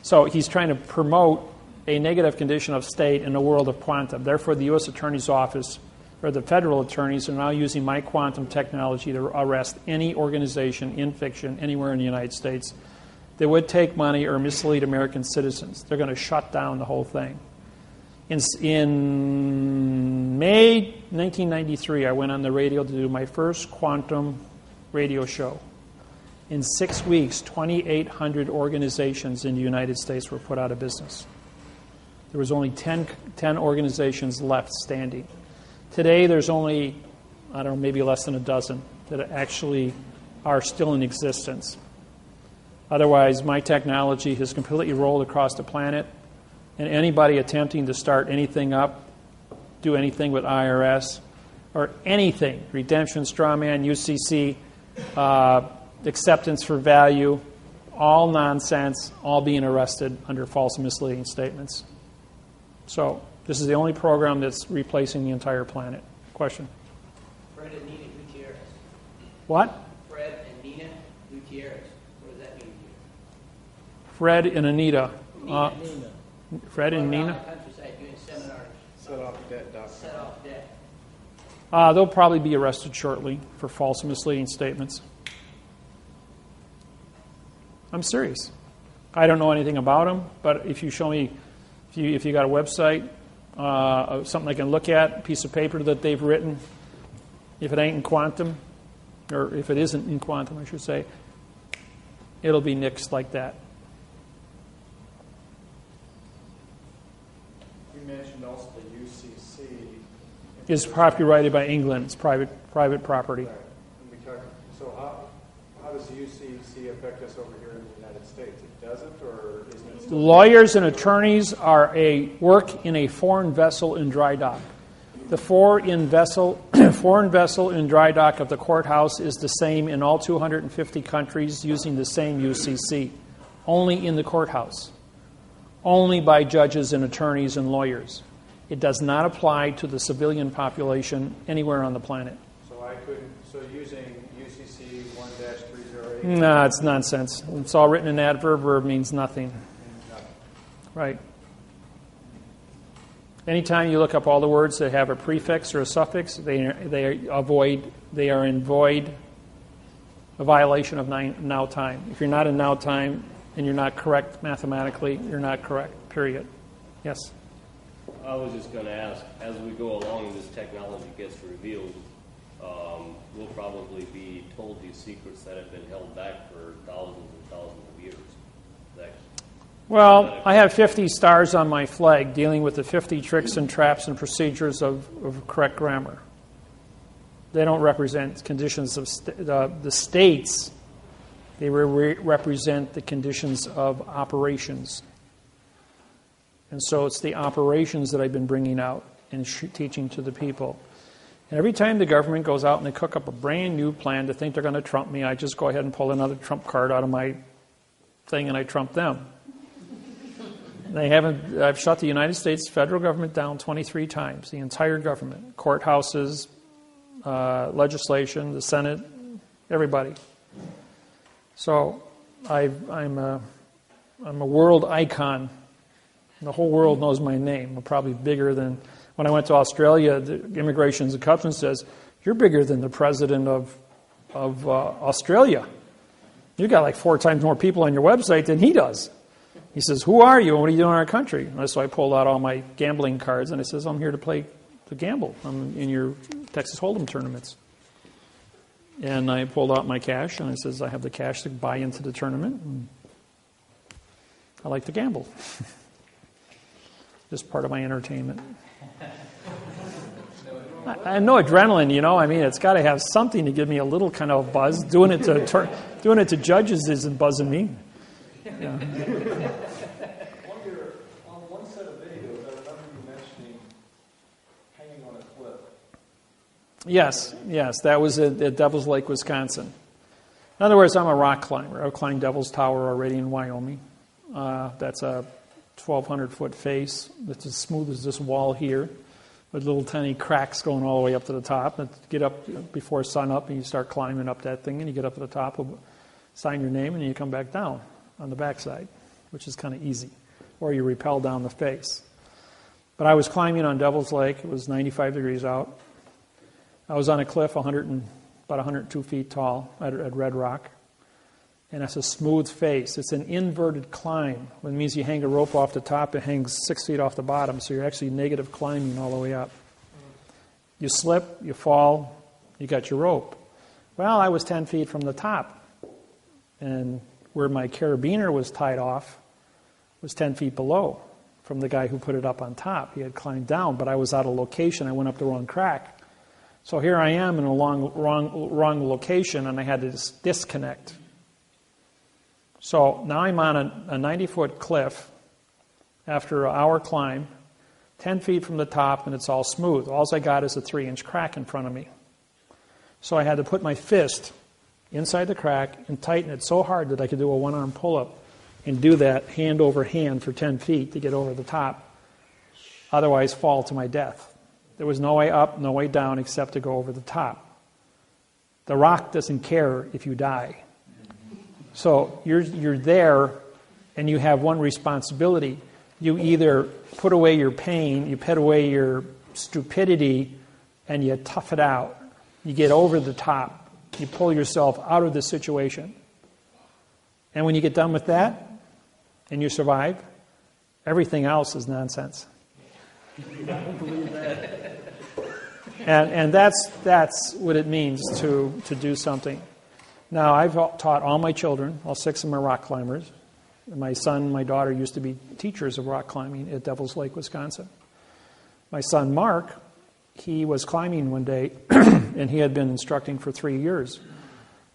So he's trying to promote a negative condition of state in the world of quantum. Therefore, the U.S. Attorney's Office, or the federal attorneys, are now using my quantum technology to arrest any organization in fiction anywhere in the United States that would take money or mislead American citizens. They're going to shut down the whole thing. In May 1993, I went on the radio to do my first quantum radio show. In 6 weeks, 2,800 organizations in the United States were put out of business. There was only 10 organizations left standing. Today, there's only, I don't know, maybe less than a dozen that actually are still in existence. Otherwise, my technology has completely rolled across the planet, and anybody attempting to start anything up, do anything with IRS, or anything, redemption, strawman, UCC, acceptance for value, all nonsense, all being arrested under false and misleading statements. So this is the only program that's replacing the entire planet. Question? Fred and Nina Gutierrez. What? Fred and Nina Gutierrez. What does that mean to you? Fred and Anita. Nina. Fred and Nina? Around the countryside doing seminars. Set off debt, Doctor. Set off debt. They'll probably be arrested shortly for false and misleading statements. I'm serious. I don't know anything about them, but if you show me, if you got a website, something I can look at, a piece of paper that they've written, if it ain't in quantum, or if it isn't in quantum, I should say, it'll be nixed like that. You mentioned also the UCC. It's copyrighted by England. It's private property. Right. So how does the UCC affect us over here in the United States? It doesn't, or isn't it still? Lawyers and attorneys work in a foreign vessel in dry dock. The foreign vessel in dry dock of the courthouse is the same in all 250 countries using the same UCC, only in the courthouse, only by judges and attorneys and lawyers. It does not apply to the civilian population anywhere on the planet. So using UCC 1-308? No, it's nonsense. It's all written in adverb. Verb means nothing. Right. Anytime you look up all the words that have a prefix or a suffix, they are in void, a violation of now time. If you're not in now time and you're not correct mathematically, you're not correct, period. Yes? I was just going to ask, as we go along and this technology gets revealed, we'll probably be told these secrets that have been held back for thousands and thousands of years. Well, I have 50 stars on my flag dealing with the 50 tricks and traps and procedures of correct grammar. They don't represent conditions of the states. They represent the conditions of operations. And so it's the operations that I've been bringing out and teaching to the people. And every time the government goes out and they cook up a brand new plan to think they're going to trump me, I just go ahead and pull another trump card out of my thing and I trump them. I've shut the United States federal government down 23 times, the entire government, courthouses, legislation, the Senate, everybody. So I'm a world icon. The whole world knows my name. I'm probably bigger than, when I went to Australia, the Immigration and Customs says, you're bigger than the president of Australia. You got like 4 times more people on your website than he does. He says, "Who are you and what are you doing in our country?" And so I pulled out all my gambling cards and I says, "I'm here to gamble. I'm in your Texas Hold'em tournaments." And I pulled out my cash and I says, "I have the cash to buy into the tournament. And I like to gamble." Just part of my entertainment. I know adrenaline, you know. I mean, it's got to have something to give me a little kind of buzz. Doing it to judges isn't buzzing me. Yeah. On one set of videos, I remember you mentioning hanging on a cliff. Yes, that was at Devil's Lake, Wisconsin. In other words, I'm a rock climber. I've climbed Devil's Tower already in Wyoming. That's a 1,200-foot face. It's as smooth as this wall here, with little tiny cracks going all the way up to the top. And get up before sun up, and you start climbing up that thing, and you get up to the top, sign your name, and you come back down on the backside, which is kind of easy. Or you rappel down the face. But I was climbing on Devil's Lake. It was 95 degrees out. I was on a cliff about 102 feet tall at Red Rock. And it's a smooth face. It's an inverted climb. It means you hang a rope off the top, it hangs 6 feet off the bottom, so you're actually negative climbing all the way up. You slip, you fall, you got your rope. Well, I was 10 feet from the top. And where my carabiner was tied off was 10 feet below from the guy who put it up on top. He had climbed down, but I was out of location. I went up the wrong crack. So here I am in a wrong location, and I had to disconnect. So now I'm on a 90-foot cliff after an hour climb, 10 feet from the top, and it's all smooth. All I got is a 3-inch crack in front of me. So I had to put my fist inside the crack and tighten it so hard that I could do a one-arm pull-up and do that hand over hand for 10 feet to get over the top. Otherwise, fall to my death. There was no way up, no way down except to go over the top. The rock doesn't care if you die. So you're there, and you have one responsibility. You either put away your pain, you put away your stupidity, and you tough it out. You get over the top. You pull yourself out of the situation. And when you get done with that, and you survive, everything else is nonsense. I don't believe that. And that's what it means to do something. Now, I've taught all my children, all 6 of them are rock climbers. My son and my daughter used to be teachers of rock climbing at Devil's Lake, Wisconsin. My son, Mark, he was climbing one day, and he had been instructing for 3 years.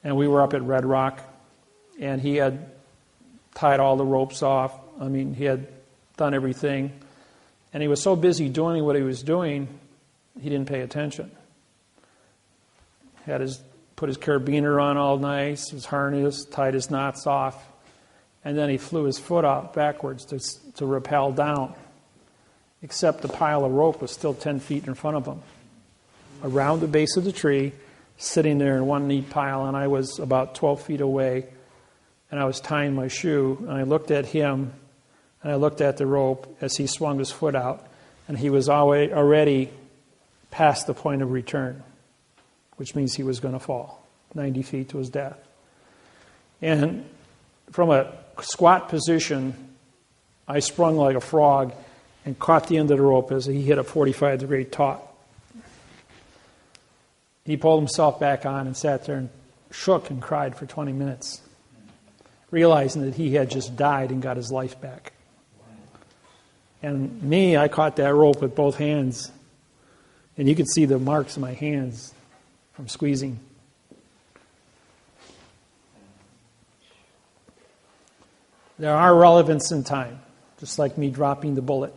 And we were up at Red Rock, and he had tied all the ropes off. I mean, he had done everything. And he was so busy doing what he was doing, he didn't pay attention. Put his carabiner on all nice, his harness, tied his knots off, and then he flew his foot out backwards to rappel down. Except the pile of rope was still 10 feet in front of him. Around the base of the tree, sitting there in one neat pile, and I was about 12 feet away, and I was tying my shoe, and I looked at him, and I looked at the rope as he swung his foot out, and he was already past the point of return, which means he was going to fall 90 feet to his death. And from a squat position, I sprung like a frog and caught the end of the rope as he hit a 45-degree taut. He pulled himself back on and sat there and shook and cried for 20 minutes, realizing that he had just died and got his life back. And me, I caught that rope with both hands, and you could see the marks in my hands from squeezing. There are relevance in time, just like me dropping the bullet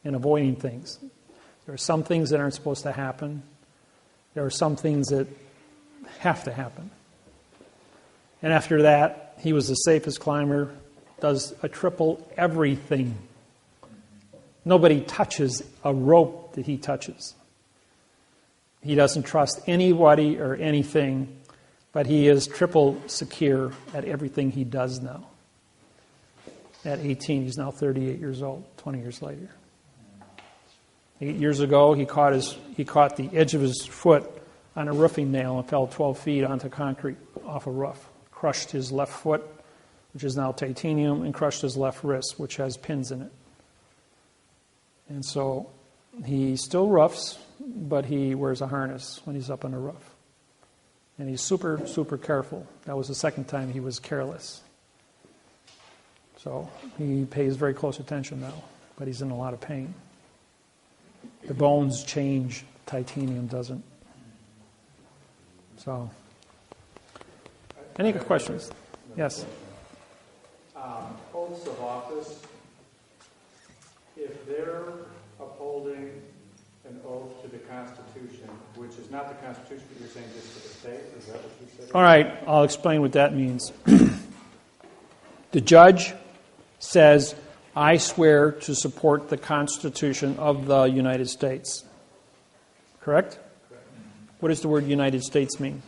and avoiding things. There are some things that aren't supposed to happen. There are some things that have to happen. And after that, he was the safest climber, does a triple everything. Nobody touches a rope that he touches. He doesn't trust anybody or anything, but he is triple secure at everything he does now. At 18, he's now 38 years old, 20 years later. 8 years ago, he caught the edge of his foot on a roofing nail and fell 12 feet onto concrete off a roof. Crushed his left foot, which is now titanium, and crushed his left wrist, which has pins in it. And so he still roughs, but he wears a harness when he's up on the roof. And he's super, super careful. That was the second time he was careless. So he pays very close attention now, but he's in a lot of pain. The bones change, titanium doesn't. So, any questions? Yes? Oaths of office, if they're upholding an oath to the Constitution, which is not the Constitution, but you're saying just to the state, is that what you said? All right, I'll explain what that means. The judge says, I swear to support the Constitution of the United States. Correct? Correct. What does the word United States mean?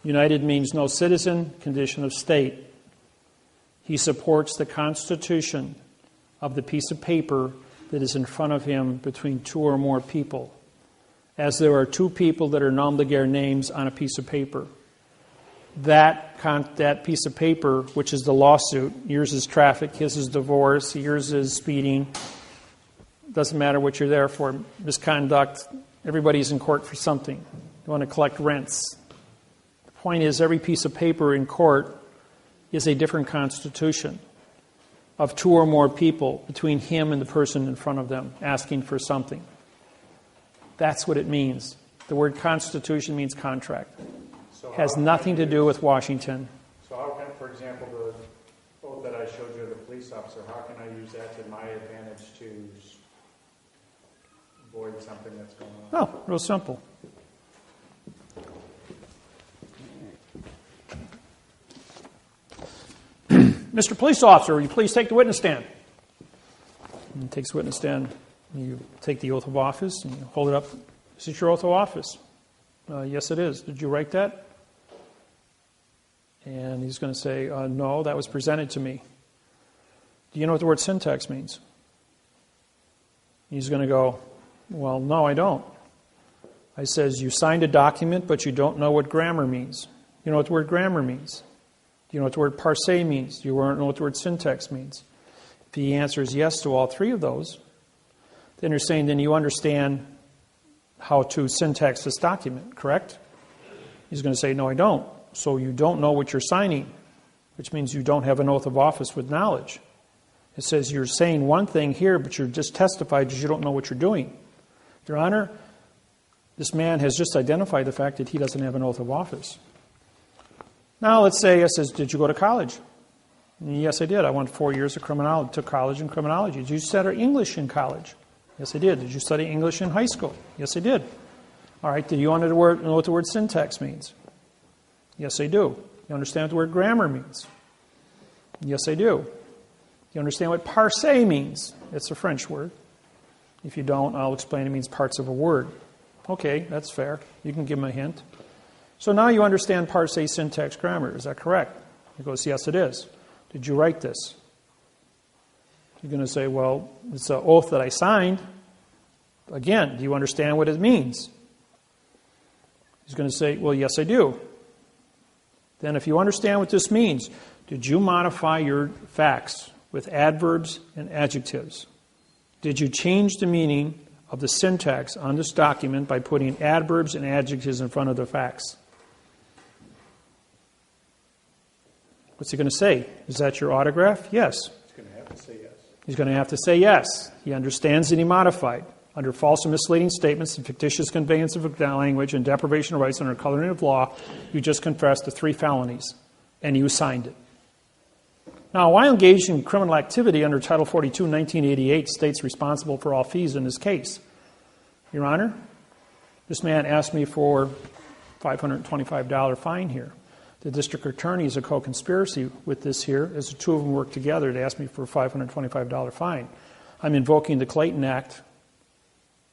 United means no citizen, condition of state. He supports the Constitution of the piece of paper that is in front of him between two or more people. As there are two people that are nom de guerre names on a piece of paper. That piece of paper, which is the lawsuit, yours is traffic, his is divorce, yours is speeding. Doesn't matter what you're there for. Misconduct. Everybody's in court for something. You want to collect rents. The point is, every piece of paper in court is a different constitution of two or more people between him and the person in front of them asking for something. That's what it means. The word constitution means contract. So has nothing to do with Washington. So how can, for example, the oath that I showed you of the police officer, how can I use that to my advantage to avoid something that's going on? Oh, real simple. Mr. Police Officer, will you please take the witness stand? And he takes the witness stand. You take the oath of office and you hold it up. Is this your oath of office? Yes, it is. Did you write that? And he's going to say, no, that was presented to me. Do you know what the word syntax means? He's going to go, well, no, I don't. I says, you signed a document, but you don't know what grammar means. You know what the word grammar means? Do you know what the word parse means? Do you know what the word syntax means? If the answer is yes to all three of those, then you're saying then you understand how to syntax this document, correct? He's going to say, no, I don't. So you don't know what you're signing, which means you don't have an oath of office with knowledge. It says you're saying one thing here, but you're just testified because you don't know what you're doing. Your Honor, this man has just identified the fact that he doesn't have an oath of office. Now let's say it says, did you go to college? And yes, I did. I went 4 years of criminology, took college in criminology. Did you study English in college? Yes, I did. Did you study English in high school? Yes, I did. All right, do you know what the word syntax means? Yes, I do. You understand what the word grammar means? Yes, I do. You understand what parse means? It's a French word. If you don't, I'll explain it means parts of a word. Okay, that's fair. You can give him a hint. So now you understand parse, syntax, grammar. Is that correct? He goes, yes, it is. Did you write this? You're going to say, well, it's an oath that I signed. Again, do you understand what it means? He's going to say, well, yes, I do. Then if you understand what this means, did you modify your facts with adverbs and adjectives? Did you change the meaning of the syntax on this document by putting adverbs and adjectives in front of the facts? What's he going to say? Is that your autograph? Yes. He's going to have to say yes. He's going to have to say yes. He understands that he modified. Under false and misleading statements and fictitious conveyance of language and deprivation of rights under coloring of law, you just confessed to 3 felonies, and you signed it. Now, while engaged in criminal activity under Title 42, 1988, states responsible for all fees in this case. Your Honor, this man asked me for $525 fine here. The district attorney is a co-conspiracy with this here, as the two of them work together to ask me for a $525 fine. I'm invoking the Clayton Act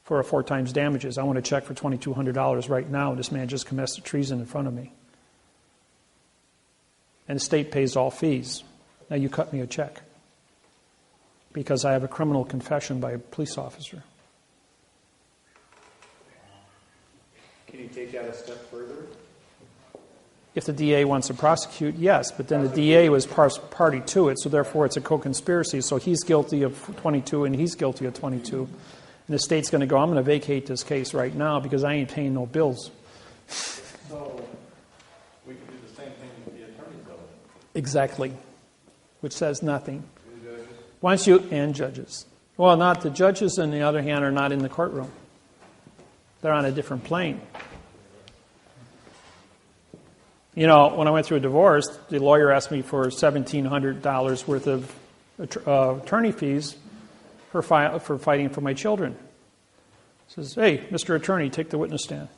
for a 4 times damages. I want to check for $2,200 right now. This man just committed treason in front of me. And the state pays all fees. Now you cut me a check because I have a criminal confession by a police officer. Can you take that a step further? If the DA wants to prosecute, yes, but then the DA was party to it, so therefore it's a co-conspiracy. So he's guilty of 22 and he's guilty of 22. And the state's going to go, I'm going to vacate this case right now because I ain't paying no bills. So we can do the same thing with the attorneys, though. Exactly, which says nothing. Once you, and judges. Well, not the judges, on the other hand, are not in the courtroom. They're on a different plane. You know, when I went through a divorce, the lawyer asked me for $1,700 worth of attorney fees for fighting for my children. He says, hey, Mr. Attorney, take the witness stand.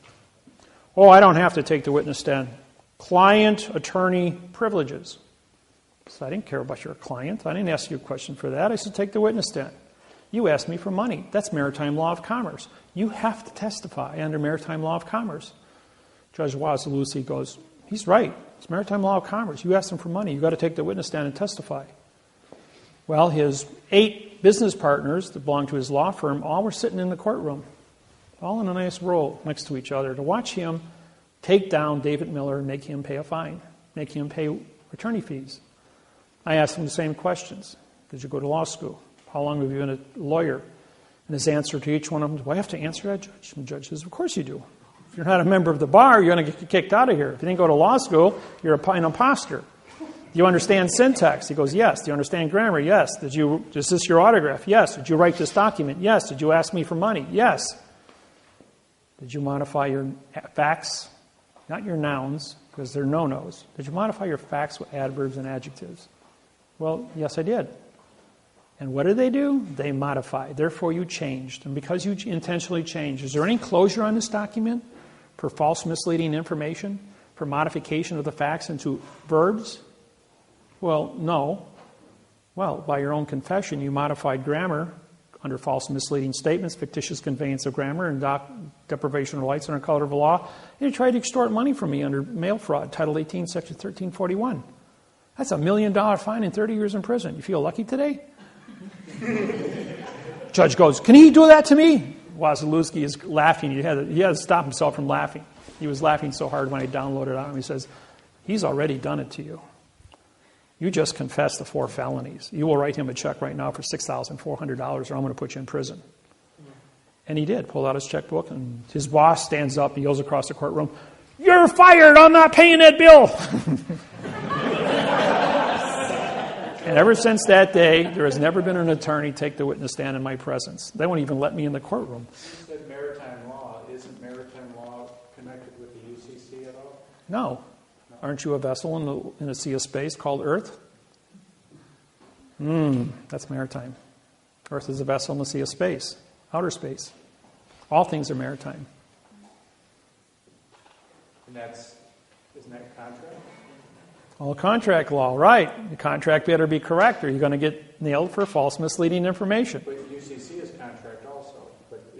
Oh, I don't have to take the witness stand. Client-attorney privileges. So I didn't care about your client. I didn't ask you a question for that. I said, take the witness stand. You asked me for money. That's maritime law of commerce. You have to testify under maritime law of commerce. Judge Wasilewski goes, he's right. It's maritime law of commerce. You asked him for money. You've got to take the witness stand and testify. Well, his 8 business partners that belonged to his law firm all were sitting in the courtroom, all in a nice row next to each other to watch him take down David Miller and make him pay a fine, make him pay attorney fees. I asked him the same questions. Did you go to law school? How long have you been a lawyer? And his answer to each one of them, do I have to answer that, Judge? And the judge says, of course you do. If you're not a member of the bar, you're going to get kicked out of here. If you didn't go to law school, you're an imposter. Do you understand syntax? He goes, yes. Do you understand grammar? Yes. Is this your autograph? Yes. Did you write this document? Yes. Did you ask me for money? Yes. Did you modify your facts? Not your nouns, because they're no-nos. Did you modify your facts with adverbs and adjectives? Well, yes, I did. And what did they do? They modified. Therefore, you changed. And because you intentionally changed, is there any closure on this document for false, misleading information, for modification of the facts into verbs? Well, no. Well, by your own confession, you modified grammar under false, misleading statements, fictitious conveyance of grammar, and deprivation of rights under color of law. And you tried to extort money from me under mail fraud, Title 18, Section 1341. That's $1 million fine and 30 years in prison. You feel lucky today? Judge goes, can he do that to me? Wasilewski is laughing. He had to stop himself from laughing. He was laughing so hard when I downloaded it on him. He says, he's already done it to you. You just confessed the 4 felonies. You will write him a check right now for $6,400 or I'm going to put you in prison. And he did. Pulled out his checkbook and his boss stands up and yells across the courtroom, you're fired. I'm not paying that bill. And ever since that day, there has never been an attorney take the witness stand in my presence. They won't even let me in the courtroom. You said maritime law. Isn't maritime law connected with the UCC at all? No. Aren't you a vessel in a sea of space called Earth? That's maritime. Earth is a vessel in the sea of space, outer space. All things are maritime. And isn't that contract? All contract law, right. The contract better be correct or you're going to get nailed for false, misleading information. But UCC is contract also.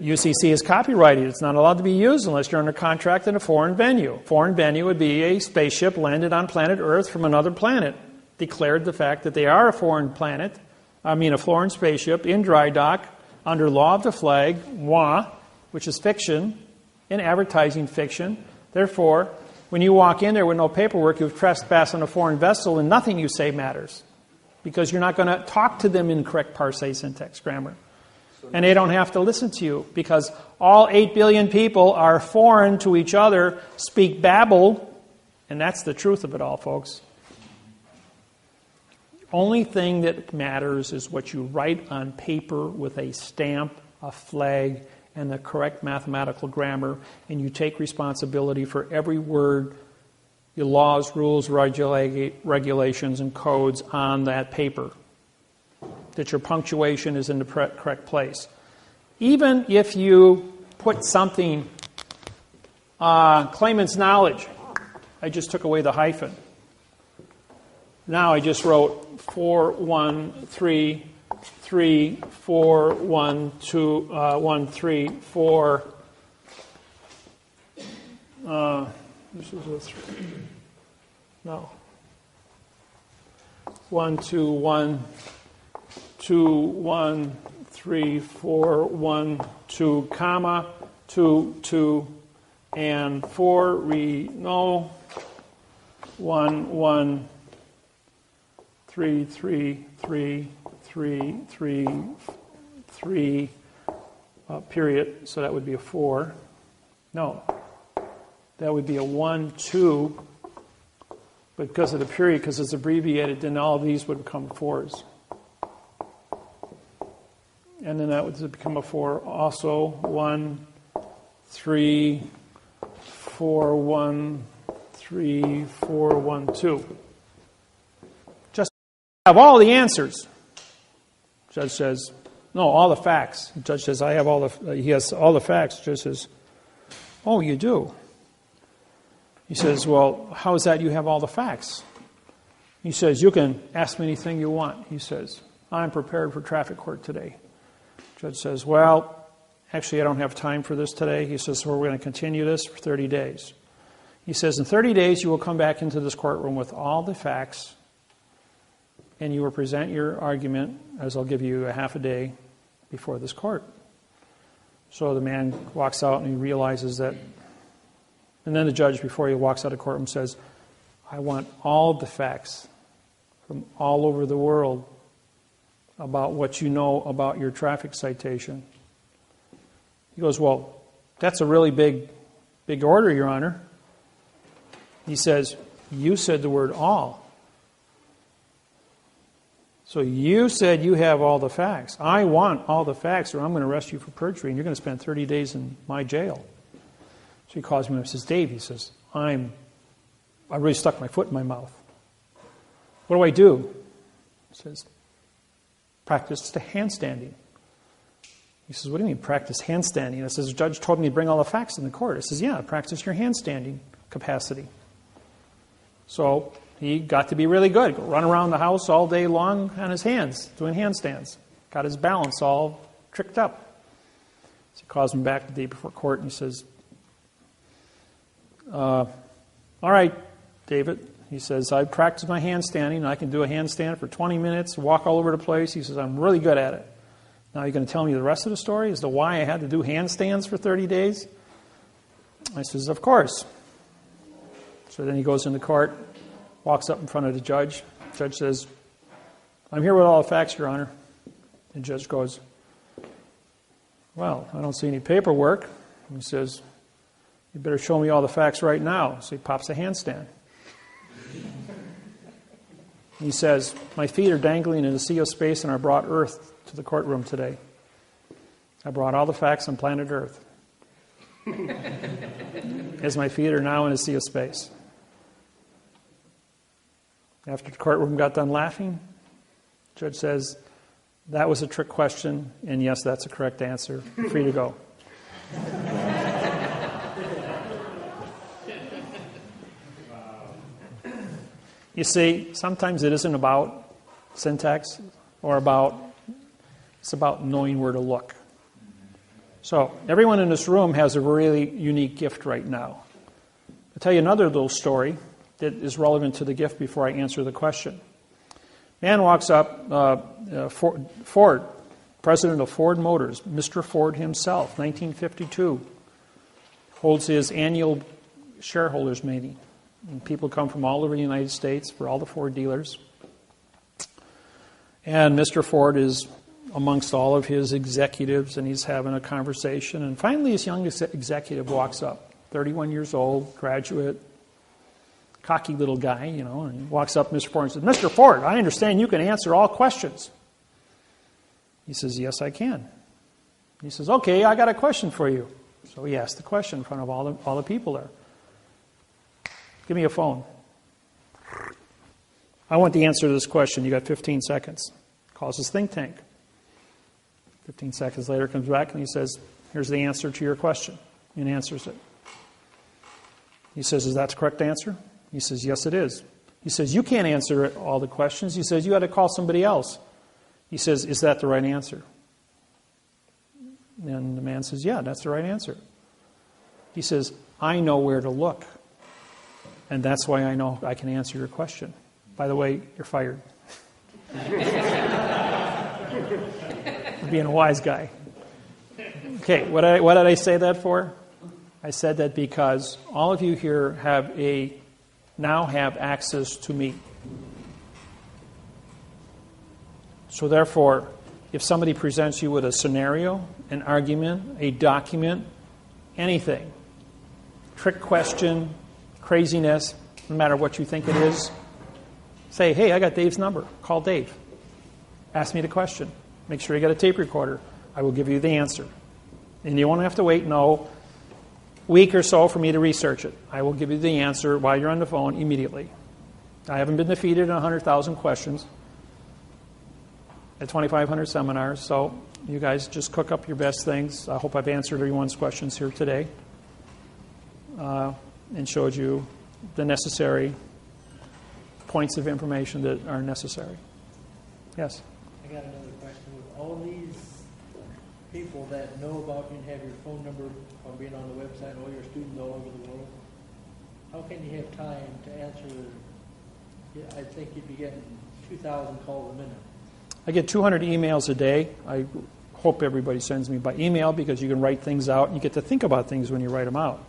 UCC is copyrighted. It's not allowed to be used unless you're under contract in a foreign venue. Foreign venue would be a spaceship landed on planet Earth from another planet. Declared the fact that they are a foreign spaceship in dry dock under law of the flag, which is fiction, in advertising fiction. Therefore, when you walk in there with no paperwork, you've trespassed on a foreign vessel and nothing you say matters. Because you're not going to talk to them in correct parse, syntax, grammar. And they don't have to listen to you because all 8 billion people are foreign to each other, speak babble, and that's the truth of it all, folks. Only thing that matters is what you write on paper with a stamp, a flag, and the correct mathematical grammar, and you take responsibility for every word, your laws, rules, regulations, and codes on that paper. That your punctuation is in the correct place. Even if you put something, claimant's knowledge, I just took away the hyphen. Now I just wrote 4134124. This is a 3. No. 1 2 1 2 1 3 4 1 2 comma 2 2 and 4 no. 1, 1, 3, 3, 3, 3, 3, 3, period. So that would be a 4. No, that would be a 1, 2. But because of the period, because it's abbreviated, then all of these would become 4s. And then that would become a 4 also. 1, 3, 4, 1, 3, 4, 1, 2. Just have all the answers. Judge says, no, all the facts. The judge says, he has all the facts. Judge says, oh, you do? He says, well, how is that you have all the facts? He says, you can ask me anything you want. He says, I'm prepared for traffic court today. Judge says, well, actually, I don't have time for this today. He says, so we're going to continue this for 30 days. He says, in 30 days, you will come back into this courtroom with all the facts, and you will present your argument, as I'll give you a half a day before this court. So the man walks out and he realizes that, and then the judge, before he walks out of the courtroom, says, I want all the facts from all over the world about what you know about your traffic citation. He goes, well, that's a really big order, Your Honor. He says, you said the word all. So you said you have all the facts. I want all the facts, or I'm going to arrest you for perjury, and you're going to spend 30 days in my jail. So he calls me and says, Dave, he says, I really stuck my foot in my mouth. What do I do? He says, practice the handstanding. He says, what do you mean practice handstanding? I says, the judge told me to bring all the facts in the court. I says, yeah, practice your handstanding capacity. So he got to be really good. Go run around the house all day long on his hands, doing handstands. Got his balance all tricked up. So he calls him back the day before court and he says, all right, David. He says, I practiced my handstanding. I can do a handstand for 20 minutes, walk all over the place. He says, I'm really good at it. Now you're going to tell me the rest of the story as to why I had to do handstands for 30 days? I says, of course. So then he goes into court, walks up in front of the judge. The judge says, I'm here with all the facts, Your Honor. The judge goes, well, I don't see any paperwork. He says, you better show me all the facts right now. So he pops a handstand. He says, my feet are dangling in a sea of space and I brought Earth to the courtroom today. I brought all the facts on planet Earth. As my feet are now in a sea of space. After the courtroom got done laughing, the judge says, that was a trick question, and yes, that's a correct answer. You're free to go. You see, sometimes it isn't about syntax or it's about knowing where to look. So everyone in this room has a really unique gift right now. I'll tell you another little story that is relevant to the gift before I answer the question. Man walks up, Ford, president of Ford Motors, Mr. Ford himself, 1952, holds his annual shareholders meeting. And people come from all over the United States for all the Ford dealers. And Mr. Ford is amongst all of his executives, and he's having a conversation. And finally, this young executive walks up, 31 years old, graduate, cocky little guy, and he walks up to Mr. Ford and says, Mr. Ford, I understand you can answer all questions. He says, yes, I can. He says, okay, I got a question for you. So he asked the question in front of all the people there. Give me a phone. I want the answer to this question. You got 15 seconds. Calls his think tank. 15 seconds later, comes back and he says, here's the answer to your question. And answers it. He says, is that the correct answer? He says, yes, it is. He says, you can't answer all the questions. He says, you had to call somebody else. He says, is that the right answer? And the man says, yeah, that's the right answer. He says, I know where to look. And that's why I know I can answer your question. By the way, you're fired. For being a wise guy. Okay, what did I say that for? I said that because all of you here have a now have access to me. So therefore, if somebody presents you with a scenario, an argument, a document, anything, trick question, craziness, no matter what you think it is, say, hey, I got Dave's number. Call Dave. Ask me the question. Make sure you got a tape recorder. I will give you the answer. And you won't have to wait, no, week or so for me to research it. I will give you the answer while you're on the phone immediately. I haven't been defeated in 100,000 questions at 2,500 seminars, so you guys just cook up your best things. I hope I've answered everyone's questions here today and showed you the necessary points of information that are necessary. Yes? I got another question. With all these people that know about you and have your phone number from being on the website, all your students all over the world, how can you have time to answer? I think you'd be getting 2,000 calls a minute. I get 200 emails a day. I hope everybody sends me by email because you can write things out and you get to think about things when you write them out.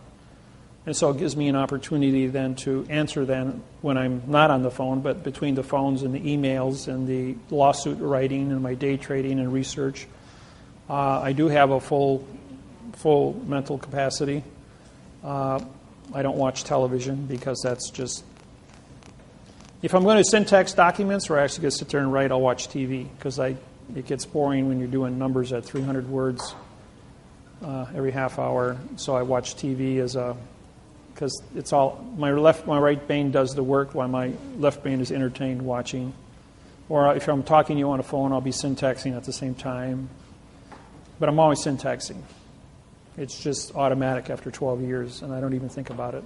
And so it gives me an opportunity then to answer then when I'm not on the phone, but between the phones and the emails and the lawsuit writing and my day trading and research. I do have a full mental capacity. I don't watch television because that's just... If I'm going to syntax documents where I actually get to sit there and write, I'll watch TV because it gets boring when you're doing numbers at 300 words every half hour. So I watch TV because it's all my right brain does the work while my left brain is entertained watching. Or if I'm talking to you on a phone, I'll be syntaxing at the same time. But I'm always syntaxing. It's just automatic after 12 years, and I don't even think about it.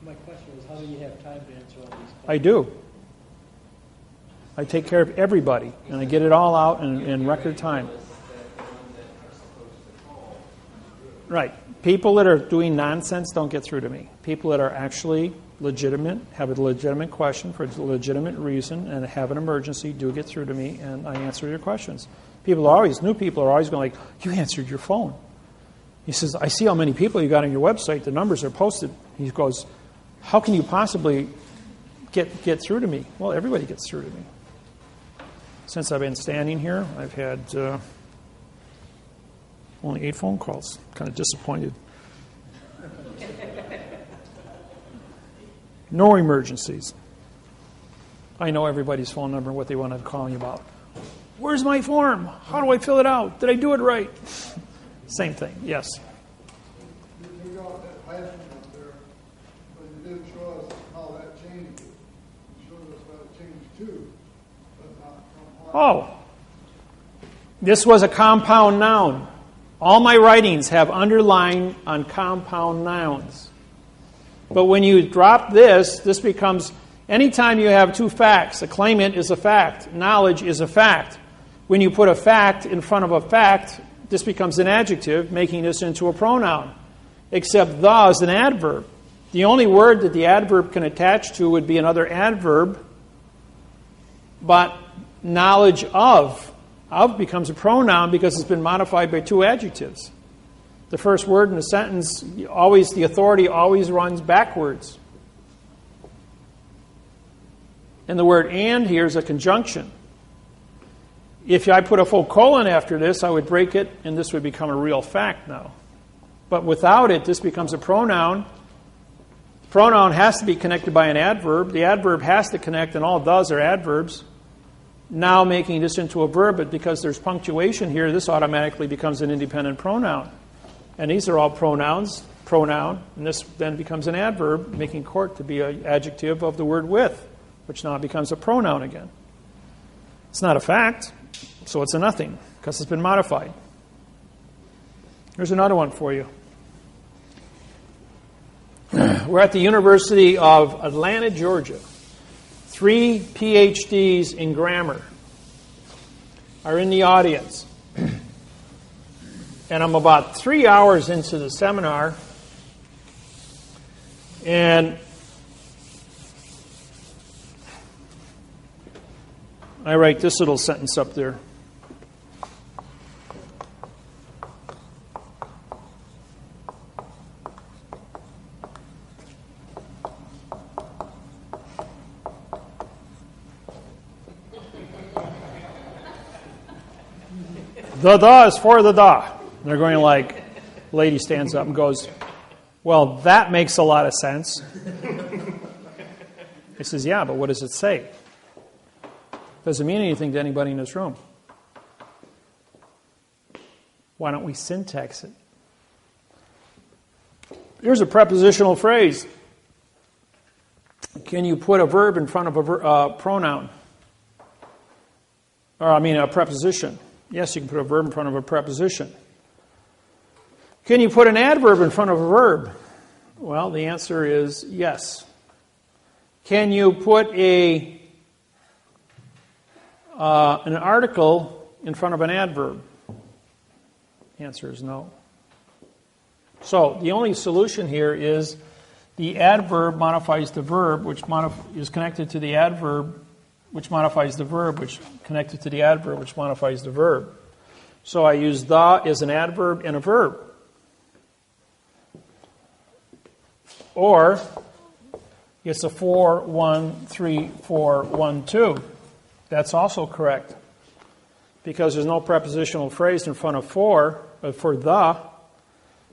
My question was, how do you have time to answer all these questions? I do. I take care of everybody, and I get it all out in record time. Right. People that are doing nonsense don't get through to me. People that are actually legitimate, have a legitimate question for a legitimate reason, and have an emergency do get through to me, and I answer your questions. New people are always going like, you answered your phone. He says, I see how many people you got on your website. The numbers are posted. He goes, how can you possibly get through to me? Well, everybody gets through to me. Since I've been standing here, I've had only 8 phone calls. Kind of disappointed. No emergencies. I know everybody's phone number and what they want to call me about. Where's my form? How do I fill it out? Did I do it right? Same thing, yes. You got that passion up there, but you didn't show us how that changed it. You showed us how it changed too, but not Oh, this was a compound noun. All my writings have underline on compound nouns. But when you drop this becomes, anytime you have 2 facts, a claimant is a fact, knowledge is a fact. When you put a fact in front of a fact, this becomes an adjective, making this into a pronoun. Except the is an adverb. The only word that the adverb can attach to would be another adverb, but knowledge of becomes a pronoun because it's been modified by 2 adjectives. The first word in a sentence, the authority always runs backwards. And the word and here is a conjunction. If I put a full colon after this, I would break it, and this would become a real fact now. But without it, this becomes a pronoun. The pronoun has to be connected by an adverb. The adverb has to connect, and all it does are adverbs. Now making this into a verb, but because there's punctuation here, this automatically becomes an independent pronoun. And these are all pronouns, pronoun, and this then becomes an adverb, making court to be an adjective of the word with, which now becomes a pronoun again. It's not a fact, so it's a nothing, because it's been modified. Here's another one for you. We're at the University of Atlanta, Georgia. 3 PhDs in grammar are in the audience. And I'm about 3 hours into the seminar, and I write this little sentence up there. The is for the da. And they're going like, lady stands up and goes, well, that makes a lot of sense. He says, yeah, but what does it say? Doesn't mean anything to anybody in this room. Why don't we syntax it? Here's a prepositional phrase. Can you put a verb in front of a pronoun? Or, a preposition. Yes, you can put a verb in front of a preposition. Can you put an adverb in front of a verb? Well, the answer is yes. Can you put an article in front of an adverb? The answer is no. So the only solution here is the adverb modifies the verb, which is connected to the adverb, which modifies the verb, which connected to the adverb, which modifies the verb. So I use the as an adverb and a verb. Or it's a 4-1-3-4-1-2. That's also correct. Because there's no prepositional phrase in front of for the.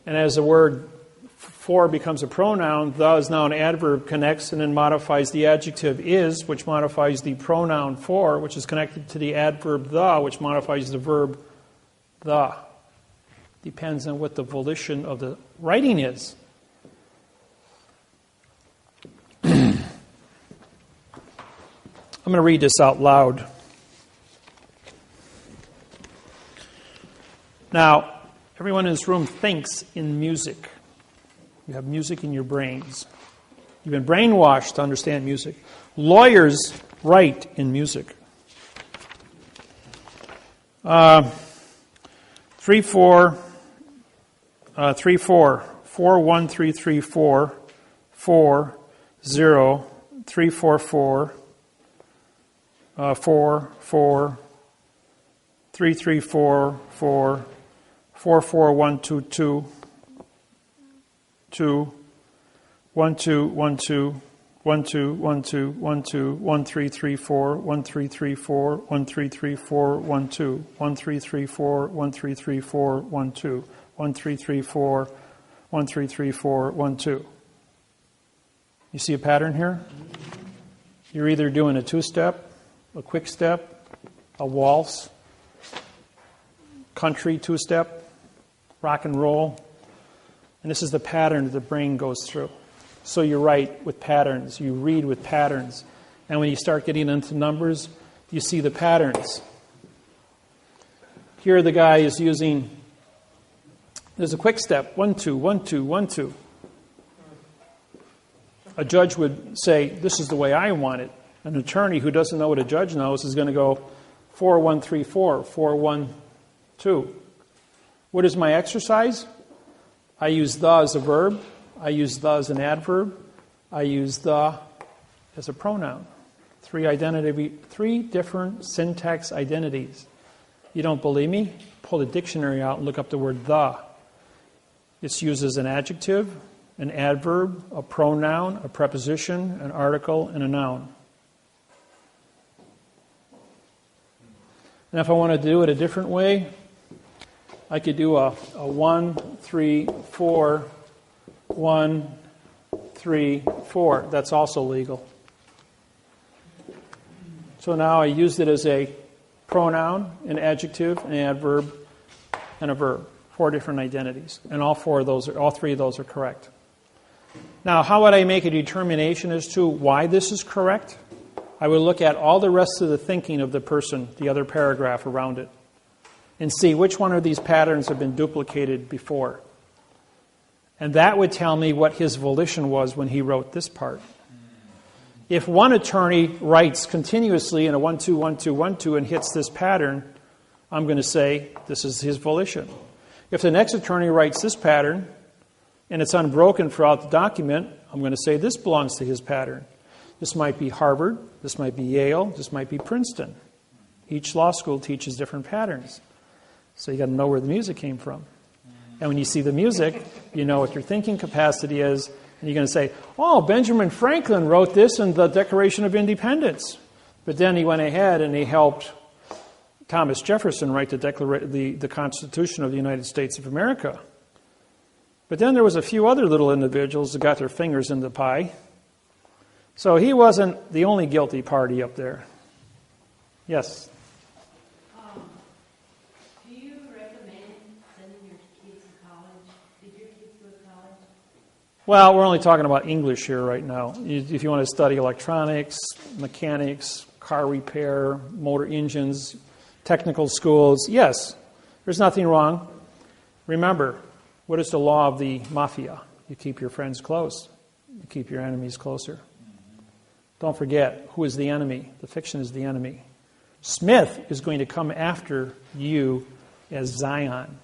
And as the word for becomes a pronoun, the is now an adverb, connects and then modifies the adjective is, which modifies the pronoun for, which is connected to the adverb the, which modifies the verb the. Depends on what the volition of the writing is. I'm going to read this out loud. Now, everyone in this room thinks in music. You have music in your brains. You've been brainwashed to understand music. Lawyers write in music. 3-4, 4-1-3-3-4, 4-0, 3-4-4, 4-4, 3-3-4, 4, 4-4-1-2-2, 2, 1-2-1-2, 1-2-1-2, 1-2, 1-3-3-4, 1-3-3-4, 1-3-3-4, 1-2, 1-3-3-4, 1-3-3-4, 1-2, 1-3-3-4, 1-3-3-4, 1-2. You see a pattern here? You're either doing a two-step, a quick step, a waltz, country two-step, rock and roll. And this is the pattern that the brain goes through. So you write with patterns, you read with patterns. And when you start getting into numbers, you see the patterns. Here the guy is using, there's a quick step, 1-2, 1-2, 1-2. A judge would say, this is the way I want it. An attorney who doesn't know what a judge knows is going to go 4-1-3-4, 4-1-2. What is my exercise? I use the as a verb. I use the as an adverb. I use the as a pronoun. Three different syntax identities. You don't believe me? Pull the dictionary out and look up the word the. It's used as an adjective, an adverb, a pronoun, a preposition, an article, and a noun. And if I want to do it a different way, I could do a 1-3-4, 1-3-4. That's also legal. So now I used it as a pronoun, an adjective, an adverb, and a verb. 4 different identities. And all three of those are correct. Now, how would I make a determination as to why this is correct? I would look at all the rest of the thinking of the person, the other paragraph around it, and see which one of these patterns have been duplicated before. And that would tell me what his volition was when he wrote this part. If one attorney writes continuously in a 1-2, 1-2, 1-2 and hits this pattern, I'm going to say this is his volition. If the next attorney writes this pattern and it's unbroken throughout the document, I'm going to say this belongs to his pattern. This might be Harvard, this might be Yale, this might be Princeton. Each law school teaches different patterns. So you got to know where the music came from. And when you see the music, you know what your thinking capacity is, and you're going to say, oh, Benjamin Franklin wrote this in the Declaration of Independence. But then he went ahead and he helped Thomas Jefferson write the Constitution of the United States of America. But then there was a few other little individuals that got their fingers in the pie. So he wasn't the only guilty party up there. Yes? Do you recommend sending your kids to college? Did your kids go to college? Well, we're only talking about English here right now. If you want to study electronics, mechanics, car repair, motor engines, technical schools, yes, there's nothing wrong. Remember, what is the law of the mafia? You keep your friends close. You keep your enemies closer. Don't forget, who is the enemy? The fiction is the enemy. Smith is going to come after you as Zion.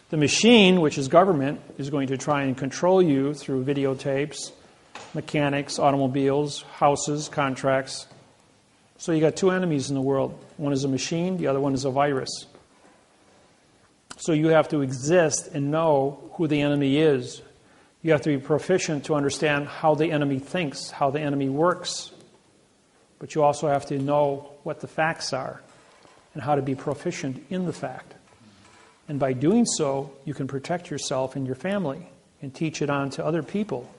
The machine, which is government, is going to try and control you through videotapes, mechanics, automobiles, houses, contracts. So you got two enemies in the world. One is a machine, the other one is a virus. So you have to exist and know who the enemy is. You have to be proficient to understand how the enemy thinks, how the enemy works. But you also have to know what the facts are and how to be proficient in the fact. And by doing so, you can protect yourself and your family and teach it on to other people.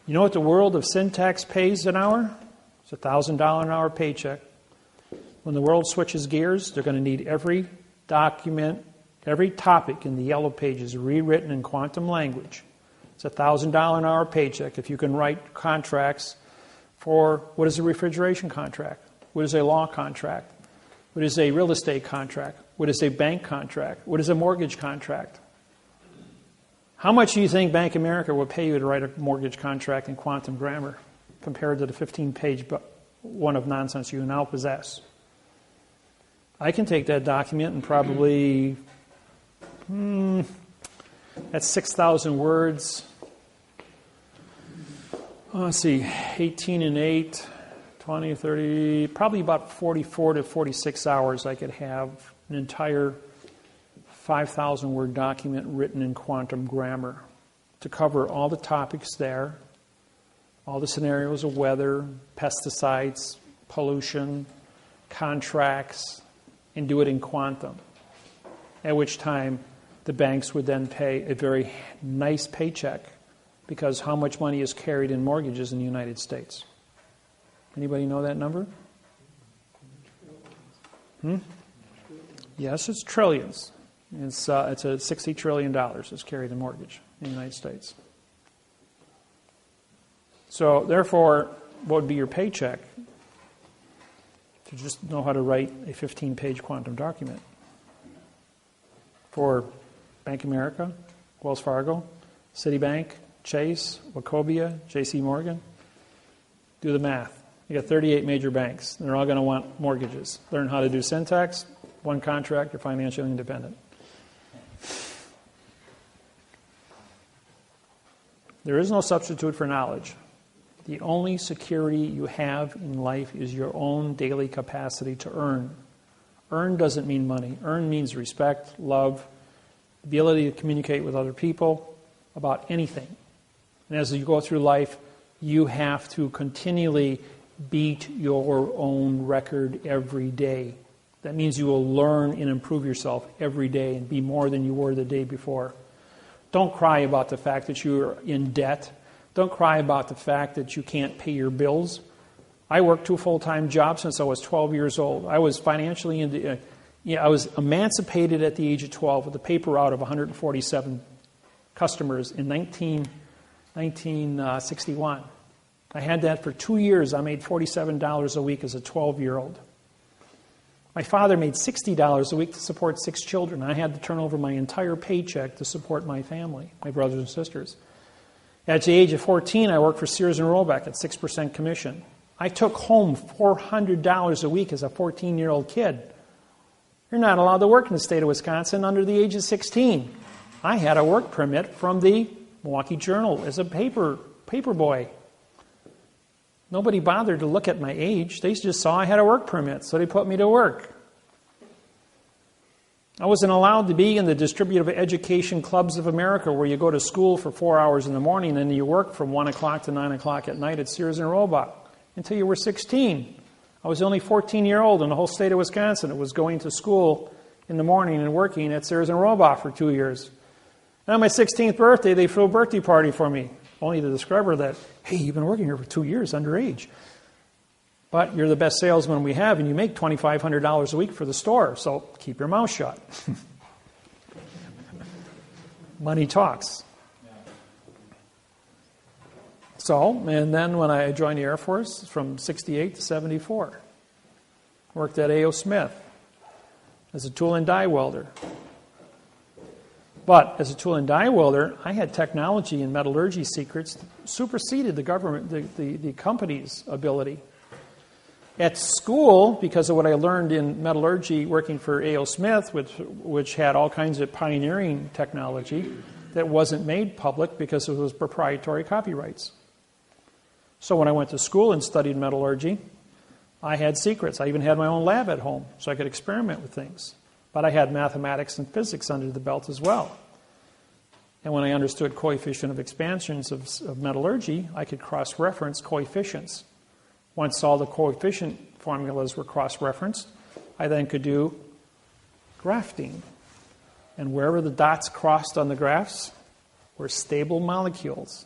You know what the world of syntax pays an hour? It's a $1,000 an hour paycheck. When the world switches gears, they're going to need every document, every topic in the yellow pages rewritten in quantum language. It's a $1,000 an hour paycheck if you can write contracts for what is a refrigeration contract, what is a law contract, what is a real estate contract, what is a bank contract, what is a mortgage contract. How much do you think Bank of America would pay you to write a mortgage contract in quantum grammar compared to the 15-page one of nonsense you now possess? I can take that document and probably, that's 6,000 words. Let's see, 18 and 8, 20, 30, probably about 44 to 46 hours I could have an entire 5,000 word document written in quantum grammar to cover all the topics there, all the scenarios of weather, pesticides, pollution, contracts, and do it in quantum. At which time the banks would then pay a very nice paycheck because how much money is carried in mortgages in the United States? Anybody know that number? Yes, it's trillions. It's a $60 trillion is carried in mortgage in the United States. So therefore, what would be your paycheck? To just know how to write a 15-page quantum document. For Bank of America, Wells Fargo, Citibank, Chase, Wachovia, J.C. Morgan. Do the math. You got 38 major banks. They're all going to want mortgages. Learn how to do syntax. One contract, you're financially independent. There is no substitute for knowledge. The only security you have in life is your own daily capacity to earn. Earn doesn't mean money. Earn means respect, love, ability to communicate with other people about anything. And as you go through life, you have to continually beat your own record every day. That means you will learn and improve yourself every day and be more than you were the day before. Don't cry about the fact that you're in debt. Don't cry about the fact that you can't pay your bills. I worked 2 full-time jobs since I was 12 years old. I was financially I was emancipated at the age of 12 with a paper route of 147 customers in 1961. I had that for 2 years. I made $47 a week as a 12-year-old. My father made $60 a week to support 6 children. I had to turn over my entire paycheck to support my family, my brothers and sisters. At the age of 14, I worked for Sears and Roebuck at 6% commission. I took home $400 a week as a 14-year-old kid. You're not allowed to work in the state of Wisconsin under the age of 16. I had a work permit from the Milwaukee Journal as a paper boy. Nobody bothered to look at my age. They just saw I had a work permit, so they put me to work. I wasn't allowed to be in the distributive education clubs of America where you go to school for 4 hours in the morning and you work from 1 o'clock to 9 o'clock at night at Sears and Roebuck until you were 16. I was only 14-year-old in the whole state of Wisconsin. It was going to school in the morning and working at Sears and Roebuck for 2 years. And on my 16th birthday, they threw a birthday party for me, only to discover that, hey, you've been working here for 2 years underage. But you're the best salesman we have, and you make $2,500 a week for the store, so keep your mouth shut. Money talks. So, and then when I joined the Air Force from 68 to 74, worked at A.O. Smith as a tool and die welder. But as a tool and die welder, I had technology and metallurgy secrets that superseded the government, the company's ability. At school, because of what I learned in metallurgy working for A.O. Smith, which had all kinds of pioneering technology that wasn't made public because it was proprietary copyrights. So when I went to school and studied metallurgy, I had secrets. I even had my own lab at home, so I could experiment with things. But I had mathematics and physics under the belt as well. And when I understood coefficient of expansions of metallurgy, I could cross-reference coefficients. Once all the coefficient formulas were cross-referenced, I then could do grafting. And wherever the dots crossed on the graphs were stable molecules.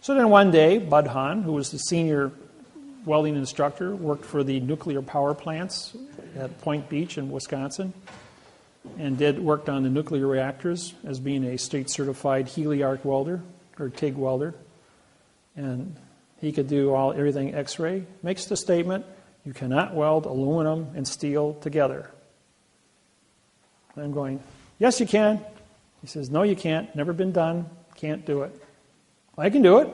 So then one day, Bud Hahn, who was the senior welding instructor, worked for the nuclear power plants at Point Beach in Wisconsin, and worked on the nuclear reactors as being a state-certified Healy-arc welder, or TIG welder. And he could do everything X-ray. Makes the statement, you cannot weld aluminum and steel together. And I'm going, yes, you can. He says, no, you can't. Never been done. Can't do it. I can do it.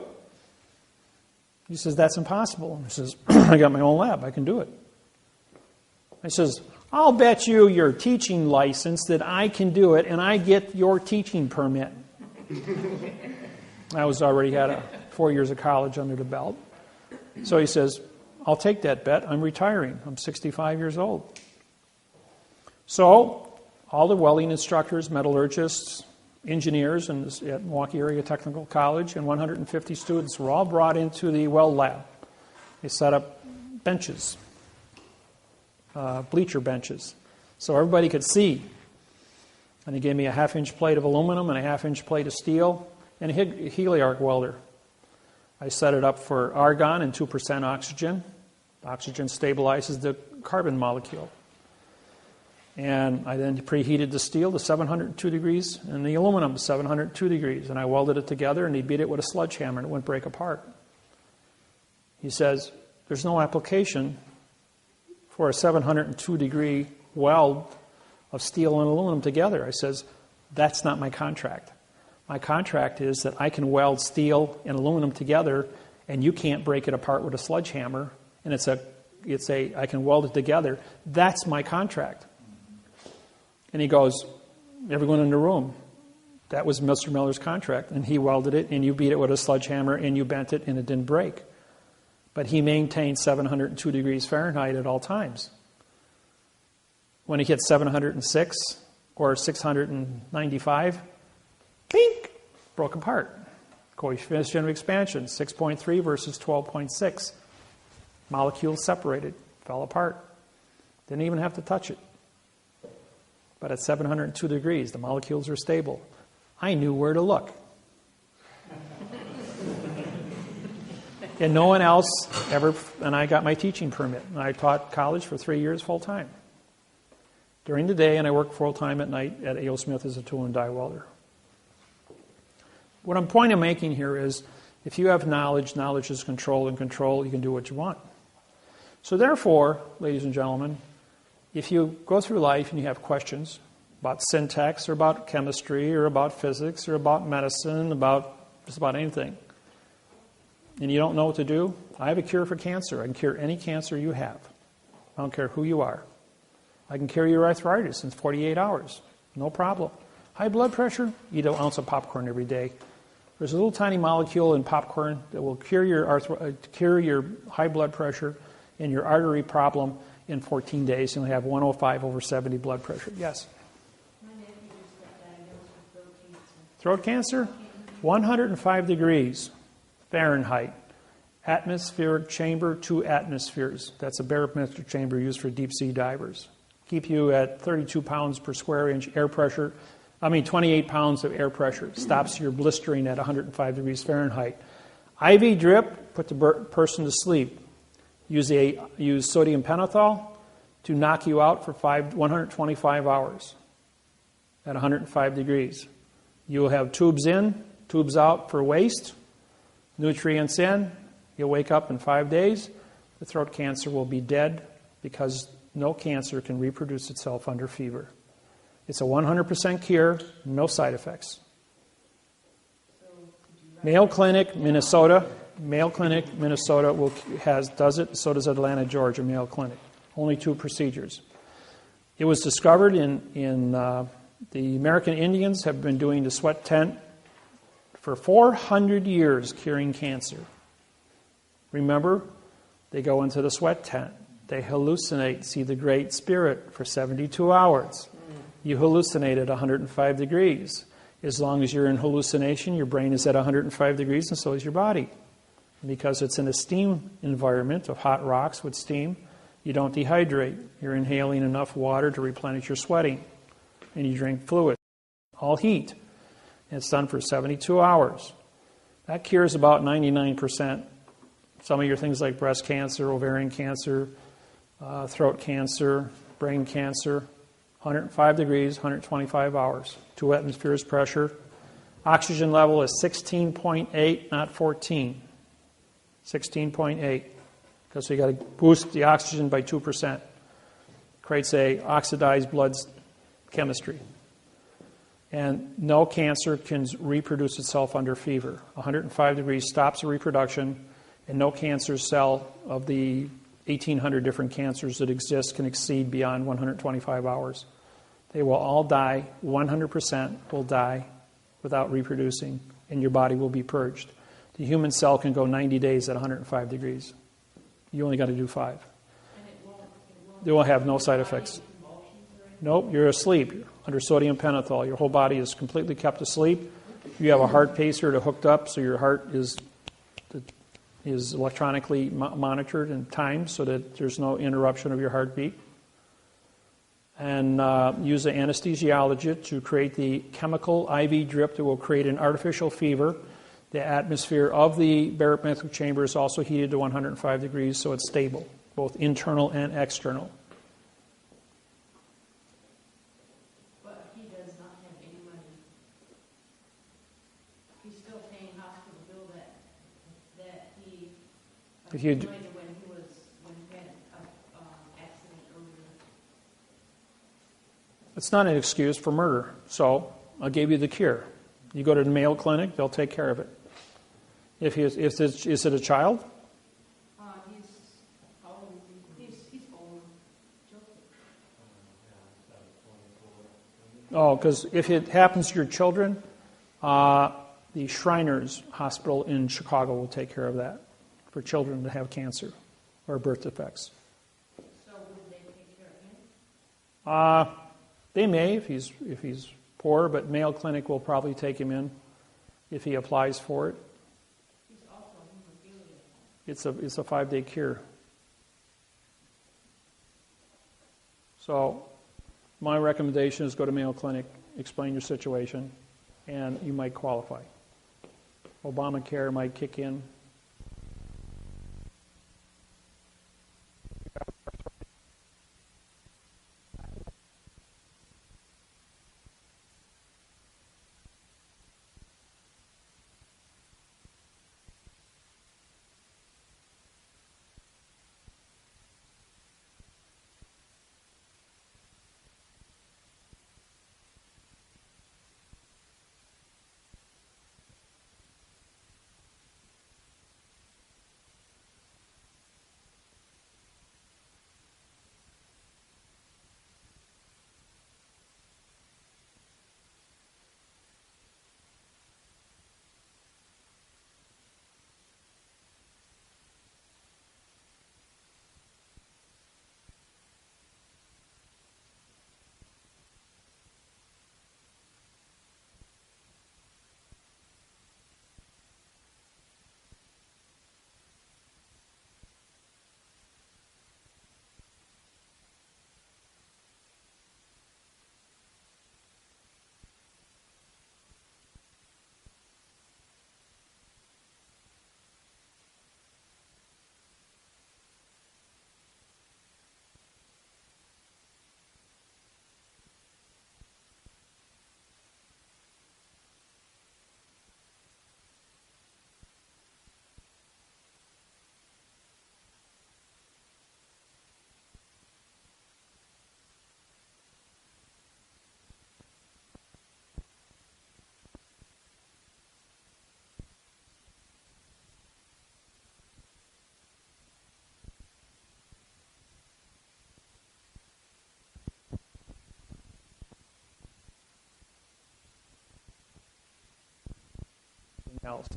He says, that's impossible. He says, I got my own lab. I can do it. I says, I'll bet you your teaching license that I can do it, and I get your teaching permit. I already had 4 years of college under the belt. So he says, I'll take that bet. I'm retiring. I'm 65 years old. So all the welding instructors, metallurgists, engineers at Milwaukee Area Technical College and 150 students were all brought into the weld lab. They set up benches, bleacher benches, so everybody could see. And he gave me a half-inch plate of aluminum and a half-inch plate of steel and a Healy-arc welder. I set it up for argon and 2% oxygen. Oxygen stabilizes the carbon molecule. And I then preheated the steel to 702 degrees and the aluminum to 702 degrees. And I welded it together, and he beat it with a sledgehammer, and it wouldn't break apart. He says, there's no application for a 702-degree weld of steel and aluminum together. I says, that's not my contract. My contract is that I can weld steel and aluminum together, and you can't break it apart with a sledgehammer, and I can weld it together. That's my contract. And he goes, everyone in the room, that was Mr. Miller's contract. And he welded it, and you beat it with a sledgehammer, and you bent it, and it didn't break. But he maintained 702 degrees Fahrenheit at all times. When he hit 706 or 695, bink, broke apart. Coefficient of expansion, 6.3 versus 12.6. Molecules separated, fell apart. Didn't even have to touch it. But at 702 degrees, the molecules are stable. I knew where to look. And no one else ever, and I got my teaching permit. And I taught college for 3 years full time. During the day, and I worked full time at night at A.O. Smith as a tool and die welder. What I'm point of making here is, if you have knowledge, knowledge is control, and control, you can do what you want. So therefore, ladies and gentlemen, if you go through life and you have questions about syntax or about chemistry or about physics or about medicine, just about anything, and you don't know what to do, I have a cure for cancer. I can cure any cancer you have. I don't care who you are. I can cure your arthritis in 48 hours. No problem. High blood pressure, eat an ounce of popcorn every day. There's a little tiny molecule in popcorn that will cure your high blood pressure and your artery problem in 14 days. You'll have 105/70 blood pressure. Yes? My nephew just got diagnosed with Throat cancer? 105 degrees Fahrenheit atmospheric chamber, 2 atmospheres. That's a barometric chamber used for deep sea divers. Keep you at 32 pounds per square inch air pressure. 28 pounds of air pressure. Stops your blistering at 105 degrees Fahrenheit. IV drip, put the person to sleep. Use sodium pentothal to knock you out for 125 hours at 105 degrees. You will have tubes in, tubes out for waste, nutrients in. You'll wake up in 5 days. The throat cancer will be dead because no cancer can reproduce itself under fever. It's a 100% cure, no side effects. Mayo Clinic, Minnesota. Mayo Clinic, Minnesota does it. So does Atlanta, Georgia, Mayo Clinic. Only 2 procedures. It was discovered in the American Indians have been doing the sweat tent for 400 years, curing cancer. Remember, they go into the sweat tent. They hallucinate, see the Great Spirit for 72 hours. You hallucinate at 105 degrees. As long as you're in hallucination, your brain is at 105 degrees and so is your body. Because it's in a steam environment of hot rocks with steam, you don't dehydrate. You're inhaling enough water to replenish your sweating. And you drink fluid. All heat. And it's done for 72 hours. That cures about 99%. Some of your things like breast cancer, ovarian cancer, throat cancer, brain cancer. 105 degrees, 125 hours. 2 atmospheres pressure. Oxygen level is 16.8, not 14. 16.8. Because you got to boost the oxygen by 2%. Creates a oxidized blood chemistry. And no cancer can reproduce itself under fever. 105 degrees stops the reproduction, and no cancer cell of the 1,800 different cancers that exist can exceed beyond 125 hours. They will all die, 100% will die without reproducing, and your body will be purged. The human cell can go 90 days at 105 degrees. You only got to do 5. They will have no side effects. Nope, you're asleep under sodium pentothal. Your whole body is completely kept asleep. You have a heart pacer to hooked up, so your heart is electronically monitored and timed so that there's no interruption of your heartbeat. And use an anesthesiologist to create the chemical IV drip that will create an artificial fever. The atmosphere of the barometric chamber is also heated to 105 degrees, so it's stable, both internal and external. But he does not have any money. He's still paying hospital bill that he If you when he had an accident earlier. It's not an excuse for murder, so I'll give you the cure. You go to the Mayo Clinic, they'll take care of it. Is it a child? He's old. Oh, because if it happens to your children, the Shriners Hospital in Chicago will take care of that for children that have cancer or birth defects. So would they take care of him? They may if he's poor, but Mayo Clinic will probably take him in if he applies for it. He's also hemophilia. It's a 5-day cure. So my recommendation is go to Mayo Clinic, explain your situation, and you might qualify. Obamacare might kick in. else.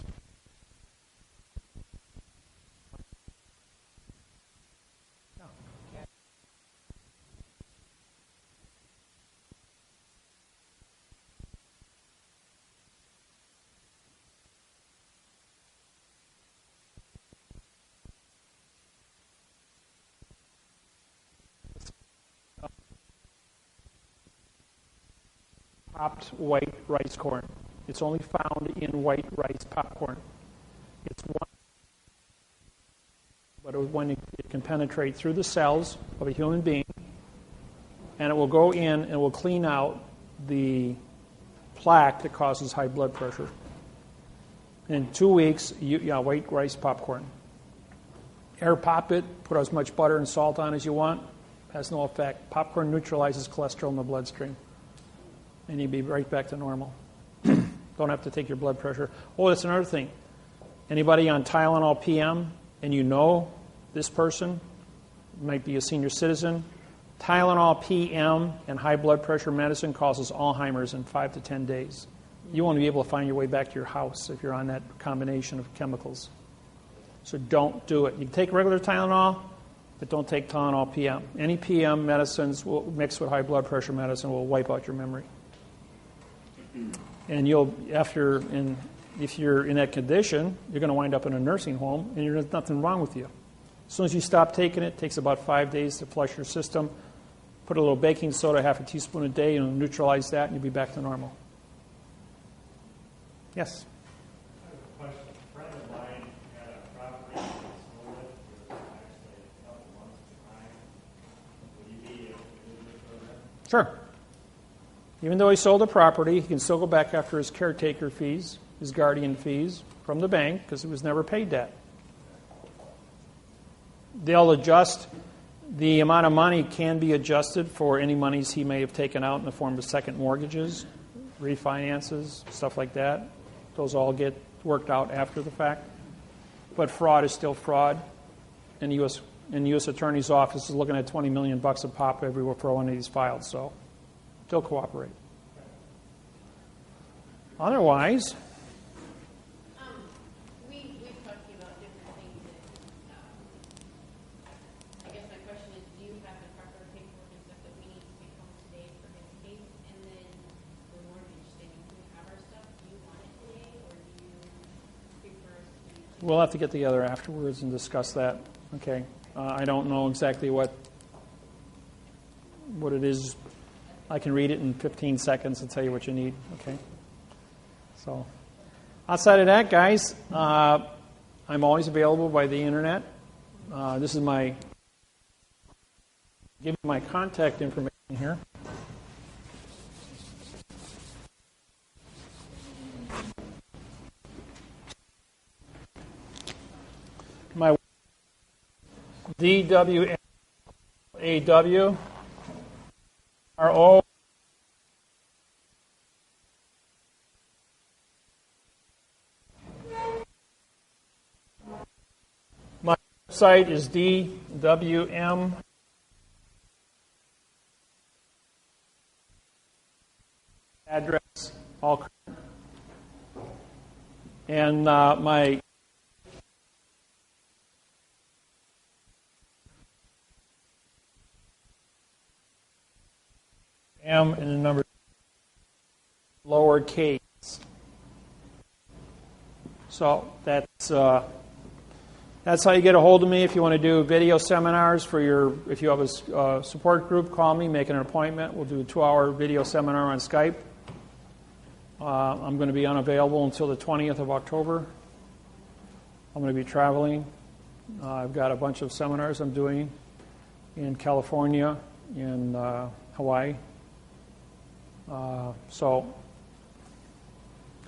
Popped white rice corn. It's only found in white rice popcorn. It's one, but when it can penetrate through the cells of a human being, and it will go in and will clean out the plaque that causes high blood pressure. In 2 weeks, white rice popcorn. Air pop it, put as much butter and salt on as you want, has no effect. Popcorn neutralizes cholesterol in the bloodstream. And you'll be right back to normal. Don't have to take your blood pressure. Oh, that's another thing. Anybody on Tylenol PM and you know this person, might be a senior citizen, Tylenol PM and high blood pressure medicine causes Alzheimer's in 5 to 10 days. You won't be able to find your way back to your house if you're on that combination of chemicals. So don't do it. You can take regular Tylenol, but don't take Tylenol PM. Any PM medicines mixed with high blood pressure medicine will wipe out your memory. And if you're in that condition, you're going to wind up in a nursing home, and there's nothing wrong with you. As soon as you stop taking it takes about 5 days to flush your system. Put a little baking soda, half a teaspoon a day, and neutralize that, and you'll be back to normal. Yes? I have a question. A friend of mine had a property that sold it for actually a couple months behind. Would you be able to do it for that? Sure. Even though he sold the property, he can still go back after his caretaker fees, his guardian fees from the bank, because he was never paid that. They'll adjust. The amount of money can be adjusted for any monies he may have taken out in the form of second mortgages, refinances, stuff like that. Those all get worked out after the fact. But fraud is still fraud. And the U.S. Attorney's Office is looking at $20 million a pop everywhere for one of these files. So still cooperate. Otherwise, we've talked to you about different things. I guess my question is, do you have the proper paperwork and stuff that we need to take home today for his case? And then the mortgage thing, do we have our stuff? Do you want it today, or do you prefer us to? we'll have to get together afterwards and discuss that. Okay. I don't know exactly what it is. I can read it in 15 seconds and tell you what you need. Okay. So, outside of that, guys, I'm always available by the internet. This is give you my contact information here. My DWAWRO My website is DWM address all correct. And my M and the number lowercase. So that's how you get a hold of me. If you want to do video seminars if you have a support group, call me, make an appointment. We'll do a 2-hour video seminar on Skype. I'm going to be unavailable until the 20th of October. I'm going to be traveling. I've got a bunch of seminars I'm doing in California, in Hawaii. So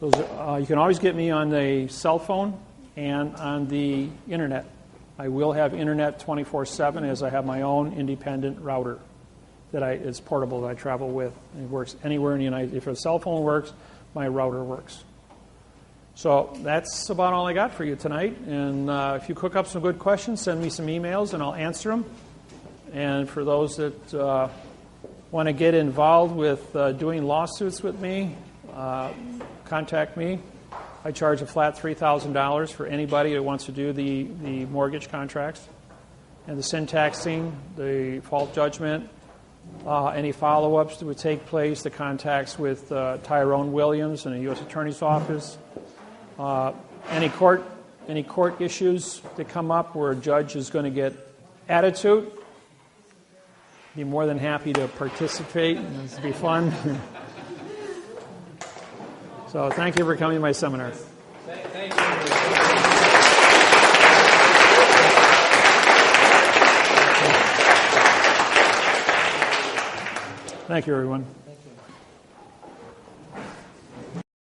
you can always get me on the cell phone and on the internet. I will have internet 24/7 as I have my own independent router it's portable that I travel with. It works anywhere in the United States. If a cell phone works, my router works. So that's about all I got for you tonight. And if you cook up some good questions, send me some emails and I'll answer them. And for those that want to get involved with doing lawsuits with me, contact me. I charge a flat $3,000 for anybody that wants to do the mortgage contracts. And the syntaxing, the fault judgment, any follow-ups that would take place, the contacts with Tyrone Williams in the U.S. Attorney's Office, any court issues that come up where a judge is going to get attitude, be more than happy to participate. It'll be fun. So thank you for coming to my seminar. Thank you. Thank you, everyone.